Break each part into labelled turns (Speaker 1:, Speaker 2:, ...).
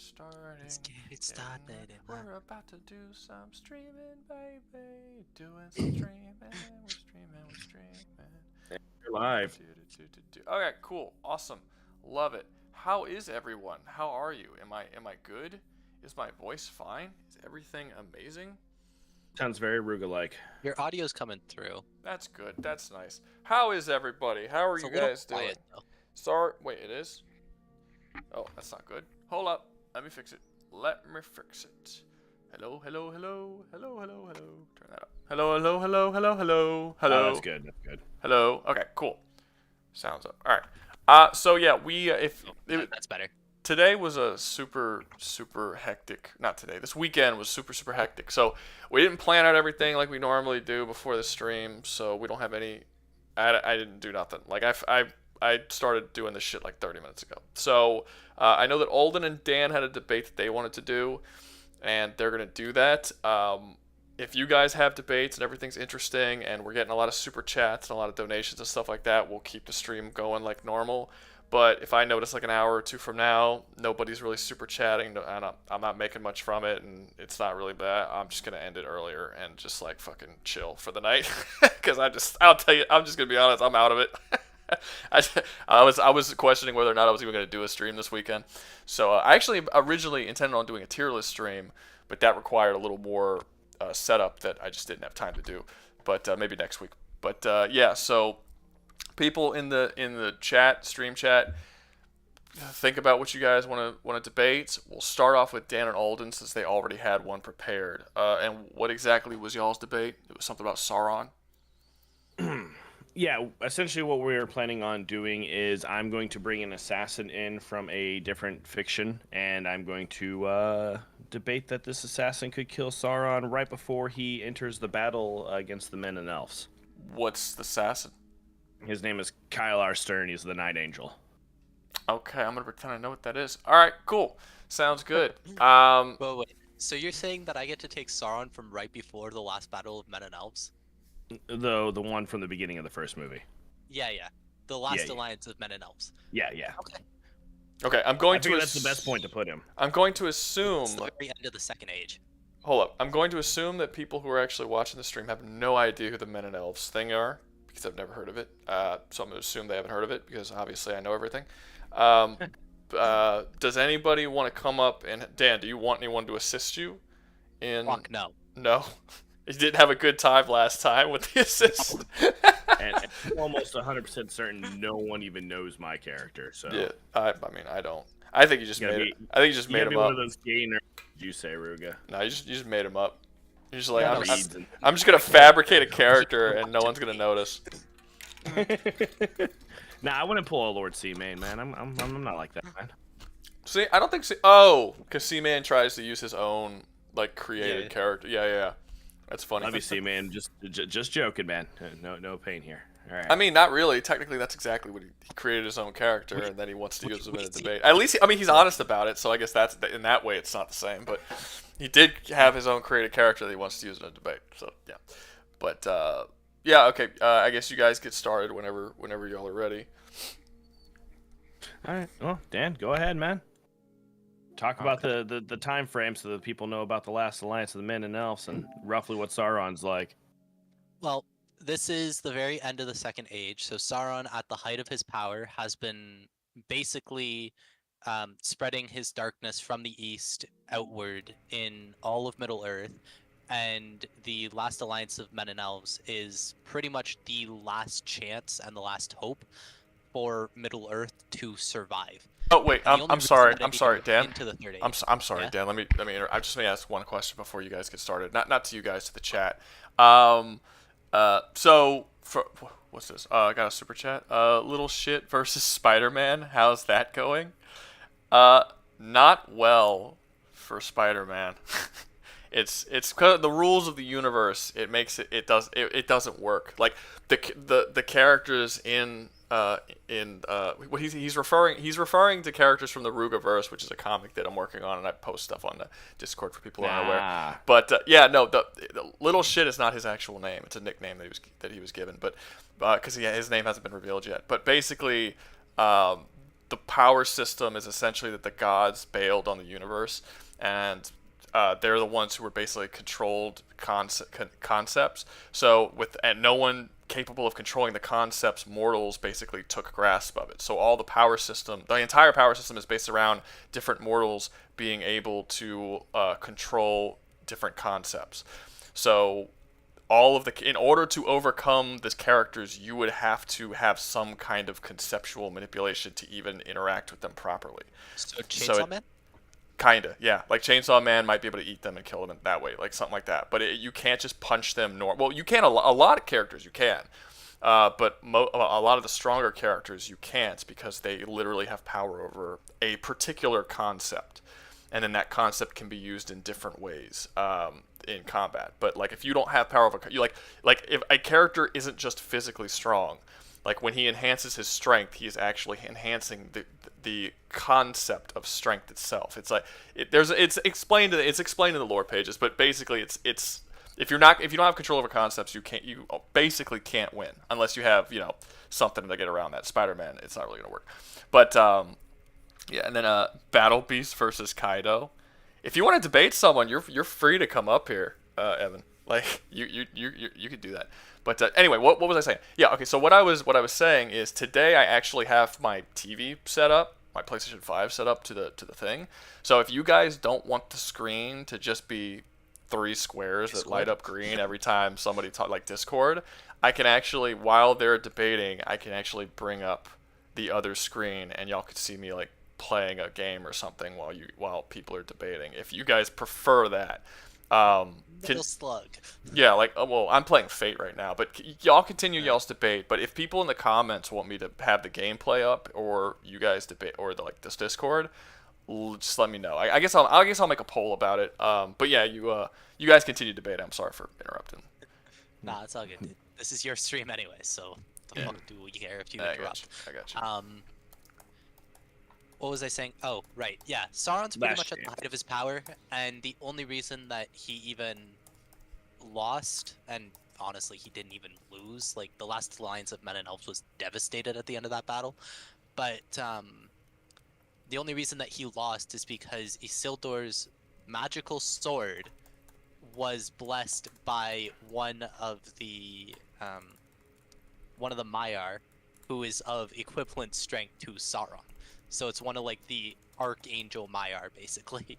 Speaker 1: starting.
Speaker 2: Let's get it started.
Speaker 1: We're about to do some streaming, baby. Doing some streaming. We're streaming.
Speaker 3: You're live.
Speaker 1: Okay, cool, awesome, love it. How is everyone? How are you? Am I good? Is my voice fine? Is everything amazing?
Speaker 3: Sounds very Rouga-like.
Speaker 2: Your audio's coming through.
Speaker 1: That's good. That's nice. How is everybody? How are
Speaker 2: It's
Speaker 1: you
Speaker 2: a little
Speaker 1: guys doing?
Speaker 2: quiet, though.
Speaker 1: Sorry. Wait, it is? Oh, that's not good. Hold up. Let me fix it. Let me fix it. Hello. Turn that up. Hello.
Speaker 3: Oh, that's good. That's good.
Speaker 1: Hello. Okay, cool. Sounds up. All right. So yeah,
Speaker 2: That's better.
Speaker 1: today was a super hectic. Not today. This weekend was super hectic. So we didn't plan out everything like we normally do before the stream. So we don't have any. I didn't do nothing. Like I started doing this shit like 30 minutes ago. So I know that Alden and Dan had a debate that they wanted to do, and they're gonna do that. If you guys have debates and everything's interesting, and we're getting a lot of super chats and a lot of donations and stuff like that, we'll keep the stream going like normal. But if I notice like an hour or two from now, nobody's really super chatting, and I'm not making much from it, and it's not really bad, I'm just gonna end it earlier and just like fucking chill for the night. Because I'll tell you, I'm just gonna be honest, I'm out of it. I was questioning whether or not I was even going to do a stream this weekend. So I actually originally intended on doing a tier list stream, but that required a little more setup that I just didn't have time to do. But maybe next week. But yeah, so people in the chat, stream chat, think about what you guys want to debate. We'll start off with Dan and Alden since they already had one prepared. And what exactly was y'all's debate? It was something about Sauron.
Speaker 3: Yeah, essentially what we're planning on doing is I'm going to bring an assassin in from a different fiction, and I'm going to debate that this assassin could kill Sauron right before he enters the battle against the men and elves.
Speaker 1: What's the assassin?
Speaker 3: His name is Kylar Stern. He's the Night Angel.
Speaker 1: Okay, I'm gonna pretend I know what that is. All right, cool. Sounds good.
Speaker 2: Wait, wait. So you're saying that I get to take Sauron from right before the last battle of men and elves?
Speaker 3: The one from the beginning of the first movie.
Speaker 2: Yeah. The last
Speaker 3: Yeah.
Speaker 2: alliance of men and elves.
Speaker 3: Yeah.
Speaker 1: Okay, I'm
Speaker 3: I
Speaker 1: going to.
Speaker 3: think that's the best point to put him.
Speaker 1: I'm going to assume.
Speaker 2: It's the very end of the second age.
Speaker 1: Hold up. I'm going to assume that people who are actually watching the stream have no idea who the Men and Elves thing are because I've never heard of it. So I'm going to assume they haven't heard of it because obviously I know everything. Does anybody want to come up and Dan? Do you want anyone to assist you?
Speaker 2: Fuck no.
Speaker 1: No. You didn't have a good time last time with the assist.
Speaker 3: and I'm almost 100% certain no one even knows my character. So
Speaker 1: Yeah, I mean, I don't. I think you just made it. I think you just
Speaker 3: you
Speaker 1: made
Speaker 3: gotta
Speaker 1: him
Speaker 3: be
Speaker 1: up.
Speaker 3: one of those gay nerds, you say, Ruga.
Speaker 1: No, you just made him up. You're just like,
Speaker 3: Yeah,
Speaker 1: I'm just gonna fabricate a character and no one's gonna notice.
Speaker 3: Nah, I wouldn't pull a Lord C-Main, man. I'm not like that, man.
Speaker 1: See, I don't think. Oh, because C-Man tries to use his own like created
Speaker 2: Yeah.
Speaker 1: character. Yeah. That's funny.
Speaker 3: Love you, C-Man. Just joking, man. No pain here. All right.
Speaker 1: I mean, not really. Technically, that's exactly what he created his own character, and then he wants to use him in a debate. At least, I mean, he's honest about it. So I guess that's in that way, it's not the same. But he did have his own created character that he wants to use in a debate. So yeah. But yeah, okay. I guess you guys get started whenever y'all are ready.
Speaker 3: All right. Well, Dan, go ahead, man. Talk about the time frame so that people know about the last alliance of the men and elves and roughly what Sauron's like.
Speaker 2: Well, this is the very end of the second age. So Sauron, at the height of his power, has been basically spreading his darkness from the east outward in all of Middle Earth. And the last alliance of men and elves is pretty much the last chance and the last hope for Middle Earth to survive.
Speaker 1: Oh wait,
Speaker 2: And the only
Speaker 1: I'm sorry,
Speaker 2: reason
Speaker 1: I'm
Speaker 2: that
Speaker 1: sorry,
Speaker 2: they
Speaker 1: Dan.
Speaker 2: go into the third age.
Speaker 1: I'm sorry,
Speaker 2: Yeah?
Speaker 1: Dan. Let me. I just may ask one question before you guys get started. Not to you guys, to the chat. So for what's this? I got a super chat. Little shit versus Spider-Man. How's that going? Not well for Spider-Man. It's because of the rules of the universe. It makes it doesn't work. Like the characters in he's referring to characters from the Rouga-verse, which is a comic that I'm working on, and I post stuff on the Discord for people who aren't aware. But yeah, no, the little shit is not his actual name. It's a nickname that he was given, but because his name hasn't been revealed yet. But basically, the power system is essentially that the gods bailed on the universe, and they're the ones who were basically controlled concepts. So and no one capable of controlling the concepts, mortals basically took grasp of it. So all the power system, the entire power system, is based around different mortals being able to control different concepts. So in order to overcome these characters, you would have to have some kind of conceptual manipulation to even interact with them properly.
Speaker 2: So Chainsaw Man?
Speaker 1: Kinda, yeah. Like Chainsaw Man might be able to eat them and kill them that way, like something like that. But you can't just punch them. Well, you can a lot of characters you can, but a lot of the stronger characters you can't, because they literally have power over a particular concept, and then that concept can be used in different ways. In combat. But like if you don't have power over like if a character isn't just physically strong, like when he enhances his strength, he is actually enhancing the concept of strength itself. It's like it's explained in the lore pages, but basically it's if you don't have control over concepts, you basically can't win unless you have something to get around that. Spider-Man, it's not really gonna work. But yeah, and then Battle Beast versus Kaido. If you want to debate someone, you're free to come up here, Evan. Like you could do that. But anyway, what was I saying? Yeah, okay. So what I was saying is today I actually have my TV set up, my PlayStation 5 set up to the thing. So if you guys don't want the screen to just be 3 squares that light up green every time somebody like Discord, I can actually, while they're debating, I can actually bring up the other screen and y'all could see me like playing a game or something while people are debating. If you guys prefer that,
Speaker 2: Little slug.
Speaker 1: Yeah, like well, I'm playing Fate right now, but y'all continue y'all's debate. But if people in the comments want me to have the gameplay up, or you guys debate, or this Discord, just let me know. I guess I'll make a poll about it. But yeah, you guys continue to debate. I'm sorry for interrupting.
Speaker 2: Nah, it's all good, dude. This is your stream anyway, so the fuck do we care if you interrupt?
Speaker 1: I got you.
Speaker 2: What was I saying? Oh, right. Yeah, Sauron's pretty much at the height of his power, and the only reason that he even lost, and honestly, he didn't even lose. Like the last alliance of men and elves was devastated at the end of that battle, but the only reason that he lost is because Isildur's magical sword was blessed by one of the Maiar, who is of equivalent strength to Sauron. So it's one of like the Archangel Maiar, basically.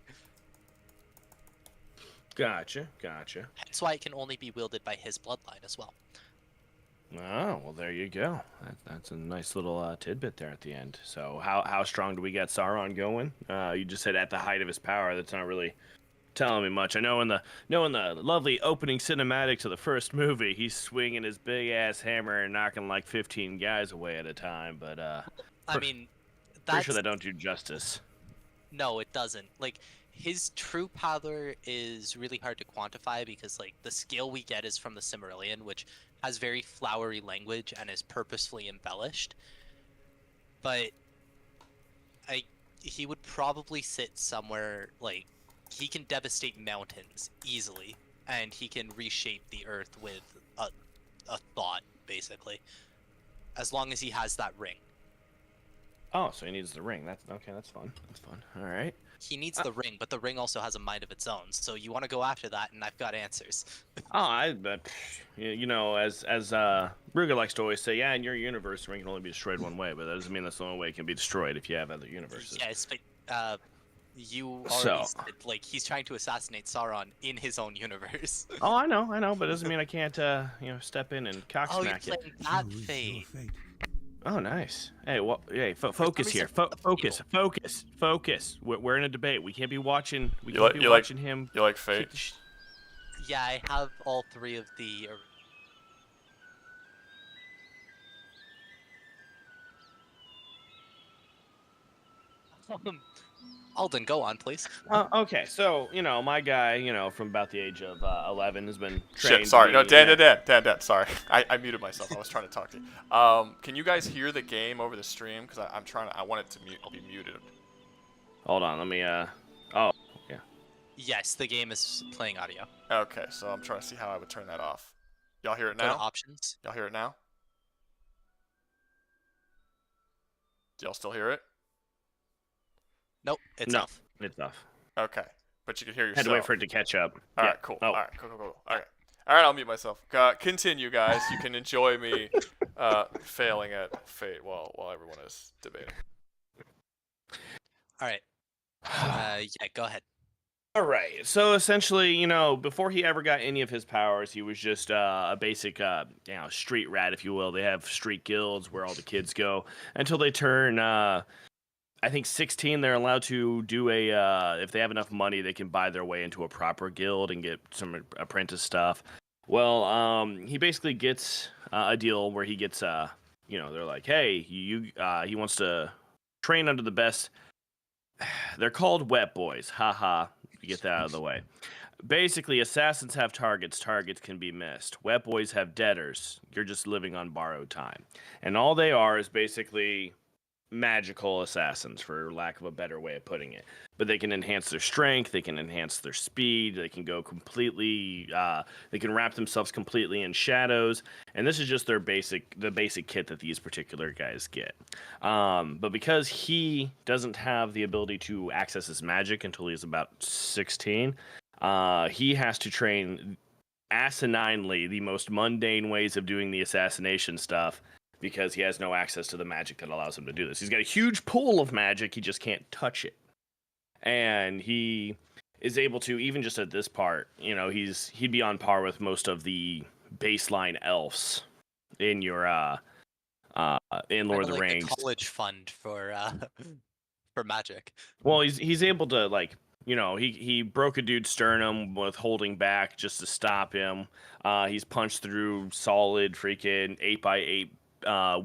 Speaker 3: Gotcha.
Speaker 2: That's why it can only be wielded by his bloodline as well.
Speaker 3: Oh, well, there you go. That's a nice little tidbit there at the end. So how strong do we get Sauron going? You just said at the height of his power. That's not really telling me much. I know in the lovely opening cinematics of the first movie, he's swinging his big ass hammer and knocking like 15 guys away at a time. But
Speaker 2: I mean,
Speaker 3: pretty sure that don't do justice.
Speaker 2: No, it doesn't. Like his true power is really hard to quantify because like the skill we get is from the Silmarillion, which has very flowery language and is purposefully embellished. But he would probably sit somewhere like he can devastate mountains easily, and he can reshape the earth with a thought, basically, as long as he has that ring.
Speaker 3: Oh, so he needs the ring. That's okay. That's fun. All right.
Speaker 2: He needs the ring, but the ring also has a mind of its own. So you want to go after that, and I've got answers.
Speaker 3: But as Rouga likes to always say, yeah, in your universe, the ring can only be destroyed one way, but that doesn't mean that's the only way it can be destroyed if you have other universes.
Speaker 2: Yes, but you already said, like, he's trying to assassinate Sauron in his own universe.
Speaker 3: Oh, I know, but it doesn't mean I can't, step in and cocksmack
Speaker 2: it. Oh, you're playing that Fate.
Speaker 3: Oh, nice. Hey, focus here. Focus. We're in a debate. We can't be watching. We can't be watching him.
Speaker 1: You like Fate?
Speaker 2: Yeah, I have all 3 of the. Alden, go on, please.
Speaker 3: Okay, so my guy, from about the age of 11 has been trained.
Speaker 1: Shit, sorry. No, Dan. Sorry, I muted myself. I was trying to talk to you. Can you guys hear the game over the stream? Because I want it to be muted.
Speaker 3: Hold on, let me. Oh, yeah.
Speaker 2: Yes, the game is playing audio.
Speaker 1: Okay, so I'm trying to see how I would turn that off. Y'all hear it now?
Speaker 2: Go to options.
Speaker 1: Y'all hear it now? Do y'all still hear it?
Speaker 2: Nope, it's
Speaker 3: No,
Speaker 2: off.
Speaker 3: it's off.
Speaker 1: Okay, but you can hear
Speaker 3: Had
Speaker 1: yourself.
Speaker 3: to wait for it to catch up.
Speaker 1: All
Speaker 3: Yeah.
Speaker 1: right, cool.
Speaker 3: Oh.
Speaker 1: All right, cool. All right, I'll mute myself. Continue, guys. You can enjoy me failing at fate while everyone is debating.
Speaker 2: All right. Yeah, go ahead.
Speaker 3: All right. So essentially, you know, before he ever got any of his powers, he was just a basic, street rat, if you will. They have street guilds where all the kids go until they turn, I think 16. They're allowed to do if they have enough money, they can buy their way into a proper guild and get some apprentice stuff. Well, he basically gets a deal where he gets, they're like, hey, he wants to train under the best. They're called wet boys. Haha. To get that out of the way. Basically, assassins have targets. Targets can be missed. Wet boys have debtors. You're just living on borrowed time. And all they are is basically magical assassins, for lack of a better way of putting it. But they can enhance their strength, they can enhance their speed, they can go completely, they can wrap themselves completely in shadows, and this is just the basic kit that these particular guys get. But because he doesn't have the ability to access his magic until he's about 16, he has to train asininely the most mundane ways of doing the assassination stuff, because he has no access to the magic that allows him to do this. He's got a huge pool of magic, he just can't touch it. And he is able to, even just at this part, you know, he'd be on par with most of the baseline elves in your in Lord of the Rings.
Speaker 2: A college fund for for magic.
Speaker 3: Well, he's able to, like, you know, he broke a dude's sternum with holding back just to stop him. He's punched through solid freaking 8x8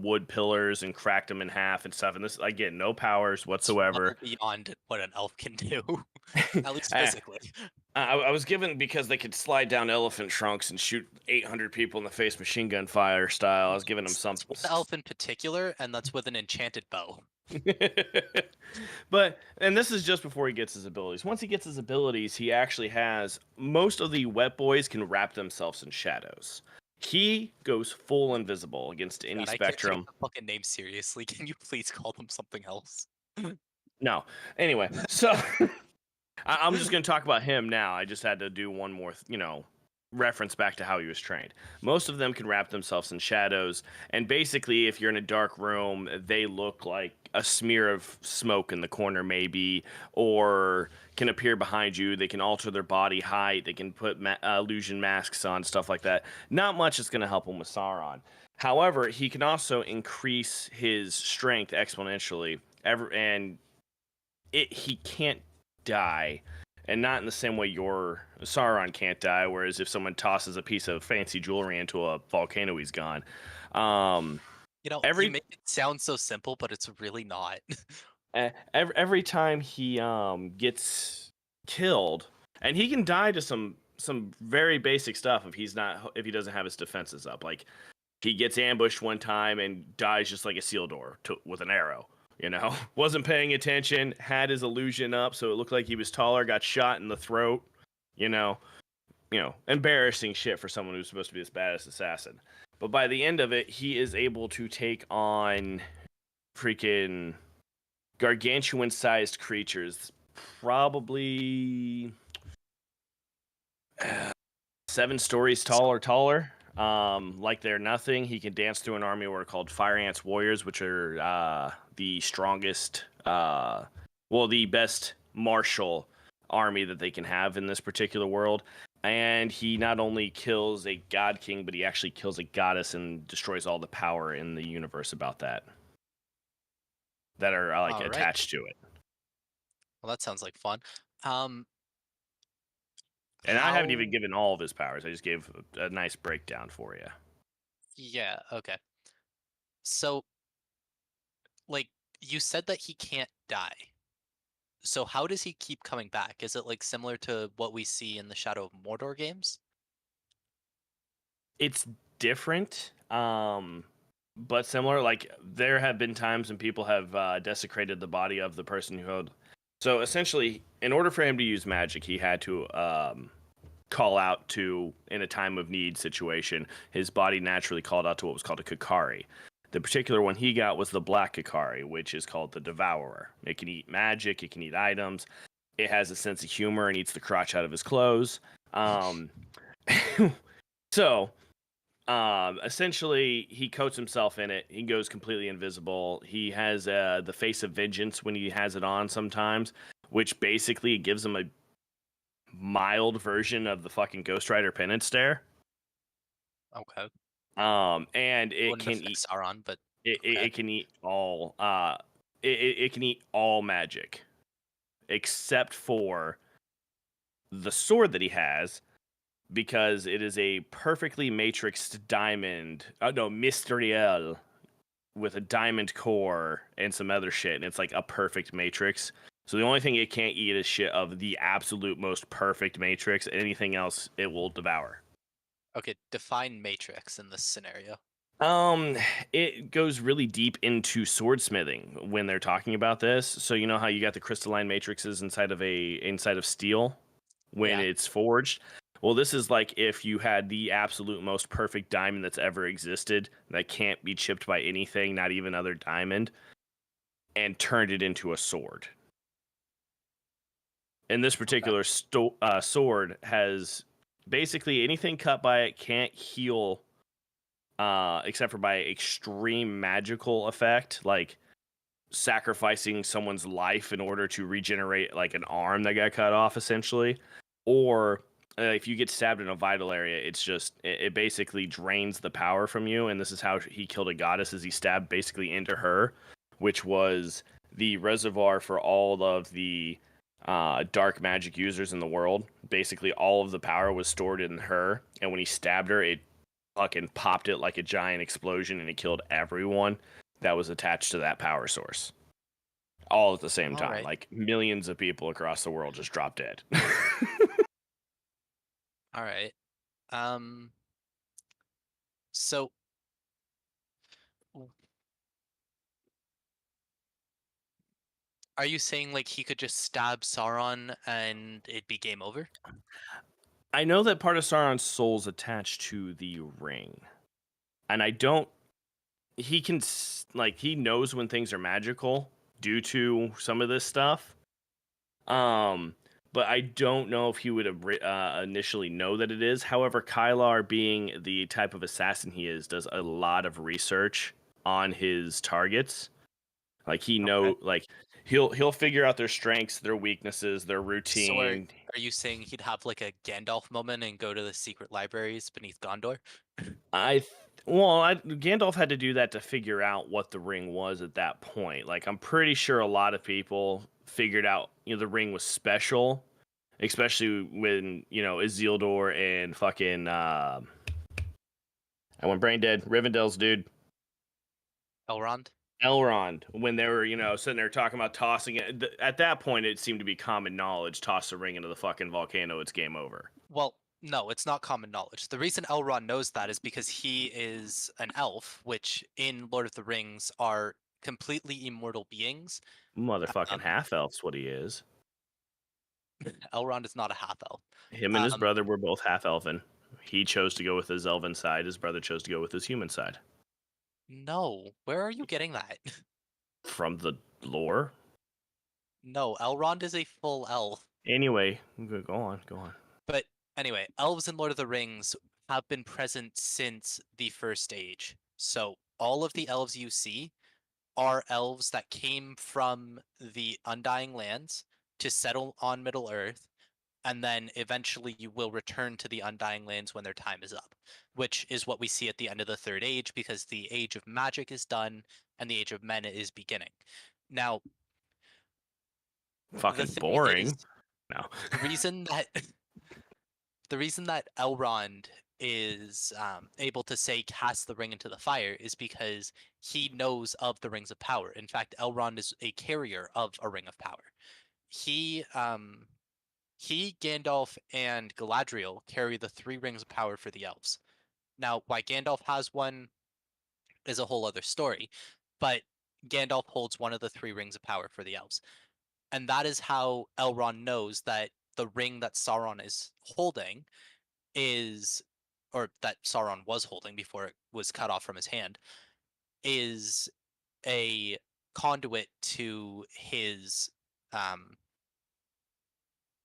Speaker 3: wood pillars and cracked them in half and stuff. And this, again, no powers whatsoever.
Speaker 2: Beyond what an elf can do, at least physically.
Speaker 3: I was given, because they could slide down elephant trunks and shoot 800 people in the face, machine gun fire style. I was giving him something.
Speaker 2: The elf in particular, and that's with an enchanted bow.
Speaker 3: And this is just before he gets his abilities. Once he gets his abilities, he actually has, most of the wet boys can wrap themselves in shadows. He goes full invisible against any spectrum.
Speaker 2: I can't take the fucking name seriously. Can you please call them something else?
Speaker 3: No. Anyway, so I'm just going to talk about him now. I just had to do one more, reference back to how he was trained. Most of them can wrap themselves in shadows, and basically, if you're in a dark room, they look like a smear of smoke in the corner, maybe, or can appear behind you. They can alter their body height. They can put illusion masks on, stuff like that. Not much is going to help him with Sauron. However, he can also increase his strength exponentially, he can't die. And not in the same way your Sauron can't die, whereas if someone tosses a piece of fancy jewelry into a volcano, he's gone.
Speaker 2: You make it sound so simple, but it's really not.
Speaker 3: Every time he gets killed, and he can die to some very basic stuff if he doesn't have his defenses up. Like, he gets ambushed one time and dies just like a seal door with an arrow. You know, wasn't paying attention, had his illusion up, so it looked like he was taller, got shot in the throat. You know, embarrassing shit for someone who's supposed to be this badass assassin. But by the end of it, he is able to take on freaking gargantuan-sized creatures, probably 7 stories tall or taller. Like they're nothing. He can dance through an army what are called Fire Ants Warriors, which are the strongest, the best martial army that they can have in this particular world. And he not only kills a god king, but he actually kills a goddess and destroys all the power in the universe about that are attached to it.
Speaker 2: Well, that sounds like fun.
Speaker 3: And I haven't even given all of his powers. I just gave a nice breakdown for you.
Speaker 2: Yeah, okay. So, like, you said that he can't die. So how does he keep coming back? Is it, like, similar to what we see in the Shadow of Mordor games?
Speaker 3: It's different, but similar. Like, there have been times when people have desecrated the body of the person who held. So essentially, in order for him to use magic, he had to call out to, in a time of need situation, his body naturally called out to what was called a Kakari. The particular one he got was the Black Kakari, which is called the Devourer. It can eat magic, it can eat items. It has a sense of humor and eats the crotch out of his clothes. So, essentially, he coats himself in it. He goes completely invisible. He has the face of vengeance when he has it on sometimes, which basically gives him a mild version of the fucking Ghost Rider penance stare.
Speaker 2: Okay.
Speaker 3: And it
Speaker 2: Wouldn't
Speaker 3: can
Speaker 2: affect
Speaker 3: eat.
Speaker 2: Sauron, but
Speaker 3: It can eat all. It can eat all magic, except for the sword that he has, because it is a perfectly matrixed diamond. Oh no, Mystriel, with a diamond core and some other shit, and it's like a perfect matrix. So the only thing it can't eat is shit of the absolute most perfect matrix. Anything else, it will devour.
Speaker 2: okay, define matrix in this scenario.
Speaker 3: It goes really deep into swordsmithing when they're talking about this. So you know how you got the crystalline matrices inside of steel when
Speaker 2: Yeah.
Speaker 3: it's forged? Well, this is like if you had the absolute most perfect diamond that's ever existed that can't be chipped by anything, not even other diamond, and turned it into a sword. And this particular sword has basically anything cut by it can't heal, except for by extreme magical effect, like sacrificing someone's life in order to regenerate like an arm that got cut off, essentially. Or if you get stabbed in a vital area, it basically drains the power from you. And this is how he killed a goddess, is he stabbed basically into her, which was the reservoir for all of the dark magic users in the world. Basically, all of the power was stored in her, and when he stabbed her, it fucking popped it like a giant explosion, and it killed everyone that was attached to that power source. All at the same time.
Speaker 2: Alright.
Speaker 3: Like millions of people across the world just dropped dead.
Speaker 2: All right. So w- are you saying like he could just stab Sauron and it'd be game over?
Speaker 3: I know that part of Sauron's soul's attached to the ring. And I don't. He can. Like, he knows when things are magical due to some of this stuff. But I don't know if he would have initially know that it is. However, Kylar, being the type of assassin he is, does a lot of research on his targets. Like he'll figure out their strengths, their weeknesses, their
Speaker 2: So
Speaker 3: routine.
Speaker 2: are you saying he'd have like a Gandalf moment and go to the secret libraries beneath Gondor?
Speaker 3: Gandalf had to do that to figure out what the ring was at that point. Like, I'm pretty sure a lot of people figured out, the ring was special, especially when, Isildur and fucking, I went brain dead, Rivendell's dude,
Speaker 2: Elrond?
Speaker 3: Elrond, when they were, sitting there talking about tossing it. At that point, it seemed to be common knowledge, toss the ring into the fucking volcano, it's game over.
Speaker 2: Well, no, it's not common knowledge. The reason Elrond knows that is because he is an elf, which in Lord of the Rings are completely immortal beings.
Speaker 3: Motherfucking
Speaker 2: Um,
Speaker 3: half-elf's what he is.
Speaker 2: Elrond is not a half elf.
Speaker 3: Him and his brother were both half-elven. He chose to go with his elven side. His brother chose to go with his human side.
Speaker 2: No, where are you getting that?
Speaker 3: From the lore.
Speaker 2: No, Elrond is a full elf.
Speaker 3: Anyway, go on.
Speaker 2: But anyway, elves in Lord of the Rings have been present since the First Age. So all of the elves you see are elves that came from the Undying Lands to settle on Middle Earth, and then eventually you will return to the Undying Lands when their time is up, which is what we see at the end of the Third Age, because the Age of Magic is done and the Age of Men is beginning. Now, the
Speaker 3: Fucking
Speaker 2: thing
Speaker 3: boring.
Speaker 2: is,
Speaker 3: No.
Speaker 2: the reason that the reason that Elrond is able to say cast the ring into the fire is because he knows of the rings of power. In fact, Elrond is a carrier of a ring of power. He, Gandalf, and Galadriel carry the three rings of power for the elves. Now, why Gandalf has one is a whole other story, but Gandalf holds one of the three rings of power for the elves. And that is how Elrond knows that the ring that Sauron is holding is, or that Sauron was holding before it was cut off from his hand, is a conduit to his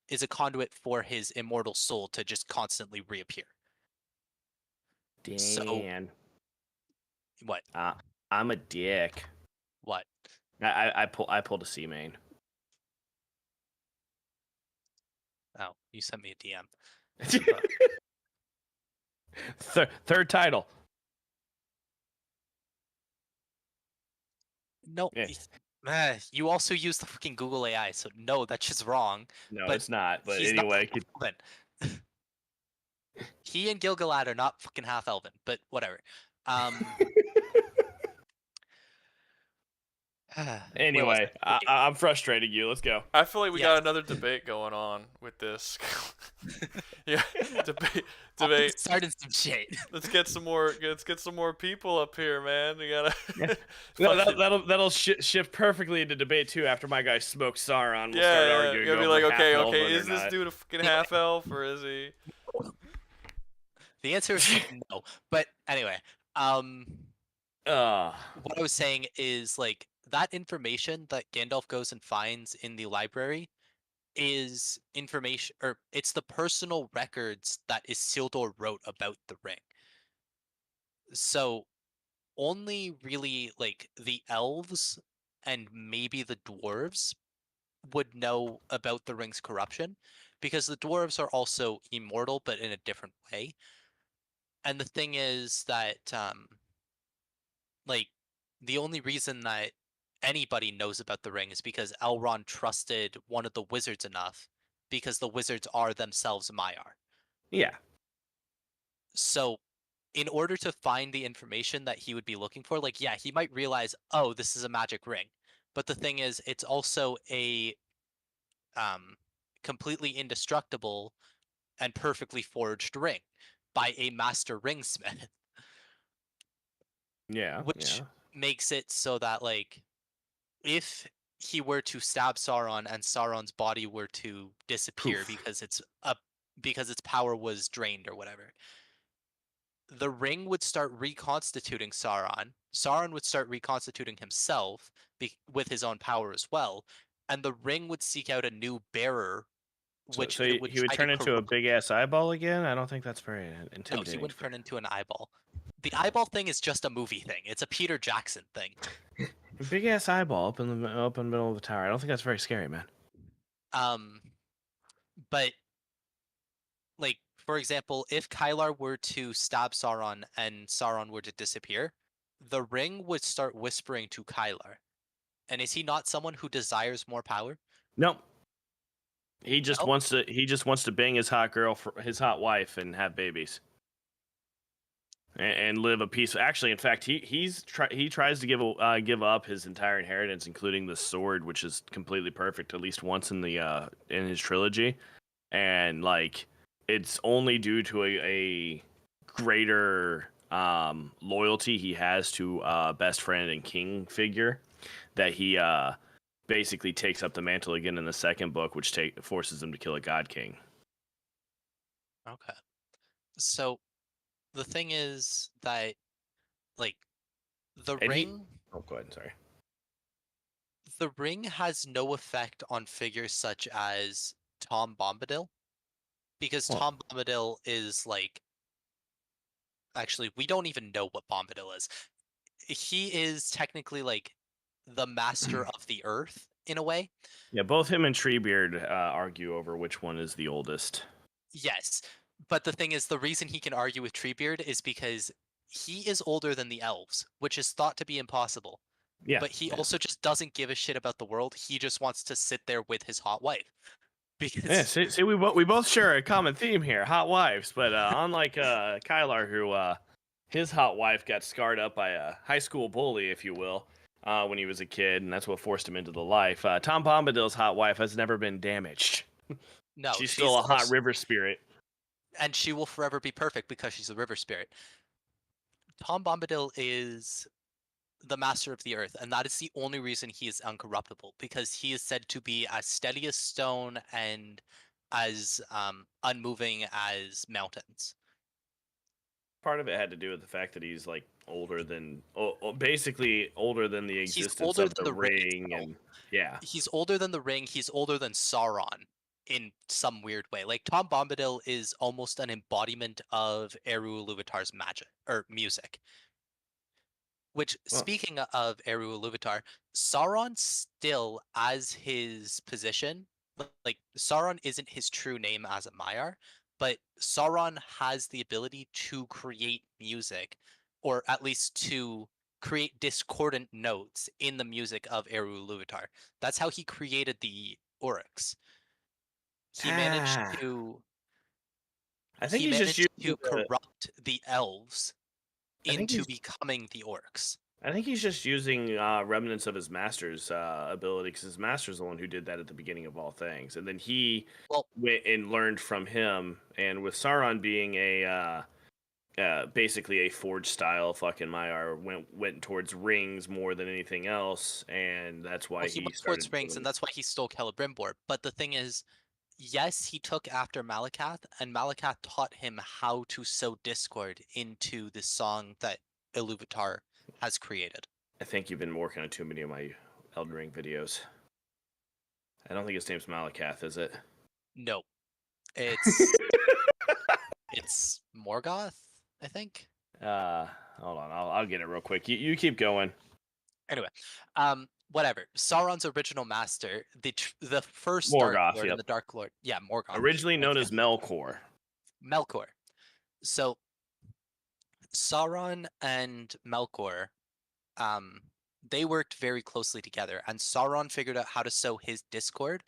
Speaker 2: is a conduit for his immortal soul to just constantly reappear. So
Speaker 3: Dan,
Speaker 2: what?
Speaker 3: I'm a dick.
Speaker 2: What?
Speaker 3: I pulled a C main.
Speaker 2: Oh, you sent me a DM.
Speaker 3: Third title.
Speaker 2: No,
Speaker 3: Yeah.
Speaker 2: you also use the fucking Google AI, so no, that's just wrong.
Speaker 3: No,
Speaker 2: But
Speaker 3: it's not. But
Speaker 2: he's not
Speaker 3: anyway,
Speaker 2: elven. He and Gilgalad are not fucking half elven, but whatever. Where was
Speaker 3: anyway,
Speaker 2: I? Wait.
Speaker 3: I'm frustrating you. Let's go.
Speaker 1: I feel like we
Speaker 2: Yes.
Speaker 1: got another debate going on with this. Yeah, debate.
Speaker 2: Started some shit.
Speaker 1: Let's get some more. Let's get some more people up here, man. We gotta.
Speaker 3: Yeah.
Speaker 1: Fucking-
Speaker 3: That'll shift perfectly into debate too. After my guy smokes Sauron, we'll
Speaker 1: yeah,
Speaker 3: start
Speaker 1: yeah,
Speaker 3: arguing
Speaker 1: you're gonna be
Speaker 3: over
Speaker 1: like, okay,
Speaker 3: half
Speaker 1: okay,
Speaker 3: elven
Speaker 1: is
Speaker 3: or
Speaker 1: this
Speaker 3: not.
Speaker 1: dude a fucking
Speaker 2: Anyway.
Speaker 1: half elf or is he?
Speaker 2: The answer is no. But anyway, what I was saying is like that information that Gandalf goes and finds in the library is information, or it's the personal records that Isildur wrote about the ring. So only really like the elves and maybe the dwarves would know about the ring's corruption, because the dwarves are also immortal but in a different way. And the thing is that like the only reason that anybody knows about the ring is because Elrond trusted one of the wizards enough, because the wizards are themselves Maiar.
Speaker 3: Yeah.
Speaker 2: So in order to find the information that he would be looking for, like, yeah, he might realize, oh, this is a magic ring. But the thing is, it's also a completely indestructible and perfectly forged ring by a master ringsmith.
Speaker 3: Yeah.
Speaker 2: Which makes it so that, like, if he were to stab Sauron and Sauron's body were to disappear
Speaker 3: Poof.
Speaker 2: because its power was drained or whatever, the ring would start reconstituting Sauron. Sauron would start reconstituting himself with his own power as well, and the ring would seek out a new bearer, which
Speaker 3: So
Speaker 2: it would
Speaker 3: he would
Speaker 2: try
Speaker 3: turn
Speaker 2: to
Speaker 3: into a
Speaker 2: corrupt.
Speaker 3: big ass eyeball again. I don't think that's very
Speaker 2: No,
Speaker 3: intimidating.
Speaker 2: he wouldn't turn into an eyeball. The eyeball thing is just a movie thing. It's a Peter Jackson thing.
Speaker 3: Big ass eyeball up in the middle of the tower. I don't think that's very scary, man.
Speaker 2: But like, for example, if Kylar were to stab Sauron and Sauron were to disappear, the ring would start whispering to Kylar. And is he not someone who desires more power?
Speaker 3: Nope. He just
Speaker 2: No?
Speaker 3: wants to. He just wants to bang his hot girl, his hot wife, and have babies, and live a peaceful. Actually, in fact, he tries to give up his entire inheritance, including the sword, which is completely perfect, at least once in his trilogy, and like it's only due to a greater loyalty he has to best friend and king figure that he basically takes up the mantle again in the second book, which forces him to kill a god king.
Speaker 2: Okay. So the thing is that, like, the
Speaker 3: And
Speaker 2: ring
Speaker 3: oh, go ahead. Sorry.
Speaker 2: the ring has no effect on figures such as Tom Bombadil, because
Speaker 3: Well-
Speaker 2: Tom Bombadil is like, actually, we don't even know what Bombadil is. He is technically like the master of the earth in a way.
Speaker 3: Yeah, both him and Treebeard argue over which one is the oldest.
Speaker 2: Yes, but the thing is, the reason he can argue with Treebeard is because he is older than the elves, which is thought to be impossible.
Speaker 3: Yeah,
Speaker 2: But he
Speaker 3: yeah.
Speaker 2: also just doesn't give a shit about the world. He just wants to sit there with his hot wife. Because
Speaker 3: Yeah, see, we both share a common theme here: hot wives. But unlike Kylar, who his hot wife got scarred up by a high school bully, if you will, when he was a kid, and that's what forced him into the life. Tom Bombadil's hot wife has never been damaged.
Speaker 2: no,
Speaker 3: She's still a hot river spirit.
Speaker 2: and she will forever be perfect because she's a river spirit. Tom Bombadil is the master of the earth, and that is the only reason he is uncorruptible, because he is said to be as steady as stone and as unmoving as mountains.
Speaker 3: Part of it had to do with the fact that he's like older than, basically older than the
Speaker 2: He's
Speaker 3: existence
Speaker 2: older
Speaker 3: of
Speaker 2: than
Speaker 3: the
Speaker 2: the ring
Speaker 3: ring,
Speaker 2: itself.
Speaker 3: and yeah.
Speaker 2: He's older than the ring. He's older than Sauron in some weird way. Like Tom Bombadil is almost an embodiment of Eru Iluvatar's magic or music. Which,
Speaker 3: Well,
Speaker 2: speaking of Eru Iluvatar, Sauron still, as his position, like Sauron isn't his true name as a Maiar, but Sauron has the ability to create music, or at least to create discordant notes in the music of Eru Iluvatar. That's how he created the Oryx. He managed
Speaker 3: ah,
Speaker 2: to
Speaker 3: I think
Speaker 2: he
Speaker 3: he's just
Speaker 2: managed
Speaker 3: using
Speaker 2: to corrupt the elves
Speaker 3: I think
Speaker 2: into
Speaker 3: he's
Speaker 2: becoming the Oryx.
Speaker 3: I think he's just using remnants of his master's ability, because his master's the one who did that at the beginning of all things, and then he
Speaker 2: Well,
Speaker 3: went and learned from him. And with Sauron being a basically a forge style fucking Maiar, went towards rings more than anything else, and that's why
Speaker 2: Well, he
Speaker 3: he
Speaker 2: went
Speaker 3: started
Speaker 2: towards rings,
Speaker 3: doing.
Speaker 2: and that's why he stole Celebrimbor. But the thing is, yes, he took after Malakath, and Malakath taught him how to sow discord into the song that Iluvatar has created.
Speaker 3: I think you've been working on too many of my Elden Ring videos. I don't think his name's Malakath, is it?
Speaker 2: No, it's it's Morgoth, I think.
Speaker 3: Hold on, I'll get it real quick. You keep going.
Speaker 2: Anyway, whatever. Sauron's original master, the first Dark
Speaker 3: Morgoth,
Speaker 2: Lord
Speaker 3: yep.
Speaker 2: and the Dark Lord, yeah, Morgoth,
Speaker 3: Originally known
Speaker 2: Okay.
Speaker 3: as Melkor.
Speaker 2: Melkor. So Sauron and Melkor, they worked very closely together, and Sauron figured out how to sow his discord,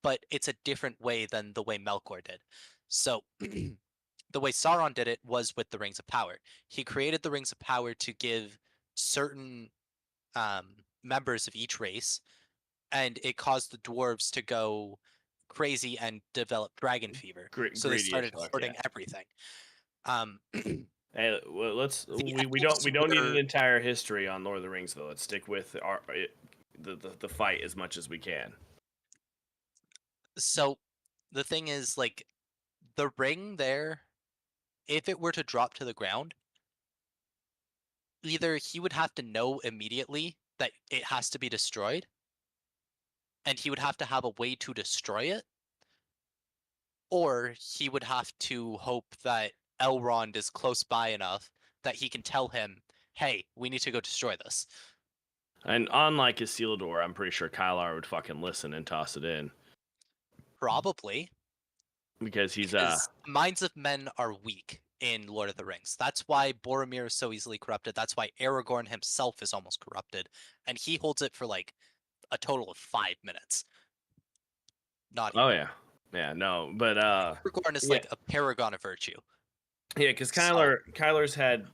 Speaker 2: but it's a different way than the way Melkor did. So the way Sauron did it was with the Rings of Power. He created the Rings of Power to give certain members of each race, and it caused the dwarves to go crazy and develop dragon fever. So they
Speaker 3: Greedy as
Speaker 2: started
Speaker 3: fuck,
Speaker 2: hoarding
Speaker 3: yeah.
Speaker 2: everything. Um,
Speaker 3: Hey, well, we
Speaker 2: elves
Speaker 3: don't need an
Speaker 2: were-
Speaker 3: entire history on Lord of the Rings, though. Let's stick with the fight as much as we can.
Speaker 2: So the thing is, like, the ring there, if it were to drop to the ground, either he would have to know immediately that it has to be destroyed, and he would have to have a way to destroy it, or he would have to hope that Elrond is close by enough that he can tell him, hey, we need to go destroy this.
Speaker 3: And unlike Isildur, I'm pretty sure Kylar would fucking listen and toss it in,
Speaker 2: Probably.
Speaker 3: because he's
Speaker 2: Because minds of men are weak in Lord of the Rings. That's why Boromir is so easily corrupted. That's why Aragorn himself is almost corrupted. And he holds it for like a total of 5 minutes. Not even.
Speaker 3: Oh yeah, no, but
Speaker 2: Aragorn is
Speaker 3: yeah.
Speaker 2: like a paragon of virtue.
Speaker 3: Yeah, because Kylar's had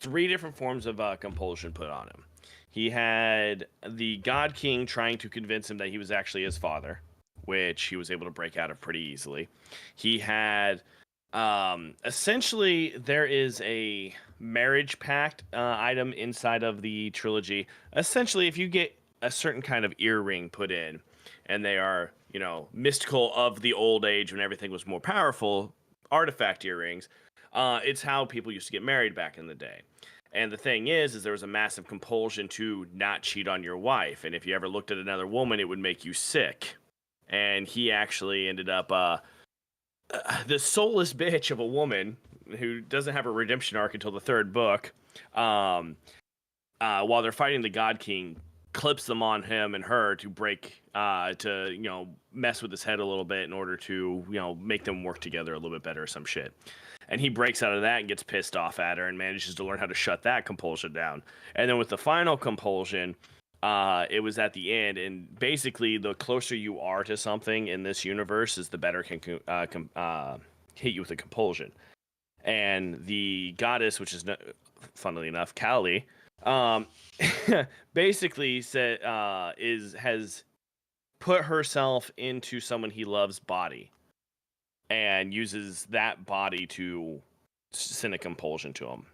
Speaker 3: 3 different forms of compulsion put on him. He had the God King trying to convince him that he was actually his father, which he was able to break out of pretty easily. He had essentially, there is a marriage pact item inside of the trilogy. Essentially, if you get a certain kind of earring put in, and they are, mystical of the old age when everything was more powerful, artifact earrings, it's how people used to get married back in the day. And the thing is there was a massive compulsion to not cheat on your wife. And if you ever looked at another woman, it would make you sick. And he actually ended up this soulless bitch of a woman who doesn't have a redemption arc until the 3rd book. While they're fighting the God King, clips them on him and her to break, to mess with his head a little bit in order to make them work together a little bit better or some shit. And he breaks out of that and gets pissed off at her and manages to learn how to shut that compulsion down. And then with the final compulsion, it was at the end. And basically, the closer you are to something in this universe, is the better can hit you with a compulsion. And the goddess, which is funnily enough Kali, basically has put herself into someone he loves body, and uses that body to send a compulsion to him.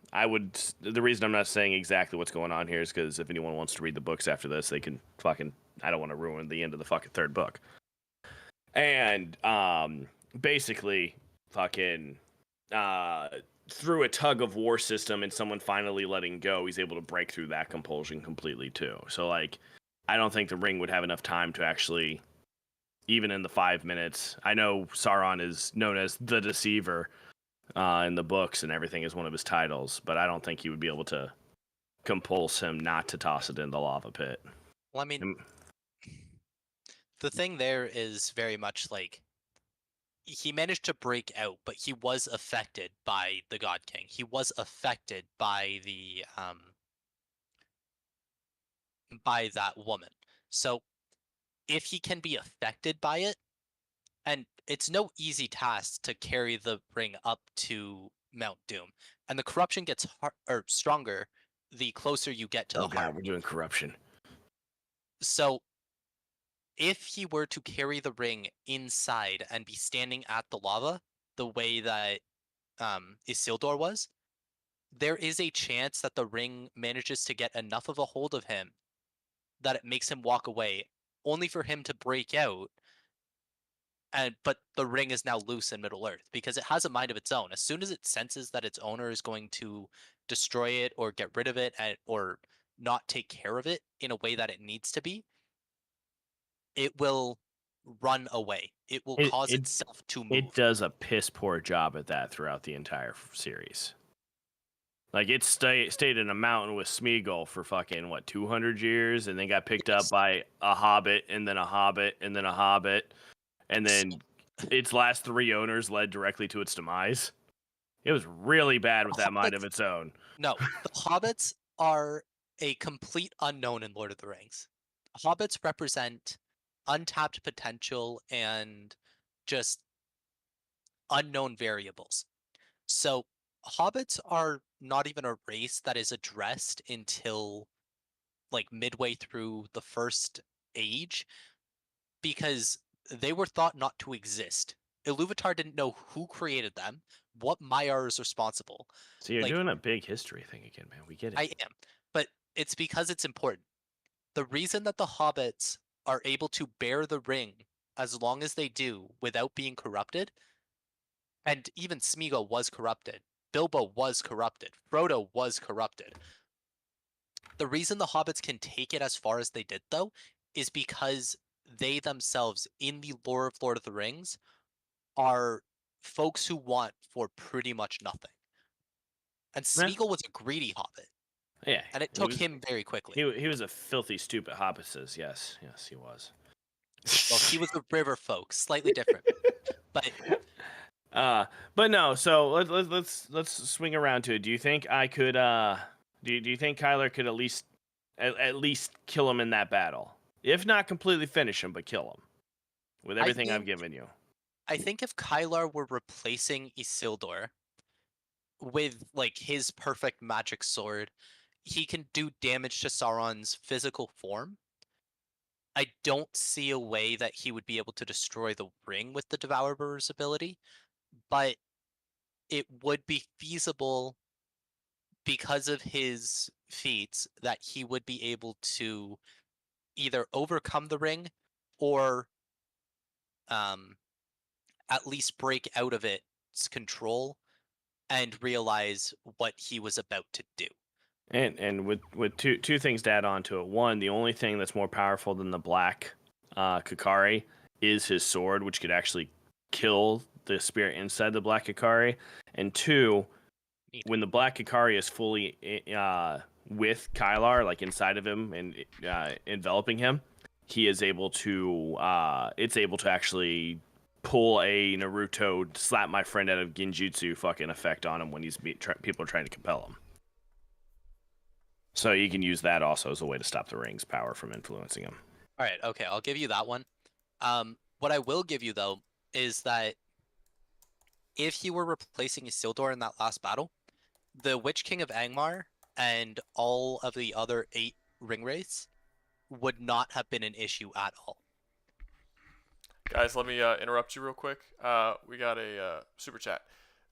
Speaker 3: The reason I'm not saying exactly what's going on here is because if anyone wants to read the books after this, they can I don't want to ruin the end of the fucking 3rd book. And basically fucking through a tug of war system and someone finally letting go, he's able to break through that compulsion completely too. So like, I don't think the ring would have enough time to actually, even in the 5 minutes. I know Sauron is known as the Deceiver in the books and everything is one of his titles, but I don't think he would be able to compulse him not to toss it in the lava pit.
Speaker 2: Well, I mean, the thing there is very much like he managed to break out, but he was affected by the God King. He was affected by that woman. So if he can be affected by it, and it's no easy task to carry the ring up to Mount Doom, and the corruption gets stronger the closer you get to the heart.
Speaker 3: God, we're doing corruption.
Speaker 2: So if he were to carry the ring inside and be standing at the lava, the way that Isildur was, there is a chance that the ring manages to get enough of a hold of him that it makes him walk away, only for him to break out. But the ring is now loose in Middle Earth because it has a mind of its own. As soon as it senses that its owner is going to destroy it or get rid of it or not take care of it in a way that it needs to be, it will run away. It will cause itself to move.
Speaker 3: It does a piss poor job at that throughout the entire series. Like, it stayed in a mountain with Smeagol for fucking, 200 years, and then got picked up by a hobbit, and then a hobbit, and then a hobbit, and then its last 3 owners led directly to its demise. It was really bad with that mind of its own.
Speaker 2: No, the hobbits are a complete unknown in Lord of the Rings. Hobbits represent untapped potential and just unknown variables. So hobbits are not even a race that is addressed until like midway through the first age, because they were thought not to exist. Iluvatar didn't know who created them, what Maiar is responsible.
Speaker 3: So you're doing a big history thing again, man. We get it.
Speaker 2: I am, but it's because it's important. The reason that the hobbits are able to bear the ring as long as they do without being corrupted, and even Smeagol was corrupted, Bilbo was corrupted, Frodo was corrupted. The reason the hobbits can take it as far as they did, though, is because they themselves, in the lore of Lord of the Rings, are folks who want for pretty much nothing. And Smeagol was a greedy hobbit.
Speaker 3: Yeah.
Speaker 2: And it took him very quickly.
Speaker 3: He was a filthy, stupid hobbit. Yes, he was.
Speaker 2: Well, he was a river folk, slightly different.
Speaker 3: But no. So let's swing around to it. Do you think I could? Do you think Kylar could at least kill him in that battle? If not completely finish him, but kill him with everything I've given you.
Speaker 2: I think if Kylar were replacing Isildur with like his perfect magic sword, he can do damage to Sauron's physical form. I don't see a way that he would be able to destroy the ring with the Devourer's ability, but it would be feasible because of his feats that he would be able to either overcome the ring or at least break out of its control and realize what he was about to do.
Speaker 3: And with two things to add on to it. One, the only thing that's more powerful than the black Kakari is his sword, which could actually kill the spirit inside the black Kakari. And two, when the black Kakari is fully with Kylar, like inside of him and enveloping him, he is able to it's able to actually pull a Naruto slap my friend out of Genjutsu fucking effect on him when people are trying to compel him. So you can use that also as a way to stop the ring's power from influencing him.
Speaker 2: All right, okay, I'll give you that one. What I will give you, though, is that if you were replacing Isildur in that last battle, the Witch King of Angmar and all of the other 8 ring wraiths would not have been an issue at all.
Speaker 1: Guys, let me interrupt you real quick. We got a super chat.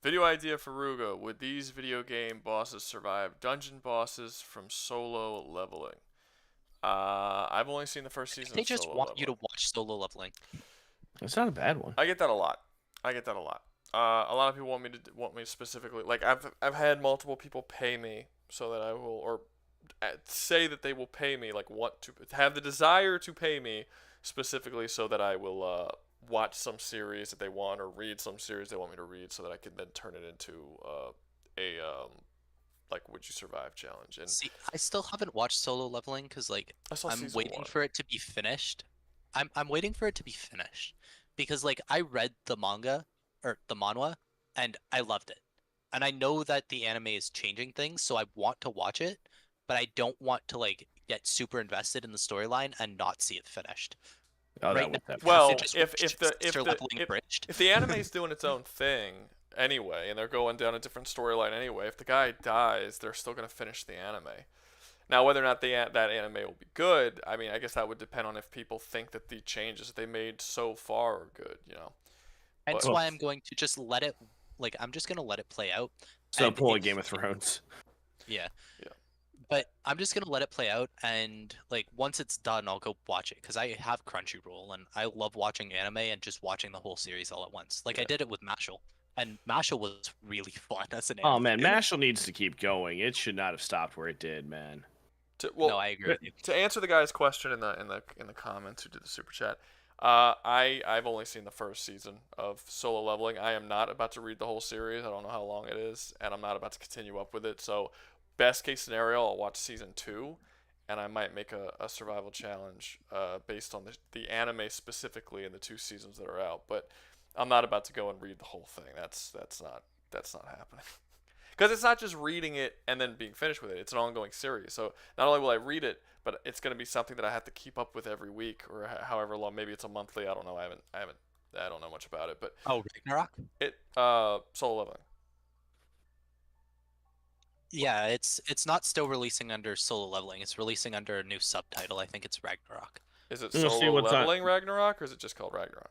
Speaker 1: Video idea for Rouga. Would these video game bosses survive dungeon bosses from solo leveling? I've only seen the first season
Speaker 2: They
Speaker 1: of
Speaker 2: just
Speaker 1: solo
Speaker 2: want
Speaker 1: leveling.
Speaker 2: you to watch solo leveling.
Speaker 3: It's not a bad one.
Speaker 1: I get that a lot. A lot of people want me specifically. Like I've had multiple people pay me so that I will, or say that they will pay me, like want to have the desire to pay me specifically so that I will watch some series that they want or read some series they want me to read so that I can then turn it into a like Would You Survive challenge. And
Speaker 2: See, I still haven't watched Solo Leveling because like
Speaker 1: I saw
Speaker 2: I'm
Speaker 1: season
Speaker 2: waiting
Speaker 1: 1.
Speaker 2: for it to be finished. I'm waiting for it to be finished because like I read the manga or the manhwa and I loved it. And I know that the anime is changing things, so I want to watch it, but I don't want to like get super invested in the storyline and not see it finished.
Speaker 3: Oh,
Speaker 2: Right
Speaker 3: that
Speaker 2: now,
Speaker 3: would
Speaker 1: Well,
Speaker 2: just
Speaker 1: if
Speaker 2: watched
Speaker 1: the
Speaker 2: Sister Leveling Bridged.
Speaker 1: if the anime's doing its own thing anyway, and they're going down a different storyline anyway, if the guy dies, they're still gonna finish the anime. Now, whether or not that anime will be good, I mean, I guess that would depend on if people think that the changes that they made so far are good, you know.
Speaker 2: Hence
Speaker 1: But
Speaker 2: why I'm going to just let it like I'm just gonna let it play out.
Speaker 3: So
Speaker 2: And
Speaker 3: pulling
Speaker 2: if-
Speaker 3: Game of Thrones.
Speaker 2: Yeah.
Speaker 1: Yeah.
Speaker 2: But I'm just gonna let it play out, and like once it's done, I'll go watch it because I have Crunchyroll and I love watching anime and just watching the whole series all at once. Like I
Speaker 1: Yeah.
Speaker 2: did it with Mashal, and Mashal was really fun as an
Speaker 3: Oh
Speaker 2: anime.
Speaker 3: man, Mashal needs to keep going. It should not have stopped where it did, man.
Speaker 2: No, I agree with you.
Speaker 1: To answer the guy's question in the comments who did the super chat, I've only seen the first season of Solo Leveling. I am not about to read the whole series. I don't know how long it is, and I'm not about to continue up with it. So, best case scenario, I'll watch season 2, and I might make a survival challenge based on the anime specifically and the 2 seasons that are out. But I'm not about to go and read the whole thing. That's not happening. Because it's not just reading it and then being finished with it. It's an ongoing series. So not only will I read it, but it's going to be something that I have to keep up with every week or however long. Maybe it's a monthly. I don't know. I don't know much about it. But
Speaker 2: Oh, Ragnarok?
Speaker 1: Solo Leveling.
Speaker 2: Yeah, it's not still releasing under Solo Leveling. It's releasing under a new subtitle. I think it's Ragnarok.
Speaker 1: Is it
Speaker 3: Let's see
Speaker 1: Solo
Speaker 3: what's on-
Speaker 1: Leveling Ragnarok or is it just called Ragnarok?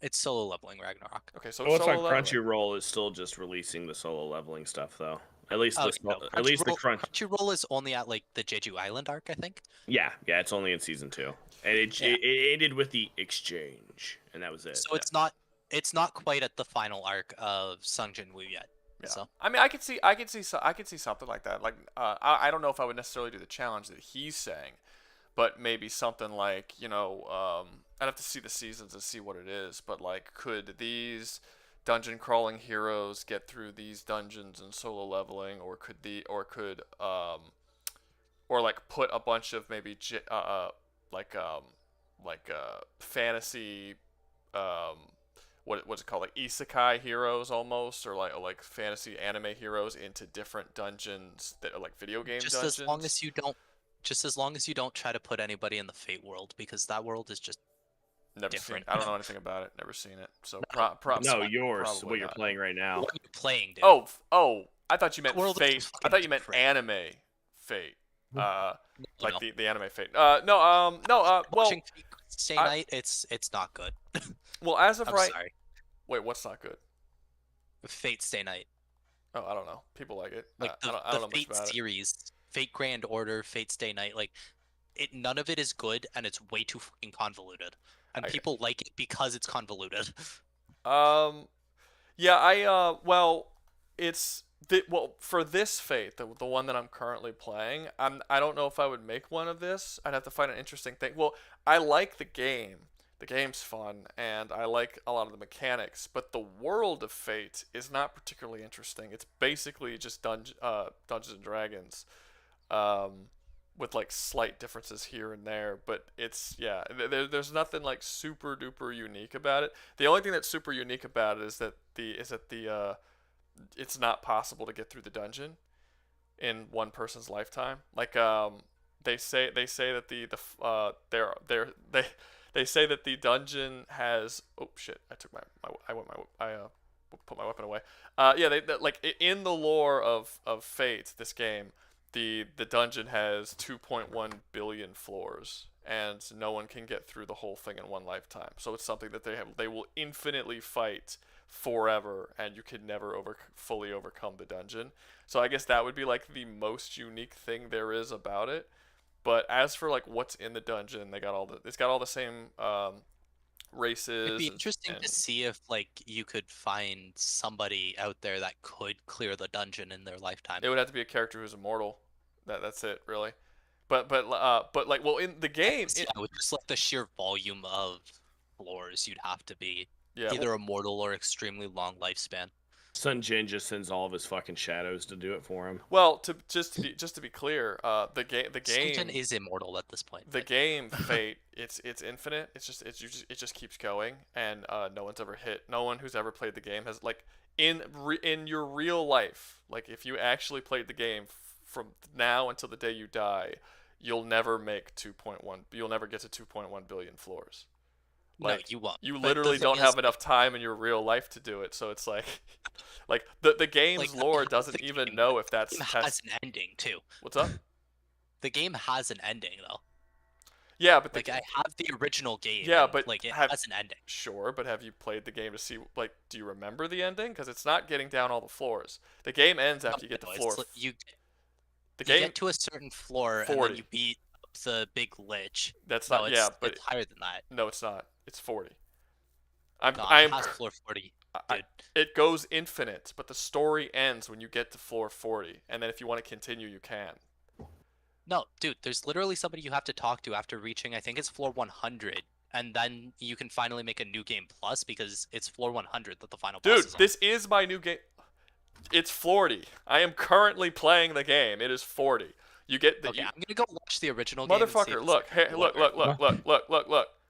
Speaker 2: It's Solo Leveling Ragnarok.
Speaker 1: Okay, so
Speaker 3: What's
Speaker 1: Solo
Speaker 3: on
Speaker 1: Leveling.
Speaker 3: Crunchyroll is still just releasing the Solo Leveling stuff, though. At least
Speaker 2: Oh,
Speaker 3: the
Speaker 2: no,
Speaker 3: at least the
Speaker 2: Crunchyroll is only at like the Jeju Island arc, I think.
Speaker 3: Yeah, it's only in season 2, and it ended with the exchange, and that was it.
Speaker 2: So it's not quite at the final arc of Sung Jin Woo yet.
Speaker 1: Yeah.
Speaker 2: So
Speaker 1: I mean, I could see something like that. Like, I don't know if I would necessarily do the challenge that he's saying, but maybe something like, I'd have to see the seasons and see what it is. But like, could these dungeon crawling heroes get through these dungeons in Solo Leveling, or like put a bunch of maybe fantasy what's it called, like isekai heroes almost, or like fantasy anime heroes into different dungeons that are like video game dungeons.
Speaker 2: as long as you don't try to put anybody in the Fate world, because that world is just
Speaker 1: Never
Speaker 2: different.
Speaker 1: seen it. I don't know anything about it. Never seen it. So
Speaker 3: No, yours,
Speaker 1: probably
Speaker 3: what you're
Speaker 1: not.
Speaker 3: playing right now.
Speaker 2: what you're playing, dude.
Speaker 1: Oh, I thought you meant
Speaker 2: That world is
Speaker 1: Fate.
Speaker 2: just
Speaker 1: I thought you
Speaker 2: fucking
Speaker 1: meant
Speaker 2: different.
Speaker 1: anime Fate.
Speaker 2: No.
Speaker 1: The anime Fate. Well,
Speaker 2: Watching Fate Stay
Speaker 1: I-
Speaker 2: Night, it's not good.
Speaker 1: well, as of
Speaker 2: I'm
Speaker 1: right.
Speaker 2: sorry.
Speaker 1: Wait, what's not good?
Speaker 2: Fate Stay Night.
Speaker 1: Oh, I don't know. People like it.
Speaker 2: Like
Speaker 1: I don't
Speaker 2: the
Speaker 1: know much
Speaker 2: Fate
Speaker 1: about it.
Speaker 2: series, Fate Grand Order, Fate Stay Night, like none of it is good, and it's way too fucking convoluted. And
Speaker 1: I-
Speaker 2: people like it because it's convoluted.
Speaker 1: Yeah, for this Fate, the one that I'm currently playing, I don't know if I would make one of this. I'd have to find an interesting thing. Well, I like the game. The game's fun, and I like a lot of the mechanics, but the world of Fate is not particularly interesting. It's basically just Dungeons and Dragons, with like slight differences here and there. But there's nothing like super duper unique about it. The only thing that's super unique about it is that it's not possible to get through the dungeon in one person's lifetime. Like they say that they say that the dungeon has, oh shit, I put my weapon away. In the lore of Fate, this game, the dungeon has 2.1 billion floors, and no one can get through the whole thing in one lifetime. So it's something that they will infinitely fight forever, and you can never fully overcome the dungeon. So I guess that would be like the most unique thing there is about it. But as for like what's in the dungeon, it's got all the same races.
Speaker 2: It'd be interesting to see if like you could find somebody out there that could clear the dungeon in their lifetime.
Speaker 1: It would have to be a character who's immortal. That's it, really. But like, well, in the game,
Speaker 2: Yeah, with just like the sheer volume of floors, you'd have to be
Speaker 1: yeah,
Speaker 2: either immortal or extremely long lifespan.
Speaker 3: Sun Jin just sends all of his fucking shadows to do it for him.
Speaker 1: well, just to be clear, the game
Speaker 2: Sunken is immortal at this point.
Speaker 1: the game Fate, it's infinite. It just keeps going, and no one who's ever played the game has, like, in your real life, like, if you actually played the game from now until the day you die, you'll never get to 2.1 billion floors. Like,
Speaker 2: no, you won't.
Speaker 1: You
Speaker 2: But the
Speaker 1: literally
Speaker 2: thing
Speaker 1: don't
Speaker 2: is,
Speaker 1: have enough time in your real life to do it, so it's like like the game's
Speaker 2: Like,
Speaker 1: lore
Speaker 2: the
Speaker 1: doesn't
Speaker 2: game-
Speaker 1: even know if
Speaker 2: the
Speaker 1: that's
Speaker 2: game has an ending too.
Speaker 1: what's up.
Speaker 2: The game has an ending though.
Speaker 1: Yeah, but
Speaker 2: Like I have the original game.
Speaker 1: Yeah,
Speaker 2: and,
Speaker 1: but
Speaker 2: like it
Speaker 1: have-
Speaker 2: has an ending.
Speaker 1: Sure, but have you played the game to see, like, do you remember the ending? Because it's not getting down all the floors. The game ends after you get to
Speaker 2: No, it's
Speaker 1: floor.
Speaker 2: like you
Speaker 1: The
Speaker 2: you
Speaker 1: game
Speaker 2: get to a certain floor and
Speaker 1: 40.
Speaker 2: then you beat the big lich.
Speaker 1: that's
Speaker 2: No,
Speaker 1: not
Speaker 2: it's,
Speaker 1: yeah, but
Speaker 2: it's higher than that.
Speaker 1: no, it's not. It's 40. I'm
Speaker 2: No,
Speaker 1: I'm
Speaker 2: it has floor 40,
Speaker 1: I-
Speaker 2: dude.
Speaker 1: it goes infinite, but the story ends when you get to floor 40, and then if you want to continue, you can.
Speaker 2: No, dude, there's literally somebody you have to talk to after reaching, I think it's floor 100, and then you can finally make a new game plus because it's floor 100 that the final boss
Speaker 1: Dude,
Speaker 2: is on.
Speaker 1: this is my new game. It's 40. I am currently playing the game. It is 40. You get the
Speaker 2: Okay, I'm gonna go watch the original game. And see if
Speaker 1: motherfucker.
Speaker 2: it's
Speaker 1: Look, hey,
Speaker 2: like-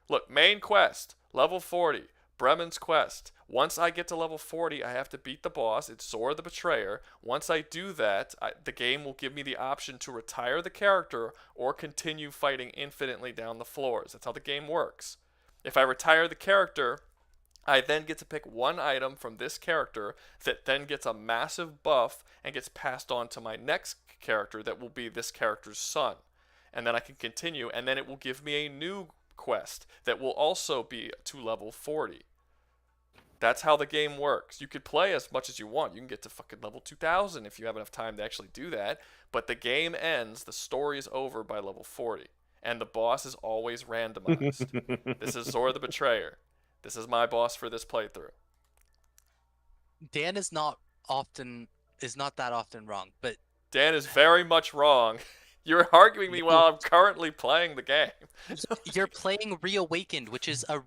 Speaker 1: look. Main quest, level 40. Bremen's quest. Once I get to level 40, I have to beat the boss. It's Zora the Betrayer. Once I do that, the game will give me the option to retire the character or continue fighting infinitely down the floors. That's how the game works. If I retire the character, I then get to pick one item from this character that then gets a massive buff and gets passed on to my next character that will be this character's son. And then I can continue, and then it will give me a new quest that will also be to level 40. That's how the game works. You could play as much as you want. You can get to fucking level 2000 if you have enough time to actually do that. But the game ends, the story is over by level 40. And the boss is always randomized. This is Zora the Betrayer. This is my boss for this playthrough.
Speaker 2: Dan is not that often wrong, but
Speaker 1: Dan is very much wrong. You're arguing me while I'm currently playing the game.
Speaker 2: you're playing Reawakened, which is a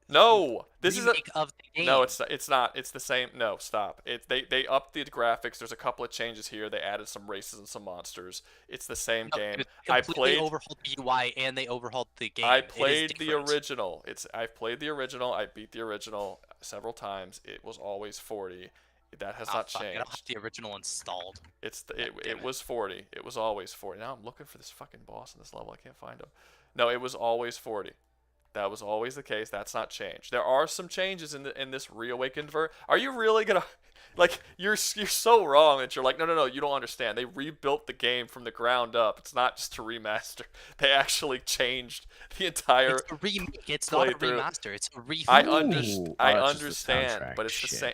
Speaker 1: No, this is a
Speaker 2: remake of the game.
Speaker 1: no. It's not. It's the same. No, stop. They upped the graphics. There's a couple of changes here. They added some races and some monsters. It's the same
Speaker 2: No,
Speaker 1: game.
Speaker 2: it
Speaker 1: I
Speaker 2: completely
Speaker 1: played.
Speaker 2: overhauled the UI and they overhauled the game.
Speaker 1: I
Speaker 2: It is
Speaker 1: played the
Speaker 2: different.
Speaker 1: original. I've played the original. I beat the original several times. It was always 40. That has
Speaker 2: Oh,
Speaker 1: not
Speaker 2: fuck, I don't have
Speaker 1: changed.
Speaker 2: the original installed.
Speaker 1: It was 40. It was always 40. Now I'm looking for this fucking boss in this level. I can't find him. No, it was always 40. That was always the case. That's not changed. There are some changes in this reawakened Are you really gonna like you're so wrong that you're like no, you don't understand. They rebuilt the game from the ground up. It's not just a remaster. They actually changed the entire.
Speaker 2: It's a remake. It's not a
Speaker 1: playthrough.
Speaker 2: remaster. It's a refresh.
Speaker 1: I
Speaker 3: Ooh,
Speaker 1: understand.
Speaker 3: oh,
Speaker 1: I
Speaker 3: it's just the
Speaker 1: understand,
Speaker 3: soundtrack
Speaker 1: but it's the
Speaker 3: shit.
Speaker 1: same.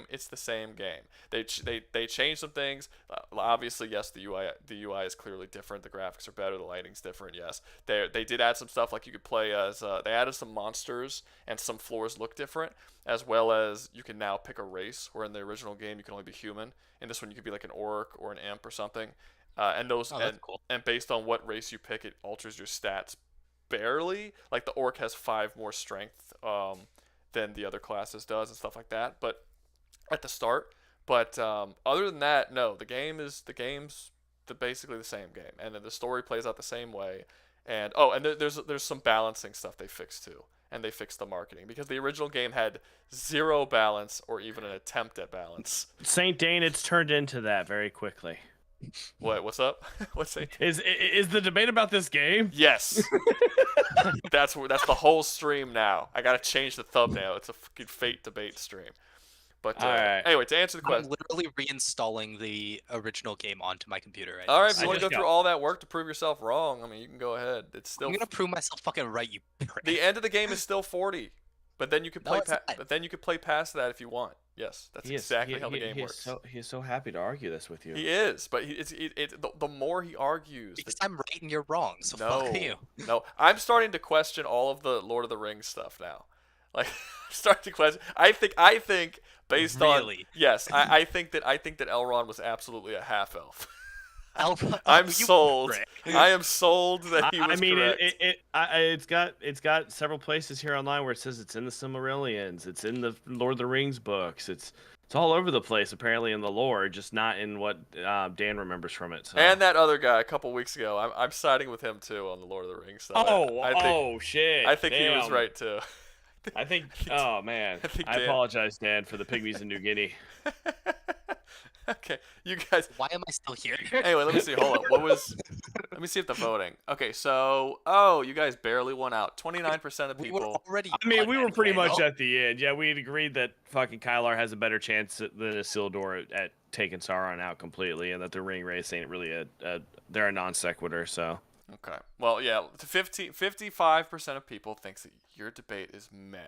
Speaker 1: It's the same game. They changed some things. Obviously, yes, the UI is clearly different. The graphics are better. The lighting's different. Yes, they did add some stuff like you could play as. They added some monsters and some floors look different, as well as you can now pick a race. Where in the original game you can only be human. In this one you could be like an orc or an imp or something. And those
Speaker 2: Oh, that's cool.
Speaker 1: and based on what race you pick, it alters your stats barely. Like the orc has 5 more strength than the other classes does and stuff like that. But at the start, other than that, no. The game's basically the same game, and then the story plays out the same way. And there's some balancing stuff they fixed too, and they fixed the marketing because the original game had 0 balance or even an attempt at balance.
Speaker 3: Saint Dane, it's turned into that very quickly.
Speaker 1: What's up? What's it?
Speaker 3: Is the debate about this game?
Speaker 1: Yes. That's the whole stream now. I gotta change the thumbnail. It's a fucking Fate debate stream. But
Speaker 3: Alright.
Speaker 1: anyway, to answer the
Speaker 2: I'm
Speaker 1: question.
Speaker 2: literally reinstalling the original game onto my computer right
Speaker 1: All
Speaker 2: now.
Speaker 1: right, if you
Speaker 3: I
Speaker 1: want to
Speaker 3: just
Speaker 1: go through
Speaker 3: got-
Speaker 1: all that work to prove yourself wrong, I mean, you can go ahead. It's still
Speaker 2: I'm gonna prove myself fucking right, you prick.
Speaker 1: the end of the game is still 40, but then you can
Speaker 2: No,
Speaker 1: play.
Speaker 2: it's not.
Speaker 1: But then you can play past that if you want. Yes, that's exactly how the game works.
Speaker 3: He is so happy to argue this with you.
Speaker 1: He is, but the more he argues,
Speaker 2: Because I'm right and you're wrong, so fuck you.
Speaker 1: no, I'm starting to question all of the Lord of the Rings stuff now. Like, start to question. I think based on
Speaker 2: Really?
Speaker 1: yes, I think that Elrond was absolutely a half elf.
Speaker 2: Elrond,
Speaker 1: I'm
Speaker 2: you
Speaker 1: sold.
Speaker 2: prick.
Speaker 1: I am sold that he
Speaker 3: I
Speaker 1: was
Speaker 3: mean,
Speaker 1: correct.
Speaker 3: it's got several places here online where it says it's in the Silmarillions, it's in the Lord of the Rings books, it's all over the place apparently in the lore, just not in what Dan remembers from it. So.
Speaker 1: And that other guy a couple weeks ago, I'm siding with him too on the Lord of the Rings stuff.
Speaker 3: Shit!
Speaker 1: I think he
Speaker 3: Damn.
Speaker 1: was right too.
Speaker 3: I think. Oh man, I
Speaker 1: Dan.
Speaker 3: apologize, Dan, for the pygmies in New Guinea.
Speaker 1: Okay, you guys.
Speaker 2: Why am I still here?
Speaker 1: Anyway, let me see. Hold up. Let me see if the voting. Okay, so you guys barely won out. 29% of
Speaker 2: We were
Speaker 1: people.
Speaker 2: already.
Speaker 3: I mean,
Speaker 2: done
Speaker 3: we were pretty
Speaker 2: anyway,
Speaker 3: much
Speaker 2: no?
Speaker 3: at the end. Yeah, we had agreed that fucking Kylar has a better chance than Isildur at taking Sauron out completely, and that the ring race ain't really they're a non sequitur. So.
Speaker 1: Okay. Well, yeah. 55% of people thinks that your debate is meh.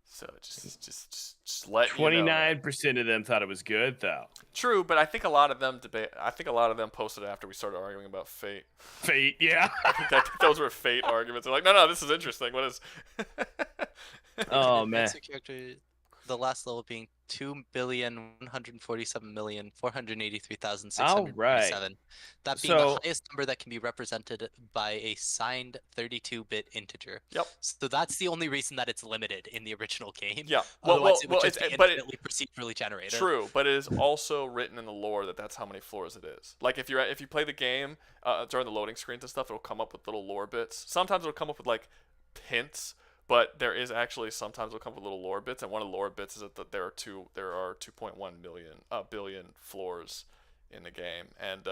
Speaker 1: So just let you know.
Speaker 3: 29% of them thought it was good, though.
Speaker 1: True, but I think a lot of them posted after we started arguing about fate.
Speaker 3: Fate, yeah.
Speaker 1: I think those were fate arguments. They're like, no, this is interesting. What is?
Speaker 3: Oh man.
Speaker 2: Advanced character, the last level being 2,147,483,637.
Speaker 3: All right.
Speaker 2: That being the
Speaker 3: So-
Speaker 2: highest number that can be represented by a signed 32-bit integer.
Speaker 1: Yep.
Speaker 2: So that's the only reason that it's limited in the original game.
Speaker 1: Yeah.
Speaker 2: Otherwise, it would just
Speaker 1: it's
Speaker 2: be
Speaker 1: but
Speaker 2: infinitely procedurally generated.
Speaker 1: true, but it is also written in the lore that that's how many floors it is. Like if you play the game during the loading screens and stuff, it'll come up with little lore bits. Sometimes it'll come up with like hints. But there is actually sometimes it'll come with little lore bits, and one of the lore bits is that there are 2.1 billion floors in the game, and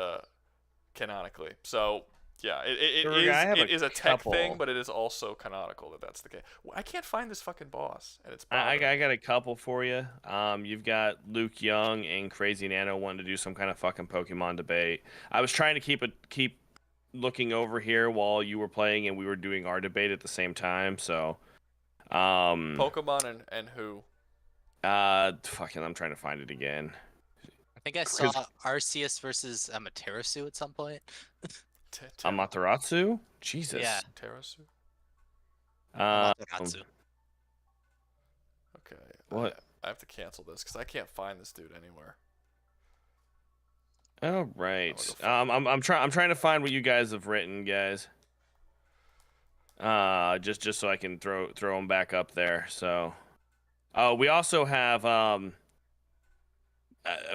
Speaker 1: canonically. So yeah, it is a tech thing, but it is also canonical that that's the case. I can't find this fucking boss, and it's
Speaker 3: I got a couple for you. You've got Luke Young and Crazy Nano wanting to do some kind of fucking Pokemon debate. I was trying to keep looking over here while you were playing and we were doing our debate at the same time, so
Speaker 1: Pokemon and who?
Speaker 3: Fucking I'm trying to find it again.
Speaker 2: I think I saw Arceus versus Amaterasu at some point.
Speaker 3: Amaterasu? Jesus.
Speaker 2: Yeah.
Speaker 1: Terasu?
Speaker 2: Amaterasu.
Speaker 1: Okay.
Speaker 3: What?
Speaker 1: I have to cancel this because I can't find this dude anywhere.
Speaker 3: All right. I'm trying to find what you guys have written, guys. Just so I can throw them back up there. So, we also have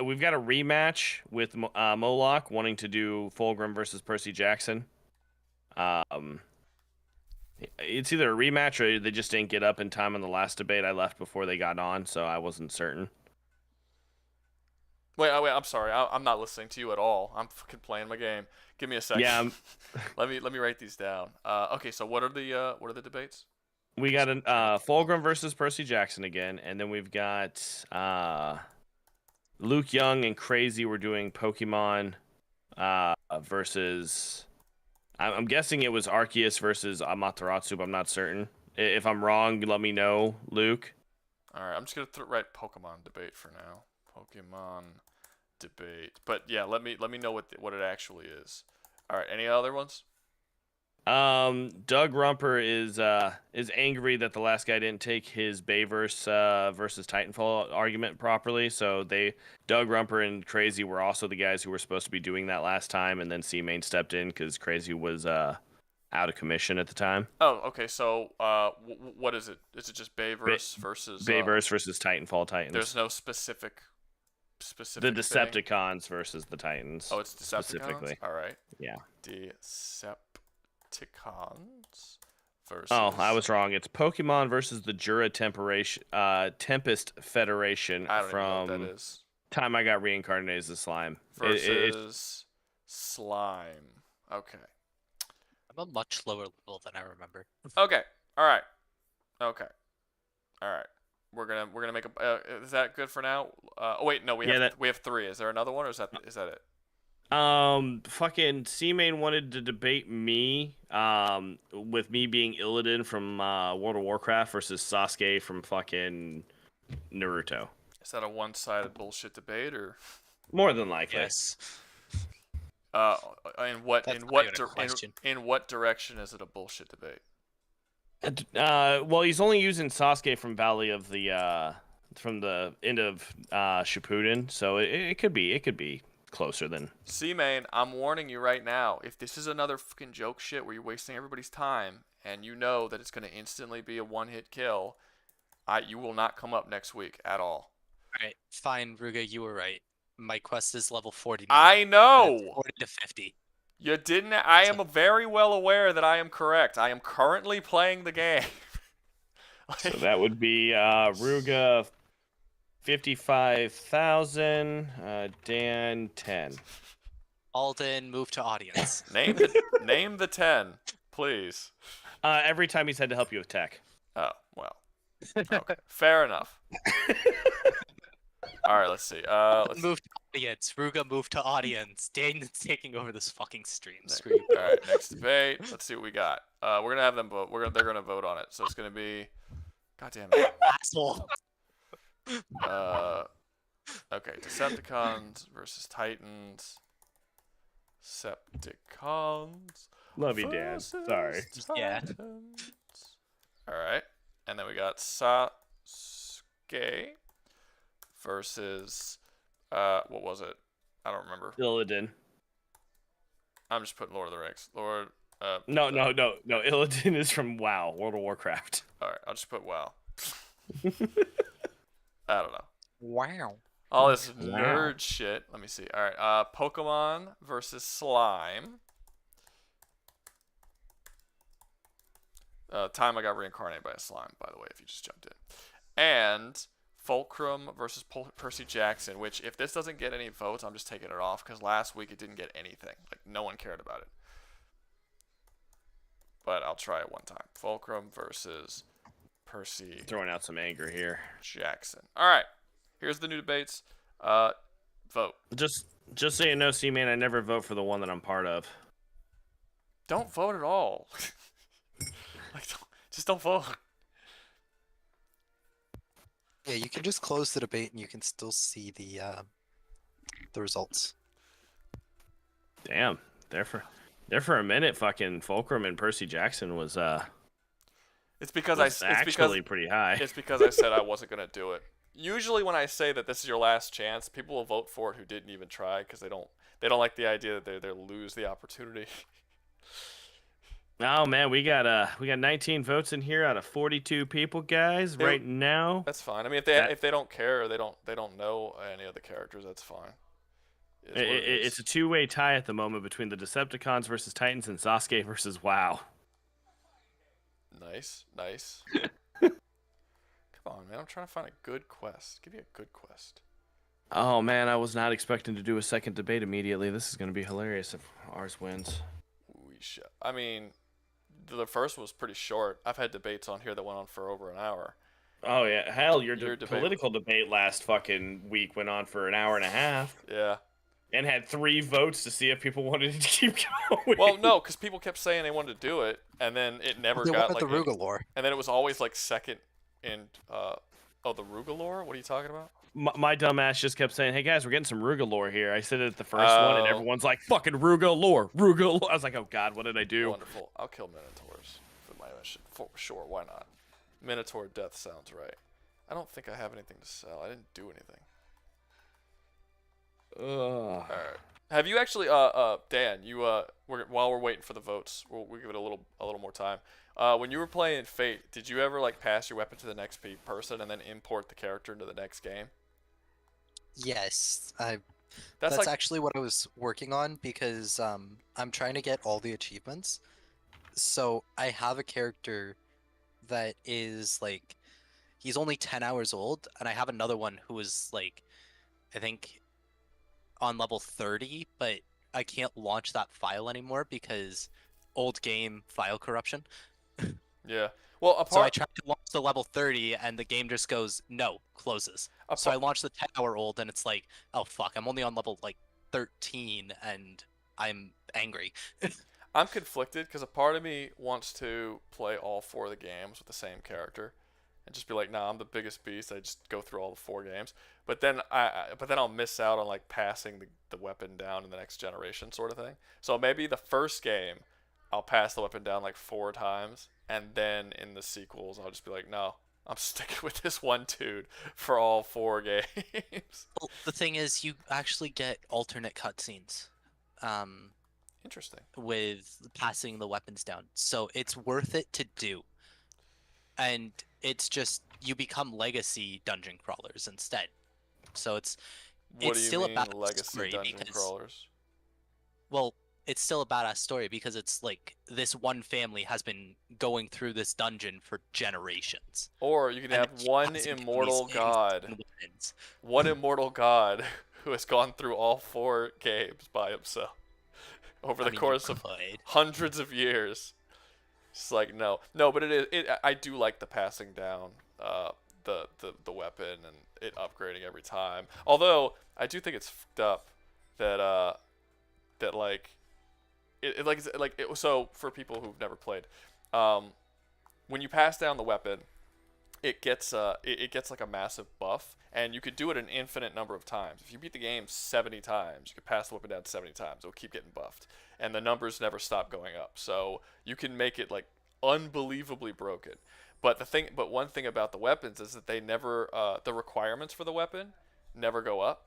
Speaker 3: we've got a rematch with Moloch wanting to do Fulgrim versus Percy Jackson. It's either a rematch or they just didn't get up in time on the last debate. I left before they got on, so I wasn't certain.
Speaker 1: Wait, I'm sorry. I'm not listening to you at all. I'm fucking playing my game. Give me a second.
Speaker 3: Yeah.
Speaker 1: let me write these down. Okay, so what are the debates?
Speaker 3: We got an Fulgrim versus Percy Jackson again, and then we've got Luke Young and Crazy. We're doing Pokemon versus. I'm guessing it was Arceus versus Amaterasu, but I'm not certain. If I'm wrong, let me know, Luke.
Speaker 1: All right, I'm just gonna write Pokemon debate for now. Pokemon debate, but yeah, let me know what it actually is. All right, any other ones?
Speaker 3: Doug Rumper is angry that the last guy didn't take his Bayverse versus Titanfall argument properly. So Doug Rumper and Crazy were also the guys who were supposed to be doing that last time, and then C-Main stepped in because Crazy was out of commission at the time.
Speaker 1: Oh, okay. So, what is it? Is it just Bayverse versus
Speaker 3: Bayverse versus Titanfall Titans?
Speaker 1: There's no specific.
Speaker 3: The Decepticons versus the Titans.
Speaker 1: Oh, it's Decepticons.
Speaker 3: Specifically.
Speaker 1: All right.
Speaker 3: Yeah.
Speaker 1: Decepticons versus.
Speaker 3: Oh, I was wrong. It's Pokemon versus the Jura Tempest Federation
Speaker 1: I don't
Speaker 3: from
Speaker 1: even know what that is.
Speaker 3: time I got reincarnated as a slime.
Speaker 1: Versus slime. Okay.
Speaker 2: I'm a much lower level than I remember.
Speaker 1: Okay. All right. Okay. All right. We're gonna make a. Is that good for now? Oh wait, no. We have 3. Is there another one, or is that it?
Speaker 3: Fucking C-Main wanted to debate me, with me being Illidan from World of Warcraft versus Sasuke from fucking Naruto.
Speaker 1: Is that a one-sided bullshit debate, or?
Speaker 3: More than likely.
Speaker 2: Yes.
Speaker 1: In what
Speaker 2: That's not even a question.
Speaker 1: in what direction is it a bullshit debate?
Speaker 3: Well, he's only using Sasuke from Valley of the from the end of Shippuden, so it could be closer than.
Speaker 1: C-Main, I'm warning you right now. If this is another fucking joke shit where you're wasting everybody's time and you know that it's going to instantly be a one-hit kill, you will not come up next week at all.
Speaker 2: Alright, fine, Ruga, you were right. My quest is level 49.
Speaker 1: I know!
Speaker 2: 40 to 50.
Speaker 1: You didn't. I am very well aware that I am correct. I am currently playing the game.
Speaker 3: So that would be Ruga 55,000, Dan 10.
Speaker 2: Alden, move to audience.
Speaker 1: Name the 10, please.
Speaker 3: Every time he's had to help you with tech.
Speaker 1: Oh, well. Okay. Fair enough. All right, let's see. Let's
Speaker 2: Move to audience. Ruga, move to audience. Daniel's taking over this fucking stream. Screw you.
Speaker 1: All right, next debate. Let's see what we got. We're gonna have them vote. They're gonna vote on it. So it's gonna be. God damn it.
Speaker 2: Asshole.
Speaker 1: Okay, Decepticons versus Titans. Decepticons.
Speaker 3: Love you, Dan. Sorry.
Speaker 2: Yeah.
Speaker 1: All right, and then we got Sasuke versus what was it? I don't remember.
Speaker 3: Illidan.
Speaker 1: I'm just putting Lord of the Rings.
Speaker 3: No. Illidan is from WoW, World of Warcraft.
Speaker 1: All right, I'll just put WoW. I don't know.
Speaker 2: Wow.
Speaker 1: All this nerd shit. Let me see. All right, Pokemon versus Slime. Time I got reincarnated by a slime, by the way, if you just jumped in. And Fulcrum versus Percy Jackson, which if this doesn't get any votes, I'm just taking it off because last week it didn't get anything. Like, no one cared about it. But I'll try it one time. Fulcrum versus Percy
Speaker 3: Throwing out some anger here.
Speaker 1: Jackson. All right. Here's the new debates. Vote.
Speaker 3: Just so you know, C-Man, I never vote for the one that I'm part of.
Speaker 1: Don't vote at all. Just don't vote.
Speaker 4: Yeah, you can just close the debate and you can still see the results.
Speaker 3: Damn, there for a minute, fucking Fulcrum and Percy Jackson was
Speaker 1: It's because
Speaker 3: pretty high.
Speaker 1: It's because I said I wasn't gonna do it. Usually, when I say that this is your last chance, people will vote for it who didn't even try because they don't like the idea that they lose the opportunity.
Speaker 3: Oh man, we got 19 votes in here out of 42 people, guys, right now.
Speaker 1: That's fine. I mean, if they don't care or they don't know any of the characters, that's fine.
Speaker 3: It's a two-way tie at the moment between the Decepticons versus Titans and Sasuke versus WoW.
Speaker 1: Nice. Come on, man. I'm trying to find a good quest. Give me a good quest.
Speaker 3: Oh man, I was not expecting to do a second debate immediately. This is going to be hilarious if ours wins.
Speaker 1: I mean, the first was pretty short. I've had debates on here that went on for over an hour.
Speaker 3: Oh yeah, hell, your political debate last fucking week went on for an hour and a half.
Speaker 1: Yeah.
Speaker 3: And had 3 votes to see if people wanted to keep going.
Speaker 1: Well, no, because people kept saying they wanted to do it, and then it never got like
Speaker 4: the Rouga lore.
Speaker 1: And then it was always like second in the Rouga lore. What are you talking about?
Speaker 3: My dumb ass just kept saying, "Hey guys, we're getting some Rouga lore here." I said it at the first one, and everyone's like, "Fucking Rouga lore." I was like, "Oh God, what did I do?"
Speaker 1: Wonderful. I'll kill Minotaurs for my mission. For sure, why not? Minotaur death sounds right. I don't think I have anything to sell. I didn't do anything. All right. Have you actually, Dan? You while we're waiting for the votes, we'll give it a little more time. When you were playing Fate, did you ever like pass your weapon to the next person and then import the character into the next game?
Speaker 4: Yes,
Speaker 1: That's
Speaker 4: that's
Speaker 1: like,
Speaker 4: actually what I was working on because I'm trying to get all the achievements. So I have a character that is like, he's only 10 hours old, and I have another one who is like, I think, on level 30, but I can't launch that file anymore because old game file corruption.
Speaker 1: yeah. Well,
Speaker 4: So I tried to launch the level 30, and the game just goes, no, closes. So I launched the 10-hour-old, and it's like, oh fuck, I'm only on level like 13, and I'm angry.
Speaker 1: I'm conflicted because a part of me wants to play all 4 of the games with the same character, and just be like, nah, I'm the biggest beast. I just go through all the 4 games. But then I'll miss out on like passing the weapon down in the next generation, sort of thing. So maybe the first game, I'll pass the weapon down like 4 times, and then in the sequels I'll just be like, no, I'm sticking with this one dude for all 4 games.
Speaker 2: Well, the thing is, you actually get alternate cutscenes.
Speaker 1: Interesting.
Speaker 2: With passing the weapons down. So it's worth it to do. And it's just you become legacy dungeon crawlers instead. So
Speaker 1: What
Speaker 2: it's
Speaker 1: do you
Speaker 2: still
Speaker 1: mean,
Speaker 2: a badass
Speaker 1: legacy
Speaker 2: story
Speaker 1: dungeon
Speaker 2: because
Speaker 1: crawlers?
Speaker 2: well, it's still a badass story because it's like this one family has been going through this dungeon for generations.
Speaker 1: Or you can
Speaker 2: And
Speaker 1: have
Speaker 2: they keep
Speaker 1: one
Speaker 2: passing down
Speaker 1: immortal
Speaker 2: these
Speaker 1: god,
Speaker 2: insane weapons.
Speaker 1: one immortal god who has gone through all 4 games by himself over the
Speaker 2: I mean, you
Speaker 1: course of
Speaker 2: could.
Speaker 1: hundreds of years. It's like no, but I do like the passing down the weapon and it upgrading every time. Although I do think it's fucked up that that like so for people who've never played, when you pass down the weapon, it gets like a massive buff, and you could do it an infinite number of times. If you beat the game 70 times, you could pass the weapon down 70 times. It'll keep getting buffed, and the numbers never stop going up. So you can make it like unbelievably broken. But one thing about the weapons is that they never the requirements for the weapon never go up.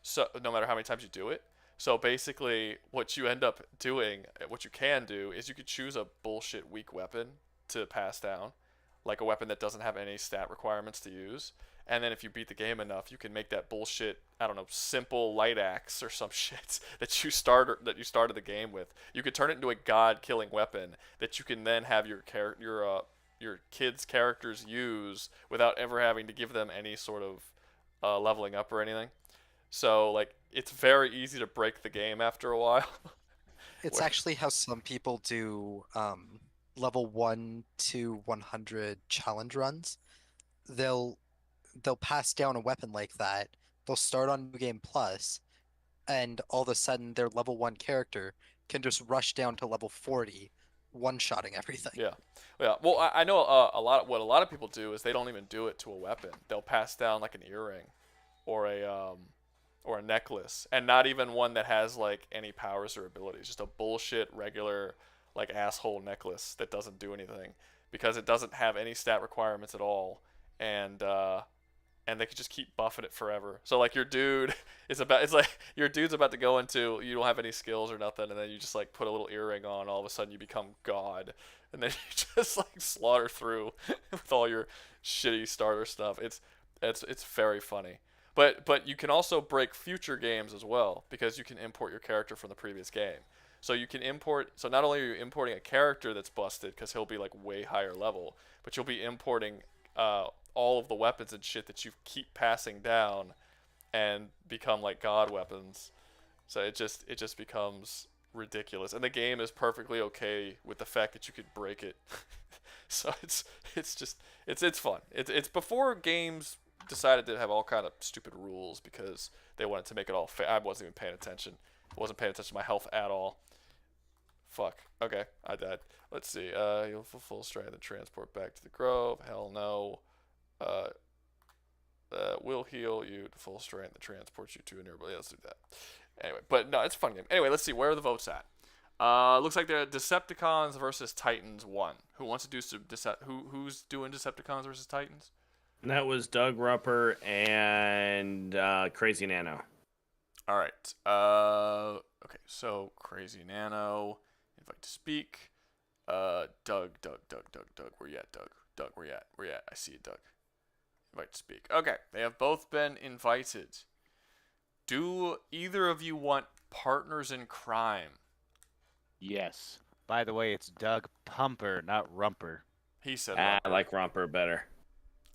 Speaker 1: So no matter how many times you do it. So basically, what you end up doing, what you can do, is you could choose a bullshit weak weapon to pass down, like a weapon that doesn't have any stat requirements to use. And then if you beat the game enough, you can make that bullshit, I don't know, simple light axe or some shit that you started the game with. You could turn it into a god-killing weapon that you can then have your kids' characters use without ever having to give them any sort of leveling up or anything. So like it's very easy to break the game after a while.
Speaker 4: It's actually how some people do level 1 to 100 challenge runs. They'll pass down a weapon like that. They'll start on New Game Plus, and all of a sudden their level 1 character can just rush down to level 40, one-shotting everything.
Speaker 1: Yeah. Well, I know what a lot of people do is they don't even do it to a weapon. They'll pass down like an earring, or a necklace, and not even one that has like any powers or abilities. Just a bullshit regular like asshole necklace that doesn't do anything because it doesn't have any stat requirements at all, and they could just keep buffing it forever. So like your dude it's like your dude's about to go into, you don't have any skills or nothing, and then you just like put a little earring on, all of a sudden you become god, and then you just like slaughter through with all your shitty starter stuff. It's very funny. But you can also break future games as well, because you can import your character from the previous game. So you can import. So not only are you importing a character that's busted because he'll be like way higher level, but you'll be importing all of the weapons and shit that you keep passing down, and become like god weapons. So it just becomes ridiculous, and the game is perfectly okay with the fact that you could break it. So it's fun. It's before games decided to have all kind of stupid rules because they wanted to make it all fair. I wasn't even paying attention. I wasn't paying attention to my health at all. Fuck. Okay, I died. Let's see. You'll full strength and transport back to the grove. Hell no. Will heal you to full strength and transport you to a nearby. Yeah, let's do that. Anyway, but no, it's a fun game. Anyway, let's see. Where are the votes at? Looks like they're Decepticons versus Titans 1. Who wants to do who's doing Decepticons versus Titans?
Speaker 3: That was Doug Rupper and Crazy Nano.
Speaker 1: All right. Okay, so Crazy Nano, invite to speak. Doug. Where you at, Doug? Doug, where you at? I see you, Doug. Invite to speak. Okay, they have both been invited. Do either of you want partners in crime?
Speaker 5: Yes. By the way, it's Doug Pumper, not Rumper.
Speaker 1: He said
Speaker 3: I
Speaker 1: Rupper.
Speaker 3: like Romper better.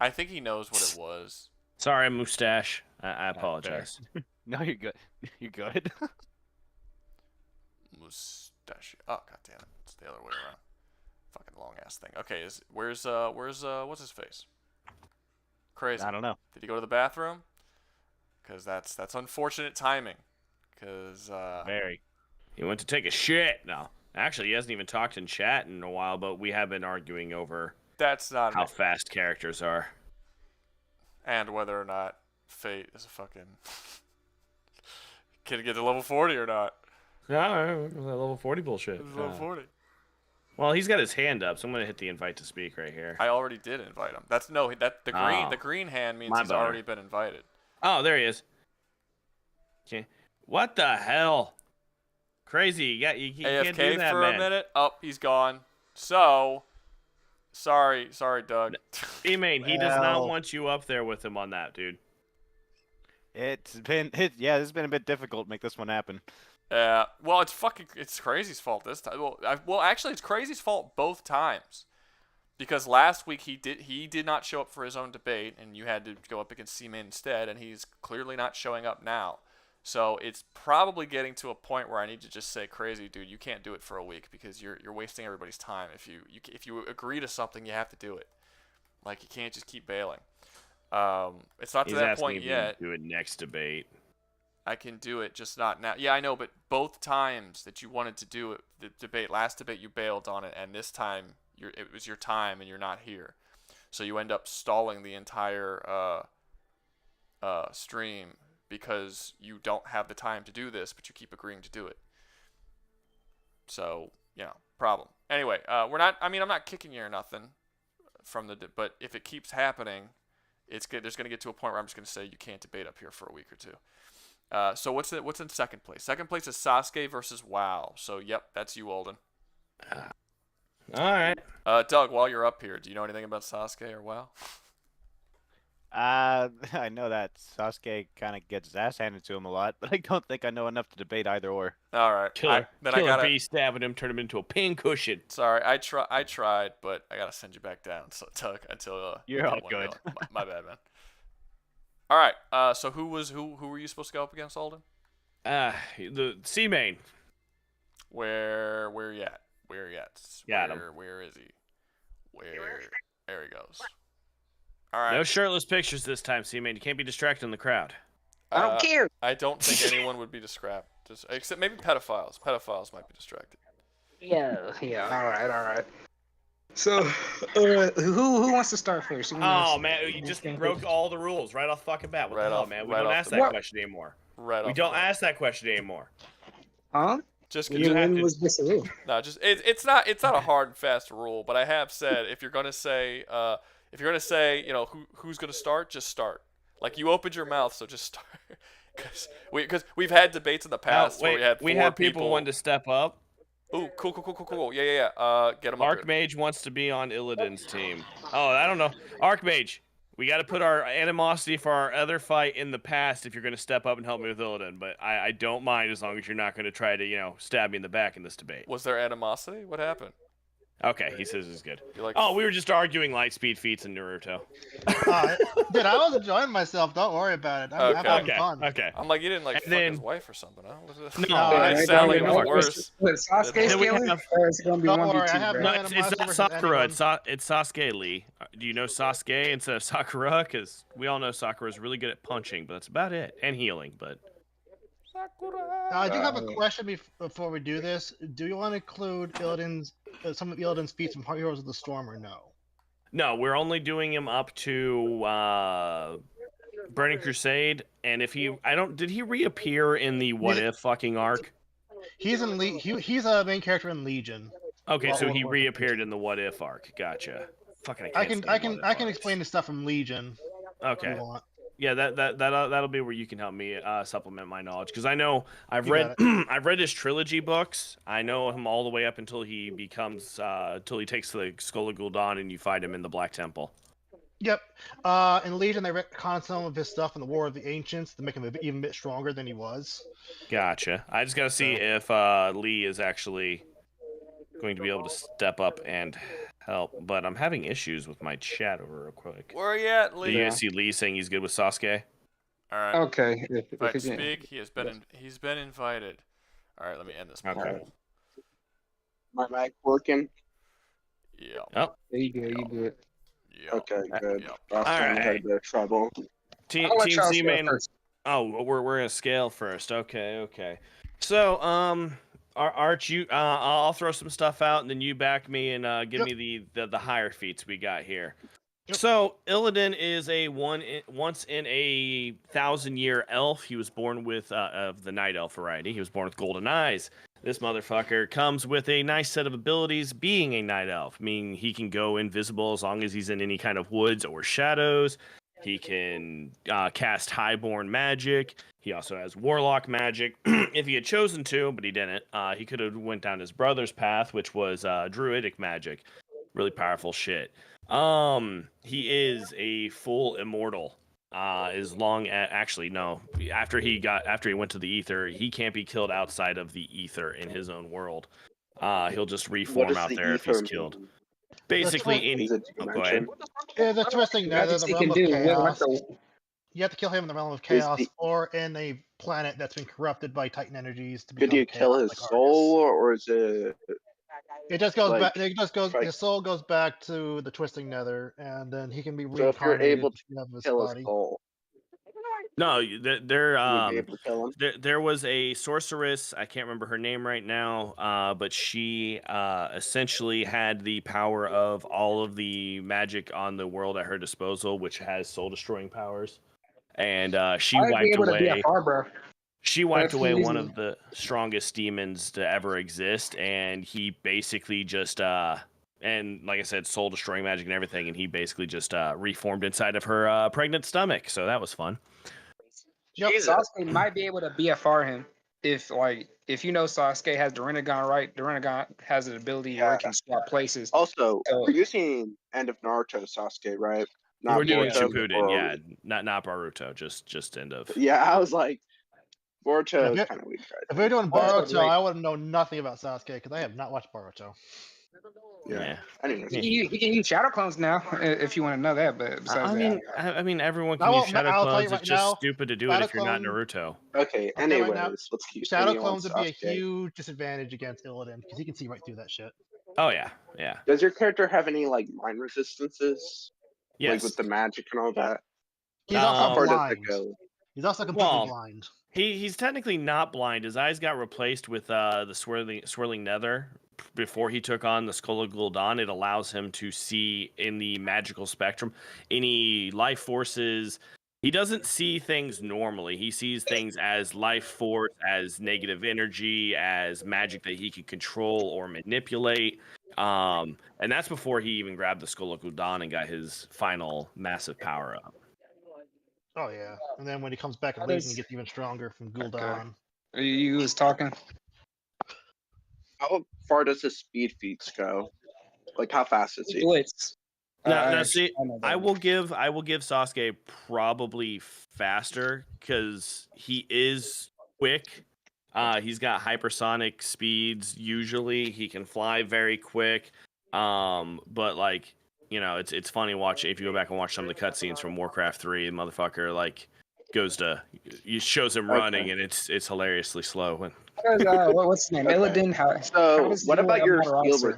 Speaker 1: I think he knows what it was.
Speaker 3: Sorry, mustache. I apologize.
Speaker 5: No, you're good. You're good.
Speaker 1: Mustache. Oh, god damn it. It's the other way around. Fucking long ass thing. Okay, where's what's his face? Crazy.
Speaker 5: I don't know.
Speaker 1: Did he go to the bathroom? Because that's unfortunate timing. Because
Speaker 5: Very.
Speaker 3: He went to take a shit. No, actually, he hasn't even talked in chat in a while, but we have been arguing over
Speaker 1: that's not
Speaker 3: how fast characters are.
Speaker 1: and whether or not Fate is a fucking can it get to level 40 or not.
Speaker 3: No, level 40 bullshit.
Speaker 1: It's level 40.
Speaker 3: Well, he's got his hand up, so I'm gonna hit the invite to speak right here.
Speaker 1: I already did invite him. That's no, that the green hand means he's already been invited.
Speaker 3: Oh, there he is. Okay. What the hell? Crazy. You can't do
Speaker 1: AFK
Speaker 3: that,
Speaker 1: for
Speaker 3: man.
Speaker 1: a minute. Oh, he's gone. So, sorry, Doug.
Speaker 3: E-Main, he does not want you up there with him on that, dude.
Speaker 5: This has been a bit difficult to make this one happen.
Speaker 1: Yeah. Well, it's Crazy's fault this time. Well, actually, it's Crazy's fault both times, because last week he did not show up for his own debate, and you had to go up against C-Main instead, and he's clearly not showing up now. So it's probably getting to a point where I need to just say, Crazy, dude, you can't do it for a week because you're wasting everybody's time. If you agree to something, you have to do it. Like, you can't just keep bailing. It's not to that point yet.
Speaker 3: Do it next debate.
Speaker 1: I can do it, just not now. Yeah, I know, but both times that you wanted to do it, the debate, last debate you bailed on it, and this time it was your time and you're not here. So you end up stalling the entire stream because you don't have the time to do this, but you keep agreeing to do it. So, problem. Anyway, I'm not kicking you or nothing but if it keeps happening, there's going to get to a point where I'm just going to say you can't debate up here for a week or two. So what's in second place? Second place is Sasuke versus WoW. So, yep, that's you, Alden.
Speaker 3: All right.
Speaker 1: Doug, while you're up here, do you know anything about Sasuke or WoW?
Speaker 5: I know that Sasuke kind of gets his ass handed to him a lot, but I don't think I know enough to debate either or.
Speaker 1: All right.
Speaker 3: Killer bee stabbing him, turn him into a pincushion.
Speaker 1: Sorry, I tried, but I gotta send you back down, so Doug, until
Speaker 5: you're all good.
Speaker 1: My bad, man. All right. So who were you supposed to go up against, Alden?
Speaker 3: The C-Main.
Speaker 1: Where you at?
Speaker 3: Got him.
Speaker 1: Where is he? There he goes. All right.
Speaker 3: No shirtless pictures this time, C-Main. You can't be distracting the crowd.
Speaker 6: I don't care.
Speaker 1: I don't think anyone would be distracted, except maybe pedophiles. Pedophiles might be distracted.
Speaker 6: Yeah. All right. So, who wants to start first?
Speaker 3: Oh man, you just broke all the rules right off the fucking bat. What the hell, man? We don't ask that question anymore. We don't ask that question anymore.
Speaker 6: Huh?
Speaker 1: Just
Speaker 6: was this a rule?
Speaker 1: No, it's not a hard and fast rule, but I have said if you're gonna say who's gonna start, just start. Like, you opened your mouth, so just start. Because we've had debates in the past where we had four
Speaker 3: people wanting to step up.
Speaker 1: Ooh, cool. Yeah. Get them up.
Speaker 3: Archmage wants to be on Illidan's team. Oh, I don't know. Archmage, we got to put our animosity for our other fight in the past if you're going to step up and help me with Illidan. But I don't mind as long as you're not going to try to, stab me in the back in this debate.
Speaker 1: Was there animosity? What happened?
Speaker 3: Okay, he says it's good.
Speaker 1: Like,
Speaker 3: we were just arguing light speed feats in Naruto.
Speaker 7: Dude, I was enjoying myself. Don't worry about it. I'm having fun.
Speaker 3: Okay.
Speaker 1: I'm like, you didn't fuck his wife or something, huh?
Speaker 3: No,
Speaker 1: it sounded like it was worse.
Speaker 6: Sasuke scaling? Or is it going to be
Speaker 7: Don't
Speaker 6: 1v2,
Speaker 7: worry, I have
Speaker 6: bro?
Speaker 7: no
Speaker 3: it's not Sakura. It's Sasuke Lee. Do you know Sasuke instead of Sakura? Because we all know Sakura is really good at punching, but that's about it. And healing, but...
Speaker 7: I do have a question before we do this. Do you want to include some of Illidan's feats from Heroes of the Storm or no?
Speaker 3: No, we're only doing him up to Burning Crusade, and if did he reappear in the What If fucking arc?
Speaker 7: He's in he's a main character in Legion.
Speaker 3: Okay, so he reappeared in the What If arc. Gotcha. Fucking
Speaker 7: I can explain the stuff from Legion.
Speaker 3: Okay. Yeah, that'll be where you can help me supplement my knowledge, because I know I've read his trilogy books. I know him all the way up until he becomes until he takes the Skull of Gul'dan and you fight him in the Black Temple.
Speaker 7: Yep. In Legion, they retcon some of his stuff in the War of the Ancients to make him even a bit stronger than he was.
Speaker 3: Gotcha. I just gotta see if Lee is actually going to be able to step up and help, but I'm having issues with my chat over real quick.
Speaker 1: Where are you at, Lee?
Speaker 3: Do you see Lee saying he's good with Sasuke?
Speaker 1: All right.
Speaker 6: Okay.
Speaker 1: Invite to speak. He's been invited. All right, let me end this poll.
Speaker 3: Okay.
Speaker 6: My mic working?
Speaker 1: Yeah.
Speaker 3: Oh.
Speaker 6: There you go. You good?
Speaker 1: Yeah.
Speaker 6: Okay, good.
Speaker 1: Yeah.
Speaker 6: Last time I had a bit of trouble.
Speaker 3: Team
Speaker 6: I'll let y'all
Speaker 3: C
Speaker 6: go
Speaker 3: main.
Speaker 6: first.
Speaker 3: Oh, we're gonna scale first. Okay. So Arch, I'll throw some stuff out, and then you back me and give me the higher feats we got here.
Speaker 7: Yep.
Speaker 3: So Illidan is a once in a 1,000-year elf. He was born with of the night elf variety. He was born with golden eyes. This motherfucker comes with a nice set of abilities being a night elf, meaning he can go invisible as long as he's in any kind of woods or shadows. He can cast highborn magic. He also has warlock magic if he had chosen to, but he didn't. He could have went down his brother's path, which was druidic magic. Really powerful shit. He is a full immortal. As long as actually no, after he went to the ether, he can't be killed outside of the ether in his own world. He'll just reform out there if he's killed. Basically, any. Oh, go ahead.
Speaker 7: Yeah, the twisting nether, the
Speaker 6: He
Speaker 7: realm
Speaker 6: can
Speaker 7: of
Speaker 6: do
Speaker 7: chaos.
Speaker 6: with
Speaker 7: You have to kill him in the realm of
Speaker 8: Is
Speaker 7: chaos,
Speaker 8: the-
Speaker 7: or in a planet that's been corrupted by Titan energies to
Speaker 8: Could
Speaker 7: become
Speaker 8: you kill
Speaker 7: chaos,
Speaker 8: his
Speaker 7: like
Speaker 8: soul,
Speaker 7: Argus.
Speaker 8: or is it?
Speaker 7: It just goes
Speaker 8: like,
Speaker 7: back. It just goes.
Speaker 8: like-
Speaker 7: His soul goes back to the twisting nether, and then he can be
Speaker 8: So if you're
Speaker 7: reincarnated
Speaker 8: able to
Speaker 7: out of his
Speaker 8: kill his
Speaker 7: body.
Speaker 8: soul,
Speaker 3: No, there
Speaker 8: you would be able to kill him.
Speaker 3: there was a sorceress. I can't remember her name right now. But she essentially had the power of all of the magic on the world at her disposal, which has soul destroying powers. And she
Speaker 6: I'd be
Speaker 3: wiped
Speaker 6: able to be a
Speaker 3: away.
Speaker 6: Barbara.
Speaker 3: She wiped
Speaker 6: for
Speaker 3: away
Speaker 6: some
Speaker 3: one
Speaker 6: reason-
Speaker 3: of the strongest demons to ever exist, and he basically just and like I said, soul destroying magic and everything, and he basically just reformed inside of her pregnant stomach. So that was fun.
Speaker 7: Yep.
Speaker 6: Sasuke might be able to BFR him if you know Sasuke has the Rinnegan, right? The Rinnegan has the ability where it can swap places.
Speaker 8: Also,
Speaker 6: So-
Speaker 8: we're using end of Naruto Sasuke, right? Not
Speaker 3: We're doing
Speaker 8: Boruto
Speaker 3: Shippuden,
Speaker 8: or-
Speaker 3: yeah, not Baruto, just end of.
Speaker 8: Yeah, I was like, Boruto is
Speaker 7: Yeah.
Speaker 8: kind of weak, right?
Speaker 7: If we were doing
Speaker 6: Boruto's
Speaker 7: Boruto,
Speaker 6: great.
Speaker 7: I would know nothing about Sasuke because I have not watched Boruto.
Speaker 8: Yeah. Anyways,
Speaker 6: He can use shadow clones now if you want to know that. But besides
Speaker 3: I mean, everyone
Speaker 7: I
Speaker 3: can use
Speaker 7: won't-
Speaker 3: shadow
Speaker 7: I'll tell you
Speaker 3: clones.
Speaker 7: right
Speaker 3: It's just
Speaker 7: now,
Speaker 3: stupid to do it
Speaker 7: shadow
Speaker 3: if you're not
Speaker 7: clone-
Speaker 3: Naruto.
Speaker 8: okay.
Speaker 7: I'll tell you
Speaker 8: Anyways,
Speaker 7: right now,
Speaker 8: let's keep
Speaker 7: Shadow
Speaker 8: continuing on
Speaker 7: clones would be a
Speaker 8: Sasuke.
Speaker 7: huge disadvantage against Illidan because he can see right through that shit.
Speaker 3: Oh yeah.
Speaker 8: Does your character have any like mind resistances, like
Speaker 3: Yes.
Speaker 8: with the magic and all that?
Speaker 7: He's
Speaker 3: Um,
Speaker 8: How
Speaker 7: also
Speaker 8: far does
Speaker 7: blind.
Speaker 8: it go?
Speaker 7: He's also completely
Speaker 3: Well,
Speaker 7: blind.
Speaker 3: He's technically not blind. His eyes got replaced with the swirling nether before he took on the Skull of Gul'dan. It allows him to see in the magical spectrum any life forces. He doesn't see things normally. He sees things as life force, as negative energy, as magic that he can control or manipulate. And that's before he even grabbed the Skull of Gul'dan and got his final massive power up.
Speaker 7: Oh yeah, and then when he comes back and
Speaker 6: How
Speaker 7: leaves,
Speaker 6: does-
Speaker 7: he gets even stronger from Gul'dan.
Speaker 6: you was talking.
Speaker 8: How far does his speed feats go? Like how fast is he?
Speaker 6: Blitz.
Speaker 3: Now, see,
Speaker 6: know that.
Speaker 3: I will give Sasuke probably faster because he is quick. He's got hypersonic speeds. Usually, he can fly very quick. But like it's funny watch if you go back and watch some of the cutscenes from Warcraft 3. The motherfucker like goes to shows him running, and it's hilariously slow.
Speaker 6: What's his name?
Speaker 8: Okay.
Speaker 6: Illidan. How
Speaker 8: So,
Speaker 6: does
Speaker 8: what
Speaker 6: he
Speaker 8: about
Speaker 6: do
Speaker 8: your
Speaker 6: Amaterasu?
Speaker 8: skill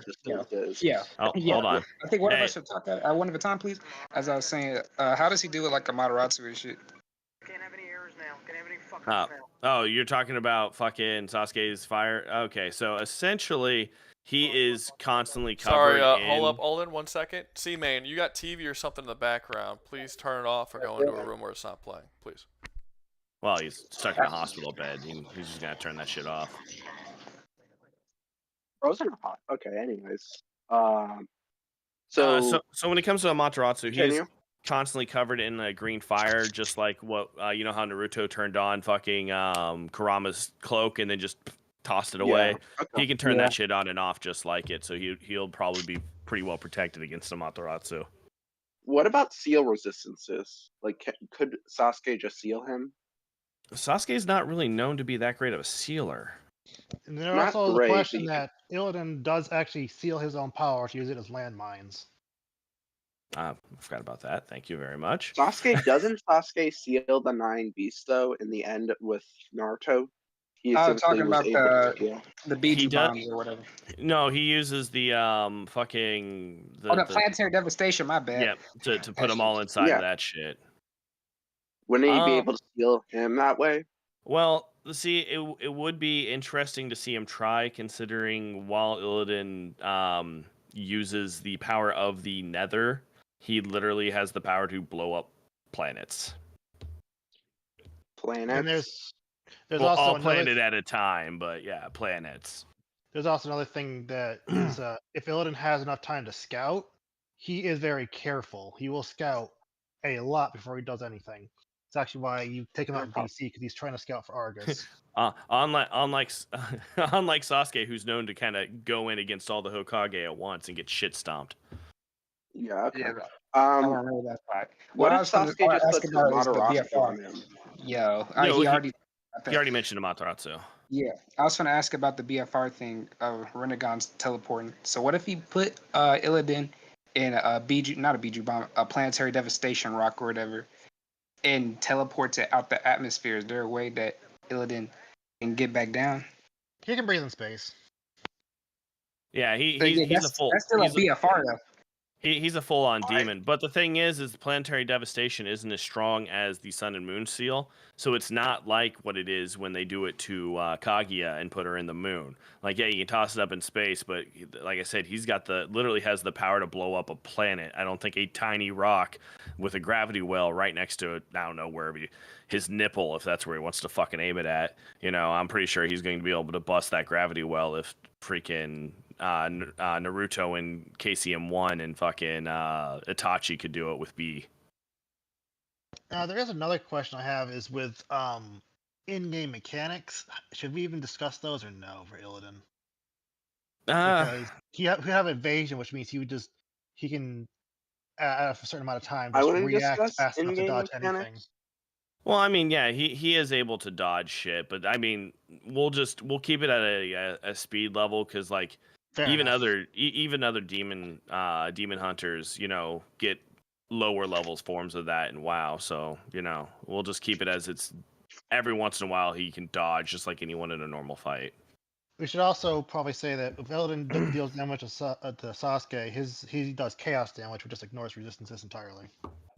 Speaker 8: resistances?
Speaker 6: Yeah.
Speaker 3: Oh,
Speaker 6: Yeah.
Speaker 3: hold on.
Speaker 6: I think one of
Speaker 3: Hey.
Speaker 6: us should talk at one at a time, please. As I was saying, how does he do it like a Amaterasu and shit?
Speaker 9: Can't have any errors now. Can't have any fucking
Speaker 3: Oh, you're talking about fucking Sasuke's fire? Okay, so essentially, he is constantly covered
Speaker 1: Sorry,
Speaker 3: in...
Speaker 1: hold in 1 second. C-Main, you got TV or something in the background. Please turn it off or go into a room where it's not playing, please.
Speaker 3: Well, he's stuck in a hospital bed. He's just gonna turn that shit off.
Speaker 8: Frozen or hot? Okay. Anyways, so
Speaker 3: So when it comes to Amaterasu, he's
Speaker 8: continue.
Speaker 3: constantly covered in green fire, just like what you know how Naruto turned on fucking Kurama's cloak and then just tossed it away.
Speaker 8: Okay.
Speaker 3: He can turn
Speaker 6: Yeah.
Speaker 3: that shit on and off just like it, so he'll probably be pretty well protected against Amaterasu.
Speaker 8: What about seal resistances? Like, could Sasuke just seal him?
Speaker 3: Sasuke's not really known to be that great of a sealer.
Speaker 7: And there's
Speaker 8: Not
Speaker 7: also the
Speaker 8: great,
Speaker 7: question
Speaker 8: but-
Speaker 7: that Illidan does actually seal his own power to use it as landmines.
Speaker 3: I forgot about that. Thank you very much.
Speaker 8: Doesn't Sasuke seal the 9 beasts though in the end with Naruto? He
Speaker 6: Oh,
Speaker 8: essentially
Speaker 6: talking
Speaker 8: was
Speaker 6: about
Speaker 8: able to seal.
Speaker 6: the
Speaker 3: He
Speaker 6: Biju
Speaker 3: does-
Speaker 6: bombs or whatever.
Speaker 3: No, he uses the fucking
Speaker 6: The planetary devastation. My bad.
Speaker 3: yeah to put them all inside
Speaker 8: Yeah.
Speaker 3: of that shit.
Speaker 8: Wouldn't he be
Speaker 3: Um,
Speaker 8: able to seal him that way?
Speaker 3: Well, see, it would be interesting to see him try, considering while Illidan uses the power of the Nether, he literally has the power to blow up planets.
Speaker 8: Planets.
Speaker 7: And There's
Speaker 3: Well,
Speaker 7: also
Speaker 3: all
Speaker 7: another.
Speaker 3: planet at a time, but yeah, planets.
Speaker 7: There's also another thing that is, if Illidan has enough time to scout, he is very careful. He will scout a lot before he does anything. It's actually why you take him out in DC, because he's trying to scout for Argus.
Speaker 3: Unlike Sasuke, who's known to kind of go in against all the Hokage at once and get shit stomped.
Speaker 8: Yeah. Okay.
Speaker 6: Yeah, I don't
Speaker 8: Um.
Speaker 6: remember that part.
Speaker 8: What
Speaker 6: What I
Speaker 8: if
Speaker 6: was gonna
Speaker 8: Sasuke just
Speaker 6: ask
Speaker 8: puts his
Speaker 6: about is the
Speaker 8: Matarasu on
Speaker 6: BFR.
Speaker 8: him?
Speaker 6: Yo,
Speaker 3: No,
Speaker 6: he
Speaker 3: he-
Speaker 6: already.
Speaker 3: He already mentioned Amaterasu.
Speaker 6: Yeah, I was going to ask about the BFR thing of Renegon's teleporting. So what if he put Illidan in a Biju, not a Biju bomb, a planetary devastation rock or whatever, and teleports it out the atmosphere? Is there a way that Illidan can get back down?
Speaker 7: He can breathe in space.
Speaker 3: Yeah,
Speaker 6: So,
Speaker 3: he's a full.
Speaker 6: That's still
Speaker 3: He's
Speaker 6: a BFR though.
Speaker 3: He's a full-on demon, but the thing is planetary devastation isn't as strong as the Sun and Moon seal, so it's not like what it is when they do it to Kaguya and put her in the moon. Like, yeah, you can toss it up in space, but like I said, he's got literally has the power to blow up a planet. I don't think a tiny rock with a gravity well right next to it, I don't know, wherever his nipple, if that's where he wants to fucking aim it at, I'm pretty sure he's going to be able to bust that gravity well if freaking Naruto and KCM1 and fucking Itachi could do it with B.
Speaker 7: There is another question I have is with in-game mechanics. Should we even discuss those or no for Illidan? Because he have evasion, which means he can at a certain amount of time
Speaker 8: I
Speaker 7: just
Speaker 8: wouldn't
Speaker 7: react
Speaker 8: discuss
Speaker 7: fast enough to
Speaker 8: in-game
Speaker 7: dodge
Speaker 8: mechanics.
Speaker 7: anything.
Speaker 3: Well, I mean, yeah, he is able to dodge shit, but I mean, we'll keep it at a speed level because like
Speaker 7: Fair
Speaker 3: even
Speaker 7: enough.
Speaker 3: other demon hunters, get lower levels forms of that in WoW. So we'll just keep it as it's every once in a while he can dodge just like anyone in a normal fight.
Speaker 7: We should also probably say that if Illidan deals damage to Sasuke, he does chaos damage, which just ignores resistances entirely.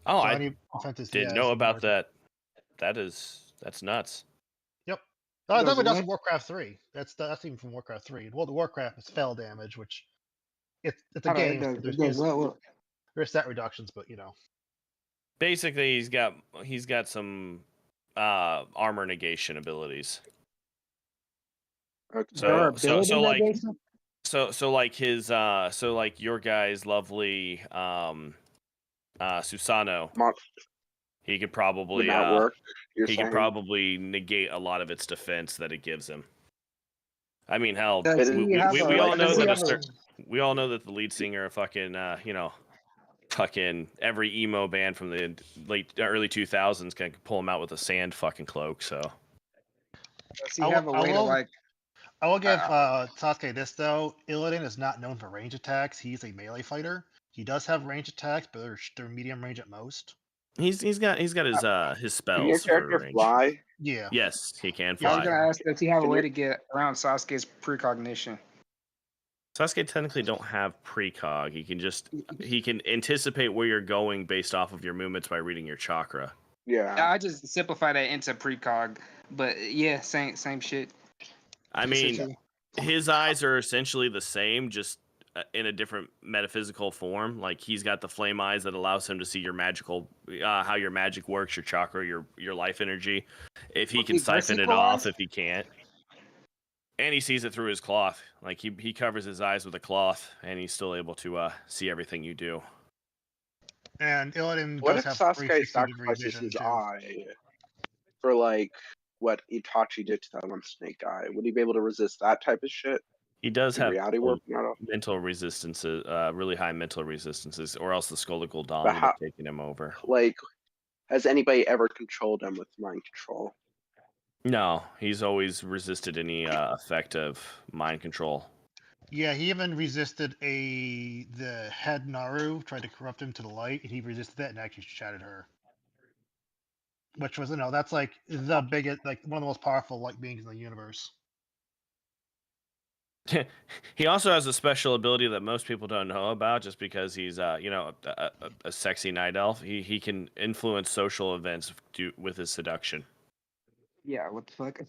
Speaker 3: Oh,
Speaker 7: So
Speaker 3: I
Speaker 7: any offenses he
Speaker 3: didn't
Speaker 7: has
Speaker 3: know about
Speaker 7: ignores it.
Speaker 3: that. That's nuts.
Speaker 7: Yep.
Speaker 6: Does
Speaker 7: That's what it does
Speaker 6: what?
Speaker 7: in Warcraft 3. That's even from Warcraft 3. Well, the Warcraft is spell damage, which it's a
Speaker 6: Hold on,
Speaker 7: game. So there's stat reductions, but
Speaker 3: Basically, he's got some armor negation abilities.
Speaker 8: Okay.
Speaker 3: So like his so like your guy's lovely Susano, he could probably
Speaker 8: would not work. You're
Speaker 3: he
Speaker 8: saying?
Speaker 3: could probably negate a lot of its defense that it gives him. I mean, hell,
Speaker 6: Does he have
Speaker 3: we
Speaker 6: a-
Speaker 3: all know
Speaker 6: does he
Speaker 3: that
Speaker 6: have a-
Speaker 3: we all know that the lead singer of fucking fucking every emo band from the early 2000s can pull him out with a sand fucking cloak. So
Speaker 6: Does he have a way to like?
Speaker 7: I will give Sasuke this though. Illidan is not known for range attacks. He's a melee fighter. He does have range attacks, but they're medium range at most.
Speaker 3: he's got his
Speaker 8: Can your
Speaker 3: spells for
Speaker 8: character
Speaker 3: range.
Speaker 8: fly?
Speaker 7: Yeah.
Speaker 3: Yes, he can
Speaker 6: I was
Speaker 3: fly.
Speaker 6: gonna ask, does he have a
Speaker 8: Can
Speaker 6: way
Speaker 8: you-
Speaker 6: to get around Sasuke's precognition?
Speaker 3: Sasuke technically don't have precog. He can anticipate where you're going based off of your movements by reading your chakra.
Speaker 8: Yeah.
Speaker 6: I just simplify that into precog, but yeah, same shit.
Speaker 3: I mean, his eyes are essentially the same, just in a different metaphysical form. Like he's got the flame eyes that allows him to see your magical, how your magic works, your chakra, your life energy. If he can siphon it off, if he can't. And he sees it through his cloth. Like he covers his eyes with a cloth, and he's still able to see everything you do.
Speaker 7: And Illidan
Speaker 8: What
Speaker 7: does
Speaker 8: if
Speaker 7: have
Speaker 8: Sasuke
Speaker 7: 360-degree
Speaker 8: sacrifices
Speaker 7: vision
Speaker 8: his
Speaker 7: too.
Speaker 8: eye for like what Itachi did to that one Snake Eye? Would he be able to resist that type of shit?
Speaker 3: He does
Speaker 8: In
Speaker 3: have
Speaker 8: reality warp, not all.
Speaker 3: mental resistances, really high mental resistances, or else the Skolnick Dawn
Speaker 8: But
Speaker 3: would have taken him over.
Speaker 8: Like, has anybody ever controlled him with mind control?
Speaker 3: No, he's always resisted any effect of mind control.
Speaker 7: Yeah, he even resisted the head Naru tried to corrupt him to the light, and he resisted that and actually shattered her. Which was, that's like the biggest, like one of the most powerful light beings in the universe.
Speaker 3: He also has a special ability that most people don't know about, just because he's a sexy night elf. He can influence social events with his seduction.
Speaker 6: Yeah, what the fuck?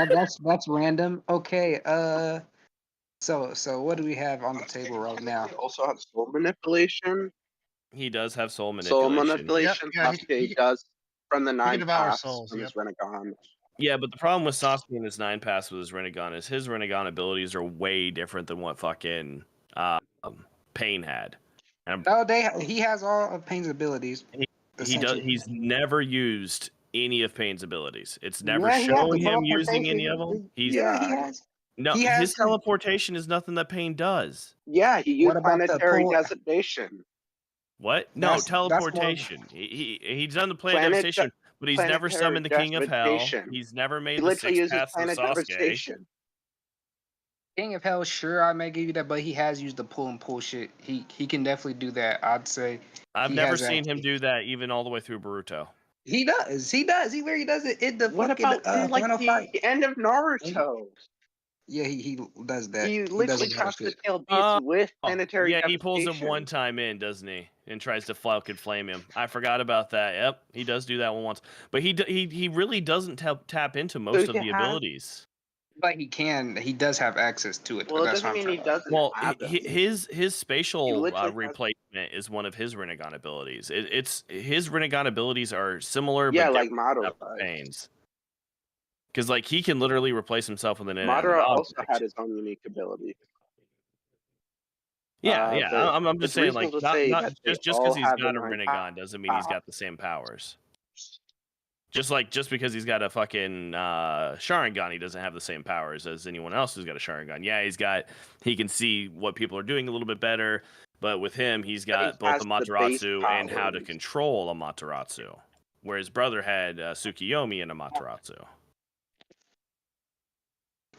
Speaker 6: that's random. Okay, so what do we have on the table right now?
Speaker 8: He also has soul manipulation.
Speaker 3: He does have soul
Speaker 8: Soul
Speaker 3: manipulation.
Speaker 8: manipulation.
Speaker 7: Yep, yeah,
Speaker 8: Sasuke does from the
Speaker 7: can
Speaker 8: nine
Speaker 7: devour
Speaker 8: paths
Speaker 7: souls,
Speaker 8: from his
Speaker 7: yep.
Speaker 8: Renegon.
Speaker 3: Yeah, but the problem with Sasuke and his 9 pass with his Rinnegan is his Rinnegan abilities are way different than what fucking Pain had. And
Speaker 6: No, he has all of Pain's abilities. essentially.
Speaker 3: he's never used any of Pain's abilities. It's never
Speaker 6: Yeah, he has
Speaker 3: shown
Speaker 6: the
Speaker 3: him using
Speaker 6: teleportation.
Speaker 3: any of them.
Speaker 6: Yeah, he has.
Speaker 3: No,
Speaker 6: He has
Speaker 3: his
Speaker 6: to-
Speaker 3: teleportation is nothing that Pain does.
Speaker 8: Yeah, he used
Speaker 6: What about the
Speaker 8: planetary
Speaker 6: pull-
Speaker 8: designation.
Speaker 3: What? No,
Speaker 6: That's more-
Speaker 3: teleportation. He's done the planet devastation, but he's never
Speaker 8: planetary
Speaker 3: summoned the King of Hell.
Speaker 8: devastation.
Speaker 3: He's never
Speaker 8: He
Speaker 3: made the
Speaker 8: literally
Speaker 3: 6
Speaker 8: uses
Speaker 3: paths of
Speaker 8: planet
Speaker 3: Sasuke.
Speaker 8: devastation.
Speaker 6: King of Hell, sure, I may give you that, but he has used the pull and pull shit. He can definitely do that. I'd say
Speaker 3: I've
Speaker 6: he
Speaker 3: never
Speaker 6: has
Speaker 3: seen him
Speaker 6: actually-
Speaker 3: do that, even all the way through Boruto.
Speaker 6: He does. He literally does it in the
Speaker 8: What
Speaker 6: fucking
Speaker 8: about in, like
Speaker 6: final fight.
Speaker 8: the end of Naruto?
Speaker 6: Yeah, he does that.
Speaker 8: He
Speaker 6: does
Speaker 8: literally
Speaker 6: it
Speaker 8: tries to
Speaker 6: good.
Speaker 8: kill beasts with planetary
Speaker 3: Yeah,
Speaker 8: devastation.
Speaker 3: he pulls him one time in, doesn't he? And tries to fucking flame him. I forgot about that. Yep, he does do that one once. But he really doesn't tap into most of
Speaker 8: he
Speaker 3: the
Speaker 8: has-
Speaker 3: abilities.
Speaker 6: But he can. He does have access to it.
Speaker 8: Well, it
Speaker 6: that's
Speaker 8: doesn't
Speaker 6: what I'm
Speaker 8: mean he
Speaker 6: trying to-
Speaker 8: doesn't
Speaker 3: Well,
Speaker 8: have them.
Speaker 3: his spatial
Speaker 8: literally has-
Speaker 3: replacement is one of his Rinnegan abilities. It's his Rinnegan abilities are similar,
Speaker 8: Yeah,
Speaker 3: but
Speaker 8: like
Speaker 3: different
Speaker 8: Madara.
Speaker 3: enough for Pain's. Because like he can literally replace himself with an inanimate
Speaker 8: Madara also
Speaker 3: object.
Speaker 8: had his own unique ability.
Speaker 3: Yeah,
Speaker 8: but
Speaker 3: I'm just
Speaker 8: it's
Speaker 3: saying, like,
Speaker 8: reasonable to say
Speaker 3: not
Speaker 8: that they
Speaker 3: just
Speaker 8: all
Speaker 3: because he's
Speaker 8: have
Speaker 3: got a
Speaker 8: the nine
Speaker 3: Rinnegan doesn't mean he's got the same powers. Just because he's got a fucking Sharingan, he doesn't have the same powers as anyone else who's got a Sharingan. Yeah, he can see what people are doing a little bit better, but with him, he's got both
Speaker 8: has
Speaker 3: the
Speaker 8: the base
Speaker 3: Amaterasu and how to
Speaker 8: powers.
Speaker 3: control Amaterasu, where his brother had Tsukiyomi and Amaterasu.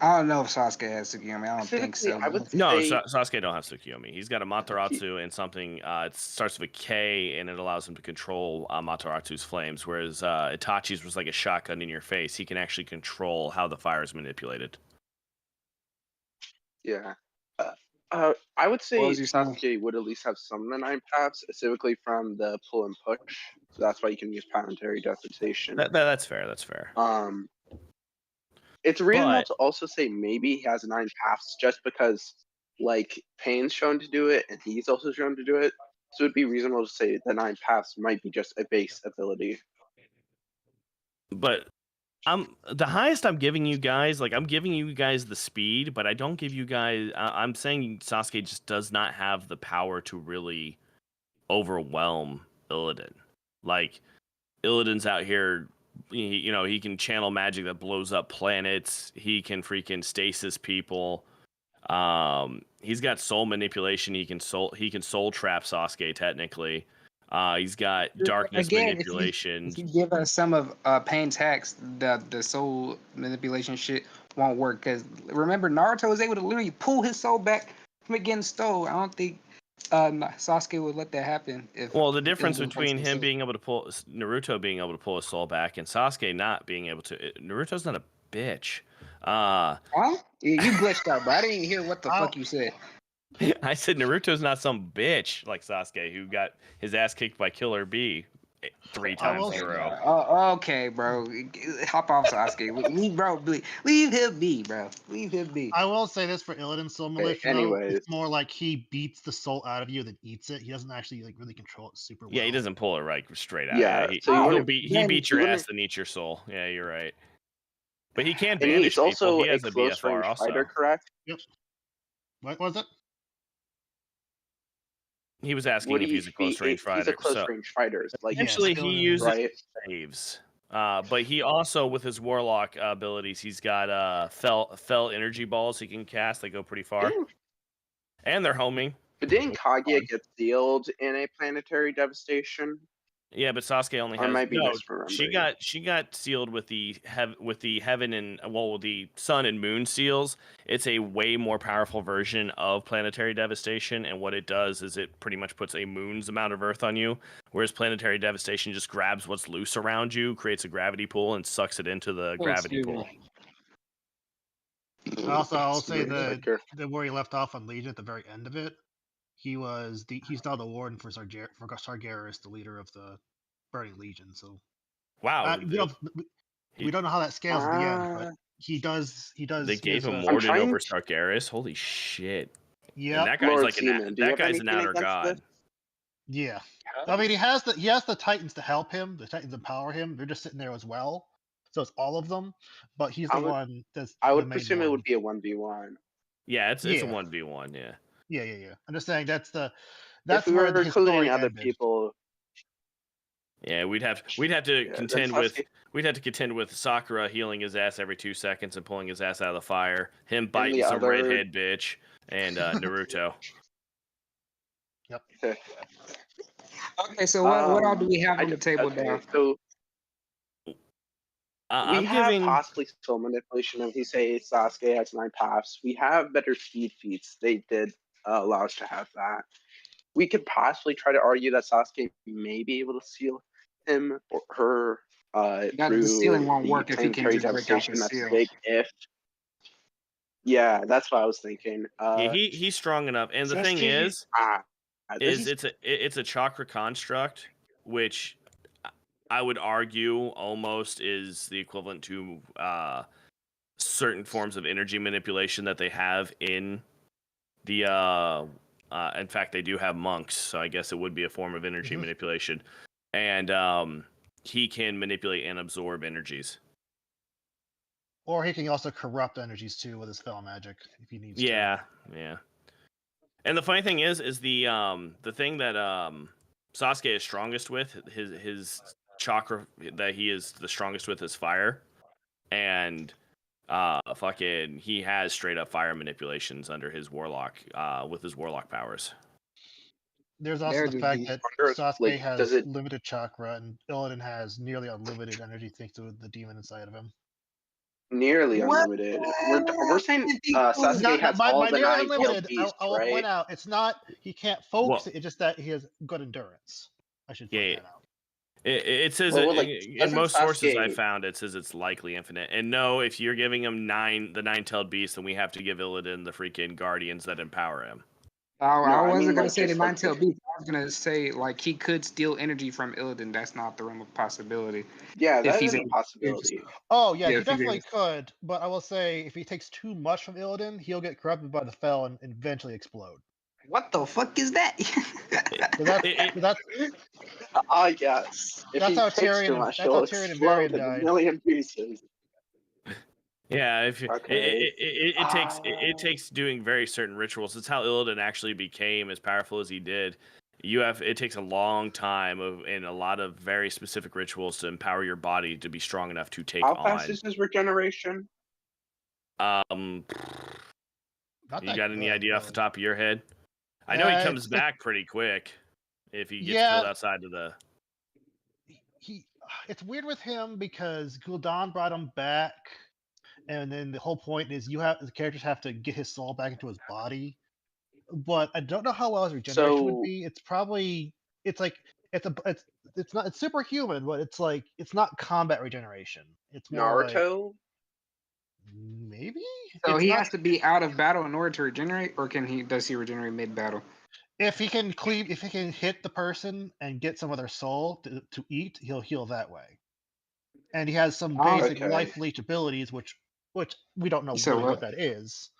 Speaker 6: I don't know if Sasuke has Tsukiyomi. I don't think so.
Speaker 8: Specifically, I would
Speaker 3: No,
Speaker 8: say
Speaker 3: Sasuke don't have Tsukiyomi. He's got Amaterasu and something. It starts with a K, and it allows him to control Amaterasu's flames. Whereas Itachi's was like a shotgun in your face. He can actually control how the fire is manipulated.
Speaker 8: yeah. I would say
Speaker 6: What was you saying?
Speaker 8: Sasuke would at least have some of the 9 paths, specifically from the pull and push. So that's why you can use planetary devastation.
Speaker 3: That's fair. That's fair.
Speaker 8: It's reasonable
Speaker 3: But-
Speaker 8: to also say maybe he has 9 paths just because, like, Pain's shown to do it and he's also shown to do it. So it'd be reasonable to say the 9 paths might be just a base ability.
Speaker 3: But the highest I'm giving you guys, like I'm giving you guys the speed, but I don't give you guys. I'm saying Sasuke just does not have the power to really overwhelm Illidan. Like Illidan's out here, he can channel magic that blows up planets. He can freaking stasis people. He's got soul manipulation. He can soul trap Sasuke technically. He's got darkness manipulation.
Speaker 6: If you give us some of Pain's hacks, the soul manipulation shit won't work. Because remember, Naruto was able to literally pull his soul back from it getting stole. I don't think Sasuke would let that happen.
Speaker 3: Well, the difference
Speaker 6: Illidan
Speaker 3: between
Speaker 6: puts
Speaker 3: him
Speaker 6: himself-
Speaker 3: being able to pull Naruto being able to pull his soul back and Sasuke not being able to. Naruto's not a bitch.
Speaker 6: Huh? Yeah, you glitched out, bro. I didn't even hear what the fuck you said.
Speaker 3: I said Naruto's not some bitch like Sasuke who got his ass kicked by Killer Bee 3 times in a row.
Speaker 6: Oh, okay, bro. Hop off, Sasuke. Leave him be, bro. Leave him be.
Speaker 7: I will say this for Illidan's soul manipulation.
Speaker 8: anyways.
Speaker 7: It's more like he beats the soul out of you than eats it. He doesn't actually like really control it super well.
Speaker 3: Yeah, he doesn't pull it right straight out.
Speaker 8: Yeah,
Speaker 3: he,
Speaker 8: so you
Speaker 3: he'll
Speaker 8: wouldn't-
Speaker 3: beat he
Speaker 6: then
Speaker 3: beats your
Speaker 8: you
Speaker 3: ass
Speaker 8: wouldn't-
Speaker 3: and eats your soul. Yeah, you're right. But he can
Speaker 8: And
Speaker 3: banish
Speaker 8: he's
Speaker 3: people.
Speaker 8: also
Speaker 3: He
Speaker 8: a
Speaker 3: has a
Speaker 8: close
Speaker 3: BFR
Speaker 8: range
Speaker 3: also.
Speaker 8: fighter, correct?
Speaker 7: What was it?
Speaker 3: He was asking if he's a close range fighter.
Speaker 8: He's a close
Speaker 3: So
Speaker 8: range fighter. Like,
Speaker 7: Yeah,
Speaker 3: actually,
Speaker 7: still
Speaker 3: he
Speaker 7: is,
Speaker 3: uses
Speaker 8: right?
Speaker 3: saves. But he also, with his warlock abilities, he's got fell energy balls he can cast. They go pretty far, and they're homing.
Speaker 8: But didn't Kaguya get sealed in a planetary devastation?
Speaker 3: Yeah, but Sasuke only
Speaker 8: I
Speaker 3: has
Speaker 8: might be
Speaker 3: no.
Speaker 8: misremembering.
Speaker 3: She got sealed with the heaven and the sun and moon seals. It's a way more powerful version of planetary devastation, and what it does is it pretty much puts a moon's amount of Earth on you, whereas planetary devastation just grabs what's loose around you, creates a gravity pool, and sucks it into the gravity pool.
Speaker 7: Also, I'll
Speaker 8: It's
Speaker 7: say
Speaker 8: very
Speaker 7: the
Speaker 8: secure.
Speaker 7: where he left off on Legion at the very end of it, he's now the warden for Sargeras, the leader of the Burning Legion. So
Speaker 3: Wow,
Speaker 7: we don't know how that scales at the end, but
Speaker 8: Ah.
Speaker 7: he does.
Speaker 3: they gave him
Speaker 7: more.
Speaker 3: warden
Speaker 8: trying
Speaker 3: over
Speaker 8: to-
Speaker 3: Sargeras. Holy shit!
Speaker 7: Yeah,
Speaker 3: And that guy's
Speaker 8: Lord
Speaker 3: like
Speaker 8: Seaman, do you
Speaker 3: that
Speaker 8: have
Speaker 3: guy's an
Speaker 8: anything
Speaker 3: outer
Speaker 8: against
Speaker 3: god.
Speaker 8: this?
Speaker 7: yeah. I mean, he has the Titans to help him. The Titans empower him. They're just sitting there as well. so it's all of them. But he's the one that's
Speaker 8: I
Speaker 7: the
Speaker 8: would
Speaker 7: main
Speaker 8: presume
Speaker 7: one.
Speaker 8: it would be a 1v1.
Speaker 3: Yeah, it's a
Speaker 7: Yeah.
Speaker 3: 1v1. Yeah.
Speaker 7: Yeah. I'm just saying that's
Speaker 8: If we
Speaker 7: where
Speaker 8: were
Speaker 7: his
Speaker 8: including
Speaker 7: story
Speaker 8: other
Speaker 7: ended.
Speaker 8: people,
Speaker 3: Yeah, we'd have to
Speaker 8: then
Speaker 3: contend with
Speaker 8: Sasuke-
Speaker 3: Sakura healing his ass every 2 seconds and pulling his ass out of the fire, him
Speaker 8: the
Speaker 3: biting some
Speaker 8: other-
Speaker 3: redhead bitch, and Naruto.
Speaker 7: Yep.
Speaker 6: Okay, so what all do we have
Speaker 8: I
Speaker 6: on the
Speaker 8: d-
Speaker 6: table
Speaker 8: okay,
Speaker 6: now?
Speaker 8: So we
Speaker 3: I'm
Speaker 8: have
Speaker 3: giving.
Speaker 8: possibly soul manipulation. If you say Sasuke has 9 paths, we have better speed feats. They did allow us to have that. We could possibly try to argue that Sasuke may be able to seal him or her through
Speaker 6: the ceiling won't
Speaker 8: the
Speaker 6: work if he can
Speaker 8: planetary
Speaker 6: just break out the
Speaker 8: devastation. That's
Speaker 6: seal.
Speaker 8: big if. Yeah, that's what I was thinking.
Speaker 3: Yeah, he's strong enough, and the thing is it's a chakra construct, which I would argue almost is the equivalent to certain forms of energy manipulation that they have in the. In fact, they do have monks, so I guess it would be a form of energy manipulation, and he can manipulate and absorb energies.
Speaker 7: Or he can also corrupt energies too with his spell magic if he needs to.
Speaker 3: Yeah. And the funny thing is the thing that Sasuke is strongest with, his chakra that he is the strongest with is fire, and fucking he has straight up fire manipulations under his warlock with his warlock powers.
Speaker 7: There's also the fact that Sasuke has limited chakra and Illidan has nearly unlimited energy thanks to the demon inside of him.
Speaker 8: Nearly unlimited. We're saying Sasuke has all the 9 tailed beasts,
Speaker 7: I will
Speaker 8: right?
Speaker 7: point out it's not he can't focus it. It's just that he has good endurance. I should point that out.
Speaker 3: It says in most sources I found it says it's likely infinite. And no, if you're giving him the 9-tailed beast, then we have to give Illidan the freaking guardians that empower him.
Speaker 6: I wasn't gonna say the 9-tailed beast. I was gonna say like he could steal energy from Illidan. That's not the realm of possibility.
Speaker 8: Yeah, that is a possibility.
Speaker 7: Oh yeah, he definitely could. But I will say if he takes too much from Illidan, he'll get corrupted by the Fel and eventually explode.
Speaker 6: What the fuck is that?
Speaker 8: Yes. If
Speaker 7: that's
Speaker 8: he
Speaker 7: how
Speaker 8: takes
Speaker 7: Tyrion.
Speaker 8: too much,
Speaker 7: That's how Tyrion and Varian died.
Speaker 8: A million pieces.
Speaker 3: Yeah, it takes doing very certain rituals. It's how Illidan actually became as powerful as he did. It takes a long time and a lot of very specific rituals to empower your body to be strong enough to take on.
Speaker 8: How fast is his regeneration?
Speaker 3: You got any idea off the top of your head? I know he comes back pretty quick if he gets killed outside of the.
Speaker 7: It's weird with him because Gul'dan brought him back, and then the whole point is the characters have to get his soul back into his body. But I don't know how well his regeneration would be. It's probably it's superhuman, but it's not combat regeneration. It's more
Speaker 8: Naruto.
Speaker 7: Maybe.
Speaker 6: So he has to be out of battle in order to regenerate, or does he regenerate mid battle?
Speaker 7: If he can hit the person and get some of their soul to eat, he'll heal that way. And he has some basic life leech abilities, which we don't know really what that is.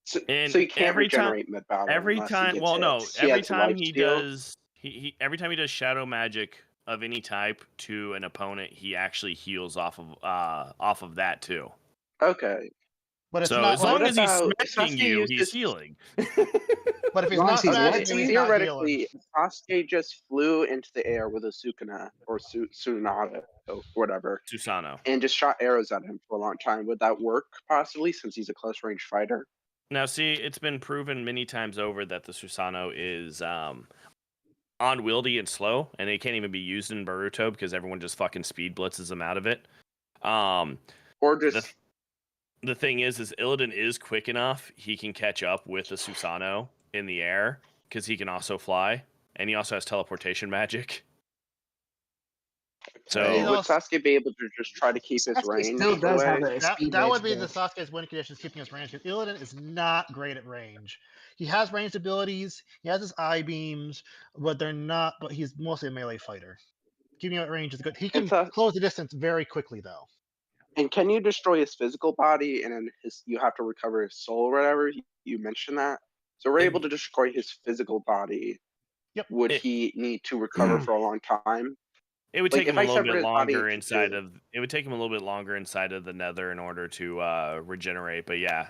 Speaker 8: So you can't regenerate mid battle.
Speaker 3: Every time he does shadow magic of any type to an opponent, he actually heals off of that too.
Speaker 8: Okay.
Speaker 7: But it's
Speaker 3: so
Speaker 7: not
Speaker 3: as long as he's smacking you, he's healing.
Speaker 7: But if he's not smacking you,
Speaker 8: theoretically, Sasuke just flew into the air with a Sukuna or Tsunade or whatever.
Speaker 3: Susanoo.
Speaker 8: And just shot arrows at him for a long time. Would that work possibly since he's a close range fighter?
Speaker 3: Now, see, it's been proven many times over that the Susanoo is unwieldy and slow, and it can't even be used in Boruto because everyone just fucking speed blitzes them out of it.
Speaker 8: Or just
Speaker 3: the thing is Illidan is quick enough; he can catch up with the Susanoo in the air because he can also fly, and he also has teleportation magic. So
Speaker 8: would Sasuke be able to just try to keep his range?
Speaker 6: Still does have
Speaker 7: that would be the Sasuke's win condition, keeping his range. Because Illidan is not great at range. He has ranged abilities. He has his eye beams, but they're not. But he's mostly a melee fighter. Keeping him at range is good. He can close the distance very quickly, though.
Speaker 8: And can you destroy his physical body, and then you have to recover his soul or whatever? You mentioned that. So we're able to destroy his physical body.
Speaker 7: Yep.
Speaker 8: Would he need to recover for a long time?
Speaker 3: It would
Speaker 8: Like,
Speaker 3: take
Speaker 8: if
Speaker 3: him a
Speaker 8: I
Speaker 3: little
Speaker 8: separate
Speaker 3: bit
Speaker 8: his body
Speaker 3: longer
Speaker 8: into
Speaker 3: inside
Speaker 8: two,
Speaker 3: of. It would take him a little bit longer inside of the Nether in order to regenerate. But yeah,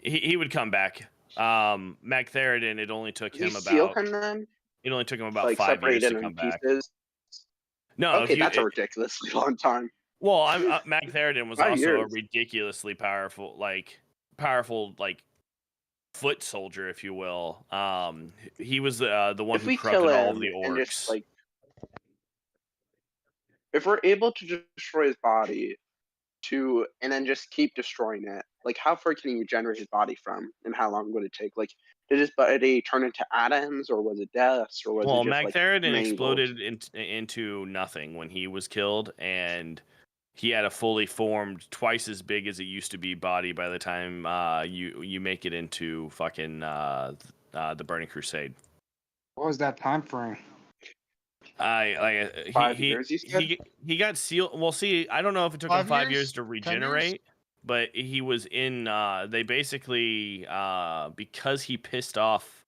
Speaker 3: he would come back. Magtheridon, it only took
Speaker 8: you
Speaker 3: him
Speaker 8: seal
Speaker 3: about.
Speaker 8: him then,
Speaker 3: It only took him about
Speaker 8: like
Speaker 3: 5 years
Speaker 8: separate
Speaker 3: to
Speaker 8: it in
Speaker 3: come back.
Speaker 8: pieces.
Speaker 3: No,
Speaker 8: Okay, that's a ridiculously long time.
Speaker 3: well, Magtheridon was
Speaker 8: 5
Speaker 3: also a
Speaker 8: years.
Speaker 3: ridiculously powerful, foot soldier, if you will. He was the one
Speaker 8: If
Speaker 3: who
Speaker 8: we kill
Speaker 3: corrupted all of
Speaker 8: him
Speaker 3: the
Speaker 8: and just
Speaker 3: orcs.
Speaker 8: like, if we're able to destroy his body and then just keep destroying it, like how far can he regenerate his body from, and how long would it take? Like, did his body turn into atoms, or was it dust, or was
Speaker 3: Well,
Speaker 8: it just like
Speaker 3: Magtheridon
Speaker 8: mangled?
Speaker 3: exploded into nothing when he was killed, and he had a fully formed, twice as big as it used to be body by the time you make it into fucking the Burning Crusade.
Speaker 6: What was that time frame?
Speaker 8: 5 years, you said?
Speaker 3: He got sealed. Well, see, I don't know if it took him
Speaker 7: 5
Speaker 3: 5
Speaker 7: years?
Speaker 3: years to
Speaker 7: 10 years?
Speaker 3: regenerate, but he was in. They basically because he pissed off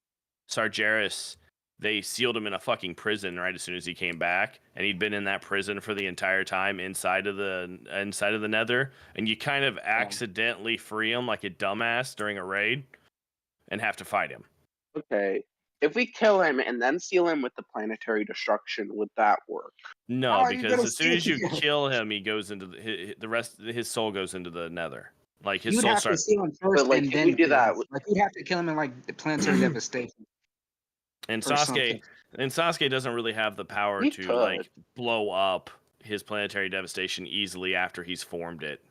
Speaker 3: Sargeras, they sealed him in a fucking prison right as soon as he came back, and he'd been in that prison for the entire time inside of the Nether, and you kind of accidentally free him like a dumbass during a raid, and have to fight him.
Speaker 8: Okay. If we kill him and then seal him with the planetary destruction, would that work?
Speaker 3: No,
Speaker 6: How are you
Speaker 3: because
Speaker 6: gonna
Speaker 3: as soon as you
Speaker 6: seal him?
Speaker 3: kill him, he goes into the rest. His soul goes into the Nether. Like his
Speaker 6: You'd
Speaker 3: soul
Speaker 6: have to
Speaker 3: starts.
Speaker 6: seal him first,
Speaker 8: like,
Speaker 6: and
Speaker 8: if
Speaker 6: then
Speaker 8: we do
Speaker 6: kill
Speaker 8: that,
Speaker 6: him. Like you'd have to kill him in like the planetary devastation
Speaker 3: And
Speaker 6: or something.
Speaker 3: Sasuke doesn't really have the power
Speaker 8: We
Speaker 3: to
Speaker 8: could.
Speaker 3: like blow up his planetary devastation easily after he's formed it.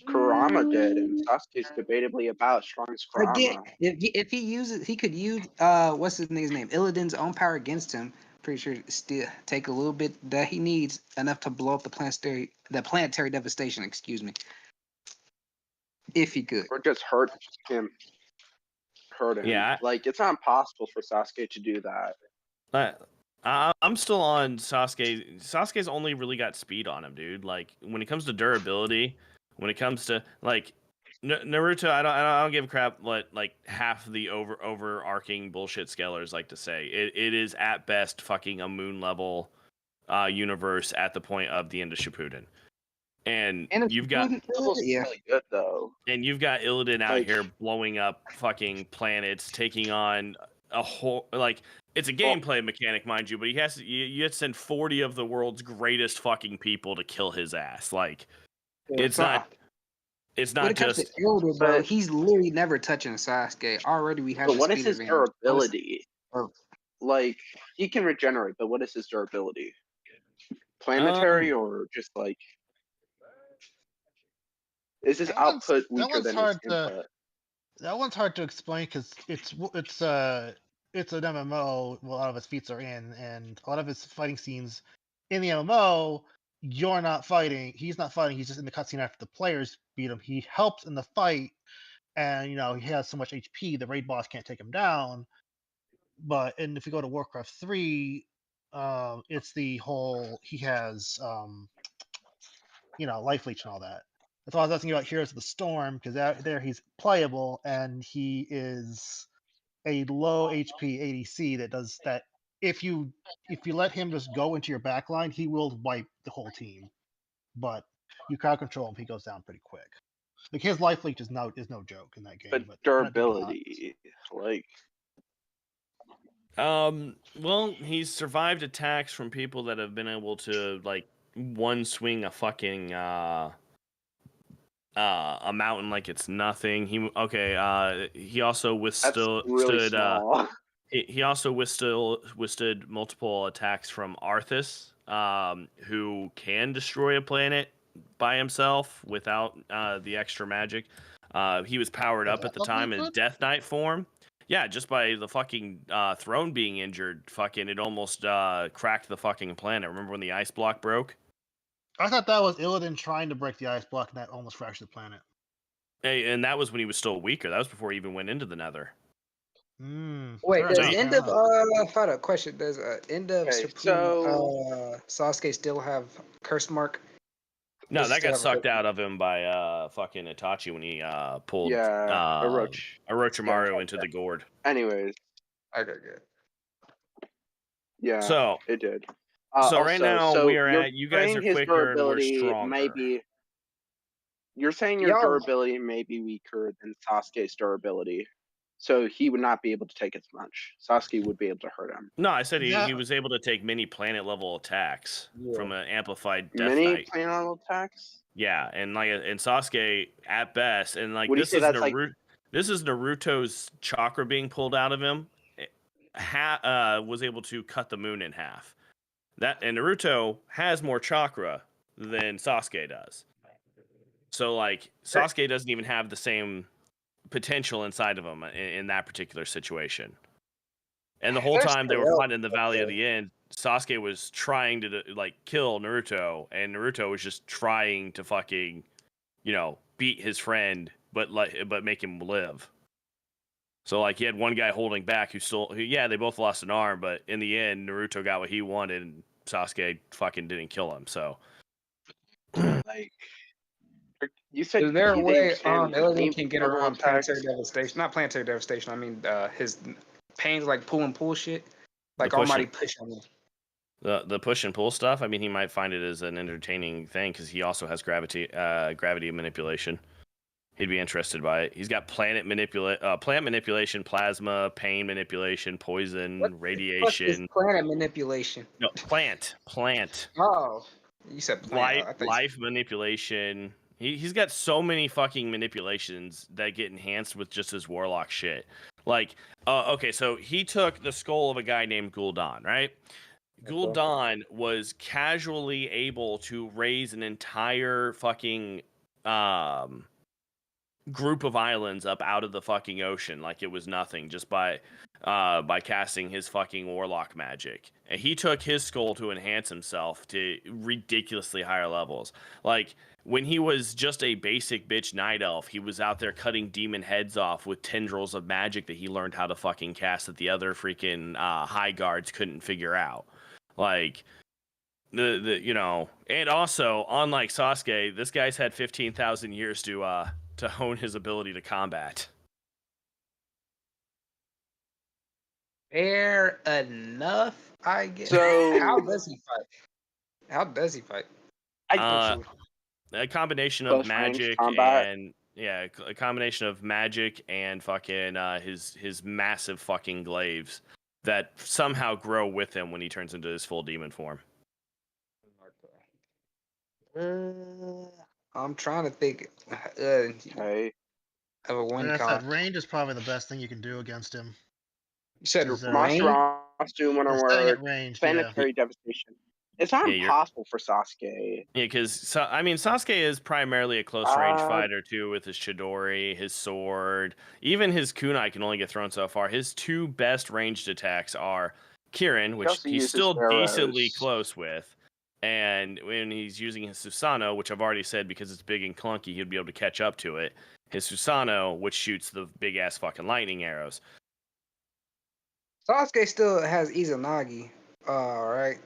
Speaker 8: Kurama did, and Sasuke's debatably about as strong as
Speaker 6: Again,
Speaker 8: Kurama.
Speaker 6: if he uses, he could use what's his name, Illidan's own power against him. Pretty sure still take a little bit that he needs enough to blow up the planetary devastation. Excuse me. If he could.
Speaker 8: Or just hurt him.
Speaker 3: Yeah.
Speaker 8: Like, it's not impossible for Sasuke to do that.
Speaker 3: I'm still on Sasuke. Sasuke's only really got speed on him, dude. Like when it comes to durability, when it comes to like Naruto, I don't give a crap what like half the overarching bullshit scalers like to say. It is at best fucking a moon level universe at the point of the end of Shippuden. And you've got
Speaker 8: really good though.
Speaker 3: And you've got Illidan out
Speaker 8: Like-
Speaker 3: here blowing up fucking planets, taking on a whole like it's a gameplay mechanic, mind you, but you have to send 40 of the world's greatest fucking people to kill his ass. Like it's not
Speaker 6: when it comes
Speaker 3: just
Speaker 6: to Illidan, bro,
Speaker 8: but-
Speaker 6: he's literally never touching Sasuke. Already we have.
Speaker 8: But
Speaker 6: the
Speaker 8: what is
Speaker 6: speed
Speaker 8: his
Speaker 6: advantage.
Speaker 8: durability?
Speaker 6: Oh.
Speaker 8: Like, he can regenerate, but what is his durability? Planetary or just like... Is his output weaker than his input?
Speaker 7: That one's hard to explain because it's an MMO. A lot of his feats are in, and a lot of his fighting scenes in the MMO, you're not fighting. He's not fighting. He's just in the cutscene after the players beat him. He helps in the fight, and he has so much HP, the raid boss can't take him down. And if you go to Warcraft 3, it's the whole he has life leech and all that. That's why I was asking about Heroes of the Storm, because there he's playable and he is a low HP ADC that does that. If you let him just go into your backline, he will wipe the whole team. But you crowd control him, he goes down pretty quick. Like his life leech is no joke in that game.
Speaker 8: But
Speaker 7: But
Speaker 8: durability, like...
Speaker 3: well, he's survived attacks from people that have been able to like one swing a fucking a mountain like it's nothing. He also withstood
Speaker 8: really small.
Speaker 3: he also withstood multiple attacks from Arthas, who can destroy a planet by himself without the extra magic. He was powered up at the time in Death Knight form. Yeah, just by the fucking throne being injured, fucking it almost cracked the fucking planet. Remember when the ice block broke?
Speaker 7: I thought that was Illidan trying to break the ice block and that almost fractured the planet.
Speaker 3: Hey, and that was when he was still weaker. That was before he even went into the Nether.
Speaker 6: Wait, does
Speaker 3: enough.
Speaker 6: end of hold on, question. Does end of
Speaker 8: Okay,
Speaker 6: Supreme Sasuke still have curse mark?
Speaker 3: No,
Speaker 6: Does he
Speaker 3: that
Speaker 6: still
Speaker 3: got
Speaker 6: have
Speaker 3: sucked out of him by fucking Itachi when he pulled
Speaker 8: Yeah,
Speaker 3: Orochimaru into the gourd.
Speaker 8: Anyways,
Speaker 6: Okay, good.
Speaker 8: yeah,
Speaker 3: So
Speaker 8: it did.
Speaker 3: So
Speaker 8: also,
Speaker 3: right now
Speaker 8: so
Speaker 3: we are
Speaker 8: you're
Speaker 3: at you guys
Speaker 8: saying
Speaker 3: are
Speaker 8: his
Speaker 3: quicker and we're
Speaker 8: durability
Speaker 3: stronger.
Speaker 8: maybe. You're saying your
Speaker 6: Yo.
Speaker 8: durability may be weaker than Sasuke's durability, so he would not be able to take as much. Sasuke would be able to hurt him.
Speaker 3: No, I said he
Speaker 7: Yeah.
Speaker 3: was able to take many planet level attacks from an amplified Death
Speaker 8: Many
Speaker 3: Knight.
Speaker 8: planar level attacks.
Speaker 3: Yeah, and Sasuke at best, and like
Speaker 8: Would you
Speaker 3: this
Speaker 8: say
Speaker 3: is
Speaker 8: that's like?
Speaker 3: this is Naruto's chakra being pulled out of him. Was able to cut the moon in half. And Naruto has more chakra than Sasuke does. So like Sasuke doesn't even have the same potential inside of him in that particular situation. And the whole
Speaker 6: That's
Speaker 3: time they were
Speaker 6: correct.
Speaker 3: fighting in the Valley of the End, Sasuke was trying to like kill Naruto, and Naruto was just trying to fucking, beat his friend, but make him live. So like he had one guy holding back they both lost an arm, but in the end Naruto got what he wanted, and Sasuke fucking didn't kill him. So
Speaker 8: Like you said,
Speaker 6: Is there a
Speaker 8: they
Speaker 6: way
Speaker 8: withstand
Speaker 6: Illidan
Speaker 8: many
Speaker 6: can get
Speaker 8: level
Speaker 6: around
Speaker 8: attacks.
Speaker 6: planetary devastation? Not planetary devastation. I mean, his pains like pull and pull shit. Like
Speaker 3: The push
Speaker 6: Almighty
Speaker 3: and-
Speaker 6: push on him.
Speaker 3: the push and pull stuff, I mean, he might find it as an entertaining thing because he also has gravity manipulation. He'd be interested by it. He's got plant manipulation, plasma, pain manipulation, poison, radiation.
Speaker 6: Planet manipulation.
Speaker 3: No, plant.
Speaker 6: Oh, you said planet.
Speaker 3: Life manipulation. He's got so many fucking manipulations that get enhanced with just his warlock shit. Like, okay, so he took the skull of a guy named Gul'dan, right? Gul'dan was casually able to raise an entire fucking group of islands up out of the fucking ocean like it was nothing, just by casting his fucking warlock magic. And he took his skull to enhance himself to ridiculously higher levels. Like when he was just a basic bitch night elf, he was out there cutting demon heads off with tendrils of magic that he learned how to fucking cast that the other freaking high guards couldn't figure out. Like and also unlike Sasuke, this guy's had 15,000 years to hone his ability to combat.
Speaker 6: Fair enough, I guess.
Speaker 8: So
Speaker 6: How does he fight?
Speaker 3: A combination
Speaker 8: Close
Speaker 3: of
Speaker 8: range
Speaker 3: magic
Speaker 8: combat.
Speaker 3: and a combination of magic and fucking his massive fucking glaives that somehow grow with him when he turns into his full demon form.
Speaker 6: I'm trying to think
Speaker 8: Okay.
Speaker 6: of a win
Speaker 7: Like I said,
Speaker 6: con.
Speaker 7: range is probably the best thing you can do against him.
Speaker 6: You said
Speaker 7: Is,
Speaker 8: Monster
Speaker 6: rain?
Speaker 8: Ross doing one
Speaker 7: Staying
Speaker 8: word.
Speaker 7: at range,
Speaker 8: Planetary devastation. It's not
Speaker 3: Yeah, you're-
Speaker 8: impossible for Sasuke.
Speaker 3: Yeah, because Sasuke is primarily a close range
Speaker 8: Uh,
Speaker 3: fighter too, with his Chidori, his sword, even his kunai can only get thrown so far. His two best ranged attacks are Kirin, which
Speaker 8: also
Speaker 3: he's
Speaker 8: uses
Speaker 3: still decently
Speaker 8: arrows.
Speaker 3: close with, and when he's using his Susanoo, which I've already said because it's big and clunky, he'd be able to catch up to it. His Susanoo, which shoots the big ass fucking lightning arrows.
Speaker 6: Sasuke still has Izanagi, right,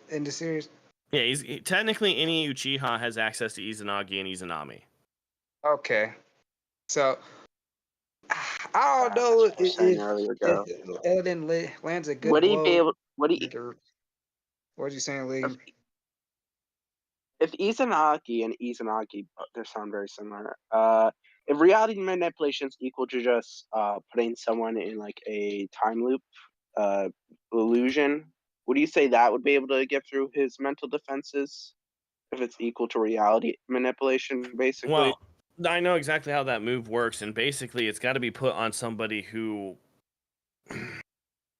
Speaker 6: in the series.
Speaker 3: Yeah, technically any Uchiha has access to Izanagi and Izanami.
Speaker 6: Okay, so I don't know
Speaker 8: That's what I was saying earlier ago.
Speaker 6: if Illidan lands a good
Speaker 8: Would he
Speaker 6: blow.
Speaker 8: be able? Would he?
Speaker 6: What you saying, Lee?
Speaker 8: If Izanagi and Izanagi, they sound very similar. If reality manipulation is equal to just putting someone in like a time loop illusion, would you say that would be able to get through his mental defenses? If it's equal to reality manipulation, basically.
Speaker 3: Well, I know exactly how that move works, and basically it's got to be put on somebody who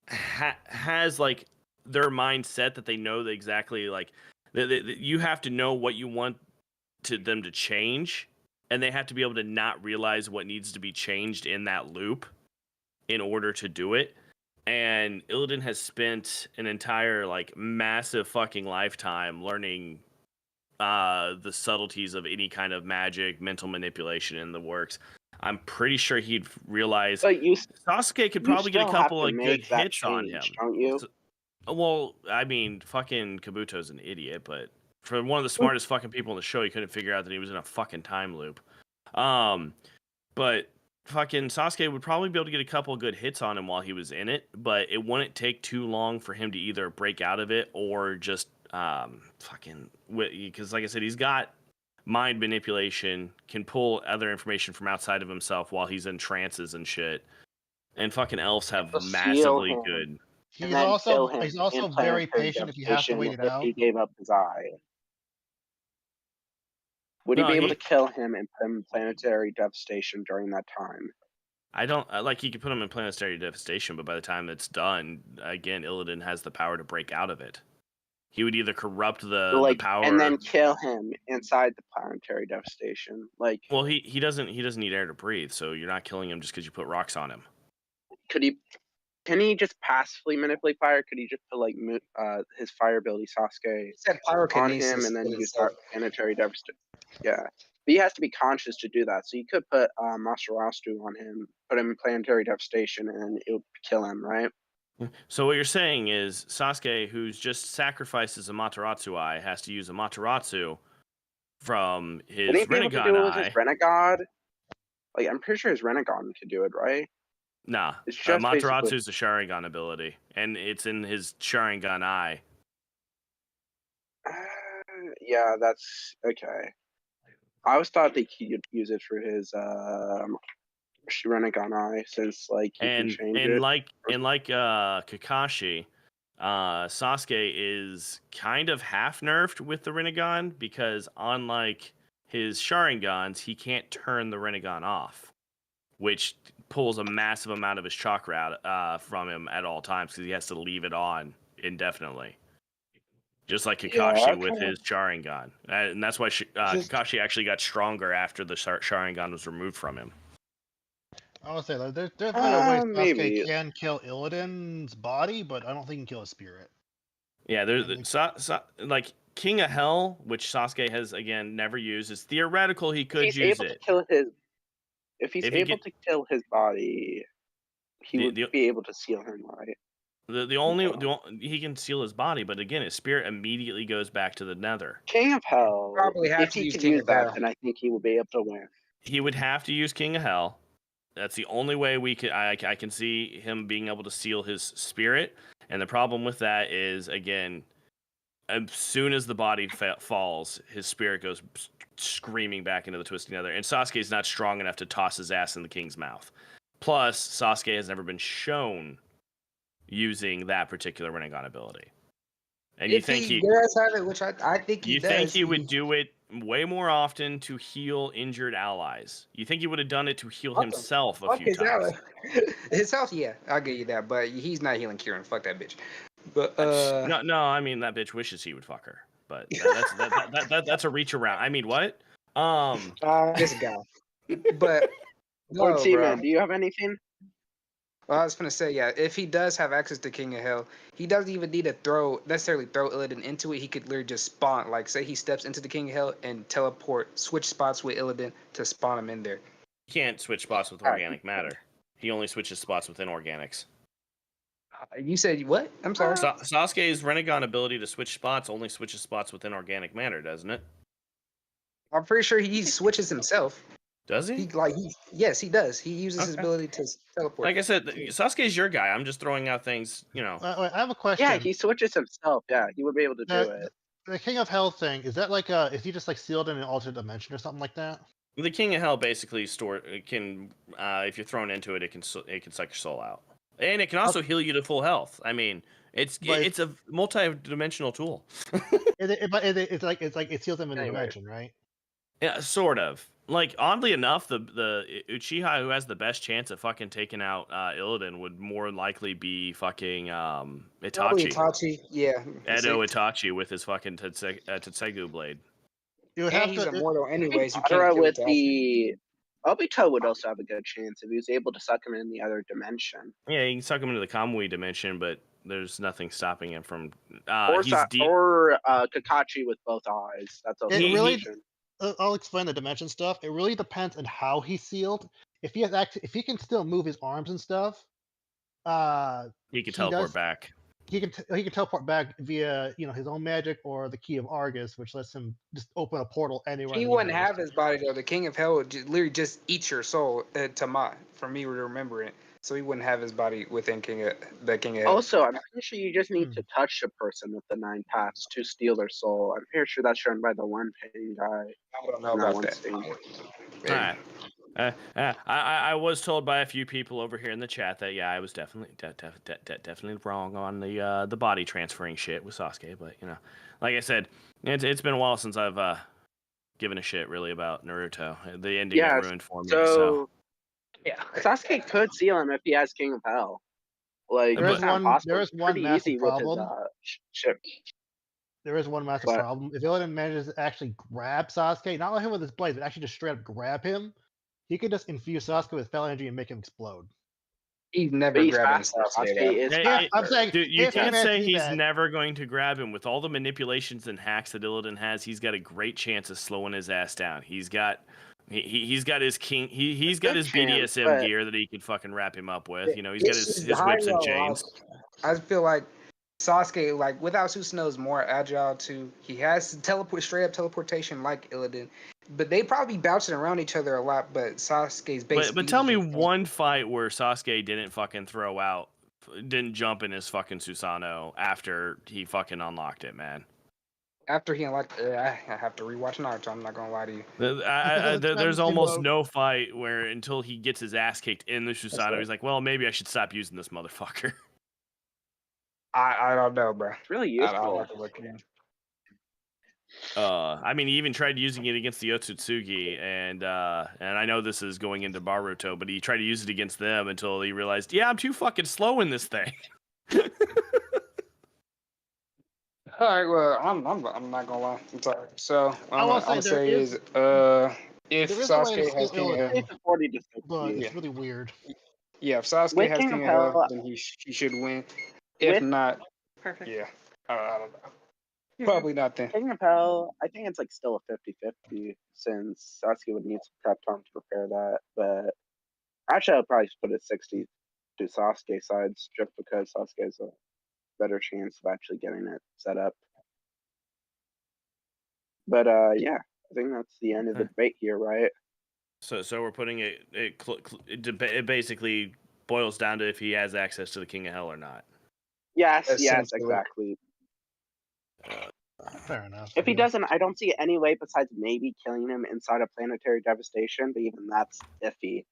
Speaker 3: has like their mindset that they know that exactly like you have to know what you want them to change, and they have to be able to not realize what needs to be changed in that loop in order to do it. And Illidan has spent an entire like massive fucking lifetime learning the subtleties of any kind of magic, mental manipulation in the works. I'm pretty sure he'd realize
Speaker 8: But
Speaker 3: Sasuke could probably get a couple of good hits on him.
Speaker 8: Don't you?
Speaker 3: Well, I mean, fucking Kabuto's an idiot, but for one of the smartest fucking people in the show, he couldn't figure out that he was in a fucking time loop. But fucking Sasuke would probably be able to get a couple of good hits on him while he was in it, but it wouldn't take too long for him to either break out of it or just because like I said, he's got mind manipulation, can pull other information from outside of himself while he's in trances and shit. And fucking elves have
Speaker 8: He'll seal
Speaker 3: massively
Speaker 8: him.
Speaker 3: good.
Speaker 8: And
Speaker 7: He's
Speaker 8: then kill
Speaker 7: also
Speaker 8: him
Speaker 7: he's also
Speaker 8: in
Speaker 7: very
Speaker 8: planetary
Speaker 7: patient if you have to
Speaker 8: devastation
Speaker 7: wait it
Speaker 8: if
Speaker 7: out.
Speaker 8: he gave up his eye. Would he
Speaker 3: No,
Speaker 8: be able to kill him and put him in planetary devastation during that time?
Speaker 3: I don't like he could put him in planetary devastation, but by the time it's done, again, Illidan has the power to break out of it. He would either corrupt the power,
Speaker 8: and then kill him inside the planetary devastation. Like,
Speaker 3: well, he doesn't need air to breathe, so you're not killing him just because you put rocks on him.
Speaker 8: could he? Can he just passively manipulate fire? Could he just put like his fire ability Sasuke
Speaker 6: said
Speaker 8: on him
Speaker 6: pyrokinesis
Speaker 8: and then
Speaker 6: in
Speaker 8: use
Speaker 6: itself.
Speaker 8: planetary devastation? Yeah, but he has to be conscious to do that. So you could put Masarastu on him, put him in planetary devastation, and it would kill him, right?
Speaker 3: So what you're saying is Sasuke, who's just sacrificed his Amaterasu eye, has to use Amaterasu from his
Speaker 8: Would he be able to do
Speaker 3: Rinnegan
Speaker 8: it with
Speaker 3: eye.
Speaker 8: his Renegade? Like, I'm pretty sure his Renegade could do it, right?
Speaker 3: Nah,
Speaker 8: It's just
Speaker 3: Amaterasu
Speaker 8: basically-
Speaker 3: is the Sharingan ability, and it's in his Sharingan eye.
Speaker 8: Yeah, that's okay. I always thought that he'd use it for his Renegade eye, since like he can change it.
Speaker 3: like Kakashi, Sasuke is kind of half nerfed with the Rinnegan because unlike his Sharingans, he can't turn the Rinnegan off, which pulls a massive amount of his chakra out from him at all times because he has to leave it on indefinitely. Just like Kakashi with his Sharingan. And that's why Kakashi actually got stronger after the Sharingan was removed from him.
Speaker 7: I would say like, there's definitely a way Sasuke
Speaker 8: maybe.
Speaker 7: can kill Illidan's body, but I don't think he can kill his spirit.
Speaker 3: Yeah, like King of Hell, which Sasuke has again never used, is theoretical. He could
Speaker 8: He's
Speaker 3: use
Speaker 8: able
Speaker 3: it.
Speaker 8: to kill his. If he's
Speaker 3: If he
Speaker 8: able to kill his body, he would be able to seal him, right?
Speaker 3: He can seal his body, but again, his spirit immediately goes back to the Nether.
Speaker 8: King of Hell.
Speaker 6: Probably have
Speaker 8: if
Speaker 6: to
Speaker 8: he
Speaker 6: use
Speaker 8: could
Speaker 6: King
Speaker 8: use
Speaker 6: of
Speaker 8: that,
Speaker 6: Hell.
Speaker 8: then I think he will be able to win.
Speaker 3: He would have to use King of Hell. That's the only way we could. I can see him being able to seal his spirit. And the problem with that is, again, as soon as the body falls, his spirit goes screaming back into the Twisted Nether. And Sasuke's not strong enough to toss his ass in the king's mouth. Plus, Sasuke has never been shown using that particular Rinnegan ability. And
Speaker 6: If he does have it, which I think he does.
Speaker 3: You think he would do it way more often to heal injured allies? You think he would have done it to heal himself a few times?
Speaker 6: Himself, yeah, I'll give you that. But he's not healing Kieran. Fuck that bitch. But
Speaker 3: no, I mean that bitch wishes he would fuck her. But that's a reach around. I mean, what?
Speaker 6: This guy. But
Speaker 8: Or
Speaker 6: no,
Speaker 8: T-Man,
Speaker 6: bro.
Speaker 8: do you have anything?
Speaker 6: Well, I was gonna say, yeah, if he does have access to King of Hell, he doesn't even need to necessarily throw Illidan into it. He could literally just spawn, like, say he steps into the King of Hell and switch spots with Illidan to spawn him in there.
Speaker 3: He can't switch spots with organic matter. He only switches spots with inorganics.
Speaker 6: You said what? I'm sorry.
Speaker 3: Sasuke's Rinnegan ability to switch spots only switches spots with inorganic matter, doesn't it?
Speaker 6: I'm pretty sure he switches himself.
Speaker 3: Does he?
Speaker 6: Yes, he does. He uses his ability to teleport.
Speaker 3: Like I said, Sasuke's your guy. I'm just throwing out things,
Speaker 7: Wait, I have a question.
Speaker 8: Yeah, he switches himself. Yeah, he would be able to do it.
Speaker 7: The King of Hell thing, is that like is he just like sealed in an alternate dimension or something like that?
Speaker 3: The King of Hell basically can if you're thrown into it, it can suck your soul out, and it can also heal you to full health. I mean, it's a multi-dimensional tool.
Speaker 7: It's like it seals him in a dimension, right?
Speaker 3: Yeah, sort of. Like, oddly enough, the Uchiha who has the best chance at fucking taking out Illidan would more likely be fucking Itachi.
Speaker 6: Probably Itachi, yeah.
Speaker 3: Edo Itachi with his fucking Tetsegu blade.
Speaker 6: He's immortal anyways. You
Speaker 8: Madara
Speaker 6: can't
Speaker 8: with
Speaker 6: kill
Speaker 8: the Obito would also have a good chance if he was able to suck him in the other dimension.
Speaker 3: Yeah, you can suck him into the Kamui dimension, but there's nothing stopping him from.
Speaker 8: Or Kakashi with both eyes. That's also an option.
Speaker 7: I'll explain the dimension stuff. It really depends on how he's sealed. If he can still move his arms and stuff,
Speaker 3: he can teleport back.
Speaker 7: He can teleport back via his own magic or the key of Argus, which lets him just open a portal anywhere.
Speaker 6: He wouldn't have his body though. The King of Hell would literally just eat your soul, from me remembering. so he wouldn't have his body within the King of Hell.
Speaker 8: Also, I'm pretty sure you just need
Speaker 7: Hmm.
Speaker 8: to touch a person with the 9 paths to steal their soul. I'm pretty sure that's shown by the one paying guy.
Speaker 6: I don't know
Speaker 8: in that
Speaker 6: about
Speaker 8: one
Speaker 6: that.
Speaker 8: scene.
Speaker 6: Maybe.
Speaker 3: All right. I was told by a few people over here in the chat that I was definitely definitely wrong on the body transferring shit with Sasuke, but like I said, it's been a while since I've given a shit really about Naruto. The ending got ruined for me. So
Speaker 6: Yeah.
Speaker 8: Sasuke could seal him if he has King of Hell. Like,
Speaker 7: There
Speaker 8: it's
Speaker 7: is
Speaker 8: not
Speaker 7: one.
Speaker 8: impossible.
Speaker 7: There
Speaker 8: It's
Speaker 7: is one
Speaker 8: pretty
Speaker 7: massive
Speaker 8: easy with his
Speaker 7: problem.
Speaker 8: ship.
Speaker 7: There is one massive
Speaker 8: But-
Speaker 7: problem. If Illidan manages to actually grab Sasuke, not only him with his blade, but actually just straight up grab him, he could just infuse Sasuke with fell energy and make him explode.
Speaker 6: He's
Speaker 8: But
Speaker 6: never
Speaker 8: he's
Speaker 6: grabbing
Speaker 8: fast, though.
Speaker 6: Sasuke.
Speaker 8: Sasuke
Speaker 6: though.
Speaker 8: is
Speaker 3: Yeah,
Speaker 8: fast.
Speaker 7: I'm saying,
Speaker 3: dude, you
Speaker 7: if he
Speaker 3: can't
Speaker 7: managed
Speaker 3: say
Speaker 7: to do
Speaker 3: he's
Speaker 7: that,
Speaker 3: never going to grab him. With all the manipulations and hacks that Illidan has, he's got a great chance of slowing his ass down. He's got his king. He's got
Speaker 8: Good
Speaker 3: his
Speaker 8: chance,
Speaker 3: BDSM
Speaker 8: but-
Speaker 3: gear that he can fucking wrap him up with. He's got
Speaker 6: It's
Speaker 3: his whips and
Speaker 6: high
Speaker 3: chains.
Speaker 6: level. I feel like Sasuke, like without Susanoo, is more agile too. He has straight up teleportation like Illidan, but they probably bouncing around each other a lot. But Sasuke's base.
Speaker 3: But
Speaker 6: speed
Speaker 3: tell
Speaker 6: is
Speaker 3: me
Speaker 6: just-
Speaker 3: one fight where Sasuke didn't fucking didn't jump in his fucking Susanoo after he fucking unlocked it, man.
Speaker 6: After he unlocked, I have to rewatch Naruto. I'm not gonna lie to you.
Speaker 3: There's
Speaker 7: Time
Speaker 3: almost
Speaker 7: to-
Speaker 3: no fight where until he gets his ass kicked in the Susanoo,
Speaker 6: right.
Speaker 3: he's like, well, maybe I should stop using this motherfucker.
Speaker 6: I don't know, bro.
Speaker 8: It's really
Speaker 6: I'll
Speaker 8: useful.
Speaker 6: have to look again.
Speaker 3: I mean, he even tried using it against the Otsutsuki, and I know this is going into Baruto, but he tried to use it against them until he realized, I'm too fucking slow in this thing.
Speaker 6: All right, well, I'm not gonna lie. I'm sorry. So
Speaker 7: I will
Speaker 6: I'm
Speaker 7: say
Speaker 6: gonna
Speaker 7: there
Speaker 6: say
Speaker 7: is-
Speaker 6: is if
Speaker 7: there is a way to
Speaker 6: Sasuke has
Speaker 7: steal
Speaker 6: King of
Speaker 7: Illidan.
Speaker 6: Hell,
Speaker 8: It's a 40 to 60.
Speaker 7: but
Speaker 6: Yeah.
Speaker 7: it's really weird.
Speaker 6: yeah, if Sasuke
Speaker 8: With
Speaker 6: has
Speaker 8: King
Speaker 6: King
Speaker 8: of
Speaker 6: of Hell,
Speaker 8: Hell-
Speaker 6: then he should win. If
Speaker 8: With-
Speaker 6: not,
Speaker 9: Perfect.
Speaker 6: yeah, I don't know. Probably not then.
Speaker 8: King of Hell, I think it's like still a 50-50 since Sasuke would need some prep time to prepare that. But actually, I'll probably put it 60 to Sasuke sides just because Sasuke has a better chance of actually getting it set up. But yeah, I think that's the end of the debate here, right?
Speaker 3: So we're putting it basically boils down to if he has access to the King of Hell or not.
Speaker 8: Yes,
Speaker 6: Essentially.
Speaker 8: exactly.
Speaker 7: Fair enough.
Speaker 8: If he
Speaker 7: yeah.
Speaker 8: doesn't, I don't see any way besides maybe killing him inside of planetary devastation, but even that's iffy.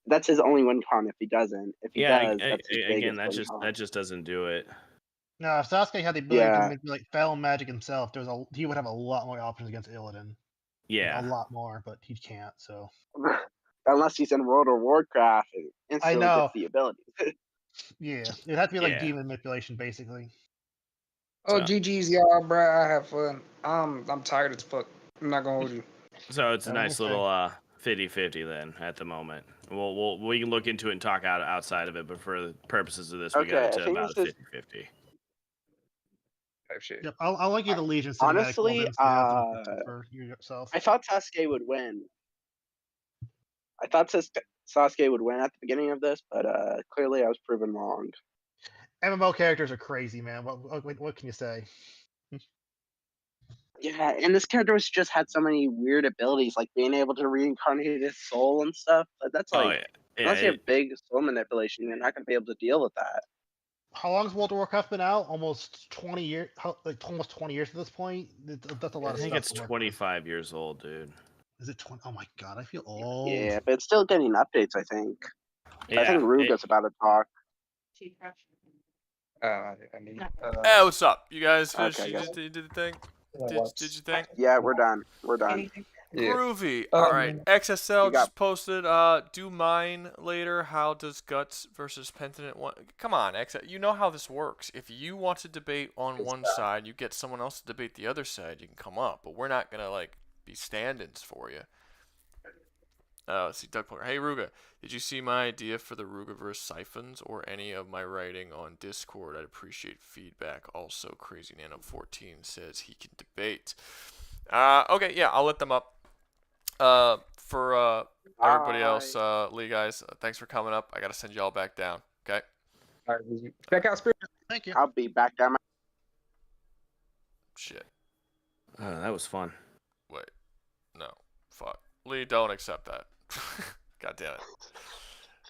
Speaker 8: That's his only win con if he doesn't. If he does, that's his
Speaker 3: again,
Speaker 8: biggest win con.
Speaker 3: that just doesn't do it.
Speaker 7: No, if Sasuke had the ability
Speaker 8: Yeah.
Speaker 7: to manipulate fell magic himself, he would have a lot more options against Illidan.
Speaker 3: Yeah.
Speaker 7: A lot more, but he can't. So
Speaker 8: Unless he's in World of Warcraft and instantly
Speaker 7: know.
Speaker 8: gets the ability.
Speaker 7: yeah, it has to be like
Speaker 3: Yeah.
Speaker 7: demon manipulation, basically.
Speaker 6: Oh,
Speaker 3: So-
Speaker 6: GG's, y'all, bro. I have fun. I'm tired as fuck. I'm not gonna hold you.
Speaker 3: So it's a
Speaker 7: Oh,
Speaker 3: nice
Speaker 7: okay.
Speaker 3: little 50-50 then at the moment. We can look into it and talk outside of it, but for the purposes of this, we got
Speaker 8: Okay,
Speaker 3: it
Speaker 8: I
Speaker 3: to
Speaker 8: think
Speaker 3: about a
Speaker 8: this is-
Speaker 3: 50-50.
Speaker 6: Type shit.
Speaker 7: Yep, I'll like you the Legion cinematic
Speaker 8: Honestly,
Speaker 7: moments after for yourself.
Speaker 8: I thought Sasuke would win. I thought Sasuke would win at the beginning of this, but clearly I was proven wrong.
Speaker 7: MMO characters are crazy, man. What can you say?
Speaker 8: Yeah, and this character just had so many weird abilities, like being able to reincarnate his soul and stuff. But that's like,
Speaker 3: Oh yeah,
Speaker 8: unless you have big soul manipulation, you're not gonna be able to deal with that.
Speaker 7: How long's World of Warcraft been out? Almost 20 years. Almost 20 years at this point. That's a lot
Speaker 3: I
Speaker 7: of
Speaker 3: think
Speaker 7: stuff.
Speaker 3: it's
Speaker 7: to work with.
Speaker 3: 25 years old, dude.
Speaker 7: Is it 20? Oh my god, I feel old.
Speaker 8: Yeah, but it's still getting updates. I think.
Speaker 3: Yeah,
Speaker 8: I think Rouga's about to talk.
Speaker 6: I need.
Speaker 1: Hey, what's up? You guys finished?
Speaker 8: Okay,
Speaker 1: You
Speaker 8: guys.
Speaker 1: did the thing? Did you think?
Speaker 8: Yeah, we're done. We're done.
Speaker 6: Yeah.
Speaker 1: Groovy. All right. XSL
Speaker 8: You got-
Speaker 1: just posted. Do mine later. How does Guts versus Penitent one? Come on, XSL. You know how this works. If you want to debate on one side, you get someone else to debate the other side. You can come up, but we're not gonna like be stand-ins for you. Let's see, Doug Poker. Hey, Rouga, did you see my idea for the Rougaverse siphons or any of my writing on Discord? I'd appreciate feedback. Also, Crazy Nano 14 says he can debate. Okay, yeah, I'll let them up. For everybody else, Lee guys, thanks for coming up. I gotta send y'all back down. Okay.
Speaker 6: All right, check out Spirit.
Speaker 7: Thank you.
Speaker 8: I'll be back down.
Speaker 1: Shit.
Speaker 3: that was fun.
Speaker 1: Wait. No. Fuck. Lee, don't accept that. God damn it.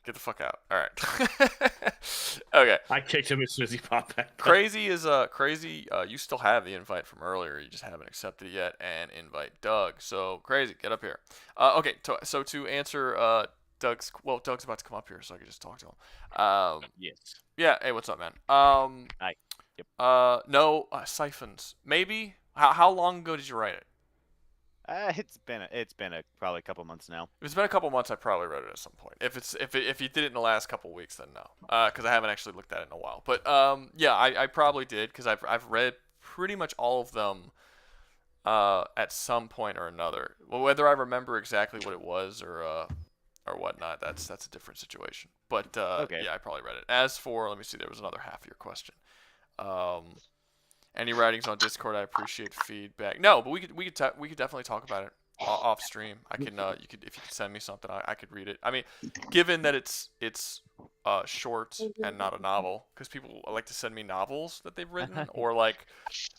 Speaker 1: Get the fuck out. All right. Okay.
Speaker 3: I kicked him as soon as he popped back.
Speaker 1: Crazy is crazy. You still have the invite from earlier. You just haven't accepted it yet. And invite Doug. So Crazy, get up here. Okay. So to answer Doug's about to come up here, so I can just talk to him.
Speaker 3: Yes.
Speaker 1: Yeah. Hey, what's up, man?
Speaker 5: Hi. Yep.
Speaker 1: No siphons. Maybe. How long ago did you write it?
Speaker 5: It's been probably a couple months now.
Speaker 1: If it's been a couple months, I probably wrote it at some point. If you did it in the last couple weeks, then no, because I haven't actually looked at it in a while. But yeah, I probably did because I've read pretty much all of them at some point or another. Well, whether I remember exactly what it was or whatnot, that's a different situation. But
Speaker 5: Okay.
Speaker 1: yeah, I probably read it. As for, let me see, there was another half of your question. Any writings on Discord? I appreciate feedback. No, but we could definitely talk about it off stream. I can if you could send me something, I could read it. I mean, given that it's short and not a novel, because people like to send me novels that they've written, or like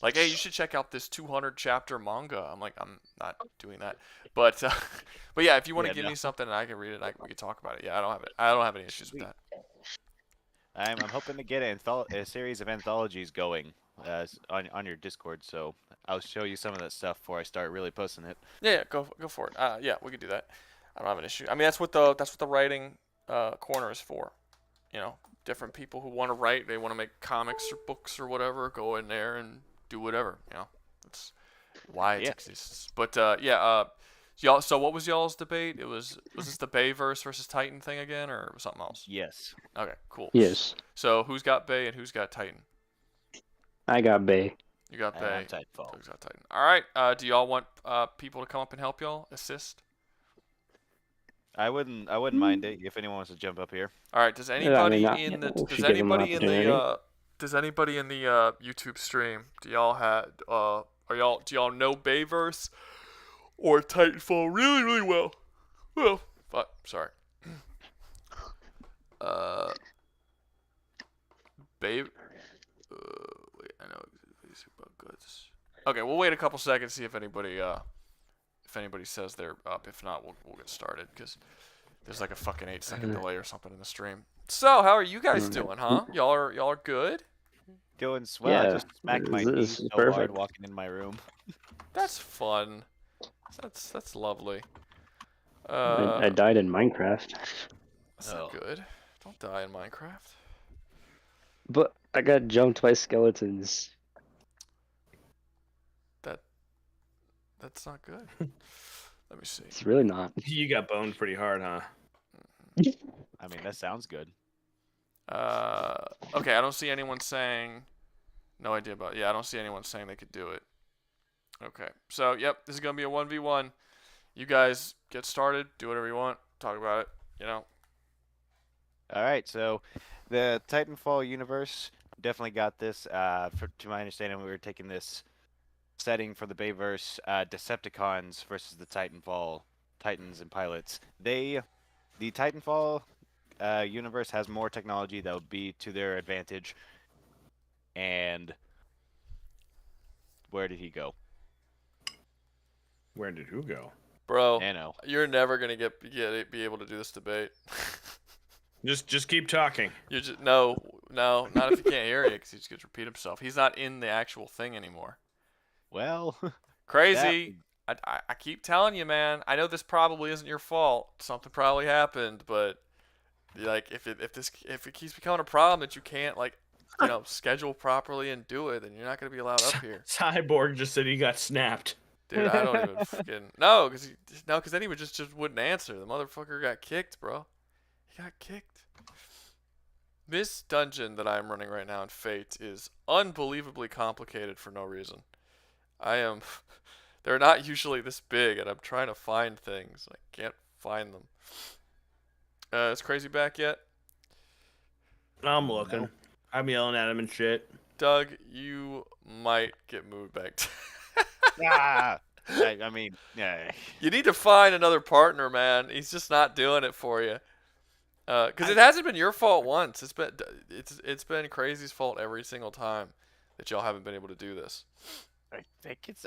Speaker 1: hey, you should check out this 200 chapter manga. I'm like, I'm not doing that, but yeah, if you want to give me something and I can read it, we can talk about it. Yeah, I don't have any issues with that.
Speaker 5: I'm hoping to get a series of anthologies going on your Discord, so I'll show you some of that stuff before I start really posting it.
Speaker 1: Yeah, go for it. Yeah, we could do that. I don't have an issue. I mean, that's what the writing corner is for. You know, different people who want to write, they want to make comics or books or whatever, go in there and do whatever. You know, that's why it exists. But yeah, y'all. So what was y'all's debate? Was this the Bayverse versus Titan thing again, or something else?
Speaker 5: Yes.
Speaker 1: Okay, cool.
Speaker 10: Yes.
Speaker 1: So who's got Bay and who's got Titan?
Speaker 10: I got Bay.
Speaker 1: You got
Speaker 5: And
Speaker 1: Bay.
Speaker 5: I'm Titanfall.
Speaker 1: Doug's got Titan. All right. Do y'all want people to come up and help y'all assist?
Speaker 5: I wouldn't mind it if anyone wants to jump up here.
Speaker 1: All right. Does anybody
Speaker 10: we should give them an
Speaker 1: does anybody in the YouTube stream, do y'all know Bayverse or Titanfall really, really well? Well, fuck, sorry. Wait, I know these about goods. Okay, we'll wait a couple seconds, see if anybody says they're up. If not, we'll get started because there's like a fucking 8-second delay or something in the stream. So, how are you guys doing, huh? Y'all are good?
Speaker 5: Doing swell.
Speaker 10: Yeah,
Speaker 5: I just smacked my knee
Speaker 10: this
Speaker 5: so
Speaker 10: is
Speaker 5: hard
Speaker 10: perfect.
Speaker 5: walking in my room.
Speaker 1: That's fun. That's lovely.
Speaker 10: I died in Minecraft,
Speaker 1: That's not good. Don't die in Minecraft.
Speaker 10: but I got jumped by skeletons.
Speaker 1: That's not good. Let me see.
Speaker 10: It's really not.
Speaker 3: You got boned pretty hard, huh?
Speaker 5: I mean, that sounds good.
Speaker 1: Okay, I don't see anyone saying. No idea about. Yeah, I don't see anyone saying they could do it. Okay, so yep, this is gonna be a 1v1. You guys get started. Do whatever you want. Talk about it. You know.
Speaker 5: All right, so the Titanfall universe definitely got this. To my understanding, we were taking this setting for the Bayverse, Decepticons versus the Titanfall Titans and pilots. The Titanfall universe has more technology that would be to their advantage. And where did he go?
Speaker 3: Where did who go?
Speaker 1: Bro,
Speaker 5: Nano.
Speaker 1: you're never gonna be able to do this debate.
Speaker 3: Just keep talking.
Speaker 1: You just no, not if you can't hear it, because he just gets to repeat himself. He's not in the actual thing anymore.
Speaker 5: Well,
Speaker 1: Crazy. I keep telling you, man. I know this probably isn't your fault. Something probably happened, but like if it keeps becoming a problem that you can't schedule properly and do it, then you're not gonna be allowed up here.
Speaker 3: Cyborg just said he got snapped.
Speaker 1: Dude, I don't even fucking no, because then he would just wouldn't answer. The motherfucker got kicked, bro. He got kicked. This dungeon that I'm running right now in Fate is unbelievably complicated for no reason. They're not usually this big, and I'm trying to find things. I can't find them. Is Crazy back yet?
Speaker 3: I'm looking.
Speaker 5: No.
Speaker 3: I'm yelling at him and shit.
Speaker 1: Doug, you might get moved back.
Speaker 5: I mean, yeah.
Speaker 1: You need to find another partner, man. He's just not doing it for you. Because it hasn't been your fault once. It's been Crazy's fault every single time that y'all haven't been able to do this.
Speaker 5: I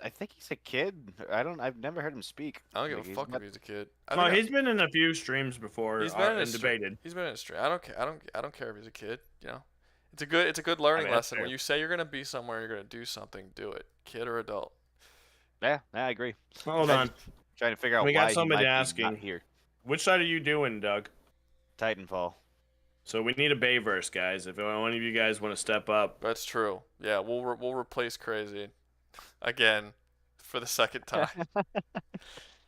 Speaker 5: think he's a kid. I've never heard him speak.
Speaker 1: I don't give
Speaker 5: Like,
Speaker 1: a
Speaker 5: he's
Speaker 1: fuck
Speaker 5: not-
Speaker 1: if he's a kid.
Speaker 3: No, he's been in a few streams before
Speaker 1: He's been in a
Speaker 3: and debated.
Speaker 1: He's been in a stream. I don't care. I don't care if he's a kid. You know, it's a good learning
Speaker 3: mean, that's
Speaker 1: lesson. When
Speaker 3: fair.
Speaker 1: you say you're gonna be somewhere, you're gonna do something. Do it, kid or adult.
Speaker 5: Yeah, I agree.
Speaker 3: Hold on.
Speaker 5: Trying to figure out
Speaker 3: We got
Speaker 5: why he
Speaker 3: somebody
Speaker 5: might be
Speaker 3: asking.
Speaker 5: not here.
Speaker 3: Which side are you doing, Doug?
Speaker 5: Titanfall.
Speaker 3: So we need a Bayverse, guys. If one of you guys want to step up.
Speaker 1: That's true. Yeah, we'll replace Crazy again for the second time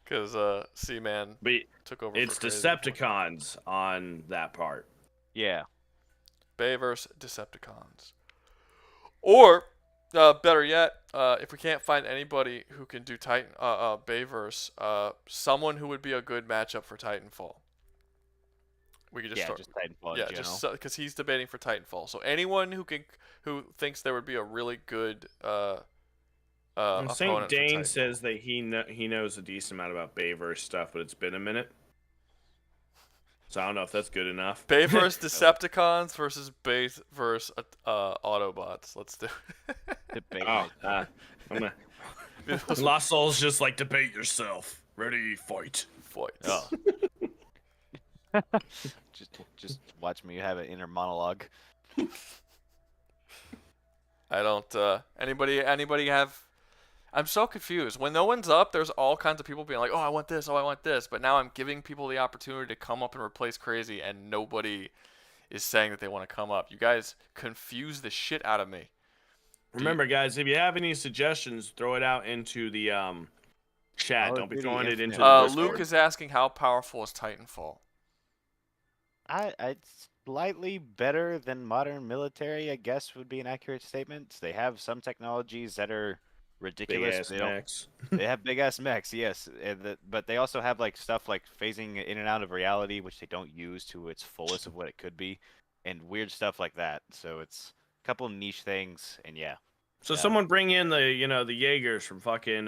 Speaker 1: because C-Man
Speaker 3: But
Speaker 1: took over.
Speaker 3: it's
Speaker 1: for Crazy before.
Speaker 3: Decepticons on that part.
Speaker 5: Yeah.
Speaker 1: Bayverse Decepticons. Or, better yet, if we can't find anybody who can do Bayverse, someone who would be a good matchup for Titanfall. We could just start.
Speaker 5: Just Titanfall
Speaker 1: Yeah,
Speaker 5: in general.
Speaker 1: just because he's debating for Titanfall. So anyone who thinks there would be a really good
Speaker 3: And St.
Speaker 1: opponent for
Speaker 3: Dane
Speaker 1: Titanfall.
Speaker 3: says that he knows a decent amount about Bayverse stuff, but it's been a minute. So I don't know if that's good enough.
Speaker 1: Bayverse Decepticons versus Bayverse Autobots. Let's do it.
Speaker 5: Debate.
Speaker 3: Oh, I'm gonna... Lost Souls just like debate yourself. Ready, fight.
Speaker 1: Fights.
Speaker 5: Oh. just watch me have an inner monologue.
Speaker 1: I don't. Anybody have? I'm so confused. When no one's up, there's all kinds of people being like, "Oh, I want this. Oh, I want this." But now I'm giving people the opportunity to come up and replace Crazy, and nobody is saying that they want to come up. You guys confuse the shit out of me.
Speaker 3: Remember, guys, if you have any suggestions, throw it out into the chat.
Speaker 5: Call of
Speaker 3: Don't be
Speaker 5: Duty
Speaker 3: throwing it
Speaker 5: Infinite.
Speaker 3: into the Discord.
Speaker 1: Luke is asking how powerful is Titanfall.
Speaker 5: It's slightly better than modern military, I guess would be an accurate statement. They have some technologies that are ridiculous.
Speaker 3: Big-ass mechs.
Speaker 5: They have big ass mechs, yes, but they also have like stuff like phasing in and out of reality, which they don't use to its fullest of what it could be, and weird stuff like that. So it's a couple niche things, and yeah.
Speaker 3: So
Speaker 5: Yeah.
Speaker 3: someone bring in the the Jaegers from fucking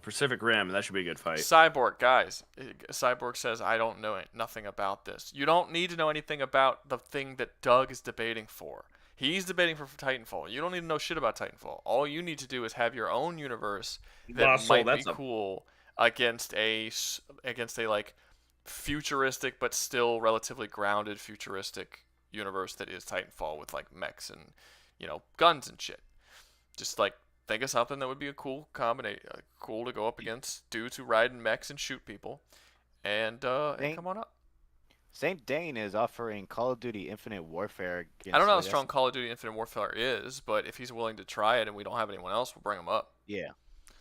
Speaker 3: Pacific Rim. That should be a good fight.
Speaker 1: Cyborg, guys. Cyborg says, I don't know nothing about this. You don't need to know anything about the thing that Doug is debating for. He's debating for Titanfall. You don't need to know shit about Titanfall. All you need to do is have your own universe that
Speaker 3: Russell,
Speaker 1: might be cool against a like futuristic but still relatively grounded futuristic universe that is Titanfall with like mechs and guns and shit. Just like think of something that would be a cool combination, cool to go up against dudes who ride in mechs and shoot people, and come on up.
Speaker 5: St. Dane is offering Call of Duty Infinite Warfare.
Speaker 1: I don't know how strong Call of Duty Infinite Warfare is, but if he's willing to try it and we don't have anyone else, we'll bring him up.
Speaker 5: Yeah,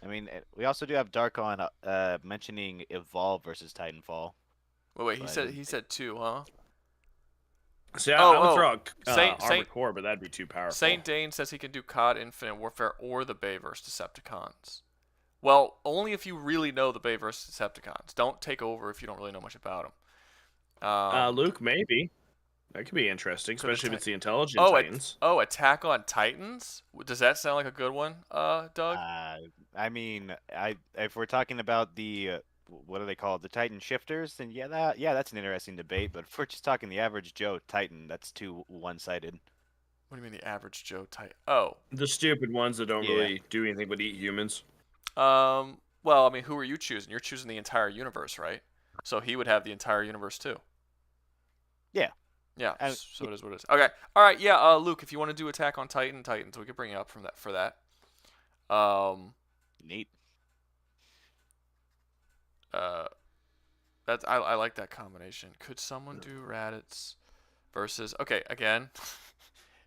Speaker 5: I mean we also do have Darkon mentioning Evolve versus Titanfall.
Speaker 1: Wait, he said 2, huh?
Speaker 3: See, I would throw
Speaker 1: Saint
Speaker 3: Armored Core, but that'd be too powerful.
Speaker 1: St. Dane says he can do COD Infinite Warfare or the Bayverse Decepticons. Well, only if you really know the Bayverse Decepticons. Don't take over if you don't really know much about them.
Speaker 3: Luke, maybe. That could be interesting, especially if it's the Intelligent
Speaker 1: Oh,
Speaker 3: Titans.
Speaker 1: Attack on Titans? Does that sound like a good one, Doug?
Speaker 5: I mean, if we're talking about the what are they called, the Titan shifters, then yeah, that's an interesting debate. But if we're just talking the average Joe Titan, that's too one-sided.
Speaker 1: What do you mean the average Joe Titan? Oh,
Speaker 3: The stupid ones that don't really do anything but eat humans.
Speaker 1: well, I mean, who are you choosing? You're choosing the entire universe, right? So he would have the entire universe too.
Speaker 5: Yeah.
Speaker 1: Yeah. So it is what it is. Okay. All right. Yeah. Luke, if you want to do Attack on Titans, we could bring you up for that.
Speaker 5: Neat.
Speaker 1: That's I like that combination. Could someone do Raditz versus? Okay, again,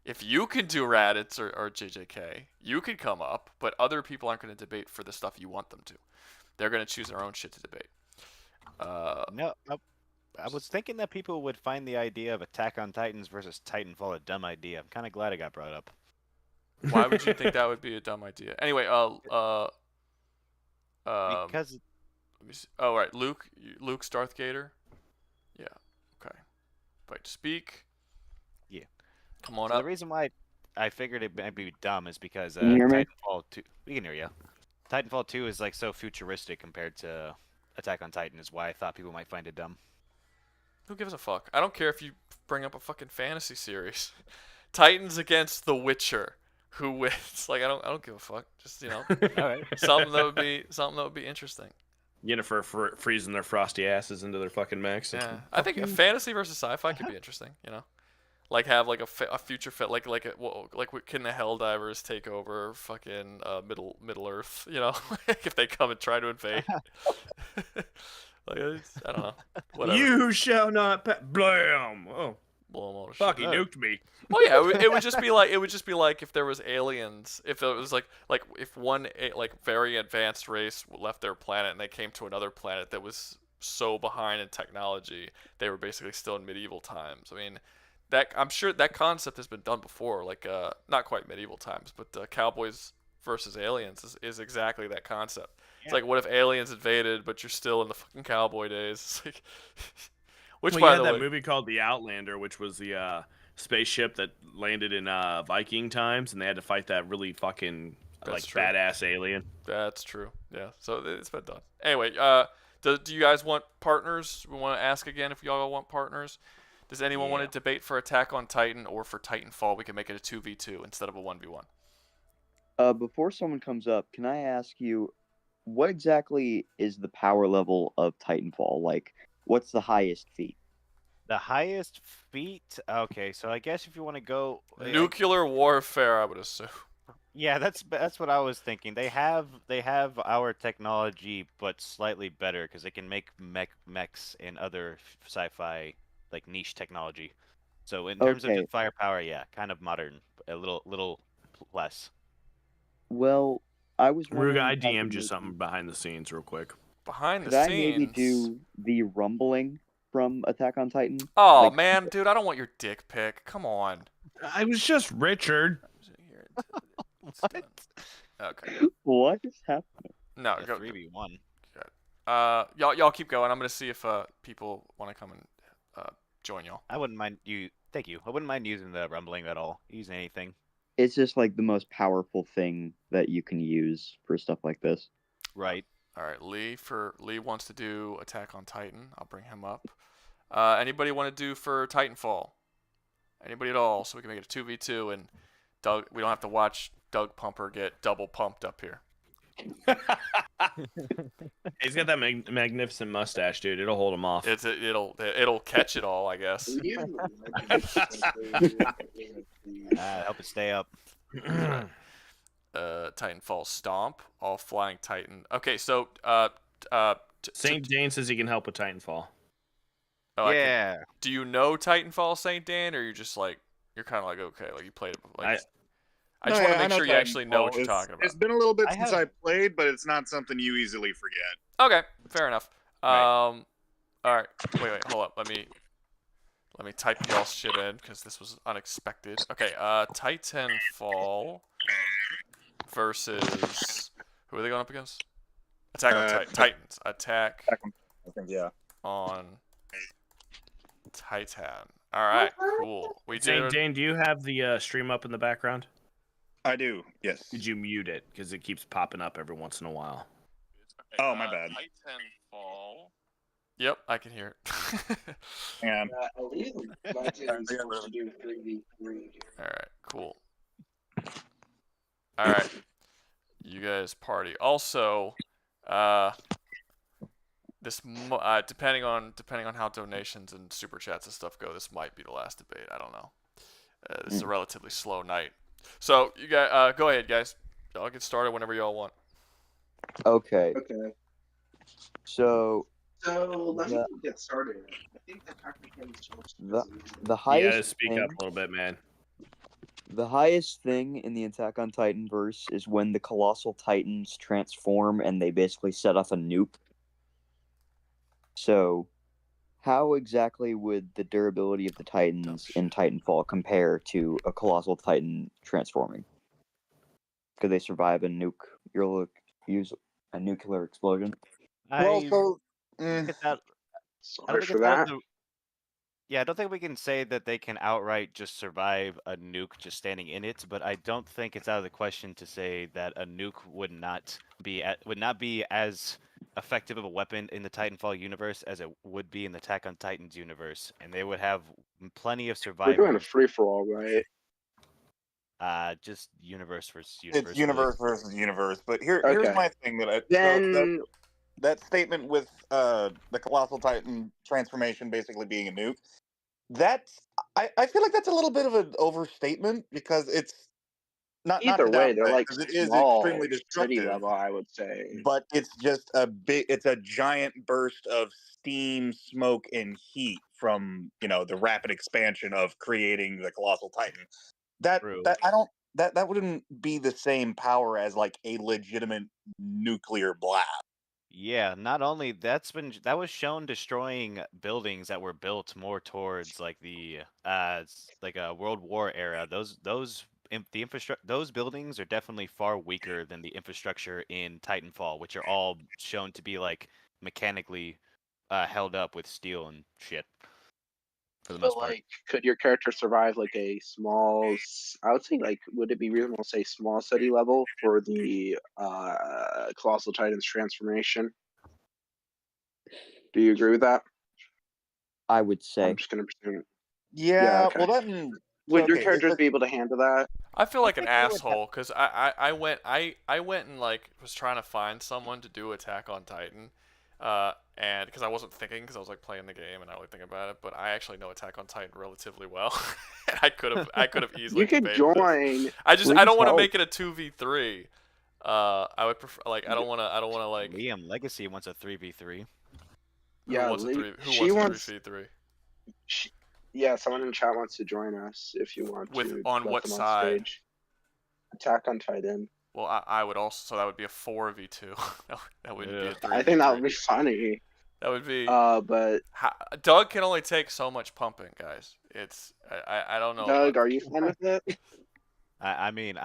Speaker 1: if you can do Raditz or JJK, you could come up, but other people aren't going to debate for the stuff you want them to. They're going to choose their own shit to debate.
Speaker 5: No, I was thinking that people would find the idea of Attack on Titans versus Titanfall a dumb idea. I'm kind of glad it got brought up.
Speaker 1: Why would you think that would be a dumb idea? Anyway,
Speaker 5: Because
Speaker 1: let me see. Oh, right, Luke's Darth Gator. Yeah. Okay. Fight to speak.
Speaker 5: Yeah.
Speaker 1: Come on
Speaker 5: so
Speaker 1: up.
Speaker 5: the reason why I figured it might be dumb is because
Speaker 10: Can you hear me?
Speaker 5: Titanfall 2. We can hear you. Titanfall 2 is like so futuristic compared to Attack on Titan. Is why I thought people might find it dumb.
Speaker 1: Who gives a fuck? I don't care if you bring up a fucking fantasy series. Titans against The Witcher. who wins. Like I don't give a fuck. Just
Speaker 5: All right.
Speaker 1: something that would be interesting.
Speaker 3: Yennefer freezing their frosty asses into their fucking mechs.
Speaker 1: Yeah, I think a fantasy versus sci-fi could be interesting. Like have like a future fit like can the Helldivers take over fucking Middle Earth? Like if they come and try to invade. I don't know. Whatever.
Speaker 3: You shall not blam. Oh,
Speaker 1: Blow 'em all to
Speaker 3: fuck!
Speaker 1: shit.
Speaker 3: He nuked me.
Speaker 1: Oh yeah, it would just be like if there was aliens, if it was like if one very advanced race left their planet and they came to another planet that was so behind in technology, they were basically still in medieval times. I mean, I'm sure that concept has been done before, like not quite medieval times, but cowboys versus aliens is exactly that concept. It's like, what if aliens invaded, but you're still in the fucking cowboy days? It's like, which
Speaker 3: Well,
Speaker 1: by
Speaker 3: you
Speaker 1: the
Speaker 3: had that
Speaker 1: way,
Speaker 3: movie called The Outlander, which was the spaceship that landed in Viking times, and they had to fight that really fucking
Speaker 1: That's true.
Speaker 3: badass alien.
Speaker 1: That's true. Yeah. So it's been done. Anyway, do you guys want partners? We want to ask again if y'all want partners. Does anyone want to debate for Attack on Titan or for Titanfall? We can make it a 2v2 instead of a 1v1.
Speaker 11: Before someone comes up, can I ask you, what exactly is the power level of Titanfall? Like, what's the highest feat?
Speaker 5: The highest feat. Okay, so I guess if you want to go
Speaker 1: Nuclear warfare, I would assume.
Speaker 5: Yeah, that's what I was thinking. They have our technology, but slightly better because they can make mechs and other sci-fi like niche technology. So in terms of
Speaker 11: Okay.
Speaker 5: just firepower, yeah, kind of modern, a little less.
Speaker 11: Well, I was wondering
Speaker 3: Rouga, I
Speaker 11: if I
Speaker 3: DM'd
Speaker 11: could
Speaker 3: you
Speaker 11: maybe-
Speaker 3: something behind the scenes real quick.
Speaker 1: Behind
Speaker 11: Could
Speaker 1: the
Speaker 11: I
Speaker 1: scenes.
Speaker 11: maybe do the rumbling from Attack on Titan?
Speaker 1: Oh
Speaker 11: Like-
Speaker 1: man, dude, I don't want your dick pic. Come on.
Speaker 3: I was just Richard.
Speaker 1: What? Okay.
Speaker 11: What is happening?
Speaker 1: No,
Speaker 5: The
Speaker 1: go.
Speaker 5: 3v1.
Speaker 1: Y'all keep going. I'm gonna see if people want to come and join y'all.
Speaker 5: I wouldn't mind you. Thank you. I wouldn't mind using the rumbling at all. Using anything.
Speaker 11: It's just like the most powerful thing that you can use for stuff like this.
Speaker 5: Right.
Speaker 1: All right, Lee wants to do Attack on Titan. I'll bring him up. Anybody want to do for Titanfall? Anybody at all? So we can make it a 2v2 and Doug. We don't have to watch Doug Pumper get double pumped up here.
Speaker 3: He's got that magnificent mustache, dude. It'll hold him off.
Speaker 1: It'll catch it all, I guess.
Speaker 5: Help it stay up.
Speaker 1: Titanfall Stomp, all flying Titan. Okay, so
Speaker 3: St. Dane says he can help with Titanfall.
Speaker 1: Oh,
Speaker 5: Yeah.
Speaker 1: Do you know Titanfall, St. Dan, or you're just like you're kind of like okay, like you played it? Like, I just want to make sure you actually know what you're talking about.
Speaker 12: It's been a little bit since I played, but it's not something you easily forget.
Speaker 1: Okay, fair enough.
Speaker 5: Right.
Speaker 1: All right, wait, hold up. Let me type y'all shit in because this was unexpected. Okay, Titanfall versus who are they going up against? Attack on Titans. Attack
Speaker 12: I think, yeah.
Speaker 1: on Titan. All right, cool. We
Speaker 3: St.
Speaker 1: did.
Speaker 3: Dane, do you have the stream up in the background?
Speaker 12: I do, yes.
Speaker 3: Did you mute it? Because it keeps popping up every once in a while.
Speaker 12: Oh, my bad.
Speaker 1: Titanfall. Yep, I can hear it.
Speaker 12: Hang on.
Speaker 1: All right, cool. All right, you guys party. Also, depending on how donations and super chats and stuff go, this might be the last debate. I don't know. This is a relatively slow night, so you guys go ahead, guys. Y'all get started whenever y'all want.
Speaker 11: Okay.
Speaker 8: Okay.
Speaker 11: So
Speaker 8: let me get started. I think the
Speaker 11: the
Speaker 3: You
Speaker 11: highest
Speaker 3: gotta speak
Speaker 11: thing,
Speaker 3: up a little bit, man.
Speaker 11: the highest thing in the Attack on Titan verse is when the colossal titans transform and they basically set off a nuke. So, how exactly would the durability of the titans in Titanfall compare to a colossal titan transforming? Could they survive a nuclear explosion?
Speaker 12: Well, so...
Speaker 8: Sorry for that.
Speaker 5: I don't think we can say that they can outright just survive a nuke just standing in it, but I don't think it's out of the question to say that a nuke would not be as effective of a weapon in the Titanfall universe as it would be in the Attack on Titans universe, and they would have plenty of
Speaker 8: We're doing a
Speaker 5: survivors.
Speaker 8: free for all, right?
Speaker 5: Just universe versus universe.
Speaker 12: It's universe
Speaker 5: really.
Speaker 12: versus universe. But here's
Speaker 8: Okay.
Speaker 12: my thing
Speaker 8: Then
Speaker 12: that statement with the Colossal Titan transformation basically being a nuke. I feel like that's a little bit of an overstatement because it's not
Speaker 8: either
Speaker 12: to
Speaker 8: way, they're
Speaker 12: downplay it
Speaker 8: like
Speaker 12: because it is
Speaker 8: small
Speaker 12: extremely
Speaker 8: city
Speaker 12: destructive.
Speaker 8: level, I would say.
Speaker 12: But it's just it's a giant burst of steam, smoke, and heat from the rapid expansion of creating the Colossal Titan. That
Speaker 5: True.
Speaker 12: that I don't that wouldn't be the same power as like a legitimate nuclear blast.
Speaker 5: Yeah, not only that was shown destroying buildings that were built more towards like the like a World War era. Those buildings are definitely far weaker than the infrastructure in Titanfall, which are all shown to be like mechanically held up with steel and shit for the
Speaker 8: But
Speaker 5: most part.
Speaker 8: like, could your character survive like a small? I would say like, would it be reasonable to say small city level for the Colossal Titans transformation? Do you agree with that?
Speaker 11: I would say.
Speaker 8: I'm just gonna presume.
Speaker 12: Yeah,
Speaker 8: okay.
Speaker 12: well then
Speaker 8: Would your
Speaker 12: okay,
Speaker 8: characters be able to handle that?
Speaker 1: I feel like an asshole because I went and like was trying to find someone to do Attack on Titan, and because I wasn't thinking because I was like playing the game and not really thinking about it, but I actually know Attack on Titan relatively well. And I could have easily.
Speaker 8: You could
Speaker 1: debated
Speaker 8: join.
Speaker 1: this. I don't
Speaker 8: Please
Speaker 1: want to
Speaker 8: help.
Speaker 1: make it a 2v3. I would prefer like I don't want to like.
Speaker 5: Liam Legacy wants a 3v3.
Speaker 8: Yeah,
Speaker 1: Who wants a 3v3?
Speaker 8: Yeah, someone in the chat wants to join us if you want to.
Speaker 1: On
Speaker 8: let
Speaker 1: what
Speaker 8: them on
Speaker 1: side?
Speaker 8: stage. Attack on Titan.
Speaker 1: Well, I would also, so that would be a 4v2. That wouldn't be a 3v3.
Speaker 8: I think that would be funny.
Speaker 1: That would be.
Speaker 8: But
Speaker 1: Doug can only take so much pumping, guys. I don't know.
Speaker 8: Doug, are you fine with it?
Speaker 5: I mean,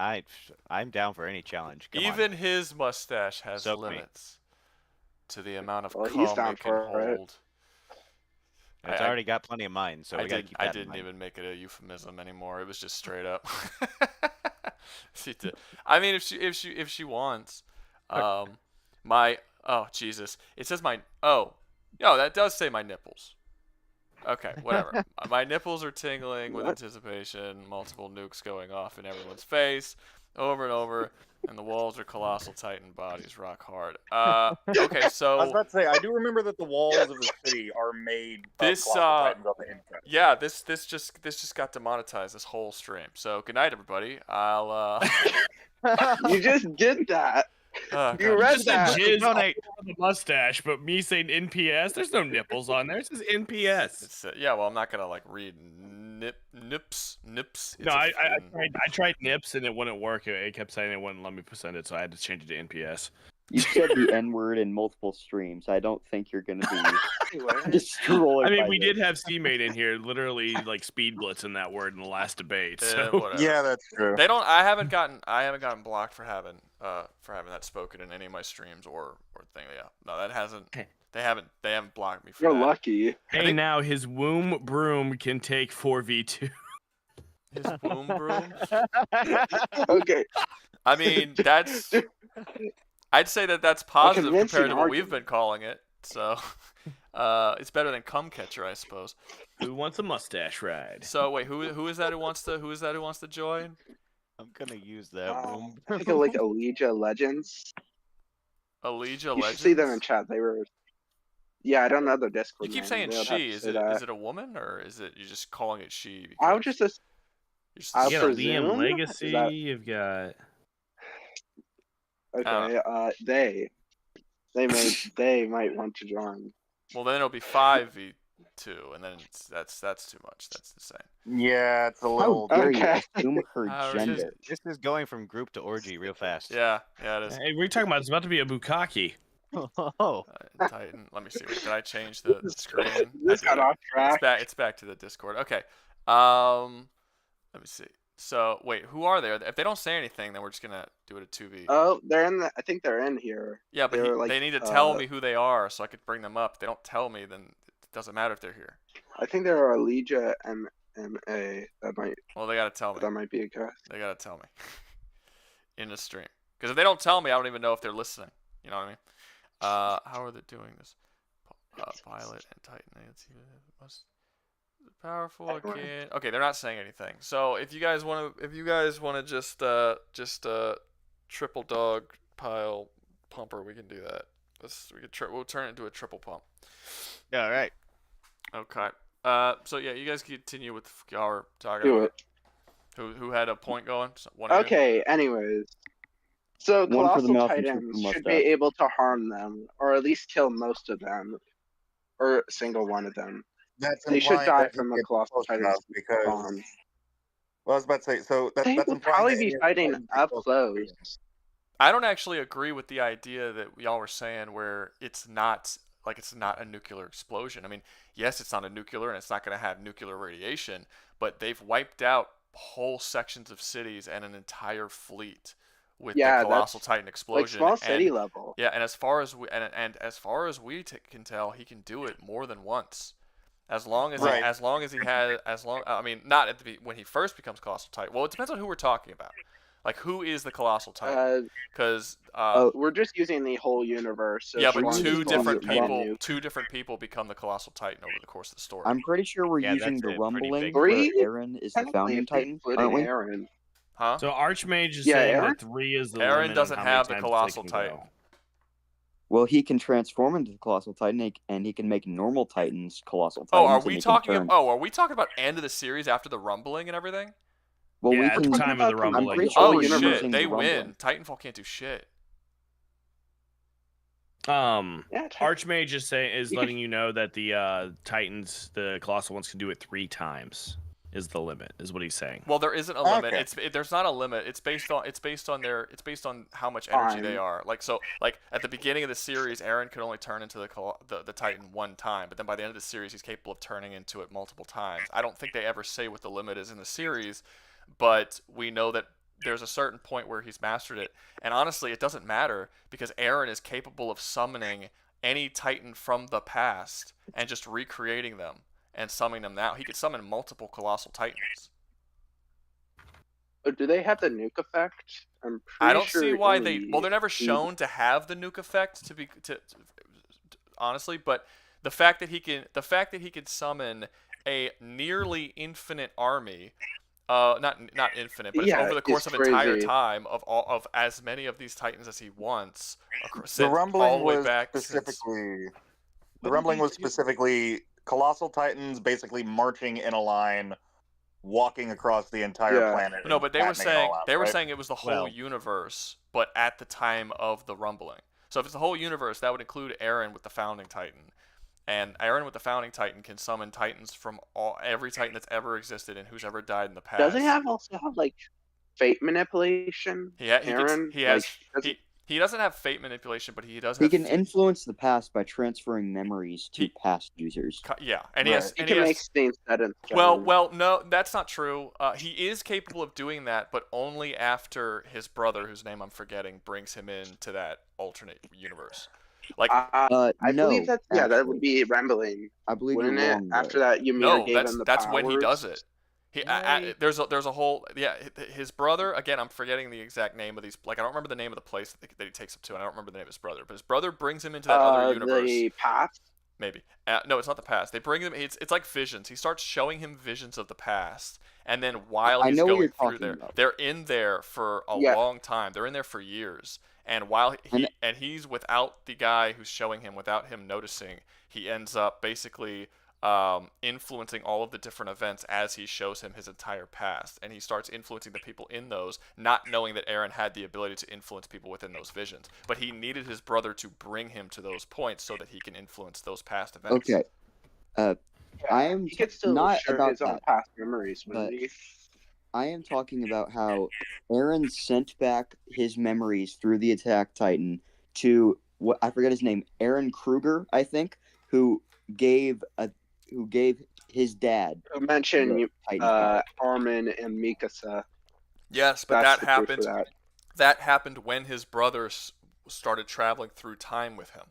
Speaker 5: I'm down for any challenge. Come
Speaker 1: Even
Speaker 5: on.
Speaker 1: his mustache has
Speaker 5: Soak me.
Speaker 1: limits to the amount of
Speaker 8: he's
Speaker 1: cum
Speaker 8: down
Speaker 1: it can
Speaker 8: for it.
Speaker 1: hold.
Speaker 5: It's already got plenty of mine, so we gotta keep that
Speaker 1: I
Speaker 5: in
Speaker 1: didn't
Speaker 5: mind.
Speaker 1: even make it a euphemism anymore. It was just straight up. I mean, if she wants, oh Jesus, it says that does say my nipples. Okay, whatever. My nipples are tingling with anticipation. Multiple nukes going off in everyone's face, over and over, and the walls are colossal Titan bodies, rock hard. Okay, so
Speaker 12: I was about to say, I do remember that the walls of the city are made of Colossal Titans on the inside.
Speaker 1: Yeah, this just got demonetized, this whole stream. So good night, everybody. I'll
Speaker 8: You just did that. You read that.
Speaker 3: Jizz on the mustache, but me saying NPS, there's no nipples on there. It says NPS.
Speaker 1: Yeah, well, I'm not gonna like read nips.
Speaker 3: No, I tried nips and it wouldn't work. It kept saying it wouldn't let me send it, so I had to change it to NPS.
Speaker 11: You said the N word in multiple streams. I don't think you're gonna be destroyed.
Speaker 3: I mean,
Speaker 11: by
Speaker 3: we
Speaker 11: this.
Speaker 3: did have Steammate in here, literally like speed blitzing that word in the last debate. So
Speaker 1: whatever.
Speaker 12: Yeah, that's true.
Speaker 1: They don't. I haven't gotten blocked for having that spoken in any of my streams or thing. Yeah, no, that hasn't. They haven't blocked me for
Speaker 8: You're
Speaker 1: that.
Speaker 8: lucky.
Speaker 3: Hey, now his womb broom can take 4v2.
Speaker 1: His womb broom.
Speaker 8: Okay.
Speaker 1: I mean, I'd say that's positive compared to what we've
Speaker 8: argument.
Speaker 1: been calling it. So, it's better than cum catcher, I suppose.
Speaker 3: Who wants a mustache ride?
Speaker 1: So wait, who is that who wants to join?
Speaker 5: I'm gonna use that.
Speaker 8: I think of like Allegia Legends.
Speaker 1: Allegia
Speaker 8: You
Speaker 1: Legends.
Speaker 8: should see them in chat. They were. Yeah, I don't know their Discord.
Speaker 1: You keep
Speaker 8: name.
Speaker 1: saying
Speaker 8: They would have
Speaker 1: she.
Speaker 8: to
Speaker 1: Is
Speaker 8: say
Speaker 1: it
Speaker 8: that.
Speaker 1: a woman or is it you're just calling it she?
Speaker 8: I would just. I'll
Speaker 3: You got a
Speaker 8: presume.
Speaker 3: Liam Legacy.
Speaker 8: Is that-
Speaker 3: You've got.
Speaker 8: Okay. They might want to join.
Speaker 1: Well, then it'll be 5v2, and then that's too much. That's insane.
Speaker 12: Yeah, it's a
Speaker 11: How
Speaker 12: little.
Speaker 11: dare you
Speaker 8: Okay.
Speaker 11: assume her
Speaker 1: How
Speaker 11: gender?
Speaker 5: This is going from group to orgy real fast.
Speaker 1: Yeah, it is.
Speaker 3: Hey, what are you talking about? It's about to be a bukkake.
Speaker 5: Oh.
Speaker 1: Titan. Let me see. Did I change the screen?
Speaker 8: This got off track.
Speaker 1: It's back to the Discord. Okay. Let me see. So wait, who are they? If they don't say anything, then we're just gonna do it at 2v.
Speaker 8: Oh, they're in. I think they're in here.
Speaker 1: Yeah, but
Speaker 8: They're like,
Speaker 1: they need to tell me who they are so I could bring them up. If they don't tell me, then it doesn't matter if they're here.
Speaker 8: I think there are Allegia and MA.
Speaker 1: Well, they gotta tell me.
Speaker 8: That might be a guess.
Speaker 1: They gotta tell me in the stream. Because if they don't tell me, I don't even know if they're listening. You know what I mean? How are they doing this? Violet and Titan. Powerful
Speaker 8: I don't know.
Speaker 1: again. Okay, they're not saying anything. So if you guys want to just triple dog pile pumper, we can do that. We'll turn it into a triple pump.
Speaker 5: Yeah, all right.
Speaker 1: Okay. So yeah, you guys continue with our talking
Speaker 8: Do
Speaker 1: about
Speaker 8: it.
Speaker 1: who had a point going. One of you?
Speaker 8: Okay, anyways. So
Speaker 11: One for the
Speaker 8: Colossal
Speaker 11: mouth and two for
Speaker 8: Titans
Speaker 11: the
Speaker 8: should be
Speaker 11: mustache.
Speaker 8: able to harm them, or at least kill most of them, or a single one of them.
Speaker 12: That's
Speaker 8: They should
Speaker 12: implying
Speaker 8: die
Speaker 12: that he
Speaker 8: from a
Speaker 12: gets
Speaker 8: Colossal
Speaker 12: close
Speaker 8: Titan's
Speaker 12: enough because.
Speaker 8: bomb.
Speaker 12: Well, I was about to say, so
Speaker 8: They
Speaker 12: that's
Speaker 8: will
Speaker 12: implying
Speaker 8: probably
Speaker 12: that
Speaker 8: be
Speaker 12: any of the
Speaker 8: fighting
Speaker 12: Titans are
Speaker 8: up
Speaker 12: close
Speaker 8: close.
Speaker 12: enough.
Speaker 1: I don't actually agree with the idea that y'all were saying where it's not a nuclear explosion. I mean, yes, it's not a nuclear and it's not going to have nuclear radiation, but they've wiped out whole sections of cities and an entire fleet with the
Speaker 8: Yeah,
Speaker 1: colossal
Speaker 8: that's
Speaker 1: Titan
Speaker 8: like
Speaker 1: explosion.
Speaker 8: small city
Speaker 1: And
Speaker 8: level.
Speaker 1: yeah, and as far as we can tell, he can do it more than once. As long as
Speaker 12: Right.
Speaker 1: I mean, not at when he first becomes colossal Titan. Well, it depends on who we're talking about. Like, who is the colossal Titan? Because
Speaker 8: We're just using the whole universe. So
Speaker 1: yeah,
Speaker 8: if you
Speaker 1: but
Speaker 8: want to
Speaker 1: two
Speaker 8: just call
Speaker 1: different
Speaker 8: it one
Speaker 1: people,
Speaker 8: nuke.
Speaker 1: two different people become the colossal Titan over the course of the story.
Speaker 11: I'm pretty sure we're
Speaker 3: Yeah,
Speaker 11: using
Speaker 3: that's
Speaker 11: the
Speaker 3: a pretty
Speaker 11: rumbling
Speaker 3: big
Speaker 11: where
Speaker 8: Three?
Speaker 11: Aaron is the
Speaker 8: Technically,
Speaker 11: founding
Speaker 8: if we
Speaker 11: titan,
Speaker 8: include
Speaker 11: aren't we?
Speaker 8: Aaron.
Speaker 1: Huh?
Speaker 3: So Archmage is
Speaker 8: Yeah,
Speaker 3: saying
Speaker 8: Aaron?
Speaker 3: that 3 is the
Speaker 1: Aaron
Speaker 3: limit
Speaker 1: doesn't
Speaker 3: on how many
Speaker 1: have the
Speaker 3: times
Speaker 1: Colossal
Speaker 3: they can
Speaker 1: Titan.
Speaker 3: go.
Speaker 11: Well, he can transform into the Colossal Titan, and he can make normal Titans Colossal Titans.
Speaker 1: Oh, are
Speaker 11: and
Speaker 1: we
Speaker 11: he can
Speaker 1: talking?
Speaker 11: turn-
Speaker 1: Are we talking about end of the series after the rumbling and everything?
Speaker 11: Well,
Speaker 3: Yeah,
Speaker 11: we
Speaker 3: at
Speaker 11: can.
Speaker 3: the time of the
Speaker 8: I'm
Speaker 3: rumbling.
Speaker 11: pretty sure
Speaker 1: Oh
Speaker 11: we're
Speaker 1: shit!
Speaker 11: using
Speaker 1: They
Speaker 11: the rumbling.
Speaker 1: win. Titanfall can't do shit.
Speaker 8: Yeah,
Speaker 3: Archmage is
Speaker 8: You could-
Speaker 3: letting you know that the Titans, the colossal ones, can do it 3 times. Is the limit? Is what he's saying.
Speaker 1: Well, there isn't a limit.
Speaker 12: Okay.
Speaker 1: There's not a limit. It's based on how much energy they
Speaker 8: Fine.
Speaker 1: are. Like at the beginning of the series, Aaron could only turn into the Titan one time, but then by the end of the series, he's capable of turning into it multiple times. I don't think they ever say what the limit is in the series, but we know that there's a certain point where he's mastered it. And honestly, it doesn't matter because Aaron is capable of summoning any Titan from the past and just recreating them and summoning them now. He could summon multiple colossal Titans.
Speaker 8: Oh, do they have the nuke effect? I'm pretty
Speaker 1: I don't
Speaker 8: sure
Speaker 1: see why
Speaker 8: only
Speaker 1: they're never shown to have the nuke effect honestly, but the fact that he can summon a nearly infinite army, not infinite, but it's
Speaker 8: Yeah,
Speaker 1: over the course
Speaker 8: it's
Speaker 1: of entire
Speaker 8: crazy.
Speaker 1: time of as many of these Titans as he wants.
Speaker 12: The rumbling
Speaker 1: all the way
Speaker 12: was
Speaker 1: back
Speaker 12: specifically. The rumbling was specifically Colossal Titans basically marching in a line, walking across the entire
Speaker 8: Yeah.
Speaker 12: planet.
Speaker 1: No,
Speaker 12: and
Speaker 1: but they were
Speaker 12: flattening it all out, right?
Speaker 1: saying it was the whole
Speaker 3: Well-
Speaker 1: universe, but at the time of the rumbling. So if it's the whole universe, that would include Aaron with the founding Titan, and Aaron with the founding Titan can summon Titans from every Titan that's ever existed and who's ever died in the past.
Speaker 8: Does he also have like fate manipulation? Aaron?
Speaker 1: He doesn't have fate manipulation, but he does.
Speaker 11: He
Speaker 1: have
Speaker 11: can influence the past by transferring memories to past users.
Speaker 1: Yeah, and
Speaker 12: Right.
Speaker 8: He can make things that
Speaker 1: Well, no, that's not true. He is capable of doing that, but only after his brother, whose name I'm forgetting, brings him into that alternate universe. Like,
Speaker 8: I
Speaker 11: no,
Speaker 8: believe that that
Speaker 11: actually.
Speaker 8: would be rambling.
Speaker 11: I believe
Speaker 8: Wouldn't
Speaker 11: you're
Speaker 8: it?
Speaker 11: wrong.
Speaker 8: After that, Ymir
Speaker 1: no,
Speaker 8: gave him the
Speaker 1: that's
Speaker 8: powers.
Speaker 1: when he does it.
Speaker 8: Right.
Speaker 1: There's a whole his brother, again, I'm forgetting the exact name of these, like I don't remember the name of the place that he takes him to, and I don't remember the name of his brother, but his brother brings him into that other universe.
Speaker 8: The past.
Speaker 1: Maybe. No, it's not the past. They bring him. It's like visions. He starts showing him visions of the past, and then while
Speaker 11: I
Speaker 1: he's
Speaker 11: know what
Speaker 1: going
Speaker 11: you're
Speaker 1: through
Speaker 11: talking
Speaker 1: there,
Speaker 11: about.
Speaker 1: they're in there for a
Speaker 8: Yeah.
Speaker 1: long time. They're in there for years, and while he's without the guy who's showing him, without him noticing, he ends up basically influencing all of the different events as he shows him his entire past, and he starts influencing the people in those, not knowing that Aaron had the ability to influence people within those visions, but he needed his brother to bring him to those points so that he can influence those past events.
Speaker 11: Okay. I am
Speaker 8: He could still
Speaker 11: not
Speaker 8: share
Speaker 11: about
Speaker 8: his own
Speaker 11: that,
Speaker 8: past memories,
Speaker 11: but
Speaker 8: wouldn't he?
Speaker 11: I am talking about how Aaron sent back his memories through the Attack Titan to what I forget his name, Aaron Kruger, I think, who gave his dad.
Speaker 8: Who mentioned
Speaker 11: the Titan power.
Speaker 8: Armin and Mikasa.
Speaker 1: Yes, but
Speaker 8: That's
Speaker 1: that
Speaker 8: the proof
Speaker 1: happened.
Speaker 8: for that.
Speaker 1: That happened when his brother started traveling through time with him.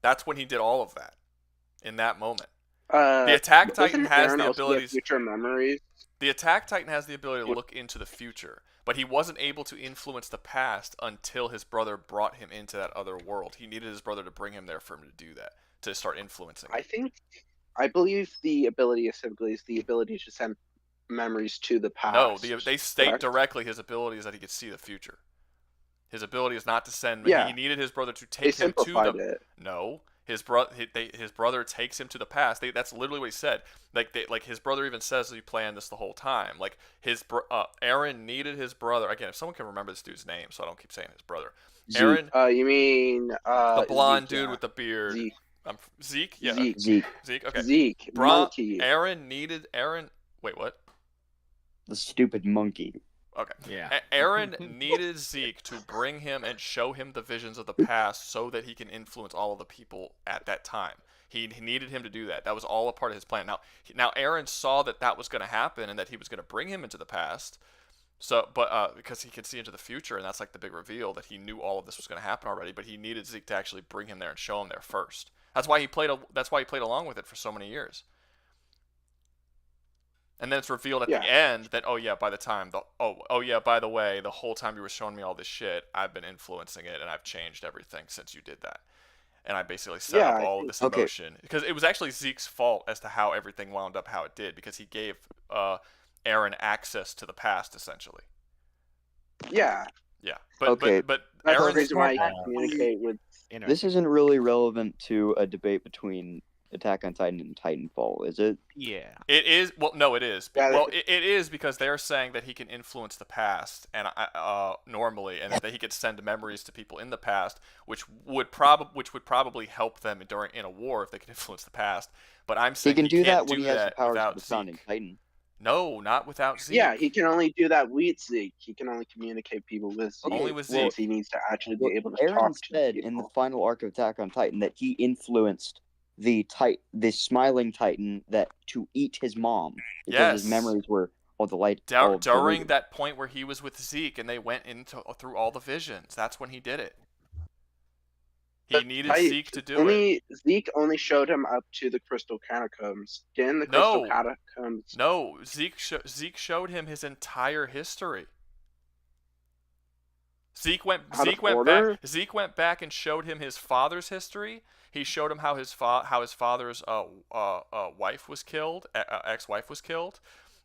Speaker 1: That's when he did all of that. In that moment, the Attack Titan
Speaker 8: doesn't
Speaker 1: has
Speaker 8: Aaron
Speaker 1: the
Speaker 8: also have
Speaker 1: abilities.
Speaker 8: future memories.
Speaker 1: The Attack Titan has the ability to look into the future, but he wasn't able to influence the past until his brother brought him into that other world. He needed his brother to bring him there for him to do that, to start influencing.
Speaker 8: I think I believe the ability specifically is the ability to send memories to the
Speaker 1: No,
Speaker 8: past.
Speaker 1: they state
Speaker 8: correct?
Speaker 1: directly his ability is that he could see the future. His ability is not to send.
Speaker 8: Yeah.
Speaker 1: He needed his brother to
Speaker 8: They
Speaker 1: take him to
Speaker 8: simplified
Speaker 1: the.
Speaker 8: it.
Speaker 1: No, his brother takes him to the past. That's literally what he said. Like his brother even says that he planned this the whole time. Like Aaron needed his brother. Again, if someone can remember this dude's name, so I don't keep saying his brother.
Speaker 11: Zeke.
Speaker 1: Aaron,
Speaker 8: You mean
Speaker 1: the blonde
Speaker 8: Zeke,
Speaker 1: dude
Speaker 8: yeah.
Speaker 1: with the beard.
Speaker 8: Zeke.
Speaker 1: Zeke. Yeah.
Speaker 8: Zeke.
Speaker 1: Zeke. Okay.
Speaker 8: Zeke. Monkey.
Speaker 1: Aaron needed Aaron. Wait, what?
Speaker 11: The stupid monkey.
Speaker 1: Okay.
Speaker 3: Yeah.
Speaker 1: Aaron needed Zeke to bring him and show him the visions of the past so that he can influence all of the people at that time. He needed him to do that. That was all a part of his plan. Now Aaron saw that was going to happen and that he was going to bring him into the past. So, but because he could see into the future, and that's like the big reveal that he knew all of this was going to happen already. But he needed Zeke to actually bring him there and show him there first. That's why he played along with it for so many years. And then it's revealed at the end that by the time by the way, the whole time you were showing me all this shit, I've been influencing it and I've changed everything since you did that. And I basically set up all of this emotion because it was actually Zeke's fault as to how everything wound up how it did because he gave Aaron access to the past essentially.
Speaker 8: Yeah.
Speaker 1: Yeah.
Speaker 11: But
Speaker 8: that's
Speaker 1: Aaron's
Speaker 8: the reason why I communicate with.
Speaker 11: This isn't really relevant to a debate between Attack on Titan and Titanfall, is it?
Speaker 5: Yeah.
Speaker 1: It is. Well, no, it is. Well, it is because they're saying that he can influence the past, and normally, and that he could send memories to people in the past, which would probably help them in a war if they could influence the past. But I'm saying
Speaker 11: he can do
Speaker 1: can't
Speaker 11: that when
Speaker 1: do
Speaker 11: he has the
Speaker 1: that
Speaker 11: powers of
Speaker 1: without
Speaker 11: the Founding
Speaker 1: Zeke.
Speaker 11: Titan.
Speaker 1: No, not without Zeke.
Speaker 8: Yeah, he can only do that with Zeke. He can only communicate people with Zeke.
Speaker 1: Only with
Speaker 8: Zeke.
Speaker 1: Zeke.
Speaker 8: He needs to actually be able to
Speaker 11: Aaron
Speaker 8: talk to
Speaker 11: said
Speaker 8: people.
Speaker 11: in the final arc of Attack on Titan that he influenced the smiling Titan to eat his mom because his memories were all the light.
Speaker 1: During that point where he was with Zeke and they went through all the visions, that's when he did it. He needed Zeke to do it.
Speaker 8: Zeke only showed him up to the Crystal Catacombs. Didn't the Crystal Catacombs?
Speaker 1: No, Zeke showed him his entire history. Zeke went back and showed him his father's history. He showed him how his father's wife was killed, ex-wife was killed.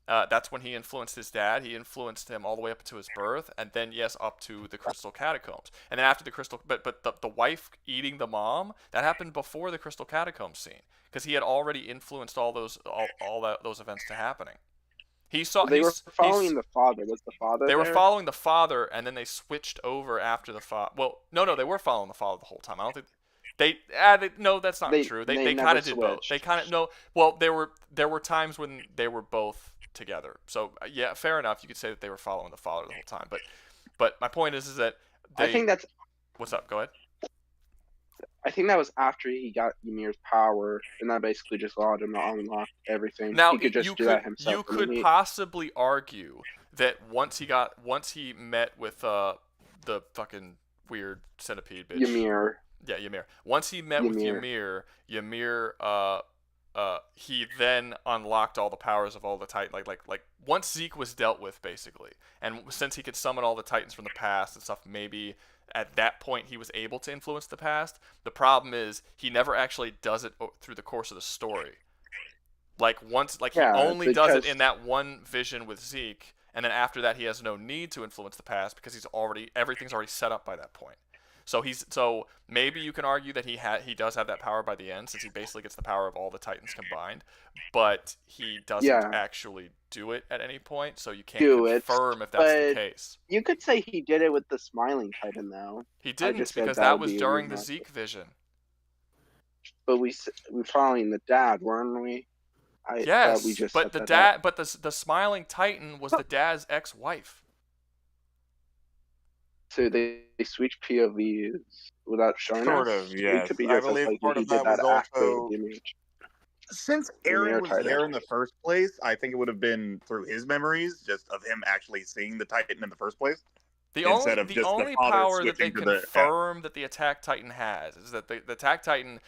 Speaker 1: That's when he influenced his dad. He influenced him all the way up to his birth, and then up to the Crystal Catacombs. And then after the Crystal, but the wife eating the mom, that happened before the Crystal Catacombs scene, because he had already influenced all those events to happening. They were
Speaker 8: following the father. Was the father?
Speaker 1: They were following the father, and then they switched over after the father. Well, no, they were following the father the whole time. I don't think. No, that's not true. They kind of did both. They kind of no. Well, there were times when they were both together. So yeah, fair enough. You could say that they were following the father the whole time. But my point is that
Speaker 8: I think that's.
Speaker 1: What's up? Go ahead.
Speaker 8: I think that was after he got Ymir's power, and that basically just allowed him to unlock everything.
Speaker 1: Now
Speaker 8: he could just do that himself.
Speaker 1: You could possibly argue that once he met with the fucking weird centipede bitch.
Speaker 8: Ymir.
Speaker 1: Yeah, Ymir. Once he met with Ymir, he then unlocked all the powers of all the Titans. Like once Zeke was dealt with, basically, and since he could summon all the Titans from the past and stuff, maybe at that point he was able to influence the past. The problem is he never actually does it through the course of the story. He only does it in that one vision with Zeke, and then after that he has no need to influence the past because everything's already set up by that point. So maybe you can argue that he does have that power by the end, since he basically gets the power of all the Titans combined, but he doesn't actually do it at any point, so you can't confirm if that's the case.
Speaker 8: You could say he did it with the Smiling Titan, though.
Speaker 1: He didn't, because that was during the Zeke vision.
Speaker 8: But we were following the dad, weren't we?
Speaker 1: Yes, but the Smiling Titan was the dad's ex-wife.
Speaker 8: So they switch POVs without showing
Speaker 12: sort
Speaker 8: us?
Speaker 12: of, yes.
Speaker 8: It could be
Speaker 12: I
Speaker 8: just
Speaker 12: believe part of that was also... Since Aaron was there in the first place, I think it would have been through his memories, just of him actually seeing the Titan in the first place.
Speaker 1: The only power that they confirm that the Attack Titan has is that the Attack Titan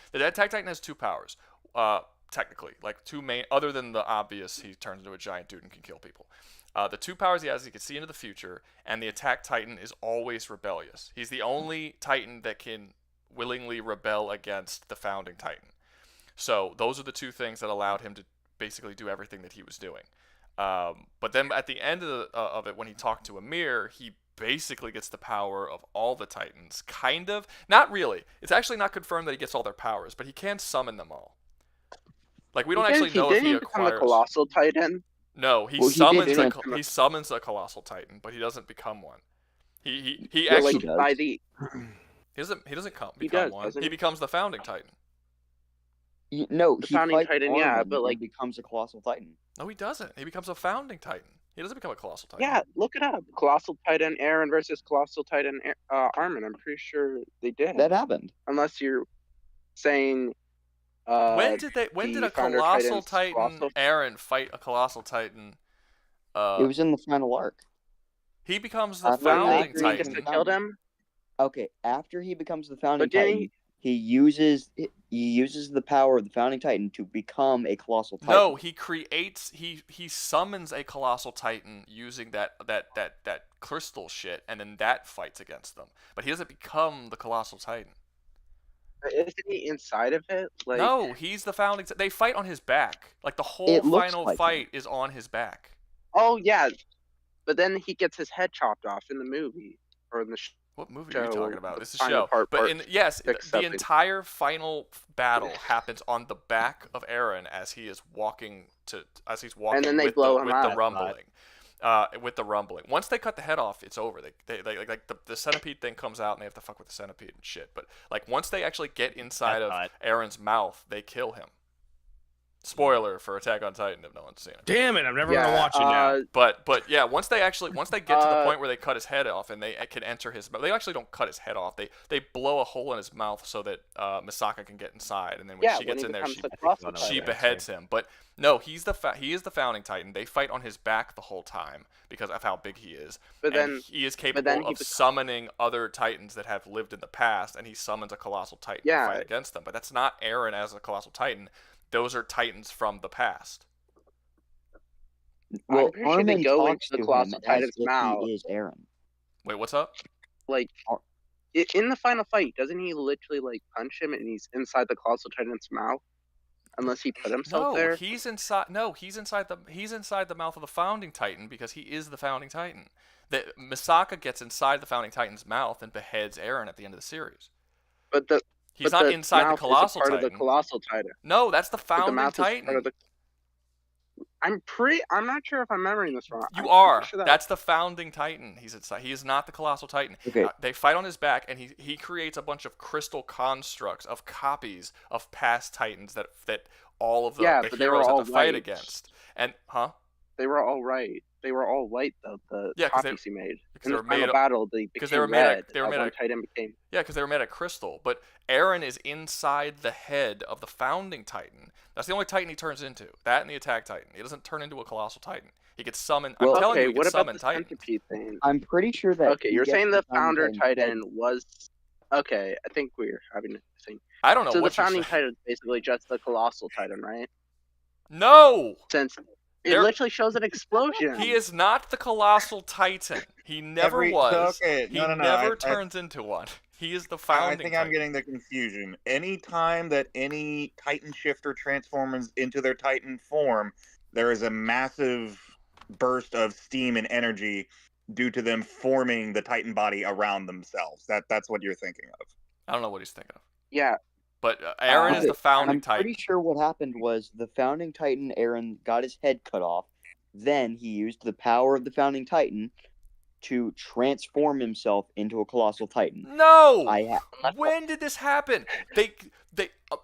Speaker 1: has two powers, technically, like two main, other than the obvious, he turns into a giant dude and can kill people. The two powers he has, he can see into the future, and the Attack Titan is always rebellious. He's the only Titan that can willingly rebel against the Founding Titan. So those are the two things that allowed him to basically do everything that he was doing. But then at the end of it, when he talked to Amir, he basically gets the power of all the Titans. Kind of. Not really. It's actually not confirmed that he gets all their powers, but he can summon them all. Like, we don't actually know if he
Speaker 8: become the
Speaker 1: acquires...
Speaker 8: Colossal Titan.
Speaker 1: No, he
Speaker 11: Well,
Speaker 1: he summons a Colossal Titan, but he doesn't become one. He actually...
Speaker 11: does.
Speaker 8: By the...
Speaker 1: He doesn't become one.
Speaker 8: doesn't
Speaker 1: He becomes the Founding Titan.
Speaker 11: No,
Speaker 8: The
Speaker 11: he
Speaker 8: Founding
Speaker 11: fights
Speaker 8: Titan,
Speaker 11: Armin
Speaker 8: yeah, but, like-
Speaker 11: and becomes a Colossal Titan.
Speaker 1: No, he doesn't. He becomes a Founding Titan. He doesn't become a Colossal Titan.
Speaker 8: Yeah, look it up. Colossal Titan Aaron versus Colossal Titan Armin. I'm pretty sure they did.
Speaker 11: That happened.
Speaker 8: Unless you're saying...
Speaker 1: When did a
Speaker 8: Founder
Speaker 1: Colossal
Speaker 8: Titan's
Speaker 1: Titan
Speaker 8: Colossal-
Speaker 1: Aaron fight a Colossal Titan?
Speaker 11: It was in the final arc.
Speaker 1: He becomes the
Speaker 11: After
Speaker 1: Founding
Speaker 11: he
Speaker 1: Titan.
Speaker 8: They killed him?
Speaker 11: Okay, after he becomes the Founding
Speaker 8: But didn't
Speaker 11: Titan, he uses the power of the Founding Titan to become a Colossal Titan.
Speaker 1: No, he summons a Colossal Titan using that crystal shit, and then that fights against them. But he doesn't become the Colossal Titan.
Speaker 8: Isn't he inside of it? Like,
Speaker 1: No, he's the Founding Titan. They fight on his back. Like, the whole
Speaker 11: It looks
Speaker 1: final
Speaker 11: like
Speaker 1: fight is on his back.
Speaker 8: Oh, yeah. But then he gets his head chopped off in the movie. Or in the
Speaker 1: What movie are you
Speaker 8: show,
Speaker 1: talking about?
Speaker 8: the
Speaker 1: This is
Speaker 8: final
Speaker 1: show.
Speaker 8: part,
Speaker 1: But
Speaker 8: part
Speaker 1: yes,
Speaker 8: six,
Speaker 1: the
Speaker 8: something.
Speaker 1: entire final battle happens on the back of Aaron as he's walking
Speaker 8: And then they
Speaker 1: with
Speaker 8: blow
Speaker 1: the,
Speaker 8: him
Speaker 1: with
Speaker 8: out.
Speaker 1: the rumbling. With the rumbling. Once they cut the head off, it's over. They like the centipede thing comes out and they have to fuck with the centipede and shit. But like once they actually get inside of Aaron's mouth, they kill him. Spoiler for Attack on Titan if no one's seen it.
Speaker 3: Damn it! I'm never gonna watch it now.
Speaker 1: But yeah, once they get to the point where they cut his head off and they can enter his mouth, they actually don't cut his head off. They blow a hole in his mouth so that Misaka can get inside, and then when she gets in there, she beheads him. But no, he is the Founding Titan. They fight on his back the whole time because of how big he is.
Speaker 8: But
Speaker 1: and
Speaker 8: then
Speaker 1: he is capable of summoning other Titans that have lived in the past, and he summons a Colossal Titan to fight against them. But that's not Aaron as a Colossal Titan. Those are Titans from the past.
Speaker 11: Well,
Speaker 8: I'm pretty sure they
Speaker 11: Armin
Speaker 8: go
Speaker 11: talks
Speaker 8: into the
Speaker 11: to
Speaker 8: Colossal
Speaker 11: him
Speaker 8: Titan's
Speaker 11: as if
Speaker 8: mouth.
Speaker 11: he is Aaron.
Speaker 1: Wait, what's up?
Speaker 8: Like, in the final fight, doesn't he literally, like, punch him and he's inside the Colossal Titan's mouth? Unless he put himself there?
Speaker 1: He's inside the mouth of the Founding Titan because he is the Founding Titan. Misaka gets inside the Founding Titan's mouth and beheads Eren at the end of the series.
Speaker 8: But
Speaker 1: he's not inside the Colossal
Speaker 8: part
Speaker 1: Titan.
Speaker 8: Of the Colossal Titan.
Speaker 1: No, that's the Founding
Speaker 8: the
Speaker 1: Titan.
Speaker 8: I'm not sure if I'm remembering this wrong.
Speaker 1: You are. That's the Founding Titan. He's inside. He is not the Colossal Titan.
Speaker 11: Okay.
Speaker 1: They fight on his back, and he creates a bunch of crystal constructs of copies of past Titans that all of the heroes have to fight against. And
Speaker 8: They were all right. They were all white though. The copies he made. In the final battle, they were made. Titan became.
Speaker 1: Yeah, because they were made of crystal. But Eren is inside the head of the Founding Titan. That's the only Titan he turns into. That and the Attack Titan. He doesn't turn into a Colossal Titan. He gets summoned. I'm telling you, he gets summoned Titan.
Speaker 8: Centipede thing?
Speaker 11: I'm pretty sure that.
Speaker 8: Okay, you're saying the Founder Titan was. Okay, I think we're having a thing.
Speaker 1: I don't know.
Speaker 8: So
Speaker 1: what
Speaker 8: the Founding Titan is basically just the Colossal Titan, right?
Speaker 1: No.
Speaker 8: Since it literally shows an explosion.
Speaker 1: He is not the Colossal Titan. He never was.
Speaker 12: Okay.
Speaker 1: He never turns into one. He is the Founding
Speaker 12: I think
Speaker 1: Titan.
Speaker 12: I'm getting the confusion. Any time that any Titan shifter transforms into their Titan form, there is a massive burst of steam and energy due to them forming the Titan body around themselves. That's what you're thinking of.
Speaker 1: I don't know what he's thinking of.
Speaker 8: Yeah.
Speaker 1: But Eren is the Founding Titan.
Speaker 11: I'm pretty sure what happened was the Founding Titan, Eren, got his head cut off. Then he used the power of the Founding Titan to transform himself into a Colossal Titan.
Speaker 1: No! When did this happen?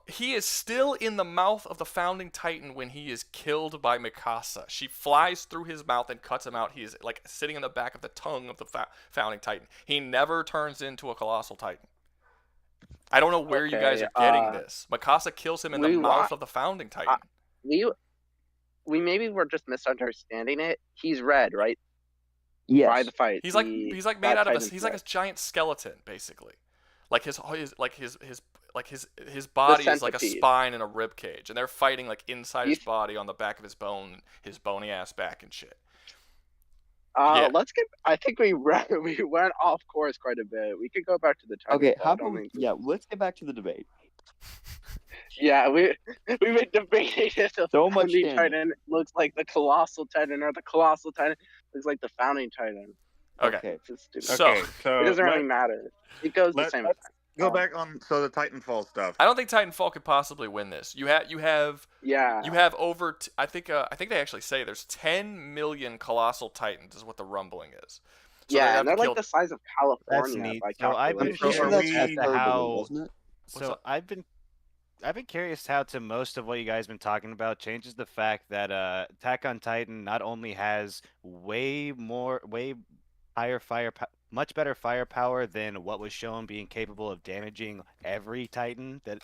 Speaker 1: He is still in the mouth of the Founding Titan when he is killed by Mikasa. She flies through his mouth and cuts him out. He is like sitting in the back of the tongue of the Founding Titan. He never turns into a Colossal Titan. I don't know where you guys are getting this. Mikasa kills him in the mouth of the Founding Titan.
Speaker 8: We maybe were just misunderstanding it. He's red, right?
Speaker 11: Yes.
Speaker 8: By the fight.
Speaker 1: He's like made out of he's like a giant skeleton, basically. Like his body is like a spine and a rib cage, and they're fighting like inside his body on the back of his bony ass back and shit.
Speaker 8: Let's get. I think we went off course quite a bit. We could go back to the Titanfall.
Speaker 11: Okay, how about let's get back to the debate.
Speaker 8: Yeah, we've been debating if the
Speaker 11: So much
Speaker 8: founding
Speaker 11: damage.
Speaker 8: titan looks like the colossal titan or the colossal titan looks like the founding titan.
Speaker 1: Okay.
Speaker 8: It's stupid.
Speaker 1: So
Speaker 12: Okay, so
Speaker 8: It doesn't really matter. It goes the
Speaker 12: let's
Speaker 8: same
Speaker 12: let's
Speaker 8: effect.
Speaker 12: go back on the Titanfall stuff.
Speaker 1: I don't think Titanfall could possibly win this. You have
Speaker 8: Yeah.
Speaker 1: over I think they actually say there's 10 million colossal titans is what the rumbling is. So
Speaker 8: Yeah,
Speaker 1: they'd
Speaker 8: and
Speaker 1: have
Speaker 8: they're
Speaker 1: to
Speaker 8: like
Speaker 1: kill.
Speaker 8: the size of
Speaker 5: That's
Speaker 8: California
Speaker 5: neat.
Speaker 8: by
Speaker 5: So I've been
Speaker 11: I'm pretty
Speaker 8: calculation.
Speaker 11: sure
Speaker 12: are
Speaker 11: that's
Speaker 12: we-
Speaker 11: hyperbole,
Speaker 5: how.
Speaker 11: wasn't it?
Speaker 5: So
Speaker 1: up?
Speaker 5: I've been curious how to most of what you guys been talking about changes the fact that Attack on Titan not only has way higher much better firepower than what was shown being capable of damaging every Titan that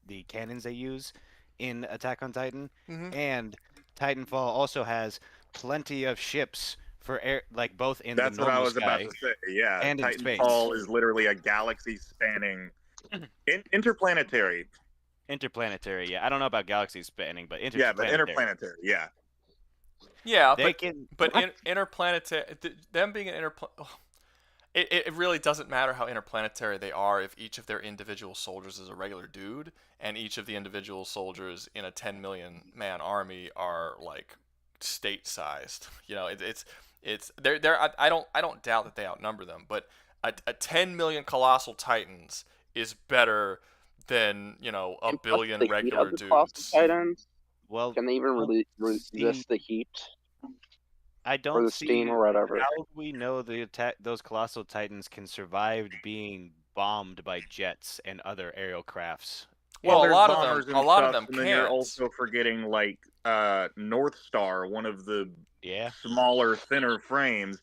Speaker 5: the cannons they use in Attack on Titan,
Speaker 1: Mhm.
Speaker 5: and Titanfall also has plenty of ships for air, like both in
Speaker 12: That's
Speaker 5: the
Speaker 12: what I
Speaker 5: normal
Speaker 12: was about
Speaker 5: sky
Speaker 12: to say. Yeah,
Speaker 5: and in space.
Speaker 12: Titanfall is literally a galaxy-spanning, interplanetary.
Speaker 5: Interplanetary. Yeah, I don't know about galaxy spanning, but
Speaker 12: Yeah, but interplanetary. Yeah.
Speaker 1: Yeah,
Speaker 5: They can.
Speaker 1: but
Speaker 5: what?
Speaker 1: interplanetary, them being an it really doesn't matter how interplanetary they are if each of their individual soldiers is a regular dude, and each of the individual soldiers in a 10 million man army are like state sized. You know, it's they're I don't doubt that they outnumber them, but a 10 million colossal titans is better than, you know, a
Speaker 8: And plus
Speaker 1: billion
Speaker 8: the heat
Speaker 1: regular
Speaker 8: of the colossal
Speaker 1: dudes.
Speaker 8: titans,
Speaker 5: Well,
Speaker 8: can they even
Speaker 5: Steam-
Speaker 8: resist the heat
Speaker 5: I
Speaker 8: or
Speaker 5: don't
Speaker 8: the steam
Speaker 5: see
Speaker 8: or whatever?
Speaker 5: how we know those colossal titans can survive being bombed by jets and other aerial crafts.
Speaker 1: Well, a
Speaker 12: there's
Speaker 1: lot of
Speaker 12: bombers
Speaker 1: them
Speaker 12: and
Speaker 1: them
Speaker 12: stuff, and then you're
Speaker 1: can't.
Speaker 12: also forgetting like North Star, one of the
Speaker 5: Yeah,
Speaker 12: smaller, thinner frames,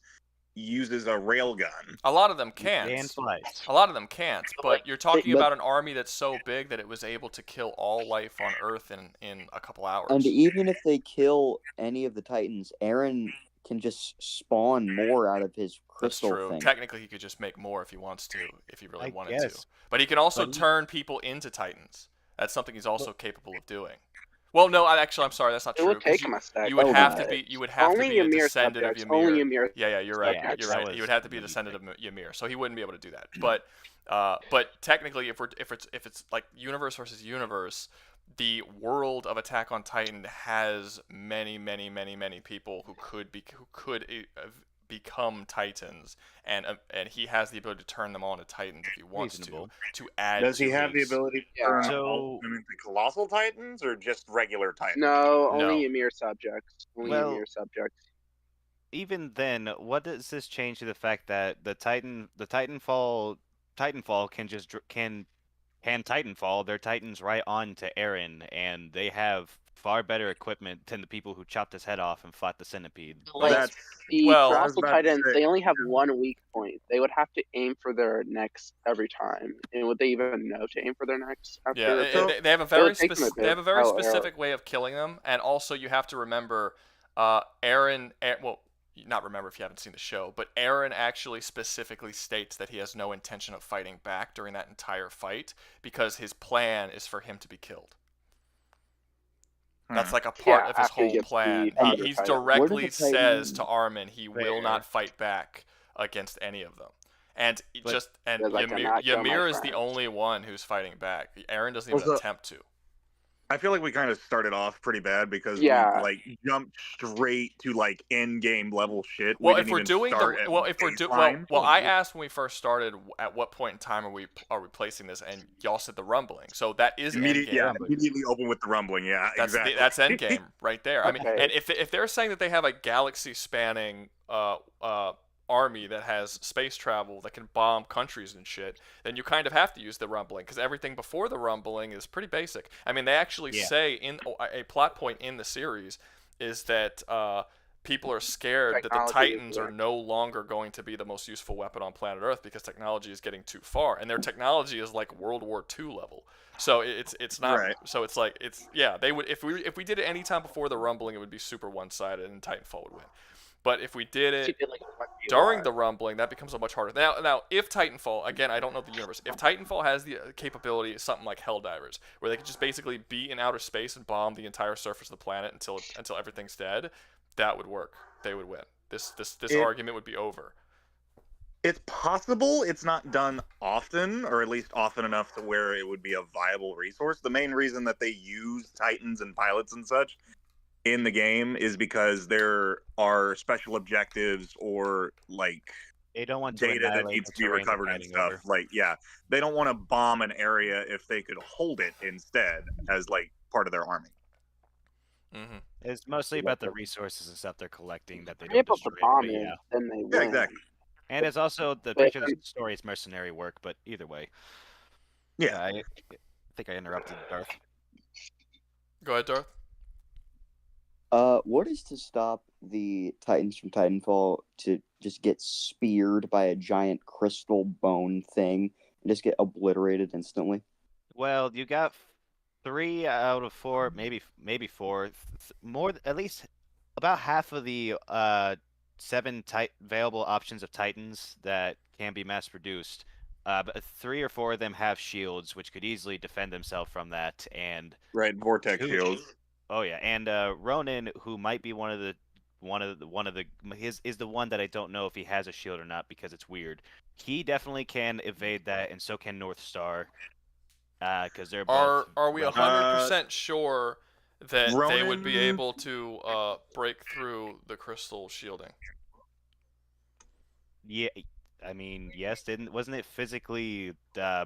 Speaker 12: uses a railgun.
Speaker 1: A lot of them
Speaker 5: and
Speaker 1: can't.
Speaker 5: flies.
Speaker 1: A lot of them can't, but you're talking
Speaker 11: but-
Speaker 1: about an army that's so big that it was able to kill all life on Earth in a couple hours.
Speaker 11: And even if they kill any of the Titans, Aaron can just spawn more out of his
Speaker 1: That's
Speaker 11: crystal
Speaker 1: true.
Speaker 11: thing.
Speaker 1: Technically, he could just make more if he wants to, if he really
Speaker 5: I
Speaker 1: wanted to.
Speaker 5: guess.
Speaker 1: But he can also
Speaker 5: But he-
Speaker 1: turn people into Titans. That's something he's also capable of doing. Well, no, I'm sorry, that's not
Speaker 8: It
Speaker 1: true.
Speaker 8: would
Speaker 1: 'cause
Speaker 8: take him a sec.
Speaker 1: you would
Speaker 11: Oh,
Speaker 1: have
Speaker 11: no.
Speaker 1: to be a
Speaker 8: Only Ymir
Speaker 1: descendant of
Speaker 8: subjects.
Speaker 1: Ymir.
Speaker 8: Only Ymir.
Speaker 1: Yeah, you're right.
Speaker 5: Yeah,
Speaker 1: You're
Speaker 5: that
Speaker 1: right.
Speaker 5: was
Speaker 1: You would have to be a
Speaker 5: really
Speaker 1: descendant of Ymir, so he wouldn't be able to do that. But technically, if it's like universe versus universe, the world of Attack on Titan has many people who could become Titans, and he has the ability to turn them all into Titans if he wants
Speaker 5: Reasonable.
Speaker 1: to add.
Speaker 12: Does he
Speaker 1: to
Speaker 12: have the
Speaker 1: his-
Speaker 12: ability to
Speaker 8: Yeah.
Speaker 12: turn
Speaker 5: So-
Speaker 12: all of them into colossal titans, or just regular titans?
Speaker 8: No,
Speaker 1: No.
Speaker 8: only Ymir subjects. Only
Speaker 5: Well-
Speaker 8: Ymir subjects.
Speaker 5: Even then, what does this change to the fact that the Titanfall can Titanfall their Titans right onto Eren, and they have far better equipment than the people who chopped his head off and fought the centipede.
Speaker 8: Like,
Speaker 12: That's
Speaker 8: The
Speaker 1: Well-
Speaker 12: I was
Speaker 8: colossal
Speaker 12: about to
Speaker 8: titans,
Speaker 12: say-
Speaker 8: they only have one weak point. They would have to aim for their necks every time. And would they even know to aim for their necks after?
Speaker 1: Yeah, they have a
Speaker 8: it
Speaker 1: very
Speaker 8: would take them a
Speaker 1: they have a
Speaker 8: bit.
Speaker 1: very
Speaker 8: Oh,
Speaker 1: specific way of killing them, and also you have to remember, well, not remember if you haven't seen the show, but Eren actually specifically states that he has no intention of fighting back during that entire fight because his plan is for him to be killed. That's like a part
Speaker 8: Yeah,
Speaker 1: of his
Speaker 8: after he
Speaker 1: whole
Speaker 8: gets
Speaker 1: plan.
Speaker 8: the powder
Speaker 1: He's
Speaker 8: titan.
Speaker 1: directly
Speaker 11: Where does the
Speaker 1: says to
Speaker 11: titan
Speaker 1: Armin he will
Speaker 12: Fair.
Speaker 1: not fight back against any of them. And
Speaker 5: But-
Speaker 8: There's like a not kill my
Speaker 1: Ymir is the
Speaker 8: friends.
Speaker 1: only one who's fighting back. Eren doesn't even
Speaker 12: Also-
Speaker 1: attempt to.
Speaker 12: I feel like we kind of started off pretty bad because
Speaker 8: Yeah.
Speaker 12: we like jumped straight to like end game level shit.
Speaker 1: Well,
Speaker 12: We
Speaker 1: if
Speaker 12: didn't we're
Speaker 1: even
Speaker 12: doing
Speaker 1: doing
Speaker 12: start
Speaker 1: the well,
Speaker 12: at
Speaker 1: if we're doing
Speaker 12: baseline.
Speaker 1: well, I asked when we first started at what point in time are we placing this, and y'all said the rumbling. So that is
Speaker 12: immediately,
Speaker 1: endgame.
Speaker 12: immediately open with the rumbling. Yeah,
Speaker 1: That's
Speaker 12: exactly.
Speaker 1: that's endgame right there. I mean,
Speaker 8: Okay.
Speaker 1: and if they're saying that they have a galaxy spanning army that has space travel that can bomb countries and shit, then you kind of have to use the rumbling because everything before the rumbling is pretty basic. I mean, they actually
Speaker 5: Yeah.
Speaker 1: say in a plot point in the series is that people are scared that the
Speaker 8: Technology is
Speaker 1: Titans are
Speaker 8: there.
Speaker 1: no longer going to be the most useful weapon on planet Earth because technology is getting too far, and their technology is like World War II level. So it's not.
Speaker 12: Right.
Speaker 1: So it's like they would if we did it any time before the rumbling, it would be super one-sided and Titanfall would win. But if we did
Speaker 8: She
Speaker 1: it
Speaker 8: did, like, a fuck you
Speaker 1: during
Speaker 8: lot.
Speaker 1: the rumbling, that becomes a much harder. Now, if Titanfall, again, I don't know the universe. If Titanfall has the capability, something like Helldivers, where they could just basically be in outer space and bomb the entire surface of the planet until everything's dead, that would work. They would win. This argument would be over.
Speaker 12: It's possible. It's not done often, or at least often enough to where it would be a viable resource. The main reason that they use Titans and pilots and such in the game is because there are special objectives or like
Speaker 5: They don't want to
Speaker 12: data that
Speaker 5: annihilate
Speaker 12: needs
Speaker 5: the
Speaker 12: to be
Speaker 5: terrain they're
Speaker 12: recovered and
Speaker 5: fighting
Speaker 12: stuff.
Speaker 5: over.
Speaker 12: Like, yeah, they don't want to bomb an area if they could hold it instead as like part of their army.
Speaker 1: Mm-hmm.
Speaker 5: It's mostly about the resources and stuff they're collecting that they
Speaker 8: They're
Speaker 5: don't
Speaker 8: able to
Speaker 5: destroy.
Speaker 8: bomb
Speaker 5: But
Speaker 8: it,
Speaker 5: yeah,
Speaker 8: then they
Speaker 12: Yeah,
Speaker 8: win.
Speaker 12: exactly.
Speaker 5: and it's also the
Speaker 8: But
Speaker 5: picture of the story is mercenary work. But either way,
Speaker 12: Yeah.
Speaker 5: I think I interrupted Darth.
Speaker 1: Go ahead, Darth.
Speaker 11: What is to stop the Titans from Titanfall to just get speared by a giant crystal bone thing and just get obliterated instantly?
Speaker 5: Well, you got 3 out of 4, maybe 4, more at least about half of the 7 available options of Titans that can be mass produced. But 3 or 4 of them have shields, which could easily defend themselves from that. And
Speaker 12: Right, vortex
Speaker 5: 2
Speaker 12: shields.
Speaker 5: Oh yeah, and Ronin, who might be one of the is the one that I don't know if he has a shield or not because it's weird. He definitely can evade that, and so can North Star. Because they're both.
Speaker 1: Are we 100% sure that they would be
Speaker 12: Ronan-
Speaker 1: able to break through the crystal shielding?
Speaker 5: Yeah, I mean, yes. Wasn't it physically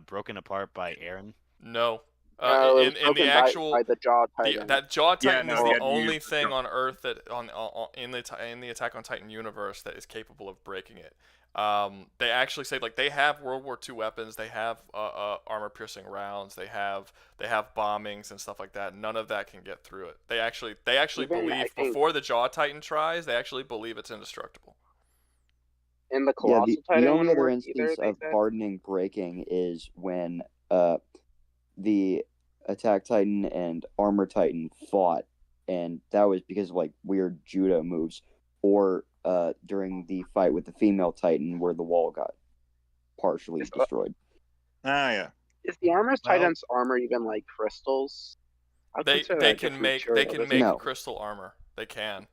Speaker 5: broken apart by Aaron?
Speaker 1: No.
Speaker 8: No, it was
Speaker 1: in
Speaker 8: broken
Speaker 1: the actual
Speaker 8: by the Jaw Titan.
Speaker 1: that Jaw Titan
Speaker 12: no,
Speaker 1: is
Speaker 12: he
Speaker 1: the
Speaker 12: had to
Speaker 1: only
Speaker 12: use the
Speaker 1: thing
Speaker 12: Jaw.
Speaker 1: on Earth that in the Attack on Titan universe that is capable of breaking it. They actually say like they have World War II weapons, they have armor-piercing rounds, they have bombings and stuff like that. None of that can get through it. They actually
Speaker 8: Even,
Speaker 1: believe before the Jaw Titan tries, they actually believe it's indestructible.
Speaker 8: In the
Speaker 11: Yeah,
Speaker 8: Colossal
Speaker 11: the
Speaker 8: Titan
Speaker 11: only
Speaker 8: wouldn't
Speaker 11: other
Speaker 8: work
Speaker 11: instance
Speaker 8: either, they
Speaker 11: of
Speaker 8: said?
Speaker 11: hardening breaking is when the Attack Titan and Armor Titan fought, and that was because of like weird judo moves, or during the fight with the female Titan where the wall got partially destroyed.
Speaker 12: Ah, yeah.
Speaker 8: Is the Armor's
Speaker 5: Well-
Speaker 8: Titan's armor even like crystals? I'd
Speaker 1: They
Speaker 8: consider that
Speaker 1: can
Speaker 8: different
Speaker 1: make
Speaker 8: material,
Speaker 11: No.
Speaker 1: crystal armor. They can.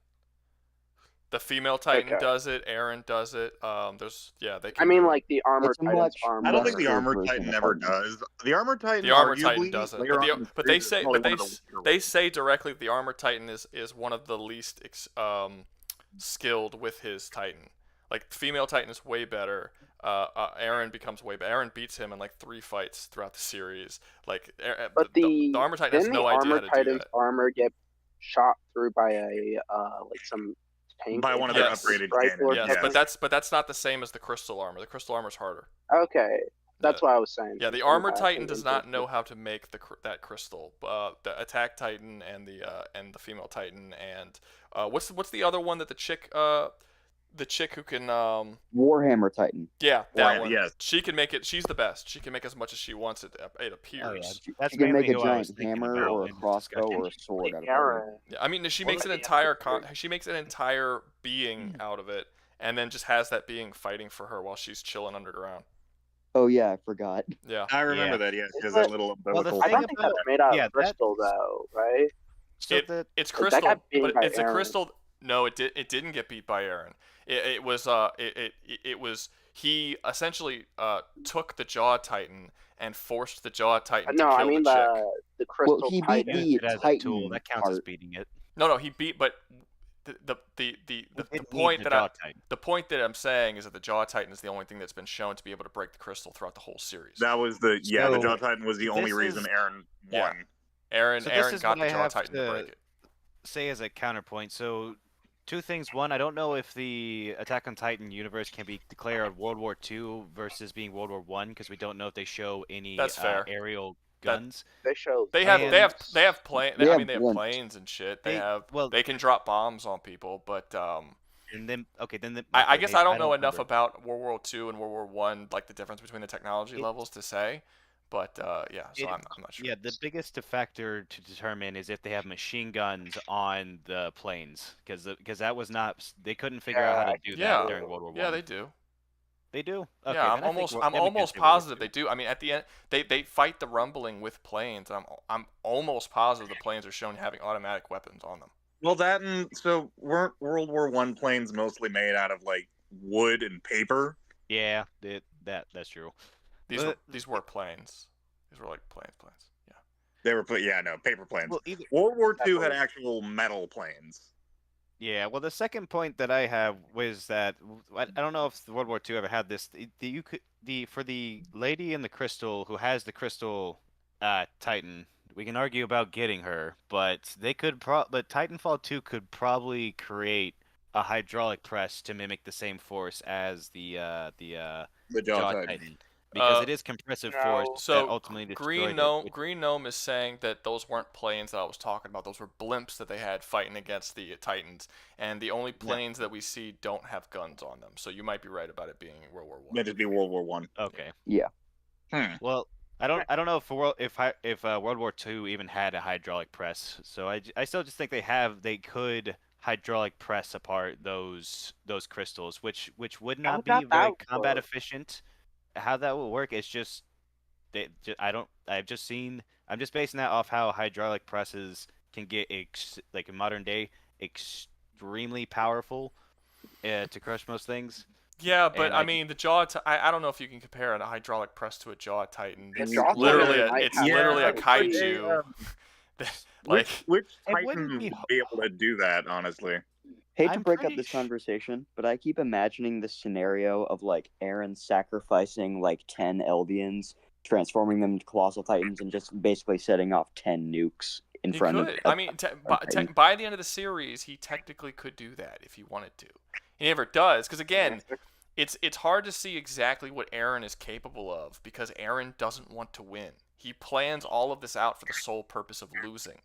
Speaker 1: The female Titan
Speaker 8: Okay.
Speaker 1: does it. Aaron does it. They can.
Speaker 8: I mean,
Speaker 1: do it.
Speaker 8: like the Armor
Speaker 11: It's a
Speaker 8: Titan's
Speaker 11: much
Speaker 8: armor.
Speaker 12: I don't think the
Speaker 11: lesser
Speaker 12: Armored
Speaker 11: version
Speaker 12: Titan
Speaker 11: of
Speaker 12: ever
Speaker 11: hardening.
Speaker 12: does. The Armored Titan,
Speaker 1: The Armor Titan
Speaker 12: arguably,
Speaker 1: doesn't.
Speaker 12: later on in the
Speaker 1: But
Speaker 12: series,
Speaker 1: they say
Speaker 12: is probably one of the weaker
Speaker 1: they
Speaker 12: ones.
Speaker 1: say directly the Armor Titan is one of the least skilled with his Titan. Like female Titan is way better. Aaron becomes way better. Aaron beats him in like 3 fights throughout the series. Like,
Speaker 8: But
Speaker 1: the Armor Titan has
Speaker 8: didn't the
Speaker 1: no idea how
Speaker 8: Armor
Speaker 1: to do
Speaker 8: Titan's
Speaker 1: that.
Speaker 8: armor get shot through by a like some tank?
Speaker 12: By one of their
Speaker 1: Yes.
Speaker 12: upgraded
Speaker 8: rifle or
Speaker 12: cannons.
Speaker 1: Yes,
Speaker 8: something?
Speaker 1: but that's not the same as the crystal armor. The crystal armor is harder.
Speaker 8: Okay, that's what I was saying.
Speaker 1: Yeah, the
Speaker 8: Something
Speaker 1: Armor
Speaker 8: about
Speaker 1: Titan
Speaker 8: it
Speaker 1: does
Speaker 8: was
Speaker 1: not
Speaker 8: just-
Speaker 1: know how to make that crystal. The Attack Titan and the female Titan and what's the other one that the chick who can
Speaker 11: Warhammer Titan.
Speaker 1: yeah, that
Speaker 12: Right,
Speaker 1: one.
Speaker 12: yes.
Speaker 1: She can make it. She's the best. She can make as much as she wants. It appears.
Speaker 5: Oh, yeah.
Speaker 11: She
Speaker 5: That's
Speaker 11: can make
Speaker 5: mainly
Speaker 11: a
Speaker 5: who I was
Speaker 11: giant
Speaker 5: thinking
Speaker 11: hammer
Speaker 5: about
Speaker 11: or a
Speaker 5: in this
Speaker 11: crossbow
Speaker 5: discussion.
Speaker 11: or a sword out of it.
Speaker 8: Aaron.
Speaker 1: Yeah, I mean, she
Speaker 8: Well,
Speaker 1: makes an
Speaker 8: let me
Speaker 1: entire
Speaker 8: ask you-
Speaker 1: she makes an entire being out of it, and then just has that being fighting for her while she's chilling underground.
Speaker 11: Oh yeah, I forgot.
Speaker 1: Yeah.
Speaker 12: I remember
Speaker 5: Yeah.
Speaker 12: that, yes. She has
Speaker 8: But-
Speaker 12: that little
Speaker 5: Well, the
Speaker 12: umbilical.
Speaker 8: I
Speaker 5: thing
Speaker 8: don't
Speaker 12: thing.
Speaker 8: think
Speaker 5: about-
Speaker 8: that's made out
Speaker 5: yeah,
Speaker 8: of crystal though, right?
Speaker 5: So the
Speaker 1: It's
Speaker 8: Like, that
Speaker 1: crystal,
Speaker 8: got beaten
Speaker 1: but
Speaker 8: by
Speaker 1: it's
Speaker 8: Aaron.
Speaker 1: a crystal. No, it didn't get beat by Aaron. It was he essentially took the Jaw Titan and forced the Jaw Titan
Speaker 8: No,
Speaker 1: to kill
Speaker 8: I mean
Speaker 1: the chick.
Speaker 8: the crystal
Speaker 11: Well, he beat
Speaker 8: Titan.
Speaker 5: used it as a
Speaker 11: Titan
Speaker 5: tool. That counts as
Speaker 11: part.
Speaker 5: beating it.
Speaker 1: No, he beat. But the
Speaker 5: He didn't
Speaker 1: point
Speaker 5: need
Speaker 1: that
Speaker 5: the Jaw Titan.
Speaker 1: the point that I'm saying is that the Jaw Titan is the only thing that's been shown to be able to break the crystal throughout the whole series.
Speaker 12: That was the
Speaker 5: So,
Speaker 12: Jaw Titan was the only
Speaker 5: this
Speaker 12: reason
Speaker 5: is-
Speaker 12: Aaron
Speaker 1: Yeah.
Speaker 12: won.
Speaker 1: Aaron
Speaker 5: So this is
Speaker 1: got
Speaker 5: what
Speaker 1: the
Speaker 5: I
Speaker 1: Jaw
Speaker 5: have
Speaker 1: Titan to break it.
Speaker 5: say as a counterpoint. So, 2 things. One, I don't know if the Attack on Titan universe can be declared World War II versus being World War I because we don't know if they show any
Speaker 1: That's fair.
Speaker 5: aerial
Speaker 1: That-
Speaker 5: guns.
Speaker 8: They show
Speaker 1: They have
Speaker 8: planes.
Speaker 1: planes.
Speaker 11: They
Speaker 1: I
Speaker 11: have
Speaker 1: mean, they have
Speaker 11: blimps.
Speaker 1: planes and shit.
Speaker 5: They- well-
Speaker 1: they can drop bombs on people, but
Speaker 5: And then
Speaker 1: I
Speaker 5: okay,
Speaker 1: guess
Speaker 5: maybe-
Speaker 1: I don't know enough
Speaker 5: remember.
Speaker 1: about World War II and World War One, like the difference between the technology
Speaker 5: It-
Speaker 1: levels to say. But yeah, so
Speaker 5: It-
Speaker 1: I'm not sure.
Speaker 5: Yeah, the biggest factor to determine is if they have machine guns on the planes, because that was not they couldn't figure out how to do
Speaker 1: Yeah.
Speaker 5: that during World War
Speaker 1: Yeah,
Speaker 5: One.
Speaker 1: they do.
Speaker 5: They do. Okay,
Speaker 1: Yeah,
Speaker 5: then I think
Speaker 1: I'm
Speaker 5: then we can
Speaker 1: almost
Speaker 5: say World War
Speaker 1: positive
Speaker 5: II.
Speaker 1: they do. I mean, at the end, they fight the rumbling with planes. I'm almost positive the planes are shown having automatic weapons on them.
Speaker 12: Well, that and so weren't World War I planes mostly made out of like wood and paper?
Speaker 5: Yeah, that's true. But
Speaker 1: These were planes. These were like planes. Yeah.
Speaker 12: They were paper planes.
Speaker 5: well, either
Speaker 12: World War II had
Speaker 8: Definitely.
Speaker 12: actual metal planes.
Speaker 5: yeah. Well, the second point that I have was that I don't know if World War II ever had this. You could for the lady in the crystal who has the crystal Titan. We can argue about getting her, but but Titanfall 2 could probably create a hydraulic press to mimic the same force as
Speaker 12: The Jaw
Speaker 5: Jaw
Speaker 12: Titan.
Speaker 5: Titan, because
Speaker 1: Uh,
Speaker 5: it is compressive
Speaker 8: No.
Speaker 5: force that
Speaker 1: So
Speaker 5: ultimately
Speaker 1: Green
Speaker 5: destroyed it.
Speaker 1: Gnome, Green Gnome is saying that those weren't planes that I was talking about. Those were blimps that they had fighting against the Titans, and the only planes that we see don't have guns on them. So you might be right about it being World War One.
Speaker 12: That'd just be World War One.
Speaker 5: Okay.
Speaker 11: Yeah.
Speaker 5: Well, I don't know if World War II even had a hydraulic press. So I still just think they could hydraulic press apart those crystals, which would
Speaker 8: How
Speaker 5: not be
Speaker 8: about
Speaker 5: very
Speaker 8: that
Speaker 5: combat
Speaker 8: work?
Speaker 5: efficient. How that will work is just I don't I've just seen I'm just basing that off how hydraulic presses can get like in modern day extremely powerful to crush most things.
Speaker 1: Yeah, but
Speaker 5: And
Speaker 1: I mean the Jaw. I don't know if you can compare a hydraulic press to a Jaw Titan.
Speaker 8: The
Speaker 1: It's
Speaker 8: Jaw
Speaker 1: literally
Speaker 8: Titan might
Speaker 1: it's
Speaker 8: have
Speaker 1: literally a
Speaker 8: some
Speaker 1: kaiju. Like
Speaker 12: which
Speaker 5: It wouldn't
Speaker 12: Titan
Speaker 5: be
Speaker 12: would be able to do that? Honestly,
Speaker 11: Hate to
Speaker 5: I'm
Speaker 11: break up
Speaker 5: pretty
Speaker 11: this
Speaker 5: sure.
Speaker 11: conversation, but I keep imagining the scenario of like Aaron sacrificing like 10 Eldians, transforming them into colossal titans, and just basically setting off 10 nukes in
Speaker 1: he
Speaker 11: front of.
Speaker 1: could. I mean, by the end of the series, he technically could do that if he wanted to. He never does, because again, it's hard to see exactly what Aaron is capable of because Aaron doesn't want to win. He plans all of this out for the sole purpose of losing.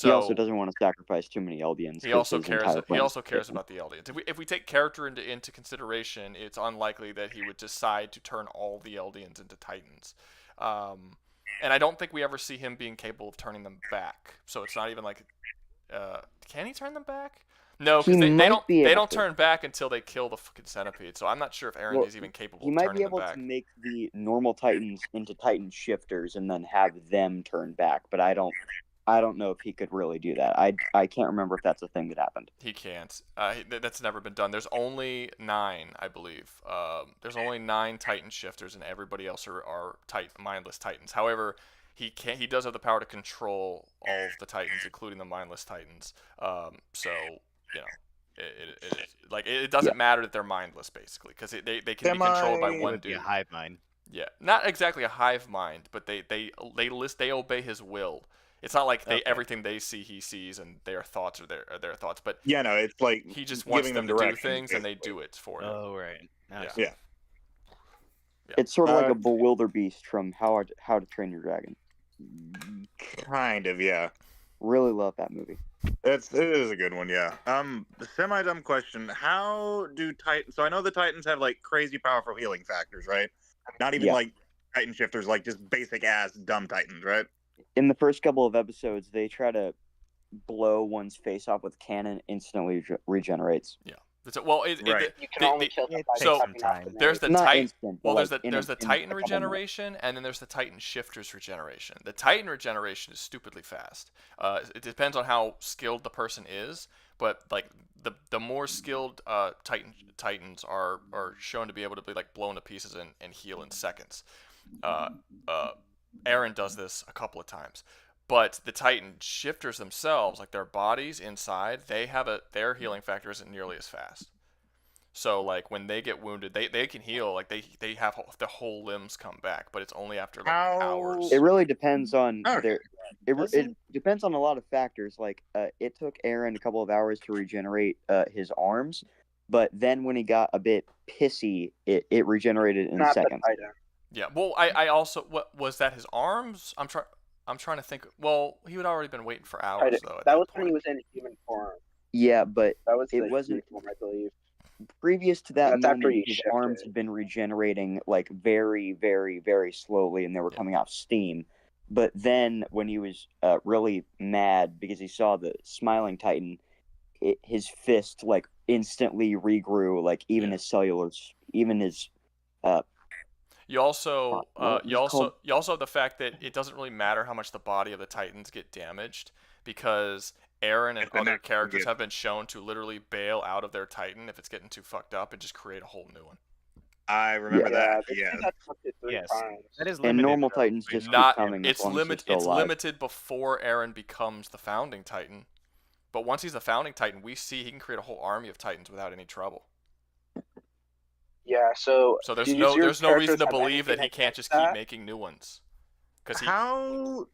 Speaker 11: He also
Speaker 1: So
Speaker 11: doesn't want to sacrifice too many Eldians
Speaker 1: he
Speaker 11: because
Speaker 1: also
Speaker 11: his
Speaker 1: cares.
Speaker 11: entire
Speaker 1: He
Speaker 11: plan
Speaker 1: also
Speaker 11: is
Speaker 1: cares
Speaker 11: taken.
Speaker 1: about the Eldians. If we take character into consideration, it's unlikely that he would decide to turn all the Eldians into Titans. And I don't think we ever see him being capable of turning them back. So it's not even like, can he turn them back? No,
Speaker 11: He
Speaker 1: because they
Speaker 11: might
Speaker 1: don't
Speaker 11: be able to.
Speaker 1: turn back until they kill the fucking centipede. So I'm not sure if Aaron
Speaker 11: Well,
Speaker 1: is even capable
Speaker 11: he
Speaker 1: of
Speaker 11: might
Speaker 1: turning
Speaker 11: be
Speaker 1: them
Speaker 11: able
Speaker 1: back.
Speaker 11: to make the normal Titans into Titan shifters and then have them turn back, but I don't know if he could really do that. I can't remember if that's a thing that happened.
Speaker 1: He can't. That's never been done. There's only 9, I believe. There's only 9 Titan shifters, and everybody else are mindless Titans. However, he does have the power to control all of the Titans, including the mindless Titans. So you know, it doesn't matter that they're mindless, basically, because they can be controlled by
Speaker 12: It
Speaker 1: one
Speaker 5: Would be a
Speaker 1: dude.
Speaker 5: hive mind.
Speaker 1: Yeah, not exactly a hive mind, but they obey his will. It's not like
Speaker 5: Okay.
Speaker 1: everything they see he sees and their thoughts are their thoughts, but
Speaker 12: yeah, no, it's like
Speaker 1: he just wants
Speaker 12: giving
Speaker 1: them
Speaker 12: them
Speaker 1: to do
Speaker 12: directions,
Speaker 1: things and they
Speaker 12: basically.
Speaker 1: do it for him.
Speaker 5: Oh right. Now I
Speaker 1: Yeah.
Speaker 5: see.
Speaker 12: Yeah.
Speaker 1: Yeah.
Speaker 11: It's sort of like a bewilderbeast from How to Train Your Dragon.
Speaker 12: Kind of, yeah.
Speaker 11: Really love that movie.
Speaker 12: It is a good one, yeah. Semi-dumb question. How do Titans... So I know the Titans have, like, crazy powerful healing factors, right? Not even,
Speaker 11: Yeah.
Speaker 12: like, Titan shifters, like, just basic-ass dumb Titans, right?
Speaker 11: In the first couple of episodes, they try to blow one's face off with a cannon, instantly regenerates.
Speaker 1: Yeah. Well,
Speaker 12: Right.
Speaker 8: You can only kill them by
Speaker 1: so
Speaker 8: sucking off the
Speaker 1: there's the
Speaker 11: Not
Speaker 1: Titan.
Speaker 11: instant, but
Speaker 1: Well,
Speaker 11: like
Speaker 1: there's the
Speaker 11: in
Speaker 1: Titan
Speaker 11: a couple minutes.
Speaker 1: regeneration, and then there's the Titan shifters regeneration. The Titan regeneration is stupidly fast. It depends on how skilled the person is, but like the more skilled Titans are shown to be able to be like blown to pieces and heal in seconds. Aaron does this a couple of times. But the Titan shifters themselves, like their bodies inside, their healing factor isn't nearly as fast. So like when they get wounded, they can heal, like they have their whole limbs come back, but it's only after like hours.
Speaker 11: It really depends on
Speaker 12: Okay.
Speaker 11: it depends on a lot of factors. Like it took Aaron a couple of hours to regenerate his arms, but then when he got a bit pissy, it regenerated in
Speaker 8: Not the
Speaker 11: seconds.
Speaker 8: Titan.
Speaker 1: Yeah. Well, I also what was that his arms? I'm trying to think. Well, he had already been waiting for hours
Speaker 8: Titan.
Speaker 1: though. At
Speaker 8: That was
Speaker 1: point.
Speaker 8: when he was in human form.
Speaker 11: Yeah, but
Speaker 8: That was
Speaker 11: it
Speaker 8: the
Speaker 11: wasn't
Speaker 8: human form, I believe.
Speaker 11: previous to that
Speaker 8: That's after
Speaker 11: moment.
Speaker 8: he
Speaker 11: His
Speaker 8: shifted.
Speaker 11: arms had been regenerating like very, very, very slowly, and they were coming off steam. But then, when he was really mad because he saw the smiling Titan, his fist like instantly regrew. Like even his cellulars, even his.
Speaker 1: You also
Speaker 11: what was it called?
Speaker 1: you also have the fact that it doesn't really matter how much the body of the Titans get damaged because Aaron and
Speaker 12: If the
Speaker 1: other
Speaker 12: next one
Speaker 1: characters
Speaker 12: gets-
Speaker 1: have been shown to literally bail out of their Titan if it's getting too fucked up and just create a whole new one.
Speaker 12: I remember
Speaker 8: Yeah,
Speaker 12: that.
Speaker 8: they
Speaker 12: Yeah.
Speaker 8: say that up to 3
Speaker 5: Yes.
Speaker 8: times.
Speaker 5: That is
Speaker 11: And
Speaker 5: limited.
Speaker 11: normal
Speaker 5: though.
Speaker 11: Titans just
Speaker 1: Not
Speaker 11: keep coming as
Speaker 1: it's
Speaker 11: long as they're
Speaker 1: limit
Speaker 11: still
Speaker 1: it's
Speaker 11: alive.
Speaker 1: limited before Eren becomes the founding Titan. But once he's the founding Titan, we see he can create a whole army of Titans without any trouble.
Speaker 8: Yeah, so
Speaker 1: So there's
Speaker 8: do
Speaker 1: no
Speaker 8: your
Speaker 1: there's no reason
Speaker 8: characters
Speaker 1: to
Speaker 8: have
Speaker 1: believe that
Speaker 8: anything
Speaker 1: he can't
Speaker 8: against
Speaker 1: just keep
Speaker 8: that?
Speaker 1: making new ones. Because he
Speaker 12: How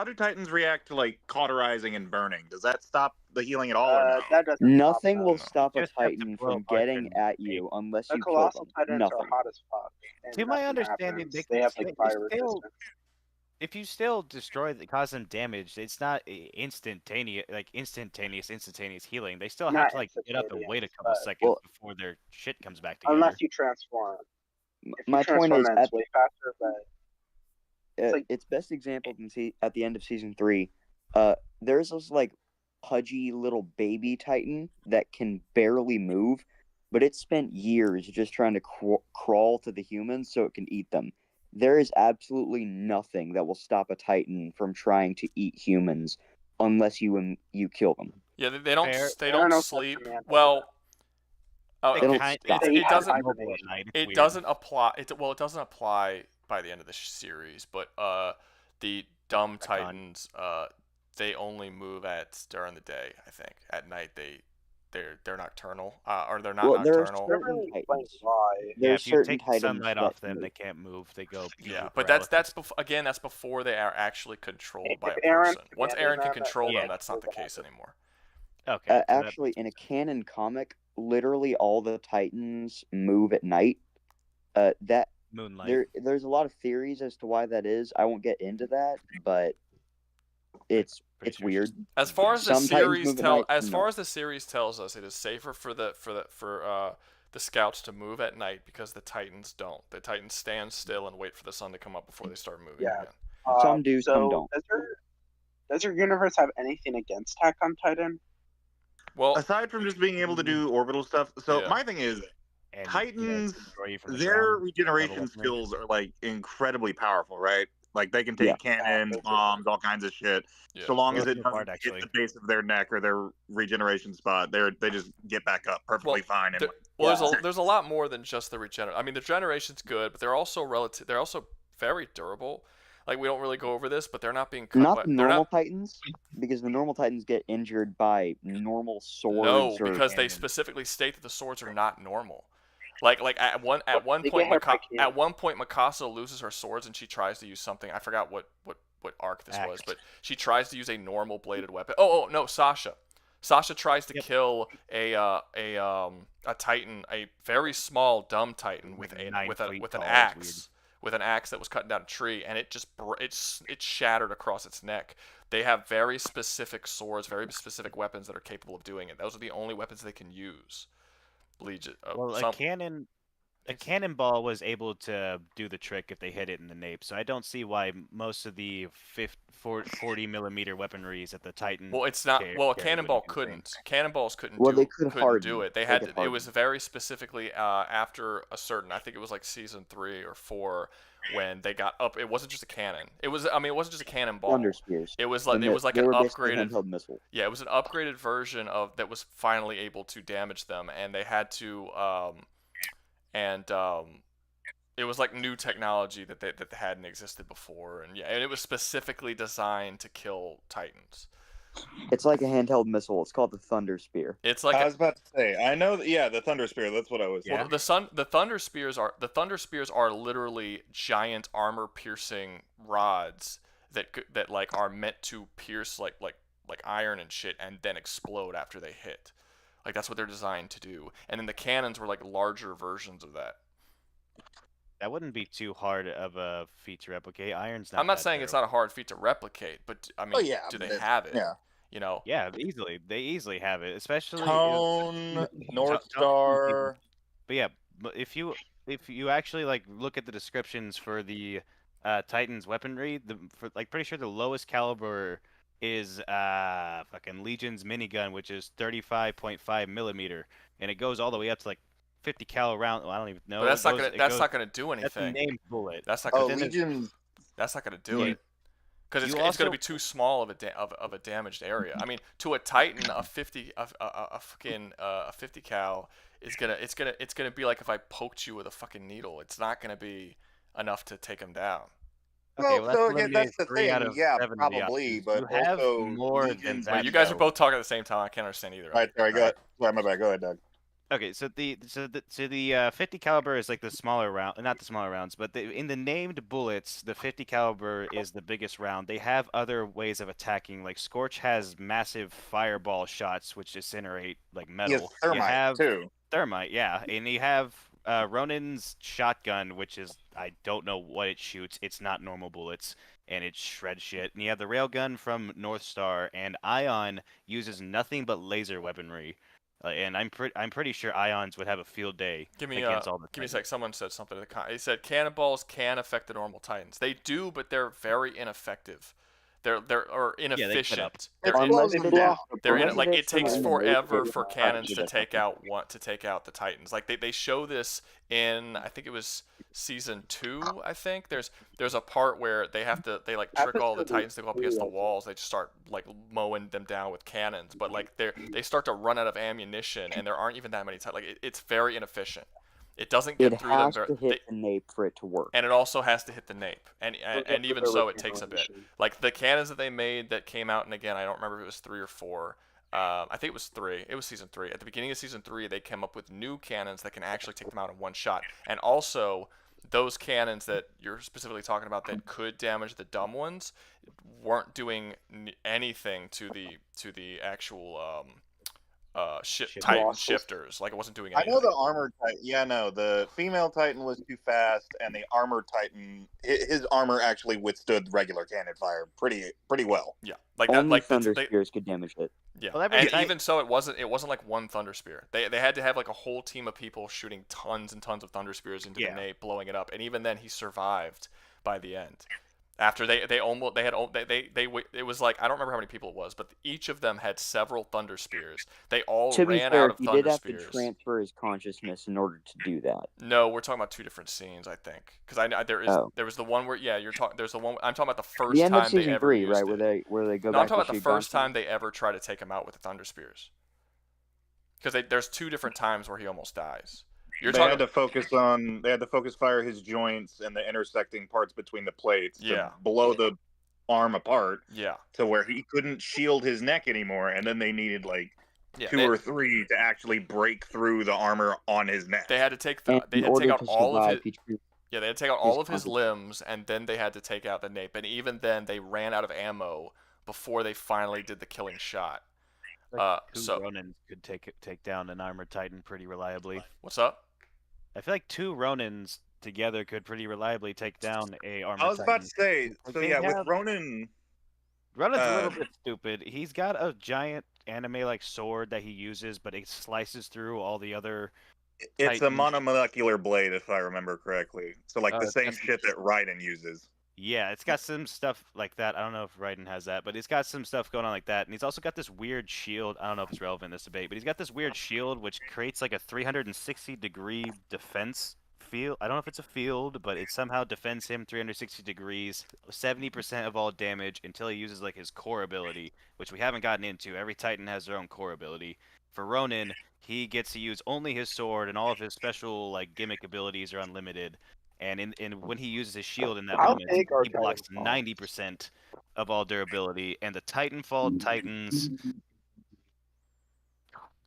Speaker 12: do Titans react to like cauterizing and burning? Does that stop the healing at all or no?
Speaker 8: That doesn't
Speaker 11: Nothing
Speaker 8: stop
Speaker 11: will
Speaker 8: them.
Speaker 11: stop a
Speaker 5: Just have to
Speaker 11: Titan
Speaker 5: blow
Speaker 11: from
Speaker 5: apart
Speaker 11: getting
Speaker 5: their
Speaker 11: at you unless
Speaker 8: The
Speaker 11: you kill
Speaker 8: colossal
Speaker 11: them.
Speaker 8: titans
Speaker 11: Nothing.
Speaker 8: are hot as fuck. And
Speaker 5: To my
Speaker 8: nothing
Speaker 5: understanding,
Speaker 8: happens.
Speaker 5: they
Speaker 8: They
Speaker 5: can
Speaker 8: have like
Speaker 5: still-
Speaker 8: fire
Speaker 5: they still-
Speaker 8: resistance.
Speaker 5: If you still destroy, cause them damage, it's not instantaneous healing. They still have
Speaker 8: Not
Speaker 5: to like get up and wait a
Speaker 8: instantaneous,
Speaker 5: couple
Speaker 8: but-
Speaker 5: seconds
Speaker 11: Well-
Speaker 5: before their shit comes back together.
Speaker 8: Unless you transform. If you
Speaker 11: My point
Speaker 8: transform,
Speaker 11: is,
Speaker 8: then it's way faster, but like-
Speaker 11: its best example can see at the end of season 3. There's this like pudgy little baby Titan that can barely move, but it spent years just trying to crawl to the humans so it can eat them. There is absolutely nothing that will stop a Titan from trying to eat humans unless you kill them.
Speaker 1: Yeah, they don't
Speaker 5: Fair.
Speaker 1: they
Speaker 8: There are
Speaker 1: don't
Speaker 8: no
Speaker 1: sleep.
Speaker 8: such command
Speaker 1: well,
Speaker 5: They
Speaker 11: don't
Speaker 5: kind-
Speaker 11: stop.
Speaker 8: They
Speaker 1: it
Speaker 8: have
Speaker 1: doesn't
Speaker 8: hibernation.
Speaker 5: at night. It's
Speaker 1: it
Speaker 5: weird.
Speaker 1: doesn't apply. It doesn't apply by the end of the series. But the dumb
Speaker 5: Retcon.
Speaker 1: Titans they only move during the day. I think at night they're nocturnal or they're not
Speaker 11: Well, there are
Speaker 1: nocturnal.
Speaker 8: Never
Speaker 11: certain
Speaker 8: really explained
Speaker 11: Titans.
Speaker 8: why.
Speaker 5: Yeah,
Speaker 11: There's
Speaker 5: if you
Speaker 11: certain
Speaker 5: take the
Speaker 11: Titans
Speaker 5: sunlight
Speaker 11: that
Speaker 5: off them,
Speaker 11: move.
Speaker 5: they can't move. They go.
Speaker 1: Yeah,
Speaker 5: sleep
Speaker 1: but that's
Speaker 5: paralysis.
Speaker 1: again that's before they are actually controlled by
Speaker 8: If
Speaker 1: a
Speaker 8: Aaron
Speaker 1: person. Once
Speaker 8: commanded
Speaker 1: Aaron can
Speaker 8: them,
Speaker 1: control
Speaker 5: yeah.
Speaker 1: them, that's not the
Speaker 8: What
Speaker 1: case
Speaker 8: happened?
Speaker 1: anymore.
Speaker 5: Okay. so that-
Speaker 11: Actually, in a canon comic, literally all the Titans move at night.
Speaker 5: Moonlight.
Speaker 11: There's a lot of theories as to why that is. I won't get into that, but it's
Speaker 5: Pretty sure
Speaker 11: weird.
Speaker 1: As far as the
Speaker 11: Some Titans
Speaker 1: series
Speaker 11: move at night,
Speaker 1: as
Speaker 11: some
Speaker 1: far
Speaker 11: don't.
Speaker 1: as the series tells us, it is safer for the scouts to move at night because the Titans don't. The Titans stand still and wait for the sun to come up before they start moving
Speaker 8: Yeah.
Speaker 1: again.
Speaker 11: Some do,
Speaker 8: so
Speaker 11: some don't.
Speaker 8: Does your universe have anything against Attack on Titan?
Speaker 1: Well,
Speaker 12: Aside from just being able to do orbital stuff, so
Speaker 1: Yeah.
Speaker 12: my thing is
Speaker 5: And,
Speaker 12: Titans,
Speaker 5: destroy you from the
Speaker 12: their
Speaker 5: ground.
Speaker 12: regeneration
Speaker 5: weaponry.
Speaker 12: skills are like incredibly powerful, right? Like they can take
Speaker 11: Yeah.
Speaker 12: cannons,
Speaker 8: Yeah.
Speaker 12: bombs, all kinds of shit.
Speaker 1: yeah.
Speaker 12: So long as
Speaker 5: Well,
Speaker 12: it
Speaker 5: it's
Speaker 12: doesn't
Speaker 5: hard,
Speaker 12: hit
Speaker 5: actually.
Speaker 12: the base of their neck or their regeneration spot, they just get back up perfectly fine. And
Speaker 1: There- there's a lot more than just the regeneration. I mean, the generation's good, but they're also They're also very durable. Like we don't really go over this, but they're not being cut.
Speaker 11: Not
Speaker 1: by,
Speaker 11: the
Speaker 1: they're
Speaker 11: normal
Speaker 1: not.
Speaker 11: Titans, because the normal Titans get injured by normal swords.
Speaker 1: No,
Speaker 11: or
Speaker 1: because they
Speaker 5: cannon.
Speaker 1: specifically state that the swords are not normal. Like at one
Speaker 8: They
Speaker 1: point,
Speaker 8: get hit by
Speaker 1: at one point, Mikasa loses her swords and she tries to use something. I forgot what arc this was,
Speaker 5: Axe.
Speaker 1: but she tries to use a normal bladed weapon. Oh no, Sasha. Sasha tries to kill a Titan, a very small dumb Titan with
Speaker 5: Like
Speaker 1: an
Speaker 5: 9 feet
Speaker 1: with an
Speaker 5: tall,
Speaker 1: axe. With an axe that was cutting down a tree, and it just it shattered across its neck. They have very specific swords, very specific weapons that are capable of doing it. Those are the only weapons they can use. Legion.
Speaker 5: Well, a cannonball was able to do the trick if they hit it in the nape. So I don't see why most of the 40 millimeter weaponries at the Titan.
Speaker 1: Well, it's not.
Speaker 5: carry
Speaker 1: Well, a
Speaker 5: wouldn't
Speaker 1: cannonball
Speaker 5: be the same.
Speaker 1: couldn't. Cannonballs couldn't
Speaker 11: Well,
Speaker 1: do.
Speaker 11: they could
Speaker 1: couldn't
Speaker 11: harden
Speaker 1: do
Speaker 11: it.
Speaker 1: it. They
Speaker 11: They
Speaker 1: had.
Speaker 11: could
Speaker 1: It was
Speaker 11: harden
Speaker 1: very specifically after a certain. I think it was like season 3 or 4 when they got up. It wasn't just a cannon. It was. I mean, it wasn't just a cannonball.
Speaker 11: Thunder spears.
Speaker 1: It was like
Speaker 11: They
Speaker 1: it was like
Speaker 11: they
Speaker 1: an
Speaker 11: were basically
Speaker 1: upgraded.
Speaker 11: handheld missile.
Speaker 1: Yeah, it was an upgraded version of that was finally able to damage them, and they had to it was like new technology that hadn't existed before, and yeah, and it was specifically designed to kill Titans.
Speaker 11: It's like a handheld missile. It's called the Thunder Spear.
Speaker 1: It's like
Speaker 12: I was about to say, I know, yeah, the Thunder Spear. That's what I was.
Speaker 5: Yeah.
Speaker 1: the thunder spears are literally giant armor-piercing rods that like are meant to pierce like iron and shit, and then explode after they hit. Like that's what they're designed to do. And then the cannons were like larger versions of that.
Speaker 5: That wouldn't be too hard of a feat to replicate. Iron's not.
Speaker 1: I'm not
Speaker 5: that
Speaker 1: saying it's
Speaker 5: durable.
Speaker 1: not a hard feat to replicate, but I mean,
Speaker 12: Oh, yeah,
Speaker 1: do they
Speaker 12: but
Speaker 1: have it?
Speaker 12: yeah.
Speaker 1: You know.
Speaker 5: Yeah, easily. They easily have it, especially.
Speaker 12: Tone, North Star.
Speaker 5: But yeah, but if you actually like look at the descriptions for the Titan's weaponry, pretty sure the lowest caliber is fucking Legion's minigun, which is 35.5 millimeter, and it goes all the way up to like 50 cal round. Well, I don't even know.
Speaker 1: But that's
Speaker 5: It
Speaker 1: not
Speaker 5: goes-
Speaker 1: gonna
Speaker 5: it
Speaker 1: that's
Speaker 5: goes-
Speaker 1: not gonna do
Speaker 5: That's a
Speaker 1: anything.
Speaker 5: named bullet.
Speaker 1: That's not
Speaker 12: Oh,
Speaker 1: gonna
Speaker 5: then there's-
Speaker 12: Legion.
Speaker 1: that's not gonna do
Speaker 12: Yeah.
Speaker 1: it. Because it's going to be too small of a damaged area. I mean, to a Titan, a 50 cal is gonna be like if I poked you with a fucking needle. It's not gonna be enough to take him down.
Speaker 12: Okay, well, so again, that's the thing. Yeah, probably, but
Speaker 3: you have
Speaker 12: also
Speaker 3: more than that.
Speaker 1: Wait, you guys are both talking at the same time. I can't understand either.
Speaker 12: All right, sorry, go ahead. Sorry, my bad. Go ahead, Doug.
Speaker 5: Okay, so the 50 caliber is like the smaller round, not the smaller rounds, but in the named bullets, the 50 caliber is the biggest round. They have other ways of attacking. Like Scorch has massive fireball shots, which incinerate like metal.
Speaker 12: Yes, thermite too.
Speaker 5: Thermite, yeah, and you have Ronin's shotgun, which is I don't know what it shoots. It's not normal bullets, and it shreds shit. And you have the railgun from North Star, and Ion uses nothing but laser weaponry. And I'm pretty sure Ions would have a field day against all the Titans.
Speaker 1: Give me a sec. Someone said something in the He said cannonballs can affect the normal Titans. They do, but they're very ineffective. They're inefficient. It takes forever for cannons to take out the Titans. Like they show this in, I think it was season 2. I think there's a part where they trick all the Titans to go up against the walls. They just start like mowing them down with cannons, but like they start to run out of ammunition, and there aren't even that many Titans. Like it's very inefficient. It doesn't get through them.
Speaker 11: It has to hit the nape for it to work.
Speaker 1: And it also has to hit the nape. And even so, it takes a bit. Like the cannons that they made that came out, and again, I don't remember if it was 3 or 4. I think it was 3. It was season 3. At the beginning of season 3, they came up with new cannons that can actually take them out in one shot. And also, those cannons that you're specifically talking about that could damage the dumb ones weren't doing anything to the actual Titan shifters. Like it wasn't doing anything.
Speaker 12: I know the armored Titan. Yeah, no, the female Titan was too fast, and the armored Titan, his armor actually withstood regular cannon fire pretty well.
Speaker 1: Yeah,
Speaker 11: only thunder spears could damage it.
Speaker 1: Yeah, and even so, it wasn't like one thunder spear. They had to have like a whole team of people shooting tons and tons of thunder spears into the nape, blowing it up, and even then he survived by the end. After it was like, I don't remember how many people it was, but each of them had several thunder spears. They all ran out of thunder spears.
Speaker 11: He did have to transfer his consciousness in order to do that.
Speaker 1: No, we're talking about 2 different scenes, I think, because there was the one where there's the one I'm talking about the first
Speaker 11: the end
Speaker 1: time
Speaker 11: of season
Speaker 1: they ever
Speaker 11: 3,
Speaker 1: used
Speaker 11: right,
Speaker 1: it.
Speaker 11: where they go
Speaker 1: no,
Speaker 11: back.
Speaker 1: I'm talking
Speaker 11: to
Speaker 1: about the first time they ever try to take him out with the thunder spears. Because there's 2 different times where he almost dies.
Speaker 12: They had to focus fire his joints and the intersecting parts between the plates to blow the arm apart to where he couldn't shield his neck anymore, and then they needed like 2 or 3 to actually break through the armor on his neck.
Speaker 1: They had to take out all of his limbs, and then they had to take out the nape, and even then they ran out of ammo before they finally did the killing shot.
Speaker 5: Two Ronins could take down an armored Titan pretty reliably.
Speaker 1: What's up?
Speaker 5: I feel like 2 Ronins together could pretty reliably take down a armored Titan.
Speaker 12: I was about to say, with Ronin...
Speaker 5: Ronin's a little bit stupid. He's got a giant anime-like sword that he uses, but it slices through all the other
Speaker 12: It's a monomolecular blade, if I remember correctly. So, like, the same shit that Raiden uses.
Speaker 5: Yeah, it's got some stuff like that. I don't know if Raiden has that, but it's got some stuff going on like that. And he's also got this weird shield. I don't know if it's relevant in this debate, but he's got this weird shield which creates like a 360-degree defense field. I don't know if it's a field, but it somehow defends him 360 degrees, 70% of all damage until he uses like his core ability, which we haven't gotten into. Every Titan has their own core ability. For Ronin, he gets to use only his sword, and all of his special like gimmick abilities are unlimited. And when he uses his shield in that moment, he blocks 90% of all durability. And the Titanfall Titans.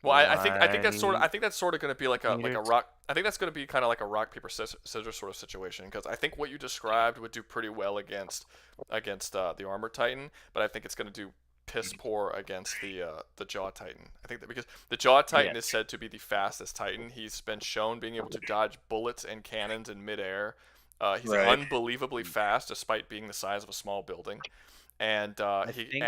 Speaker 1: Well, I think that's sort of going to be like a rock. I think that's going to be kind of like a rock paper scissors sort of situation, because I think what you described would do pretty well against the Armored Titan, but I think it's going to do piss poor against the Jaw Titan. I think that because the Jaw Titan is said to be the fastest Titan. He's been shown being able to dodge bullets and cannons in midair. He's unbelievably fast despite being the size of a small building. And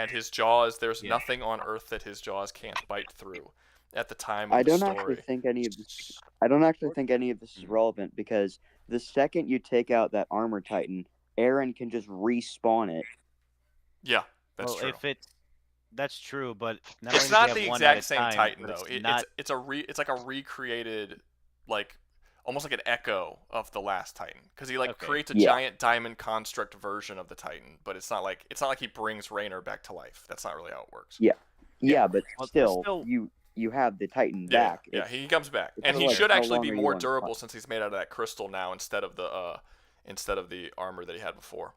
Speaker 1: his jaws, there's nothing on Earth that his jaws can't bite through at the time of the story.
Speaker 11: I don't actually think any of this is relevant, because the second you take out that Armored Titan, Eren can just respawn it.
Speaker 1: Yeah, that's true.
Speaker 5: That's true, but
Speaker 1: it's not the exact same Titan though. It's like a recreated, like almost like an echo of the last Titan, because he like
Speaker 3: Okay.
Speaker 1: creates a
Speaker 11: Yeah.
Speaker 1: giant diamond construct version of the Titan, but it's not like he brings Raynor back to life. That's not really how it works.
Speaker 11: Yeah, but
Speaker 3: Well,
Speaker 11: still, you have the Titan
Speaker 1: Yeah,
Speaker 11: back.
Speaker 1: yeah, he comes back,
Speaker 11: it's
Speaker 1: and he
Speaker 11: like,
Speaker 1: should
Speaker 11: how
Speaker 1: actually
Speaker 11: long
Speaker 1: be
Speaker 11: are you
Speaker 1: more
Speaker 11: on
Speaker 1: durable
Speaker 11: fire?
Speaker 1: since he's made out of that crystal now instead of the armor that he had before.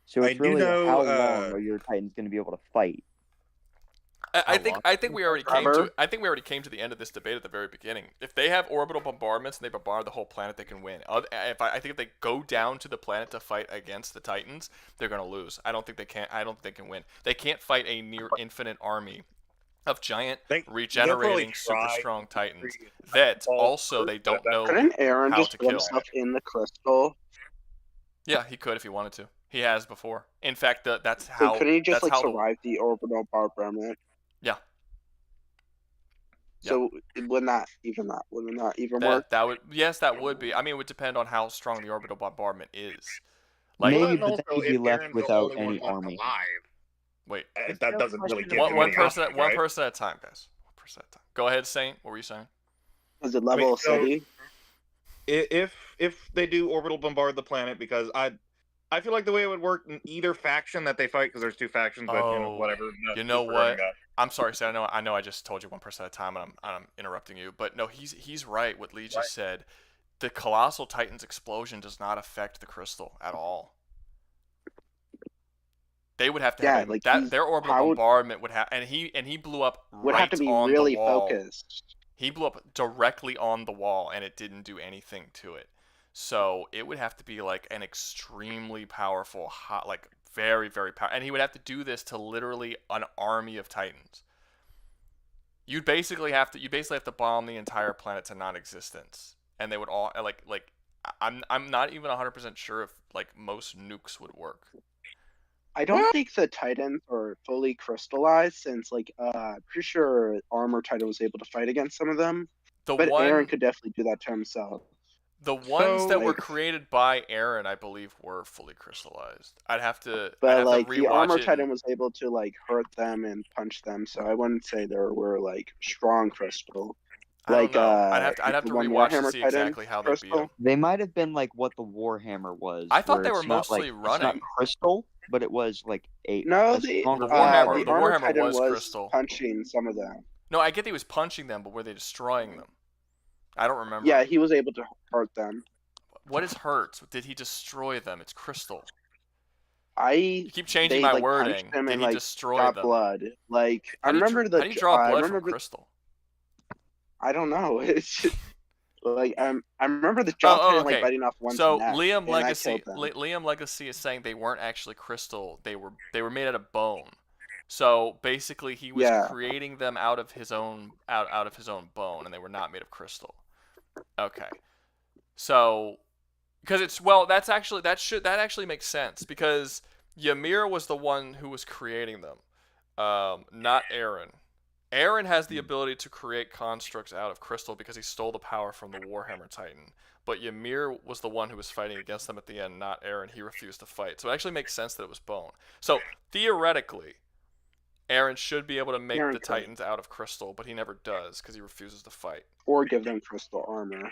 Speaker 11: So
Speaker 12: I
Speaker 11: it's
Speaker 12: do
Speaker 11: really
Speaker 12: know,
Speaker 11: how long are your Titans going to be able to fight?
Speaker 1: I think we already came to
Speaker 8: Forever?
Speaker 1: the end of this debate at the very beginning. If they have orbital bombardments and they bombard the whole planet, they can win. I think if they go down to the planet to fight against the Titans, they're gonna lose. I don't think they can win. They can't fight a near infinite army of giant
Speaker 12: They'll
Speaker 1: regenerating
Speaker 12: probably
Speaker 1: super
Speaker 12: try
Speaker 1: strong Titans
Speaker 12: to
Speaker 1: that
Speaker 12: fall
Speaker 1: also
Speaker 12: through
Speaker 1: they don't
Speaker 12: that-
Speaker 1: know
Speaker 8: Couldn't Aaron
Speaker 1: how
Speaker 8: just
Speaker 1: to
Speaker 8: put
Speaker 1: kill.
Speaker 8: himself in the crystal?
Speaker 1: Yeah, he could if he wanted to. He has before. In fact, that's
Speaker 8: So
Speaker 1: how.
Speaker 8: couldn't he just
Speaker 1: that's
Speaker 8: like
Speaker 1: how
Speaker 8: survive the orbital bombardment?
Speaker 1: Yeah.
Speaker 8: So wouldn't that even work?
Speaker 1: That would be. I mean, it would depend on how strong the orbital bombardment is.
Speaker 11: Maybe,
Speaker 12: Well, and
Speaker 11: but then
Speaker 12: also,
Speaker 11: you'd be
Speaker 12: if
Speaker 11: left
Speaker 12: Aaron's the
Speaker 11: without
Speaker 12: only one
Speaker 11: any
Speaker 12: left
Speaker 11: army.
Speaker 12: alive,
Speaker 1: Wait,
Speaker 12: that doesn't really give
Speaker 1: one
Speaker 12: him any
Speaker 1: person
Speaker 12: options,
Speaker 1: one
Speaker 12: right?
Speaker 1: person at a time, guys. One person at a time. Go ahead, Saint. What were you saying?
Speaker 8: Is it level
Speaker 12: so-
Speaker 8: city?
Speaker 12: If they do orbital bombard the planet, because I feel like the way it would work in either faction that they fight, because there's two factions, but whatever.
Speaker 1: You know
Speaker 12: disregarding
Speaker 1: what?
Speaker 12: that.
Speaker 1: I'm sorry, Saint. I know. I just told you one person at a time, and I'm interrupting you. But no, he's right. What Lee just said. The colossal Titan's explosion does not affect the crystal at all. They would have to have
Speaker 8: like
Speaker 1: their orbital bombardment would have, and he blew up
Speaker 8: Would
Speaker 1: right
Speaker 8: have to be
Speaker 1: on
Speaker 8: really
Speaker 1: the wall.
Speaker 8: focused.
Speaker 1: He blew up directly on the wall, and it didn't do anything to it. So it would have to be like an extremely powerful, hot, like very, very powerful, and he would have to do this to literally an army of Titans. You basically have to bomb the entire planet to non-existence, and they would all like. I'm not even 100% sure if like most nukes would work.
Speaker 8: I don't think the Titans are fully crystallized since pretty sure Armor Titan was able to fight against some of them. But Aaron could definitely do that to himself.
Speaker 1: The ones that were
Speaker 8: like-
Speaker 1: created by Aaron, I believe, were fully crystallized. I'd have to
Speaker 8: But
Speaker 1: rewatch
Speaker 8: the Armor
Speaker 1: it.
Speaker 8: Titan was able to hurt them and punch them, so I wouldn't say there were strong crystal.
Speaker 1: I don't know. I'd have to
Speaker 8: the one
Speaker 1: rewatch to
Speaker 8: Warhammer
Speaker 1: see
Speaker 8: Titan
Speaker 1: exactly how they beat
Speaker 8: crystal.
Speaker 1: them.
Speaker 11: They might have been like what the Warhammer was.
Speaker 1: I thought
Speaker 11: where
Speaker 1: they were
Speaker 11: it's not,
Speaker 1: mostly
Speaker 11: It's
Speaker 1: running.
Speaker 11: not crystal, but it was like
Speaker 8: No,
Speaker 11: a
Speaker 8: the
Speaker 11: stronger
Speaker 1: Warhammer-
Speaker 8: the
Speaker 1: the
Speaker 8: Armor
Speaker 1: Warhammer
Speaker 8: Titan
Speaker 1: was
Speaker 8: was
Speaker 1: crystal.
Speaker 8: punching some of them.
Speaker 1: No, I get he was punching them, but were they destroying them? I don't remember.
Speaker 8: Yeah, he was able to hurt them.
Speaker 1: What is hurt? Did he destroy them? It's crystal.
Speaker 8: You
Speaker 1: You keep changing
Speaker 8: they,
Speaker 1: my
Speaker 8: punched
Speaker 1: wording.
Speaker 8: them
Speaker 1: Did
Speaker 8: and,
Speaker 1: he destroy
Speaker 8: got
Speaker 1: them?
Speaker 8: blood. I
Speaker 1: How do you
Speaker 8: remember
Speaker 1: how do you draw
Speaker 8: I
Speaker 1: blood from
Speaker 8: remember
Speaker 1: crystal?
Speaker 8: I don't know. It's just, I remember the John Titan
Speaker 1: okay.
Speaker 8: biting off one
Speaker 1: So
Speaker 8: neck,
Speaker 1: Liam
Speaker 8: and that
Speaker 1: Legacy,
Speaker 8: killed them.
Speaker 1: Liam Legacy is saying they weren't actually crystal. They were made out of bone. So basically, he was
Speaker 8: Yeah.
Speaker 1: creating them out of his own bone, and they were not made of crystal. Okay. So, because that actually makes sense because Ymir was the one who was creating them, not Aaron. Aaron has the ability to create constructs out of crystal because he stole the power from the Warhammer Titan. But Ymir was the one who was fighting against them at the end, not Aaron. He refused to fight. So it actually makes sense that it was bone. So theoretically, Aaron should be able to make
Speaker 8: Aaron
Speaker 1: the
Speaker 8: could.
Speaker 1: Titans out of crystal, but he never does because he refuses to fight.
Speaker 8: Or give them crystal armor.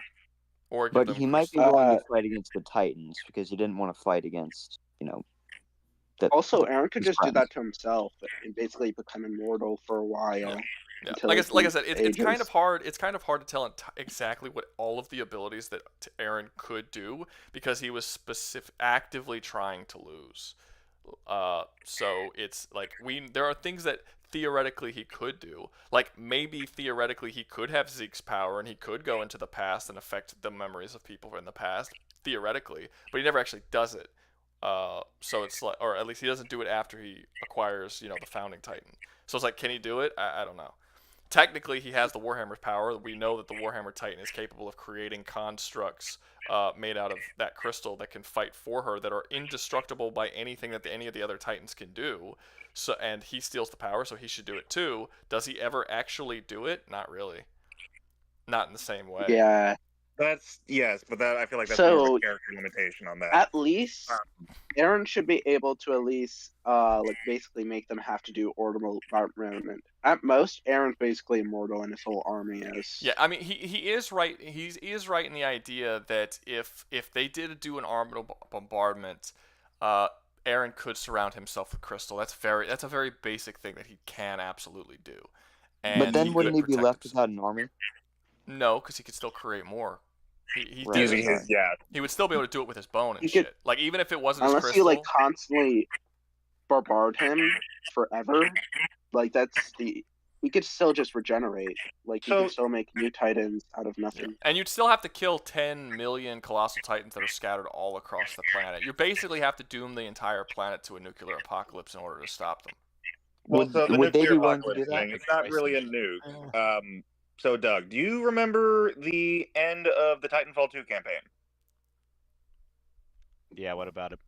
Speaker 1: Or give
Speaker 11: But
Speaker 1: them
Speaker 11: he might be
Speaker 1: crystal.
Speaker 11: willing to fight against the Titans because he didn't want to fight against,
Speaker 8: Also, Aaron could
Speaker 11: his
Speaker 8: just do
Speaker 11: friends.
Speaker 8: that to himself and basically become immortal for a while.
Speaker 1: Yeah.
Speaker 8: until
Speaker 1: Like I
Speaker 8: he
Speaker 1: said, it's kind
Speaker 8: ages.
Speaker 1: of hard. It's kind of hard to tell exactly what all of the abilities that Aaron could do because he was actively trying to lose. So it's like there are things that theoretically he could do. Like maybe theoretically he could have Zeke's power and he could go into the past and affect the memories of people in the past theoretically, but he never actually does it. So it's like, or at least he doesn't do it after he acquires, the founding Titan. So it's like, can he do it? I don't know. Technically, he has the Warhammer's power. We know that the Warhammer Titan is capable of creating constructs made out of that crystal that can fight for her that are indestructible by anything that any of the other Titans can do. So, and he steals the power, so he should do it too. Does he ever actually do it? Not really. Not in the same way.
Speaker 8: Yeah,
Speaker 12: That's yes, but that I feel like that's more of
Speaker 8: So
Speaker 12: a character limitation on that.
Speaker 8: at least Aaron should be able to at least like basically make them have to do orbital bombardment. At most, Aaron's basically immortal and his whole army is.
Speaker 1: Yeah, I mean he is right. He is right in the idea that if they did do an orbital bombardment, Aaron could surround himself with crystal. That's a very basic thing that he can absolutely do. And
Speaker 11: But then wouldn't he be
Speaker 1: protect
Speaker 11: left
Speaker 1: himself.
Speaker 11: without an army?
Speaker 1: No, because he could still create more. He
Speaker 11: Right,
Speaker 1: did
Speaker 12: Using
Speaker 1: it.
Speaker 12: his yeah.
Speaker 1: He would still be able to do it with his bone and
Speaker 8: He could-
Speaker 1: shit. Like even if it wasn't his
Speaker 8: Unless
Speaker 1: crystal.
Speaker 8: you like constantly bombard him forever, like that's the. We could still just regenerate. Like you
Speaker 12: So-
Speaker 8: can still make new Titans out of nothing.
Speaker 1: And you'd still have to kill 10 million colossal titans that are scattered all across the planet. You basically have to doom the entire planet to a nuclear apocalypse in order to stop them.
Speaker 12: Well,
Speaker 11: Would-
Speaker 12: so the
Speaker 11: would they
Speaker 12: nuclear
Speaker 11: be willing to do
Speaker 12: apocalypse
Speaker 11: that?
Speaker 12: thing, it's not really a nuke. So Doug, do you remember the end of the Titanfall 2 campaign?
Speaker 5: Yeah, what about it?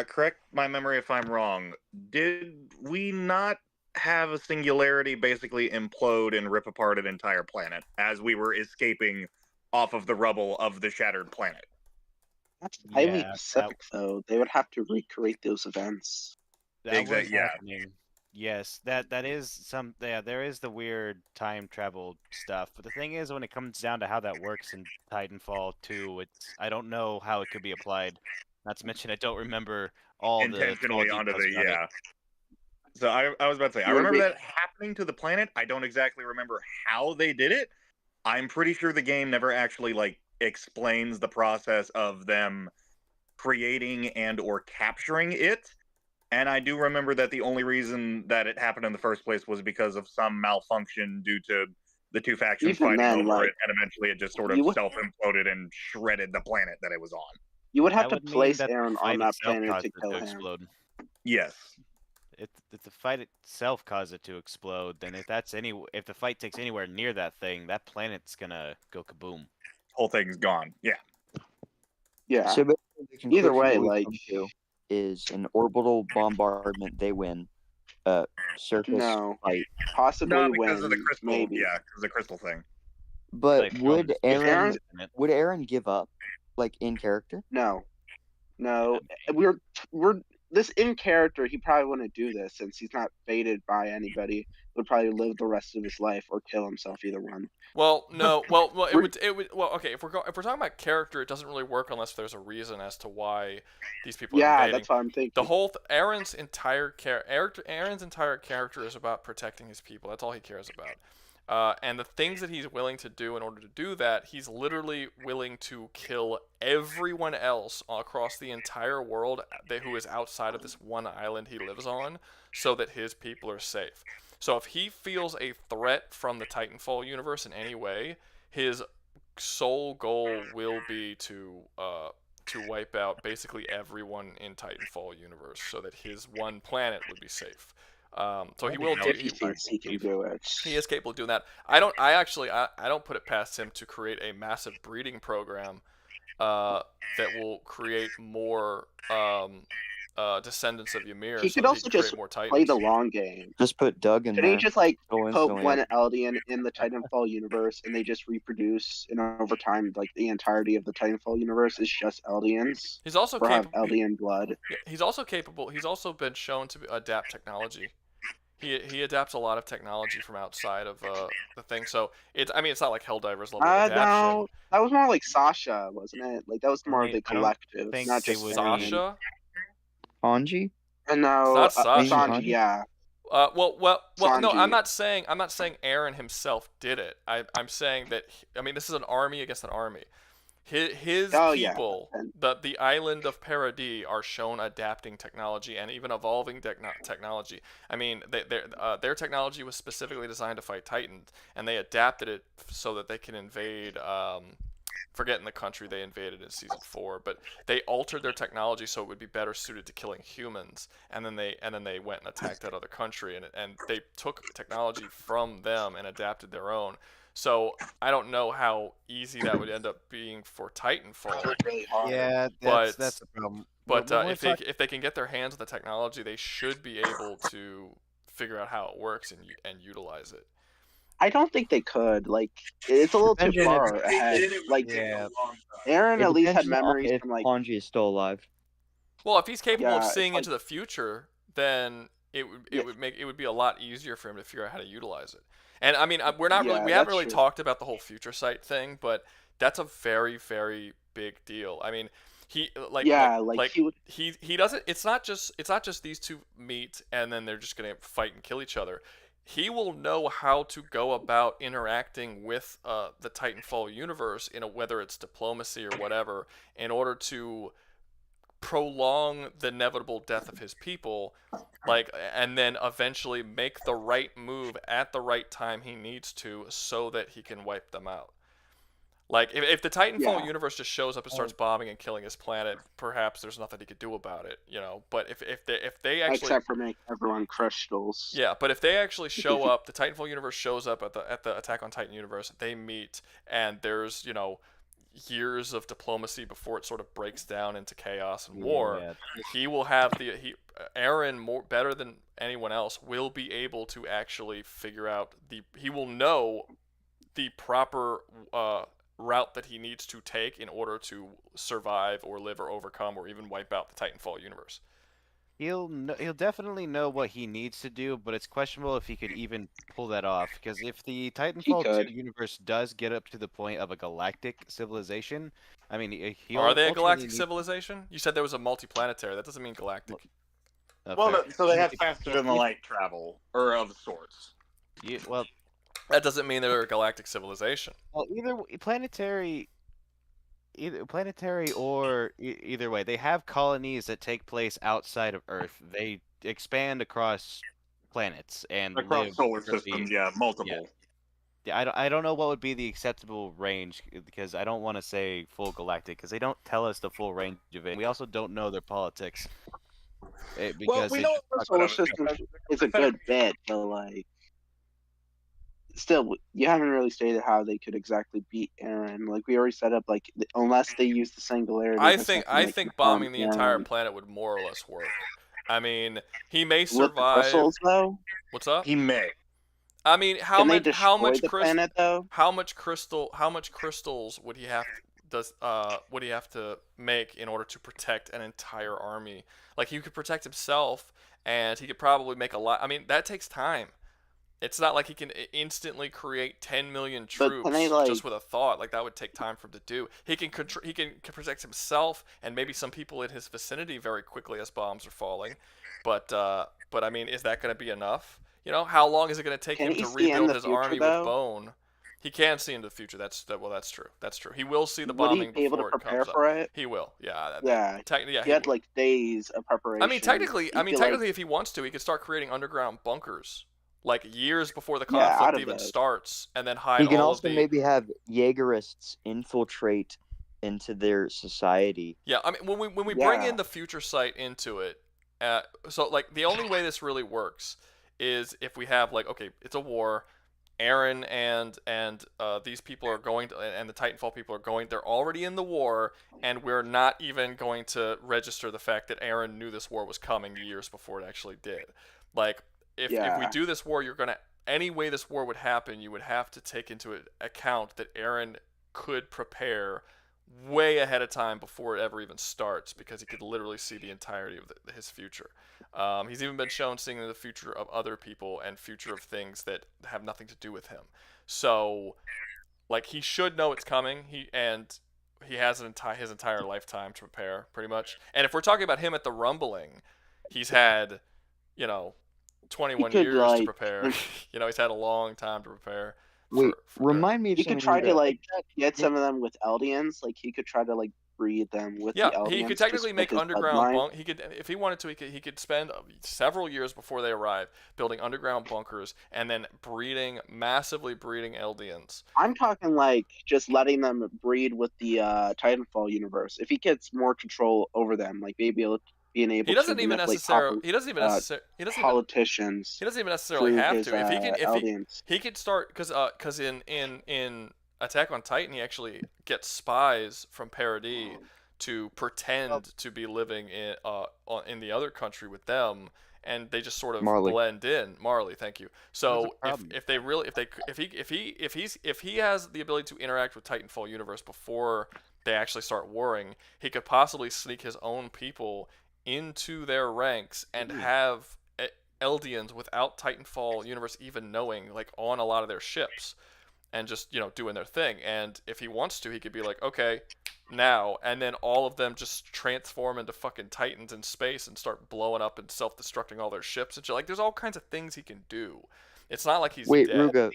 Speaker 12: Correct my memory if I'm wrong. Did we not have a singularity basically implode and rip apart an entire planet as we were escaping off of the rubble of the shattered planet?
Speaker 8: That's highly
Speaker 5: Yeah,
Speaker 8: specific, though. They would have to recreate those events.
Speaker 5: That was
Speaker 12: yeah.
Speaker 5: happening. Yes, that is some. Yeah, there is the weird time travel stuff. But the thing is, when it comes down to how that works in Titanfall 2, I don't know how it could be applied. Not to mention, I don't remember all
Speaker 12: Intentionally
Speaker 5: the
Speaker 12: onto
Speaker 5: details
Speaker 12: the
Speaker 5: of it.
Speaker 12: yeah. So I was about to say, I
Speaker 8: You would
Speaker 12: remember
Speaker 8: be-
Speaker 12: that happening to the planet. I don't exactly remember how they did it. I'm pretty sure the game never actually like explains the process of them creating and or capturing it. And I do remember that the only reason that it happened in the first place was because of some malfunction due to the two factions
Speaker 8: Even
Speaker 12: fighting
Speaker 8: then,
Speaker 12: over
Speaker 8: like,
Speaker 12: it, and eventually it just sort of
Speaker 8: you would-
Speaker 12: self-imploded and shredded the planet that it was on.
Speaker 8: You would have
Speaker 5: That
Speaker 8: to
Speaker 5: would mean
Speaker 8: place
Speaker 5: that the
Speaker 8: Aaron
Speaker 5: fight
Speaker 8: on that
Speaker 5: itself
Speaker 8: planet
Speaker 5: caused
Speaker 8: to
Speaker 5: it
Speaker 8: kill him.
Speaker 5: explode.
Speaker 12: Yes.
Speaker 5: If the fight itself caused it to explode, then if the fight takes anywhere near that thing, that planet's gonna go kaboom.
Speaker 12: Whole thing's gone. Yeah.
Speaker 8: Yeah.
Speaker 11: So basically, the
Speaker 8: Either
Speaker 11: conclusion
Speaker 8: way,
Speaker 11: that we
Speaker 8: like,
Speaker 11: come to is an orbital bombardment. They win. Surface
Speaker 8: no,
Speaker 11: fight.
Speaker 8: possibly
Speaker 12: No, because
Speaker 8: win,
Speaker 12: of the crystal.
Speaker 8: maybe.
Speaker 12: Yeah, because of the crystal thing.
Speaker 11: But
Speaker 5: Like,
Speaker 11: would
Speaker 8: Aaron-
Speaker 11: Aaron give up, like in character?
Speaker 8: No, we're this in character. He probably wouldn't do this since he's not fated by anybody. Would probably live the rest of his life or kill himself. Either one.
Speaker 1: Well, no. Well, it would. Well, okay. If we're talking about character, it doesn't really work unless there's a reason as to why these people are
Speaker 8: Yeah,
Speaker 1: invading.
Speaker 8: that's what I'm thinking.
Speaker 1: The whole Aaron's entire character is about protecting his people. That's all he cares about. And the things that he's willing to do in order to do that, he's literally willing to kill everyone else across the entire world who is outside of this one island he lives on, so that his people are safe. So if he feels a threat from the Titanfall universe in any way, his sole goal will be to wipe out basically everyone in Titanfall universe, so that his one planet would be safe. So he will do.
Speaker 8: If he thinks he can do it.
Speaker 1: He is capable of doing that. I don't put it past him to create a massive breeding program that will create more descendants of Ymir.
Speaker 8: He
Speaker 1: so
Speaker 8: could
Speaker 1: that
Speaker 8: also
Speaker 1: can
Speaker 8: just
Speaker 1: create more
Speaker 8: play
Speaker 1: Titans.
Speaker 8: the long game.
Speaker 11: Just put Doug in
Speaker 8: Couldn't
Speaker 11: there.
Speaker 8: he just like
Speaker 11: Go
Speaker 8: put
Speaker 11: instantly
Speaker 8: one
Speaker 11: up.
Speaker 8: Eldian in the Titanfall universe and they just reproduce, and over time, like the entirety of the Titanfall universe is just Eldians?
Speaker 1: He's also
Speaker 8: Or have
Speaker 1: capable.
Speaker 8: Eldian blood.
Speaker 1: He's also capable. He's also been shown to adapt technology. He adapts a lot of technology from outside of the thing. So it's not like Helldivers level adaptation.
Speaker 8: No, that was more like Sasha, wasn't it? Like that was more of the
Speaker 5: I don't
Speaker 8: collective,
Speaker 5: think
Speaker 8: not
Speaker 5: they
Speaker 8: just
Speaker 5: would
Speaker 8: Aaron.
Speaker 1: Sasha.
Speaker 11: Hanji?
Speaker 8: And no,
Speaker 1: It's not Sasha.
Speaker 8: Sanji, yeah.
Speaker 1: Well, no,
Speaker 8: Sanji.
Speaker 1: I'm not saying Aaron himself did it. I'm saying that this is an army against an army. His
Speaker 8: Oh, yeah.
Speaker 1: people, the island of Paradis, are shown adapting technology and even evolving technology. I mean, their technology was specifically designed to fight Titans, and they adapted it so that they can invade. Forgetting the country they invaded in season 4, but they altered their technology so it would be better suited to killing humans, and then they went and attacked that other country, and they took technology from them and adapted their own. So I don't know how easy that would end up being for Titanfall.
Speaker 8: Really hard.
Speaker 5: Yeah,
Speaker 1: But-
Speaker 5: that's the problem.
Speaker 1: But
Speaker 5: When we're
Speaker 1: if they can get their hands on the technology, they should be able to figure out how it works and utilize it.
Speaker 8: I don't think they could. Like, it's a little too
Speaker 11: Depends on
Speaker 8: far ahead. Like,
Speaker 5: Yeah.
Speaker 8: Aaron
Speaker 11: It
Speaker 8: at least had
Speaker 11: depends on
Speaker 8: memories
Speaker 11: if
Speaker 8: from like,
Speaker 11: Hanji is still alive.
Speaker 1: Well, if he's capable of
Speaker 8: yeah,
Speaker 1: seeing
Speaker 8: it's
Speaker 1: into the future, then
Speaker 8: Yeah.
Speaker 1: it would be a lot easier for him to figure out how to utilize it. And I mean, we haven't
Speaker 8: that's
Speaker 1: really
Speaker 8: true.
Speaker 1: talked about the whole future sight thing, but that's a very very big deal. I mean, he
Speaker 8: he would.
Speaker 1: he doesn't. It's not just these two meet and then they're just gonna fight and kill each other. He will know how to go about interacting with the Titanfall universe whether it's diplomacy or whatever, in order to prolong the inevitable death of his people, and then eventually make the right move at the right time he needs to, so that he can wipe them out. Like, if the Titanfall
Speaker 8: Yeah.
Speaker 1: universe just shows up and starts bombing and killing his planet, perhaps there's nothing he could do about it, But if they actually,
Speaker 8: Except for make everyone crystals.
Speaker 1: yeah, but if they actually show up, the Titanfall universe shows up at the Attack on Titan universe. They meet, and there's years of diplomacy before it sort of breaks down into chaos and war.
Speaker 5: Yeah.
Speaker 1: He will have Aaron, more better than anyone else, will be able to actually figure out he will know the proper route that he needs to take in order to survive or live or overcome or even wipe out the Titanfall universe.
Speaker 5: He'll definitely know what he needs to do, but it's questionable if he could even pull that off. Because if the Titanfall 2 universe does get up to the point of a galactic civilization, I mean,
Speaker 1: are they a galactic civilization? You said there was a multiplanetary. That doesn't mean galactic.
Speaker 12: So they have faster than the light travel, or of sorts.
Speaker 5: Well,
Speaker 1: that doesn't mean they're a galactic civilization.
Speaker 5: Well, either planetary or either way, they have colonies that take place outside of Earth. They expand across planets and
Speaker 12: across solar systems. Yeah, multiple.
Speaker 5: Yeah, I don't know what would be the acceptable range, because I don't want to say full galactic, because they don't tell us the full range of it. We also don't know their politics.
Speaker 8: Well, we know the solar system is a good bit, but like, still, you haven't really stated how they could exactly beat Aaron. Like, we already set up, like, unless they use the singularity.
Speaker 1: I think bombing the entire planet would more or less work. I mean, he may survive.
Speaker 8: With the crystals, though?
Speaker 1: What's up?
Speaker 12: He may.
Speaker 1: I mean, how much crystals would he have to make in order to protect an entire army? Like, he could protect himself, and he could probably make a lot. I mean, that takes time. It's not like he can instantly create 10 million troops just with a thought. Like, that would take time for him to do. He can protect himself and maybe some people in his vicinity very quickly as bombs are falling. But I mean, is that going to be enough? How long is it going to take him to rebuild his army with bone? He can see into the future. That's true. That's true. He will see the bombing before it comes up. Would he be able to prepare for it? He will. Yeah.
Speaker 8: He had like days of preparation.
Speaker 1: I mean, technically, if he wants to, he could start creating underground bunkers, like years before the conflict even starts, and then hide.
Speaker 11: He can also maybe have Jaegerists infiltrate into their society.
Speaker 1: Yeah, I mean, when we bring in the future sight into it, so like the only way this really works is if we have, like, okay, it's a war. Aaron and these people are going to, and the Titanfall people are going. They're already in the war, and we're not even going to register the fact that Aaron knew this war was coming years before it actually did. Like, if we do this war, any way this war would happen, you would have to take into account that Aaron could prepare way ahead of time before it ever even starts, because he could literally see the entirety of his future. He's even been shown seeing the future of other people and future of things that have nothing to do with him. So, like, he should know it's coming. He has his entire lifetime to prepare, pretty much. And if we're talking about him at the Rumbling, he's had, 21 years to prepare. He's had a long time to prepare.
Speaker 11: Remind me of
Speaker 8: he could try to get some of them with Eldians. Like, he could try to breed them with the Eldians.
Speaker 1: He could technically make underground he could, if he wanted to, he could spend several years before they arrive building underground bunkers and then massively breeding Eldians.
Speaker 8: I'm talking just letting them breed with the Titanfall universe. If he gets more control over them, maybe being able to manipulate politicians.
Speaker 1: He doesn't even necessarily have to. If he could start, because in Attack on Titan, he actually gets spies from Paradis to pretend to be living in the other country with them, and they just sort of
Speaker 11: Marley.
Speaker 1: blend in. Marley, thank you. So
Speaker 5: problem.
Speaker 1: if he has the ability to interact with Titanfall universe before they actually start warring, he could possibly sneak his own people into their ranks and have Eldians without Titanfall universe even knowing, like, on a lot of their ships, and just, you know, doing their thing. And if he wants to, he could be like, okay, now, and then all of them just transform into fucking Titans in space and start blowing up and self-destructing all their ships and shit. Like, there's all kinds of things he can do. It's not like he's
Speaker 11: Wait,
Speaker 1: dead.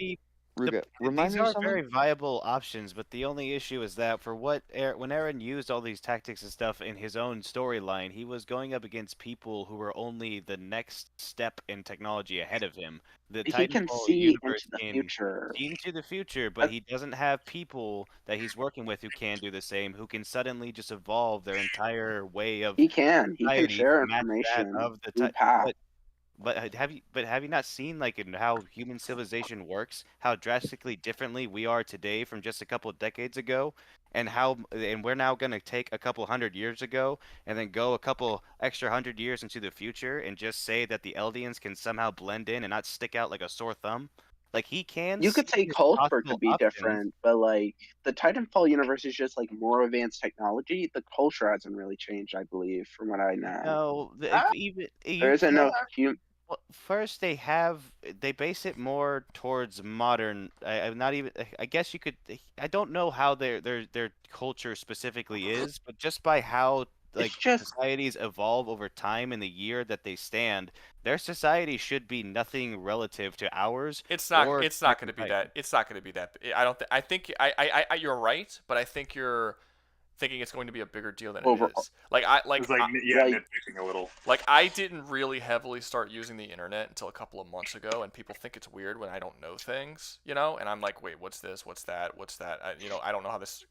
Speaker 11: Ruga, remind
Speaker 5: These
Speaker 11: me of
Speaker 5: are
Speaker 11: something.
Speaker 5: very viable options, but the only issue is that for when Eren used all these tactics and stuff in his own storyline, he was going up against people who were only the next step in technology ahead of him. The
Speaker 8: He can
Speaker 5: Titanfall
Speaker 8: see
Speaker 5: universe
Speaker 8: into the
Speaker 5: can
Speaker 8: future.
Speaker 5: see into the future, but he doesn't have people that he's working with who can do the same, who can suddenly just evolve their entire way of
Speaker 8: He can
Speaker 5: society
Speaker 8: share
Speaker 5: to match that
Speaker 8: information
Speaker 5: of the
Speaker 8: through
Speaker 5: Titan.
Speaker 8: path.
Speaker 5: But have you not seen, like, in how human civilization works, how drastically differently we are today from just a couple of decades ago, and we're now gonna take a couple 100 years ago and then go a couple extra 100 years into the future and just say that the Eldians can somehow blend in and not stick out like a sore thumb? Like, he can
Speaker 8: You could
Speaker 5: see
Speaker 8: say
Speaker 5: his
Speaker 8: culture
Speaker 5: possible
Speaker 8: could be
Speaker 5: options.
Speaker 8: different, but like the Titanfall universe is just like more advanced technology. The culture hasn't really changed, I believe, from what I know.
Speaker 5: No, even
Speaker 8: There
Speaker 5: you
Speaker 8: isn't no human.
Speaker 5: Well, first they base it more towards modern. I'm not even. I guess you could. I don't know how their culture specifically is, but just by how, like,
Speaker 8: It's just
Speaker 5: societies evolve over time in the year that they stand, their society should be nothing relative to ours.
Speaker 1: It's not.
Speaker 5: or
Speaker 1: It's not
Speaker 5: Attack on
Speaker 1: going to be
Speaker 5: Titan.
Speaker 1: that. It's not going to be that. I don't. I think. You're right, but I think you're thinking it's going to be a bigger deal than it
Speaker 8: Overall.
Speaker 1: is. Like
Speaker 12: It's like, yeah,
Speaker 8: like-
Speaker 12: nitpicking a little.
Speaker 1: Like, I didn't really heavily start using the internet until a couple of months ago, and people think it's weird when I don't know things, you know? And I'm like, wait, what's this? What's that? What's that? I don't know how this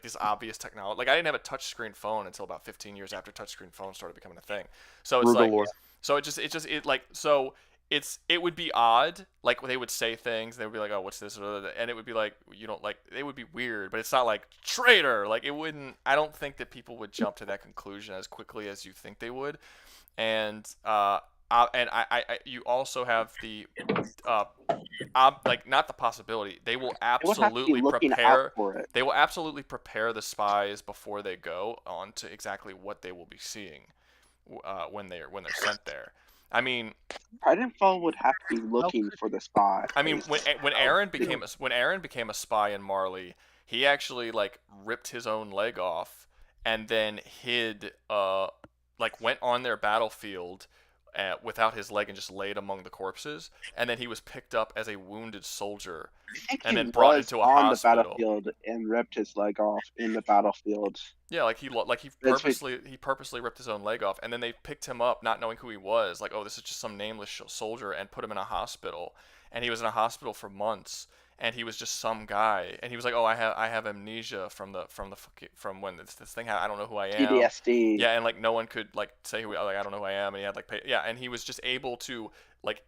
Speaker 1: this obvious technology. Like, I didn't have a touchscreen phone until about 15 years after touchscreen phones started becoming a thing. So it's like,
Speaker 11: Rugalore.
Speaker 1: so it would be odd, like, they would say things, they would be like, oh, what's this, and it would be like, you don't like, it would be weird, but it's not like traitor. Like, it wouldn't. I don't think that people would jump to that conclusion as quickly as you think they would. And you also have the like, not the possibility, they will absolutely prepare. They will absolutely prepare the spies before they go on to exactly what they will be seeing when they're sent there. I mean,
Speaker 8: Titanfall would have to be looking for the spy.
Speaker 1: I mean, when Eren became a spy in Marley, he actually, like, ripped his own leg off and then hid, like, went on their battlefield without his leg and just laid among the corpses, and then he was picked up as a wounded soldier and then brought into a
Speaker 8: on
Speaker 1: hospital.
Speaker 8: the battlefield and ripped his leg off in the battlefield.
Speaker 1: Yeah, he purposely ripped his own leg off, and then they picked him up, not knowing who he was. Like, oh, this is just some nameless soldier, and put him in a hospital, and he was in a hospital for months, and he was just some guy, and he was like, oh, I have amnesia from when this thing happened. I don't know who I am.
Speaker 8: PTSD.
Speaker 1: Yeah, and, like, no one could, like, say who, like, I don't know who I am, and he had, like, and he was just able to, like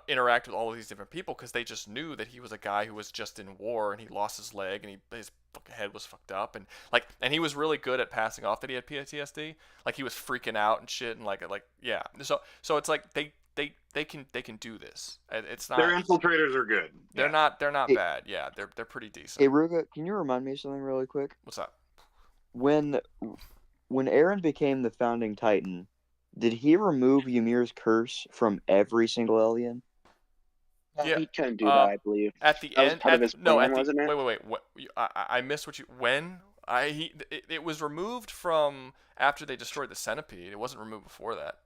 Speaker 1: interact with all of these different people because they just knew that he was a guy who was just in war, and he lost his leg, and his head was fucked up, and he was really good at passing off that he had PTSD. Like, he was freaking out and shit, and like yeah. So it's like they can do this. It's not.
Speaker 12: Their infiltrators are good.
Speaker 1: They're not bad. Yeah, they're pretty decent.
Speaker 11: Hey, Ruga, can you remind me of something really quick?
Speaker 1: What's up?
Speaker 11: When Eren became the founding Titan, did he remove Ymir's curse from every single alien?
Speaker 1: Yeah,
Speaker 8: He couldn't do that, I believe.
Speaker 1: At the
Speaker 8: That was
Speaker 1: end,
Speaker 8: part of his plan, wasn't it?
Speaker 1: wait. What, I missed what you. When it was removed from after they destroyed the centipede. It wasn't removed before that.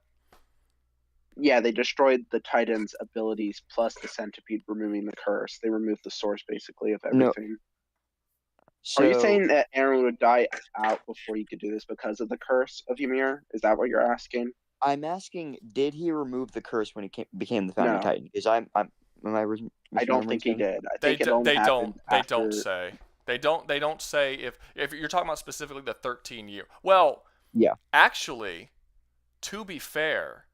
Speaker 8: Yeah, they destroyed the Titan's abilities plus the centipede, removing the curse. They removed the source, basically, of everything.
Speaker 11: So,
Speaker 8: Are you saying that Eren would die out before he could do this because of the curse of Ymir? Is that what you're asking?
Speaker 11: I'm asking, did he remove the curse when he became the founding
Speaker 8: No.
Speaker 11: Titan? Because I
Speaker 8: don't think he did. I think
Speaker 1: They
Speaker 8: it only happened after...
Speaker 1: don't say. They don't say if you're talking about specifically the 13 year. Well,
Speaker 11: yeah.
Speaker 1: Actually, to be fair,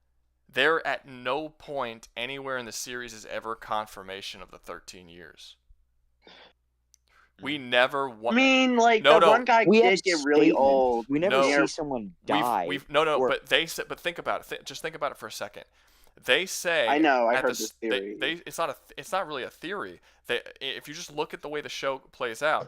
Speaker 1: there at no point anywhere in the series is ever confirmation of the 13 years. We never.
Speaker 8: I mean, like
Speaker 1: No,
Speaker 8: the
Speaker 1: no.
Speaker 8: one guy
Speaker 11: We have
Speaker 8: did get really
Speaker 11: statements.
Speaker 8: old.
Speaker 11: We never
Speaker 1: No.
Speaker 11: see someone die.
Speaker 1: No,
Speaker 11: or-
Speaker 1: but they said, but think about it. Just think about it for a second. They say
Speaker 8: I know. I
Speaker 1: at
Speaker 8: heard
Speaker 1: the,
Speaker 8: this
Speaker 1: they,
Speaker 8: theory.
Speaker 1: it's not really a theory. If you just look at the way the show plays out,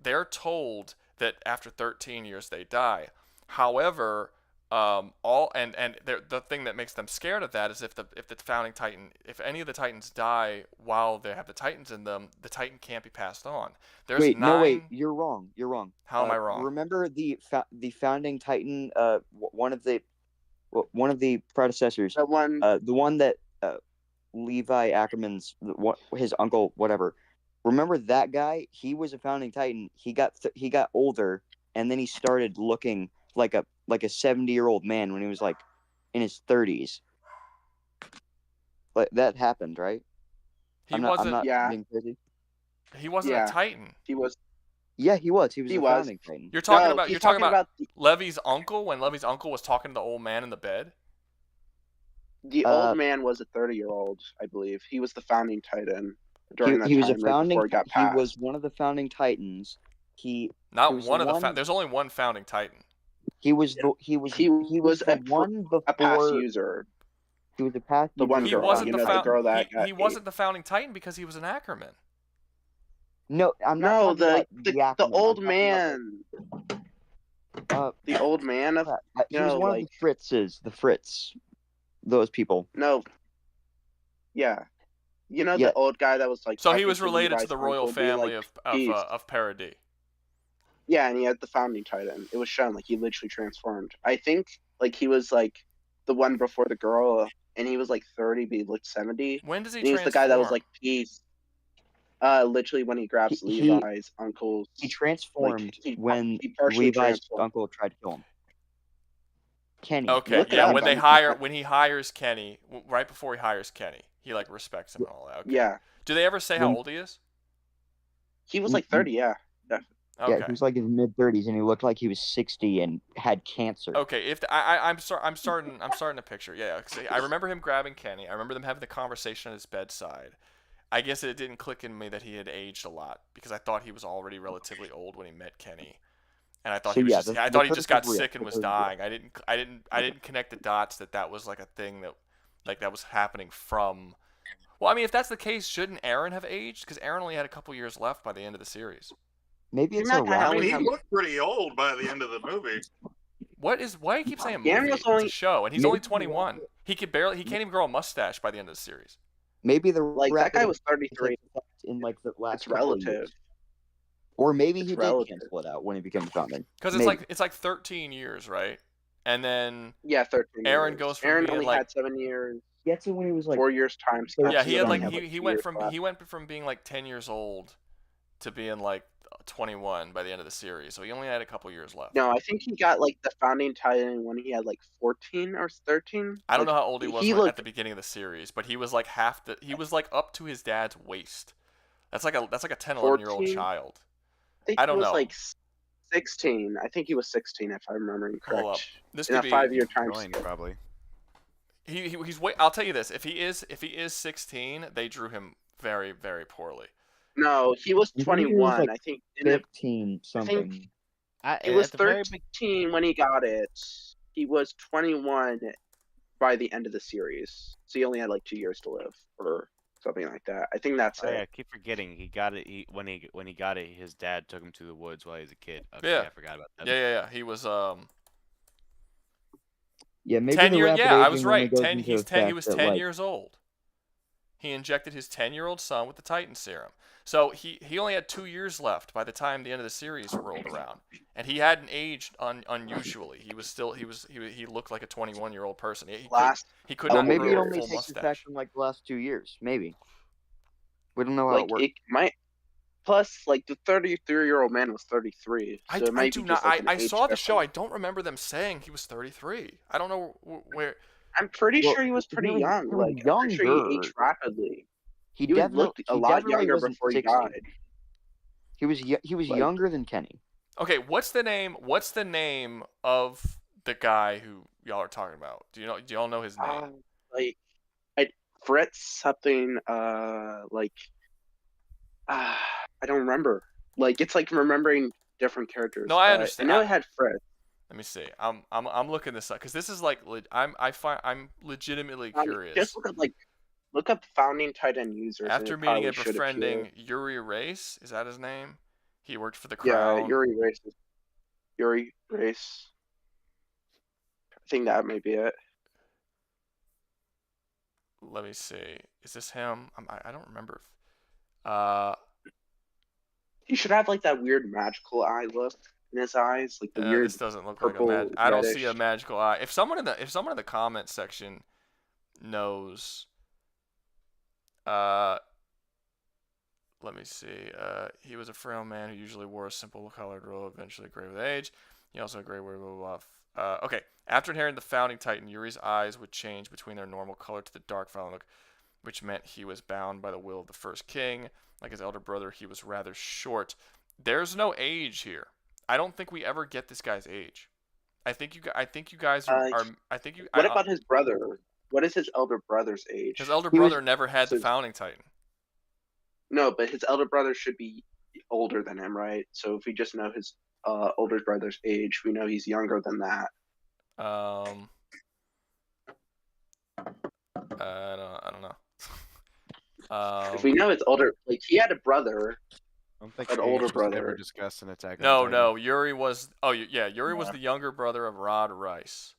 Speaker 1: they're told that after 13 years they die. However, the thing that makes them scared of that is if the founding Titan, if any of the Titans die while they have the Titans in them, the Titan can't be passed on. There's
Speaker 11: Wait,
Speaker 1: 9.
Speaker 11: no, wait, you're wrong. You're wrong.
Speaker 1: How am I wrong?
Speaker 11: Remember the founding Titan? One of the predecessors.
Speaker 8: The one.
Speaker 11: The one that Levi Ackerman's his uncle, whatever. Remember that guy? He was a founding Titan. He got older, and then he started looking like a 70-year-old man when he was like in his 30s. Like that happened, right?
Speaker 1: He
Speaker 11: I'm
Speaker 1: wasn't.
Speaker 11: not
Speaker 8: Yeah.
Speaker 11: being crazy.
Speaker 1: He wasn't
Speaker 8: Yeah.
Speaker 1: a Titan.
Speaker 8: He was.
Speaker 11: Yeah, he was. He was
Speaker 8: He
Speaker 11: a
Speaker 8: was.
Speaker 11: founding Titan.
Speaker 1: You're talking
Speaker 8: No,
Speaker 1: about.
Speaker 8: he's
Speaker 1: You're talking about
Speaker 8: the,
Speaker 1: Levy's uncle when Levy's uncle was talking to the old man in the bed.
Speaker 8: the old man was a 30-year-old, I believe. He was the founding Titan during that
Speaker 11: He was
Speaker 8: time,
Speaker 11: a founding.
Speaker 8: right before he got
Speaker 11: He
Speaker 8: passed.
Speaker 11: was one of the founding Titans.
Speaker 1: Not
Speaker 11: was
Speaker 1: one
Speaker 11: the
Speaker 1: of the.
Speaker 11: one-
Speaker 1: There's only one founding Titan.
Speaker 11: He was the one before
Speaker 8: a pass user.
Speaker 11: He was a pass.
Speaker 8: The one
Speaker 1: He
Speaker 8: girl,
Speaker 1: wasn't
Speaker 8: you
Speaker 1: the
Speaker 8: know, the girl that
Speaker 1: he
Speaker 8: got
Speaker 1: wasn't the founding Titan because he was an Ackerman.
Speaker 11: No, I'm not.
Speaker 8: No,
Speaker 11: talking
Speaker 8: the
Speaker 11: about Ackerman.
Speaker 8: old
Speaker 11: I'm talking
Speaker 8: man.
Speaker 11: about
Speaker 8: The old man of
Speaker 11: he was
Speaker 8: no,
Speaker 11: one
Speaker 8: like
Speaker 11: of the Fritzes. The Fritz. Those people.
Speaker 8: no. Yeah. You know
Speaker 11: Yeah.
Speaker 8: the old guy that was like.
Speaker 1: So he
Speaker 8: talking
Speaker 1: was related to
Speaker 8: Levi's
Speaker 1: the royal
Speaker 8: uncle, being
Speaker 1: family
Speaker 8: like,
Speaker 1: of Paradis.
Speaker 8: yeah, and he had the founding Titan. It was shown like he literally transformed. I think like he was like the one before the girl, and he was like 30, but he looked 70.
Speaker 1: When does he
Speaker 8: And he was
Speaker 1: transform?
Speaker 8: the guy that was like peace. Literally when he grabs Levi's uncle's.
Speaker 11: He transformed when
Speaker 8: he partially
Speaker 11: Levi's
Speaker 8: transformed.
Speaker 11: uncle tried to kill him. Kenny.
Speaker 1: Okay,
Speaker 8: Look it
Speaker 1: yeah.
Speaker 8: up.
Speaker 1: When he hires Kenny, right before he hires Kenny, he like respects him and all that. Okay.
Speaker 8: Yeah.
Speaker 1: Do they ever say how old he is?
Speaker 8: He was like 30, yeah.
Speaker 1: Okay.
Speaker 11: Yeah, he was like in his mid-30s, and he looked like he was 60 and had cancer.
Speaker 1: Okay, I'm starting to picture. Yeah, 'cause I remember him grabbing Kenny. I remember them having the conversation at his bedside. I guess it didn't click in me that he had aged a lot because I thought he was already relatively old when he met Kenny, and I thought
Speaker 11: So,
Speaker 1: he was
Speaker 11: yeah,
Speaker 1: just,
Speaker 11: the
Speaker 1: I thought he
Speaker 11: purpose
Speaker 1: just got
Speaker 11: is real.
Speaker 1: sick and
Speaker 11: The
Speaker 1: was
Speaker 11: purpose is
Speaker 1: dying. I didn't connect the dots that was like a thing that was happening from. Well, I mean, if that's the case, shouldn't Aaron have aged? Because Aaron only had a couple years left by the end of the series.
Speaker 11: Maybe it's
Speaker 8: You're
Speaker 11: a
Speaker 8: not gonna
Speaker 11: wrap.
Speaker 12: I mean, he
Speaker 8: have-
Speaker 12: looked pretty old by the end of the movie.
Speaker 1: Why do you keep saying
Speaker 8: Aaron
Speaker 1: movie?
Speaker 8: was
Speaker 1: It's
Speaker 8: only-
Speaker 1: a show, and he's
Speaker 11: Maybe
Speaker 1: only
Speaker 11: the
Speaker 1: 21. He can't even grow a mustache by the end of the series.
Speaker 11: Maybe the
Speaker 8: Like that
Speaker 11: rapid
Speaker 8: guy was 33.
Speaker 11: in like the last
Speaker 8: It's
Speaker 11: couple of
Speaker 8: relative.
Speaker 11: years. Or maybe
Speaker 8: It's
Speaker 11: he
Speaker 8: relative.
Speaker 11: did cancel it out when he became the founding.
Speaker 1: Because it's like 13 years, right? And then
Speaker 8: Yeah, 13.
Speaker 1: Aaron
Speaker 8: years.
Speaker 1: goes from
Speaker 8: Aaron
Speaker 1: being
Speaker 8: only
Speaker 1: like
Speaker 8: had 7 years.
Speaker 11: Yeah, so when he was like
Speaker 8: 4 years time.
Speaker 11: Yeah,
Speaker 1: yeah, he had like
Speaker 11: Something.
Speaker 1: he went from being like 10 years old to being like 21 by the end of the series. So he only had a couple years left.
Speaker 8: No, I think he got like the founding Titan when he had like 14 or 13.
Speaker 1: I don't
Speaker 8: Like,
Speaker 1: know how old he was
Speaker 8: he
Speaker 1: at
Speaker 8: looked-
Speaker 1: the beginning of the series, but he was like he was like up to his dad's waist. That's like a 10, 11-year-old
Speaker 8: 14?
Speaker 1: child.
Speaker 8: I think
Speaker 1: I don't
Speaker 8: he was
Speaker 1: know.
Speaker 8: like 16. I think he was 16 if I'm remembering correct.
Speaker 1: Hold up. This
Speaker 8: In
Speaker 1: could
Speaker 8: a
Speaker 1: be
Speaker 8: 5-year time
Speaker 5: Join,
Speaker 8: skip.
Speaker 5: probably.
Speaker 1: he's wait. I'll tell you this: if he is 16, they drew him very, very poorly.
Speaker 8: No, he was
Speaker 11: I think he was,
Speaker 8: 21.
Speaker 11: like,
Speaker 8: I think in the,
Speaker 11: 15 something.
Speaker 8: he was
Speaker 5: At the very
Speaker 8: 13 when he got it. He was 21 by the end of the series. So he only had like 2 years to live or something like that. I think that's
Speaker 5: Oh,
Speaker 8: it.
Speaker 5: yeah, I keep forgetting. He got it. When he got it, his dad took him to the woods while he was a kid. Okay,
Speaker 1: Yeah.
Speaker 5: I forgot about that.
Speaker 1: Yeah. He was
Speaker 11: Yeah, maybe
Speaker 1: 10
Speaker 11: the
Speaker 1: years.
Speaker 11: rapid
Speaker 1: Yeah, I
Speaker 11: aging
Speaker 1: was
Speaker 11: only
Speaker 1: right.
Speaker 11: goes
Speaker 1: 10.
Speaker 11: into
Speaker 1: He's
Speaker 11: the
Speaker 1: 10. He
Speaker 11: fact
Speaker 1: was
Speaker 11: that,
Speaker 1: 10
Speaker 11: like,
Speaker 1: years old. He injected his 10-year-old son with the Titan serum. So he only had 2 years left by the time the end of the series rolled around, and he hadn't aged unusually. He was still he looked like a 21-year-old person. He could
Speaker 11: Well,
Speaker 1: not
Speaker 11: maybe
Speaker 1: grow
Speaker 11: it
Speaker 1: a
Speaker 11: only
Speaker 1: full
Speaker 11: takes effect
Speaker 1: mustache.
Speaker 11: in like the last 2 years. Maybe. We don't know how
Speaker 8: Like
Speaker 11: it works.
Speaker 8: it might. Plus, like the 33-year-old man was 33. So it might
Speaker 1: I
Speaker 8: be
Speaker 1: do
Speaker 8: just,
Speaker 1: not.
Speaker 8: like, an
Speaker 1: I
Speaker 8: age
Speaker 1: saw the show. I
Speaker 8: difference.
Speaker 1: don't remember them saying he was 33. I don't know where.
Speaker 8: I'm pretty
Speaker 11: Well,
Speaker 8: sure he was pretty
Speaker 11: he was-
Speaker 8: young.
Speaker 11: he was
Speaker 8: Like I'm pretty sure he
Speaker 11: younger.
Speaker 8: aged rapidly.
Speaker 11: He
Speaker 8: He
Speaker 11: definitely
Speaker 8: looked a lot
Speaker 11: definitely
Speaker 8: younger
Speaker 11: wasn't
Speaker 8: before he
Speaker 11: 60.
Speaker 8: died.
Speaker 11: He was
Speaker 8: Like-
Speaker 11: younger than Kenny.
Speaker 1: Okay, what's the name of the guy who y'all are talking about? Do y'all know his name?
Speaker 8: Like, Fritz something. I don't remember. Like it's like remembering different characters.
Speaker 1: No, I
Speaker 8: I
Speaker 1: understand.
Speaker 8: know it had Fred.
Speaker 1: Let me see. I'm looking this up because this is like I'm legitimately
Speaker 8: Just
Speaker 1: curious.
Speaker 8: look up founding Titan users, and
Speaker 1: After
Speaker 8: it
Speaker 1: meeting
Speaker 8: probably
Speaker 1: and
Speaker 8: should appear.
Speaker 1: befriending Yuri Race, is that his name? He worked for the
Speaker 8: Yeah,
Speaker 1: Crown.
Speaker 8: Yuri Race. I think that may be it.
Speaker 1: Let me see. Is this him? I don't remember.
Speaker 8: He should have like that weird magical eye look in his eyes, like the weird
Speaker 1: This doesn't look like a
Speaker 8: purple
Speaker 1: I don't see a
Speaker 8: reddish.
Speaker 1: magical eye. If someone in the comment section knows, let me see. He was a frail man who usually wore a simple colored robe, eventually gray with age. He also had gray hair, blah, blah, blah. Okay. After inheriting the founding Titan, Yuri's eyes would change between their normal color to the dark violet look, which meant he was bound by the will of the first king. Like his elder brother, he was rather short. There's no age here. I don't think we ever get this guy's age. I think you guys are. I think you.
Speaker 8: What about his brother? What is his elder brother's age?
Speaker 1: His elder brother never had the founding Titan.
Speaker 8: No, but his elder brother should be older than him, right? So if we just know his older brother's age, we know he's younger than that.
Speaker 1: I don't know.
Speaker 8: If we know it's older, like he had a brother,
Speaker 5: I don't think
Speaker 8: an
Speaker 5: age
Speaker 8: older
Speaker 5: was
Speaker 8: brother.
Speaker 5: ever discussed in Attack on
Speaker 1: No,
Speaker 5: Titan.
Speaker 1: no. Yuri was. Oh, yeah. Yuri was the younger brother of Rod Rice,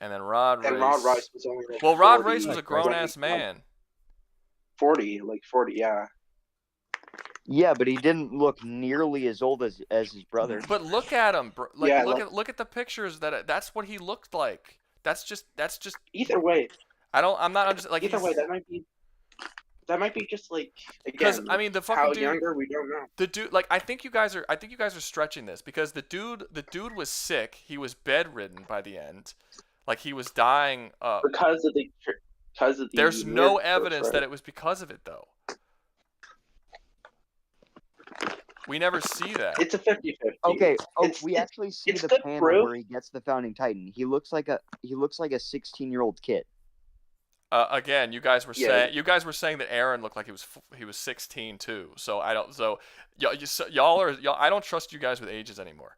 Speaker 1: and then Rod Rice
Speaker 8: was only like
Speaker 1: well,
Speaker 8: 40,
Speaker 1: Rod Rice was a grown-ass man.
Speaker 8: 40, yeah.
Speaker 11: Yeah, but he didn't look nearly as old as his brother.
Speaker 1: But look at him, bro. Like,
Speaker 8: Yeah,
Speaker 1: look at the pictures. That's what he looked like. That's just.
Speaker 8: Either way,
Speaker 1: I'm not just like.
Speaker 8: either way, that might be just like
Speaker 1: Because
Speaker 8: again.
Speaker 1: I mean, the fucking
Speaker 8: how
Speaker 1: dude.
Speaker 8: younger we don't know.
Speaker 1: The dude, like, I think you guys are stretching this because the dude was sick. He was bedridden by the end, like he was dying.
Speaker 8: Because of the.
Speaker 1: There's no evidence that it was because of it though. We never see that.
Speaker 8: It's a 50-50.
Speaker 11: Okay. We actually see the panel where he gets the founding Titan. He looks like a 16-year-old kid.
Speaker 1: Again, you guys were saying that Aaron looked like he was 16 too. So I don't. So y'all I don't trust you guys with ages anymore.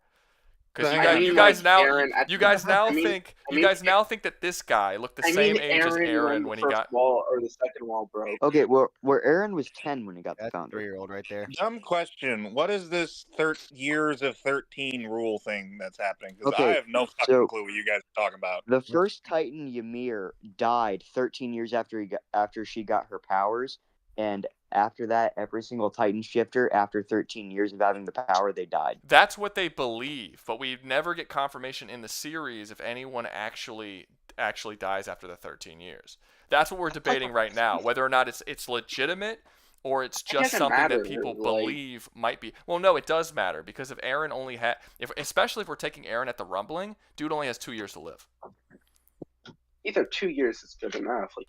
Speaker 1: Because you guys now think that this guy looked the same age as Aaron when he got
Speaker 8: wall or the second wall broke.
Speaker 11: Okay, where Aaron was 10 when he got the founder.
Speaker 5: 3-year-old right there.
Speaker 12: Dumb question. What is this years of 13 rule thing that's happening? Because I have no fucking clue what you guys are talking about.
Speaker 11: The first Titan, Ymir, died 13 years after she got her powers, and after that, every single Titan shifter, after 13 years of having the power, they died.
Speaker 1: That's what they believe, but we never get confirmation in the series if anyone actually dies after the 13 years. That's what we're debating right now, whether or not it's legitimate or it's just something that people believe might be. Well, no, it does matter because if Aaron only had, especially if we're taking Aaron at the rumbling, dude only has 2 years to live.
Speaker 8: Either 2 years is good enough. Like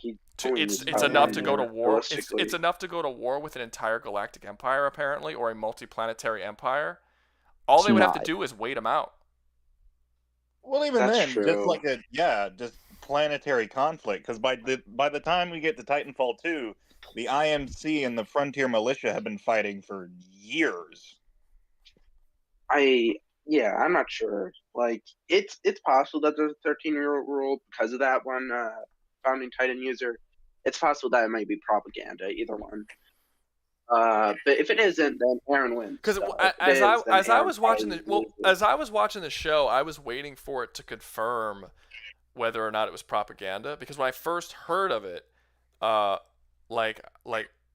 Speaker 1: it's enough to go to war. It's enough to go to war with an entire galactic empire, apparently, or a multi-planetary empire. All they would have to do is wait him out.
Speaker 12: Well, even then, just planetary conflict. Because by the time we get to Titanfall 2, the IMC and the Frontier Militia have been fighting for years.
Speaker 8: I'm not sure. Like, it's possible that there's a 13-year rule because of that one founding Titan user. It's possible that it might be propaganda, either one. But if it isn't, then Aaron wins.
Speaker 1: Because as I was watching the show, I was waiting for it to confirm whether or not it was propaganda. Because when I first heard of it,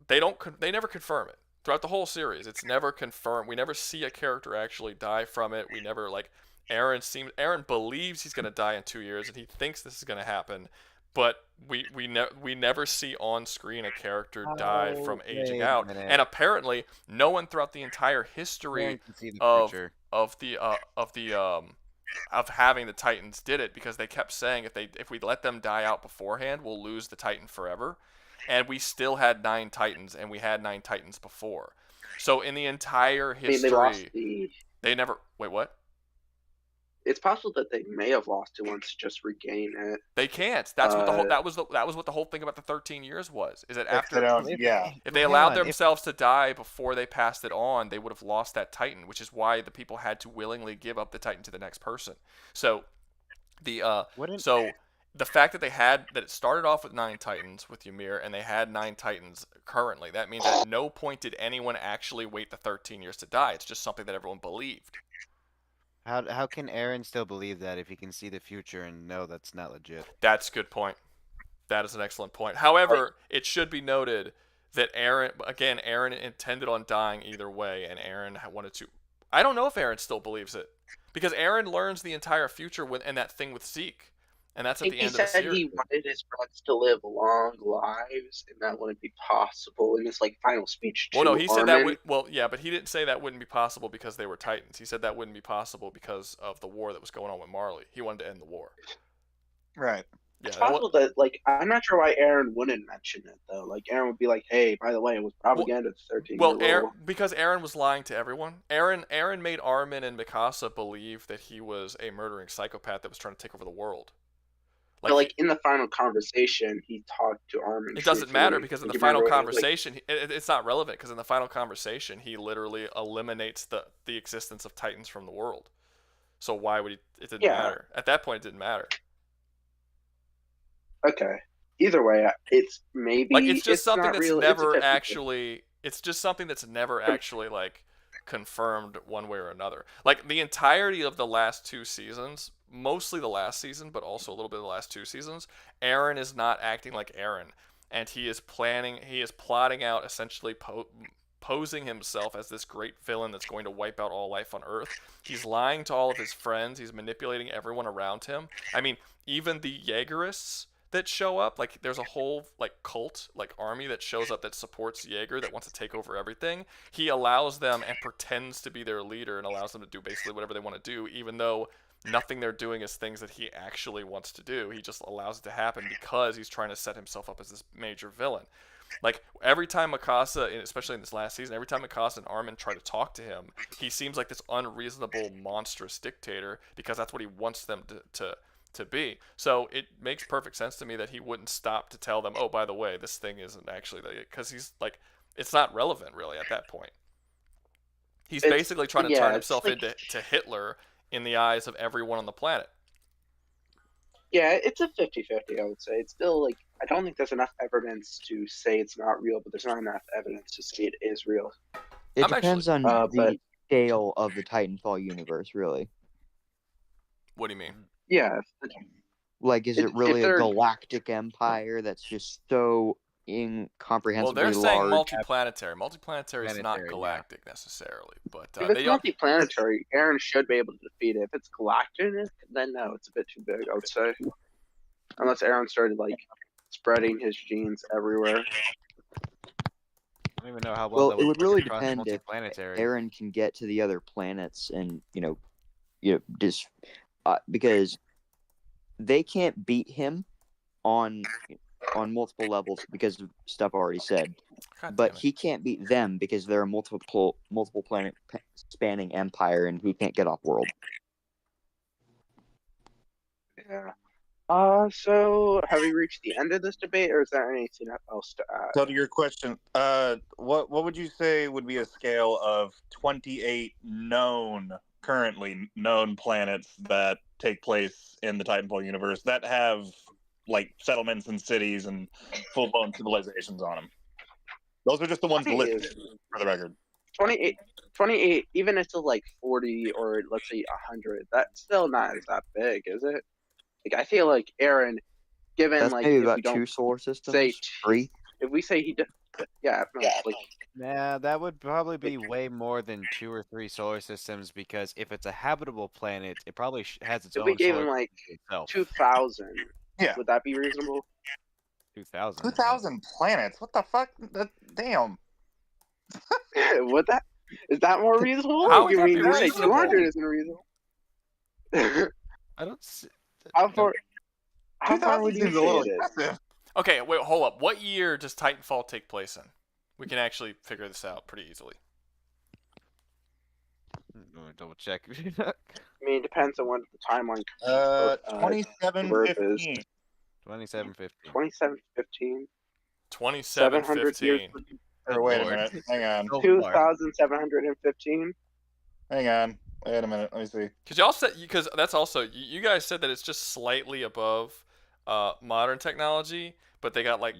Speaker 1: they never confirm it. Throughout the whole series, it's never confirmed. We never see a character actually die from it. We never Aaron believes he's gonna die in 2 years, and he thinks this is gonna happen, but we never see on screen a character die from aging out. And apparently, no one throughout the entire history of having the Titans did it because they kept saying if we let them die out beforehand, we'll lose the Titan forever. And we still had 9 Titans, and we had 9 Titans before. So in the entire history, they never. Wait, what?
Speaker 8: It's possible that they may have lost it once to just regain it.
Speaker 1: They can't. That's what the whole that was what the whole thing about the 13 years was. Is that after if they allowed themselves to die before they passed it on, they would have lost that Titan, which is why the people had to willingly give up the Titan to the next person. So the fact that it started off with 9 Titans with Ymir, and they had 9 Titans currently, that means that at no point did anyone actually wait the 13 years to die. It's just something that everyone believed.
Speaker 5: How can Eren still believe that if he can see the future and know that's not legit?
Speaker 1: That's a good point. That is an excellent point. However, it should be noted that Eren intended on dying either way, and Eren wanted to. I don't know if Eren still believes it, because Eren learns the entire future in that thing with Zeke, and that's at the end of the series.
Speaker 8: He said he wanted his friends to live long lives, and that wouldn't be possible in his final speech to
Speaker 1: Well, no, he said that
Speaker 8: Armin.
Speaker 1: would. Well, yeah, but he didn't say that wouldn't be possible because they were Titans. He said that wouldn't be possible because of the war that was going on with Marley. He wanted to end the war.
Speaker 12: Right.
Speaker 1: Yeah,
Speaker 8: It's possible that, I'm not sure why Eren wouldn't mention it, though. Eren would be like, hey, by the way, it was propaganda at 13
Speaker 1: because Eren was lying to everyone. Eren made Armin and Mikasa believe that he was a murdering psychopath that was trying to take over the world.
Speaker 8: But, in the final conversation, he talked to Armin.
Speaker 1: It doesn't matter because in the final conversation, it's not relevant because in the final conversation, he literally eliminates the existence of Titans from the world. So why would he? It didn't matter. At that point, it didn't matter.
Speaker 8: Okay. Either way, it's maybe
Speaker 1: it's just something that's
Speaker 8: real.
Speaker 1: never actually. It's just something that's never actually confirmed one way or another. The entirety of the last 2 seasons, mostly the last season, but also a little bit of the last 2 seasons, Eren is not acting like Eren, and he is plotting out essentially posing himself as this great villain that's going to wipe out all life on Earth. He's lying to all of his friends. He's manipulating everyone around him. I mean, even the Jaegerists that show up, there's a whole cult army that shows up that supports Jaeger that wants to take over everything. He allows them and pretends to be their leader and allows them to do basically whatever they want to do, even though nothing they're doing is things that he actually wants to do. He just allows it to happen because he's trying to set himself up as this major villain. Every time Mikasa, especially in this last season, every time Mikasa and Armin try to talk to him, he seems like this unreasonable, monstrous dictator because that's what he wants them to be. So it makes perfect sense to me that he wouldn't stop to tell them, oh, by the way, this thing isn't actually because he's it's not relevant really at that point. He's basically trying to turn himself into Hitler in the eyes of everyone on the planet.
Speaker 8: Yeah, it's a 50-50, I would say. It's still I don't think there's enough evidence to say it's not real, but there's not enough evidence to say it is real.
Speaker 11: It depends on the scale of the Titanfall universe, really.
Speaker 1: What do you mean?
Speaker 8: Yeah.
Speaker 11: Is it really a galactic empire that's just so incomprehensibly large?
Speaker 1: Well, they're saying multiplanetary. Multiplanetary is not galactic necessarily, but
Speaker 8: if it's multiplanetary, Eren should be able to defeat it. If it's galactic, then no, it's a bit too big, I would say. Unless Eren started spreading his genes everywhere.
Speaker 5: I don't even know how well.
Speaker 11: Well, it would really depend if Eren can get to the other planets and just because they can't beat him on multiple levels because of stuff already said. But he can't beat them because they're a multiple planet spanning empire and he can't get off world.
Speaker 8: Yeah. So have we reached the end of this debate, or is there anything else to add?
Speaker 12: So to your question, what would you say would be a scale of 28 currently known planets that take place in the Titanfall universe that have settlements and cities and full-blown civilizations on them? Those are just the ones listed, for the record.
Speaker 8: 28, even if it's 40 or let's say 100, that's still not that big, is it? I feel like Eren, given
Speaker 11: that's maybe about 2 solar systems,
Speaker 8: say
Speaker 11: 3.
Speaker 8: If we say
Speaker 5: that would probably be way more than 2 or 3 solar systems because if it's a habitable planet, it probably has its own.
Speaker 8: If we gave him 2,000, would that be reasonable?
Speaker 5: 2,000.
Speaker 12: 2,000 planets? What the fuck? Damn.
Speaker 8: Is that more reasonable?
Speaker 1: How would
Speaker 8: you
Speaker 1: that
Speaker 8: mean
Speaker 1: be
Speaker 8: you say
Speaker 1: reasonable?
Speaker 8: 200 isn't reasonable?
Speaker 5: I don't see.
Speaker 8: How far would you say it is?
Speaker 1: Okay, wait, hold up. What year does Titanfall take place in? We can actually figure this out pretty easily.
Speaker 5: me double check.
Speaker 8: I mean, it depends on what the timeline. Birth is.
Speaker 12: 2715.
Speaker 5: 2715.
Speaker 8: 2715.
Speaker 1: 2715.
Speaker 8: 700 years.
Speaker 12: Or wait a minute. Hang on.
Speaker 8: 2715.
Speaker 12: Hang on. Wait a minute. Let me see.
Speaker 1: Because y'all said, because that's also, you guys said that it's just slightly above modern technology, but they got like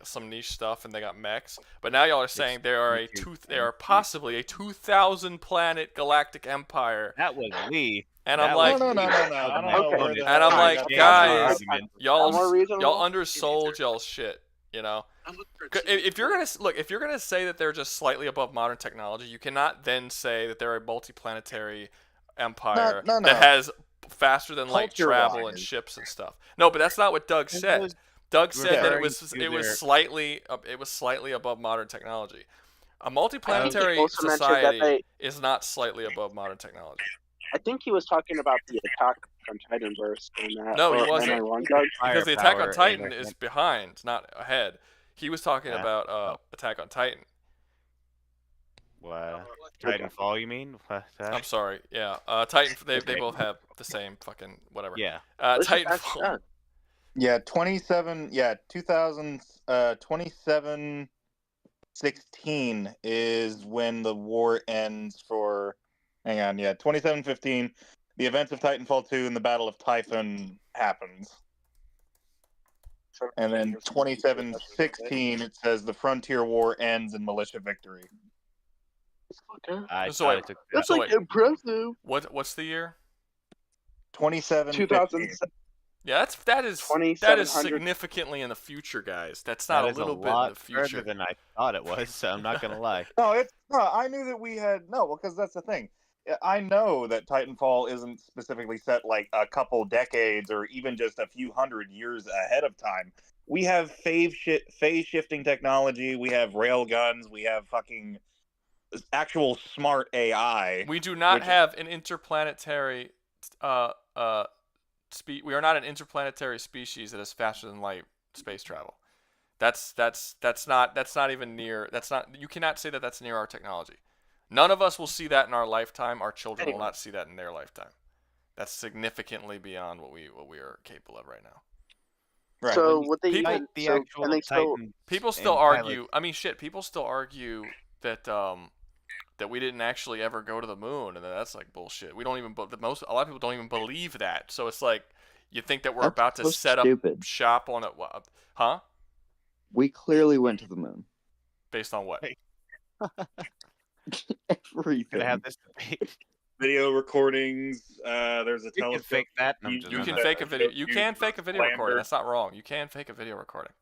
Speaker 1: some niche stuff and they got mechs. But now y'all are saying they are possibly a 2,000 planet galactic empire.
Speaker 5: That was me.
Speaker 1: And
Speaker 5: That
Speaker 1: I'm
Speaker 5: was
Speaker 1: like,
Speaker 12: No. I don't know
Speaker 8: Okay.
Speaker 12: where the
Speaker 1: and
Speaker 12: hell
Speaker 1: I'm
Speaker 12: I
Speaker 1: like,
Speaker 12: got that
Speaker 1: guys,
Speaker 12: argument.
Speaker 1: y'all undersold y'all's shit. You know, if you're gonna say that they're just slightly above modern technology, you cannot then say that they're a multi-planetary empire
Speaker 12: No.
Speaker 1: that has faster than light travel and
Speaker 12: Culture-wise.
Speaker 1: ships and stuff. No, but that's not what Doug said. Doug said that it was
Speaker 5: referring
Speaker 1: slightly above modern technology. A multi-planetary
Speaker 8: also mentioned that
Speaker 1: society is not slightly above modern technology.
Speaker 8: I think he was talking about the Attack on Titanverse in that.
Speaker 1: No, he
Speaker 8: or am
Speaker 1: wasn't.
Speaker 8: I wrong, Doug?
Speaker 1: Because the Attack on
Speaker 5: Firepower
Speaker 1: Titan
Speaker 5: and-
Speaker 1: is behind, not ahead. He was talking
Speaker 5: Yeah.
Speaker 1: about Attack on Titan.
Speaker 5: What? Titanfall, you mean? What?
Speaker 1: I'm sorry. Yeah. Titan. They
Speaker 5: Okay.
Speaker 1: both have the same fucking whatever.
Speaker 5: Yeah.
Speaker 8: Let's just ask
Speaker 1: Titanfall.
Speaker 8: Doug.
Speaker 12: Yeah, 2716 is when the war ends for. Hang on, yeah, 2715. The events of Titanfall 2 and the Battle of Typhon happens. And then 2716, it says the Frontier War ends in militia victory.
Speaker 8: Okay.
Speaker 5: I
Speaker 1: So
Speaker 5: thought
Speaker 1: wait,
Speaker 5: it took
Speaker 8: That's
Speaker 1: so
Speaker 8: like
Speaker 1: wait.
Speaker 8: impressive.
Speaker 1: What's the year?
Speaker 12: 2715.
Speaker 1: Yeah, that is
Speaker 8: 2700.
Speaker 1: significantly in the future, guys. That's not
Speaker 5: That
Speaker 1: a
Speaker 5: is
Speaker 1: little bit in
Speaker 5: lot
Speaker 1: the future.
Speaker 5: further than I thought it was, so I'm not gonna lie.
Speaker 12: No, I knew that we had because that's the thing. I know that Titanfall isn't specifically set like a couple decades or even just a few hundred years ahead of time. We have phase shifting technology. We have rail guns. We have fucking actual smart AI.
Speaker 1: We do not
Speaker 12: which-
Speaker 1: have an interplanetary we are not an interplanetary species that is faster than light space travel. That's not even near. You cannot say that that's near our technology. None of us will see that in our lifetime. Our children will not see that in their lifetime. That's significantly beyond what we are capable of right now.
Speaker 12: Right.
Speaker 8: So would they
Speaker 1: People-
Speaker 8: even?
Speaker 5: The
Speaker 8: So
Speaker 5: actual
Speaker 8: can they still?
Speaker 5: Titan
Speaker 1: People still
Speaker 5: and
Speaker 1: argue. I mean, shit. People still argue that that we didn't actually ever go to the moon, and that's like bullshit. We don't even. A lot of people don't even believe that. So it's like you think that we're
Speaker 11: That's
Speaker 1: about to
Speaker 11: so
Speaker 1: set
Speaker 11: stupid.
Speaker 1: up shop on it, huh?
Speaker 11: We clearly went to the moon.
Speaker 1: Based on what?
Speaker 11: Everything.
Speaker 5: Gonna have this debate.
Speaker 12: Video recordings. There's a
Speaker 5: You can
Speaker 12: telescope.
Speaker 5: fake that. No, I'm
Speaker 12: You
Speaker 5: just
Speaker 1: You
Speaker 5: not
Speaker 1: can
Speaker 5: that.
Speaker 1: fake a video. You can fake a video
Speaker 12: Lander.
Speaker 1: recording. That's not wrong. You can fake a video recording.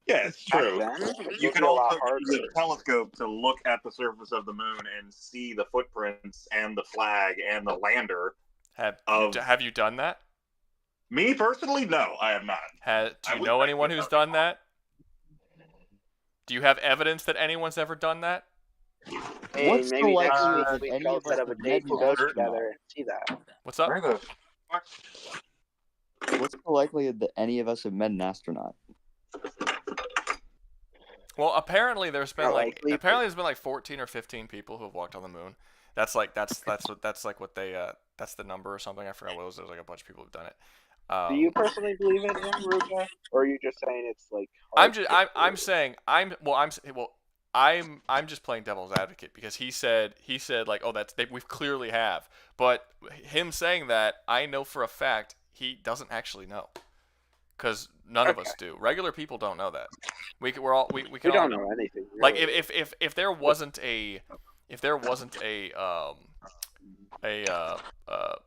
Speaker 12: Yeah, it's true.
Speaker 8: Back then, it
Speaker 12: You
Speaker 8: would
Speaker 12: can
Speaker 8: be a lot
Speaker 12: also use
Speaker 8: harder.
Speaker 12: a telescope to look at the surface of the moon and see the footprints and the flag and the lander.
Speaker 1: Have you done that?
Speaker 12: Me personally, no, I have not.
Speaker 1: Do you know anyone who's done that? Do you have evidence that anyone's ever done that?
Speaker 8: Hey,
Speaker 11: What's the
Speaker 8: maybe next
Speaker 11: likelihood
Speaker 8: week
Speaker 11: that
Speaker 8: we
Speaker 11: any
Speaker 8: can all
Speaker 11: of us
Speaker 8: set up a
Speaker 11: have
Speaker 8: date
Speaker 11: met
Speaker 8: to
Speaker 11: an
Speaker 8: go
Speaker 11: astronaut?
Speaker 8: together and see that.
Speaker 1: What's up?
Speaker 12: Where the fuck?
Speaker 11: What's the likelihood that any of us have met an astronaut?
Speaker 1: Well, apparently there's been
Speaker 8: Not
Speaker 1: like
Speaker 8: likely,
Speaker 1: apparently there's been like 14 or 15 people who have walked on the moon. That's like what they that's the number or something. I forgot what it was. There's like a bunch of people who've done it.
Speaker 8: Do you personally believe it in Rouga, or are you just saying it's like?
Speaker 1: I'm
Speaker 8: hard
Speaker 1: just
Speaker 8: to believe?
Speaker 1: I'm just playing devil's advocate because he said like, oh, we clearly have, but him saying that, I know for a fact he doesn't actually know, because none of us do. Regular people don't know that. We
Speaker 8: don't know anything.
Speaker 1: Like
Speaker 8: really.
Speaker 1: if there wasn't a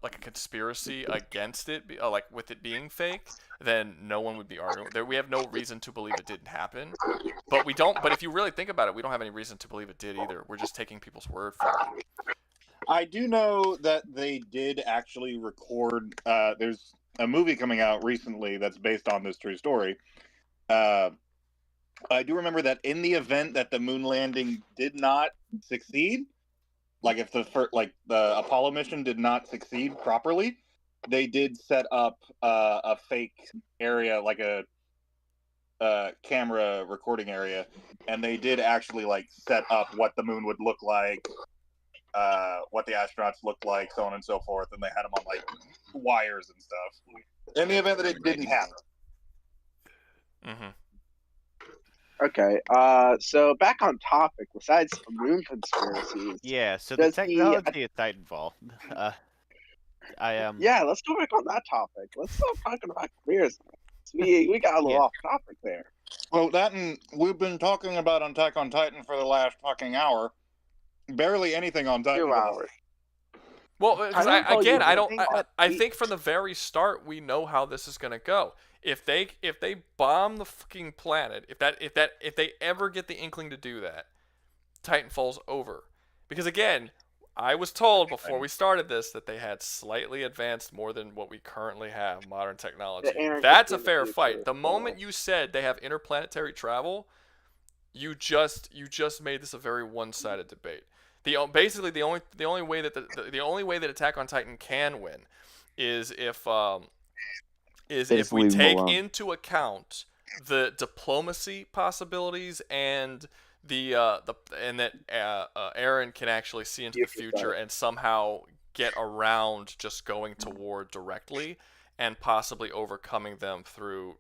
Speaker 1: like a conspiracy against it, like with it being fake, then no one would be arguing. We have no reason to believe it didn't happen, but we don't. But if you really think about it, we don't have any reason to believe it did either. We're just taking people's word for it.
Speaker 12: I do know that they did actually record. There's a movie coming out recently that's based on this true story. I do remember that in the event that the moon landing did not succeed, like if the Apollo mission did not succeed properly, they did set up a fake area, like a camera recording area, and they did actually like set up what the moon would look like, what the astronauts looked like, so on and so forth, and they had them on like wires and stuff. In the event that it didn't happen.
Speaker 1: Mm-hmm.
Speaker 8: Okay, so back on topic, besides moon conspiracies.
Speaker 5: Yeah, so the
Speaker 8: does
Speaker 5: technology of Titanfall.
Speaker 8: Yeah, let's go back on that topic. Let's stop talking about conspiracies. We got a little
Speaker 5: Yeah.
Speaker 8: off topic there.
Speaker 12: Well, that and we've been talking about Attack on Titan for the last fucking hour. Barely anything on Titan.
Speaker 8: 2 hours.
Speaker 1: Well, because
Speaker 8: Titanfall,
Speaker 1: I think from the very start we know how this is gonna go. If they bomb the fucking planet, if they ever get the inkling to do that, Titanfall's over. Because again, I was told before we started this that they had slightly advanced more than what we currently have modern technology. That's a fair fight. The moment you said they have interplanetary travel, you just made this a very one-sided debate. Basically the only way that the only way that Attack on Titan can win is if we
Speaker 11: leave 'em
Speaker 1: take
Speaker 11: alone.
Speaker 1: into account the diplomacy possibilities and that Eren can actually see into the future and somehow get around just going to war directly and possibly overcoming them through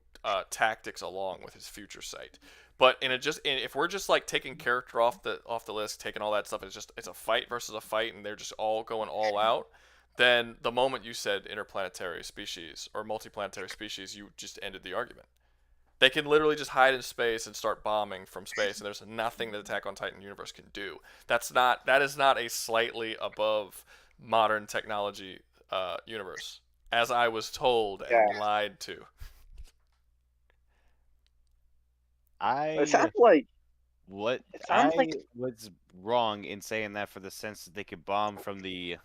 Speaker 1: tactics along with his future sight. But if we're just like taking character off the list, taking all that stuff, it's a fight versus a fight, and they're just all going all out. Then the moment you said interplanetary species or multiplanetary species, you just ended the argument. They can literally just hide in space and start bombing from space, and there's nothing that Attack on Titan universe can do. That is not a slightly above modern technology universe, as I was told and lied to.
Speaker 8: It sounds like
Speaker 5: What
Speaker 8: sounds
Speaker 5: I
Speaker 8: like-
Speaker 5: was wrong in saying that for the sense that they could bomb from the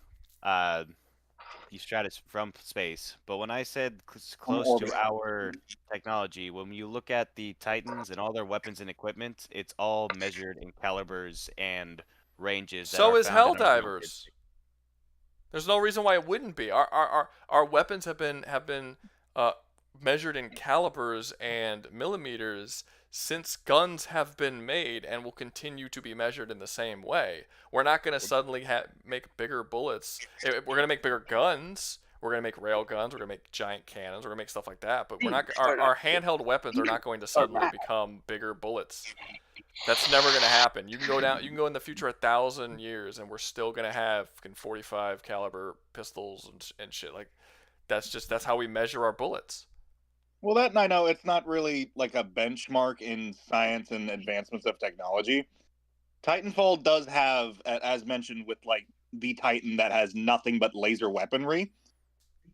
Speaker 5: from space. But when I said close
Speaker 12: orbit.
Speaker 5: to our technology, when you look at the Titans and all their weapons and equipment, it's all measured in calibers and ranges. That
Speaker 1: So
Speaker 5: are
Speaker 1: is
Speaker 5: found in our
Speaker 1: Helldivers. There's no reason why it wouldn't be. Our weapons have been measured in calibers and millimeters since guns have been made and will continue to be measured in the same way. We're not going to suddenly make bigger bullets. We're going to make bigger guns. We're going to make rail guns. We're going to make giant cannons. We're going to make stuff like that. But we're not. Our handheld weapons are not going to suddenly become bigger bullets. That's never going to happen. You can go in the future 1,000 years, and we're still going to have 45 caliber pistols and shit. Like that's how we measure our bullets.
Speaker 12: Well, that I know it's not really like a benchmark in science and advancements of technology. Titanfall does have, as mentioned, with like the Titan that has nothing but laser weaponry.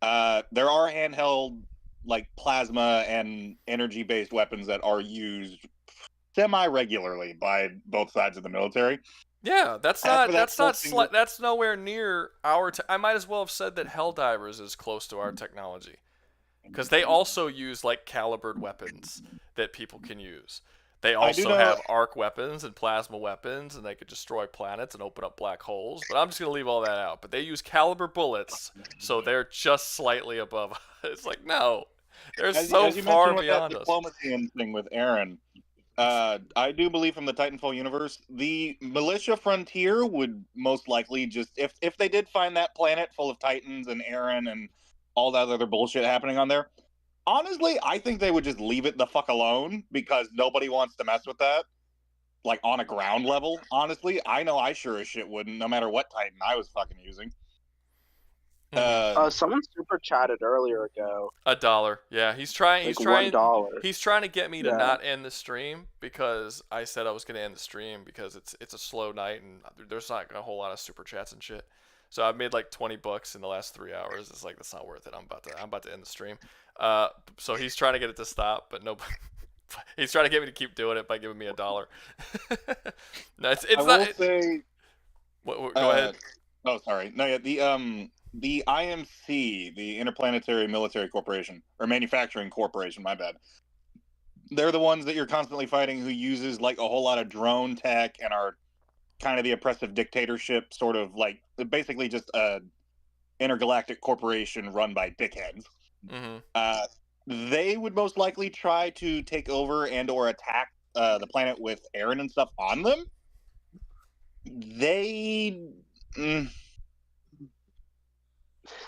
Speaker 12: There are handheld like plasma and energy-based weapons that are used semi-regularly by both sides of the military.
Speaker 1: Yeah, that's nowhere near our. I might as well have said that Helldivers is close to our technology. Because they also use like calibered weapons that people can use. They also have arc weapons and plasma weapons, and they could destroy planets and open up black holes. But I'm just gonna leave all that out. But they use caliber bullets, so they're just slightly above. It's like no, they're so far beyond us.
Speaker 12: Diplomacy and thing with Eren. I do believe from the Titanfall universe, the militia frontier would most likely just if they did find that planet full of Titans and Eren and all that other bullshit happening on there. Honestly, I think they would just leave it the fuck alone because nobody wants to mess with that. Like on a ground level, honestly, I know I sure as shit wouldn't, no matter what Titan I was fucking using.
Speaker 8: Someone super chatted earlier ago.
Speaker 1: $1. Yeah, he's trying.
Speaker 8: Like
Speaker 1: He's trying.
Speaker 8: $1.
Speaker 1: He's trying to get me to not end the stream because I said I was going to end the stream because it's a slow night and there's not a whole lot of super chats and shit. So I've made like $20 in the last 3 hours. It's like that's not worth it. I'm about to end the stream. So he's trying to get it to stop, but nobody. He's trying to get me to keep doing it by giving me $1. No, it's
Speaker 12: I
Speaker 1: not.
Speaker 12: will say.
Speaker 1: Go ahead.
Speaker 12: Oh, sorry. No, yeah. The IMC, the Interplanetary Military Corporation or Manufacturing Corporation. My bad. They're the ones that you're constantly fighting who uses like a whole lot of drone tech and are kind of the oppressive dictatorship, sort of like basically just a intergalactic corporation run by dickheads.
Speaker 1: Mm-hmm.
Speaker 12: They would most likely try to take over and or attack the planet with Eren and stuff on them. They Mm.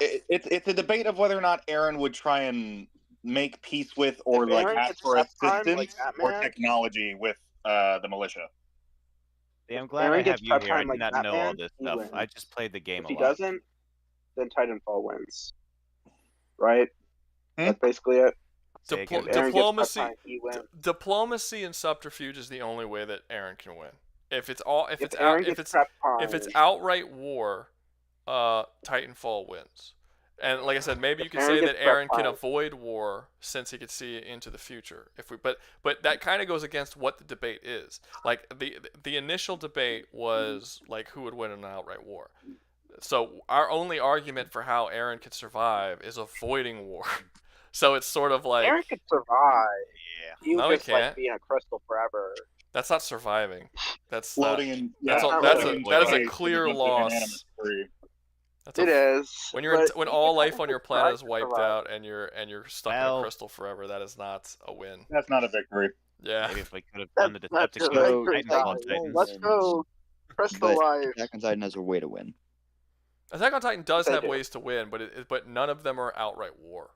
Speaker 12: It's a debate of whether or not Aaron would try and make peace with or
Speaker 8: If
Speaker 12: like
Speaker 8: Aaron
Speaker 12: ask
Speaker 8: gets
Speaker 12: for
Speaker 8: prep time like
Speaker 12: assistance
Speaker 8: that
Speaker 12: or
Speaker 8: man,
Speaker 12: technology with the militia.
Speaker 5: Yeah, I'm
Speaker 8: if
Speaker 5: glad I
Speaker 8: Aaron
Speaker 5: have
Speaker 8: gets
Speaker 5: you
Speaker 8: prep
Speaker 5: here. I
Speaker 8: time
Speaker 5: did
Speaker 8: like
Speaker 5: not
Speaker 8: that
Speaker 5: know all
Speaker 8: man,
Speaker 5: this
Speaker 8: he
Speaker 5: stuff.
Speaker 8: wins.
Speaker 5: I just played the game
Speaker 8: If
Speaker 5: a
Speaker 8: he
Speaker 5: lot.
Speaker 8: doesn't, then Titanfall wins. Right?
Speaker 12: Hmm?
Speaker 8: That's basically it.
Speaker 5: Say again.
Speaker 8: If Aaron gets prep
Speaker 1: Diplomacy,
Speaker 8: time, he wins.
Speaker 1: diplomacy and subterfuge is the only way that Aaron can win. If
Speaker 8: Aaron gets prep time,
Speaker 1: if it's outright war, Titanfall wins. And like I said, maybe you
Speaker 8: If
Speaker 1: could
Speaker 8: Aaron
Speaker 1: say
Speaker 8: gets
Speaker 1: that
Speaker 8: prep
Speaker 1: Aaron can
Speaker 8: time-
Speaker 1: avoid war since he could see into the future. But that kind of goes against what the debate is. Like the initial debate was like who would win in an outright war. So our only argument for how Aaron could survive is avoiding war. So it's sort of like
Speaker 8: Aaron could survive.
Speaker 5: Yeah.
Speaker 8: He would
Speaker 1: No, he
Speaker 8: just like
Speaker 1: can't.
Speaker 8: be in a crystal forever.
Speaker 1: That's not surviving. That's
Speaker 12: Floating in
Speaker 1: that's
Speaker 8: Yeah,
Speaker 1: a,
Speaker 8: not
Speaker 1: that's
Speaker 8: really.
Speaker 1: a that is a
Speaker 12: space
Speaker 1: clear
Speaker 12: with a bunch of
Speaker 1: loss.
Speaker 12: inanimate debris.
Speaker 1: That's
Speaker 8: It is.
Speaker 1: when
Speaker 8: but
Speaker 1: when
Speaker 8: he
Speaker 1: all
Speaker 8: could
Speaker 1: life on your
Speaker 8: technically
Speaker 1: planet
Speaker 8: try
Speaker 1: is
Speaker 8: to
Speaker 1: wiped
Speaker 8: survive.
Speaker 1: out and you're stuck in a
Speaker 5: Well-
Speaker 1: crystal forever. That is not a win.
Speaker 12: That's not a victory.
Speaker 1: Yeah.
Speaker 5: Maybe if we could have done the
Speaker 8: That's
Speaker 5: Decepticons
Speaker 8: a
Speaker 11: So,
Speaker 8: victory,
Speaker 5: Titanfall
Speaker 8: guys.
Speaker 5: Titans.
Speaker 8: Let's go. Crystal
Speaker 11: But
Speaker 8: Life.
Speaker 11: Attack on Titan has a way to win.
Speaker 1: Attack on Titan does
Speaker 8: They
Speaker 1: have
Speaker 8: do.
Speaker 1: ways to win, but none of them are outright war.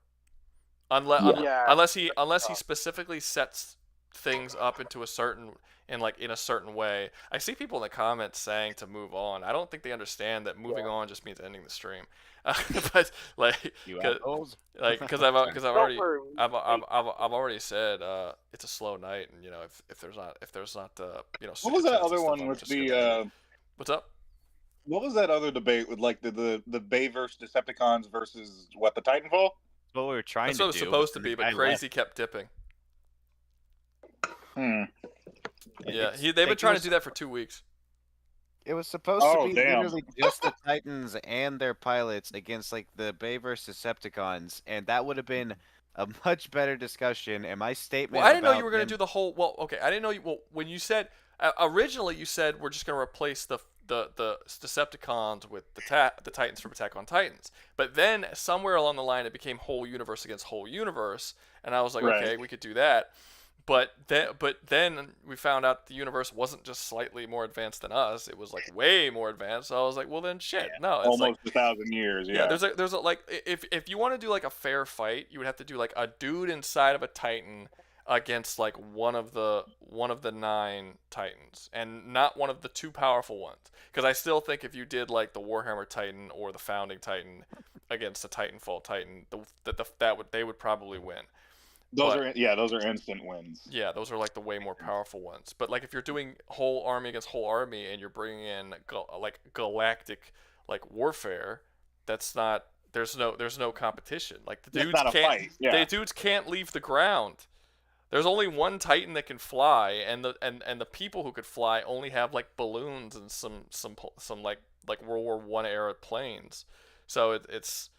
Speaker 1: Unless
Speaker 11: Yeah.
Speaker 1: unless he specifically sets things up into a certain in a certain way. I see people in the comments saying to move on. I don't think they understand that moving on just means ending the stream. But like,
Speaker 5: You
Speaker 1: cause,
Speaker 5: assholes.
Speaker 1: because I've already
Speaker 8: worry.
Speaker 1: I've already said it's a slow night, and if there's not
Speaker 12: What was
Speaker 1: super
Speaker 12: that
Speaker 1: chats and
Speaker 12: other
Speaker 1: stuff,
Speaker 12: one
Speaker 1: I'm
Speaker 12: with
Speaker 1: just gonna- what's up?
Speaker 12: what was that other debate with like the Bayverse Decepticons versus what, the Titanfall?
Speaker 5: That's what we were trying
Speaker 1: That's
Speaker 5: to
Speaker 1: what it was
Speaker 5: do.
Speaker 1: supposed to
Speaker 5: the
Speaker 1: be,
Speaker 5: guy
Speaker 1: but Crazy
Speaker 5: left.
Speaker 1: kept dipping.
Speaker 12: Hmm.
Speaker 1: Yeah,
Speaker 5: It's-
Speaker 1: they've been
Speaker 5: it
Speaker 1: trying to
Speaker 5: was-
Speaker 1: do that for 2 weeks.
Speaker 5: It was supposed
Speaker 12: Oh,
Speaker 5: to be
Speaker 12: damn.
Speaker 5: literally just the Titans and their pilots against like the Bayverse Decepticons, and that would have been a much better discussion. And my statement.
Speaker 1: Well, I didn't know
Speaker 5: about
Speaker 1: you were going to
Speaker 5: them-
Speaker 1: do the whole. Well, okay, I didn't know you. Well, when you said originally you said we're just going to replace the Decepticons with the Titans from Attack on Titans, but then somewhere along the line it became whole universe against whole universe, and I was like,
Speaker 12: Right.
Speaker 1: okay, we could do that. But then we found out the universe wasn't just slightly more advanced than us; it was like way more advanced. So I was like, well then shit, no, it's like
Speaker 12: Almost 1,000 years. Yeah.
Speaker 1: there's a like if you want to do like a fair fight, you would have to do like a dude inside of a Titan against like one of the 9 Titans, and not one of the 2 powerful ones. Because I still think if you did like the Warhammer Titan or the Founding Titan against the Titanfall Titan, they would probably win.
Speaker 12: those are instant wins.
Speaker 1: Yeah, those are like the way more powerful ones. But like if you're doing whole army against whole army and you're bringing in like galactic like warfare, that's not there's no competition. Like the
Speaker 12: That's
Speaker 1: dudes
Speaker 12: not a
Speaker 1: can't
Speaker 12: fight, yeah.
Speaker 1: the dudes can't leave the ground. There's only one Titan that can fly, and the people who could fly only have like balloons and some like World War I era planes. So it's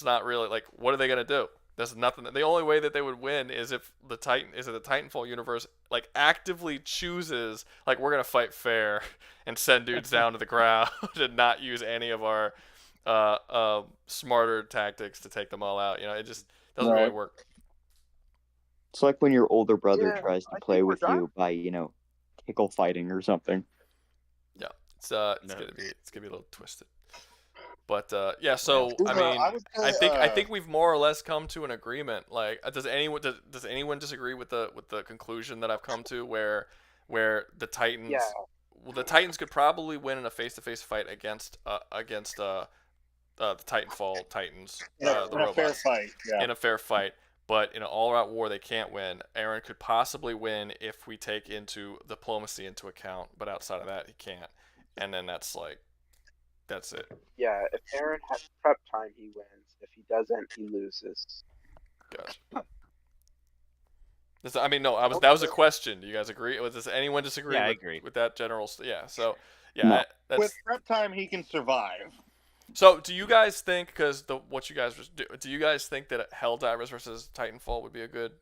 Speaker 1: not really like, what are they gonna do? There's nothing. The only way that they would win is if the Titanfall universe like actively chooses like, we're gonna fight fair and send dudes down to the ground and not use any of our smarter tactics to take them all out. It just doesn't really
Speaker 12: Right.
Speaker 1: work.
Speaker 11: It's like when your older brother
Speaker 8: Yeah,
Speaker 11: tries
Speaker 8: I
Speaker 11: to
Speaker 8: think
Speaker 11: play
Speaker 8: we're
Speaker 11: with
Speaker 8: done.
Speaker 11: you by, tickle fighting or something.
Speaker 1: Yeah, it's
Speaker 5: No.
Speaker 1: gonna be a little twisted. But yeah, so I mean,
Speaker 12: I would say,
Speaker 1: I think we've more or less come to an agreement. Like, does anyone disagree with the conclusion that I've come to, where the Titans,
Speaker 8: Yeah.
Speaker 1: well, the Titans could probably win in a face-to-face fight against the Titanfall Titans,
Speaker 12: in a
Speaker 1: the
Speaker 12: fair
Speaker 1: robots,
Speaker 12: fight. Yeah.
Speaker 1: in a fair fight. But in an all-out war, they can't win. Aaron could possibly win if we take diplomacy into account, but outside of that, he can't. And then that's it.
Speaker 8: Yeah, if Aaron has prep time, he wins. If he doesn't, he loses.
Speaker 1: Gotcha. That was a question. Do you guys agree? Does anyone disagree
Speaker 5: Yeah, I
Speaker 1: with,
Speaker 5: agree.
Speaker 1: with that general? Yeah. So, yeah,
Speaker 11: No.
Speaker 1: that's.
Speaker 12: With prep time, he can survive.
Speaker 1: So, do you guys think, because what you guys do you guys think that Helldivers versus Titanfall would be a good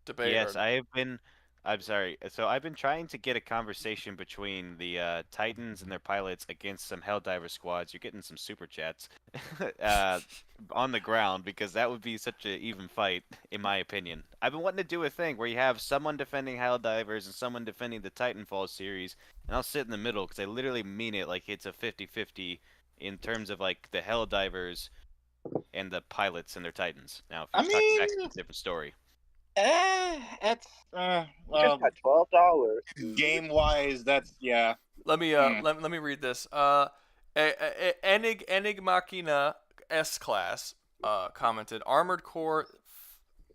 Speaker 1: debate?
Speaker 5: Yes,
Speaker 1: or-
Speaker 5: I have been. I'm sorry. So I've been trying to get a conversation between the Titans and their pilots against some Helldiver squads. You're getting some super chats on the ground because that would be such an even fight, in my opinion. I've been wanting to do a thing where you have someone defending Helldivers and someone defending the Titanfall series, and I'll sit in the middle because I literally mean it like it's a 50-50 in terms of like the Helldivers and the pilots and their Titans. Now, if
Speaker 12: I
Speaker 5: you're talking back,
Speaker 12: mean,
Speaker 5: it's a different story.
Speaker 12: That's
Speaker 8: You just had $12.
Speaker 12: game wise, that's yeah.
Speaker 1: Let me let me read this. Enigmachina S class commented Armored Core.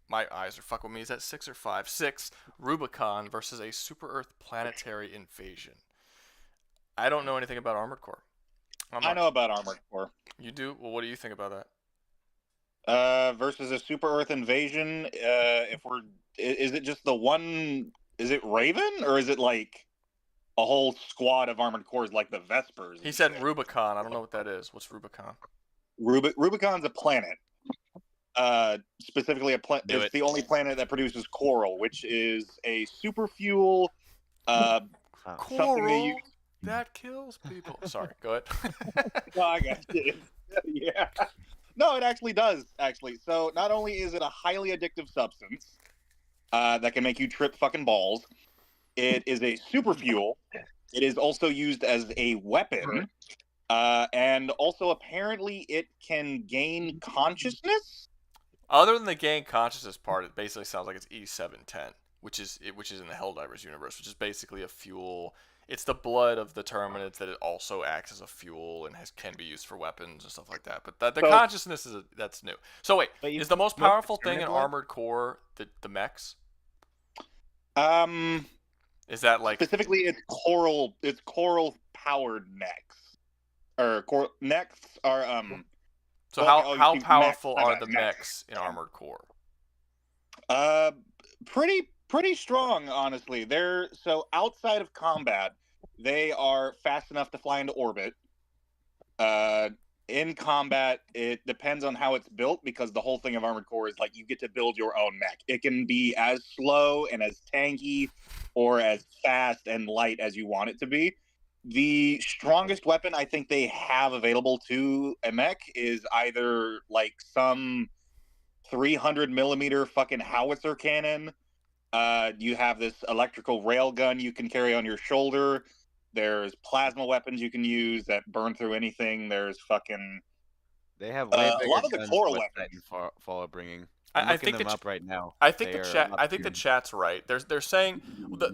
Speaker 1: My eyes are fucking with me. Is that 6 or 5? 6. Rubicon versus a super Earth planetary invasion. I don't know anything about Armored Core.
Speaker 12: I know about Armored Core.
Speaker 1: You do? Well, what do you think about that?
Speaker 12: Versus a super Earth invasion. Is it just the one? Is it Raven or is it like a whole squad of armored cores like the Vespers?
Speaker 1: He said Rubicon. I don't know what that is. What's Rubicon?
Speaker 12: Rubicon's a planet. Specifically, it's the only planet that produces coral, which is a super fuel.
Speaker 1: Coral that kills people. Sorry, go ahead.
Speaker 12: No, I got you. Yeah. No, it actually does. So not only is it a highly addictive substance that can make you trip fucking balls, it is a super fuel. It is also used as a weapon, and also apparently it can gain consciousness.
Speaker 1: Other than the gain consciousness part, it basically sounds like it's E710, which is in the Helldivers universe, which is basically a fuel. It's the blood of the Terminids that it also acts as a fuel and can be used for weapons and stuff like that. But the consciousness that's new. So wait, is the most powerful thing in Armored Core the mechs? Is that like
Speaker 12: specifically it's coral powered mechs or mechs are
Speaker 1: So how powerful are the mechs in Armored Core?
Speaker 12: Pretty strong, honestly. They're so outside of combat, they are fast enough to fly into orbit. In combat, it depends on how it's built because the whole thing of Armored Core is like you get to build your own mech. It can be as slow and as tanky or as fast and light as you want it to be. The strongest weapon I think they have available to a mech is either like some 300 millimeter fucking howitzer cannon. You have this electrical railgun you can carry on your shoulder. There's plasma weapons you can use that burn through anything. There's fucking.
Speaker 5: They have way
Speaker 12: a lot of the coral weapons.
Speaker 5: Titanfall are bringing.
Speaker 1: I think
Speaker 5: them up right now.
Speaker 1: I think the chat's right. They're saying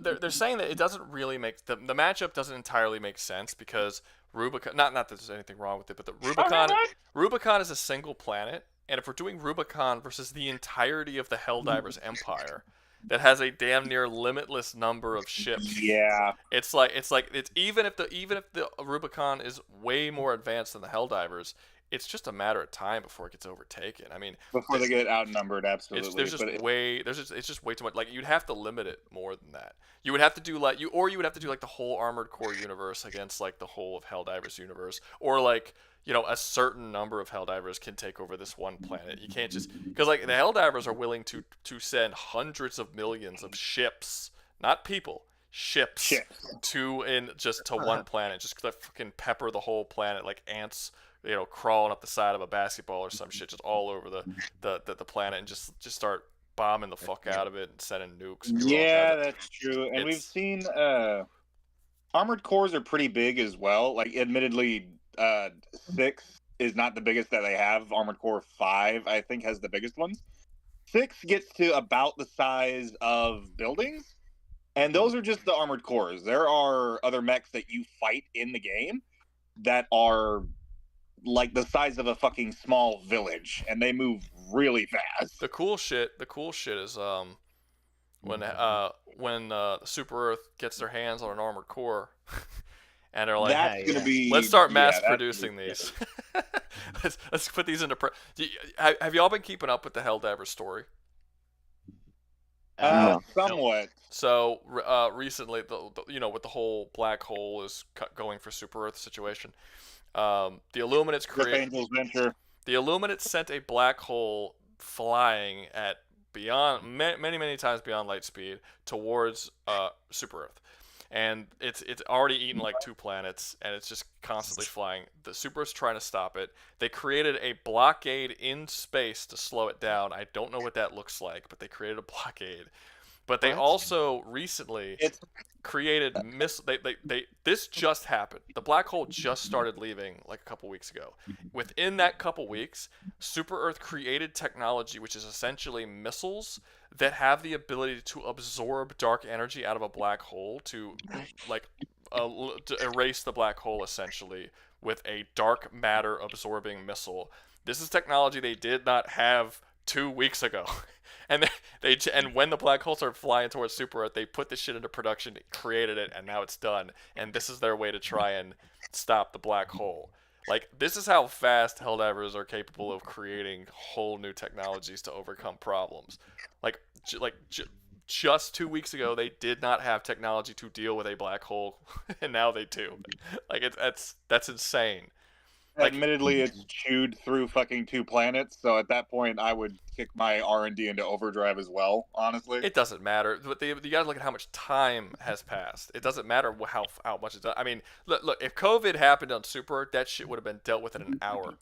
Speaker 1: they're saying that it doesn't really make the matchup doesn't entirely make sense because Rubicon. Not that there's anything wrong with it, but the Rubicon is a single planet, and if we're doing Rubicon versus the entirety of the Helldivers Empire, that has a damn near limitless number of ships.
Speaker 12: Yeah.
Speaker 1: It's even if the Rubicon is way more advanced than the Helldivers, it's just a matter of time before it gets overtaken. I mean,
Speaker 12: before they get outnumbered, absolutely.
Speaker 1: It's just way too much. Like you'd have to limit it more than that. You would have to do like the whole Armored Core universe against like the whole of Helldivers universe, or like a certain number of Helldivers can take over this one planet. You can't just because like the Helldivers are willing to send hundreds of millions of ships, not people, ships. to one planet, just to fucking pepper the whole planet like ants. Crawling up the side of a basketball or some shit, just all over the planet, and just start bombing the fuck out of it and sending nukes.
Speaker 12: Yeah, that's true. And we've seen Armored Cores are pretty big as well. Like, admittedly, 6 is not the biggest that they have. Armored Core 5, I think, has the biggest ones. 6 gets to about the size of buildings, and those are just the Armored Cores. There are other mechs that you fight in the game that are like the size of a fucking small village, and they move really fast.
Speaker 1: The cool shit is when the Super Earth gets their hands on an Armored Core, and they're like, let's start mass producing these. let's put these into. Have y'all been keeping up with the Helldiver story?
Speaker 12: Somewhat.
Speaker 1: So recently, with the whole black hole is going for Super Earth situation. The Illuminates The Illuminates sent a black hole flying at beyond many times beyond light speed towards Super Earth. And it's already eaten like 2 planets, and it's just constantly flying. The Super Earth's trying to stop it. They created a blockade in space to slow it down. I don't know what that looks like, but they created a blockade. But they also recently created this just happened. The black hole just started leaving like a couple weeks ago. Within that couple weeks, Super Earth created technology which is essentially missiles that have the ability to absorb dark energy out of a black hole to erase the black hole essentially with a dark matter absorbing missile. This is technology they did not have 2 weeks ago. And and when the black hole started flying towards Super Earth, they put this shit into production, created it, and now it's done. And this is their way to try and stop the black hole. Like, this is how fast Helldivers are capable of creating whole new technologies to overcome problems. Just 2 weeks ago, they did not have technology to deal with a black hole, and now they do. Like, that's insane.
Speaker 12: Admittedly, it's chewed through fucking 2 planets, so at that point, I would kick my R&D into overdrive as well, honestly.
Speaker 1: It doesn't matter. But you gotta look at how much time has passed. It doesn't matter how much it's done. I mean, look, if COVID happened on Super Earth, that shit would have been dealt with in an hour.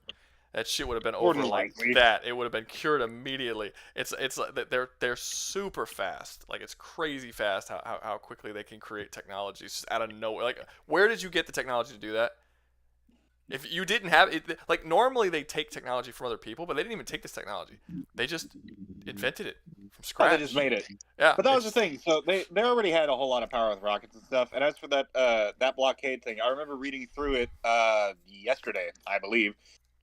Speaker 1: That shit would have been over like that. It would have been cured immediately. It's they're super fast. Like, it's crazy fast how quickly they can create technologies just out of nowhere. Like, where did you get the technology to do that? If you didn't have it, like, normally they take technology from other people, but they didn't even take this technology. They just invented it from scratch.
Speaker 12: Oh, they just made it.
Speaker 1: Yeah.
Speaker 12: But that was the thing. So they already had a whole lot of power with rockets and stuff. And as for that blockade thing, I remember reading through it yesterday, I believe.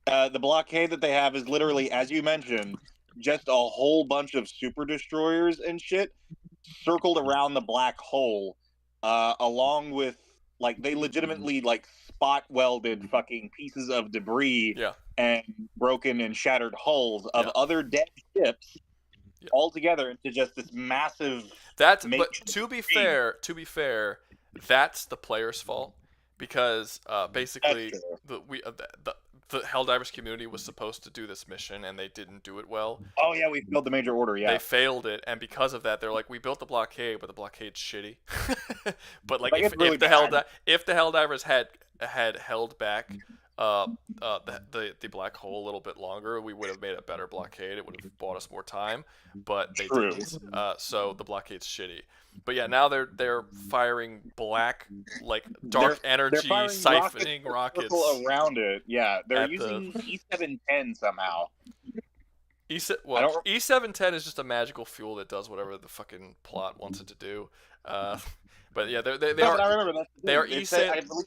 Speaker 12: The blockade that they have is literally, as you mentioned, just a whole bunch of super destroyers and shit circled around the black hole, along with, like, they legitimately, like, spot welded fucking pieces of debris and broken and shattered hulls of other dead ships all together into just this massive.
Speaker 1: But to be fair, that's the player's fault, because basically the Helldivers community was supposed to do this mission and they didn't do it well.
Speaker 12: Oh yeah, we failed the major order. Yeah,
Speaker 1: they failed it, and because of that, they're like, we built the blockade, but the blockade's shitty. But like, if the Helldivers had held back the black hole a little bit longer, we would have made a better blockade. It would have bought us more time, but they didn't. So the blockade's shitty. But yeah, now they're firing black, like, dark energy siphoning rockets
Speaker 12: around it. Yeah, they're using E710 somehow.
Speaker 1: E710 is just a magical fuel that does whatever the fucking plot wants it to do. But yeah, they are.
Speaker 12: I remember that.
Speaker 1: They are
Speaker 12: I believe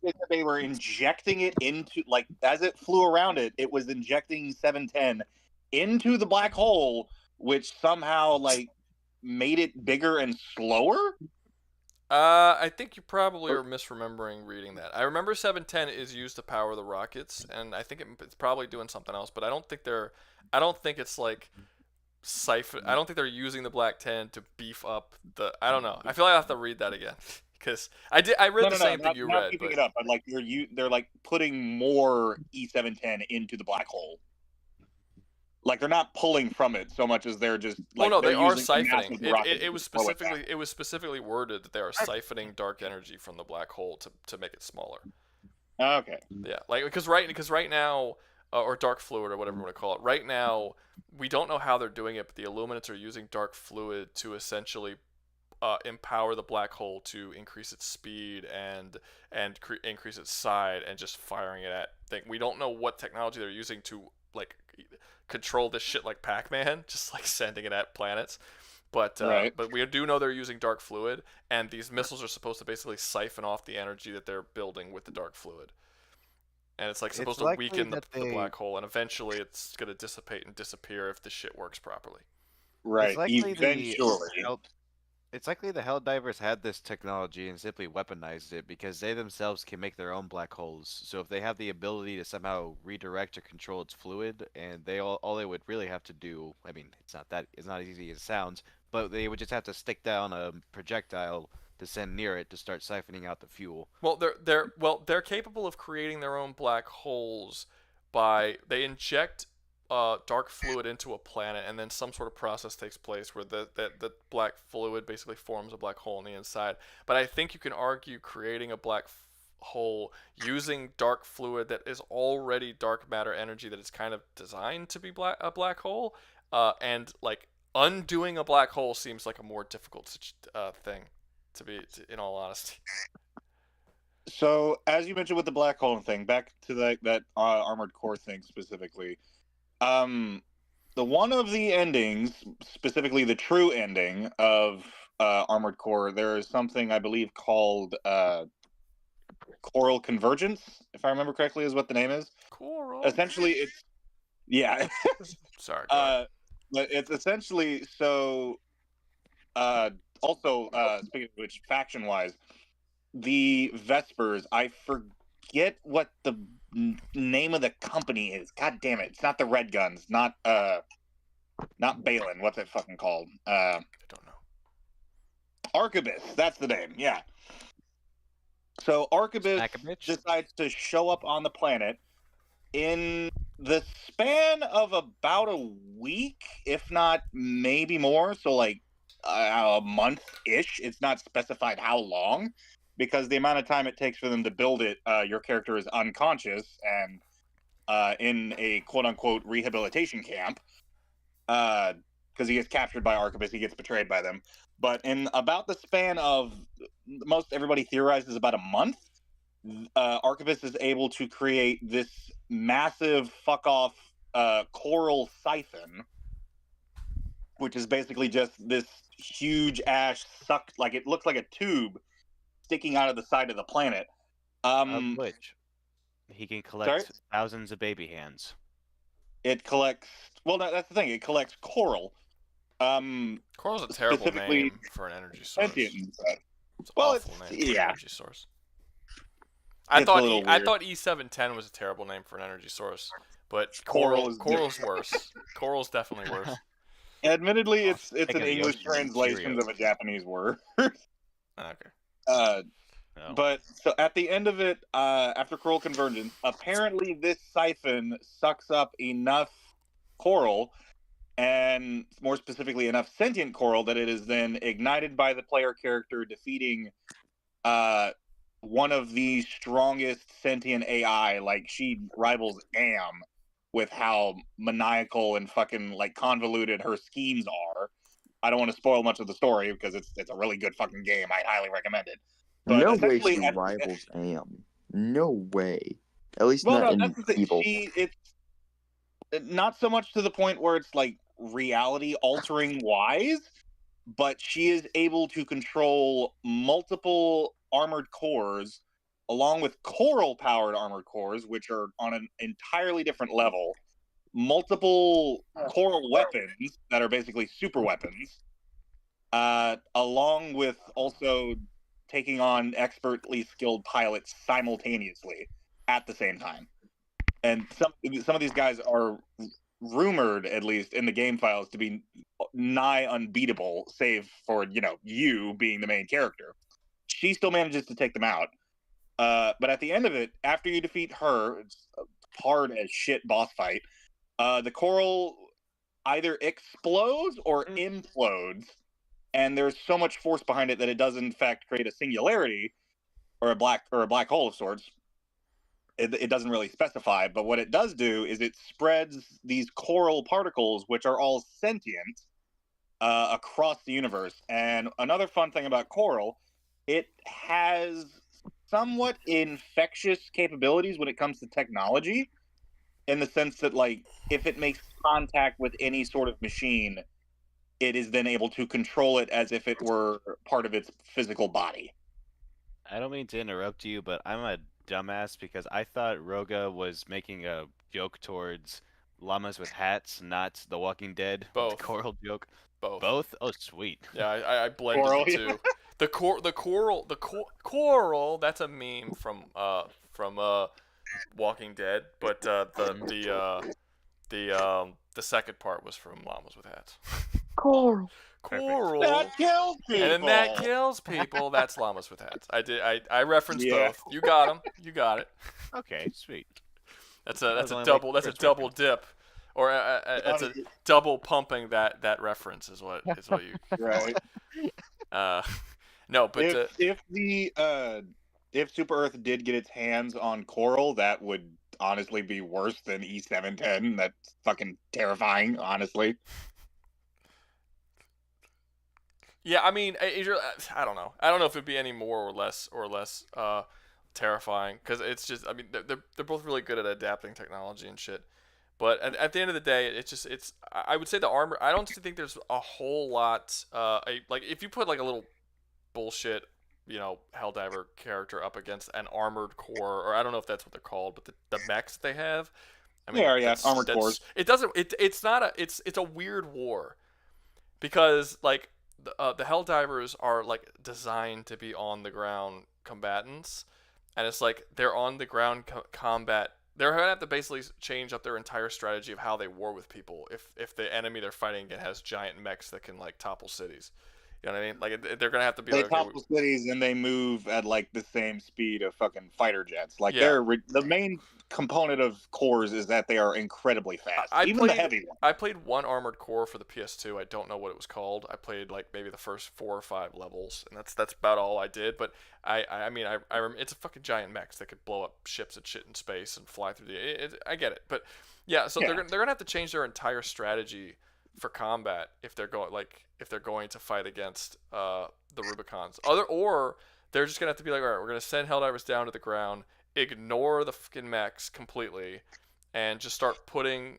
Speaker 12: they said they were injecting it into, like, as it flew around it, it was injecting 710 into the black hole, which somehow, like, made it bigger and slower.
Speaker 1: I think you probably are misremembering reading that. I remember 710 is used to power the rockets, and I think it's probably doing something else. But I don't think it's like siphon. I don't think they're using the Black 10 to beef up the. I don't know. I feel like I have to read that again, because I read the same thing you read.
Speaker 12: Keeping it up, but like they're like putting more E710 into the black hole. Like, they're not pulling from it so much as they're just. Like,
Speaker 1: no, they are siphoning. It was specifically worded that they are siphoning dark energy from the black hole to make it smaller.
Speaker 12: Okay.
Speaker 1: Yeah, like, because right now, or dark fluid, or whatever you want to call it. Right now, we don't know how they're doing it, but the Illuminates are using dark fluid to essentially empower the black hole to increase its speed and increase its side, and just firing it at things. We don't know what technology they're using to, like, control this shit like Pac-Man, just like sending it at planets. But but we do know they're using dark fluid, and these missiles are supposed to basically siphon off the energy that they're building with the dark fluid. And it's like supposed to weaken the black hole, and eventually it's going to dissipate and disappear if the shit works properly.
Speaker 5: Right. It's likely the Helldivers had this technology and simply weaponized it, because they themselves can make their own black holes. So if they have the ability to somehow redirect or control its fluid, and all they would really have to do, I mean, it's not as easy as it sounds, but they would just have to stick down a projectile to send near it to start siphoning out the fuel.
Speaker 1: Well, they're capable of creating their own black holes they inject dark fluid into a planet, and then some sort of process takes place where the black fluid basically forms a black hole on the inside. But I think you can argue creating a black hole using dark fluid that is already dark matter energy that is kind of designed to be a black hole, and like undoing a black hole seems like a more difficult thing in all honesty.
Speaker 12: So, as you mentioned with the black hole thing, back to that armored core thing specifically, the one of the endings, specifically the true ending of armored core, there is something I believe called coral convergence, if I remember correctly, is what the name is.
Speaker 1: Coral.
Speaker 12: Essentially, it's
Speaker 1: Sorry.
Speaker 12: But it's essentially so. Also, speaking of which, faction-wise, the Vespers, I forget what the name of the company is. God damn it! It's not the Red Guns, not Balin. What's it fucking called?
Speaker 1: I don't know.
Speaker 12: Arquebus. That's the name. Yeah. So Arquebus decides to show up on the planet in the span of about a week, if not maybe more. So like a month-ish. It's not specified how long, because the amount of time it takes for them to build it, your character is unconscious and in a quote-unquote rehabilitation camp, because he gets captured by Arquebus, he gets betrayed by them. But in about the span of, most everybody theorizes, about a month, Arquebus is able to create this massive fuck-off coral siphon, which is basically just this huge ash sucked, like it looks like a tube sticking out of the side of the planet.
Speaker 5: Of which he can collect thousands of baby hands.
Speaker 12: It collects. Well, that's the thing. It collects coral.
Speaker 1: Coral's a terrible name for an energy source. It's an awful name for an energy source. I thought E710 was a terrible name for an energy source, but Coral's worse. Coral's definitely worse.
Speaker 12: Admittedly, it's an English translation of a Japanese word.
Speaker 1: Okay.
Speaker 12: But so at the end of it, after coral convergence, apparently this siphon sucks up enough coral, and more specifically enough sentient coral, that it is then ignited by the player character, defeating one of the strongest sentient AI. Like, she rivals Am with how maniacal and fucking like convoluted her schemes are. I don't want to spoil much of the story because it's a really good fucking game. I'd highly recommend it. But
Speaker 11: no way she rivals Am. No way. At least not in evil.
Speaker 12: It's not so much to the point where it's like reality altering wise, but she is able to control multiple armored cores along with coral powered armored cores, which are on an entirely different level, multiple coral weapons that are basically super weapons, along with also taking on expertly skilled pilots simultaneously at the same time. And some of these guys are rumored, at least in the game files, to be nigh unbeatable, save for, you being the main character. She still manages to take them out. But at the end of it, after you defeat her, it's a hard as shit boss fight, the coral either explodes or implodes, and there's so much force behind it that it does in fact create a singularity, or a black hole of sorts. It doesn't really specify, but what it does do is it spreads these coral particles, which are all sentient, across the universe. And another fun thing about coral, it has somewhat infectious capabilities when it comes to technology, in the sense that, like, if it makes contact with any sort of machine, it is then able to control it as if it were part of its physical body.
Speaker 5: I don't mean to interrupt you, but I'm a dumbass because I thought Rouga was making a joke towards llamas with hats, not The Walking Dead.
Speaker 1: Both.
Speaker 5: The coral joke.
Speaker 1: Both.
Speaker 5: Both? Oh, sweet.
Speaker 1: Yeah, I blended the two. The coral. That's a meme from Walking Dead, but the second part was from Llamas with Hats.
Speaker 11: Coral.
Speaker 12: That kills people.
Speaker 1: And then that kills people. That's Llamas with Hats. I referenced both. You got them. You got it.
Speaker 5: Okay, sweet.
Speaker 1: That's a double dip. or it's a double pumping that reference is what you
Speaker 12: Right.
Speaker 1: no, but
Speaker 12: if Super Earth did get its hands on Coral, that would honestly be worse than E710. That's fucking terrifying, honestly.
Speaker 1: yeah, I mean, I don't know. I don't know if it'd be any more or less terrifying, because it's just, I mean, they're both really good at adapting technology and shit. But at the end of the day, I would say the armor. I don't think there's a whole lot. Like if you put like a little bullshit, Helldiver character up against an armored core, or I don't know if that's what they're called, but the mechs they have. I mean,
Speaker 12: yeah, armored cores.
Speaker 1: It doesn't. It's not a. It's a weird war, because like the Helldivers are like designed to be on the ground combatants, and it's like they're on the ground combat. They're gonna have to basically change up their entire strategy of how they war with people if the enemy they're fighting against has giant mechs that can like topple cities. You know what I mean? Like they're gonna have to be.
Speaker 12: They
Speaker 1: like,
Speaker 12: topple cities and they move at like the same speed of fucking fighter jets. Like
Speaker 1: Yeah.
Speaker 12: the main component of cores is that they are incredibly fast. Even the heavy one.
Speaker 1: I played one armored core for the PS2. I don't know what it was called. I played like maybe the first 4 or 5 levels, and that's about all I did. But I mean, it's a fucking giant mech that could blow up ships and shit in space and fly through I get it, but yeah. So they're gonna have to change their entire strategy for combat if they're going to fight against the Rubicons. Or they're just gonna have to be like, all right, we're gonna send Helldivers down to the ground, ignore the fucking mechs completely, and just start putting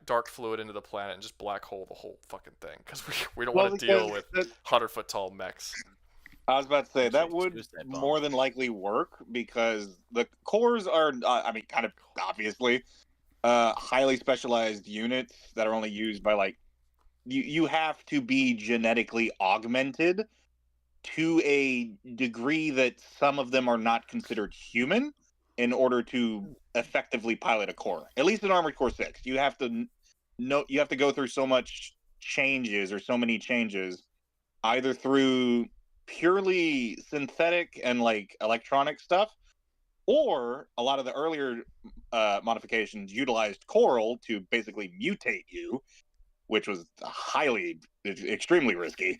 Speaker 1: dark fluid into the planet and just black hole the whole fucking thing, because we don't want to deal with 100-foot tall mechs.
Speaker 12: I was about to say that would more than likely work, because the cores are, I mean, kind of obviously, highly specialized units that are only used by like you have to be genetically augmented to a degree that some of them are not considered human in order to effectively pilot a core. At least in Armored Core 6, you have to go through so many changes, either through purely synthetic and like electronic stuff, or a lot of the earlier modifications utilized Coral to basically mutate you, which was extremely risky.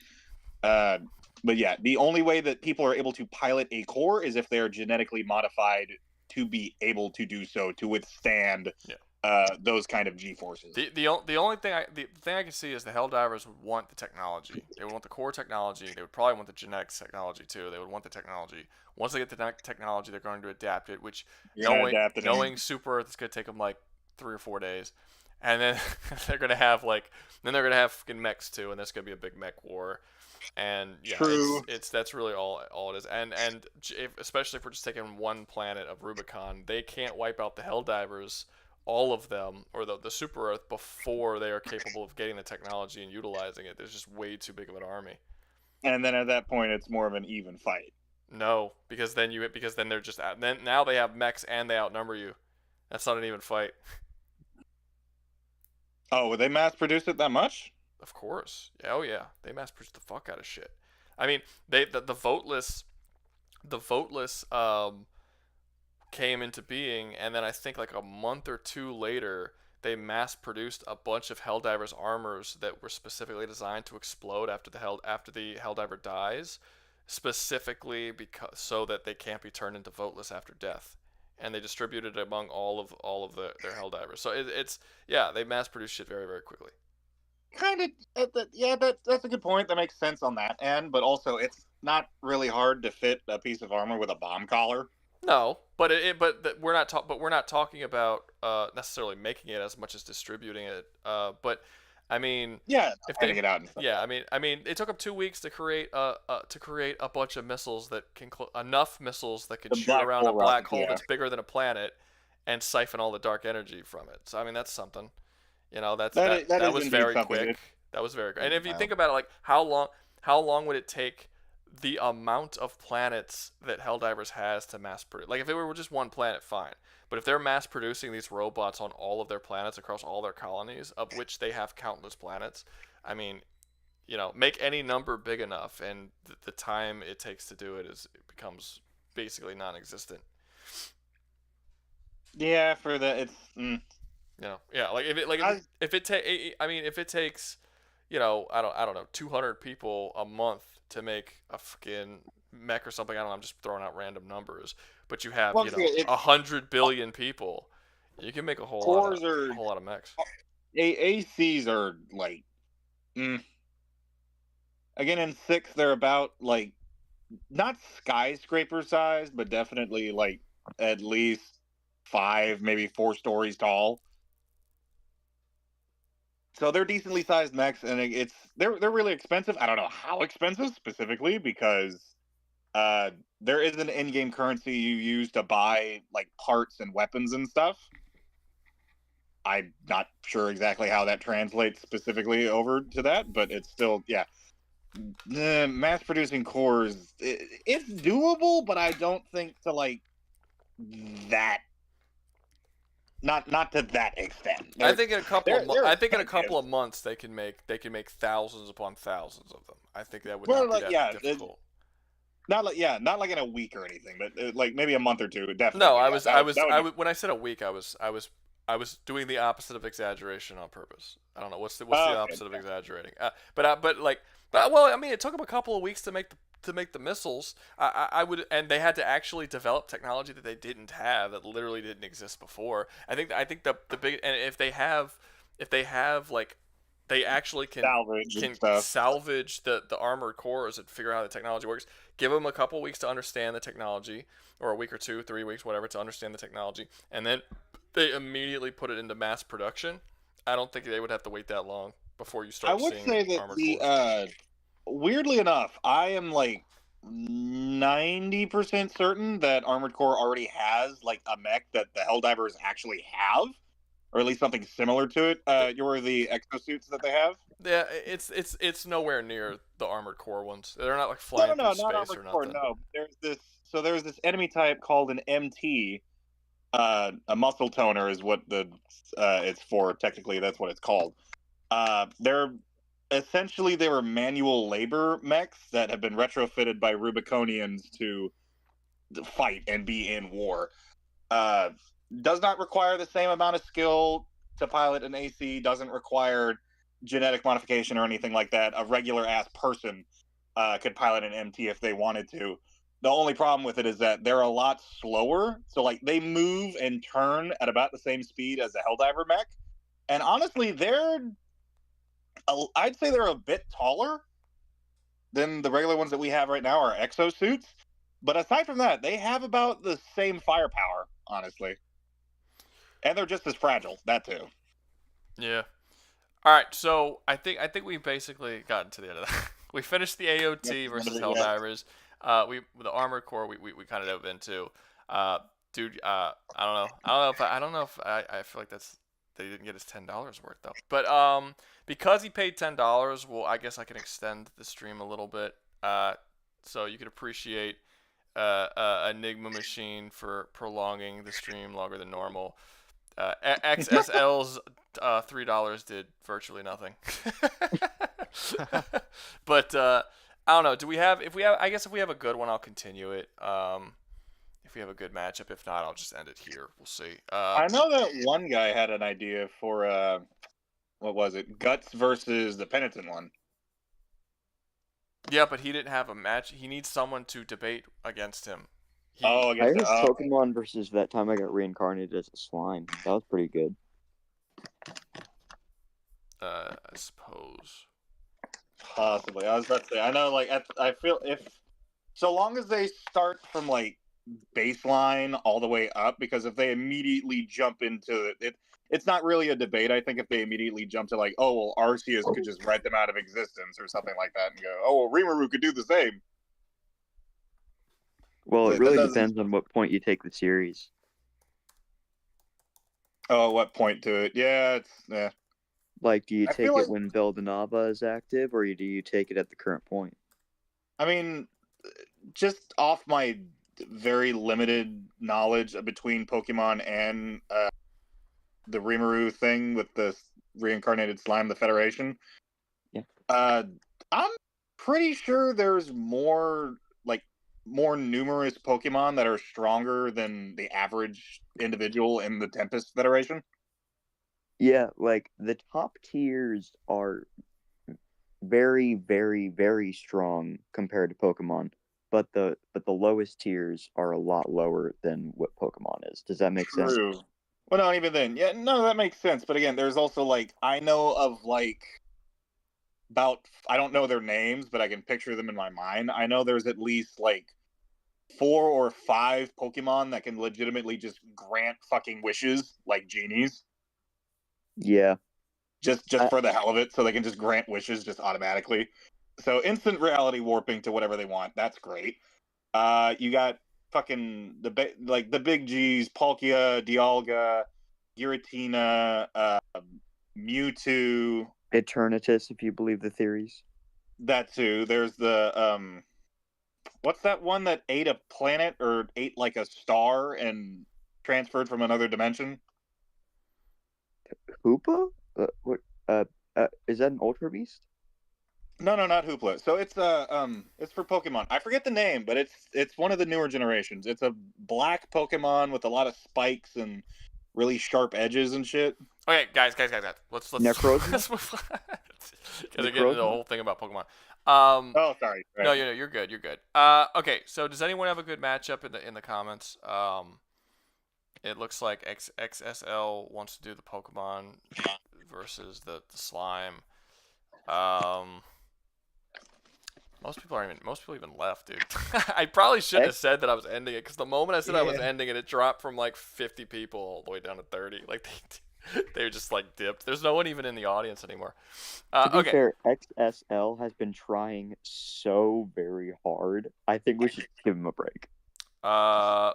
Speaker 12: But yeah, the only way that people are able to pilot a core is if they're genetically modified to be able to do so, to withstand those kind of G-forces.
Speaker 1: The only thing I can see is the Helldivers would want the technology. They would want the core technology. They would probably want the genetics technology too. They would want the technology. Once they get the technology, they're going to adapt it. Which knowing Super Earth is going to take them like 3 or 4 days, and then they're going to have fucking mechs too, and that's going to be a big mech war. And yeah,
Speaker 12: True.
Speaker 1: That's really all it is. And especially if we're just taking one planet of Rubicon, they can't wipe out the Helldivers, all of them, or the Super Earth, before they are capable of getting the technology and utilizing it. There's just way too big of an army.
Speaker 12: And then at that point, it's more of an even fight.
Speaker 1: No, because then they're just now they have mechs and they outnumber you. That's not an even fight.
Speaker 12: Oh, would they mass produce it that much?
Speaker 1: Of course. Oh yeah, they mass produce the fuck out of shit. I mean, the voteless came into being, and then I think like a month or 2 later, they mass produced a bunch of Helldivers armors that were specifically designed to explode after the Helldiver dies, specifically so that they can't be turned into voteless after death. And they distributed it among all of their Helldivers. So they mass produce shit very, very quickly.
Speaker 12: Kind of, that's a good point. That makes sense on that end, but also it's not really hard to fit a piece of armor with a bomb collar.
Speaker 1: No, but we're not talking about necessarily making it as much as distributing it. But I mean,
Speaker 12: if they get out and stuff.
Speaker 1: I mean, it took them 2 weeks to create a bunch of missiles that can enough missiles that could shoot around a black hole that's bigger than a planet and siphon all the dark energy from it. So I mean, that's something. You know, that was very quick. That was very quick. And if you think about it, like how long would it take the amount of planets that Helldivers has to mass produce? Like if it were just one planet, fine. But if they're mass producing these robots on all of their planets across all their colonies, of which they have countless planets, I mean, you know, make any number big enough, and the time it takes to do it becomes basically non-existent.
Speaker 12: Yeah, for that it's.
Speaker 1: You know, yeah, like if it if it takes, I don't know, 200 people a month to make a fucking mech or something. I don't know. I'm just throwing out random numbers, but you have,
Speaker 12: Once again,
Speaker 1: 100 billion people. You can make a whole
Speaker 12: cores are
Speaker 1: lot of mechs.
Speaker 12: ACs are like, again in 6 they're about like not skyscraper size, but definitely like at least 5, maybe 4 stories tall. So they're decently sized mechs, and they're really expensive. I don't know how expensive specifically because there is an in-game currency you use to buy like parts and weapons and stuff. I'm not sure exactly how that translates specifically over to that, but it's still, yeah. Mass producing cores, it's doable, but I don't think to like that. Not to that extent.
Speaker 1: I think in a couple of months they can make thousands upon thousands of them. I think that would not be that difficult.
Speaker 12: Not like in a week or anything, but like maybe a month or two, definitely.
Speaker 1: No, when I said a week, I was doing the opposite of exaggeration on purpose. I don't know what's the opposite of exaggerating. Well, I mean, it took them a couple of weeks to make the missiles. I would, and they had to actually develop technology that they didn't have, that literally didn't exist before. I think the big, and if they have like, they actually can salvage the armored cores and figure out how the technology works. Give them a couple weeks to understand the technology, or a week or 2, 3 weeks, whatever, to understand the technology, and then they immediately put it into mass production. I don't think they would have to wait that long before you start seeing armored cores. I would say that
Speaker 12: weirdly enough, I am like 90% certain that Armored Core already has like a mech that the Helldivers actually have, or at least something similar to it. You're the exosuits that they have.
Speaker 1: Yeah, it's nowhere near the Armored Core ones. They're not like flying through space
Speaker 12: not
Speaker 1: or
Speaker 12: Core,
Speaker 1: nothing.
Speaker 12: No, there's this enemy type called an MT. A muscle toner is what it's for. Technically, that's what it's called. They're essentially, they were manual labor mechs that have been retrofitted by Rubiconians to fight and be in war. Does not require the same amount of skill to pilot an AC, doesn't require genetic modification or anything like that. A regular ass person could pilot an MT if they wanted to. The only problem with it is that they're a lot slower. So like they move and turn at about the same speed as a Helldiver mech. And honestly, I'd say they're a bit taller than the regular ones that we have right now, are exosuits. But aside from that, they have about the same firepower, honestly. And they're just as fragile, that too.
Speaker 1: Yeah. All right, so I think we've basically gotten to the end of that. We finished the AOT versus Helldivers. The Armored Core we kind of dove into. Dude, I don't know if I feel like they didn't get his $10 worth though. But because he paid $10, well, I guess I can extend the stream a little bit. So you could appreciate Enigma Machine for prolonging the stream longer than normal. XSL's $3 did virtually nothing. But I don't know. I guess if we have a good one, I'll continue it. If we have a good matchup, if not, I'll just end it here. We'll see.
Speaker 12: I know that one guy had an idea for what was it? Guts versus the Penitent one.
Speaker 1: Yeah, but he didn't have a match. He needs someone to debate against him.
Speaker 11: I heard Pokemon versus that time I got reincarnated as a slime. That was pretty good.
Speaker 1: I suppose.
Speaker 12: Possibly. I was about to say. I know. Like, I feel so long as they start from like baseline all the way up, because if they immediately jump into it's not really a debate. I think if they immediately jump to like, oh well, Arceus could just write them out of existence or something like that, and go, oh well, Rimuru could do the same.
Speaker 11: Well, it really depends on what point you take the series.
Speaker 12: Oh, what point to it? Yeah,
Speaker 11: Like, do you take it when Beldanava is active, or do you take it at the current point?
Speaker 12: I mean, just off my very limited knowledge between Pokemon and the Rimuru thing with the reincarnated slime, the Federation.
Speaker 11: Yeah.
Speaker 12: I'm pretty sure there's more numerous Pokemon that are stronger than the average individual in the Tempest Federation.
Speaker 11: Yeah, like the top tiers are very, very, very strong compared to Pokemon, but the lowest tiers are a lot lower than what Pokemon is. Does that make sense?
Speaker 12: True. Well, not even then. Yeah, no, that makes sense. But again, there's also like I know of like about I don't know their names, but I can picture them in my mind. I know there's at least like 4 or 5 Pokemon that can legitimately just grant fucking wishes like genies.
Speaker 11: Yeah.
Speaker 12: Just for the hell of it, so they can just grant wishes just automatically. So instant reality warping to whatever they want. That's great. You got fucking the big G's: Palkia, Dialga, Giratina, Mewtwo.
Speaker 11: Eternatus, if you believe the theories.
Speaker 12: That too. There's the what's that one that ate a planet or ate like a star and transferred from another dimension?
Speaker 11: Hoopa? What? Is that an Ultra Beast?
Speaker 12: No, not Hoopla. So it's for Pokemon. I forget the name, but it's one of the newer generations. It's a black Pokemon with a lot of spikes and really sharp edges and shit.
Speaker 1: Okay, guys. Let's
Speaker 11: Necrozma?
Speaker 1: Gotta get into the whole thing about Pokemon.
Speaker 12: Oh, sorry. Right.
Speaker 1: No, you're good. You're good. Okay. So does anyone have a good matchup in the comments? It looks like XSL wants to do the Pokemon versus the slime. Most people even left, dude. I probably shouldn't have said that I was ending it, because the moment I said I was ending it, it dropped from like 50 people all the way down to 30. Like they just like dipped. There's no one even in the audience anymore.
Speaker 11: To be
Speaker 1: Okay.
Speaker 11: fair, XSL has been trying so very hard. I think we should give him a break.
Speaker 1: Oh,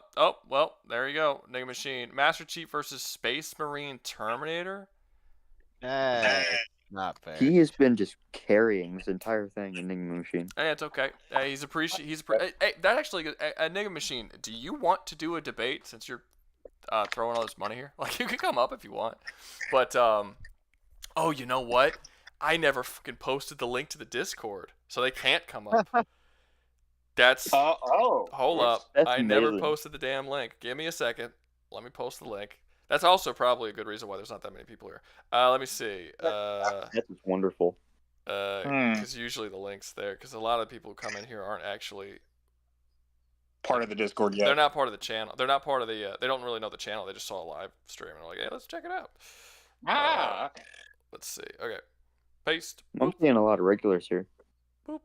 Speaker 1: well, there you go. Enigma Machine. Master Chief versus Space Marine Terminator.
Speaker 5: Not fair.
Speaker 11: He has been just carrying this entire thing, Enigma Machine.
Speaker 1: Hey, it's okay. Hey, that actually, Enigma Machine. Do you want to do a debate since you're throwing all this money here? Like, you can come up if you want, but oh, you know what? I never fucking posted the link to the Discord, so they can't come up. That's hold up. I never posted the damn link. Give me a second. Let me post the link. That's also probably a good reason why there's not that many people here. Let me see.
Speaker 11: That's wonderful.
Speaker 1: Because usually the link's there. Because a lot of people who come in here aren't actually
Speaker 12: part of the Discord yet.
Speaker 1: They're not part of the channel. They're not part of the. They don't really know the channel. They just saw a live stream and they're like, "Hey, let's check it out." Let's see. Okay, paste.
Speaker 11: I'm seeing a lot of regulars here.
Speaker 1: Boop.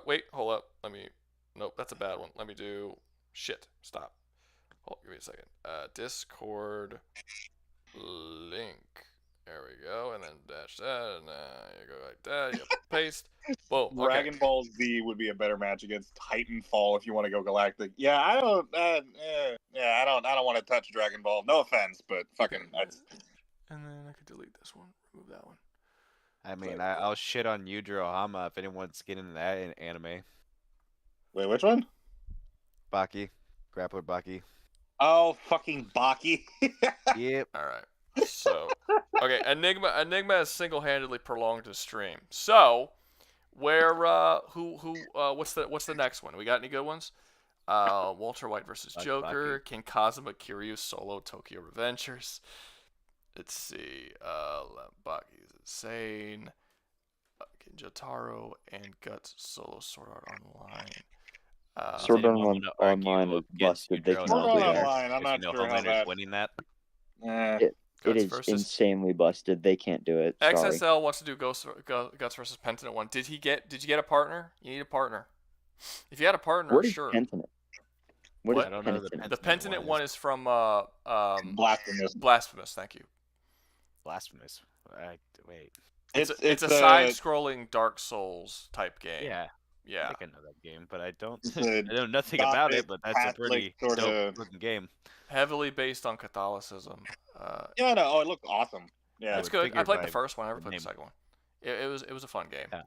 Speaker 1: Wait. Hold up. Let me. Nope. That's a bad one. Let me do. Shit. Stop. Hold. Give me a second. Discord link. There we go. And then dash that. And you go like that. You paste. Boom. Okay.
Speaker 12: Dragon Ball Z would be a better match against Titanfall if you want to go galactic. Yeah, I don't. I don't want to touch Dragon Ball. No offense, but fucking.
Speaker 1: And then I could delete this one. Remove that one.
Speaker 5: I mean, I'll shit on Yujiro Hama if anyone's getting that in anime.
Speaker 12: Wait, which one?
Speaker 5: Baki. Grappler Baki.
Speaker 12: Oh, fucking Baki.
Speaker 5: Yep.
Speaker 1: All right. So, okay, Enigma has single-handedly prolonged his stream. So, what's the next one? We got any good ones? Walter White versus Joker, King Kazuma Kiryu solo Tokyo Revengers. Let's see. Baki is insane. Jotaro and Guts solo Sword Art Online.
Speaker 11: Sword Art Online is busted. They cannot do that.
Speaker 12: I'm not sure how that.
Speaker 5: Winning that.
Speaker 11: It is insanely busted. They can't do it. Sorry.
Speaker 1: XSL wants to do Guts versus Pentanent 1. Did you get a partner? You need a partner. If you had a partner,
Speaker 11: What is
Speaker 1: sure.
Speaker 11: Pentanent?
Speaker 1: What?
Speaker 5: I don't know the
Speaker 1: The Pentanent one is from
Speaker 12: Blasphemous.
Speaker 1: Thank you.
Speaker 5: Blasphemous. Wait.
Speaker 1: It's a side-scrolling Dark Souls type game.
Speaker 5: Yeah.
Speaker 1: Yeah.
Speaker 5: I think I know that game, but I know nothing about it. But that's a pretty dope looking game.
Speaker 1: Heavily based on Catholicism.
Speaker 12: Yeah, no. Oh, it looks awesome. Yeah,
Speaker 1: it's good. I played the first one. I never played the second one. It was a fun game.
Speaker 5: Yeah.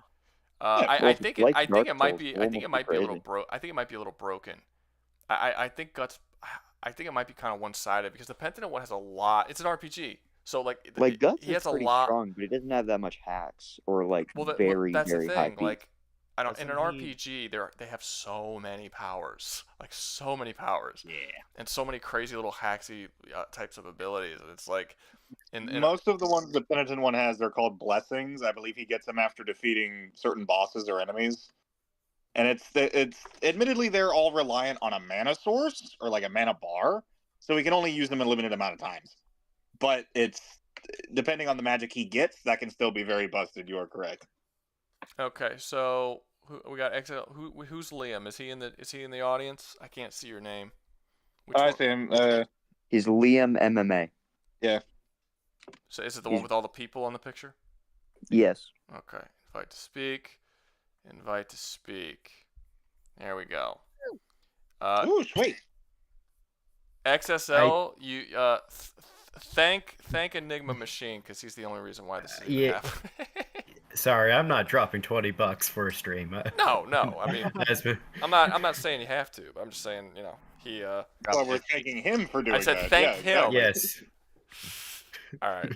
Speaker 1: I think it might be a little broken. I think it might be kind of one-sided because the Pentanent one has a lot. It's an RPG. So like
Speaker 11: Guts
Speaker 1: he has
Speaker 11: is pretty strong, but it doesn't have that much hacks or very
Speaker 1: that's
Speaker 11: very
Speaker 1: the
Speaker 11: high
Speaker 1: thing.
Speaker 11: peak.
Speaker 1: I don't. In an
Speaker 5: Doesn't he-
Speaker 1: RPG, they have so many powers, like so many powers,
Speaker 5: Yeah.
Speaker 1: and so many crazy little hacksy types of abilities. And it's like, in
Speaker 12: Most of the ones the penitent one has, they're called blessings. I believe he gets them after defeating certain bosses or enemies. And it's admittedly they're all reliant on a mana source or like a mana bar, so he can only use them a limited amount of times. But it's depending on the magic he gets, that can still be very busted. You are correct.
Speaker 1: okay, so we got Exile. Who's Liam? Is he in the audience? I can't see your name. Which
Speaker 12: I
Speaker 1: one?
Speaker 12: see him.
Speaker 11: He's Liam MMA.
Speaker 12: Yeah.
Speaker 1: So is it the one with all the people on the picture?
Speaker 11: Yes.
Speaker 1: Okay. Invite to speak. Invite to speak. There we go.
Speaker 12: Ooh, sweet.
Speaker 1: XSL, you thank Enigma Machine because he's the only reason why this is even happening.
Speaker 13: Sorry, I'm not dropping $20 for a stream.
Speaker 1: No. I mean, I'm not saying you have to, but I'm just saying, he.
Speaker 12: Well, we're thanking him for doing
Speaker 1: I said
Speaker 12: that.
Speaker 1: thank him.
Speaker 13: Yes.
Speaker 1: All right.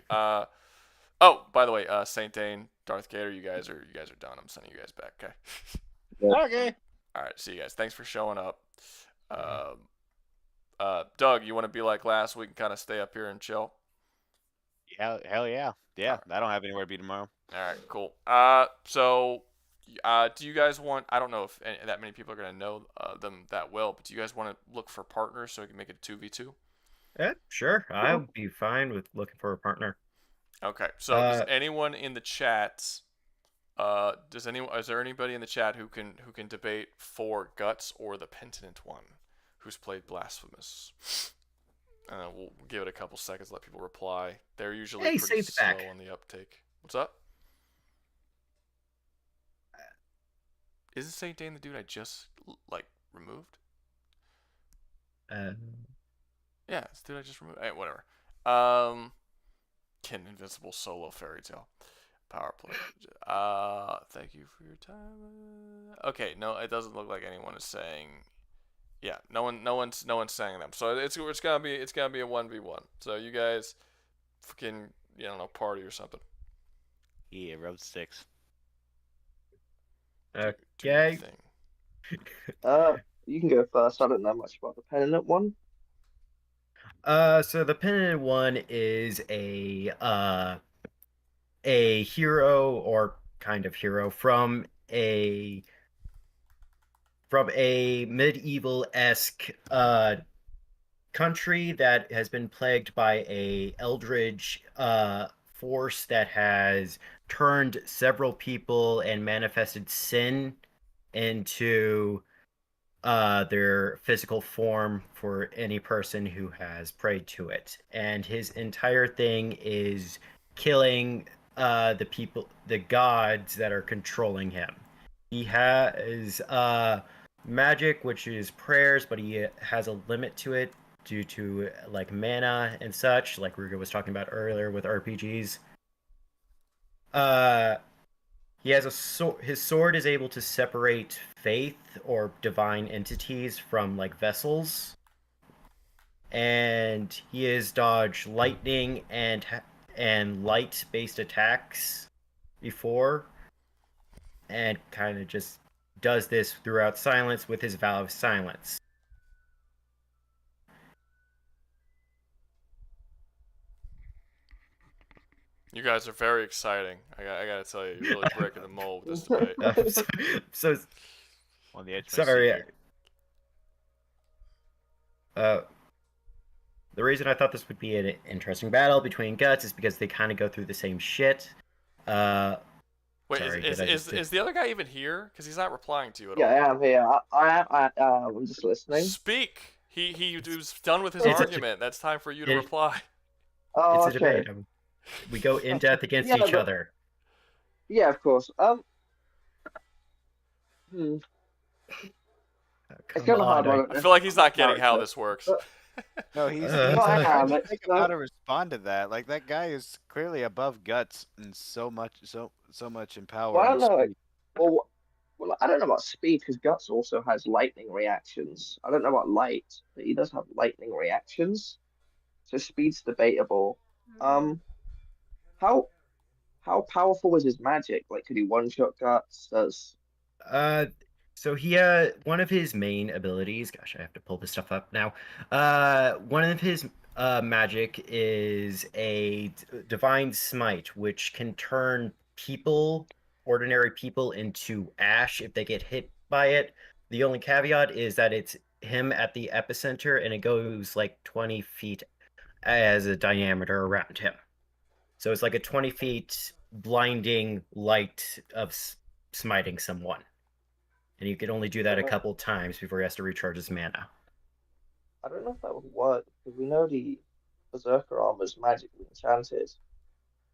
Speaker 1: Oh, by the way, Saint Dane, Darth Gator, you guys are done. I'm sending you guys back. Okay.
Speaker 12: Okay.
Speaker 1: All right. See you guys. Thanks for showing up. Doug, you want to be like last week and kind of stay up here and chill?
Speaker 5: Hell yeah. Yeah, I don't have anywhere to be tomorrow.
Speaker 1: All right, cool. So, do you guys want? I don't know if that many people are gonna know them that well, but do you guys want to look for partners so we can make it a 2v2?
Speaker 13: Yeah, sure. I'll be fine with looking for a partner.
Speaker 1: Okay. So, does anyone in the chat? Is there anybody in the chat who can debate for Guts or the Penitent one, who's played Blasphemous? We'll give it a couple seconds to let people reply. They're usually pretty slow on the uptake. What's up? Isn't Saint Dane the dude I just removed? Yeah, it's the dude I just removed. Hey, whatever. Kin Invincible Solo Fairy Tale. Power play. Thank you for your time. Okay, no, it doesn't look like anyone is saying. Yeah, no one's saying them. So it's gonna be a 1v1. So you guys, fucking, party or something.
Speaker 5: Yeah, road sticks.
Speaker 13: Okay.
Speaker 8: You can go first. I don't know much about the penitent one.
Speaker 13: So the penitent one is a hero or kind of hero from a medieval-esque country that has been plagued by a eldritch force that has turned several people and manifested sin into their physical form for any person who has prayed to it. And his entire thing is killing the gods that are controlling him. He has magic, which is prayers, but he has a limit to it due to mana and such, like Rouga was talking about earlier with RPGs. He has a sword. His sword is able to separate faith or divine entities from vessels, and he has dodged lightning and light-based attacks before, and kind of just does this throughout silence with his vow of silence.
Speaker 1: You guys are very exciting. I gotta tell you, you're really breaking the mold with this debate.
Speaker 13: So
Speaker 5: On the edge.
Speaker 13: Sorry. The reason I thought this would be an interesting battle between Guts is because they kind of go through the same shit.
Speaker 1: Wait,
Speaker 13: sorry,
Speaker 1: is the other guy even here? Because he's not replying to you at
Speaker 8: Yeah,
Speaker 1: all.
Speaker 8: I am here. I'm just listening.
Speaker 1: Speak. He was done with his argument. That's time for you to reply.
Speaker 8: Oh,
Speaker 13: it's a
Speaker 8: okay.
Speaker 13: debate. We go in depth against each other.
Speaker 8: Yeah, of course. It's kind of hard.
Speaker 1: I feel like he's not getting how this works.
Speaker 5: No, he's
Speaker 8: I
Speaker 5: trying to think of how to respond to that. That guy is clearly above Guts and so much in power.
Speaker 8: Well, I don't know. Well, I don't know about speed because Guts also has lightning reactions. I don't know about light, but he does have lightning reactions. So speed's debatable. How powerful was his magic? Could he one-shot Guts?
Speaker 13: So he one of his main abilities. Gosh, I have to pull this stuff up now. One of his magic is a divine smite, which can turn ordinary people, into ash if they get hit by it. The only caveat is that it's him at the epicenter, and it goes like 20 feet as a diameter around him. So it's like a 20 feet blinding light of smiting someone. And you can only do that a couple times before he has to recharge his mana.
Speaker 14: I don't know if that would work, because we know the Berserker armor is magically enchanted.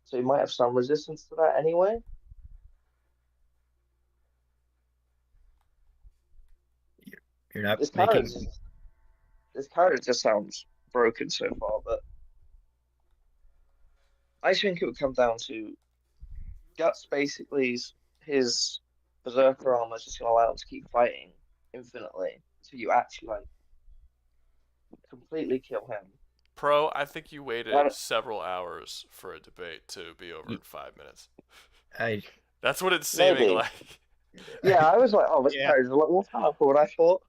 Speaker 14: So you might have some resistance to that anyway.
Speaker 13: You're not
Speaker 14: This
Speaker 13: making...
Speaker 14: character just sounds broken so far, but I think it would come down to Guts basically his Berserker armor is just going to allow him to keep fighting infinitely until you actually like completely kill him.
Speaker 1: Pro, I think you waited several hours for a debate to be over in 5 minutes. That's what it's seeming like.
Speaker 14: Yeah, I was like, oh, this character's a lot more powerful than I thought.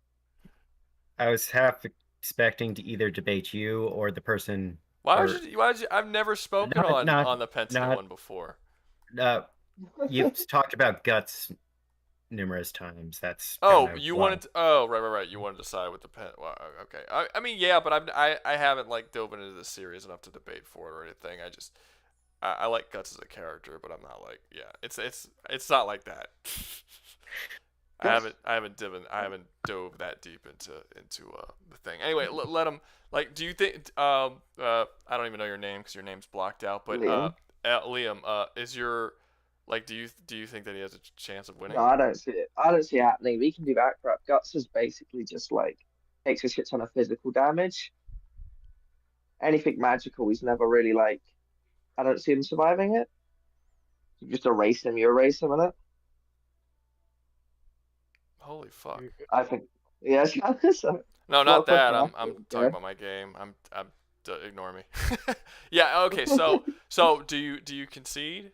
Speaker 13: I was half expecting to either debate you or the person.
Speaker 1: Why would you? I've never spoken on the Pentiment one before.
Speaker 13: You've talked about Guts numerous times. That's
Speaker 1: you wanted to, right. You wanted to side with the pen. Well, okay. I mean, yeah, but I haven't like dove into this series enough to debate for it or anything. I like Guts as a character, but I'm not like it's not like that. I haven't dove that deep into the thing. Anyway, let him. Like, do you think? I don't even know your name because your name's blocked out. But Liam, is your like? Do you think that he has a chance of winning?
Speaker 14: No, I don't see it. I don't see it happening. We can do that crap. Guts is basically just like takes a shit ton of physical damage. Anything magical, he's never really like. I don't see him surviving it. You just erase him. You erase him in it.
Speaker 1: Holy fuck!
Speaker 14: I think yes.
Speaker 1: No, not that. I'm talking about my game. Ignore me. Yeah. Okay. So do you concede?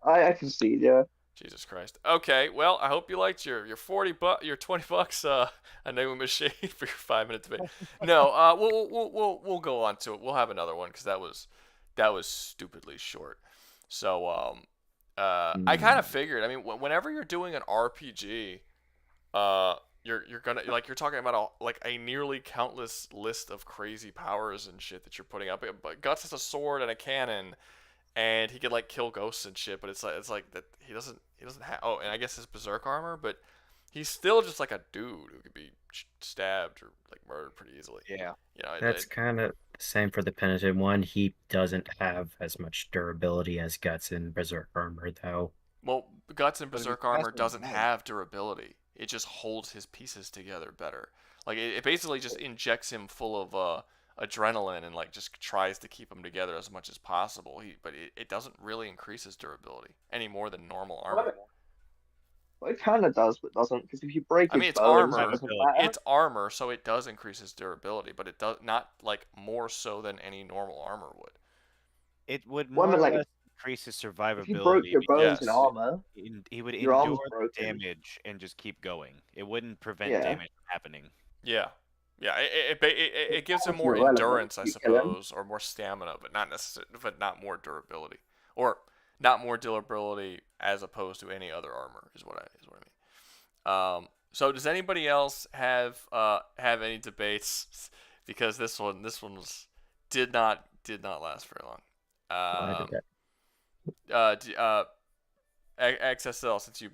Speaker 14: I concede. Yeah.
Speaker 1: Jesus Christ. Okay. Well, I hope you liked your your $20 a new machine for your 5-minute debate. No. We'll go on to it. We'll have another one because that was stupidly short. So I kind of figured. I mean, whenever you're doing an RPG, you're gonna you're talking about a nearly countless list of crazy powers and shit that you're putting up. But Guts has a sword and a cannon, and he could like kill ghosts and shit. But it's like that he doesn't have. Oh, and I guess his berserk armor, but he's still just like a dude who could be stabbed or like murdered pretty easily.
Speaker 5: Yeah,
Speaker 13: that's kind of the same for the penitent one. He doesn't have as much durability as Guts in berserk armor, though.
Speaker 1: Well, Guts in berserk armor doesn't have durability. It just holds his pieces together better. Like it basically just injects him full of adrenaline and like just tries to keep him together as much as possible. But it doesn't really increase his durability any more than normal armor.
Speaker 14: Well, it kind of does, but doesn't, because if you break his
Speaker 1: it's
Speaker 14: bones,
Speaker 1: armor. It's armor, so it does increase his durability, but it does not like more so than any normal armor would.
Speaker 5: It would more or less increase his survivability.
Speaker 14: If you broke your bones in armor,
Speaker 5: he would endure damage and just keep going. It wouldn't prevent damage from happening.
Speaker 1: Yeah. It gives him more endurance, I suppose, or more stamina, but not more durability, or not more durability as opposed to any other armor is what I mean. So does anybody else have any debates? Because this one did not last very long. XSL, since you've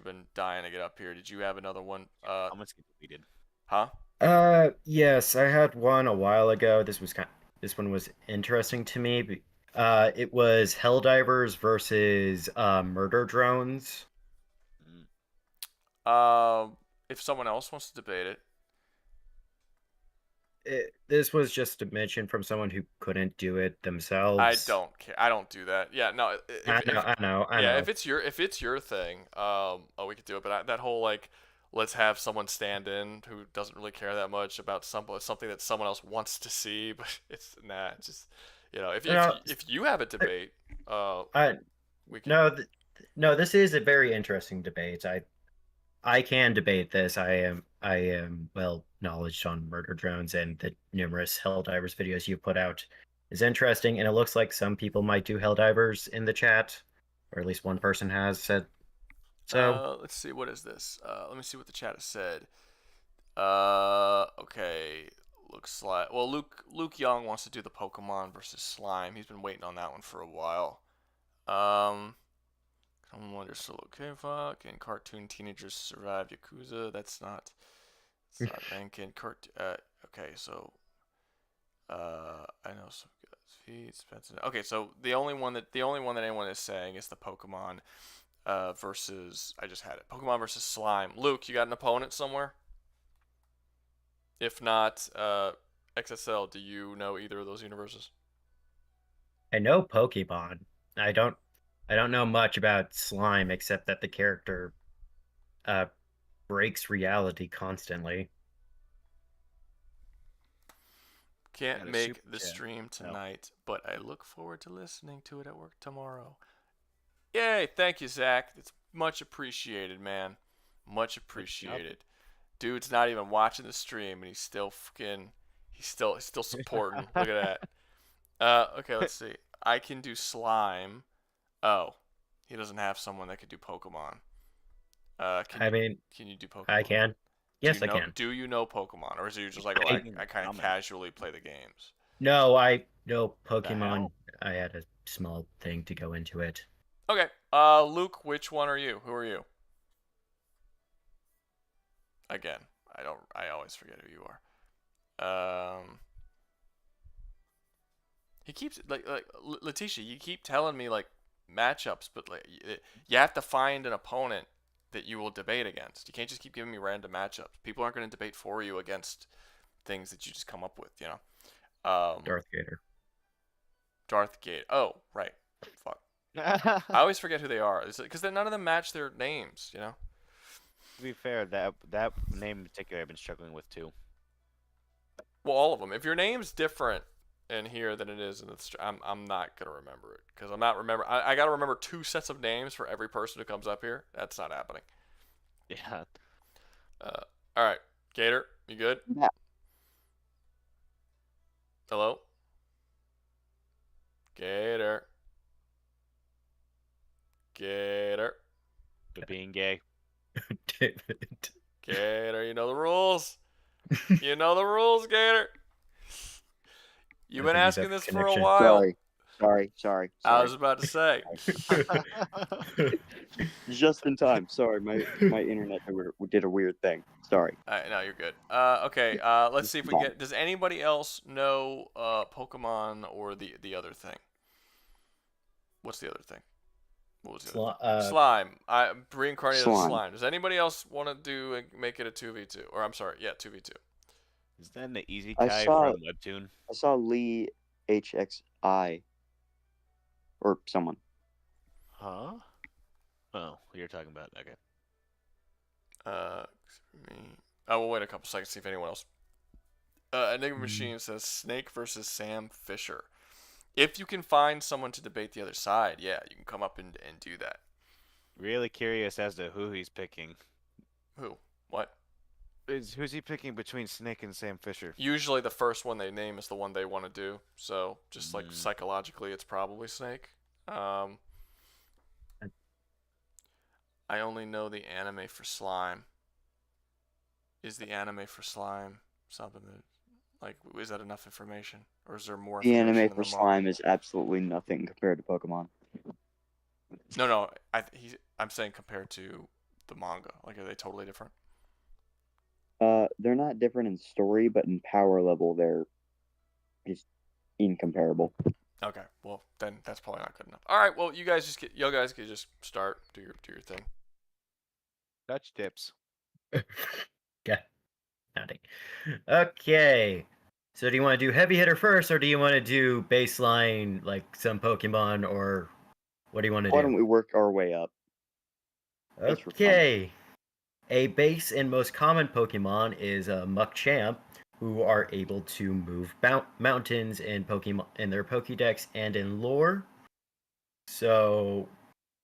Speaker 1: been dying to get up here, did you have another one?
Speaker 5: How much completed?
Speaker 1: Huh?
Speaker 13: Yes, I had one a while ago. This one was interesting to me. It was Helldivers versus murder drones.
Speaker 1: If someone else wants to debate it.
Speaker 13: This was just a mention from someone who couldn't do it themselves.
Speaker 1: I don't care. I don't do that. Yeah, no.
Speaker 13: I know.
Speaker 1: If it's your thing, we could do it. But that whole like, let's have someone stand in who doesn't really care that much about something that someone else wants to see, but it's just if you have a debate, we can.
Speaker 13: No, No, this is a very interesting debate. I can debate this. I am well knowledgeable on murder drones, and the numerous Helldivers videos you put out is interesting, and it looks like some people might do Helldivers in the chat, or at least one person has said so.
Speaker 1: Let's see, what is this? Let me see what the chat has said. Okay. Looks like, well, Luke Young wants to do the Pokemon versus slime. He's been waiting on that one for a while. Homelander solo K-Fuck and cartoon teenagers survive Yakuza. That's not ranking. Okay, so I know some feet. Okay, so the only one that anyone is saying is the Pokemon versus, I just had it. Pokemon versus slime. Luke, you got an opponent somewhere? If not, XSL, do you know either of those universes?
Speaker 13: I know Pokemon. I don't know much about slime except that the character breaks reality constantly.
Speaker 1: Can't make the stream tonight, but I look forward to listening to it at work tomorrow. Yay! Thank you, Zach. It's much appreciated, man. Much appreciated. Dude's not even watching the stream, and he's still supporting. Look at that. Okay, let's see. I can do slime. Oh, he doesn't have someone that could do Pokemon. Can you do Pokemon?
Speaker 13: I can. Yes, I can.
Speaker 1: Do you know Pokemon, or is it just like, I kind of casually play the games?
Speaker 13: No, I know Pokemon. I had a small thing to go into it.
Speaker 1: Okay. Luke, which one are you? Who are you? Again, I always forget who you are. He keeps like Letitia, you keep telling me like matchups, but like you have to find an opponent that you will debate against. You can't just keep giving me random matchups. People aren't going to debate for you against things that you just come up with, you know.
Speaker 13: Darth Vader.
Speaker 1: Darth Vader. Oh, right. Fuck. I always forget who they are because none of them match their names, you know.
Speaker 5: To be fair, that name in particular I've been struggling with too.
Speaker 1: Well, all of them. If your name's different in here than it is in the I'm not gonna remember it because I'm not remember. I gotta remember 2 sets of names for every person who comes up here. That's not happening.
Speaker 5: Yeah.
Speaker 1: All right, Gator, you good?
Speaker 11: Yeah.
Speaker 1: Hello. Gator. Gator.
Speaker 5: To being gay.
Speaker 13: David.
Speaker 1: Gator, you know the rules. You know the rules, Gator. You've been asking this for a while.
Speaker 11: Sorry.
Speaker 1: I was about to say.
Speaker 11: Just in time. Sorry, my internet did a weird thing. Sorry.
Speaker 1: No, you're good. Okay, let's see if we get. Does anybody else know Pokemon or the other thing? What's the other thing? What was it? Slime. Reincarnated slime. Does anybody else want to make it a 2v2? Or I'm sorry, yeah, 2v2.
Speaker 5: Is that the easy guy from Webtoon?
Speaker 11: I saw Lee HXI or someone.
Speaker 5: Huh? Oh, you're talking about okay.
Speaker 1: We'll wait a couple seconds to see if anyone else. Enigma Machine says Snake versus Sam Fisher. If you can find someone to debate the other side, yeah, you can come up and do that.
Speaker 5: Really curious as to who he's picking.
Speaker 1: Who? What?
Speaker 5: Who's he picking between Snake and Sam Fisher?
Speaker 1: Usually the first one they name is the one they want to do. So just like psychologically, it's probably Snake. I only know the anime for slime. Is the anime for slime something that, like, is that enough information? Or is there more
Speaker 11: The
Speaker 1: information
Speaker 11: anime for slime is absolutely nothing compared to Pokemon.
Speaker 1: No, I'm saying compared to the manga. Like, are they totally different?
Speaker 11: They're not different in story, but in power level, they're just incomparable.
Speaker 1: Okay, well then that's probably not good enough. All right, well you guys can just start, do your thing.
Speaker 5: Dutch tips.
Speaker 13: Yeah. Howdy. Okay. So do you want to do heavy hitter first, or do you want to do baseline, like some Pokemon, or what do you want to do?
Speaker 11: Why don't we work our way up?
Speaker 13: Okay. A base and most common Pokemon is a Muckchamp, who are able to move mountains in Pokemon in their Pokédex and in lore. So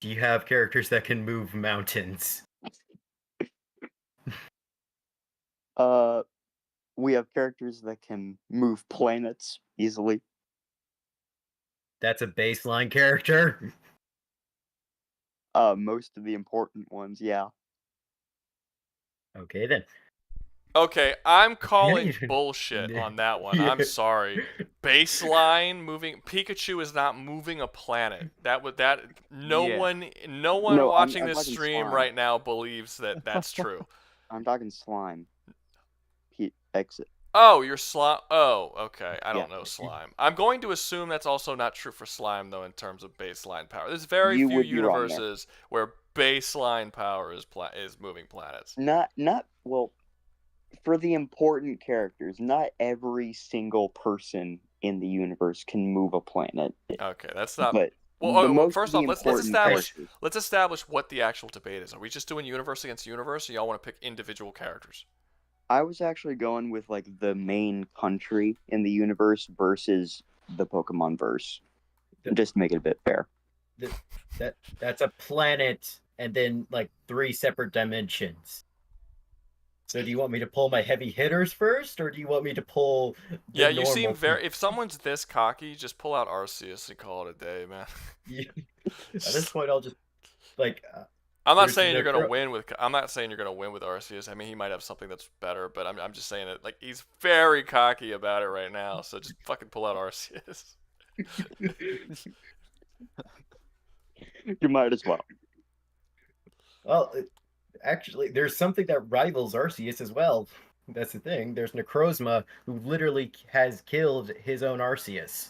Speaker 13: Do you have characters that can move mountains?
Speaker 11: We have characters that can move planets easily.
Speaker 13: That's a baseline character.
Speaker 11: Most of the important ones, yeah.
Speaker 13: Okay then.
Speaker 1: Okay, I'm calling
Speaker 13: even-
Speaker 1: bullshit
Speaker 13: Yeah.
Speaker 1: on that one.
Speaker 13: Yeah.
Speaker 1: I'm sorry. Baseline moving Pikachu is not moving a planet. No
Speaker 5: Yeah.
Speaker 1: one
Speaker 11: No,
Speaker 1: watching
Speaker 11: I'm
Speaker 1: this
Speaker 11: talking
Speaker 1: stream
Speaker 11: slime.
Speaker 1: right now believes that that's true.
Speaker 11: I'm talking slime. Exit.
Speaker 1: Oh, you're slime. Oh, okay. I don't
Speaker 11: Yeah.
Speaker 1: know slime. I'm going to assume that's also not true for slime though in terms of baseline power. There's very
Speaker 11: You
Speaker 1: few
Speaker 11: would be wrong there.
Speaker 1: universes where baseline power is moving planets.
Speaker 11: Not well, for the important characters, not every single person in the universe can move a planet.
Speaker 1: Okay, that's not.
Speaker 11: But
Speaker 1: Well,
Speaker 11: most
Speaker 1: first
Speaker 11: of
Speaker 1: off,
Speaker 11: the
Speaker 1: let's
Speaker 11: important
Speaker 1: establish
Speaker 11: characters-
Speaker 1: let's establish what the actual debate is. Are we just doing universe against universe, or y'all want to pick individual characters?
Speaker 11: I was actually going with like the main country in the universe versus the Pokemon verse, just to make it a bit fair.
Speaker 13: That's a planet, and then like 3 separate dimensions. So do you want me to pull my heavy hitters first, or do you want me to pull?
Speaker 1: Yeah, you seem very. If someone's this cocky, just pull out Arceus and call it a day, man.
Speaker 13: At this point, I'll just like.
Speaker 1: I'm not saying you're gonna win with. I'm not saying you're gonna win with Arceus. I mean, he might have something that's better, but I'm just saying that like he's very cocky about it right now. So just fucking pull out Arceus.
Speaker 11: You might as well.
Speaker 13: Well, actually, there's something that rivals Arceus as well. That's the thing. There's Necrozma, who literally has killed his own Arceus.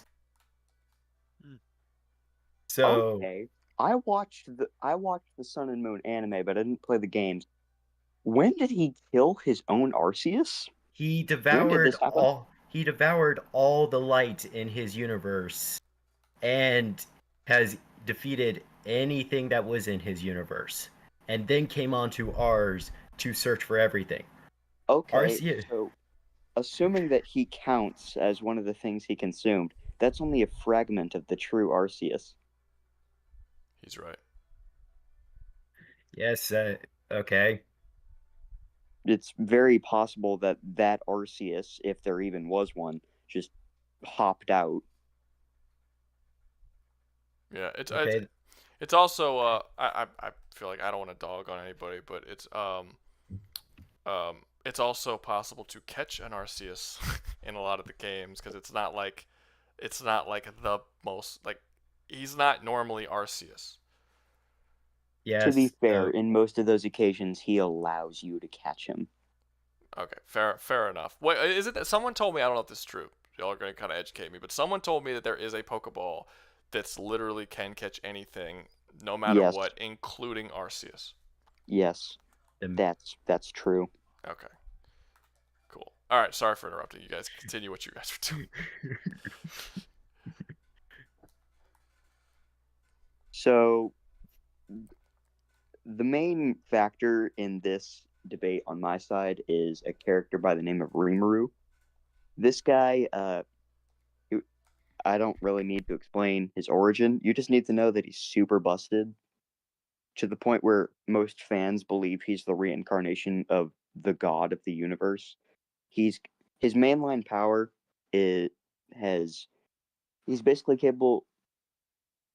Speaker 13: So
Speaker 11: okay, I watched the Sun and Moon anime, but I didn't play the games. When did he kill his own Arceus?
Speaker 13: he
Speaker 11: When did
Speaker 13: devoured
Speaker 11: this happen?
Speaker 13: all the light in his universe, and has defeated anything that was in his universe, and then came onto ours to search for everything.
Speaker 11: Okay,
Speaker 13: Arceus.
Speaker 11: so assuming that he counts as one of the things he consumed, that's only a fragment of the true Arceus.
Speaker 1: He's right.
Speaker 13: Yes. Okay.
Speaker 11: It's very possible that Arceus, if there even was one, just hopped out.
Speaker 1: Yeah, it's
Speaker 13: Okay.
Speaker 1: it's also I feel like I don't want to dog on anybody, but it's also possible to catch an Arceus in a lot of the games because it's not like the most like he's not normally Arceus.
Speaker 13: Yes.
Speaker 11: To be fair, in most of those occasions, he allows you to catch him.
Speaker 1: Okay, fair enough. Wait, is it that someone told me? I don't know if this is true. Y'all are going to kind of educate me, but someone told me that there is a Pokeball that's literally can catch anything, no matter
Speaker 11: Yes.
Speaker 1: what, including Arceus.
Speaker 11: Yes, that's true.
Speaker 1: Okay, cool. All right, sorry for interrupting. You guys continue what you guys are doing.
Speaker 11: So, the main factor in this debate on my side is a character by the name of Rimuru. This guy, I don't really need to explain his origin. You just need to know that he's super busted, to the point where most fans believe he's the reincarnation of the god of the universe. His mainline power he's basically capable.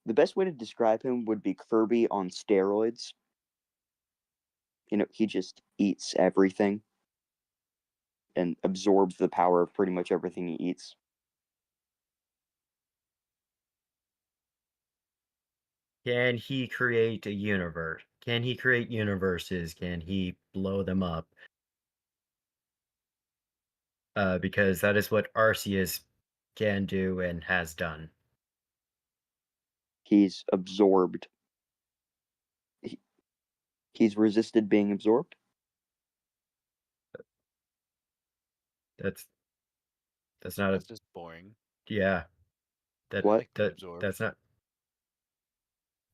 Speaker 11: The best way to describe him would be Kirby on steroids. You know, he just eats everything and absorbs the power of pretty much everything he eats.
Speaker 13: Can he create a universe? Can he create universes? Can he blow them up? Because that is what Arceus can do and has done.
Speaker 11: He's absorbed. He's resisted being absorbed.
Speaker 13: That's not
Speaker 5: That's just boring.
Speaker 13: Yeah.
Speaker 11: What?
Speaker 13: That's not.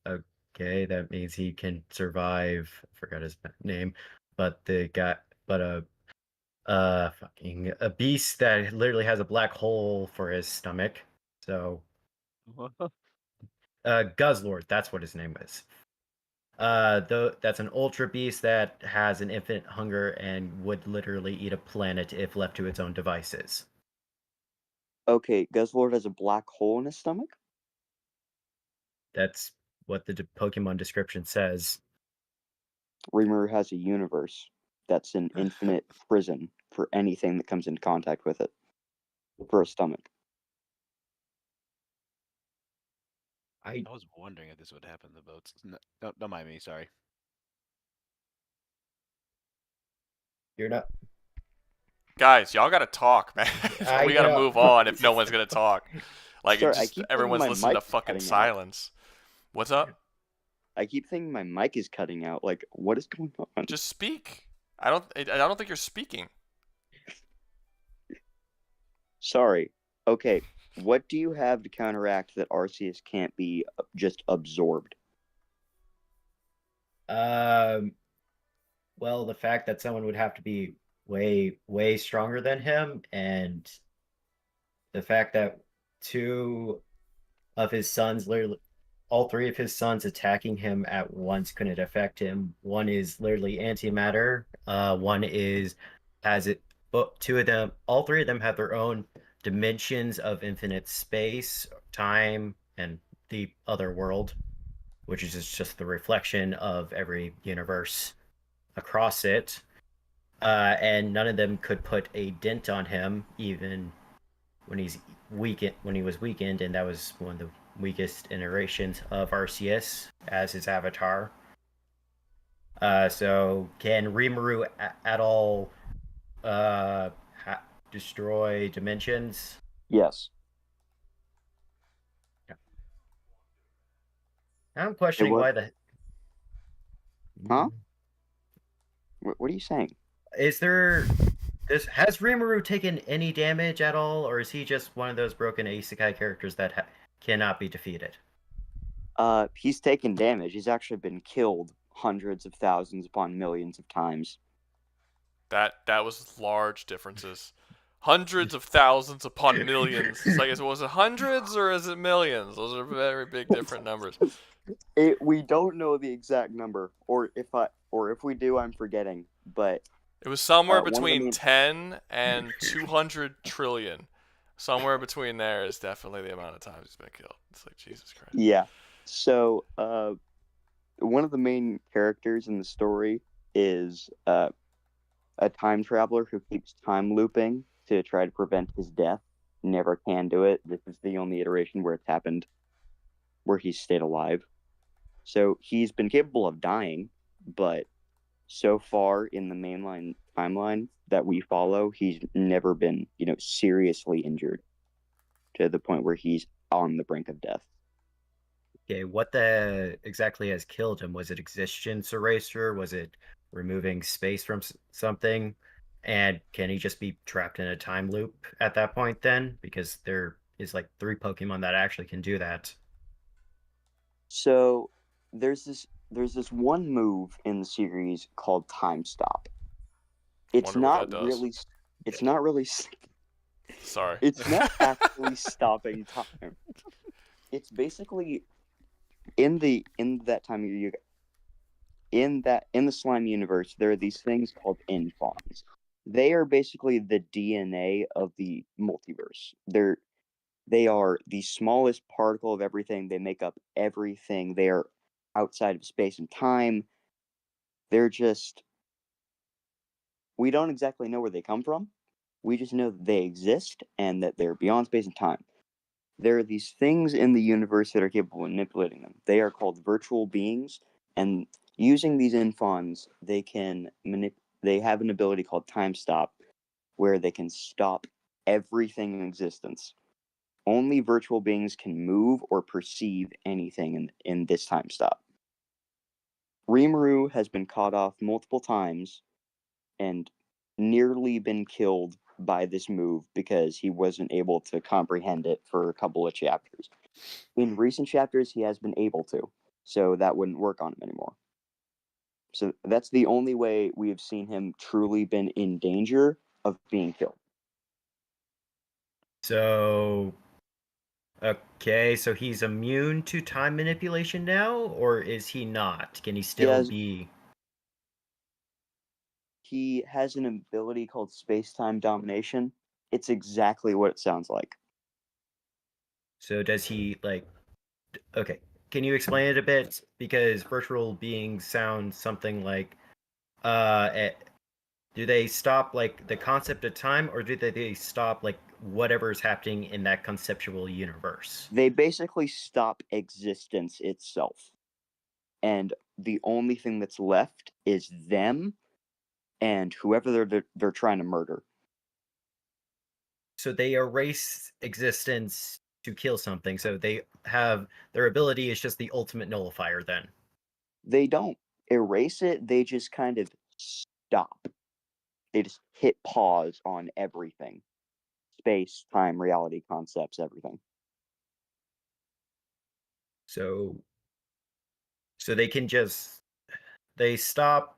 Speaker 13: Okay, that means he can survive. I forgot his name, but fucking a beast that literally has a black hole for his stomach. So, Guzzlord, that's what his name is. Though that's an ultra beast that has an infinite hunger and would literally eat a planet if left to its own devices.
Speaker 11: Okay, Guzzlord has a black hole in his stomach?
Speaker 13: That's what the Pokemon description says.
Speaker 11: Rimuru has a universe that's an infinite prison for anything that comes in contact with it. For a stomach.
Speaker 5: I was wondering if this would happen to boats. No, don't mind me, sorry.
Speaker 13: You're not.
Speaker 1: Guys, y'all gotta talk, man. We gotta move on if no one's gonna talk. Like,
Speaker 11: Sorry,
Speaker 1: it just everyone's listening to fucking silence. What's up?
Speaker 11: I keep thinking my mic is cutting out. Like, what is going on?
Speaker 1: Just speak. I don't think you're speaking.
Speaker 11: Sorry. Okay, what do you have to counteract that Arceus can't be just absorbed?
Speaker 13: Well, the fact that someone would have to be way, way stronger than him, and the fact that two of his sons, literally, all three of his sons attacking him at once couldn't affect him. One is literally antimatter. One is has it. But two of them, all three of them have their own dimensions of infinite space, time, and the other world, which is just the reflection of every universe across it. And none of them could put a dent on him, even when he was weakened, and that was one of the weakest iterations of Arceus as his avatar. So can Rimuru at all destroy dimensions?
Speaker 11: Yes.
Speaker 13: Yeah. I'm questioning why the.
Speaker 11: Huh? What are you saying?
Speaker 13: Has Rimuru taken any damage at all, or is he just one of those broken isekai characters that cannot be defeated?
Speaker 11: He's taken damage. He's actually been killed hundreds of thousands upon millions of times.
Speaker 1: That was large differences. Hundreds of thousands upon millions. It's like, was it hundreds or is it millions? Those are very big different numbers.
Speaker 11: We don't know the exact number, or if we do, I'm forgetting. But
Speaker 1: it was somewhere between 10 and 200 trillion. Somewhere between there is definitely the amount of times he's been killed. It's like, Jesus Christ.
Speaker 11: Yeah. So, one of the main characters in the story is a time traveler who keeps time looping to try to prevent his death. Never can do it. This is the only iteration where it's happened, where he's stayed alive. So he's been capable of dying, but so far in the mainline timeline that we follow, he's never been, seriously injured to the point where he's on the brink of death.
Speaker 13: Okay, what exactly has killed him? Was it existence eraser? Was it removing space from something? And can he just be trapped in a time loop at that point then? Because there is like 3 Pokemon that actually can do that.
Speaker 11: So there's this one move in the series called Time Stop. It's not really.
Speaker 1: Sorry.
Speaker 11: It's not actually stopping time. It's basically in the slime universe, there are these things called infons. They are basically the DNA of the multiverse. They are the smallest particle of everything. They make up everything. They are outside of space and time. They're just. We don't exactly know where they come from. We just know that they exist and that they're beyond space and time. There are these things in the universe that are capable of manipulating them. They are called virtual beings, and using these infons, they have an ability called Time Stop, where they can stop everything in existence. Only virtual beings can move or perceive anything in this Time Stop. Rimuru has been caught off multiple times and nearly been killed by this move because he wasn't able to comprehend it for a couple of chapters. In recent chapters, he has been able to, so that wouldn't work on him anymore. So that's the only way we have seen him truly been in danger of being killed.
Speaker 13: So Okay, so he's immune to time manipulation now, or is he not? Can he
Speaker 11: He
Speaker 13: still
Speaker 11: has,
Speaker 13: be?
Speaker 11: he has an ability called space-time domination. It's exactly what it sounds like.
Speaker 13: So does he like? Okay, can you explain it a bit? Because virtual beings sound something like, do they stop like the concept of time, or do they stop like whatever is happening in that conceptual universe?
Speaker 11: They basically stop existence itself. And the only thing that's left is them and whoever they're trying to murder.
Speaker 13: So they erase existence to kill something. So they have their ability is just the ultimate nullifier then.
Speaker 11: They don't erase it, they just kind of stop. They just hit pause on everything. Space, time, reality, concepts, everything.
Speaker 13: So they can just they stop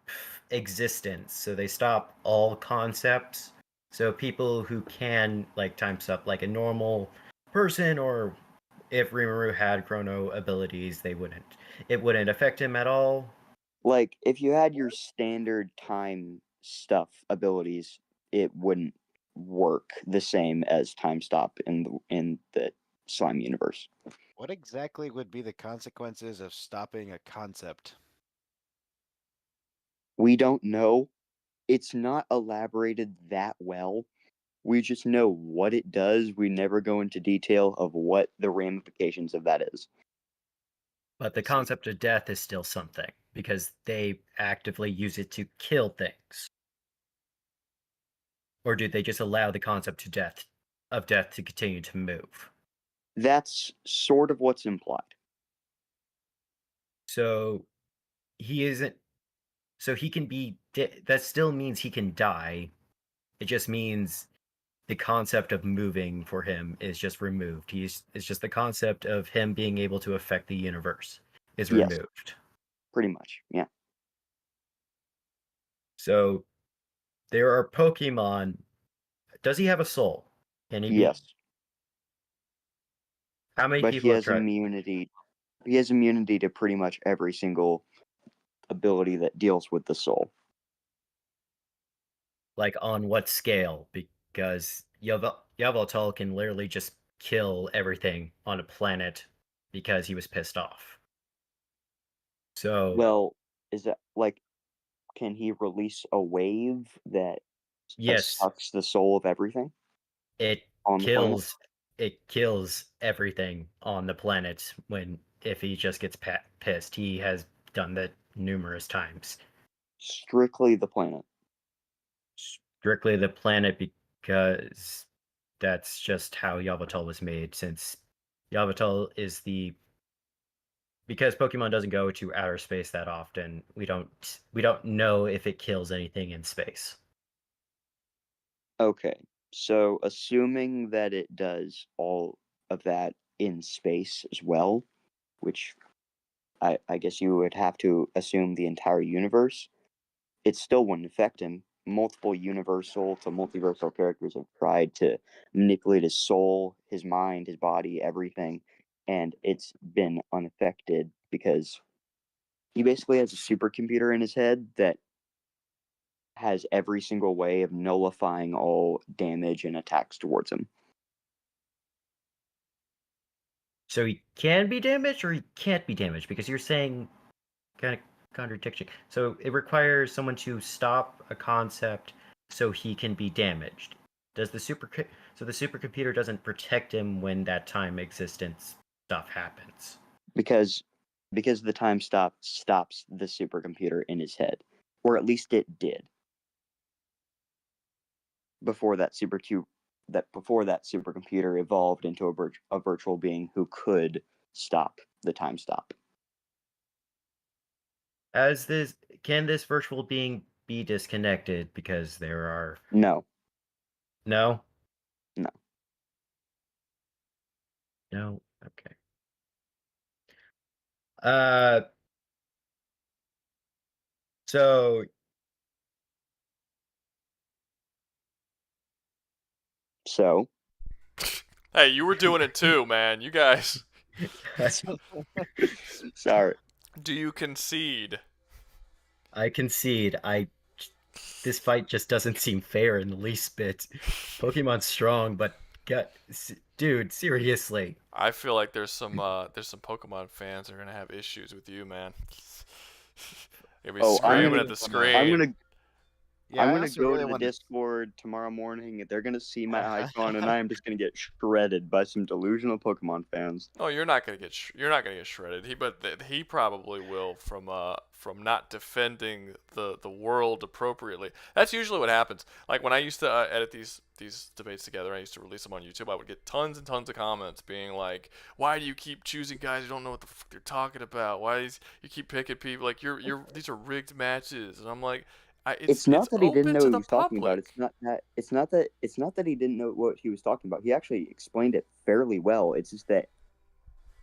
Speaker 13: existence. So they stop all concepts. So people who can like time stop like a normal person, or if Rimuru had chrono abilities, it wouldn't affect him at all.
Speaker 11: Like, if you had your standard time stuff abilities, it wouldn't work the same as time stop in the slime universe.
Speaker 5: What exactly would be the consequences of stopping a concept?
Speaker 11: We don't know. It's not elaborated that well. We just know what it does. We never go into detail of what the ramifications of that is.
Speaker 13: But the concept of death is still something because they actively use it to kill things. Or do they just allow the concept of death to continue to move?
Speaker 11: That's sort of what's implied.
Speaker 13: So he isn't. So he can be. That still means he can die. It just means the concept of moving for him is just removed. It's just the concept of him being able to affect the universe is
Speaker 11: Yes,
Speaker 13: removed.
Speaker 11: pretty much. Yeah.
Speaker 13: So there are Pokemon. Does he have a soul? Can he be?
Speaker 11: Yes.
Speaker 13: How many
Speaker 11: But he
Speaker 13: people have
Speaker 11: has
Speaker 13: tried?
Speaker 11: immunity. He has immunity to pretty much every single ability that deals with the soul.
Speaker 13: Like on what scale? Because Yveltal can literally just kill everything on a planet because he was pissed off. So
Speaker 11: Well, is that like, can he release a wave that
Speaker 13: yes,
Speaker 11: sucks the soul of everything
Speaker 13: it
Speaker 11: on the planet?
Speaker 13: kills everything on the planet if he just gets pissed. He has done that numerous times.
Speaker 11: Strictly the planet.
Speaker 13: Strictly the planet because that's just how Yveltal was made, since Yveltal is because Pokemon doesn't go to outer space that often, we don't know if it kills anything in space.
Speaker 11: Okay, so assuming that it does all of that in space as well, which I guess you would have to assume the entire universe, it still wouldn't affect him. Multiple universal to multiversal characters have tried to manipulate his soul, his mind, his body, everything, and it's been unaffected because he basically has a supercomputer in his head that has every single way of nullifying all damage and attacks towards him.
Speaker 13: So he can be damaged or he can't be damaged, because you're saying kind of contradiction. So it requires someone to stop a concept so he can be damaged. So the supercomputer doesn't protect him when that time existence stuff happens.
Speaker 11: Because the time stops the supercomputer in his head, or at least it did before that supercomputer evolved into a virtual being who could stop the time stop.
Speaker 13: Can this virtual being be disconnected because there are
Speaker 11: No.
Speaker 13: No?
Speaker 11: No.
Speaker 13: No? Okay. So
Speaker 11: So
Speaker 1: Hey, you were doing it too, man. You guys.
Speaker 11: Sorry.
Speaker 1: Do you concede?
Speaker 13: I concede. This fight just doesn't seem fair in the least bit. Pokemon's strong, but dude, seriously.
Speaker 1: I feel like there's some Pokemon fans that are gonna have issues with you, man. You'll be screaming at the screen.
Speaker 11: I'm gonna go to the Discord tomorrow morning. They're gonna see my icon, and I am just gonna get shredded by some delusional Pokemon fans.
Speaker 1: Oh, you're not gonna get shredded. He probably will from not defending the world appropriately. That's usually what happens. Like when I used to edit these debates together, I used to release them on YouTube. I would get tons and tons of comments being like, "Why do you keep choosing guys who don't know what the fuck they're talking about? Why you keep picking people like these are rigged matches?" And I'm like.
Speaker 11: It's not that he didn't know what he was
Speaker 1: public.
Speaker 11: talking about. It's not that he didn't know what he was talking about. He actually explained it fairly well. It's just that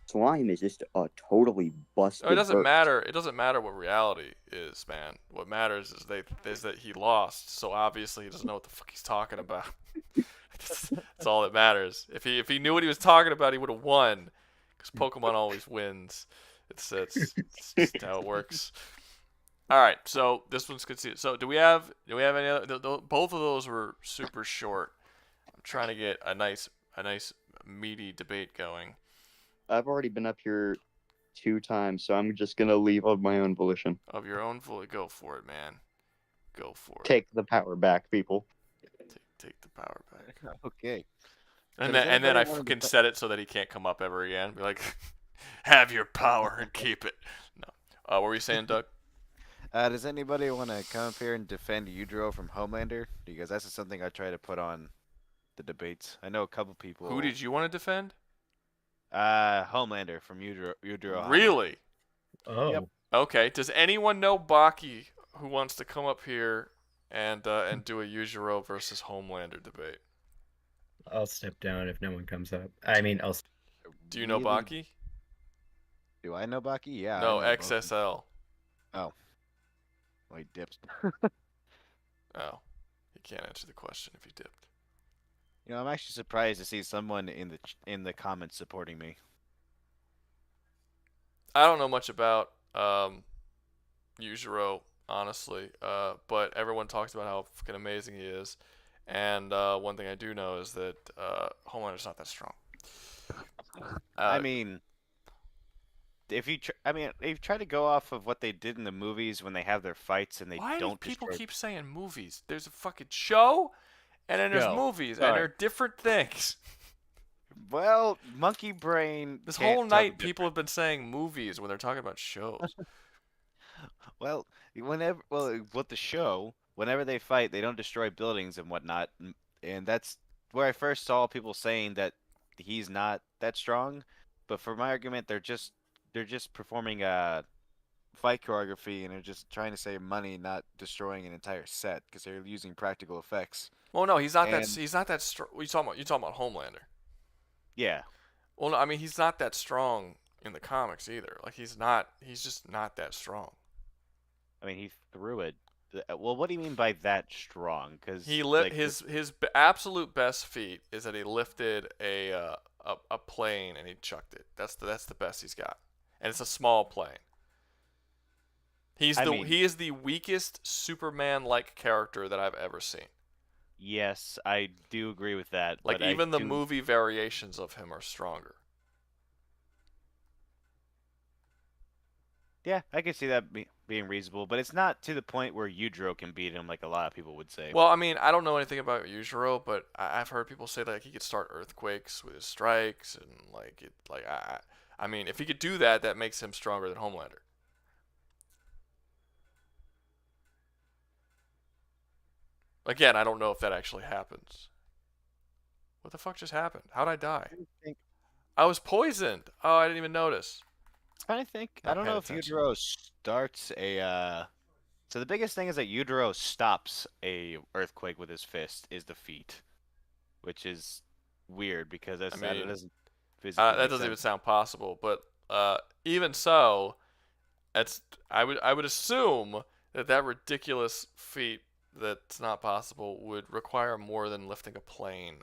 Speaker 11: slime is just a totally busted.
Speaker 1: No, it doesn't matter. It doesn't matter what reality is, man. What matters is that he lost. So obviously he doesn't know what the fuck he's talking about. That's all that matters. If he knew what he was talking about, he would have won. Because Pokemon always wins. It's just how it works. All right, so this one's conceded. So do we have any other? Both of those were super short. I'm trying to get a nice meaty debate going.
Speaker 11: I've already been up here 2 times, so I'm just gonna leave of my own volition.
Speaker 1: Of your own volition, go for it, man. Go for it.
Speaker 11: Take the power back, people.
Speaker 1: Take the power back.
Speaker 5: Okay.
Speaker 1: And then I fucking set it so that he can't come up ever again. Be like, have your power and keep it. No. What were you saying, Doug?
Speaker 5: Does anybody want to come up here and defend Yujiro from Homelander? Because that's something I try to put on the debates. I know a couple people.
Speaker 1: Who did you want to defend?
Speaker 5: Homelander from Yujiro.
Speaker 1: Really?
Speaker 13: Oh.
Speaker 5: Yep.
Speaker 1: Okay. Does anyone know Baki who wants to come up here and do a Yujiro versus Homelander debate?
Speaker 13: I'll step down if no one comes up. I mean, I'll.
Speaker 1: Do you know Baki?
Speaker 5: Do I know Baki? Yeah.
Speaker 1: No, XSL.
Speaker 5: Oh. Well, he dipped.
Speaker 1: Oh, he can't answer the question if he dipped.
Speaker 5: You know, I'm actually surprised to see someone in the comments supporting me.
Speaker 1: I don't know much about Yujiro, honestly, but everyone talks about how fucking amazing he is. And one thing I do know is that Homelander's not that strong.
Speaker 5: I mean, if you try to go off of what they did in the movies when they have their fights and they
Speaker 1: Why
Speaker 5: don't.
Speaker 1: do people keep saying movies? There's a fucking show, and then there's movies, and they're different things.
Speaker 5: Well, monkey brain.
Speaker 1: This whole night, people have been saying movies when they're talking about shows.
Speaker 5: Well, with the show, whenever they fight, they don't destroy buildings and whatnot, and that's where I first saw people saying that he's not that strong. But for my argument, they're just performing a fight choreography, and they're just trying to save money, not destroying an entire set because they're using practical effects.
Speaker 1: Well, no, he's not that strong. You talking about Homelander?
Speaker 5: Yeah.
Speaker 1: Well, no, I mean he's not that strong in the comics either. Like he's just not that strong.
Speaker 5: I mean, he threw it. Well, what do you mean by that strong? Because
Speaker 1: his absolute best feat is that he lifted a plane and he chucked it. That's the best he's got, and it's a small plane. He is the weakest Superman-like character that I've ever seen.
Speaker 5: Yes, I do agree with that.
Speaker 1: Like even the movie variations of him are stronger.
Speaker 5: Yeah, I can see that being reasonable, but it's not to the point where Yujiro can beat him like a lot of people would say.
Speaker 1: Well, I mean, I don't know anything about Yujiro, but I've heard people say that he could start earthquakes with his strikes, and I mean, if he could do that, that makes him stronger than Homelander. Again, I don't know if that actually happens. What the fuck just happened? How'd I die? I was poisoned. Oh, I didn't even notice.
Speaker 5: I don't know if Yujiro starts a. So the biggest thing is that Yujiro stops a earthquake with his fist is the feat, which is weird because that doesn't physically.
Speaker 1: That doesn't even sound possible. But even so, I would assume that ridiculous feat that's not possible would require more than lifting a plane.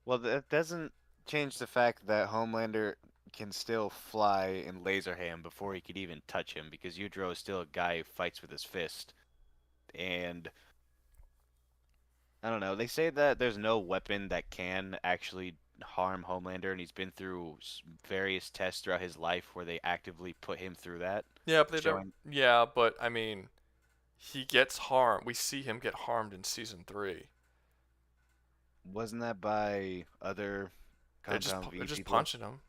Speaker 5: Well, that doesn't change the fact that Homelander can still fly and laser him before he could even touch him, because Yujiro is still a guy who fights with his fist. And I don't know. They say that there's no weapon that can actually harm Homelander, and he's been through various tests throughout his life where they actively put him through that.
Speaker 1: Yeah, but they don't.
Speaker 5: Showing
Speaker 1: Yeah, but I mean, he gets harmed. We see him get harmed in season 3.
Speaker 5: wasn't that by other Compound V
Speaker 1: They're just
Speaker 5: people?
Speaker 1: punching him.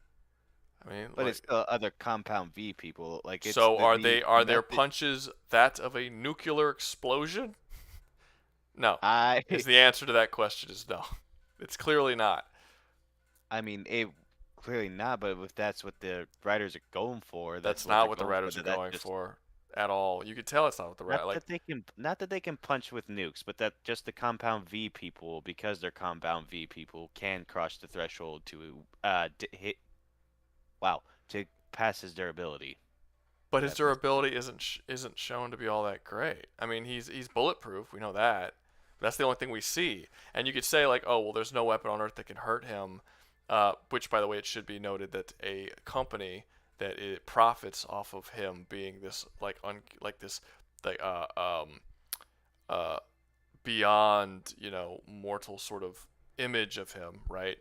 Speaker 1: I mean,
Speaker 5: But
Speaker 1: like,
Speaker 5: it's still other Compound V people. Like it's
Speaker 1: so are
Speaker 5: the
Speaker 1: their
Speaker 5: method.
Speaker 1: punches that of a nuclear explosion? No.
Speaker 5: I
Speaker 1: Is the answer to that question is no. It's clearly not.
Speaker 5: I mean, it clearly not. But if that's what the writers are going for,
Speaker 1: That's
Speaker 5: what
Speaker 1: not
Speaker 5: they're
Speaker 1: what the
Speaker 5: going
Speaker 1: writers
Speaker 5: for.
Speaker 1: are
Speaker 5: That
Speaker 1: going
Speaker 5: just
Speaker 1: for at all. You could tell it's not what the
Speaker 5: not
Speaker 1: like.
Speaker 5: that they can not that they can punch with nukes, but that just the Compound V people, because they're Compound V people, can cross the threshold to hit. Wow, to pass his durability.
Speaker 1: But his
Speaker 5: That puts
Speaker 1: durability isn't shown to be all that great. I mean, he's bulletproof. We know that. But that's the only thing we see. And you could say like, oh well, there's no weapon on Earth that can hurt him. Which, by the way, it should be noted that a company that it profits off of him being this uh, beyond mortal sort of image of him, right?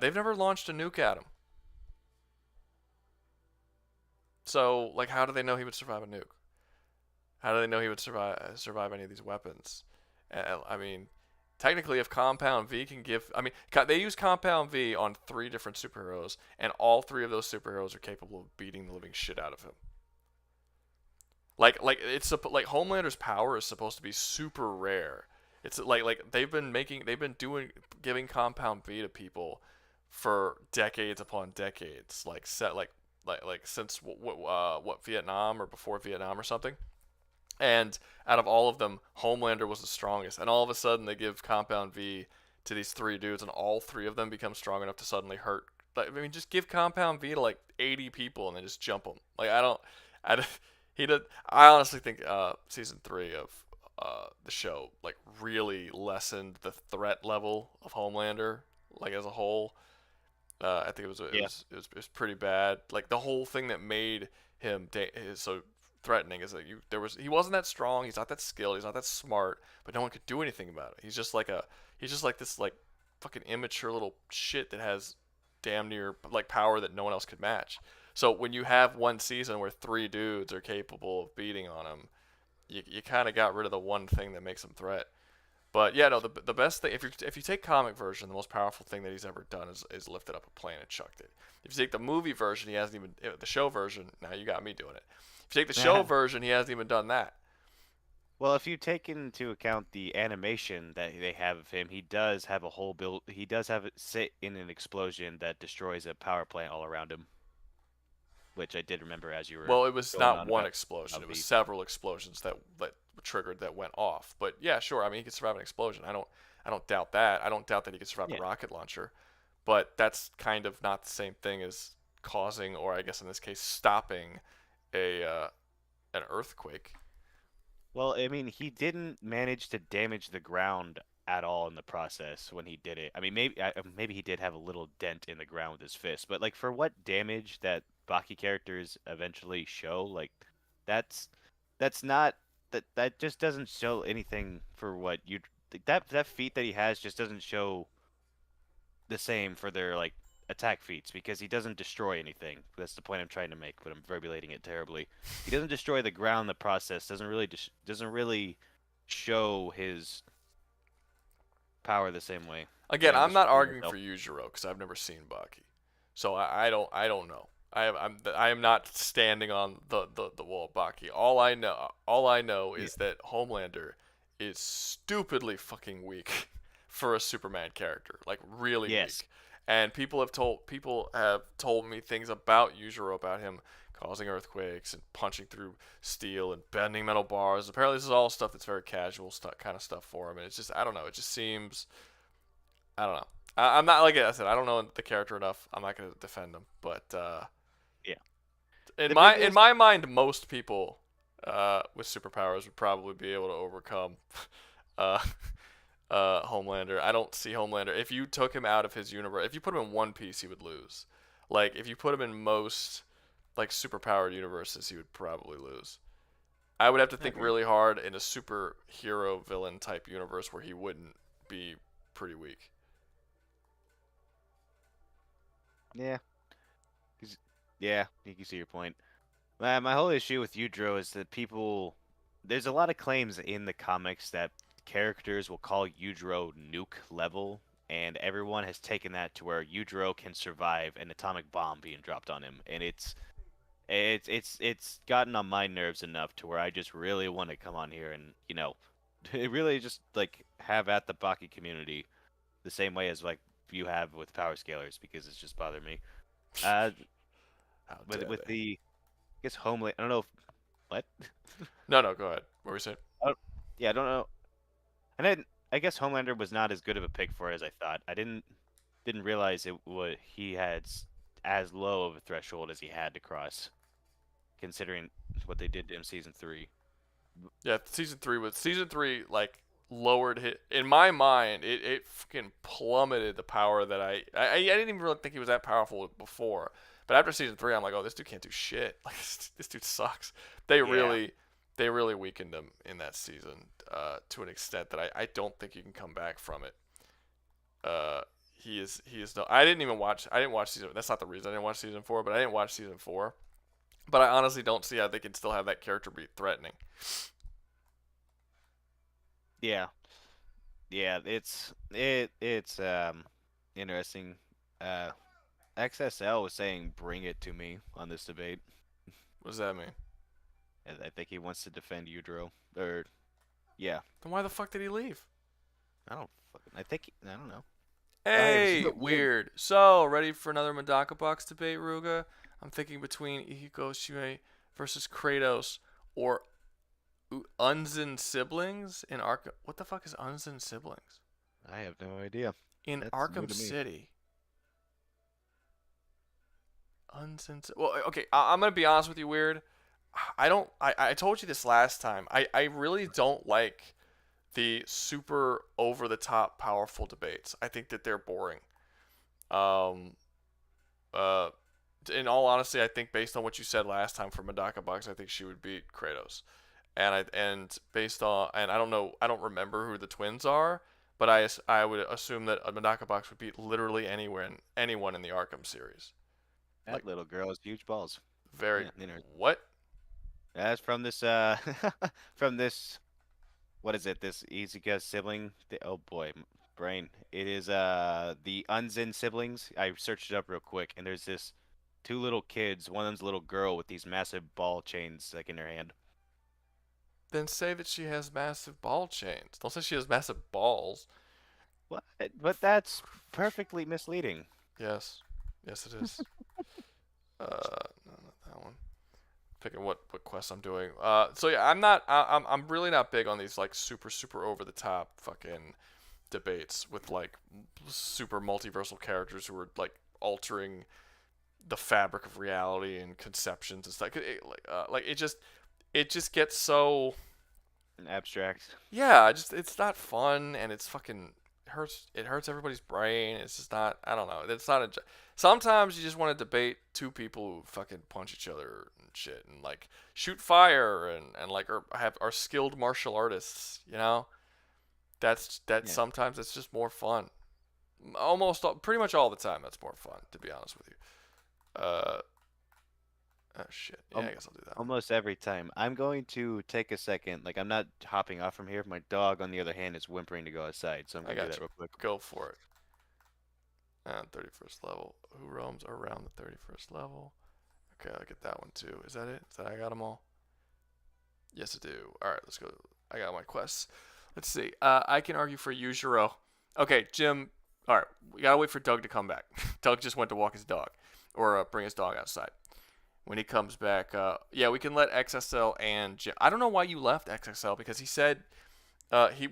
Speaker 1: They've never launched a nuke at him. So, like, how do they know he would survive a nuke? How do they know he would survive any of these weapons? I mean, technically, if Compound V can give, I mean, they use Compound V on 3 different superheroes, and all 3 of those superheroes are capable of beating the living shit out of him. Like Homelander's power is supposed to be super rare. It's like they've been giving Compound V to people for decades upon decades, like since what Vietnam or before Vietnam or something. And out of all of them, Homelander was the strongest. And all of a sudden, they give Compound V to these 3 dudes, and all 3 of them become strong enough to suddenly hurt. Like, I mean, just give Compound V to like 80 people and then just jump them. Like, I honestly think season 3 of the show like really lessened the threat level of Homelander, like as a whole. I think it was pretty bad. Like the whole thing that made him so threatening is that he wasn't that strong. He's not that skilled. He's not that smart. But no one could do anything about it. He's just like this like fucking immature little shit that has damn near like power that no one else could match. So when you have one season where 3 dudes are capable of beating on him, you kind of got rid of the one thing that makes him threat. But yeah, no, the best thing, if you take comic version, the most powerful thing that he's ever done is lifted up a plane and chucked it. If you take the movie version, he hasn't even the show version. Now you got me doing it. If you take the show version, he hasn't even done that.
Speaker 5: Well, if you take into account the animation that they have of him, he does have a whole build. He does have it sit in an explosion that destroys a power plant all around him, which I did remember as you were.
Speaker 1: Well, it was
Speaker 5: going
Speaker 1: not
Speaker 5: on
Speaker 1: one
Speaker 5: about
Speaker 1: explosion. It was
Speaker 5: V.
Speaker 1: several explosions that triggered that went off. But yeah, sure. I mean, he could survive an explosion. I don't doubt that. I don't doubt that he could survive a rocket launcher. But that's kind of not the same thing as causing, or I guess in this case, stopping an earthquake.
Speaker 5: Well, I mean, he didn't manage to damage the ground at all in the process when he did it. I mean, maybe he did have a little dent in the ground with his fist, but like for what damage that Baki characters eventually show, like that's not that just doesn't show anything for what you that feat that he has just doesn't show the same for their like attack feats, because he doesn't destroy anything. That's the point I'm trying to make, but I'm verbulating it terribly. He doesn't destroy the ground in the process. Doesn't really show his power the same way.
Speaker 1: Again, I'm not arguing for Yujiro because I've never seen Baki, so I don't know. I am not standing on the wall of Baki. All I know is that Homelander is stupidly fucking weak for a Superman character, like really weak. And people have told me things about Yujiro, about him causing earthquakes and punching through steel and bending metal bars. Apparently, this is all stuff that's very casual kind of stuff for him. And it's just, I don't know. It just seems, I don't know. I'm not, like I said, I don't know the character enough. I'm not going to defend him. But in my mind, most people with superpowers would probably be able to overcome Homelander. I don't see Homelander. If you took him out of his universe, if you put him in One Piece, he would lose. Like if you put him in most like superpowered universes, he would probably lose. I would have to think really hard in a superhero villain type universe where he wouldn't be pretty weak.
Speaker 5: Yeah. Yeah, you can see your point. My whole issue with Yujiro is that there's a lot of claims in the comics that characters will call Yujiro nuke level, and everyone has taken that to where Yujiro can survive an atomic bomb being dropped on him, and it's gotten on my nerves enough to where I just really want to come on here and really just like have at the Baki community the same way as like you have with power scalers, because it's just bothered me. With the I guess Homelander, I don't know what.
Speaker 1: No, go ahead. What were you saying?
Speaker 5: Yeah, I don't know. And I guess Homelander was not as good of a pick for it as I thought. I didn't realize he had as low of a threshold as he had to cross, considering what they did to him season 3.
Speaker 1: Yeah, season 3 like lowered hit in my mind. It fucking plummeted the power that I didn't even really think he was that powerful before. But after season 3, I'm like, oh, this dude can't do shit. Like this dude sucks. They really weakened him in that season to an extent that I don't think you can come back from it. He is no. I didn't watch season. That's not the reason I didn't watch season 4, but I didn't watch season 4. But I honestly don't see how they can still have that character be threatening.
Speaker 5: Yeah, it's interesting. XSL was saying bring it to me on this debate.
Speaker 1: What does that mean?
Speaker 5: I think he wants to defend Yujiro. Or, yeah.
Speaker 1: Then why the fuck did he leave?
Speaker 5: I don't know.
Speaker 1: Hey, weird. So, ready for another Medaka Box debate, Rouga? I'm thinking between Ihiko versus Kratos or Unzen siblings in Arkham. What the fuck is Unzen siblings?
Speaker 5: I have no idea.
Speaker 1: In Arkham City. Well, okay, I'm gonna be honest with you, weird. I told you this last time. I really don't like the super over the top powerful debates. I think that they're boring. In all honesty, I think based on what you said last time for Medaka Box, I think she would beat Kratos. And based on, and I don't remember who the twins are, but I would assume that a Medaka Box would beat literally anyone in the Arkham series.
Speaker 5: That little girl has huge balls.
Speaker 1: Very.
Speaker 5: Yeah,
Speaker 1: what?
Speaker 5: That's from this from this, what is it? This Izuka sibling? Oh boy, brain. It is the Unzen siblings. I searched it up real quick, and there's this 2 little kids. One of them's a little girl with these massive ball chains like in her hand.
Speaker 1: Then say that she has massive ball chains. Don't say she has massive balls.
Speaker 5: What? But that's perfectly misleading.
Speaker 1: Yes, it is. No, not that one. Picking what quest I'm doing. So yeah, I'm really not big on these like super over the top fucking debates with like super multiversal characters who are like altering the fabric of reality and conceptions and stuff. It just gets so
Speaker 5: abstract.
Speaker 1: Yeah, it's not fun, and it's fucking hurts. It hurts everybody's brain. It's just not. I don't know. It's not a. Sometimes you just want to debate 2 people who fucking punch each other and shit, and like shoot fire and like are skilled martial artists. You know, Sometimes it's just more fun. Pretty much all the time, that's more fun. To be honest with you. Oh shit. Yeah, I guess I'll do that.
Speaker 5: Almost every time. I'm going to take a second. Like, I'm not hopping off from here. My dog, on the other hand, is whimpering to go outside, so I'm going to do that real quick.
Speaker 1: Go for it. And 31st level. Who roams around the 31st level? Okay, I'll get that one too. Is that it? Is that I got them all? Yes, I do. All right, let's go. I got my quests. Let's see. I can argue for Yujiro. Okay, Jim. All right, we gotta wait for Doug to come back. Doug just went to walk his dog, or bring his dog outside. When he comes back, yeah, we can let XSL and Jim. I don't know why you left XSL, because he said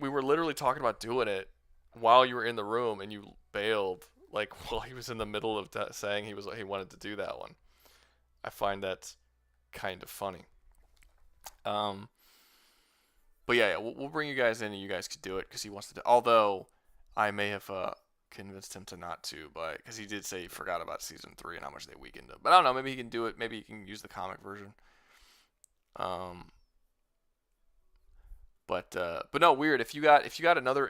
Speaker 1: we were literally talking about doing it while you were in the room, and you bailed like while he was in the middle of saying he wanted to do that one. I find that kind of funny. But But yeah, we'll bring you guys in and you guys could do it because he wants to do. Although I may have convinced him to not to, but because he did say he forgot about season 3 and how much they weakened it. But I don't know. Maybe he can do it. Maybe he can use the comic version. But no, weird. If you got another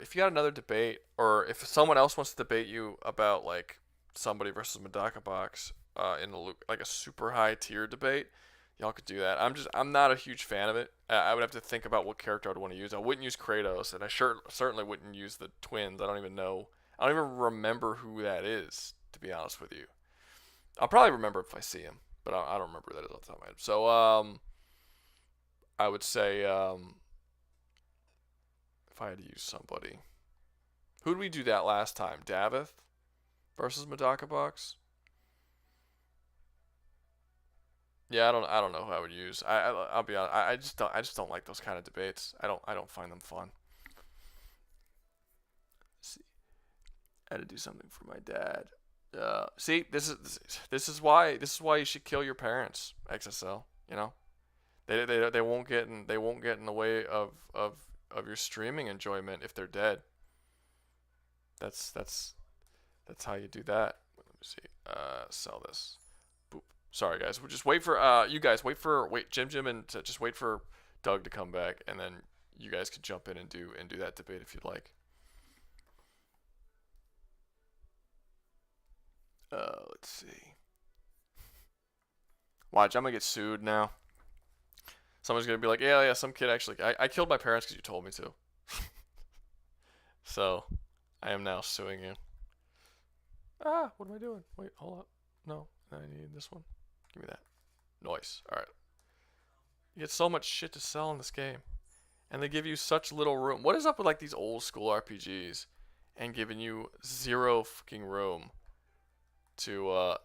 Speaker 1: debate, or if someone else wants to debate you about like somebody versus Medaka Box in like a super high tier debate, y'all could do that. I'm not a huge fan of it. I would have to think about what character I'd want to use. I wouldn't use Kratos, and I certainly wouldn't use the twins. I don't even remember who that is, to be honest with you. I'll probably remember if I see him, but I don't remember who that is off the top of my head. So I would say if I had to use somebody, who did we do that last time? Davith versus Medaka Box. Yeah, I don't know who I would use. I'll be honest. I just don't like those kind of debates. I don't find them fun. Let's see, I had to do something for my dad. See, this is why you should kill your parents, XSL. You know, they won't get in the way of your streaming enjoyment if they're dead. That's how you do that. Let me see. Sell this. Boop. Sorry guys. We'll just wait for you guys. Wait Jim and just wait for Doug to come back, and then you guys could jump in and do that debate if you'd like. Let's see. Watch, I'm gonna get sued now. Someone's gonna be like, yeah, some kid actually. I killed my parents because you told me to. So, I am now suing you. What am I doing? Wait, hold up. No, I need this one. Give me that. Nice. All right. You get so much shit to sell in this game, and they give you such little room. What is up with like these old school RPGs, and giving you zero fucking room to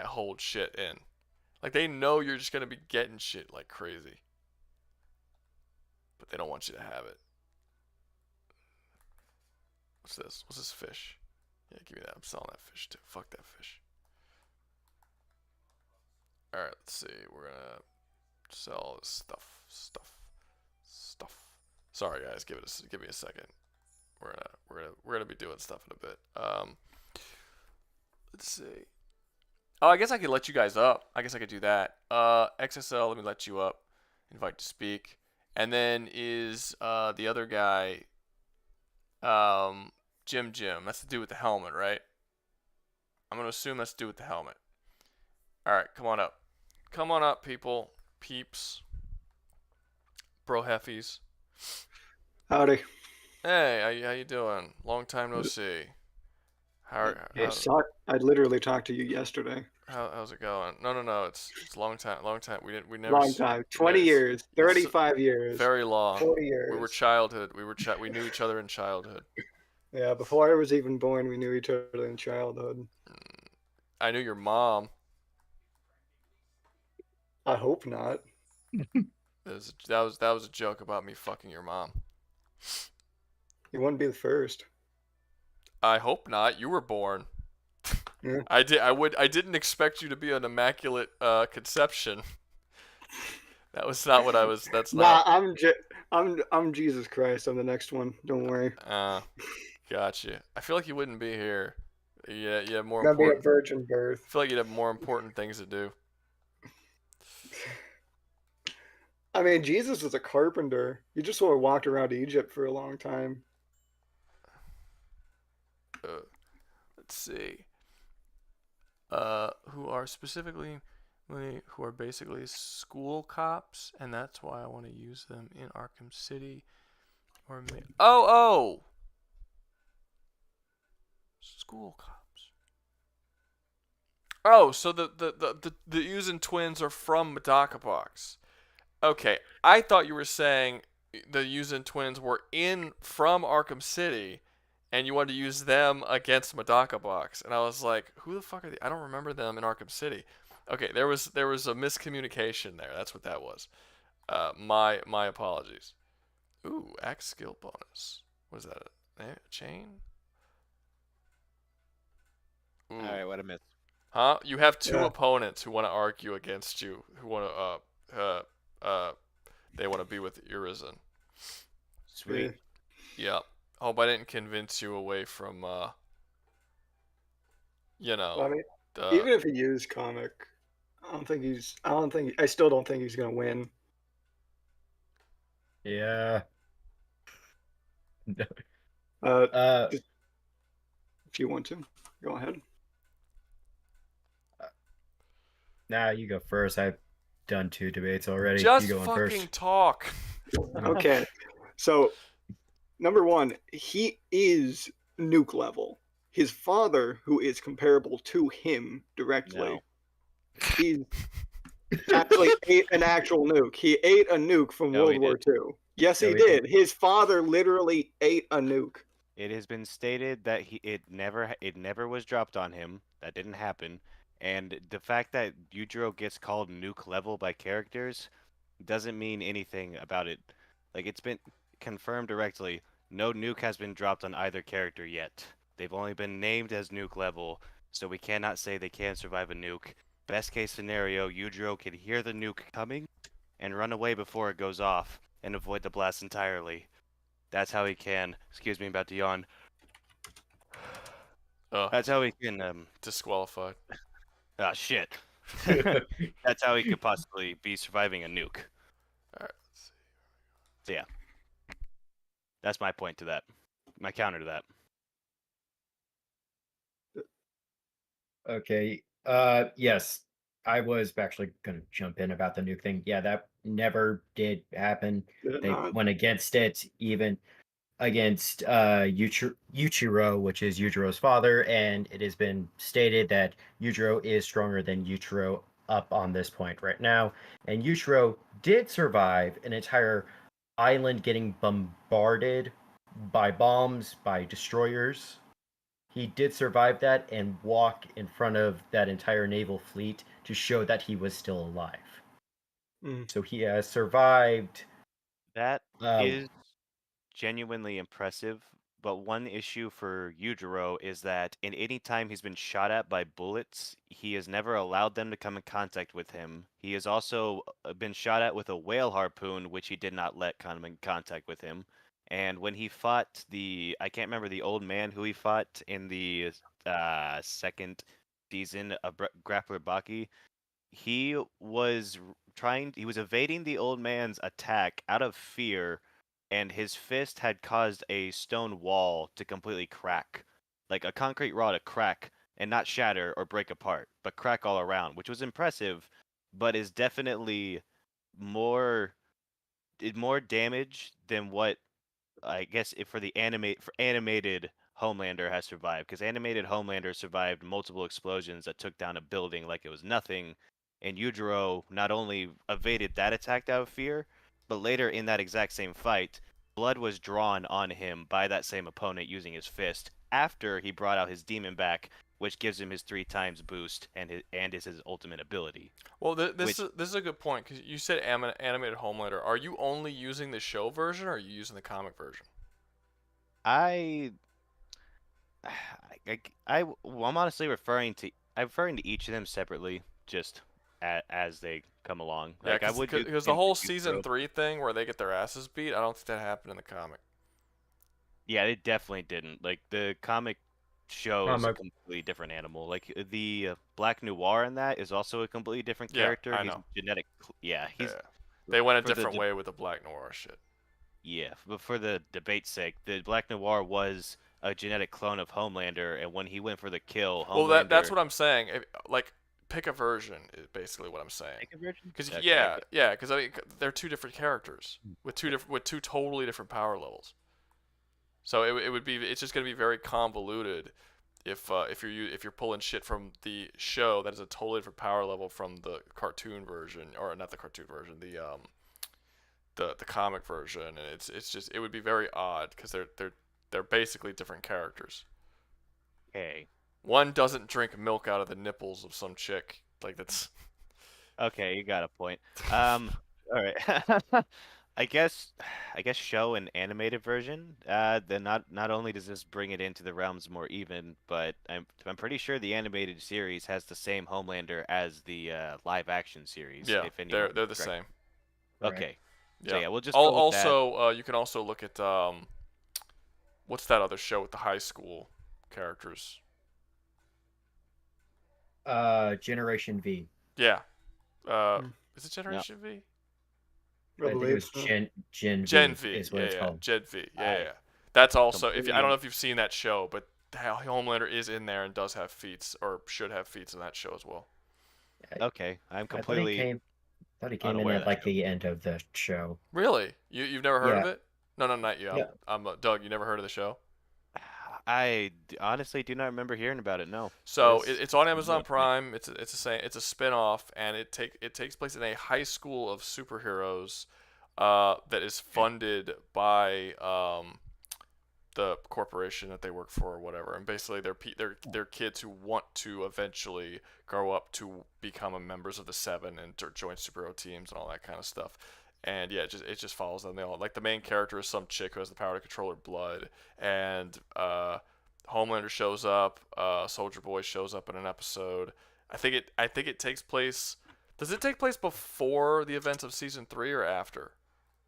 Speaker 1: hold shit in? Like they know you're just gonna be getting shit like crazy, but they don't want you to have it. What's this? What's this fish? Yeah, give me that. I'm selling that fish too. Fuck that fish. All right, let's see. We're gonna sell this stuff. Sorry guys, give me a second. We're gonna be doing stuff in a bit. Let's see. Oh, I guess I could let you guys up. I guess I could do that. XSL, let me let you up. Invite to speak. And then is the other guy, Jim. That's to do with the helmet, right? I'm gonna assume that's to do with the helmet. All right, come on up. Come on up, people, peeps, bro heffies.
Speaker 15: Howdy.
Speaker 1: Hey, how you doing? Long time no see.
Speaker 15: I literally talked to you yesterday.
Speaker 1: How's it going? No. It's long time. We never.
Speaker 15: Long time. 20 years. 35 years.
Speaker 1: Very long.
Speaker 15: 40 years.
Speaker 1: We were childhood. We knew each other in childhood.
Speaker 15: Yeah, before I was even born, we knew each other in childhood.
Speaker 1: I knew your mom.
Speaker 15: I hope not.
Speaker 1: That was a joke about me fucking your mom.
Speaker 15: You wouldn't be the first.
Speaker 1: I hope not. You were born.
Speaker 15: Yeah.
Speaker 1: I didn't expect you to be an immaculate conception. That was not what I was. That's not.
Speaker 15: I'm Jesus Christ. I'm the next one. Don't worry.
Speaker 1: Gotcha. I feel like you wouldn't be here. Yeah, you have more.
Speaker 15: That'd be a virgin birth.
Speaker 1: I feel like you'd have more important things to do.
Speaker 15: I mean, Jesus was a carpenter. He just sort of walked around Egypt for a long time.
Speaker 1: Let's see. Who are basically school cops, and that's why I want to use them in Arkham City. School cops. Oh, so the Yuzin twins are from Medaka Box. Okay, I thought you were saying the Yuzin twins were from Arkham City, and you wanted to use them against Medaka Box, and I was like, who the fuck are they? I don't remember them in Arkham City. Okay, there was a miscommunication there. That's what that was. My apologies. Ooh, axe skill bonus. What is that? A chain? Ooh.
Speaker 5: All right, what a miss.
Speaker 1: Huh? You have two opponents who want to argue against you. Who want to they want to be with Urizen.
Speaker 5: Sweet.
Speaker 1: Yep. Hope I didn't convince you away from, you know,
Speaker 15: Well, I mean, even if he used comic, I still don't think he's gonna win.
Speaker 13: Yeah.
Speaker 15: Just, if you want to, go ahead.
Speaker 13: Nah, you go first. I've done 2 debates already.
Speaker 1: Just
Speaker 13: you going
Speaker 1: fucking
Speaker 13: first.
Speaker 1: talk.
Speaker 15: Okay, so number one, he is nuke level. His father, who is comparable to him directly, he actually ate an actual nuke. He ate a nuke from
Speaker 5: No, he
Speaker 15: World War II. Yes,
Speaker 5: No,
Speaker 15: he
Speaker 5: he
Speaker 15: did. His father literally ate a nuke.
Speaker 5: It has been stated that it never was dropped on him. That didn't happen. And the fact that Yujiro gets called nuke level by characters doesn't mean anything about it. Like, it's been confirmed directly. No nuke has been dropped on either character yet. They've only been named as nuke level, so we cannot say they can survive a nuke. Best case scenario, Yujiro can hear the nuke coming and run away before it goes off and avoid the blast entirely. That's how he can. Excuse me, I'm about to yawn. That's how he can.
Speaker 1: Disqualified.
Speaker 5: Ah, shit. That's how he could possibly be surviving a nuke.
Speaker 1: Alright, let's see.
Speaker 5: So, yeah. That's my point to that. My counter to that.
Speaker 13: Okay. Yes. I was actually gonna jump in about the nuke thing. Yeah, that never did happen. They went against it, even against Yujiro, which is Yujiro's father, and it has been stated that Yujiro is stronger than Yujiro up on this point right now. And Yujiro did survive an entire island getting bombarded by bombs, by destroyers. He did survive that and walk in front of that entire naval fleet to show that he was still alive. So he has survived.
Speaker 5: That is genuinely impressive, but one issue for Yujiro is that in any time he's been shot at by bullets, he has never allowed them to come in contact with him. He has also been shot at with a whale harpoon, which he did not let come in contact with him. And when he fought I can't remember the old man who he fought in the second season of Grappler Baki, he was evading the old man's attack out of fear, and his fist had caused a stone wall to completely crack, like a concrete raw to crack and not shatter or break apart, but crack all around, which was impressive, but is definitely did more damage than what I guess for animated Homelander has survived, because animated Homelander survived multiple explosions that took down a building like it was nothing, and Yujiro not only evaded that attack out of fear, but later in that exact same fight, blood was drawn on him by that same opponent using his fist after he brought out his demon back, which gives him his 3 times boost and is his ultimate ability.
Speaker 1: Well, this is a good point, because you said animated Homelander. Are you only using the show version, or are you using the comic version?
Speaker 5: I'm honestly referring to each of them separately, just as they come along.
Speaker 1: Yeah,
Speaker 5: Like, I would
Speaker 1: because the whole season 3 thing where they get their asses beat, I don't think that happened in the comic.
Speaker 5: Yeah, it definitely didn't. Like, the comic show is a completely different animal. Like, the Black Noir in that is also a completely different character.
Speaker 1: I
Speaker 5: He's
Speaker 1: know.
Speaker 5: genetic. Yeah, he's.
Speaker 1: Yeah. They went a different way with the Black Noir shit.
Speaker 5: Yeah, but for the debate's sake, the Black Noir was a genetic clone of Homelander, and when he went for the kill, Homelander...
Speaker 1: Well, that's what I'm saying. Like, pick a version is basically what I'm saying.
Speaker 5: Pick a version?
Speaker 1: Because because I mean, they're 2 different characters with two totally different power levels. So it's just gonna be very convoluted if you're pulling shit from the show that is a totally different power level from the cartoon version, or not the cartoon version, the comic version, and it would be very odd because they're basically different characters.
Speaker 5: Okay.
Speaker 1: One doesn't drink milk out of the nipples of some chick. Like, that's...
Speaker 5: Okay, you got a point. All right. I guess show an animated version. Then not only does this bring it into the realms more even, but I'm pretty sure the animated series has the same Homelander as the live action series.
Speaker 1: Yeah,
Speaker 5: if
Speaker 1: they're the same.
Speaker 5: Okay. So
Speaker 1: Yeah.
Speaker 5: yeah, we'll just go with that.
Speaker 1: Also, you can also look at what's that other show with the high school characters?
Speaker 13: Generation V.
Speaker 1: Yeah.
Speaker 15: Hmm.
Speaker 1: Is it Generation V?
Speaker 15: I
Speaker 13: I think it
Speaker 15: believe
Speaker 13: was
Speaker 15: so.
Speaker 13: Gen V
Speaker 1: V.
Speaker 13: is what it's called.
Speaker 1: Gen V. Yeah,
Speaker 5: I
Speaker 1: yeah. That's also I
Speaker 5: completely
Speaker 1: don't know if you've seen that show, but Homelander is in there and does have feats or should have feats in that show as well.
Speaker 5: Okay, I'm
Speaker 13: I
Speaker 5: completely
Speaker 13: thought he came in
Speaker 5: unaware of
Speaker 13: at
Speaker 5: that
Speaker 13: like
Speaker 5: show.
Speaker 13: the end of the show.
Speaker 1: Really? You've never heard of
Speaker 13: Yeah.
Speaker 1: it? No, not you.
Speaker 13: No.
Speaker 1: I'm Doug. You never heard of the show?
Speaker 5: Honestly do not remember hearing about it. No.
Speaker 1: So
Speaker 5: This
Speaker 1: it's on
Speaker 5: is
Speaker 1: Amazon
Speaker 5: new to me.
Speaker 1: Prime. It's a spin-off, and it takes place in a high school of superheroes that is funded by the corporation that they work for or whatever. And basically they're kids who want to eventually grow up to become members of the Seven and to join superhero teams and all that kind of stuff. And yeah, it just follows them. They all like the main character is some chick who has the power to control her blood, and Homelander shows up. Soldier Boy shows up in an episode. I think it takes place. Does it take place before the events of season 3 or after?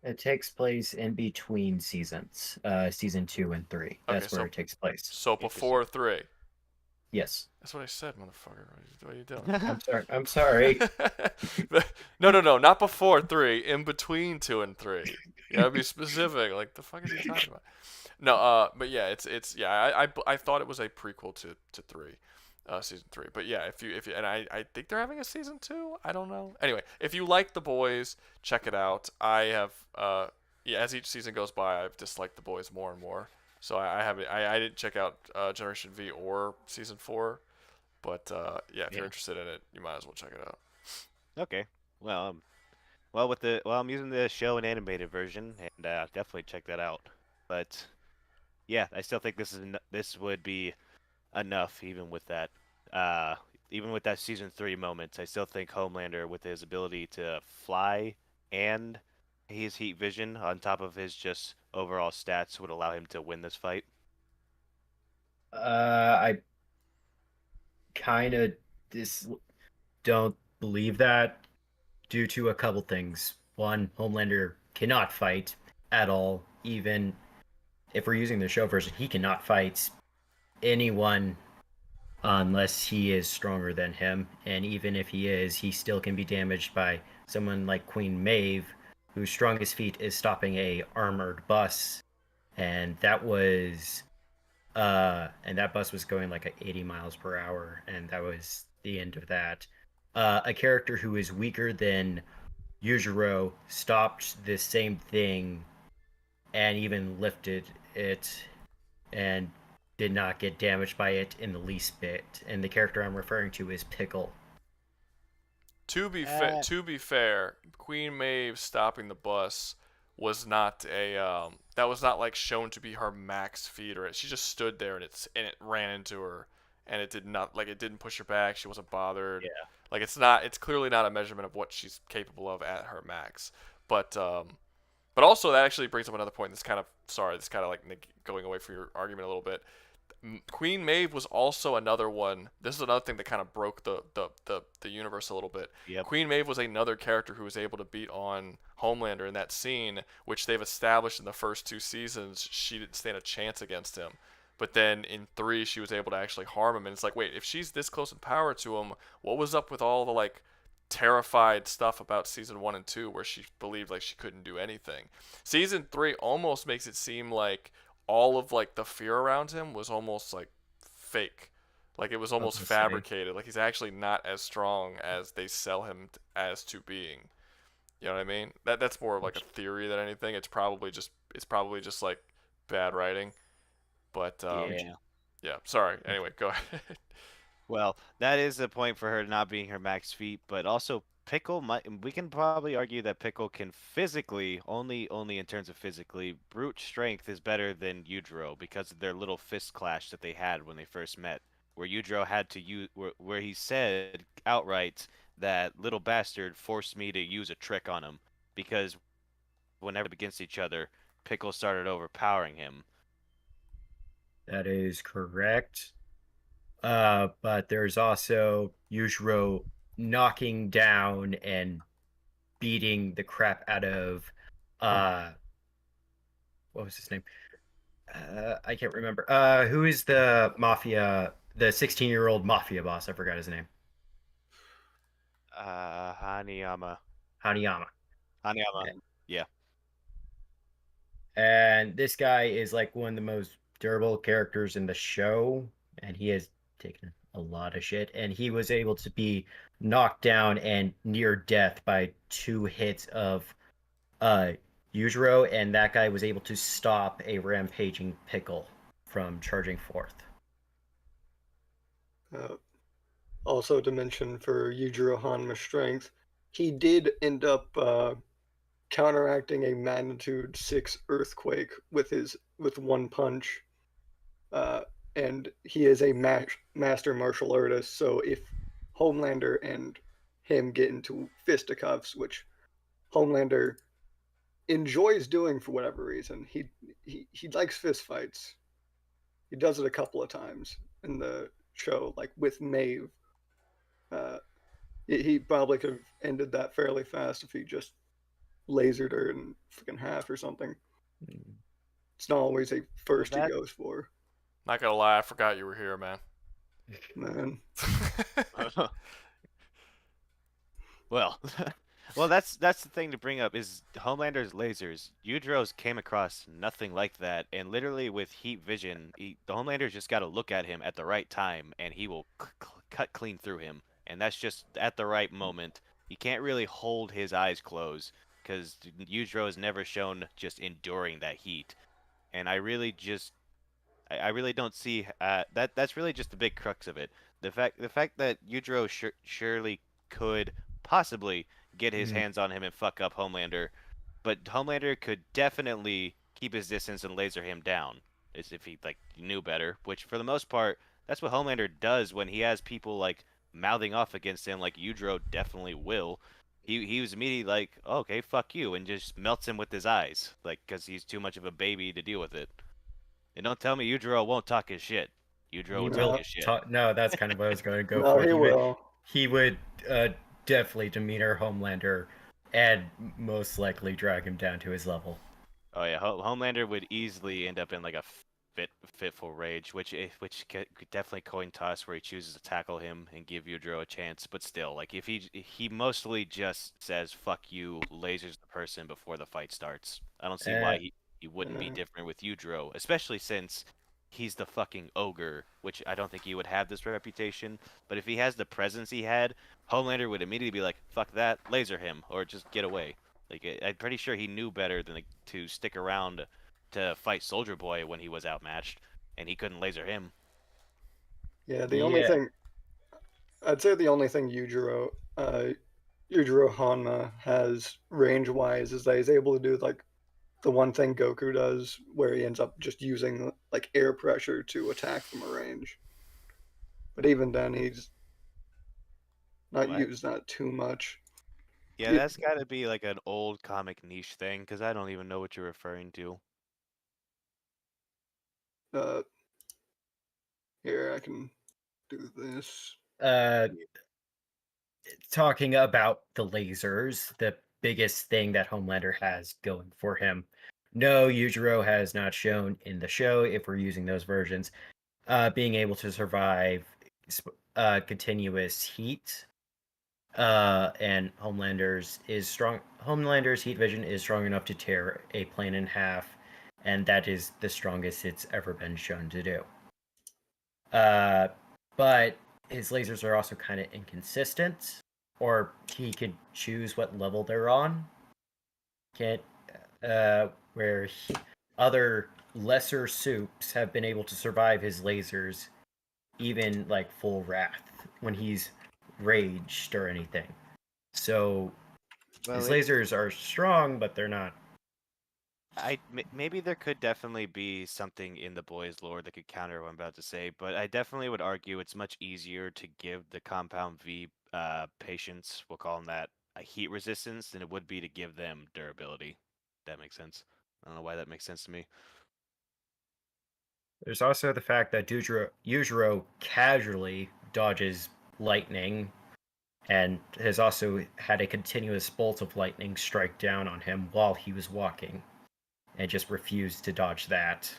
Speaker 13: It takes place in between seasons, season 2 and 3. That's
Speaker 1: Okay,
Speaker 13: where
Speaker 1: so-
Speaker 13: it takes place.
Speaker 1: So before 3.
Speaker 13: Yes.
Speaker 1: That's what I said, motherfucker. What are you doing?
Speaker 13: I'm sorry.
Speaker 1: No, not before 3. In between 2 and 3. You gotta be specific. Like the fuck is he talking about? No, but yeah, it's yeah. I thought it was a prequel to 3, season 3. But yeah, if you and I think they're having a season 2. I don't know. Anyway, if you like The Boys, check it out. I have yeah, as each season goes by, I've disliked The Boys more and more. So I didn't check out Generation V or season 4. But yeah, if you're interested in it, you might as well check it out.
Speaker 5: Okay. Well, I'm using the show and animated version, and definitely check that out. But yeah, I still think this would be enough, even with that. Even with that season 3 moment, I still think Homelander, with his ability to fly and his heat vision on top of his just overall stats, would allow him to win this fight.
Speaker 13: I kind of don't believe that due to a couple things. One, Homelander cannot fight at all. Even if we're using the show version, he cannot fight anyone unless he is stronger than him. And even if he is, he still can be damaged by someone like Queen Maeve, whose strongest feat is stopping a armored bus. And that was and that bus was going like 80 miles per hour, and that was the end of that. A character who is weaker than Yujiro stopped the same thing and even lifted it and did not get damaged by it in the least bit. And the character I'm referring to is Pickle.
Speaker 1: To be fair, Queen Maeve stopping the bus was not that was not like shown to be her max feat, or she just stood there and it ran into her, and it didn't push her back. She wasn't bothered.
Speaker 5: Yeah.
Speaker 1: Like it's clearly not a measurement of what she's capable of at her max. But also that actually brings up another point. This kind of like going away from your argument a little bit. Queen Maeve was also another one. This is another thing that kind of broke the universe a little bit.
Speaker 5: Yep.
Speaker 1: Queen Maeve was another character who was able to beat on Homelander in that scene, which they've established in the first 2 seasons. She didn't stand a chance against him. But then in 3, she was able to actually harm him. And it's like, wait, if she's this close in power to him, what was up with all the like terrified stuff about season 1 and 2 where she believed like she couldn't do anything? Season 3 almost makes it seem like all of like the fear around him was almost like fake, like it was almost fabricated. Like he's actually not as strong as they sell him as to being. You know what I mean? That's more of like a theory than anything. It's probably just like bad writing. But yeah. Sorry. Anyway, go ahead.
Speaker 5: Well, that is the point for her not being her max feat, but also Pickle we can probably argue that Pickle can physically, only in terms of physically, brute strength is better than Yujiro because of their little fist clash that they had when they first met, where Yujiro had to use, where he said outright that little bastard forced me to use a trick on him, because whenever against each other, Pickle started overpowering him.
Speaker 13: That is correct. But there's also Yujiro knocking down and beating the crap out of what was his name? I can't remember. Who is the 16-year-old mafia boss? I forgot his name.
Speaker 5: Hanayama.
Speaker 13: Hanayama.
Speaker 5: Yeah.
Speaker 13: And this guy is like one of the most durable characters in the show, and he has taken a lot of shit, and he was able to be knocked down and near death by 2 hits of Yujiro, and that guy was able to stop a rampaging pickle from charging forth.
Speaker 15: Also to mention for Yujiro Hanma's strength, he did end up counteracting a magnitude 6 earthquake with 1 punch. And he is a master martial artist, so if Homelander and him get into fisticuffs, which Homelander enjoys doing for whatever reason, he likes fist fights. He does it a couple of times in the show, like with Maeve. He probably could have ended that fairly fast if he just lasered her in fucking half or something. It's not always a first he goes for.
Speaker 1: Not gonna lie, I forgot you were here, man.
Speaker 15: Man.
Speaker 5: Well, that's the thing to bring up is Homelander's lasers. Yujiro's came across nothing like that, and literally with heat vision, the Homelander's just got to look at him at the right time, and he will cut clean through him, and that's just at the right moment. He can't really hold his eyes closed because Yujiro has never shown just enduring that heat, and I really don't see that's really just the big crux of it. The fact that Yujiro surely could possibly get his hands on him and fuck up Homelander, but Homelander could definitely keep his distance and laser him down, as if he knew better. Which for the most part, that's what Homelander does when he has people mouthing off against him, like Yujiro definitely will. He was immediately like, oh, okay, fuck you, and just melts him with his eyes, because he's too much of a baby to deal with it. And don't tell me Yujiro won't talk his shit. Yujiro will talk his shit.
Speaker 13: No, that's kind of what I was going to go
Speaker 15: No,
Speaker 13: for.
Speaker 15: he will.
Speaker 13: He would definitely demeanor Homelander and most likely drag him down to his level.
Speaker 5: Oh yeah, Homelander would easily end up in a fitful rage, which could definitely coin toss where he chooses to tackle him and give Yujiro a chance. But still, if he mostly just says "fuck you," lasers the person before the fight starts. I don't see why he wouldn't be different with Yujiro, especially since he's the fucking ogre, which I don't think he would have this reputation. But if he has the presence he had, Homelander would immediately be like, "Fuck that, laser him," or just get away. I'm pretty sure he knew better than to stick around to fight Soldier Boy when he was outmatched, and he couldn't laser him.
Speaker 15: Yeah, the only thing Yujiro Hanma has range-wise is that he's able to do the one thing Goku does, where he ends up just using air pressure to attack from a range. But even then, he's not used that too much.
Speaker 5: Yeah, that's got to be an old comic niche thing, because I don't even know what you're referring to.
Speaker 15: Here, I can do this.
Speaker 13: Talking about the lasers, the biggest thing that Homelander has going for him. No, Yujiro has not shown in the show, if we're using those versions, being able to survive continuous heat. And Homelander's heat vision is strong enough to tear a plane in half, and that is the strongest it's ever been shown to do. But his lasers are also kind of inconsistent, or he could choose what level they're on. Where other lesser soups have been able to survive his lasers, even full wrath when he's raged or anything. So his lasers are strong, but they're not.
Speaker 5: Maybe there could definitely be something in the boys' lore that could counter what I'm about to say, but I definitely would argue it's much easier to give the Compound V patients, we'll call them that, a heat resistance than it would be to give them durability. That makes sense. I don't know why that makes sense to me.
Speaker 13: There's also the fact that Yujiro casually dodges lightning, and has also had a continuous bolt of lightning strike down on him while he was walking, and just refused to dodge that.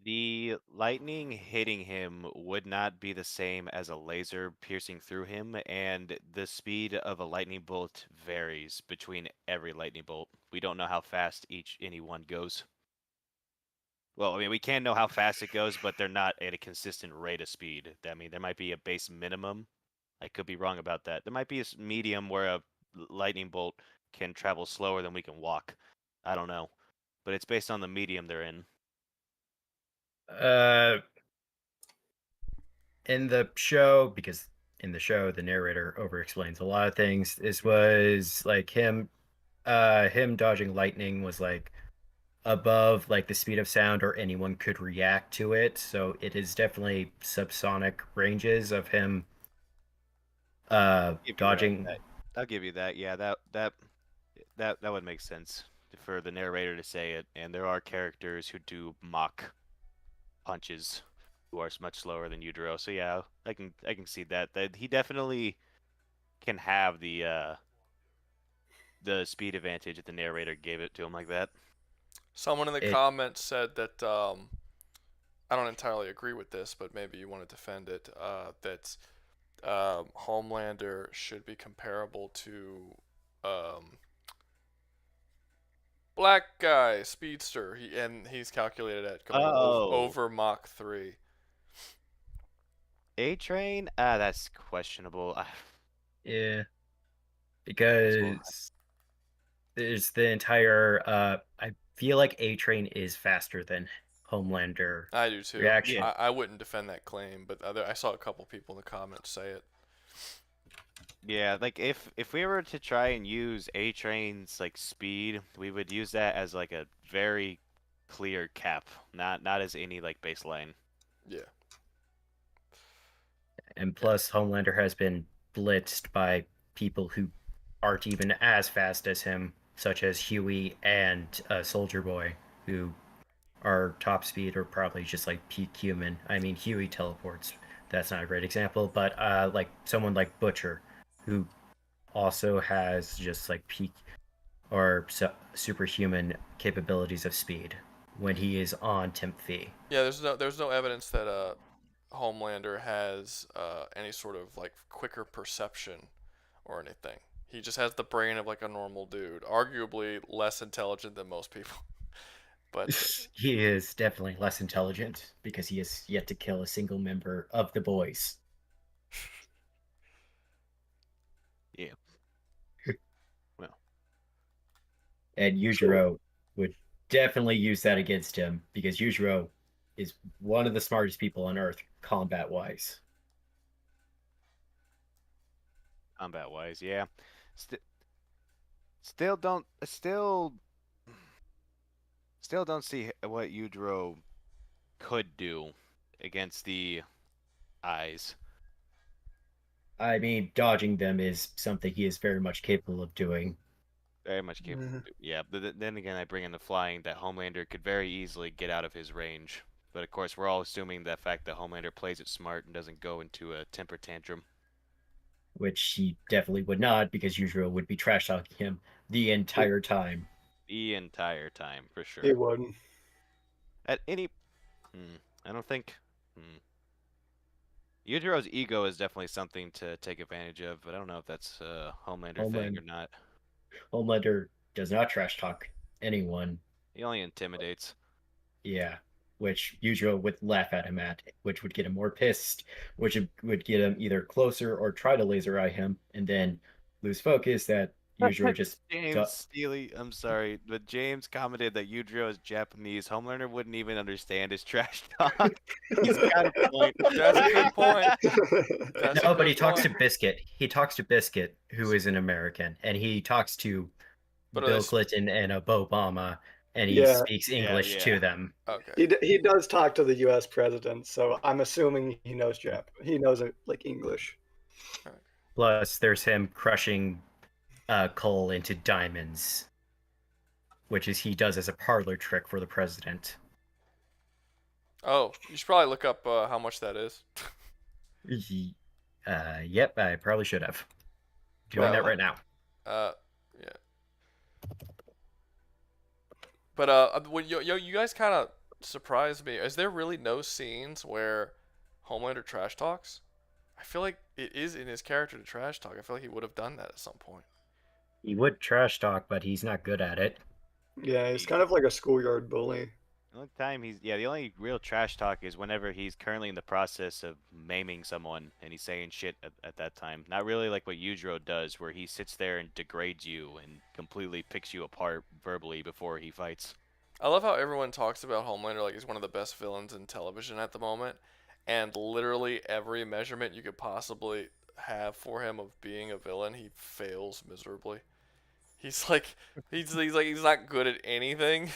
Speaker 5: The lightning hitting him would not be the same as a laser piercing through him, and the speed of a lightning bolt varies between every lightning bolt. We don't know how fast any one goes. Well, I mean, we can know how fast it goes, but they're not at a consistent rate of speed. I mean, there might be a base minimum. I could be wrong about that. There might be a medium where a lightning bolt can travel slower than we can walk. I don't know, but it's based on the medium they're in.
Speaker 13: In the show, because in the show the narrator over explains a lot of things, this was like him dodging lightning was like above like the speed of sound or anyone could react to it, so it is definitely subsonic ranges of him dodging.
Speaker 5: I'll give you that. Yeah, that would make sense for the narrator to say it. And there are characters who do mock punches who are much slower than Yujiro. So yeah, I can see that he definitely can have the speed advantage if the narrator gave it to him like that.
Speaker 1: Someone in the comments said that I don't entirely agree with this, but maybe you want to defend it. That Homelander should be comparable to Black Guy Speedster. He's calculated at going over Mach 3.
Speaker 5: A-Train? That's questionable.
Speaker 13: Yeah, because there's the entire. I feel like A-Train is faster than Homelander.
Speaker 1: I do too.
Speaker 13: Reaction.
Speaker 1: I wouldn't defend that claim, but I saw a couple people in the comments say it.
Speaker 5: Yeah, like if we were to try and use A-Train's like speed, we would use that as like a very clear cap, not as any like baseline.
Speaker 1: Yeah.
Speaker 13: And plus, Homelander has been blitzed by people who aren't even as fast as him, such as Huey and Soldier Boy, who are top speed or probably just like peak human. I mean, Huey teleports. That's not a great example, but like someone like Butcher, who also has just like peak or superhuman capabilities of speed when he is on Temp V.
Speaker 1: Yeah, there's no evidence that Homelander has any sort of like quicker perception or anything. He just has the brain of like a normal dude, arguably less intelligent than most people. But
Speaker 13: he is definitely less intelligent because he has yet to kill a single member of the boys.
Speaker 5: Yeah. Well.
Speaker 13: And Yujiro would definitely use that against him because Yujiro is one of the smartest people on Earth combat-wise.
Speaker 5: Combat-wise, yeah. Still don't see what Yujiro could do against the eyes.
Speaker 13: I mean, dodging them is something he is very much capable of doing.
Speaker 5: Very much capable. Yeah, but then again, I bring in the flying that Homelander could very easily get out of his range. But of course, we're all assuming the fact that Homelander plays it smart and doesn't go into a temper tantrum.
Speaker 13: Which he definitely would not, because Yujiro would be trash talking him the entire time.
Speaker 5: The entire time, for sure.
Speaker 15: He wouldn't.
Speaker 5: At any... I don't think... Yujiro's ego is definitely something to take advantage of, but I don't know if that's a Homelander thing or not.
Speaker 13: Homelander does not trash talk anyone.
Speaker 5: He only intimidates.
Speaker 13: Yeah, which Yujiro would laugh at him at, which would get him more pissed, which would get him either closer or try to laser eye him, and then lose focus that Yujiro just...
Speaker 5: James Steely, I'm sorry, but James commented that Yujiro is Japanese. Homelander wouldn't even understand his trash talk. He's got a point.
Speaker 1: That's a good point.
Speaker 13: No, but he talks to Biscuit. He talks to Biscuit, who is an American, and he talks to Bill Clinton and Obama, and he speaks English to them.
Speaker 1: Okay.
Speaker 15: He does talk to the U.S. president, so I'm assuming he knows He knows like English.
Speaker 13: Plus, there's him crushing coal into diamonds, which he does as a parlor trick for the president.
Speaker 1: Oh, you should probably look up how much that is.
Speaker 13: Yep, I probably should have. Doing that right now.
Speaker 1: Yeah. But you guys kind of surprised me. Is there really no scenes where Homelander trash talks? I feel like it is in his character to trash talk. I feel like he would have done that at some point.
Speaker 13: He would trash talk, but he's not good at it.
Speaker 15: Yeah, he's kind of like a schoolyard bully.
Speaker 5: The only time the only real trash talk is whenever he's currently in the process of maiming someone and he's saying shit at that time. Not really like what Yujiro does, where he sits there and degrades you and completely picks you apart verbally before he fights.
Speaker 1: I love how everyone talks about Homelander like he's one of the best villains in television at the moment, and literally every measurement you could possibly have for him of being a villain, he fails miserably. He's not good at anything.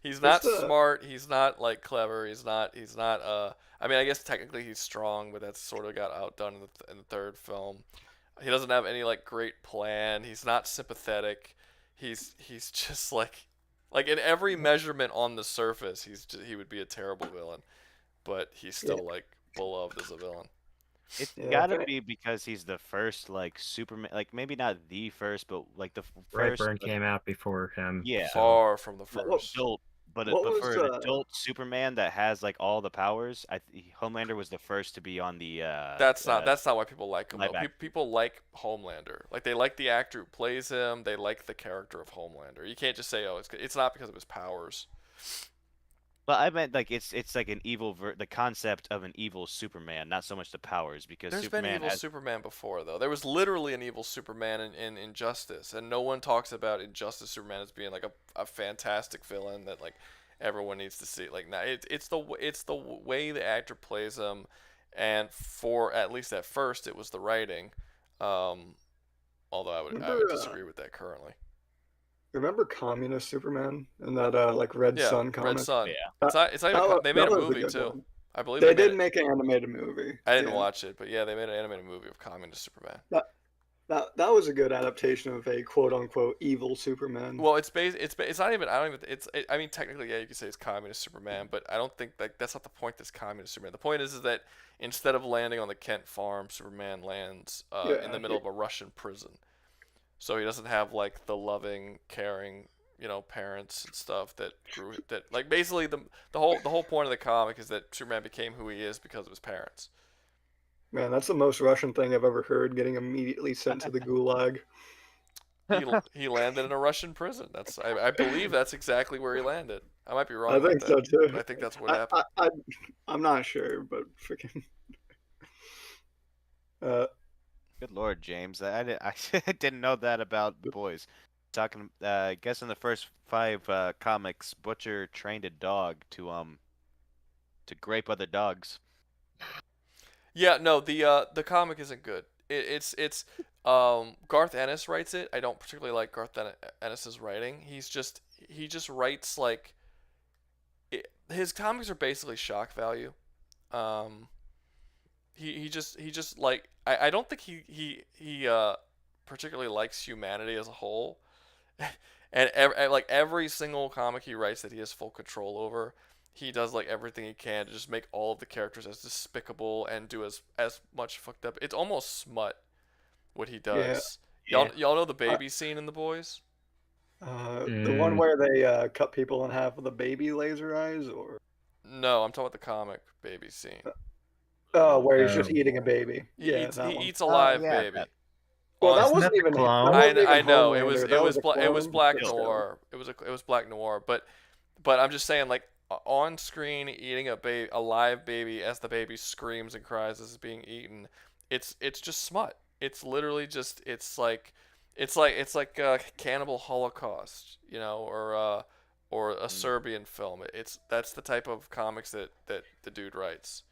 Speaker 1: He's not smart. He's not like clever. He's not. I mean, I guess technically he's strong, but that's sort of got outdone in the third film. He doesn't have any like great plan. He's not sympathetic. He's just like in every measurement on the surface, he would be a terrible villain, but he's still like beloved as a villain.
Speaker 5: It's gotta be because he's the first like Superman, like maybe not the first, but like the first.
Speaker 13: Brightburn came out before him.
Speaker 5: Yeah,
Speaker 1: far from the first.
Speaker 5: But for an adult Superman that has like all the powers, Homelander was the first to be on the.
Speaker 1: That's not why people like him. Though. People like Homelander. Like they like the actor who plays him. They like the character of Homelander. You can't just say, oh, it's not because of his powers.
Speaker 5: But I meant like it's like an evil the concept of an evil Superman, not so much the powers, because
Speaker 1: there's
Speaker 5: Superman
Speaker 1: been evil Superman before though. There was literally an evil Superman in Injustice, and no one talks about Injustice Superman as being like a fantastic villain that like everyone needs to see. Like now, it's the way the actor plays him, and for at least at first it was the writing. Although I would disagree with that currently.
Speaker 15: Remember Communist Superman and that like Red Sun comic?
Speaker 1: Red Sun.
Speaker 5: Yeah.
Speaker 1: They made a movie too.
Speaker 15: One.
Speaker 1: I believe
Speaker 15: they did make an animated movie.
Speaker 1: I didn't watch it, but yeah, they made an animated movie of Communist Superman.
Speaker 15: That was a good adaptation of a quote unquote evil Superman.
Speaker 1: Well, it's not even. I mean, technically, yeah, you could say it's Communist Superman, but I don't think like that's not the point. That's Communist Superman. The point is that instead of landing on the Kent farm, Superman lands in the middle of a Russian prison. So he doesn't have like the loving, caring, parents and stuff that grew that like basically the whole point of the comic is that Superman became who he is because of his parents.
Speaker 15: Man, that's the most Russian thing I've ever heard. Getting immediately sent to the gulag.
Speaker 1: He landed in a Russian prison. I believe that's exactly where he landed. I might be wrong.
Speaker 15: I think so too.
Speaker 1: But I think that's what happened.
Speaker 15: I'm not sure, but freaking.
Speaker 5: Good Lord, James! I didn't know that about the boys. Talking, I guess in the first 5 comics, Butcher trained a dog to grape other dogs.
Speaker 1: Yeah, no, the comic isn't good. It's Garth Ennis writes it. I don't particularly like Garth Ennis's writing. He just writes like his comics are basically shock value. He just like I don't think he particularly likes humanity as a whole, and every single comic he writes that he has full control over, he does like everything he can to just make all of the characters as despicable and do as much fucked up. It's almost smut what he does. Yeah. Y'all know the baby scene in The Boys?
Speaker 15: The one where they cut people in half with a baby laser eyes, or
Speaker 1: no? I'm talking about the comic baby scene.
Speaker 15: Oh, where he's just eating a baby.
Speaker 1: He eats a live baby.
Speaker 15: Well, that wasn't even.
Speaker 1: I know it was Black Noir. It was Black Noir, but I'm just saying like on screen eating a live baby as the baby screams and cries as it's being eaten. It's just smut. It's literally just it's like a Cannibal Holocaust, or a Serbian film. That's the type of comics that the dude writes.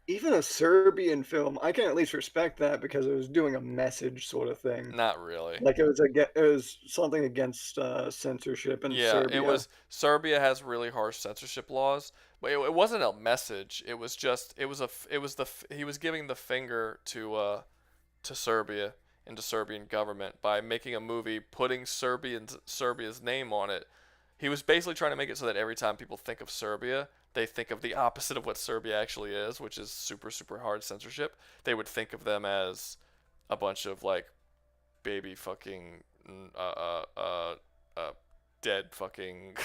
Speaker 15: Even a Serbian film, I can at least respect that because it was doing a message sort of thing.
Speaker 1: Not really.
Speaker 15: Like it was something against censorship in Serbia.
Speaker 1: It was. Serbia has really harsh censorship laws, but it wasn't a message. It was just he was giving the finger to Serbia and to Serbian government by making a movie, putting Serbia's name on it, he was basically trying to make it so that every time people think of Serbia, they think of the opposite of what Serbia actually is, which is super, super hard censorship. They would think of them as a bunch of like baby fucking dead fucking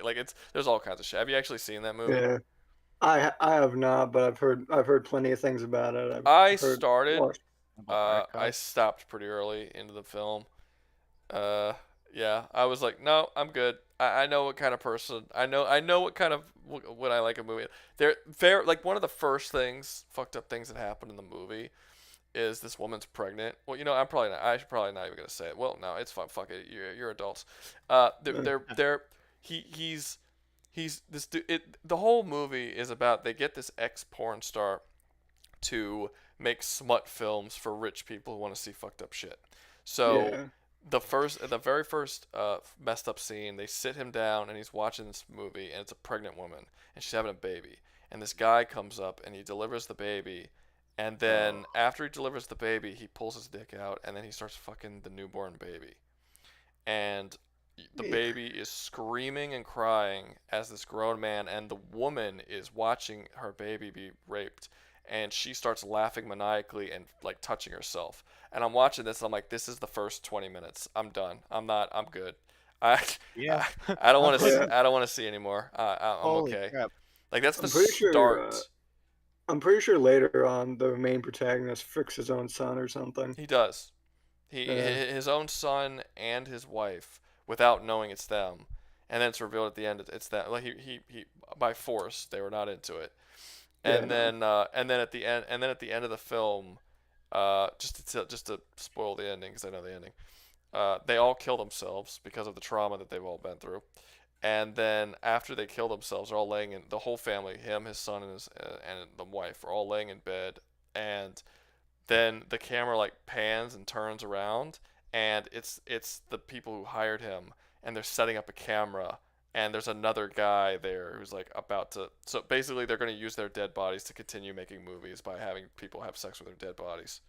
Speaker 1: like there's all kinds of shit. Have you actually seen that movie?
Speaker 15: Yeah, I have not, but I've heard plenty of things about it.
Speaker 1: I
Speaker 15: I've heard
Speaker 1: started.
Speaker 15: watched-
Speaker 1: I stopped pretty early into the film. Yeah, I was like, no, I'm good. I know what kind of person. I know what kind of what I like a movie. They're like one of the first fucked up things that happened in the movie is this woman's pregnant. Well, you know, I should probably not even gonna say it. Well, no, it's fine. Fuck it. You're adults. He's this dude. The whole movie is about they get this ex porn star to make smut films for rich people who want to see fucked up shit. So
Speaker 15: Yeah.
Speaker 1: the very first messed up scene, they sit him down and he's watching this movie, and it's a pregnant woman and she's having a baby, and this guy comes up and he delivers the baby, and then after he delivers the baby, he pulls his dick out and then he starts fucking the newborn baby, and the baby is screaming and crying as this grown man, and the woman is watching her baby be raped, and she starts laughing maniacally and like touching herself. And I'm watching this, and I'm like, this is the first 20 minutes. I'm done. I'm good. I don't want to. I don't want to see anymore. I'm
Speaker 5: Holy
Speaker 1: okay.
Speaker 5: crap.
Speaker 1: Like that's the
Speaker 15: I'm pretty
Speaker 1: start.
Speaker 15: Sure, I'm pretty sure later on the main protagonist fricks his own son or something.
Speaker 1: He does. His own son and his wife, without knowing it's them, and then it's revealed at the end it's that. Like he by force, they were not into it. And then at the end of the film, just to spoil the ending because I know the ending, they all kill themselves because of the trauma that they've all been through. And then after they kill themselves, they're all laying in the whole family, him, his son, and the wife, are all laying in bed. And then the camera like pans and turns around, and it's the people who hired him, and they're setting up a camera. And there's another guy there who's like about to. So basically, they're going to use their dead bodies to continue making movies by having people have sex with their dead bodies.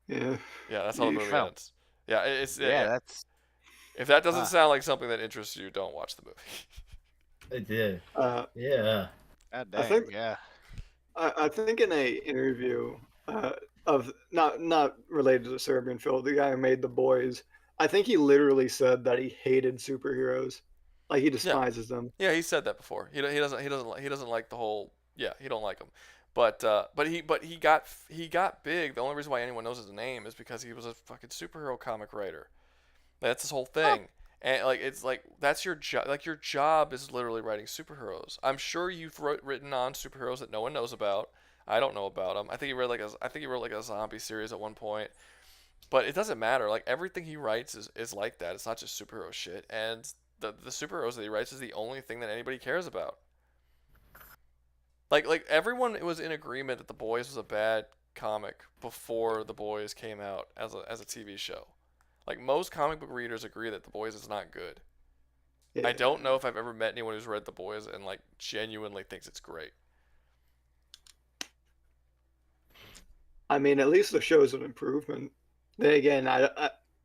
Speaker 15: Yeah.
Speaker 1: Yeah, that's how the movie ends. Yeah,
Speaker 5: that's.
Speaker 1: If that doesn't sound like something that interests you, don't watch the movie.
Speaker 13: It did.
Speaker 5: God dang,
Speaker 15: I think in a interview of not related to the Serbian film, the guy who made The Boys, I think he literally said that he hated superheroes, like he despises them.
Speaker 1: Yeah, he said that before. He doesn't like the whole. Yeah, he don't like them. But he got big. The only reason why anyone knows his name is because he was a fucking superhero comic writer. That's his whole thing. And like it's like that's your job. Like your job is literally writing superheroes. I'm sure you've written on superheroes that no one knows about. I don't know about them. I think he wrote like a zombie series at one point. But it doesn't matter. Like everything he writes is like that. It's not just superhero shit. And the superheroes that he writes is the only thing that anybody cares about. Like everyone was in agreement that The Boys was a bad comic before The Boys came out as a TV show. Like most comic book readers agree that The Boys is not good.
Speaker 15: Yeah.
Speaker 1: I don't know if I've ever met anyone who's read The Boys and like genuinely thinks it's great.
Speaker 15: I mean, at least the show's an improvement. Then again,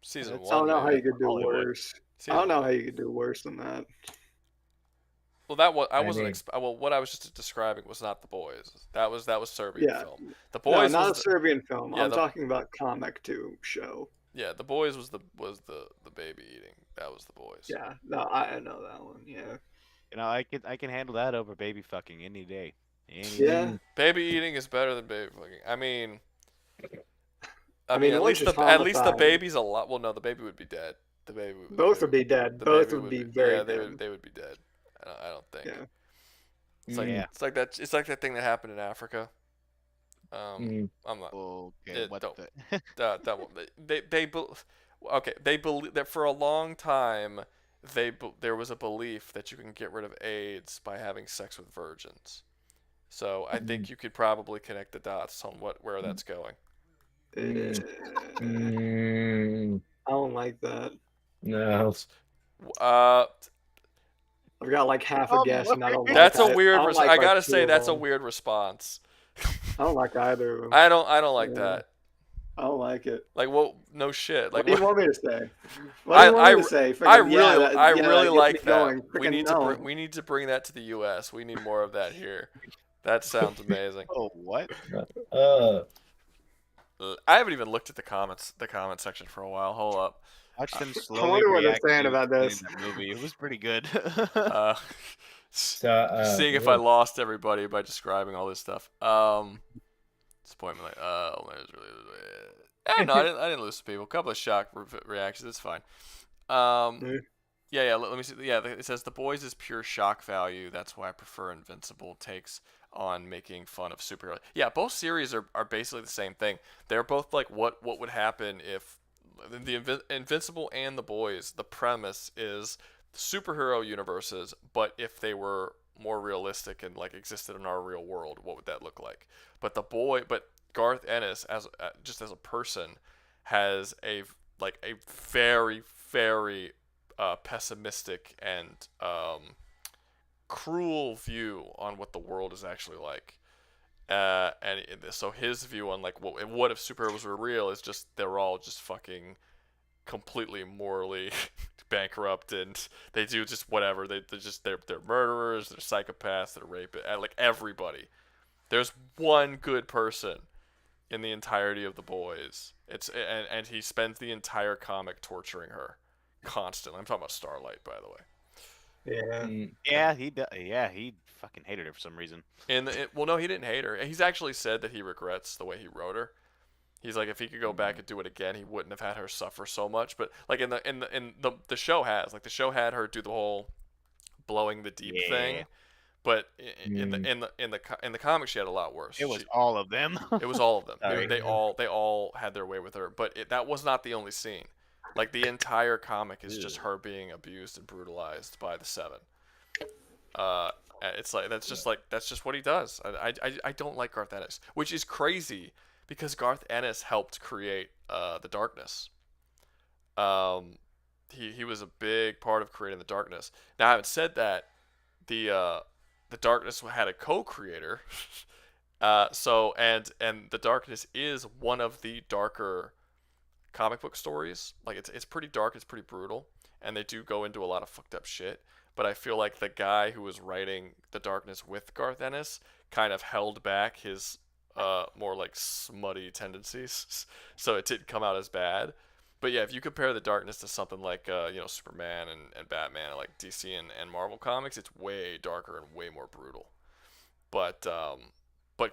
Speaker 1: Season 1.
Speaker 15: I don't know how
Speaker 1: maybe.
Speaker 15: you could do worse. I don't know how you could do worse than that.
Speaker 1: Well, that was what I was just describing was not The Boys. That was Serbian film. The Boys
Speaker 15: not
Speaker 1: was
Speaker 15: a Serbian film.
Speaker 1: Yeah,
Speaker 15: I'm talking about comic to show.
Speaker 1: Yeah, The Boys was the baby eating. That was The Boys.
Speaker 15: Yeah, no, I know that one. Yeah.
Speaker 5: You know, I can handle that over baby fucking any day.
Speaker 15: Yeah.
Speaker 1: Baby eating is better than baby fucking. I mean, at
Speaker 15: one's
Speaker 1: least
Speaker 15: just
Speaker 1: at least the
Speaker 15: homicide.
Speaker 1: baby's a lot. Well, no, the baby would be dead.
Speaker 15: Both would be dead. Both would be very
Speaker 1: Yeah,
Speaker 15: dead.
Speaker 1: they would be dead. I don't think.
Speaker 15: Yeah.
Speaker 1: It's like that. It's like that thing that happened in Africa. I'm not.
Speaker 5: Okay.
Speaker 1: That one. They believe that for a long time there was a belief that you can get rid of AIDS by having sex with virgins. So I think you could probably connect the dots on where that's going.
Speaker 15: I don't like that.
Speaker 13: No.
Speaker 15: I've got like half a guess, and I don't like
Speaker 1: That's
Speaker 15: that.
Speaker 1: a weird. I gotta
Speaker 15: two
Speaker 1: say
Speaker 15: of
Speaker 1: that's a
Speaker 15: them.
Speaker 1: weird response.
Speaker 15: I don't like either of them.
Speaker 1: I don't like that.
Speaker 15: I don't like it.
Speaker 1: Like, well, no shit. Like,
Speaker 15: What do you want me to say? What do you want me to say?
Speaker 1: I
Speaker 15: Freaking,
Speaker 1: really,
Speaker 15: that
Speaker 1: I
Speaker 15: gets
Speaker 1: really
Speaker 15: me
Speaker 1: like that.
Speaker 15: going.
Speaker 1: We
Speaker 15: Freaking
Speaker 1: need
Speaker 15: no.
Speaker 1: we need to bring that to the U.S. We need more of that here. That sounds amazing.
Speaker 5: Oh, what?
Speaker 1: I haven't even looked at the comment section for a while. Hold up.
Speaker 5: Watch them
Speaker 15: I
Speaker 5: slowly
Speaker 15: wonder what they're
Speaker 5: react
Speaker 15: saying
Speaker 5: to
Speaker 15: about this.
Speaker 5: that movie. It was pretty good.
Speaker 1: Seeing if I lost everybody by describing all this stuff. Disappointment. Like, no, I didn't lose some people. A couple of shock reactions. It's fine. Yeah. Let me see. Yeah, it says the boys is pure shock value. That's why I prefer Invincible takes on making fun of superheroes. Yeah, both series are basically the same thing. They're both like what would happen if the Invincible and the boys. The premise is superhero universes, but if they were more realistic and like existed in our real world, what would that look like? But Garth Ennis as just as a person has a very very pessimistic and cruel view on what the world is actually like. So his view on like what if superheroes were real is just they're all just fucking completely morally bankrupt and they do just whatever. They're murderers, they're psychopaths, they're rapists, like everybody. There's one good person in the entirety of the boys. And he spends the entire comic torturing her constantly. I'm talking about Starlight, by the way.
Speaker 15: Yeah.
Speaker 5: He fucking hated her for some reason.
Speaker 1: Well, no, he didn't hate her. He's actually said that he regrets the way he wrote her. He's like, if he could go back and do it again, he wouldn't have had her suffer so much. But like in the show had her do the whole blowing the deep thing. But in the comics, she had a lot worse.
Speaker 5: It was all of them.
Speaker 1: It was all of them.
Speaker 5: Sorry.
Speaker 1: They all had their way with her. But that was not the only scene. Like the entire comic is just her being abused and brutalized by the Seven. It's like that's just what he does. I don't like Garth Ennis, which is crazy because Garth Ennis helped create the Darkness. He was a big part of creating the Darkness. Now, having said that, the Darkness had a co-creator. And the Darkness is one of the darker comic book stories. Like it's pretty dark, it's pretty brutal, and they do go into a lot of fucked up shit. But I feel like the guy who was writing the Darkness with Garth Ennis kind of held back his more like smutty tendencies, so it didn't come out as bad. But yeah, if you compare the Darkness to something like Superman and Batman, and like DC and Marvel comics, it's way darker and way more brutal. But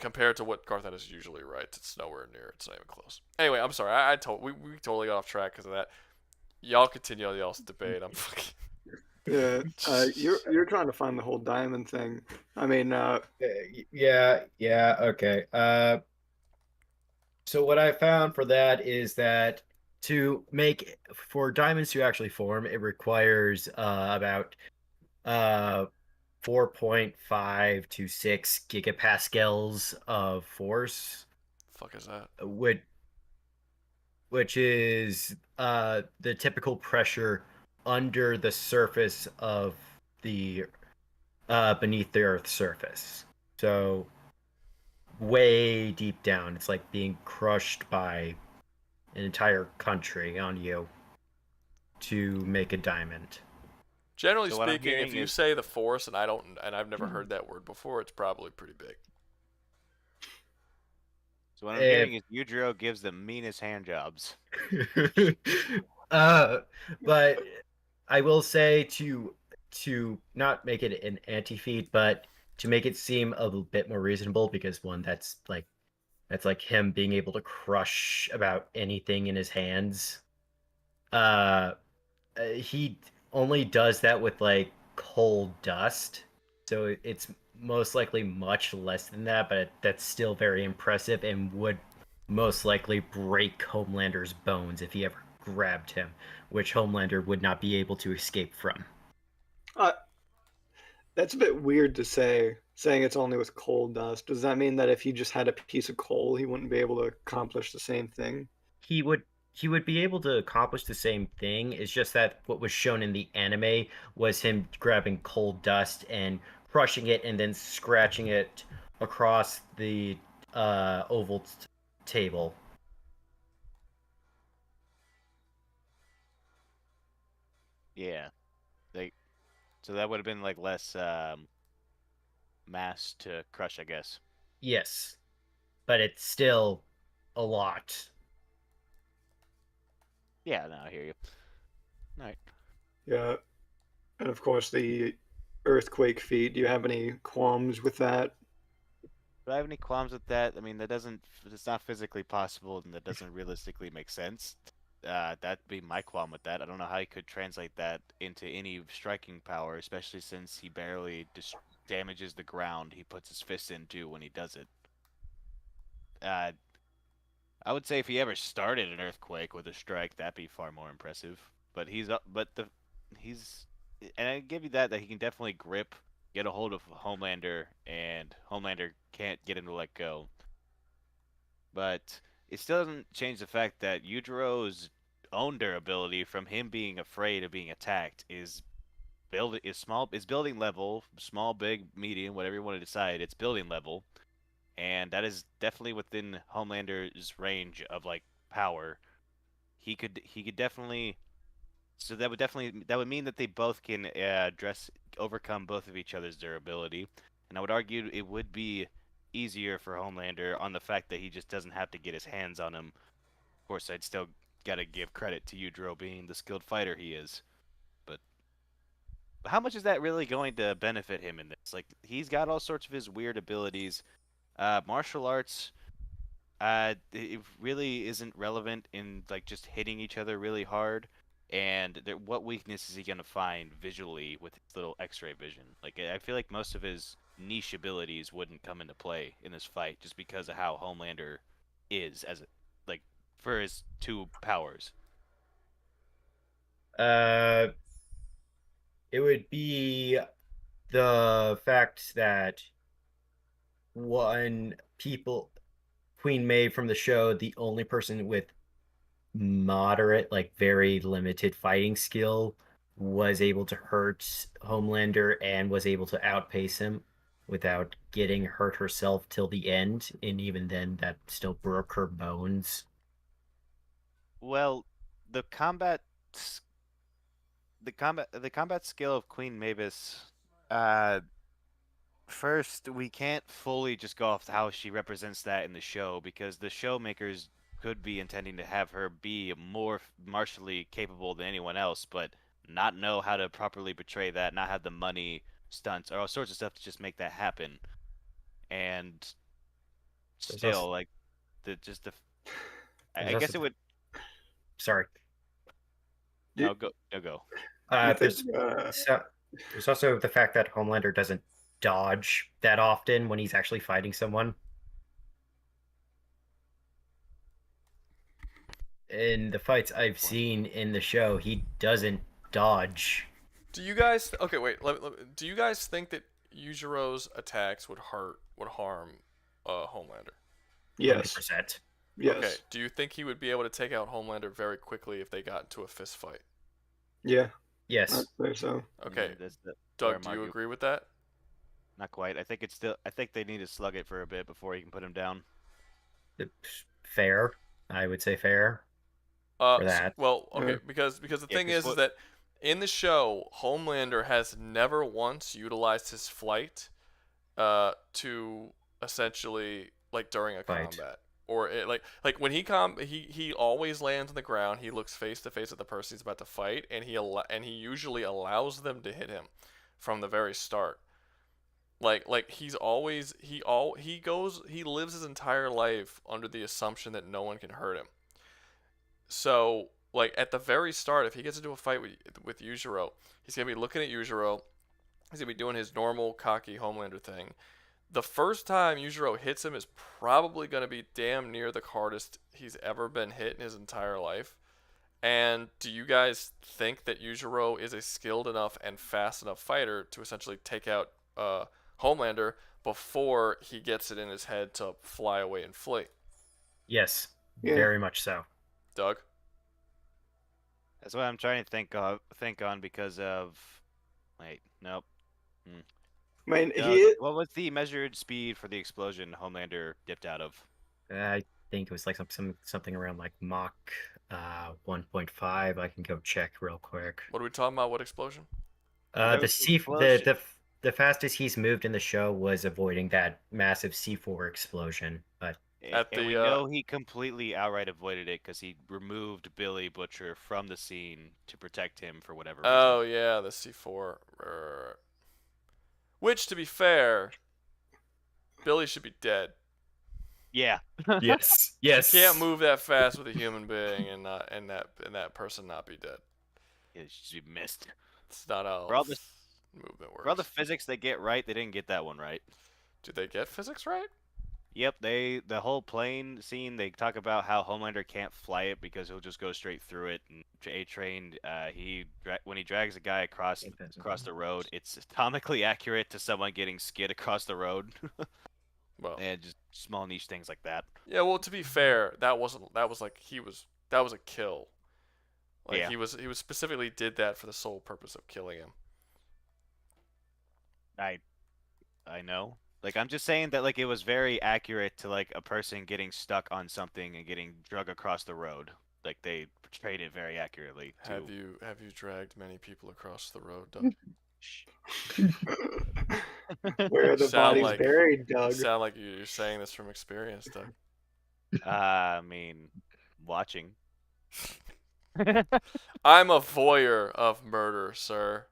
Speaker 1: compared to what Garth Ennis usually writes, it's nowhere near. It's not even close. Anyway, I'm sorry. We totally got off track because of that. Y'all continue y'all's debate. I'm fucking.
Speaker 15: Yeah, you're trying to find the whole diamond thing. I mean,
Speaker 13: yeah, okay. So what I found for that is that for diamonds to actually form, it requires about 4.5 to 6 gigapascals of force.
Speaker 1: Fuck is that?
Speaker 13: Which is the typical pressure under the surface of the beneath the Earth's surface. So way deep down, it's like being crushed by an entire country on you to make a diamond.
Speaker 1: Generally speaking, if you say the Force, and I've never heard that word before, it's probably pretty big.
Speaker 5: So what I'm hearing is Yujiro gives the meanest hand jobs.
Speaker 13: But I will say to not make it an anti-feat, but to make it seem a little bit more reasonable, because one, that's like him being able to crush about anything in his hands. He only does that with like cold dust, so it's most likely much less than that, but that's still very impressive and would most likely break Homelander's bones if he ever grabbed him, which Homelander would not be able to escape from.
Speaker 15: That's a bit weird to say, saying it's only with coal dust. Does that mean that if he just had a piece of coal, he wouldn't be able to accomplish the same thing?
Speaker 13: He would be able to accomplish the same thing. It's just that what was shown in the anime was him grabbing coal dust and crushing it and then scratching it across the oval table.
Speaker 5: Yeah, like so that would have been like less mass to crush, I guess.
Speaker 13: Yes, but it's still a lot.
Speaker 5: Yeah, no, I hear you. All right.
Speaker 15: Yeah, and of course the earthquake feat. Do you have any qualms with that?
Speaker 5: Do I have any qualms with that? I mean, that doesn't. It's not physically possible, and that doesn't realistically make sense. That'd be my qualm with that. I don't know how he could translate that into any striking power, especially since he barely damages the ground he puts his fist into when he does it. Uh, I would say if he ever started an earthquake with a strike, that'd be far more impressive. But he's, and I give you that he can definitely grip, get a hold of Homelander, and Homelander can't get him to let go. But it still doesn't change the fact that Yujiro's own durability from him being afraid of being attacked is building level, small, big, medium, whatever you want to decide. It's building level, and that is definitely within Homelander's range of like power. He could definitely that would mean that they both can overcome both of each other's durability, and I would argue it would be easier for Homelander on the fact that he just doesn't have to get his hands on him. Of course, I'd still gotta give credit to Yujiro being the skilled fighter he is, but how much is that really going to benefit him in this? Like, he's got all sorts of his weird abilities. Martial arts, it really isn't relevant in like just hitting each other really hard. And what weakness is he gonna find visually with his little X-ray vision? Like, I feel like most of his niche abilities wouldn't come into play in this fight just because of how Homelander is as a, like for his two powers.
Speaker 13: Uh, it would be the fact that Queen May from the show, the only person with moderate, like very limited fighting skill, was able to hurt Homelander and was able to outpace him without getting hurt herself till the end. And even then, that still broke her bones.
Speaker 5: Well, the combat skill of Queen Mavis, uh, first, we can't fully just go off how she represents that in the show because the show makers could be intending to have her be more martially capable than anyone else, but not know how to properly portray that, not have the money, stunts, or all sorts of stuff to just make that happen. And still, like the just the, I guess it would.
Speaker 13: Sorry.
Speaker 5: No, go. No, go.
Speaker 13: There's also the fact that Homelander doesn't dodge that often when he's actually fighting someone. In the fights I've seen in the show, he doesn't dodge.
Speaker 1: Do you guys? Okay, wait. Do you guys think that Yujiro's attacks would harm Homelander?
Speaker 15: Yes.
Speaker 13: 100%.
Speaker 15: Yes.
Speaker 1: Okay. Do you think he would be able to take out Homelander very quickly if they got into a fist fight?
Speaker 15: Yeah.
Speaker 13: Yes.
Speaker 15: I think so.
Speaker 1: Okay.
Speaker 5: Yeah,
Speaker 1: Doug, do you agree with that?
Speaker 5: Not quite. I think they need to slug it for a bit before you can put him down.
Speaker 13: Fair. I would say fair.
Speaker 1: For that. Well, okay, because the thing is that in the show, Homelander has never once utilized his flight to essentially like during a combat. Or like when he always lands on the ground. He looks face to face with the person he's about to fight, and he usually allows them to hit him from the very start. Like he lives his entire life under the assumption that no one can hurt him. So like at the very start, if he gets into a fight with Yujiro, he's gonna be looking at Yujiro. He's gonna be doing his normal cocky Homelander thing. The first time Yujiro hits him is probably going to be damn near the hardest he's ever been hit in his entire life. And do you guys think that Yujiro is a skilled enough and fast enough fighter to essentially take out Homelander before he gets it in his head to fly away and flee?
Speaker 13: Yes, very much so.
Speaker 1: Doug?
Speaker 5: That's what I'm trying to think on because of. Wait, nope.
Speaker 15: Man,
Speaker 5: what was the measured speed for the explosion Homelander dipped out of?
Speaker 13: think it was like something around like Mach 1.5. I can go check real quick.
Speaker 1: What are we talking about? What explosion?
Speaker 13: The fastest he's moved in the show was avoiding that massive C4 explosion, but
Speaker 5: And we know he completely outright avoided it because he removed Billy Butcher from the scene to protect him for whatever reason.
Speaker 1: Oh yeah, the C4. Which, to be fair, Billy should be dead.
Speaker 5: Yeah.
Speaker 13: Yes. Yes.
Speaker 1: You can't move that fast with a human being and that person not be dead.
Speaker 5: It should be missed.
Speaker 1: It's not how movement works.
Speaker 5: For all the physics they get right, they didn't get that one right.
Speaker 1: Did they get physics right?
Speaker 5: Yep, the whole plane scene, they talk about how Homelander can't fly it because he'll just go straight through it. And A-Train, when he drags a guy across the road, it's atomically accurate to someone getting skid across the road.
Speaker 1: Well,
Speaker 5: and just small niche things like that.
Speaker 1: Yeah, well, to be fair, that was a kill. Like
Speaker 5: yeah.
Speaker 1: he was specifically did that for the sole purpose of killing him.
Speaker 5: I know. Like, I'm just saying that, like, it was very accurate to, like, a person getting stuck on something and getting drug across the road. Like, they portrayed it very accurately, too.
Speaker 1: Have you dragged many people across the road, Doug?
Speaker 15: Where are the bodies buried, Doug?
Speaker 1: You sound like you're saying this from experience, Doug.
Speaker 5: I mean, watching.
Speaker 1: I'm a voyeur of murder, sir.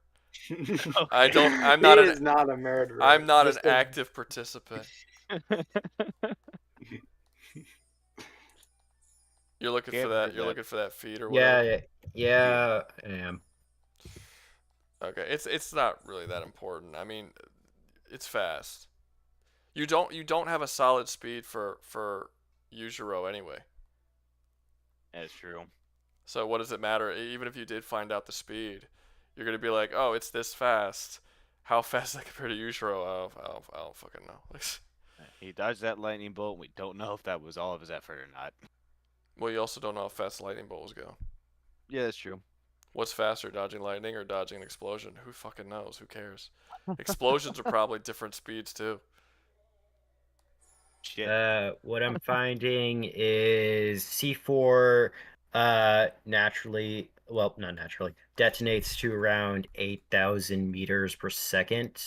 Speaker 15: Okay.
Speaker 1: I'm not
Speaker 15: not a murderer.
Speaker 1: I'm not an active participant. You're looking for that. You're looking for that feed or whatever.
Speaker 13: Yeah, I am.
Speaker 1: Okay, it's not really that important. I mean, it's fast. You don't have a solid speed for Yujiro anyway.
Speaker 5: That's true.
Speaker 1: So what does it matter? Even if you did find out the speed, you're gonna be like, oh, it's this fast. How fast is that compared to Yujiro? I don't fucking know.
Speaker 5: He dodged that lightning bolt. We don't know if that was all of his effort or not.
Speaker 1: Well, you also don't know how fast the lightning bolt was going.
Speaker 5: Yeah, that's true.
Speaker 1: What's faster, dodging lightning or dodging an explosion? Who fucking knows? Who cares? Explosions are probably different speeds too.
Speaker 5: Shit.
Speaker 13: What I'm finding is C4 naturally, well, not naturally, detonates to around 8,000 meters per second.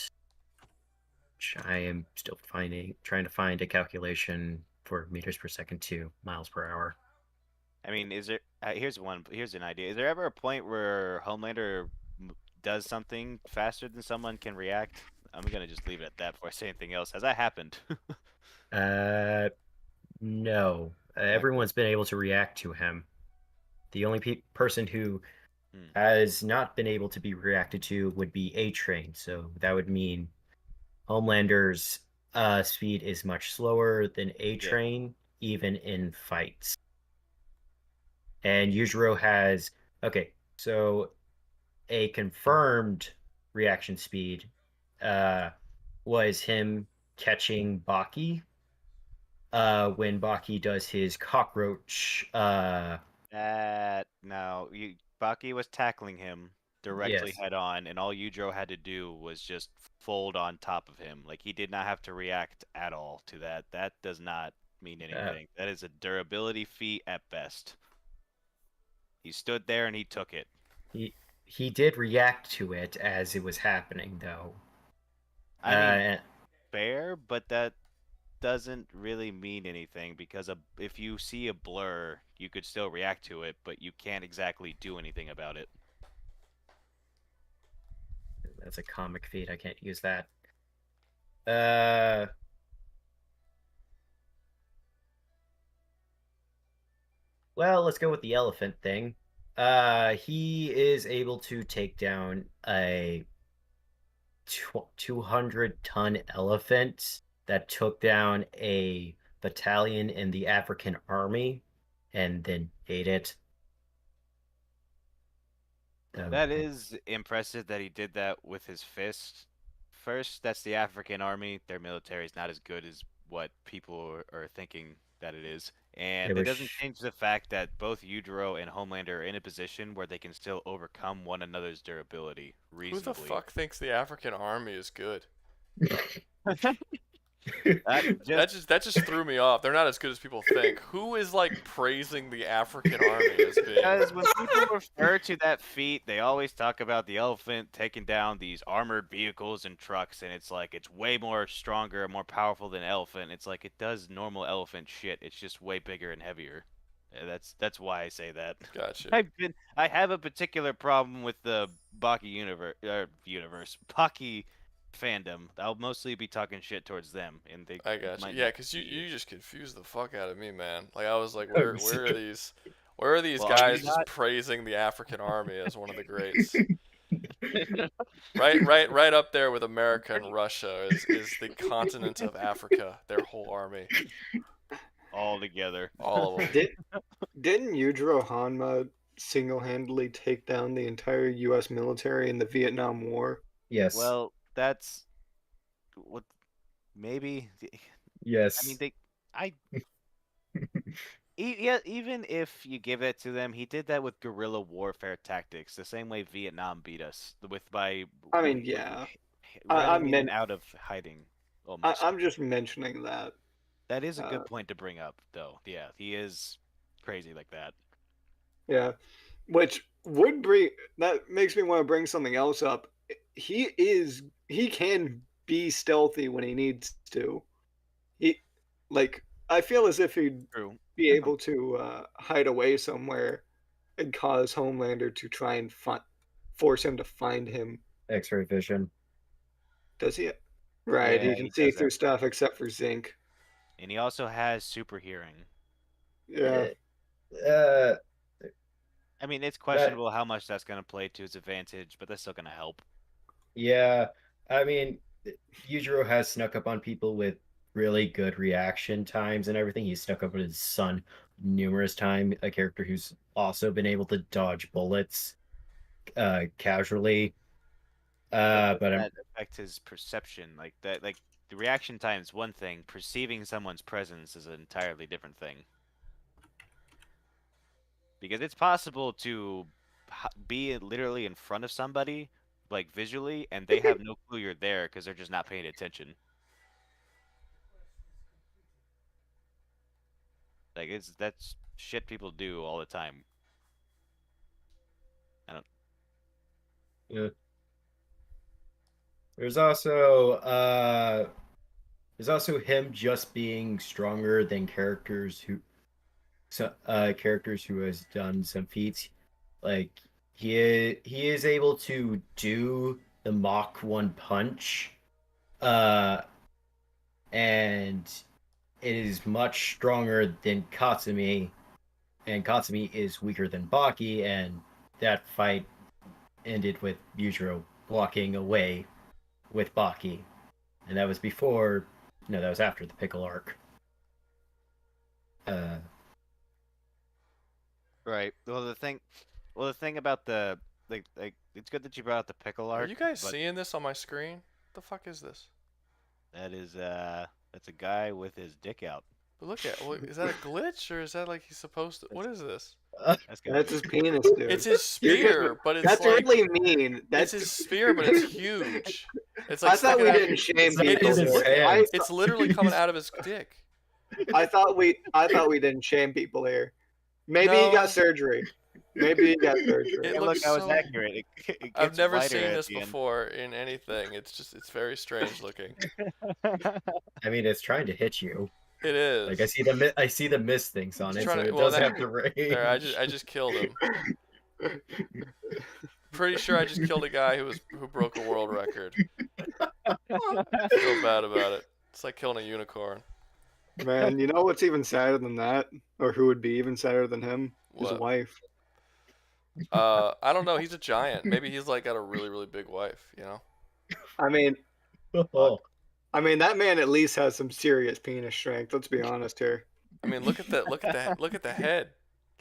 Speaker 13: Which I am still trying to find a calculation for meters per second to miles per hour.
Speaker 5: I mean, is there? Here's an idea. Is there ever a point where Homelander does something faster than someone can react? I'm gonna just leave it at that before I say anything else. Has that happened?
Speaker 13: No. Everyone's been able to react to him. The only person who has not been able to be reacted to would be A-Train. So that would mean Homelander's speed is much slower than A-Train, even in fights. And Yujiro has so a confirmed reaction speed was him catching Baki when Baki does his cockroach.
Speaker 5: No, Baki was tackling him directly head on, and all Yujiro had to do was just fold on top of him. Like, he did not have to react at all to that. That does not mean anything. That is a durability feat at best. He stood there and he took it.
Speaker 13: He did react to it as it was happening, though.
Speaker 5: I mean, fair, but that doesn't really mean anything because if you see a blur, you could still react to it, but you can't exactly do anything about it.
Speaker 13: That's a comic feat. I can't use that. Well, let's go with the elephant thing. He is able to take down a 200-ton elephant that took down a battalion in the African army and then ate it.
Speaker 5: That is impressive that he did that with his fist. First, that's the African army. Their military is not as good as what people are thinking that it is. And it doesn't change the fact that both Yujiro and Homelander are in a position where they can still overcome one another's durability reasonably.
Speaker 1: Who the fuck thinks the African army is good? That just threw me off. They're not as good as people think. Who is like praising the African army as being?
Speaker 5: Because when people refer to that feat, they always talk about the elephant taking down these armored vehicles and trucks, and it's like it's way more stronger and more powerful than elephant. It's like it does normal elephant shit. It's just way bigger and heavier. That's why I say that.
Speaker 1: Gotcha.
Speaker 5: I have a particular problem with the Baki universe Baki fandom. I'll mostly be talking shit towards them, and they.
Speaker 1: I got you.
Speaker 5: might
Speaker 1: Yeah,
Speaker 5: not
Speaker 1: because
Speaker 5: be.
Speaker 1: you just confused the fuck out of me, man. Like I was like,
Speaker 13: Oh,
Speaker 1: where are these? Where are these
Speaker 5: Well, are
Speaker 1: guys
Speaker 5: you
Speaker 1: just
Speaker 5: not-
Speaker 1: praising the African army as one of the greats? Right up there with America and Russia is the continent of Africa. Their whole army,
Speaker 5: all together.
Speaker 1: all of them.
Speaker 15: Didn't Yujiro Hanma single-handedly take down the entire U.S. military in the Vietnam War?
Speaker 13: Yes.
Speaker 5: Well, that's what maybe.
Speaker 13: Yes.
Speaker 5: I mean, yeah, even if you give it to them, he did that with guerrilla warfare tactics, the same way Vietnam beat us by.
Speaker 15: I mean, yeah.
Speaker 5: Running in and out of hiding. Almost.
Speaker 15: I'm just mentioning that.
Speaker 5: That is a good point to bring up, though. Yeah, he is crazy like that.
Speaker 15: Yeah, which would bring that makes me want to bring something else up. He can be stealthy when he needs to. I feel as if he'd be able to hide away somewhere and cause Homelander to try and force him to find him.
Speaker 13: X-ray vision.
Speaker 15: Does he? Right,
Speaker 5: Yeah,
Speaker 15: he can
Speaker 5: he
Speaker 15: see
Speaker 5: does
Speaker 15: through
Speaker 5: that.
Speaker 15: stuff except for zinc.
Speaker 5: And he also has super hearing.
Speaker 15: Yeah.
Speaker 5: I mean, it's questionable how much that's going to play to his advantage, but that's still going to help.
Speaker 13: Yeah, I mean, Yujiro has snuck up on people with really good reaction times and everything. He's snuck up on his son numerous times, a character who's also been able to dodge bullets casually. But
Speaker 5: that affects his perception. Like that, like the reaction time is one thing. Perceiving someone's presence is an entirely different thing. Because it's possible to be literally in front of somebody, like visually, and they have no clue you're there because they're just not paying attention. Like that's shit people do all the time. I don't.
Speaker 13: Yeah. There's also him just being stronger than characters who has done some feats. Like he is able to do the Mach 1 punch, and it is much stronger than Katsumi, and Katsumi is weaker than Baki, and that fight ended with Yujiro walking away with Baki, and that was before. No, that was after the pickle arc.
Speaker 5: Right. Well, the thing about the like it's good that you brought up the pickle arc.
Speaker 1: Are you guys
Speaker 5: but
Speaker 1: seeing this on my screen? What the fuck is this?
Speaker 5: that is that's a guy with his dick out.
Speaker 1: But look at, is that a glitch or is that like he's supposed to? What is this?
Speaker 15: That's his penis, dude.
Speaker 1: It's his spear, but it's
Speaker 15: that's
Speaker 1: like,
Speaker 15: really mean.
Speaker 1: It's his spear, but it's huge. It's like
Speaker 15: I thought we
Speaker 1: sticking out-
Speaker 15: didn't shame
Speaker 1: it's-
Speaker 15: people.
Speaker 1: It's literally coming out of his dick.
Speaker 15: I thought we didn't shame people here. Maybe he got surgery. Maybe he got surgery.
Speaker 1: It
Speaker 5: Yeah,
Speaker 1: looks
Speaker 5: look, I was
Speaker 1: so-
Speaker 5: accurate. It
Speaker 1: I've
Speaker 5: gets
Speaker 1: never
Speaker 5: lighter
Speaker 1: seen
Speaker 5: at
Speaker 1: this
Speaker 5: the end.
Speaker 1: before in anything. It's very strange looking.
Speaker 13: I mean, it's trying to hit you.
Speaker 1: It is.
Speaker 13: Like I see the mist things on
Speaker 1: It's
Speaker 13: it, so
Speaker 1: trying
Speaker 13: it
Speaker 1: to- well,
Speaker 13: does
Speaker 1: that-
Speaker 13: have the range.
Speaker 1: There, I just killed him. Pretty sure I just killed a guy who broke a world record. Feel bad about it. It's like killing a unicorn.
Speaker 15: Man, you know what's even sadder than that? Or who would be even sadder than him? His
Speaker 1: What?
Speaker 15: wife.
Speaker 1: I don't know. He's a giant. Maybe he's like got a really really big wife. You know.
Speaker 15: I mean,
Speaker 13: Oh.
Speaker 15: that man at least has some serious penis strength. Let's be honest here.
Speaker 1: I mean, look at the head.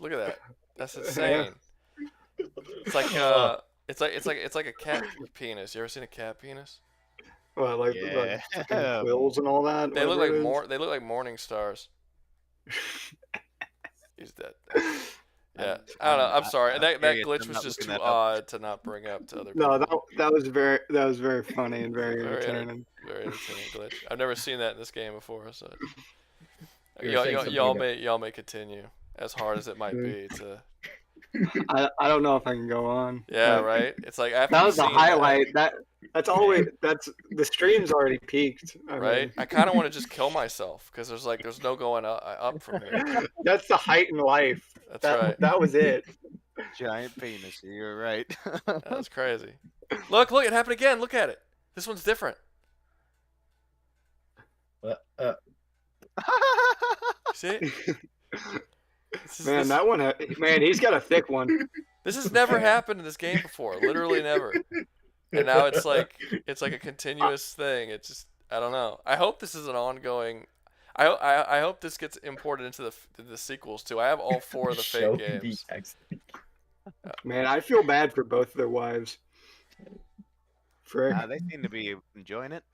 Speaker 1: Look at that. That's insane. It's like it's like a cat penis. You ever seen a cat penis?
Speaker 15: Well, like
Speaker 5: Yeah.
Speaker 15: fucking quills and all that.
Speaker 1: They look
Speaker 15: whatever
Speaker 1: like
Speaker 15: it is.
Speaker 1: They look like morning stars. He's dead. Yeah, I don't know. I'm sorry. That
Speaker 5: curious.
Speaker 1: glitch
Speaker 5: I'm
Speaker 1: was
Speaker 5: not
Speaker 1: just
Speaker 5: looking
Speaker 1: too
Speaker 5: that up.
Speaker 1: odd to not bring up to other
Speaker 15: No,
Speaker 1: people.
Speaker 15: that was very funny and very entertaining.
Speaker 1: Very entertaining glitch. I've never seen that in this game before, so
Speaker 13: You were saying something about-
Speaker 1: y'all may continue, as hard as it might be to.
Speaker 15: I don't know if I can go on.
Speaker 1: Yeah,
Speaker 15: but
Speaker 1: right. It's like after
Speaker 15: that
Speaker 1: you've
Speaker 15: was the
Speaker 1: seen
Speaker 15: highlight. That's always that's the stream's already peaked. I
Speaker 1: right?
Speaker 15: mean,
Speaker 1: I kind of want to just kill myself because there's no going up from here.
Speaker 15: that's the height in life.
Speaker 1: That's right.
Speaker 15: That was it.
Speaker 5: Giant penis. You're right.
Speaker 1: That was crazy. Look, it happened again. Look at it. This one's different. See?
Speaker 15: Man, that one. Man, he's got a thick one.
Speaker 1: This has never happened in this game before. Literally never. And now it's like a continuous thing. It's just I don't know. I hope this is an ongoing. I hope this gets imported into the sequels too. I have all 4 of the fake games.
Speaker 15: Man, I feel bad for both their wives.
Speaker 5: They seem to be enjoying it.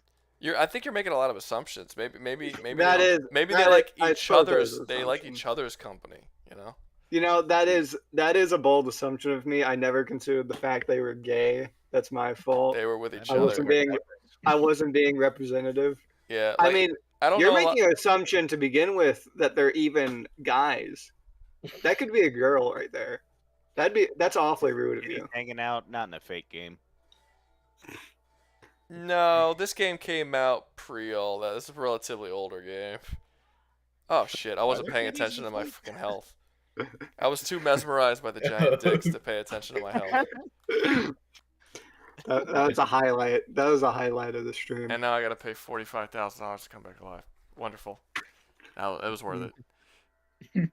Speaker 1: I think you're making a lot of assumptions. Maybe
Speaker 15: that
Speaker 1: they like each other's.
Speaker 15: is
Speaker 1: They like each other's company. You know.
Speaker 15: You know, that is a bold assumption of me. I never considered the fact they were gay. That's my fault.
Speaker 1: They were with each
Speaker 15: I
Speaker 1: other.
Speaker 15: wasn't being representative.
Speaker 1: Yeah.
Speaker 15: I mean,
Speaker 1: I don't
Speaker 15: you're
Speaker 1: know
Speaker 15: making an assumption to begin with that they're even guys. That could be a girl right there. That's awfully rude of you.
Speaker 5: Hanging out, not in a fake game.
Speaker 1: No, this game came out pre all that. This is a relatively older game. Oh shit! I wasn't paying attention to my fucking health. I was too mesmerized by the giant dicks to pay attention to my health.
Speaker 15: That was a highlight. That was a highlight of the stream.
Speaker 1: And now I gotta pay $45,000 to come back alive. Wonderful. Now it was worth it.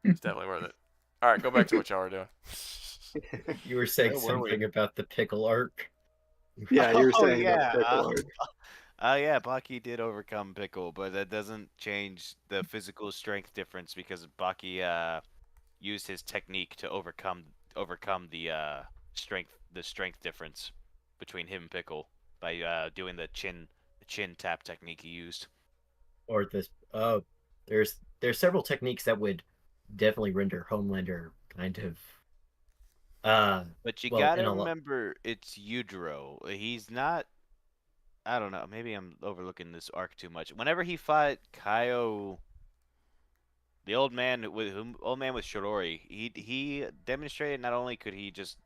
Speaker 1: It's definitely worth it. All right, go back to what y'all were doing.
Speaker 13: You were saying something about the pickle arc.
Speaker 15: Yeah, you were saying
Speaker 5: yeah.
Speaker 15: about the pickle arc.
Speaker 5: Yeah, Baki did overcome Pickle, but that doesn't change the physical strength difference because Baki used his technique to overcome the strength difference between him and Pickle by doing the chin tap technique he used.
Speaker 13: Or this there's several techniques that would definitely render Homelander kind of
Speaker 5: but you gotta remember it's Yujiro. He's not. I don't know. Maybe I'm overlooking this arc too much. Whenever he fought Kaio, the old man with Shirori, he demonstrated not only could he just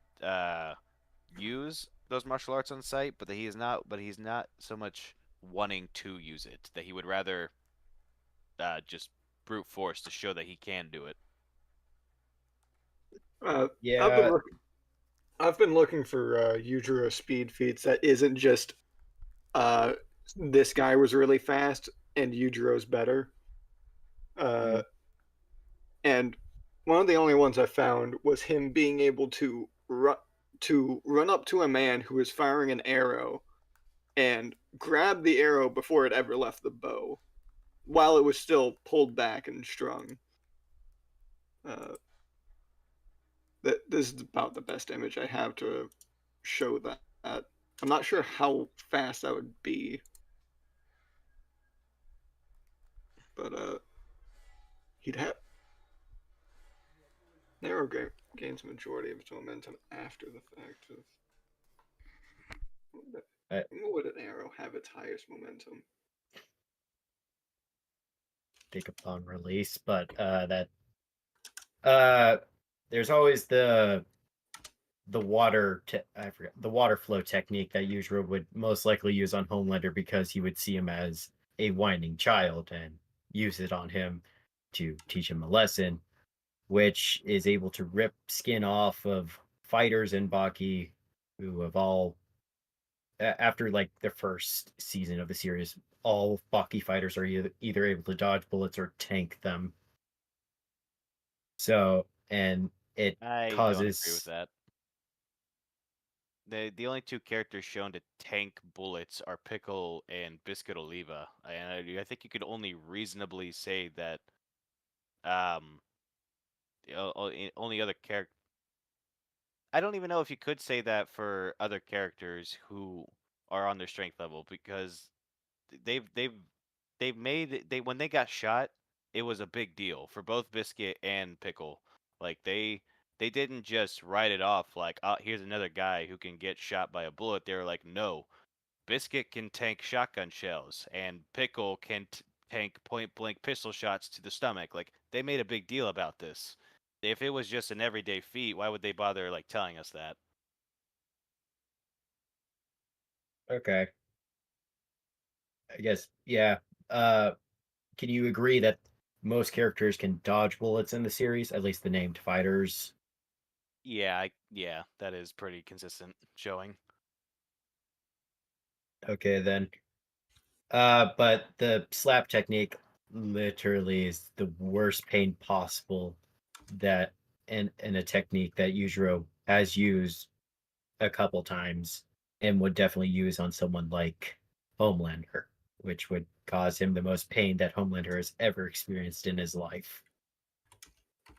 Speaker 5: use those martial arts on sight, but he's not so much wanting to use it. That he would rather just brute force to show that he can do it.
Speaker 13: Yeah.
Speaker 15: I've been looking for Yujiro speed feats that isn't just this guy was really fast and Yujiro's better. And one of the only ones I found was him being able to run up to a man who was firing an arrow and grab the arrow before it ever left the bow, while it was still pulled back and strung. This is about the best image I have to show that. I'm not sure how fast that would be, but he'd have narrow gains majority of its momentum after the fact. When would an arrow have its highest momentum?
Speaker 13: Think upon release, but there's always the water the water flow technique that Yujiro would most likely use on Homelander because he would see him as a whining child and use it on him to teach him a lesson, which is able to rip skin off of fighters in Baki who have all after like the first season of the series, all Baki fighters are either able to dodge bullets or tank them. So, and it
Speaker 5: I
Speaker 13: causes.
Speaker 5: don't agree with that. The only two characters shown to tank bullets are Pickle and Biscuit Oliva, and I think you could only reasonably say that only other character. I don't even know if you could say that for other characters who are on their strength level because when they got shot, it was a big deal for both Biscuit and Pickle. Like they they didn't just write it off like, oh, here's another guy who can get shot by a bullet. They were like, no, Biscuit can tank shotgun shells, and Pickle can tank point blank pistol shots to the stomach. Like, they made a big deal about this. If it was just an everyday feat, why would they bother like telling us that?
Speaker 13: Okay. I guess, yeah. Uh, can you agree that most characters can dodge bullets in the series, at least the named fighters?
Speaker 5: Yeah, yeah, that is pretty consistent showing.
Speaker 13: Okay, then. But the slap technique literally is the worst pain possible that in a technique that Yujiro has used a couple times and would definitely use on someone like Homelander, which would cause him the most pain that Homelander has ever experienced in his life.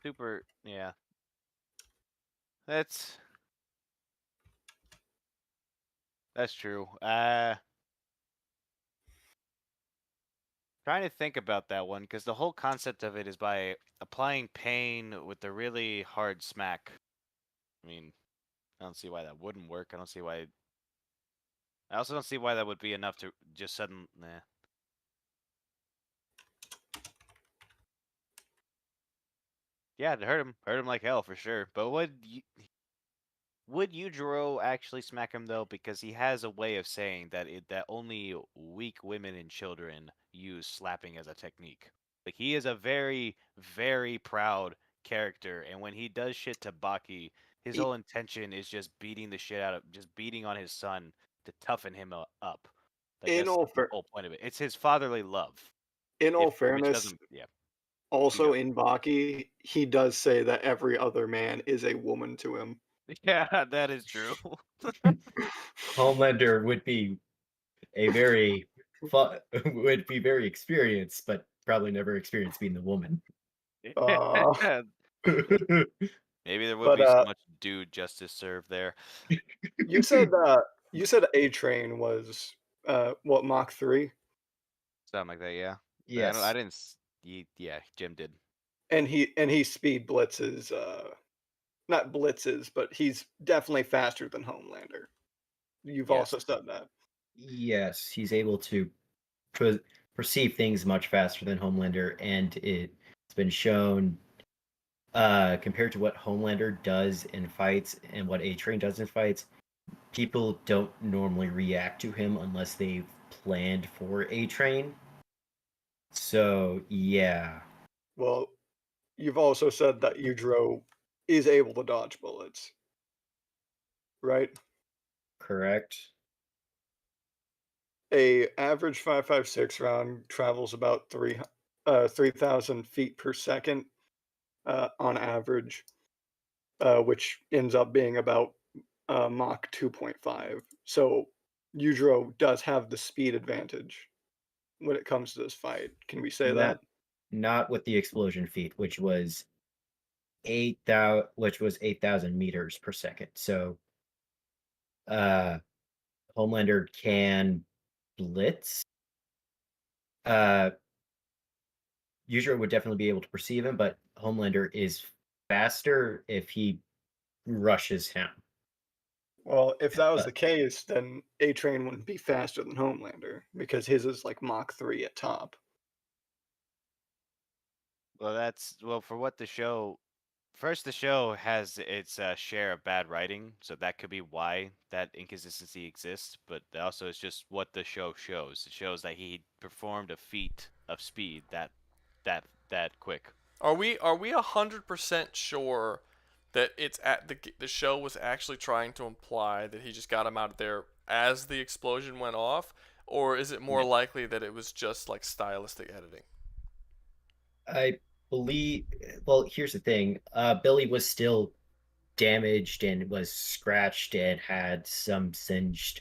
Speaker 5: Super, yeah. That's true. Trying to think about that one because the whole concept of it is by applying pain with a really hard smack. I mean, I don't see why that wouldn't work. I don't see why. I also don't see why that would be enough to just sudden. Nah. Yeah, it hurt him like hell for sure. But would Yujiro actually smack him though? Because he has a way of saying that only weak women and children use slapping as a technique. Like, he is a very, very proud character, and when he does shit to Baki, his whole intention is just beating the shit out of, just beating on his son to toughen him up. Like,
Speaker 15: In
Speaker 5: that's
Speaker 15: all
Speaker 5: the whole point of it. It's his fatherly love.
Speaker 15: in all
Speaker 5: Which
Speaker 15: fairness,
Speaker 5: doesn't, yeah.
Speaker 15: also
Speaker 5: go.
Speaker 15: in Baki, he does say that every other man is a woman to him.
Speaker 5: Yeah, that is true.
Speaker 13: Homelander would be a very would be very experienced, but probably never experienced being the woman.
Speaker 5: Maybe there would
Speaker 15: But
Speaker 5: be so much due justice served there.
Speaker 15: you said A Train was what, Mach 3?
Speaker 5: Something like that, yeah.
Speaker 13: Yes.
Speaker 5: I didn't. Yeah, Jim did.
Speaker 15: And he speed blitzes, not blitzes, but he's definitely faster than Homelander. You've
Speaker 13: Yes.
Speaker 15: also said that.
Speaker 13: Yes, he's able to perceive things much faster than Homelander, and it's been shown compared to what Homelander does in fights and what A-Train does in fights, people don't normally react to him unless they've planned for A-Train. So, yeah.
Speaker 15: Well, you've also said that Yujiro is able to dodge bullets, right?
Speaker 13: Correct.
Speaker 15: A average 5.56 round travels about 3,000 feet per second on average, which ends up being about Mach 2.5. So Yujiro does have the speed advantage when it comes to this fight. Can we say that?
Speaker 13: Not with the explosion feat, which was 8,000 meters per second. So, Homelander can blitz. Yujiro would definitely be able to perceive him, but Homelander is faster if he rushes him.
Speaker 15: Well, if that was the case, then A Train wouldn't be faster than Homelander because his is like Mach 3 at top.
Speaker 5: Well, for what the show. First, the show has its share of bad writing, so that could be why that inconsistency exists. But also, it's just what the show shows. It shows that he performed a feat of speed that quick.
Speaker 1: Are we 100% sure that it's at the show was actually trying to imply that he just got him out of there as the explosion went off, or is it more likely that it was just like stylistic editing?
Speaker 13: I believe. Well, here's the thing. Billy was still damaged and was scratched and had some singed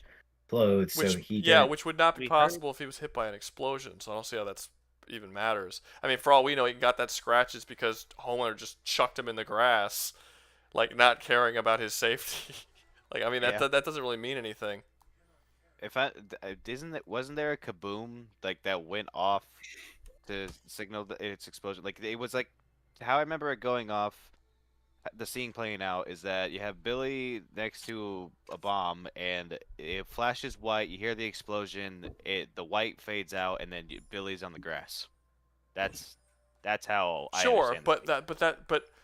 Speaker 13: clothes,
Speaker 1: Which,
Speaker 13: so he
Speaker 1: which would not be possible if he was hit by an explosion. So I don't see how that's even matters. I mean, for all we know, he got that scratches because Homelander just chucked him in the grass, like not caring about his safety. Like, I mean, that doesn't really mean anything.
Speaker 5: Wasn't there a kaboom like that went off to signal its explosion? Like, it was like how I remember it going off. the scene playing out is that you have Billy next to a bomb, and it flashes white. You hear the explosion. The white fades out, and then Billy's on the grass. That's how I
Speaker 1: Sure,
Speaker 5: understand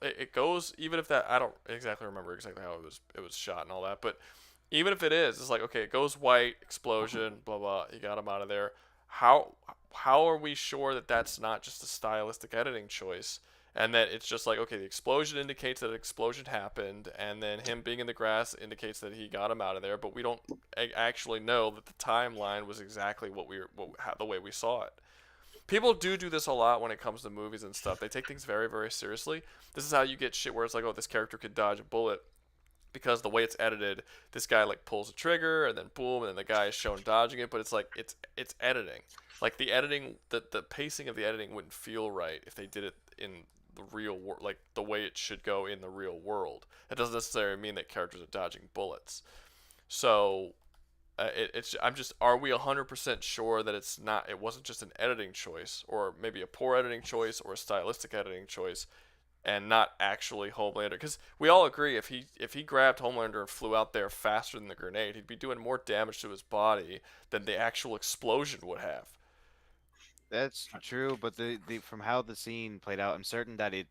Speaker 1: it goes, even if that, I don't exactly remember exactly how it was shot and all that, but even if it is, it's like, okay, it goes white, explosion, blah blah, you got him out of there. How are we sure that that's not just a stylistic editing choice, and that it's just like, okay, the explosion indicates that an explosion happened, and then him being in the grass indicates that he got him out of there, but we don't actually know that the timeline was exactly the way we saw it. People do this a lot when it comes to movies and stuff. They take things very, very seriously. This is how you get shit where it's like, oh, this character could dodge a bullet because the way it's edited, this guy like pulls a trigger and then boom, and then the guy is shown dodging it. But it's like it's editing. Like the editing, the pacing of the editing wouldn't feel right if they did it in the real world, like the way it should go in the real world. That doesn't necessarily mean that characters are dodging bullets. So are we 100% sure that it wasn't just an editing choice, or maybe a poor editing choice, or a stylistic editing choice, and not actually Homelander? Because we all agree if he grabbed Homelander and flew out there faster than the grenade, he'd be doing more damage to his body than the actual explosion would have.
Speaker 5: That's true, but the from how the scene played out, I'm certain that it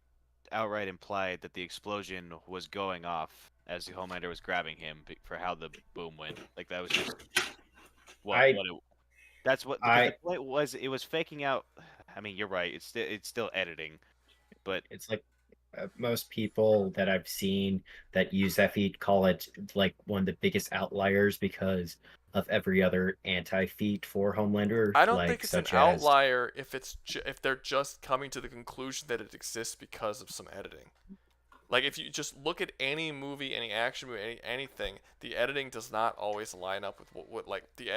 Speaker 5: outright implied that the explosion was going off as the Homelander was grabbing him for how the boom went. Like that was just that's what because the point was it was faking out. I mean, you're right. It's still editing, but
Speaker 13: it's like most people that I've seen that use that feat call it like one of the biggest outliers because of every other anti-feat for Homelander.
Speaker 1: I don't think it's an outlier if they're just coming to the conclusion that it exists because of some editing. Like if you just look at any movie, any action movie, anything, the editing does not always line up with what like the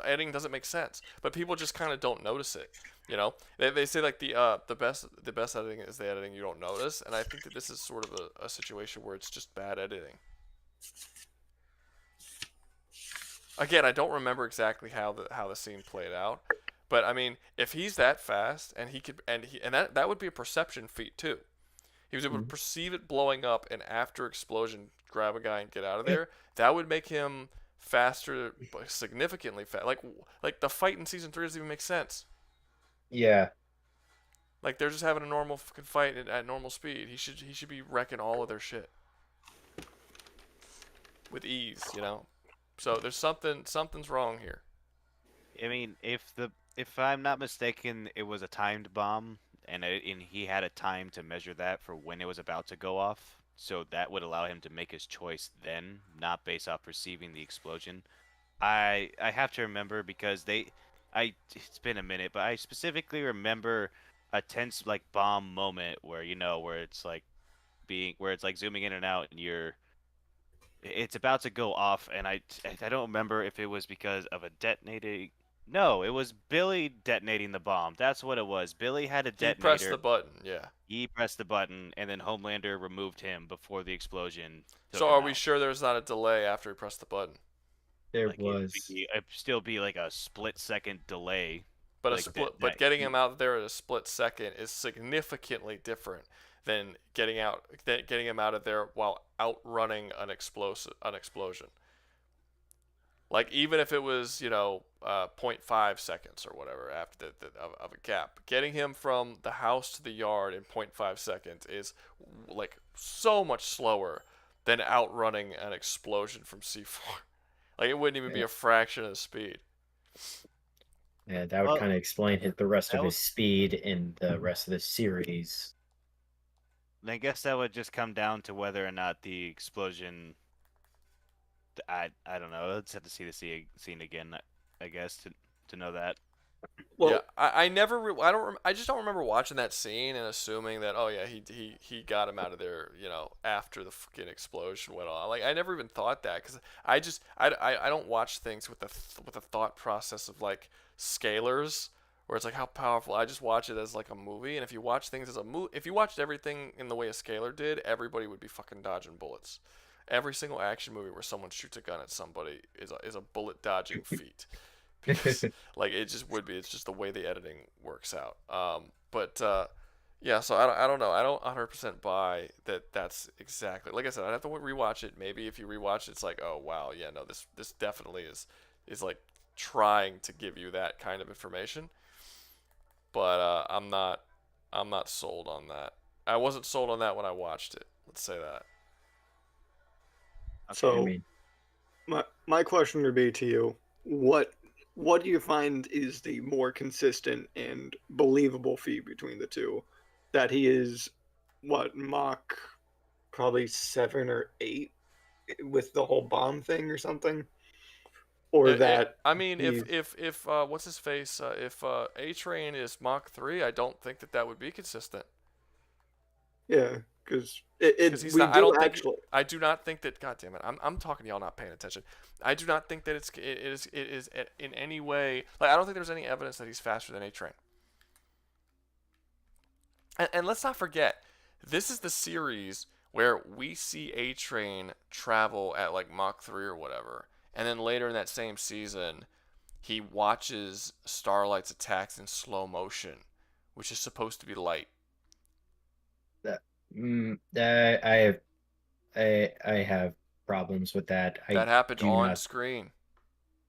Speaker 1: editing doesn't make sense. But people just kind of don't notice it. You know, they say like the best editing is the editing you don't notice, and I think that this is sort of a situation where it's just bad editing. Again, I don't remember exactly how the scene played out, but I mean, if he's that fast and he could and that would be a perception feat too. He was able to perceive it blowing up, and after explosion, grab a guy and get out of there. That would make him faster, significantly fast. Like the fight in season 3 doesn't even make sense.
Speaker 13: Yeah.
Speaker 1: Like they're just having a normal fucking fight at normal speed. He should be wrecking all of their shit with ease, you know. So there's something's wrong here.
Speaker 5: I mean, if I'm not mistaken, it was a timed bomb. And he had a time to measure that for when it was about to go off, so that would allow him to make his choice then, not based off perceiving the explosion. I have to remember because it's been a minute, but I specifically remember a tense like bomb moment where where it's like zooming in and out, and it's about to go off, and I don't remember if it was because of a detonating. No, it was Billy detonating the bomb. That's what it was. Billy had a detonator.
Speaker 1: He pressed the button, yeah.
Speaker 5: He pressed the button, and then Homelander removed him before the explosion.
Speaker 1: So are we sure there's not a delay after he pressed the button?
Speaker 13: There was.
Speaker 5: It'd still be like a split-second delay.
Speaker 1: But but getting him out there at a split second is significantly different than getting him out of there while outrunning an explosion. Like even if it was 0.5 seconds or whatever after of a gap, getting him from the house to the yard in 0.5 seconds is like so much slower than outrunning an explosion from C4. Like it wouldn't even be a fraction of the speed.
Speaker 13: Yeah, that would kind of explain the rest of his speed in the rest of the series.
Speaker 5: I guess that would just come down to whether or not the explosion. I don't know. Let's have to see the scene again, I guess, to know that.
Speaker 1: Well, yeah, I just don't remember watching that scene and assuming that he got him out of there, after the fucking explosion went on. Like I never even thought that because I don't watch things with the thought process of like scalars where it's like how powerful. I just watch it as like a movie, and if you watch things as a movie, if you watched everything in the way a scalar did, everybody would be fucking dodging bullets. Every single action movie where someone shoots a gun at somebody is a bullet dodging feat. Because, like it just would be. It's just the way the editing works out. But Yeah, so I don't know. I don't 100% buy that that's exactly. Like I said, I'd have to rewatch it. Maybe if you rewatch it, it's like, oh wow, yeah, no, this definitely is like trying to give you that kind of information. But I'm not sold on that. I wasn't sold on that when I watched it. Let's say that.
Speaker 15: So my question would be to you, what do you find is the more consistent and believable feat between the two? That he is what, Mach probably 7 or 8 with the whole bomb thing or something? Or that
Speaker 1: I mean,
Speaker 15: he's
Speaker 1: if what's his face? If A Train is Mach 3, I don't think that would be consistent.
Speaker 15: yeah, because
Speaker 1: He's
Speaker 15: we
Speaker 1: not. I
Speaker 15: do
Speaker 1: don't think.
Speaker 15: actually.
Speaker 1: I do not think that. God damn it! I'm talking to y'all, not paying attention. I do not think that it is in any way. Like I don't think there's any evidence that he's faster than A Train. And let's not forget, this is the series where we see A Train travel at like Mach 3 or whatever, and then later in that same season, he watches Starlight's attacks in slow motion, which is supposed to be light.
Speaker 13: I have problems with that.
Speaker 1: That
Speaker 13: I
Speaker 1: happened
Speaker 13: do
Speaker 1: on
Speaker 13: not.
Speaker 1: screen.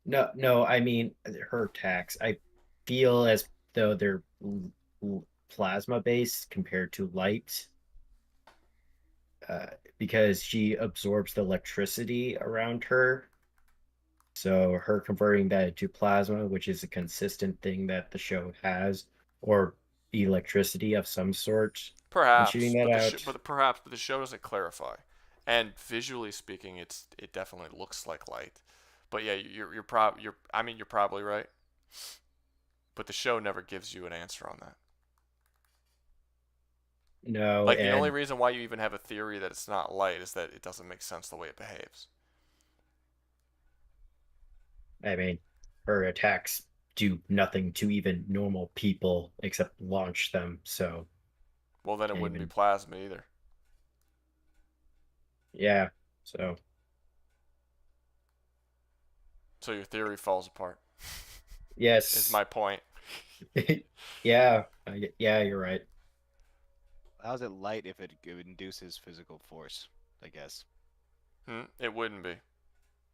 Speaker 13: No, I mean her attacks. I feel as though they're plasma based compared to light, because she absorbs the electricity around her. So her converting that into plasma, which is a consistent thing that the show has, or electricity of some sort, and shooting
Speaker 1: Perhaps,
Speaker 13: that
Speaker 1: but
Speaker 13: out.
Speaker 1: but the show doesn't clarify. And visually speaking, it definitely looks like light. But yeah, you're probably right. But the show never gives you an answer on that.
Speaker 13: No,
Speaker 1: Like the only
Speaker 13: and
Speaker 1: reason why you even have a theory that it's not light is that it doesn't make sense the way it behaves.
Speaker 13: I mean, her attacks do nothing to even normal people except launch them. So,
Speaker 1: Well, then it
Speaker 13: can't
Speaker 1: wouldn't be
Speaker 13: even.
Speaker 1: plasma either.
Speaker 13: Yeah. So,
Speaker 1: So your theory falls apart.
Speaker 13: yes.
Speaker 1: Is my point.
Speaker 13: Yeah. Yeah, you're right.
Speaker 5: How's it light if it induces physical force? I guess.
Speaker 1: It wouldn't be.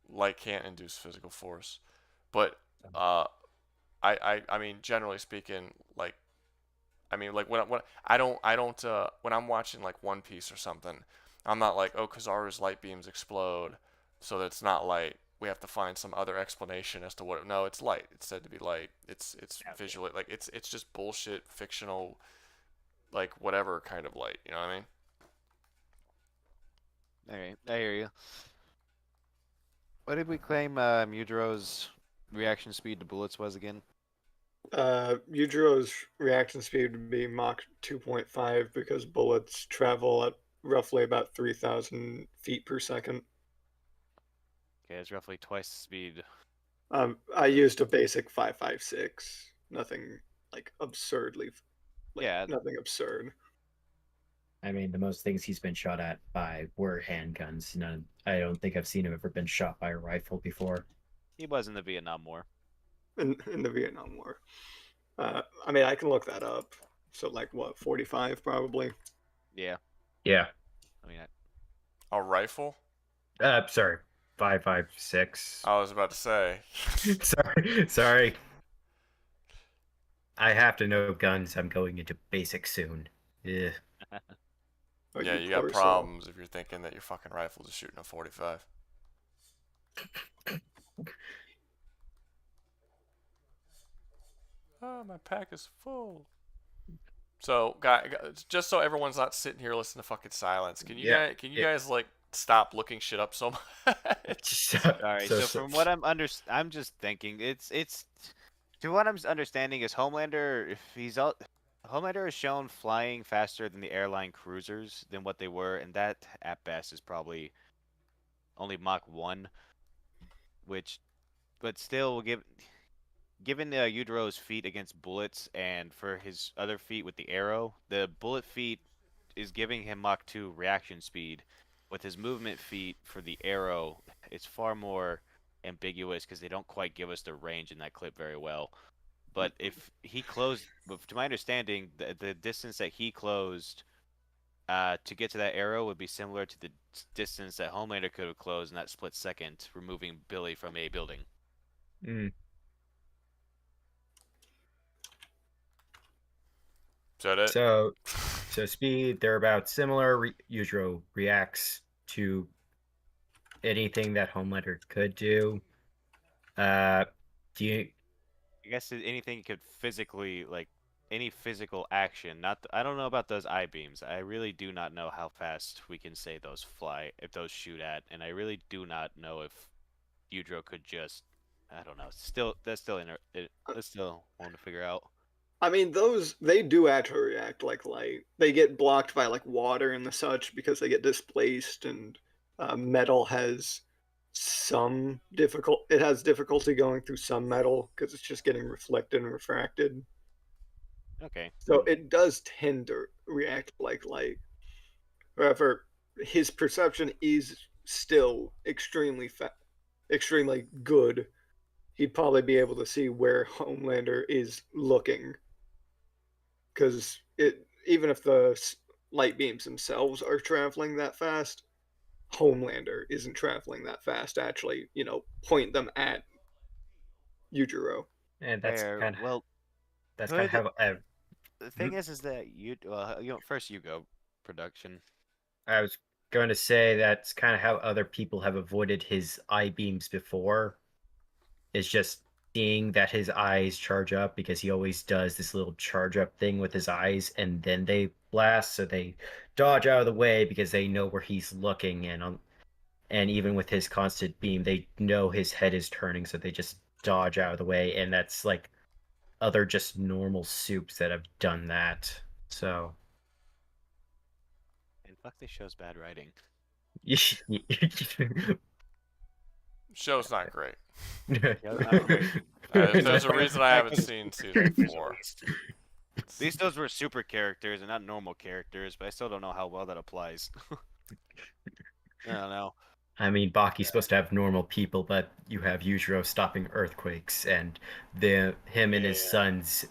Speaker 1: Light can't induce physical force, but I mean, generally speaking, like, I mean, like when I don't when I'm watching like One Piece or something, I'm not like, oh, Kizaru's light beams explode, so that's not light. We have to find some other explanation as to what. No, it's light. It's said to be light. It's visually like it's just bullshit, fictional, like whatever kind of light. You know what I mean?
Speaker 5: All right, I hear you. What did we claim Yujiro's reaction speed to bullets was again?
Speaker 15: Yujiro's reaction speed would be Mach 2.5 because bullets travel at roughly about 3,000 feet per second.
Speaker 5: Okay, it's roughly twice the speed.
Speaker 15: I used a basic 5.56. Nothing like absurdly.
Speaker 5: Yeah.
Speaker 15: Nothing absurd.
Speaker 13: I mean, the most things he's been shot at by were handguns. None. I don't think I've seen him ever been shot by a rifle before.
Speaker 5: He was in the Vietnam War.
Speaker 15: In the Vietnam War. I mean, I can look that up. So, like, what, 45 probably?
Speaker 5: Yeah.
Speaker 13: Yeah.
Speaker 5: I mean,
Speaker 1: a rifle?
Speaker 13: Sorry, 5.56.
Speaker 1: I was about to say.
Speaker 13: Sorry. I have to know guns. I'm going into basic soon. Yeah.
Speaker 1: Yeah, you got problems if you're thinking that your fucking rifle is shooting a 45. Oh, my pack is full. So, guys, just so everyone's not sitting here listening to fucking silence, can you guys like stop looking shit up so much?
Speaker 5: All right. So from what I'm just thinking, it's to what I'm understanding is Homelander. If he's out, Homelander is shown flying faster than the airline cruisers than what they were, and that at best is probably only Mach 1, which, but still, given Yujiro's feat against bullets and for his other feat with the arrow, the bullet feat is giving him Mach 2 reaction speed. With his movement feat for the arrow, it's far more ambiguous because they don't quite give us the range in that clip very well. But if he closed, to my understanding, the distance that he closed to get to that arrow would be similar to the distance that Homelander could have closed in that split second, removing Billy from a building.
Speaker 13: Mm.
Speaker 1: Is that it?
Speaker 13: So speed, they're about similar. Yujiro reacts to anything that Homelander could do. Do you?
Speaker 5: I guess anything you could physically, like any physical action. Not, I don't know about those eye beams. I really do not know how fast we can say those fly, if those shoot at, and I really do not know if Yujiro could just. I don't know. That's still one to figure out.
Speaker 15: I mean, those they do actually react like light. They get blocked by like water and the such because they get displaced, and metal has some difficult. It has difficulty going through some metal because it's just getting reflected and refracted.
Speaker 5: Okay.
Speaker 15: So it does tend to react like light. However, his perception is still extremely good. He'd probably be able to see where Homelander is looking, because even if the light beams themselves are traveling that fast, Homelander isn't traveling that fast. Actually, point them at Yujiro.
Speaker 13: And that's kind of
Speaker 5: well.
Speaker 13: That's kind of how.
Speaker 5: The thing is that first you go production.
Speaker 13: I was going to say that's kind of how other people have avoided his eye beams before. It's just seeing that his eyes charge up, because he always does this little charge up thing with his eyes, and then they blast, so they dodge out of the way because they know where he's looking, and even with his constant beam, they know his head is turning, so they just dodge out of the way, and that's like other just normal soups that have done that. So.
Speaker 5: And fuck, this show's bad writing.
Speaker 1: Show's not great.
Speaker 5: Not great.
Speaker 1: There's a reason I haven't seen season 4.
Speaker 5: At least those were super characters and not normal characters, but I still don't know how well that applies. I don't know.
Speaker 13: I mean, Baki's supposed to have normal people, but you have Yujiro stopping earthquakes, and him and his son's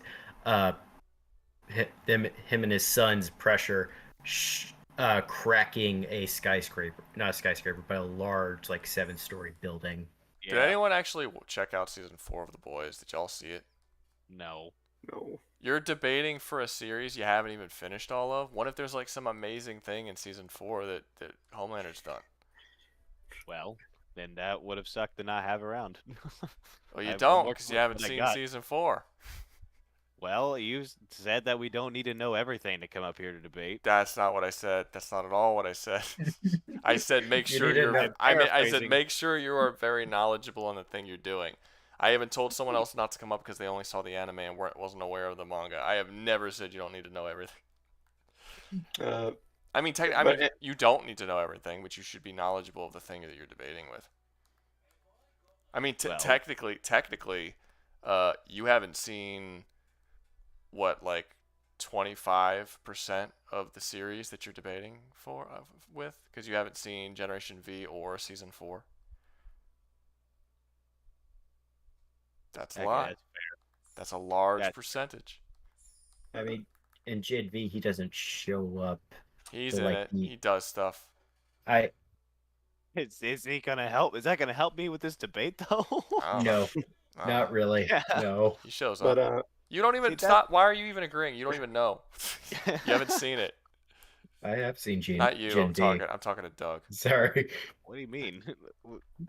Speaker 13: pressure cracking a skyscraper, not a skyscraper, but a large, like, 7-story building.
Speaker 1: Did anyone actually check out season 4 of The Boys? Did y'all see it?
Speaker 5: No.
Speaker 1: You're debating for a series you haven't even finished all of? What if there's like some amazing thing in season 4 that Homelander's done?
Speaker 5: Well, then that would have sucked to not have around.
Speaker 1: Well, you don't, because you haven't seen season 4.
Speaker 5: Well, you said that we don't need to know everything to come up here to debate.
Speaker 1: That's not what I said. That's not at all what I said. I said make sure I said make sure you are very knowledgeable on the thing you're doing. I haven't told someone else not to come up because they only saw the anime and wasn't aware of the manga. I have never said you don't need to know everything. I mean, you don't need to know everything, but you should be knowledgeable of the thing that you're debating with. I mean, technically, you haven't seen what, like 25% of the series that you're debating with, because you haven't seen Generation V or season 4. That's a lot. That's a large percentage.
Speaker 13: I mean, in Gen V, he doesn't show up.
Speaker 1: He's in it. He does stuff.
Speaker 5: Is he gonna help? Is that gonna help me with this debate, though?
Speaker 13: No, not really. Yeah. No.
Speaker 1: He shows up. But you don't even stop. Why are you even agreeing? You don't even know. You haven't seen it.
Speaker 13: I have seen Gen.
Speaker 1: Not you.
Speaker 13: Gen
Speaker 1: I'm talking to Doug.
Speaker 13: Sorry.
Speaker 5: What do you mean?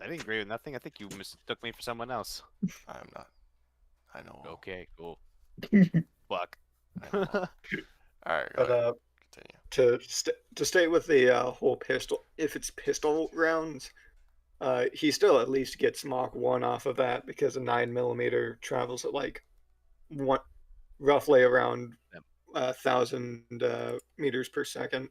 Speaker 5: I didn't agree with nothing. I think you mistook me for someone else.
Speaker 1: I'm not. I know.
Speaker 5: Okay, cool. Fuck.
Speaker 1: All right.
Speaker 15: But
Speaker 1: continue.
Speaker 15: To stay with the whole pistol, if it's pistol rounds, he still at least gets Mach 1 off of that, because a 9mm travels at like roughly around 1,000 meters per second.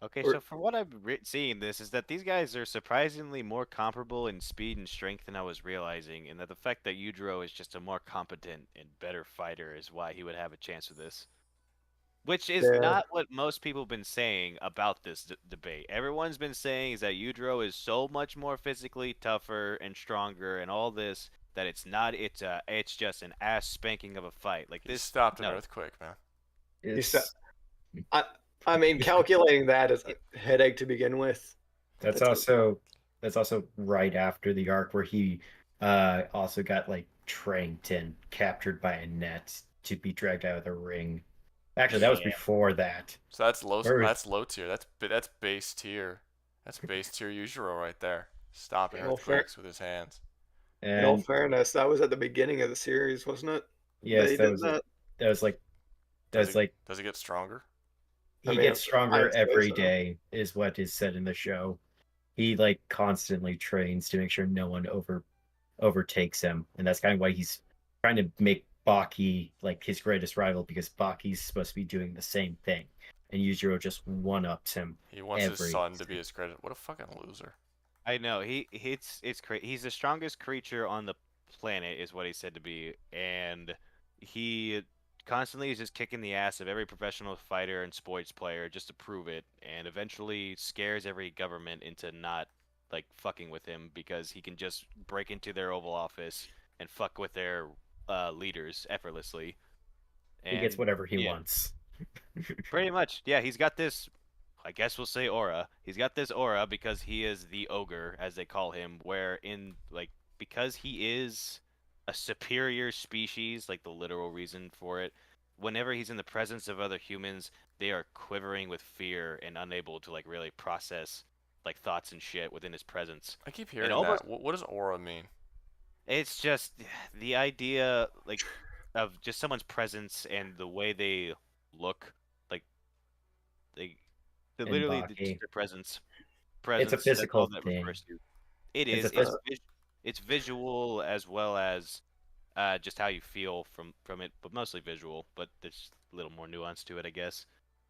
Speaker 5: Okay, so from what I've seen, this is that these guys are surprisingly more comparable in speed and strength than I was realizing, and that the fact that Yujiro is just a more competent and better fighter is why he would have a chance with this. Which is not what most people have been saying about this debate. Everyone's been saying is that Yujiro is so much more physically tougher and stronger and all this, that it's not. It's just an ass spanking of a fight. Like
Speaker 1: He
Speaker 5: this
Speaker 1: stopped an
Speaker 5: no.
Speaker 1: earthquake, man.
Speaker 15: He said, I mean, calculating that as a headache to begin with.
Speaker 13: That's also right after the arc where he also got like tranked and captured by a net to be dragged out of the ring. Actually, that was before that.
Speaker 1: So that's low.
Speaker 13: Where was-
Speaker 1: That's low tier. That's base tier. That's base tier Yujiro right there, stopping
Speaker 15: Well, fair-
Speaker 1: earthquakes with his hands.
Speaker 15: In all
Speaker 13: And
Speaker 15: fairness, that was at the beginning of the series, wasn't it?
Speaker 13: yes,
Speaker 15: They
Speaker 13: that
Speaker 15: did
Speaker 13: was
Speaker 15: that.
Speaker 1: Does he get stronger?
Speaker 13: He
Speaker 15: I mean,
Speaker 13: gets stronger
Speaker 15: I'd say
Speaker 13: every
Speaker 15: so.
Speaker 13: day, is what is said in the show. He like constantly trains to make sure no one overtakes him, and that's kind of why he's trying to make Baki like his greatest rival, because Baki's supposed to be doing the same thing, and Yujiro just one-ups him.
Speaker 1: He wants his son to be his credit. What a fucking loser.
Speaker 5: I know it's crazy. He's the strongest creature on the planet, is what he said to be, and he constantly is just kicking the ass of every professional fighter and sports player just to prove it, and eventually scares every government into not like fucking with him because he can just break into their Oval Office and fuck with their leaders effortlessly.
Speaker 13: He gets
Speaker 5: And,
Speaker 13: whatever he
Speaker 5: yeah,
Speaker 13: wants.
Speaker 5: pretty much. Yeah, he's got this. I guess we'll say aura. He's got this aura because he is the ogre, as they call him, where because he is a superior species, like the literal reason for it, whenever he's in the presence of other humans, they are quivering with fear and unable to like really process like thoughts and shit within his presence.
Speaker 1: I keep hearing
Speaker 5: almost,
Speaker 1: that. What does aura mean?
Speaker 5: It's just the idea like of just someone's presence and the way they look, like they literally
Speaker 13: Baki.
Speaker 5: just their presence.
Speaker 13: It's a
Speaker 5: That's
Speaker 13: physical
Speaker 5: all that
Speaker 13: thing.
Speaker 5: refers to. It
Speaker 13: It's
Speaker 5: is.
Speaker 13: a
Speaker 5: It's visual as well as just how you feel from it, but mostly visual. But there's a little more nuance to it, I guess.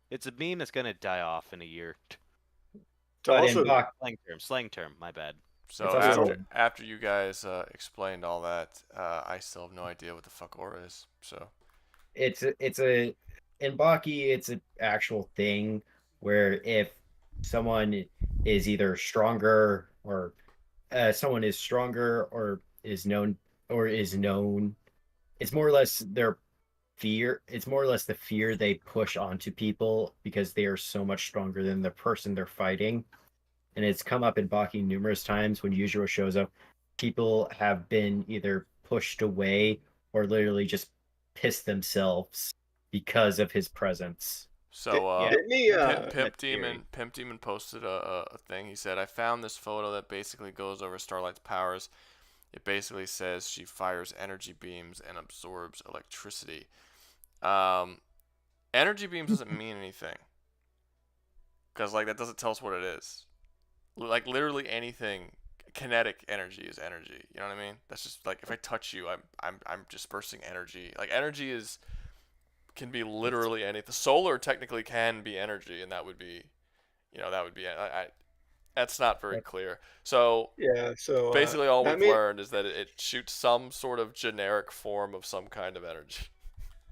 Speaker 5: It's a meme that's gonna die off in a year.
Speaker 13: But
Speaker 15: Also,
Speaker 13: in Baki,
Speaker 5: Slang term. My bad.
Speaker 1: So
Speaker 13: It's also-
Speaker 1: after you guys explained all that, I still have no idea what the fuck aura is. So
Speaker 13: it's in Baki, it's an actual thing where if someone is either stronger or someone is stronger or is known, it's more or less their fear. It's more or less the fear they push onto people because they are so much stronger than the person they're fighting. And it's come up in Baki numerous times when Yujiro shows up. People have been either pushed away or literally just pissed themselves because of his presence.
Speaker 1: So
Speaker 15: Didn't he,
Speaker 1: Pimp Demon posted a thing. He said, "I found this photo that basically goes over Starlight's powers. It basically says she fires energy beams and absorbs electricity. Energy beams doesn't mean anything, because like that doesn't tell us what it is. Like literally anything, kinetic energy is energy. You know what I mean? That's just like if I touch you, I'm dispersing energy. Like energy can be literally anything. Solar technically can be energy, and that would be, that's not very clear. So
Speaker 15: yeah. So
Speaker 1: basically, all
Speaker 15: that
Speaker 1: we've learned is that it shoots some sort of generic form of some kind of energy.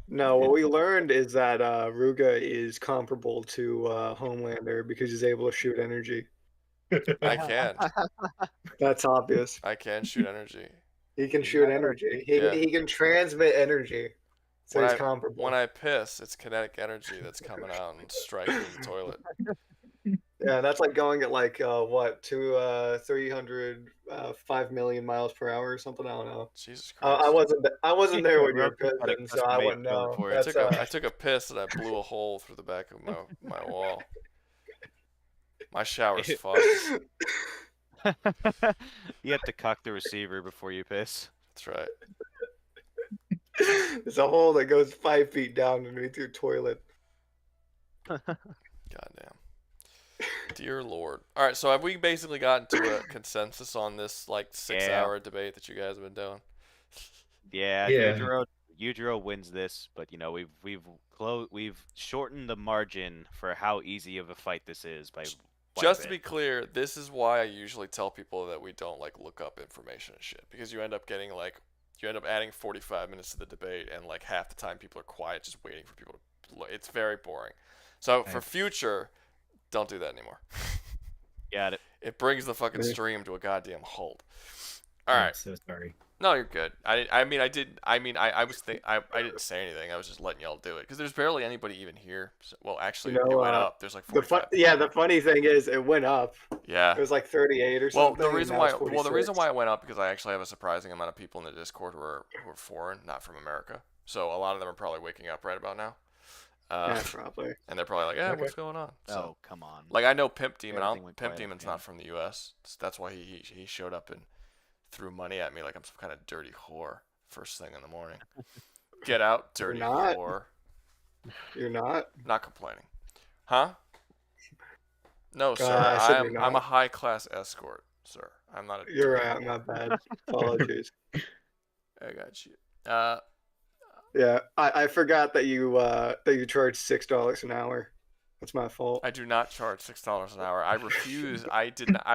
Speaker 15: No, what we learned is that Ruga is comparable to Homelander because he's able to shoot energy.
Speaker 1: I can.
Speaker 15: That's obvious.
Speaker 1: I can shoot energy.
Speaker 15: He can shoot energy. He can transmit energy. So he's comparable.
Speaker 1: When I piss, it's kinetic energy that's coming out and striking the toilet.
Speaker 15: Yeah, that's like going at like 305 million miles per hour or something. I don't know.
Speaker 1: Jesus Christ!
Speaker 15: I wasn't there when you were pissing, so I wouldn't know.
Speaker 1: I took a piss and I blew a hole through the back of my wall. My shower's fucked.
Speaker 5: You have to cock the receiver before you piss.
Speaker 1: That's right.
Speaker 15: There's a hole that goes 5 feet down underneath your toilet.
Speaker 1: Goddamn. Dear Lord. All right, so have we basically gotten to a consensus on this like 6-hour debate that you guys have been doing?
Speaker 5: Yeah. Yujiro wins this, but you know we've shortened the margin for how easy of a fight this is by.
Speaker 1: Just to be clear, this is why I usually tell people that we don't like look up information and shit, because you end up adding 45 minutes to the debate, and like half the time people are quiet just waiting for people to. It's very boring. So for future, don't do that anymore.
Speaker 5: Got it.
Speaker 1: It brings the fucking stream to a goddamn halt. All right.
Speaker 13: I'm so sorry.
Speaker 1: No, you're good. I mean, I didn't say anything. I was just letting y'all do it because there's barely anybody even here. So, well, actually, it went up. There's like 45.
Speaker 15: The funny thing is, it went up.
Speaker 1: Yeah.
Speaker 15: It was like 38 or
Speaker 1: Well,
Speaker 15: something.
Speaker 1: the
Speaker 15: and
Speaker 1: reason
Speaker 15: now
Speaker 1: why
Speaker 15: it's 46.
Speaker 1: the reason why it went up because I actually have a surprising amount of people in the Discord who are foreign, not from America. So a lot of them are probably waking up right about now.
Speaker 15: Yeah, probably.
Speaker 1: And they're probably like, yeah,
Speaker 15: Okay.
Speaker 1: what's going on? So,
Speaker 5: Oh, come on.
Speaker 1: Like I know Pimp Demon.
Speaker 5: Everything went
Speaker 1: Pimp
Speaker 5: quiet
Speaker 1: Demon's
Speaker 5: again.
Speaker 1: not from the U.S. That's why he showed up and threw money at me like I'm some kind of dirty whore first thing in the morning. Get out, dirty
Speaker 15: not.
Speaker 1: whore.
Speaker 15: You're not?
Speaker 1: Not complaining. Huh? No, sir.
Speaker 15: I said you're
Speaker 1: I'm a
Speaker 15: not.
Speaker 1: high class escort, sir. I'm not a
Speaker 15: You're
Speaker 1: dirty
Speaker 15: right.
Speaker 1: whore.
Speaker 15: My bad. Apologies.
Speaker 1: I got you.
Speaker 15: Yeah, I forgot that you charge $6 an hour. That's my fault.
Speaker 1: I do not charge $6 an hour. I refuse. I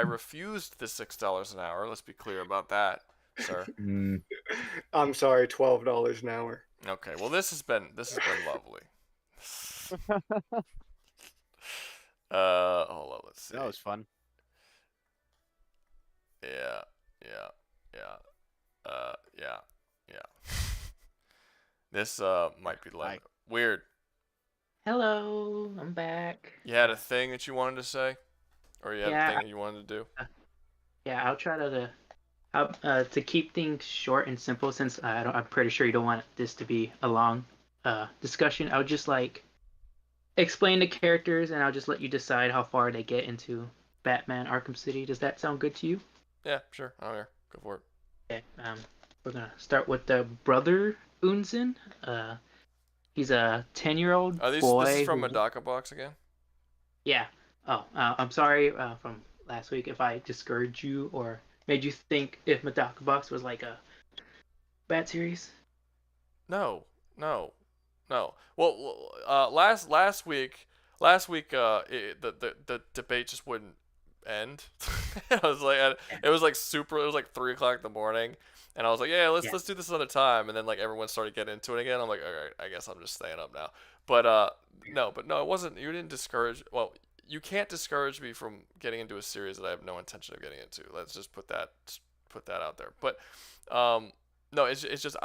Speaker 1: refused the $6 an hour. Let's be clear about that, sir.
Speaker 15: I'm sorry, $12 an hour.
Speaker 1: Okay. Well, this has been lovely. Hold on. Let's see.
Speaker 5: That was fun.
Speaker 1: Yeah. This might be like weird.
Speaker 16: Hello, I'm back.
Speaker 1: You had a thing that you wanted to say, or you had
Speaker 16: Yeah.
Speaker 1: a thing that you wanted to do.
Speaker 16: Yeah, I'll try to keep things short and simple since I'm pretty sure you don't want this to be a long discussion. I'll just like explain the characters and I'll just let you decide how far they get into Batman Arkham City. Does that sound good to you?
Speaker 1: Yeah, sure. I don't care. Go for it.
Speaker 16: Okay. We're gonna start with the brother Unzen. He's a 10-year-old boy.
Speaker 1: This is from Medaka Box again?
Speaker 16: Yeah. Oh, I'm sorry from last week if I discouraged you or made you think if Medaka Box was like a bad series.
Speaker 1: No. Well, last week, the debate just wouldn't end. It was like super. It was like 3:00 in the morning, and I was like, yeah, let's do this another time. And then like everyone started getting into it again. I'm like, all right, I guess I'm just staying up now. But no, it wasn't. You didn't discourage. Well, you can't discourage me from getting into a series that I have no intention of getting into. Let's just put that out there. But no, it's just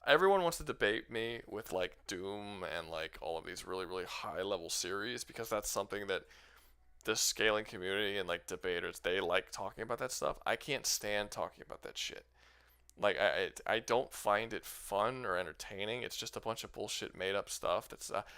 Speaker 1: everyone wants to debate me with like Doom and like all of these really really high level series because that's something that the scaling community and like debaters, they like talking about that stuff. I can't stand talking about that shit. Like I don't find it fun or entertaining. It's just a bunch of bullshit made up stuff.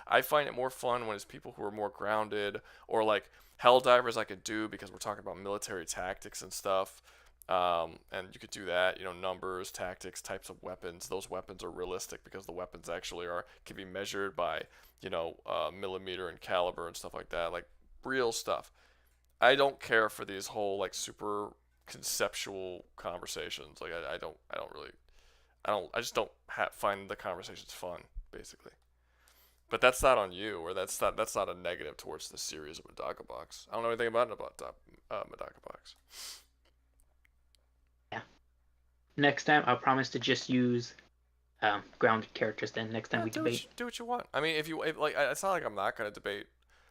Speaker 1: I find it more fun when it's people who are more grounded or like Helldivers I could do because we're talking about military tactics and stuff. And you could do that, numbers, tactics, types of weapons. Those weapons are realistic because the weapons actually can be measured by, millimeter and caliber and stuff like that, like real stuff. I don't care for these whole like super conceptual conversations. Like I just don't find the conversations fun, basically. But that's not on you, or that's not a negative towards the series of Medaka Box. I don't know anything about Medaka Box.
Speaker 16: Next time, I'll promise to just use grounded characters. Then next time we debate.
Speaker 1: Do what you want. I mean, if it's not like I'm not gonna debate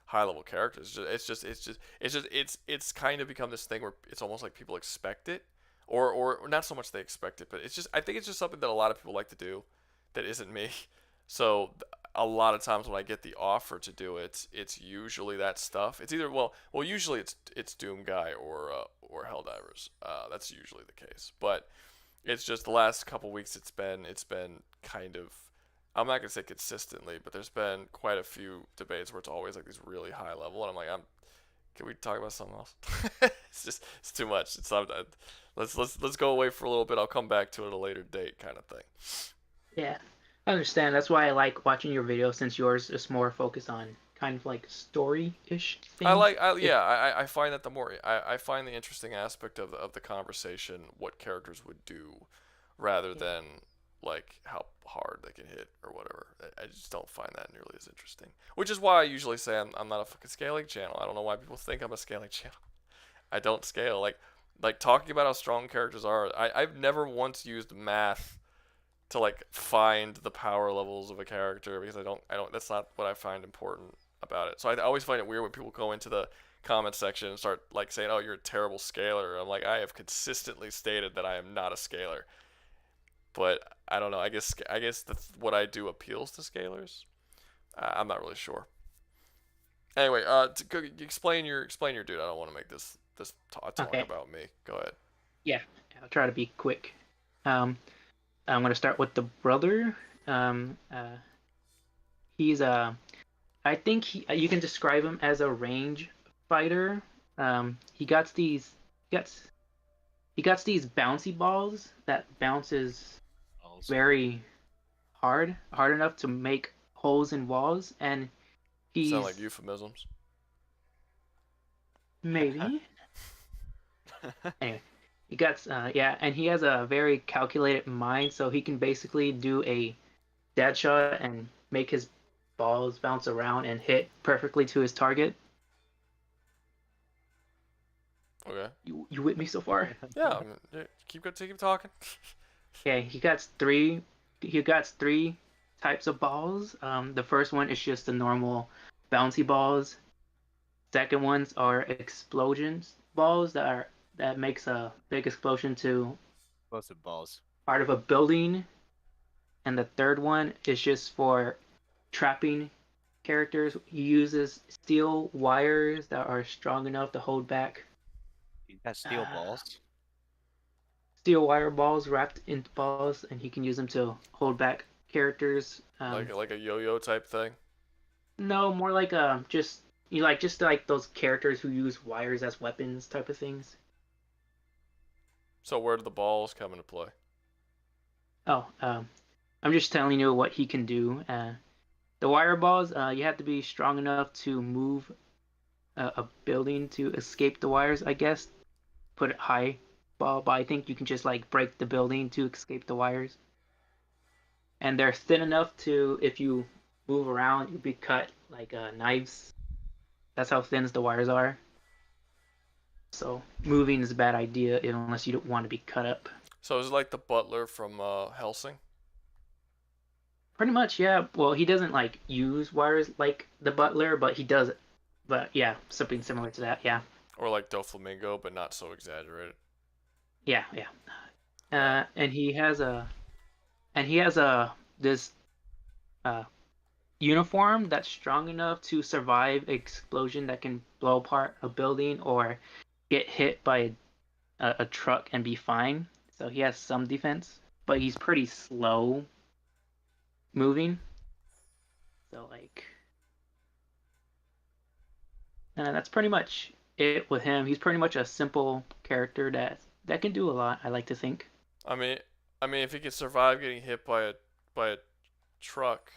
Speaker 1: high level characters. It's kind of become this thing where it's almost like people expect it, or not so much they expect it, but I think it's just something that a lot of people like to do, that isn't me. So a lot of times when I get the offer to do it, it's usually that stuff. It's either usually it's Doom Guy or Helldivers. That's usually the case, but it's just the last couple weeks it's been kind of, I'm not gonna say consistently, but there's been quite a few debates where it's always like these really high level, and I'm like, can we talk about something else? it's too much. Let's go away for a little bit. I'll come back to it at a later date, kind of thing.
Speaker 16: Yeah, I understand. That's why I like watching your videos, since yours is more focused on kind of like story-ish things.
Speaker 1: I find that I find the interesting aspect of the conversation, what characters would do, rather than like how hard they can hit or whatever. I just don't find that nearly as interesting. Which is why I usually say I'm not a fucking scaling channel. I don't know why people think I'm a scaling channel. I don't scale. Like talking about how strong characters are. I've never once used math to like find the power levels of a character, because I don't that's not what I find important about it. So I always find it weird when people go into the comment section and start like saying, "Oh, you're a terrible scaler." I'm like, I have consistently stated that I am not a scaler. But I don't know. I guess what I do appeals to scalers. I'm not really sure. Anyway, explain your dude. I don't want to make this talk
Speaker 16: Okay.
Speaker 1: about me. Go ahead.
Speaker 16: Yeah, I'll try to be quick. I'm gonna start with the brother. He's I think you can describe him as a range fighter. He got these bouncy balls that bounces very hard enough to make holes in walls, and he's
Speaker 1: Sound like euphemisms.
Speaker 16: maybe. Anyway, he got and he has a very calculated mind, so he can basically do a dead shot and make his balls bounce around and hit perfectly to his target.
Speaker 1: Okay.
Speaker 16: You with me so far?
Speaker 1: Yeah. Keep talking.
Speaker 16: Okay, he got three types of balls. The first one is just the normal bouncy balls. Second ones are explosions balls that makes a big explosion to
Speaker 5: Explosive balls.
Speaker 16: part of a building. And the third one is just for trapping characters. He uses steel wires that are strong enough to hold back
Speaker 5: You got steel balls.
Speaker 16: steel wire balls wrapped into balls, and he can use them to hold back characters.
Speaker 1: Like a yo-yo type thing.
Speaker 16: No, more like just like those characters who use wires as weapons type of things.
Speaker 1: So where do the balls come into play?
Speaker 16: Oh, I'm just telling you what he can do. The wire balls, you have to be strong enough to move a building to escape the wires, I guess. Put it high ball, but I think you can just like break the building to escape the wires. And they're thin enough to, if you move around, you'd be cut like knives. That's how thin the wires are. So moving is a bad idea unless you don't want to be cut up.
Speaker 1: So is it like the butler from Helsing?
Speaker 16: Pretty much, yeah. Well, he doesn't like use wires like the butler, but he does it. But yeah, something similar to that, yeah.
Speaker 1: Or like Doflamingo, but not so exaggerated.
Speaker 16: Yeah. And he has this uniform that's strong enough to survive explosion that can blow apart a building or get hit by a truck and be fine. So he has some defense, but he's pretty slow moving. So like, that's pretty much it with him. He's pretty much a simple character that can do a lot, I like to think.
Speaker 1: I mean, if he can survive getting hit by a truck,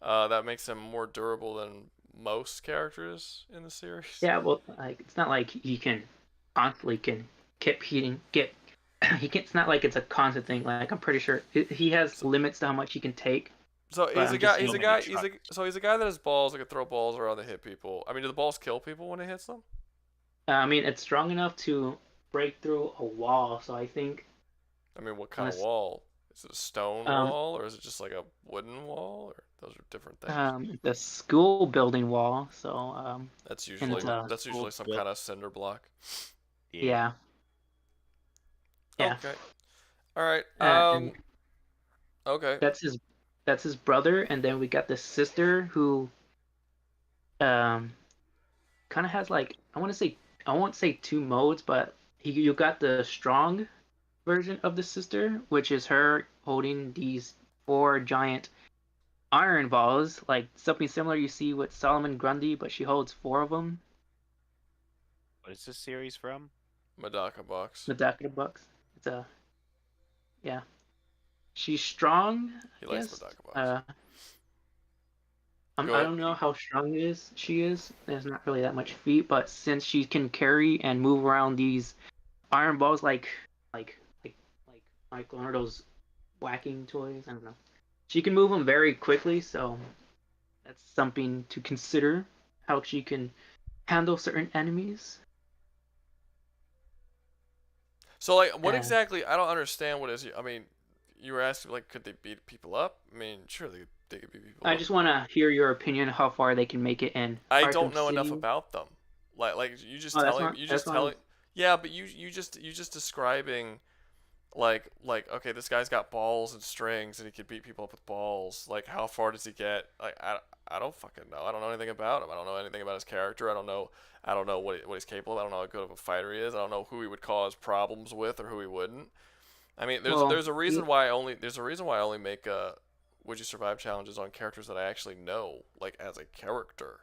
Speaker 1: that makes him more durable than most characters in the series.
Speaker 16: Yeah, well, like it's not like he can constantly keep hitting. It's not like it's a constant thing. Like I'm pretty sure he has limits to how much he can take.
Speaker 1: So he's a guy that has balls that can throw balls around to hit people. I mean, do the balls kill people when it hits them?
Speaker 16: I mean, it's strong enough to break through a wall. So I think.
Speaker 1: I mean, what kind of wall? Is it a stone wall, or is it just like a wooden wall, or those are different things?
Speaker 16: The school building wall. So
Speaker 1: that's usually some kind of cinder block.
Speaker 16: Yeah.
Speaker 1: Okay. All right. Okay.
Speaker 16: That's his brother, and then we got the sister who kind of has like I won't say two modes, but you got the strong version of the sister, which is her holding these 4 giant iron balls, like something similar you see with Solomon Grundy, but she holds 4 of them.
Speaker 5: What is this series from?
Speaker 1: Medaka Box.
Speaker 16: It's yeah. She's strong.
Speaker 1: He likes Medaka Box.
Speaker 16: I don't know how strong she is. There's not really that much feet, but since she can carry and move around these iron balls like one of those whacking toys, I don't know. She can move them very quickly, so that's something to consider. How she can handle certain enemies.
Speaker 1: So like, what exactly? I don't understand. What is? I mean, you were asking like, could they beat people up? I mean, sure they could beat people up.
Speaker 16: I just want to hear your opinion how far they can make it in.
Speaker 1: I don't know enough about them. Like you just
Speaker 16: Oh,
Speaker 1: telling
Speaker 16: that's not.
Speaker 1: yeah, but you just describing like okay, this guy's got balls and strings and he can beat people up with balls. Like how far does he get? Like I don't fucking know. I don't know anything about him. I don't know anything about his character. I don't know what he's capable of. I don't know how good of a fighter he is. I don't know who he would cause problems with or who he wouldn't. I mean, there's a reason why I only make Would You Survive challenges on characters that I actually know, like as a character,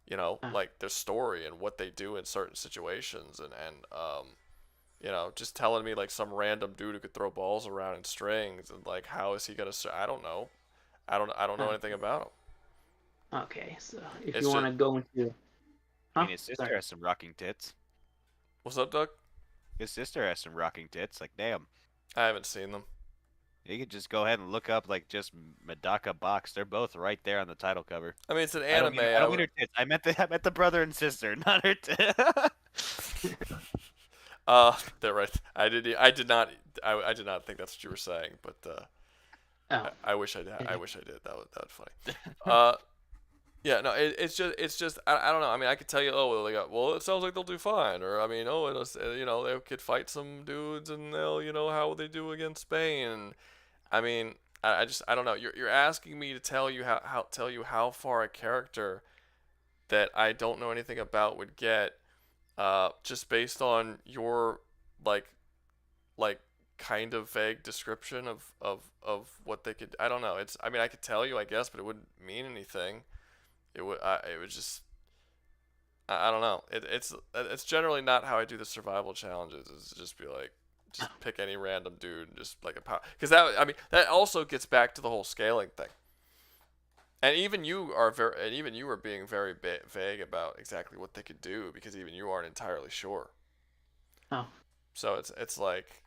Speaker 1: you know, like their story and what they do in certain situations, and you know, just telling me like some random dude who could throw balls around in strings and like how is he gonna? I don't know. I don't know anything about him.
Speaker 16: Okay, so if you want to go into,
Speaker 5: I mean, his sister has some rocking tits.
Speaker 1: What's up, Doug?
Speaker 5: His sister has some rocking tits. Like, damn.
Speaker 1: I haven't seen them.
Speaker 5: You could just go ahead and look up like just Medaka box. They're both right there on the title cover.
Speaker 1: I mean, it's an anime.
Speaker 5: I don't mean her tits. I meant the brother and sister, not her tits.
Speaker 1: They're right. I did not think that's what you were saying, but I wish I did. I wish I did. That was funny. Yeah, no, it's just I don't know. I mean, I could tell you, well, it sounds like they'll do fine, or I mean, you know, they could fight some dudes and they'll, you know, how would they do against Spain? I mean, I don't know. You're asking me to tell you how far a character that I don't know anything about would get, just based on your like kind of vague description of what they could. I don't know. I mean, I could tell you, I guess, but it wouldn't mean anything. It would just. I don't know. It's generally not how I do the survival challenges. Is just be like, just pick any random dude and just like a power. Because that also gets back to the whole scaling thing. And even you are being very vague about exactly what they could do, because even you aren't entirely sure.
Speaker 16: Oh.
Speaker 1: So it's like,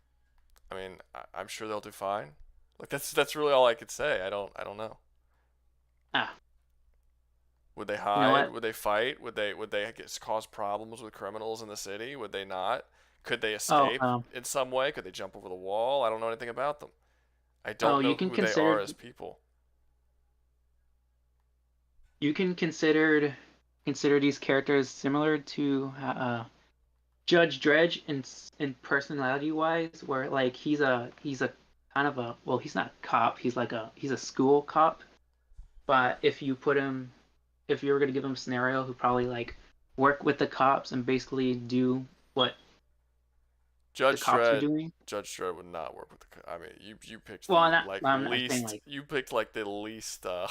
Speaker 1: I mean, I'm sure they'll do fine. Like that's really all I could say. I don't know. Would they hide?
Speaker 16: You know
Speaker 1: would they fight? Would they cause problems with criminals in the city? Would they not? Could they escape in some way? Could they jump over the wall? I don't know anything about them. I don't know who they are as people.
Speaker 16: You can consider these characters similar to Judge Dredd in personality wise, where like he's a kind of a, well, he's not a cop, he's a school cop, but if you were going to give him a scenario, he'd probably like work with the cops and basically do what
Speaker 1: Judge
Speaker 16: the cops are
Speaker 1: Dredd,
Speaker 16: doing.
Speaker 1: Judge Dredd would not work with the. I mean, you picked
Speaker 16: Well,
Speaker 1: you picked like the least.
Speaker 16: No,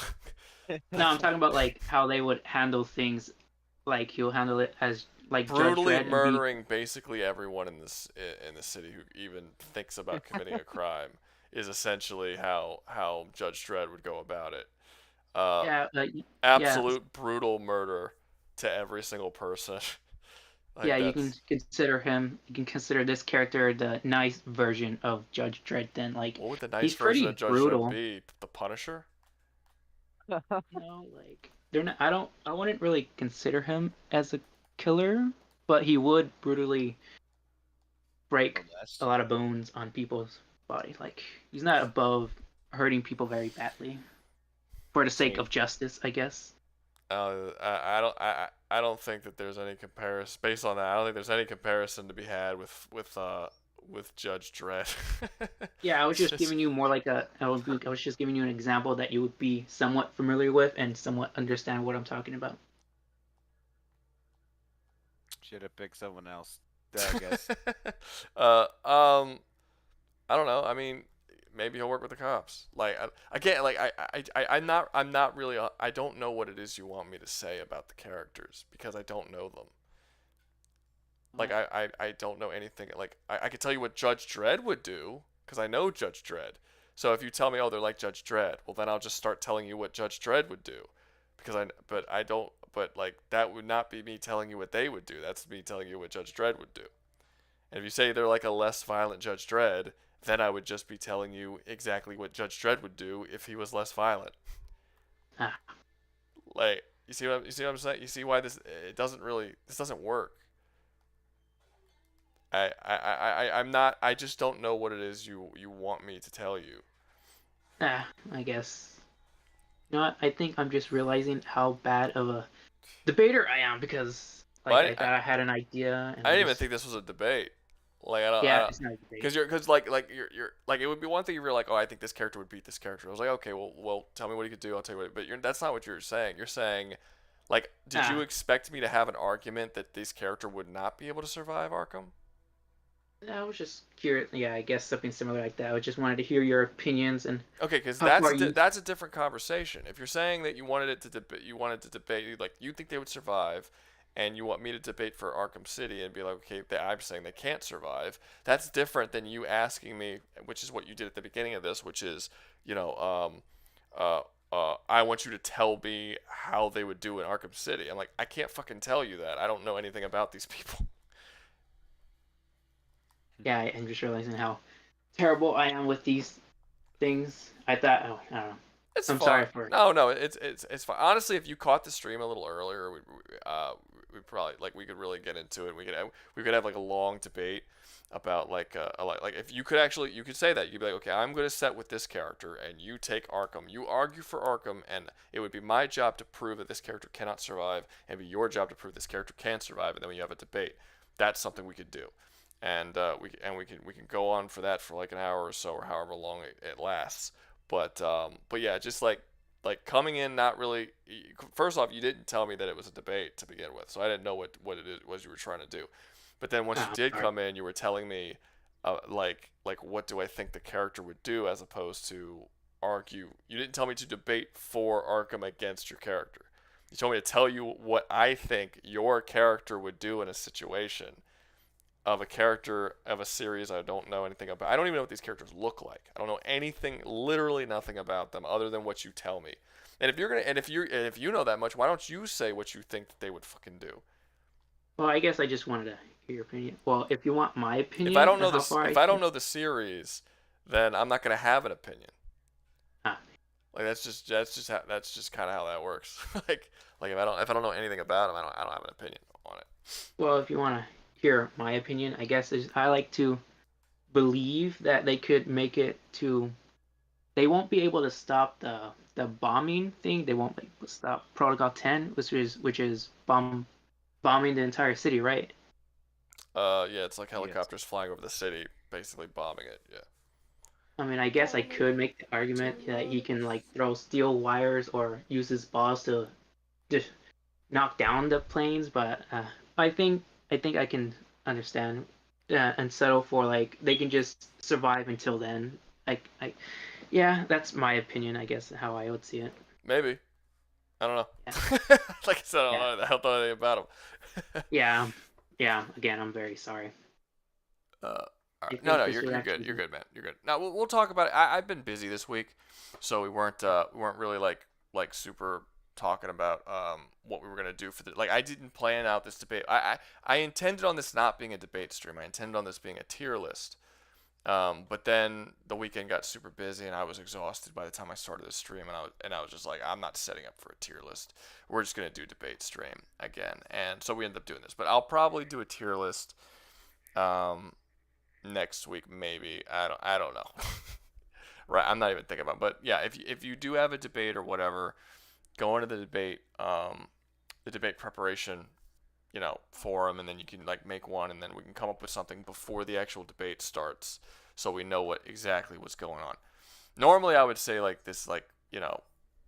Speaker 16: I'm talking about like how they would handle things. Like he'll handle it as like
Speaker 1: brutally
Speaker 16: Judge Dredd
Speaker 1: murdering basically everyone in the city who even thinks about committing a crime is essentially how Judge Dredd would go about it. Absolute brutal murder to every single person.
Speaker 16: Like yeah, you can consider him. You can consider this character the nice version of Judge Dredd. Then, like,
Speaker 1: what would the nice version of Judge Dredd be? The Punisher?
Speaker 16: No, like they're not. I wouldn't really consider him as a killer, but he would brutally break a lot of bones on people's body. Like he's not above hurting people very badly for the sake of justice, I guess.
Speaker 1: I don't think that there's any comparison based on that. I don't think there's any comparison to be had with Judge Dredd.
Speaker 16: Yeah, I was just giving you more like I was just giving you an example that you would be somewhat familiar with and somewhat understand what I'm talking about.
Speaker 5: Should have picked someone else, I guess.
Speaker 1: I don't know. I mean, maybe he'll work with the cops. Like again, like I'm not really. I don't know what it is you want me to say about the characters because I don't know them. Like I don't know anything. Like I could tell you what Judge Dredd would do because I know Judge Dredd. So if you tell me, oh, they're like Judge Dredd, well then I'll just start telling you what Judge Dredd would do, because But like that would not be me telling you what they would do. That's me telling you what Judge Dredd would do. And if you say they're like a less violent Judge Dredd, then I would just be telling you exactly what Judge Dredd would do if he was less violent. Like, you see what I'm saying? You see why this doesn't work. I just don't know what it is you want me to tell you.
Speaker 16: I guess. You know what? I think I'm just realizing how bad of a debater I am because Like I thought I had an idea, and
Speaker 1: I
Speaker 16: I
Speaker 1: didn't even
Speaker 16: just
Speaker 1: think this was a debate. Like I don't,
Speaker 16: yeah, it's not a debate.
Speaker 1: because you're like it would be one thing if you're like, oh, I think this character would beat this character. I was like, okay, well, tell me what he could do. I'll tell you what. But that's not what you're saying. You're saying, like, did you expect me to have an argument that this character would not be able to survive Arkham?
Speaker 16: I was just curious. Yeah, I guess something similar like that. I just wanted to hear your opinions and
Speaker 1: Okay, because
Speaker 16: how far
Speaker 1: that's a different conversation. If you're saying that you wanted to debate, like you think they would survive, and you want me to debate for Arkham City and be like, okay, I'm saying they can't survive. That's different than you asking me, which is what you did at the beginning of this, which is, I want you to tell me how they would do in Arkham City. I'm like, I can't fucking tell you that. I don't know anything about these people.
Speaker 16: Yeah, I'm just realizing how terrible I am with these things. I thought, oh, I don't know.
Speaker 1: It's
Speaker 16: I'm
Speaker 1: fine.
Speaker 16: sorry for it.
Speaker 1: No, it's fine. Honestly, if you caught the stream a little earlier, we probably we could really get into it. We could have like a long debate about like if you could say that you'd be like, okay, I'm going to set with this character and you take Arkham. You argue for Arkham, and it would be my job to prove that this character cannot survive, and be your job to prove this character can survive, and then when you have a debate, that's something we could do. And we can go on for that for like an hour or so, or however long it lasts. But yeah, just like coming in not really. First off, you didn't tell me that it was a debate to begin with, so I didn't know what it was you were trying to do. But then once you did come in, you were telling me, like what do I think the character would do, as opposed to argue. You didn't tell me to debate for Arkham against your character. You told me to tell you what I think your character would do in a situation of a character of a series I don't know anything about. I don't even know what these characters look like. I don't know anything, literally nothing about them other than what you tell me. And if you know that much, why don't you say what you think that they would fucking do?
Speaker 16: Well, I guess I just wanted to hear your opinion. Well, if you want my opinion,
Speaker 1: If I don't know the series, then I'm not gonna have an opinion. Like that's just kind of how that works. like if I don't know anything about them, I don't have an opinion on it.
Speaker 16: Well, if you want to hear my opinion, I guess I like to believe that they could make it to. They won't be able to stop the bombing thing. They won't stop Protocol 10, which is bombing the entire city, right?
Speaker 1: Yeah, it's like helicopters flying over the city, basically bombing it. Yeah.
Speaker 16: I mean, I guess I could make the argument that he can throw steel wires or use his balls to just knock down the planes, but I think I can understand and settle for they can just survive until then. Yeah, that's my opinion. I guess how I would see it.
Speaker 1: Maybe. I don't know.
Speaker 16: Yeah.
Speaker 1: Like I said, I don't know anything about him.
Speaker 16: Yeah. Again, I'm very sorry.
Speaker 1: All right. No, you're good. You're good, man. You're good. Now we'll talk about it. I've been busy this week, so we weren't really like super talking about what we were gonna do for the I didn't plan out this debate. I intended on this not being a debate stream. I intended on this being a tier list. But then the weekend got super busy and I was exhausted by the time I started the stream, and I was just like, I'm not setting up for a tier list. We're just gonna do debate stream again, and so we ended up doing this. But I'll probably do a tier list next week, maybe. I don't know. Right, I'm not even thinking about it. But yeah, if you do have a debate or whatever, go into the debate preparation, forum, and then you can make one, and then we can come up with something before the actual debate starts, so we know what exactly what's going on. Normally, I would say this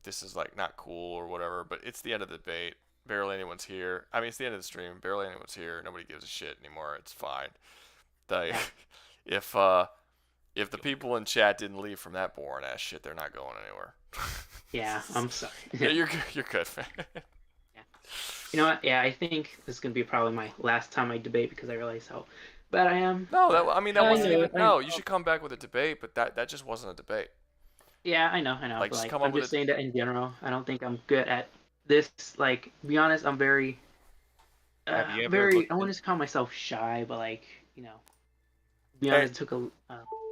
Speaker 1: this is not cool or whatever, but it's the end of the debate. Barely anyone's here. I mean, it's the end of the stream. Barely anyone's here. Nobody gives a shit anymore. It's fine. If the people in chat didn't leave from that boring ass shit, they're not going anywhere.
Speaker 16: Yeah, I'm sorry.
Speaker 1: Yeah, you're good, man.
Speaker 16: Yeah. You know what? Yeah, I think this is gonna be probably my last time I debate because I realize how bad I am.
Speaker 1: No, that wasn't even. No, you should come back with a debate, but that just wasn't a debate.
Speaker 16: Yeah, I know.
Speaker 1: Just
Speaker 16: I'm just saying that in general. I don't think I'm good at this. Be honest, I'm very, I want to call myself shy, but be honest, it took a,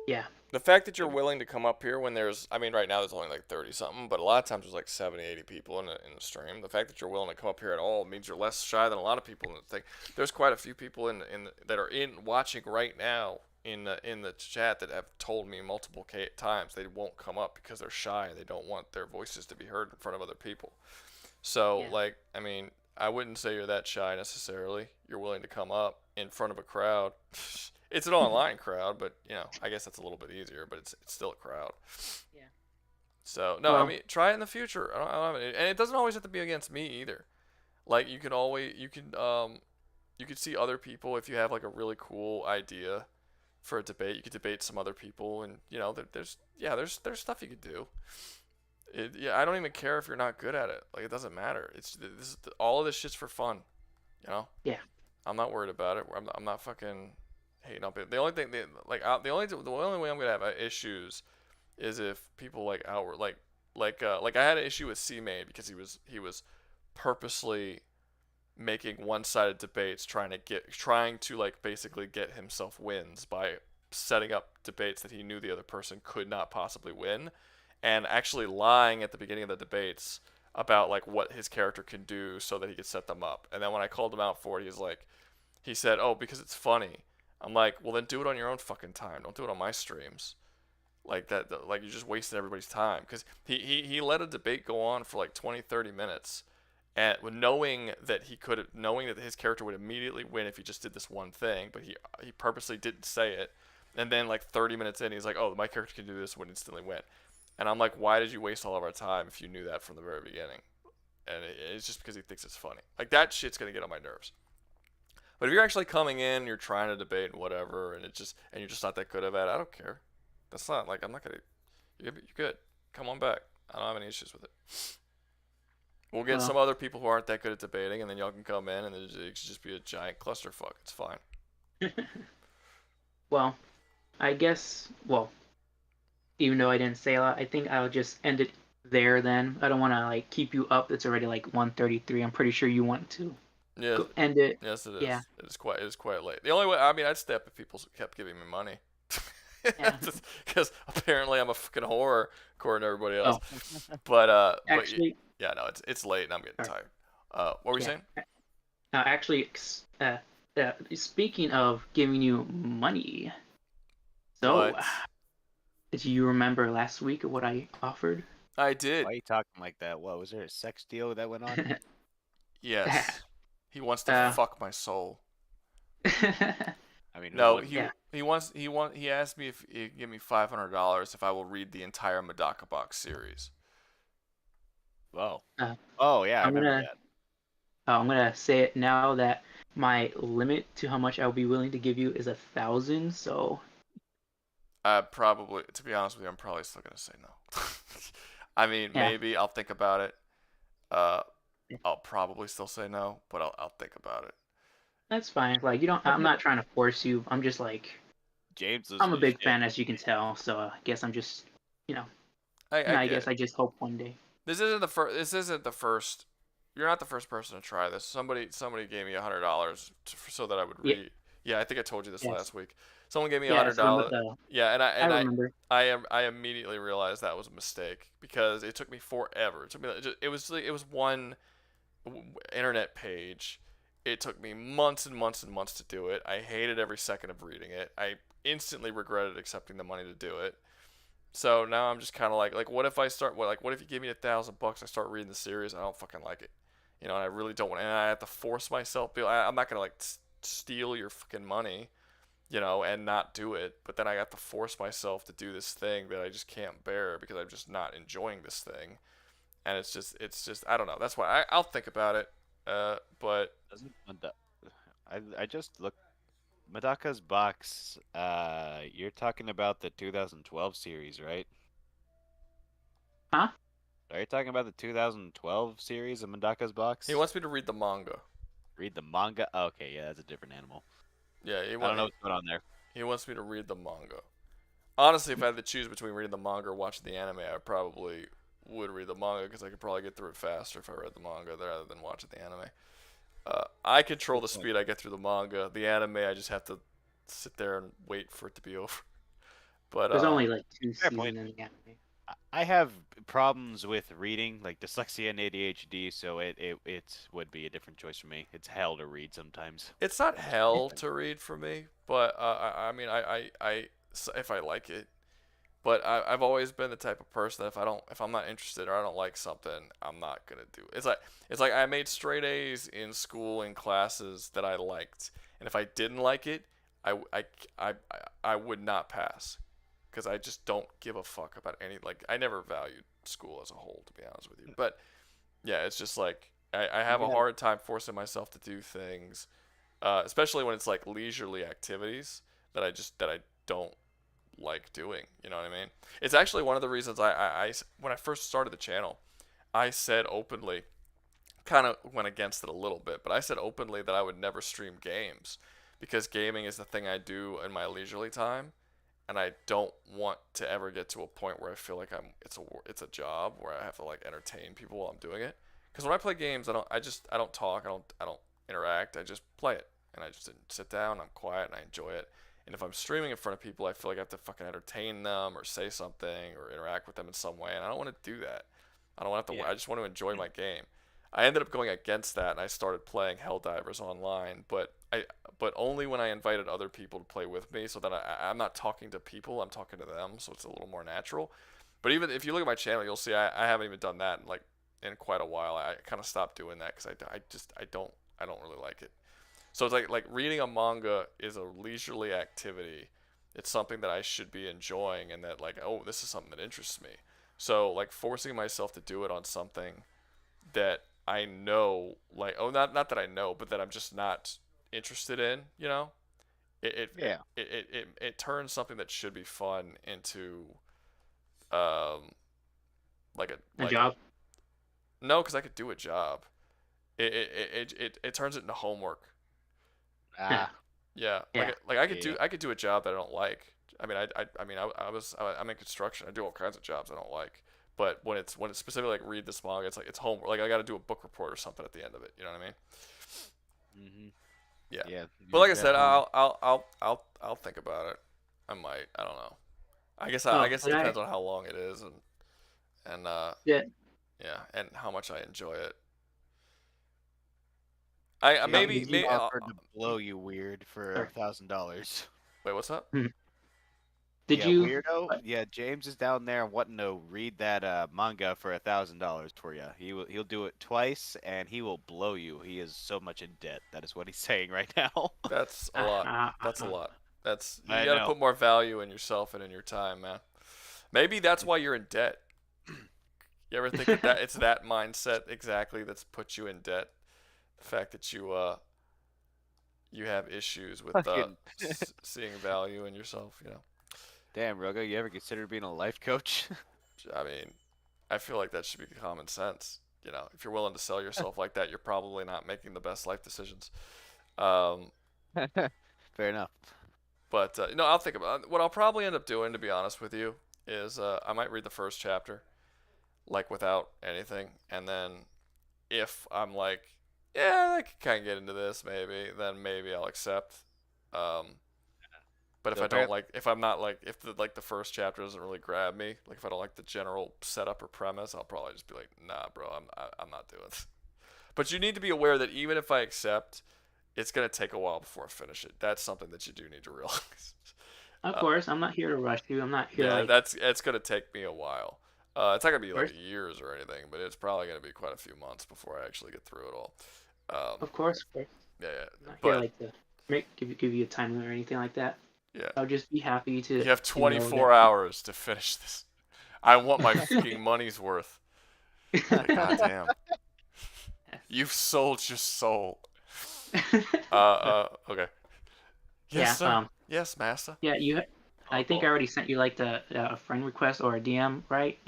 Speaker 16: yeah.
Speaker 1: The fact that you're willing to come up here when right now there's only 30 something, but a lot of times there's 70, 80 people in the stream. The fact that you're willing to come up here at all means you're less shy than a lot of people in the thing. There's quite a few people that are watching right now in the chat that have told me multiple times they won't come up because they're shy. They don't want their voices to be heard in front of other people. So I wouldn't say you're that shy necessarily. You're willing to come up in front of a crowd. It's an online crowd, but I guess that's a little bit easier. But it's still a crowd.
Speaker 16: Yeah.
Speaker 1: So no, I
Speaker 16: Well-
Speaker 1: mean, try it in the future. I don't have any, and it doesn't always have to be against me either. Like you could see other people if you have like a really cool idea for a debate. You could debate some other people, and there's stuff you could do. I don't even care if you're not good at it. Like it doesn't matter. All of this shit's for fun.
Speaker 16: Yeah.
Speaker 1: I'm not worried about it. I'm not fucking hating up it. The only thing the only way I'm gonna have issues is if people like outward like I had an issue with C-Maid because he was purposely making one-sided debates trying to like basically get himself wins by setting up debates that he knew the other person could not possibly win, and actually lying at the beginning of the debates about like what his character can do so that he could set them up. And then when I called him out for it, he said, "Oh, because it's funny." I'm like, "Well, then do it on your own fucking time. Don't do it on my streams." Like that, like you just wasted everybody's time. Because he let a debate go on for like 20-30 minutes, and knowing that his character would immediately win if he just did this one thing, but he purposely didn't say it. And then like 30 minutes in, he's like, "Oh, my character can do this," would instantly win. And I'm like, why did you waste all of our time if you knew that from the very beginning? And it's just because he thinks it's funny. Like that shit's gonna get on my nerves. But if you're actually coming in, you're trying to debate and whatever, and you're just not that good at it, I don't care. That's not like I'm not gonna. You're good. Come on back. I don't have any issues with it. We'll get some other people who aren't that good at debating, and then y'all can come in, and it should just be a giant clusterfuck. It's fine.
Speaker 16: Well, I guess. Well, even though I didn't say a lot, I think I'll just end it there. Then I don't want to like keep you up. It's already like 1:33. I'm pretty sure you want to.
Speaker 1: Yeah.
Speaker 16: End it.
Speaker 1: Yes, it is.
Speaker 16: Yeah.
Speaker 1: It is quite late. The only way, I mean, I'd step if people kept giving me money. Because apparently I'm a fucking whore according to everybody else. But
Speaker 16: Actually,
Speaker 1: yeah, no, it's late and I'm getting tired. What were you saying?
Speaker 16: Actually, speaking of giving you money, so did you remember last week what I offered?
Speaker 1: I did.
Speaker 5: Why are you talking like that? What was there a sex deal that went on?
Speaker 1: Yes. He wants to fuck my soul.
Speaker 5: I mean,
Speaker 1: no, he asked me if he'd give me $500 if I will read the entire Medaka box series.
Speaker 5: Whoa. Oh yeah, I remember that.
Speaker 16: I'm gonna say it now that my limit to how much I'll be willing to give you is 1,000. So.
Speaker 1: Probably, to be honest with you, I'm probably still gonna say no. I mean, maybe I'll think about it. I'll probably still say no, but I'll think about it.
Speaker 16: That's fine. Like I'm not trying to force you. I'm just like, I'm a big fan, as you can tell. So I guess I'm just, I guess I just hope one day.
Speaker 1: This isn't the first. You're not the first person to try this. Somebody gave me $100 so that I would read. Yeah, I think I told you this last week. Someone gave me $100. Yeah, and
Speaker 16: I remember.
Speaker 1: I immediately realized that was a mistake because it took me forever. It was one internet page. It took me months and months and months to do it. I hated every second of reading it. I instantly regretted accepting the money to do it. So now I'm just kind of like what if I start what if you give me $1,000, I start reading the series, I don't fucking like it, and I really don't want, and I have to force myself. I'm not gonna steal your fucking money, and not do it. But then I have to force myself to do this thing that I just can't bear because I'm just not enjoying this thing, and it's just I don't know. That's why I'll think about it. But
Speaker 5: I just looked. Medaka's box, you're talking about the 2012 series, right?
Speaker 16: Huh?
Speaker 5: Are you talking about the 2012 series of Medaka's box?
Speaker 1: He wants me to read the manga.
Speaker 5: Read the manga? Oh, okay, yeah, that's a different animal.
Speaker 1: Yeah,
Speaker 5: I don't know what's going on there.
Speaker 1: He wants me to read the manga. Honestly, if I had to choose between reading the manga or watching the anime, I probably would read the manga because I could probably get through it faster if I read the manga rather than watching the anime. I control the speed I get through the manga. The anime, I just have to sit there and wait for it to be over. But
Speaker 16: there's only like 2 seasons in the anime.
Speaker 5: I have problems with reading, like dyslexia and ADHD, so it would be a different choice for me. It's hell to read sometimes.
Speaker 1: It's not hell to read for me, but I mean, I if I like it, But I've always been the type of person that if I'm not interested or I don't like something, I'm not gonna do it. It's like I made straight A's in school in classes that I liked, and if I didn't like it, I, I, I, I would not pass, because I just don't give a fuck about any, like, I never valued school as a whole, to be honest with you. But yeah, it's just like I have a hard time forcing myself to do things, especially when it's like leisurely activities that I don't like doing. You know what I mean? It's actually one of the reasons when I first started the channel, I said openly, kind of went against it a little bit, but I said openly that I would never stream games, because gaming is the thing I do in my leisurely time, and I don't want to ever get to a point where I feel like it's a job where I have to like entertain people while I'm doing it. Because when I play games, I don't talk, I don't interact, I just play it, and I just sit down, I'm quiet, and I enjoy it. And if I'm streaming in front of people, I feel like I have to fucking entertain them or say something or interact with them in some way, and I don't want to do that. I don't want to. I just want to enjoy my game. I ended up going against that, and I started playing Helldivers online, but only when I invited other people to play with me, so that I'm not talking to people, I'm talking to them, so it's a little more natural. But even if you look at my channel, you'll see I haven't even done that in quite a while. I kind of stopped doing that because I don't really like it. So it's like reading a manga is a leisurely activity. It's something that I should be enjoying, and that, like, oh, this is something that interests me. So like forcing myself to do it on something that I know, like, oh, not that I know, but that I'm just not interested in, you know, it turns something that should be fun into like
Speaker 16: a job.
Speaker 1: No, because I could do a job. It turns it into homework. Yeah. Like I could do a job that I don't like. I mean, I'm in construction. I do all kinds of jobs I don't like. But when it's specifically like read this manga, it's like it's homework. Like I got to do a book report or something at the end of it. You know what I mean?
Speaker 5: Mm-hmm.
Speaker 1: Yeah.
Speaker 5: Yeah.
Speaker 1: But like I said, I'll think about it. I might. I don't know. I guess it depends on how long it is and
Speaker 16: yeah,
Speaker 1: and how much I enjoy it. I maybe
Speaker 5: offered to blow you weird for $1,000.
Speaker 1: Wait, what's up?
Speaker 16: Did you
Speaker 5: weirdo? Yeah, James is down there wanting to read that manga for $1,000 for you. He'll do it twice, and he will blow you. He is so much in debt. That is what he's saying right now.
Speaker 1: That's a lot. That's a lot. You
Speaker 5: I
Speaker 1: gotta
Speaker 5: know.
Speaker 1: put more value in yourself and in your time, man. Maybe that's why you're in debt. You ever think that it's that mindset exactly that's put you in debt? The fact that you have issues with seeing value in yourself, you know.
Speaker 5: Damn, Rogo, you ever considered being a life coach?
Speaker 1: I mean, I feel like that should be common sense. You know, if you're willing to sell yourself like that, you're probably not making the best life decisions.
Speaker 5: Fair enough.
Speaker 1: But I'll think about it. What I'll probably end up doing, to be honest with you, is I might read the first chapter, like without anything, and then if I'm like, yeah, I can kind of get into this, then maybe I'll accept. But if I don't like, if I'm not like, if the first chapter doesn't really grab me, like if I don't like the general setup or premise, I'll probably just be like, nah, bro, I'm not doing this. But you need to be aware that even if I accept, it's gonna take a while before I finish it. That's something that you do need to realize.
Speaker 16: Of course, I'm not here to rush you. I'm not here.
Speaker 1: Yeah, it's gonna take me a while. It's not gonna be like years or anything, but it's probably gonna be quite a few months before I actually get through it all.
Speaker 16: Of course.
Speaker 1: Yeah.
Speaker 16: I'm not here like to give you a time limit or anything like that.
Speaker 1: Yeah.
Speaker 16: I'll just be happy to.
Speaker 1: You have 24 hours to finish this. I want my fucking money's worth. God damn. You've sold your soul. Okay. Yes, sir. Yes, master.
Speaker 16: Yeah, I think I already sent you like a friend request or a DM, right?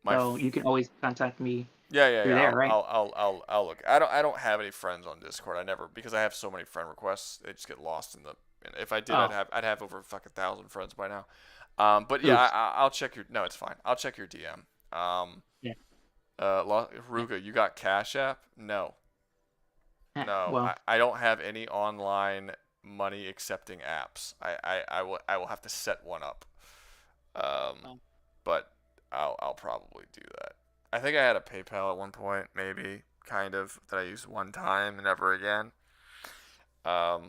Speaker 16: So you can always contact me.
Speaker 1: Yeah.
Speaker 16: There, right?
Speaker 1: I'll look. I don't have any friends on Discord. I never, because I have so many friend requests, they just get lost in the. And if I did, I'd have over fucking 1,000 friends by now. But yeah, I'll check your. No, it's fine. I'll check your DM.
Speaker 16: Yeah.
Speaker 1: Rouga, you got Cash App? No. No, well, I don't have any online money accepting apps. I will have to set one up. But I'll probably do that. I think I had a PayPal at one point, maybe, kind of, that I used one time and never again. I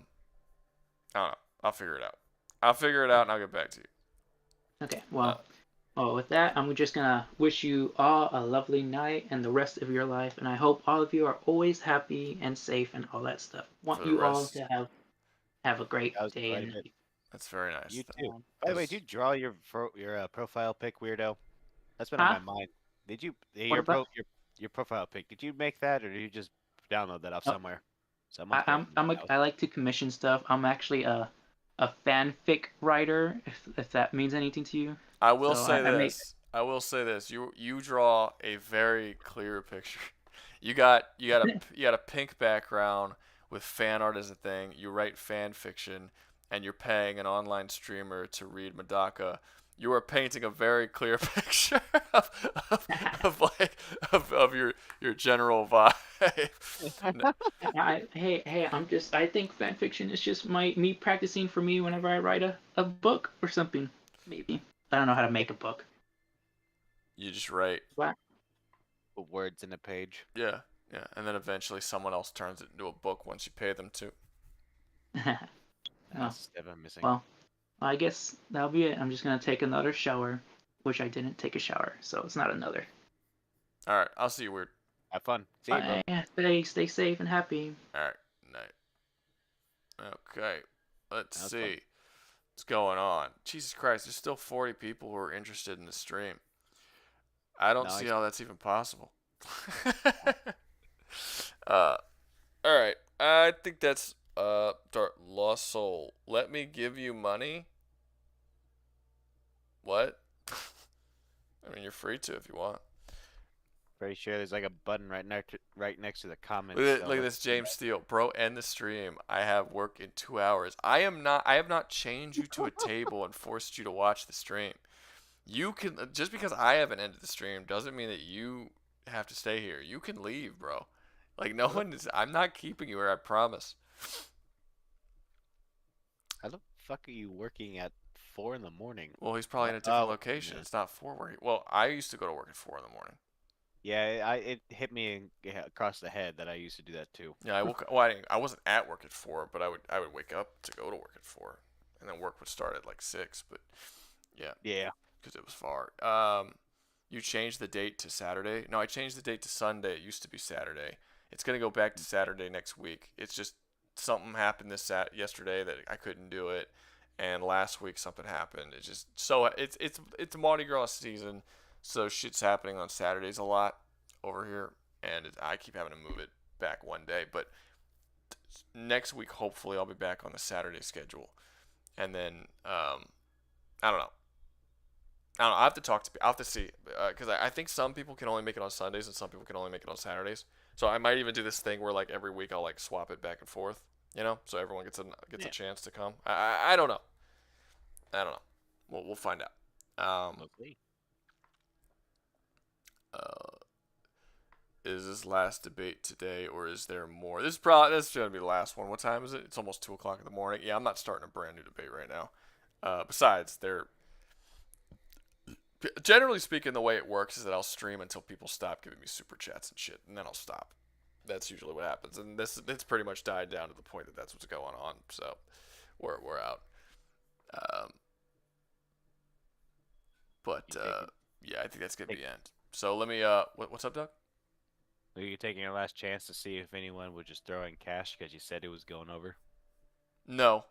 Speaker 1: don't know. I'll figure it out. And I'll get back to you.
Speaker 16: Okay, well, with that, I'm just gonna wish you all a lovely night and the rest of your life, and I hope all of you are always happy and safe and all that stuff. Want
Speaker 1: For the
Speaker 16: you all
Speaker 1: rest,
Speaker 16: to have a great
Speaker 5: That was
Speaker 16: day
Speaker 5: quite a
Speaker 16: and
Speaker 5: bit.
Speaker 16: night.
Speaker 1: that's very nice.
Speaker 5: You too. By the way, did you draw your profile pic, weirdo? That's been on
Speaker 16: Huh?
Speaker 5: my mind. Did you
Speaker 16: What about?
Speaker 5: your profile pic? Did you make that, or did you just download that off
Speaker 16: Oh,
Speaker 5: somewhere? Someone's
Speaker 16: I like to commission stuff. I'm actually a fanfic writer, if that means anything to you.
Speaker 1: I will
Speaker 16: So
Speaker 1: say
Speaker 16: I make
Speaker 1: this. I will say this. You draw a very clear picture. You got a pink background with fan art as a thing. You write fan fiction, and you're paying an online streamer to read Medaka. You are painting a very clear picture of your general vibe.
Speaker 16: I think fan fiction is just me practicing for me whenever I write a book or something. Maybe. I don't know how to make a book.
Speaker 1: You just write.
Speaker 16: What?
Speaker 5: Put words in a page.
Speaker 1: Yeah, yeah, and then eventually someone else turns it into a book once you pay them to.
Speaker 16: Oh,
Speaker 5: That's the step I'm missing.
Speaker 16: well, I guess that'll be it. I'm just gonna take another shower, which I didn't take a shower, so it's not another.
Speaker 1: All right, I'll see you, weird.
Speaker 5: Have fun. See you, bro.
Speaker 16: Bye. Stay safe and happy.
Speaker 1: All right, night. Okay, let's
Speaker 5: That was
Speaker 1: see what's going on. Jesus Christ, there's still 40 people who are interested in the stream. I don't see how that's even possible. All right, I think that's Lost Soul. Let me give you money. What? I mean, you're free to if you want.
Speaker 5: Pretty sure there's like a button right next to the comments.
Speaker 1: Look at this, James Steele. Bro, end the stream. I have work in 2 hours. I have not chained you to a table and forced you to watch the stream. You can, just because I haven't ended the stream doesn't mean that you have to stay here. You can leave, bro. Like, no one is, I'm not keeping you here, I promise.
Speaker 5: How the fuck are you working at 4 in the morning?
Speaker 1: Well, he's probably in a different location. It's not 4 where he, well, I used to go to work at 4 in the morning.
Speaker 5: Yeah, it hit me across the head that I used to do that too.
Speaker 1: Yeah, I wasn't at work at 4, but I would wake up to go to work at 4, and then work would start at like 6. But yeah, because it was far. You changed the date to Saturday. No, I changed the date to Sunday. It used to be Saturday. It's gonna go back to Saturday next week. It's just something happened yesterday that I couldn't do it, and last week something happened. It's just so it's Mardi Gras season. So shit's happening on Saturdays a lot over here, and I keep having to move it back one day. But next week, hopefully, I'll be back on the Saturday schedule, and then I don't know. I have to talk to people. I have to see because I think some people can only make it on Sundays and some people can only make it on Saturdays. So I might even do this thing where like every week I'll like swap it back and forth, so everyone gets a chance to come. I don't know. I don't know. We'll find out.
Speaker 5: Okay.
Speaker 1: Is this last debate today, or is there more? This gonna be the last one. What time is it? It's almost 2:00 in the morning. Yeah, I'm not starting a brand new debate right now. Besides, generally speaking, the way it works is that I'll stream until people stop giving me super chats and shit, and then I'll stop. That's usually what happens, and it's pretty much died down to the point that that's what's going on. So we're out. Yeah, I think that's gonna be the end. So let me what's up, Doug?
Speaker 5: Are you taking your last chance to see if anyone would just throw in cash because you said it was going over?
Speaker 1: No,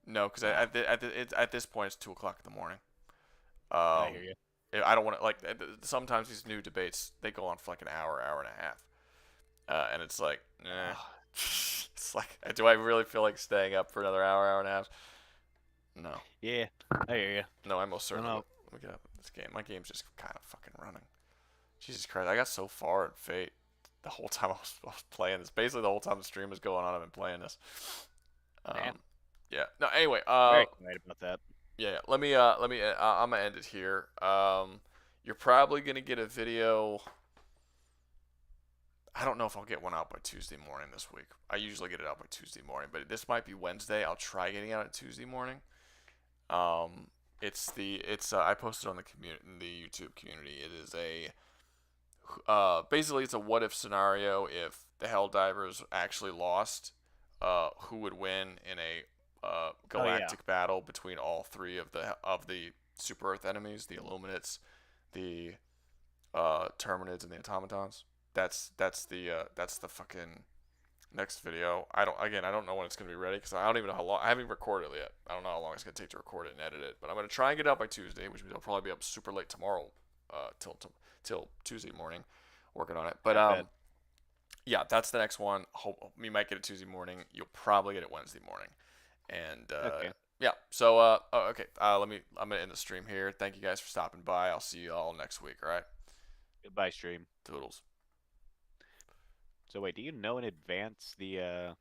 Speaker 1: because at this point it's 2:00 in the morning.
Speaker 5: I hear you.
Speaker 1: I don't want to sometimes these new debates they go on for like an hour and a half, and it's like, it's like, do I really feel like staying up for another hour and a half? No.
Speaker 5: Yeah, I hear you.
Speaker 1: No, I most certainly.
Speaker 5: No.
Speaker 1: Let me get up this game. My game's just kind of fucking running. Jesus Christ, I got so far in Fate. The whole time I was playing this. Basically, the whole time the stream was going on, I've been playing this. Yeah. No. Anyway.
Speaker 5: Very excited about that.
Speaker 1: Yeah. Let me. I'm gonna end it here. You're probably gonna get a video. I don't know if I'll get one out by Tuesday morning this week. I usually get it out by Tuesday morning, but this might be Wednesday. I'll try getting out on Tuesday morning. I posted on the community, in the YouTube community. It is basically it's a what if scenario if the Helldivers actually lost, who would win in a galactic battle between all three of the super Earth enemies, the Illuminates, the Terminids, and the Automatons. That's the fucking next video. I don't know when it's gonna be ready because I don't even know how long. I haven't even recorded it yet. I don't know how long it's gonna take to record it and edit it. But I'm gonna try and get it out by Tuesday, which means I'll probably be up super late tomorrow, till Tuesday morning, working on it. But yeah, that's the next one. Hope we might get it Tuesday morning. You'll probably get it Wednesday morning. And
Speaker 5: Okay.
Speaker 1: yeah. So okay. I'm gonna end the stream here. Thank you guys for stopping by. I'll see you all next week. All right.
Speaker 5: Goodbye, stream.
Speaker 1: Toodles.
Speaker 5: So wait, do you know in advance the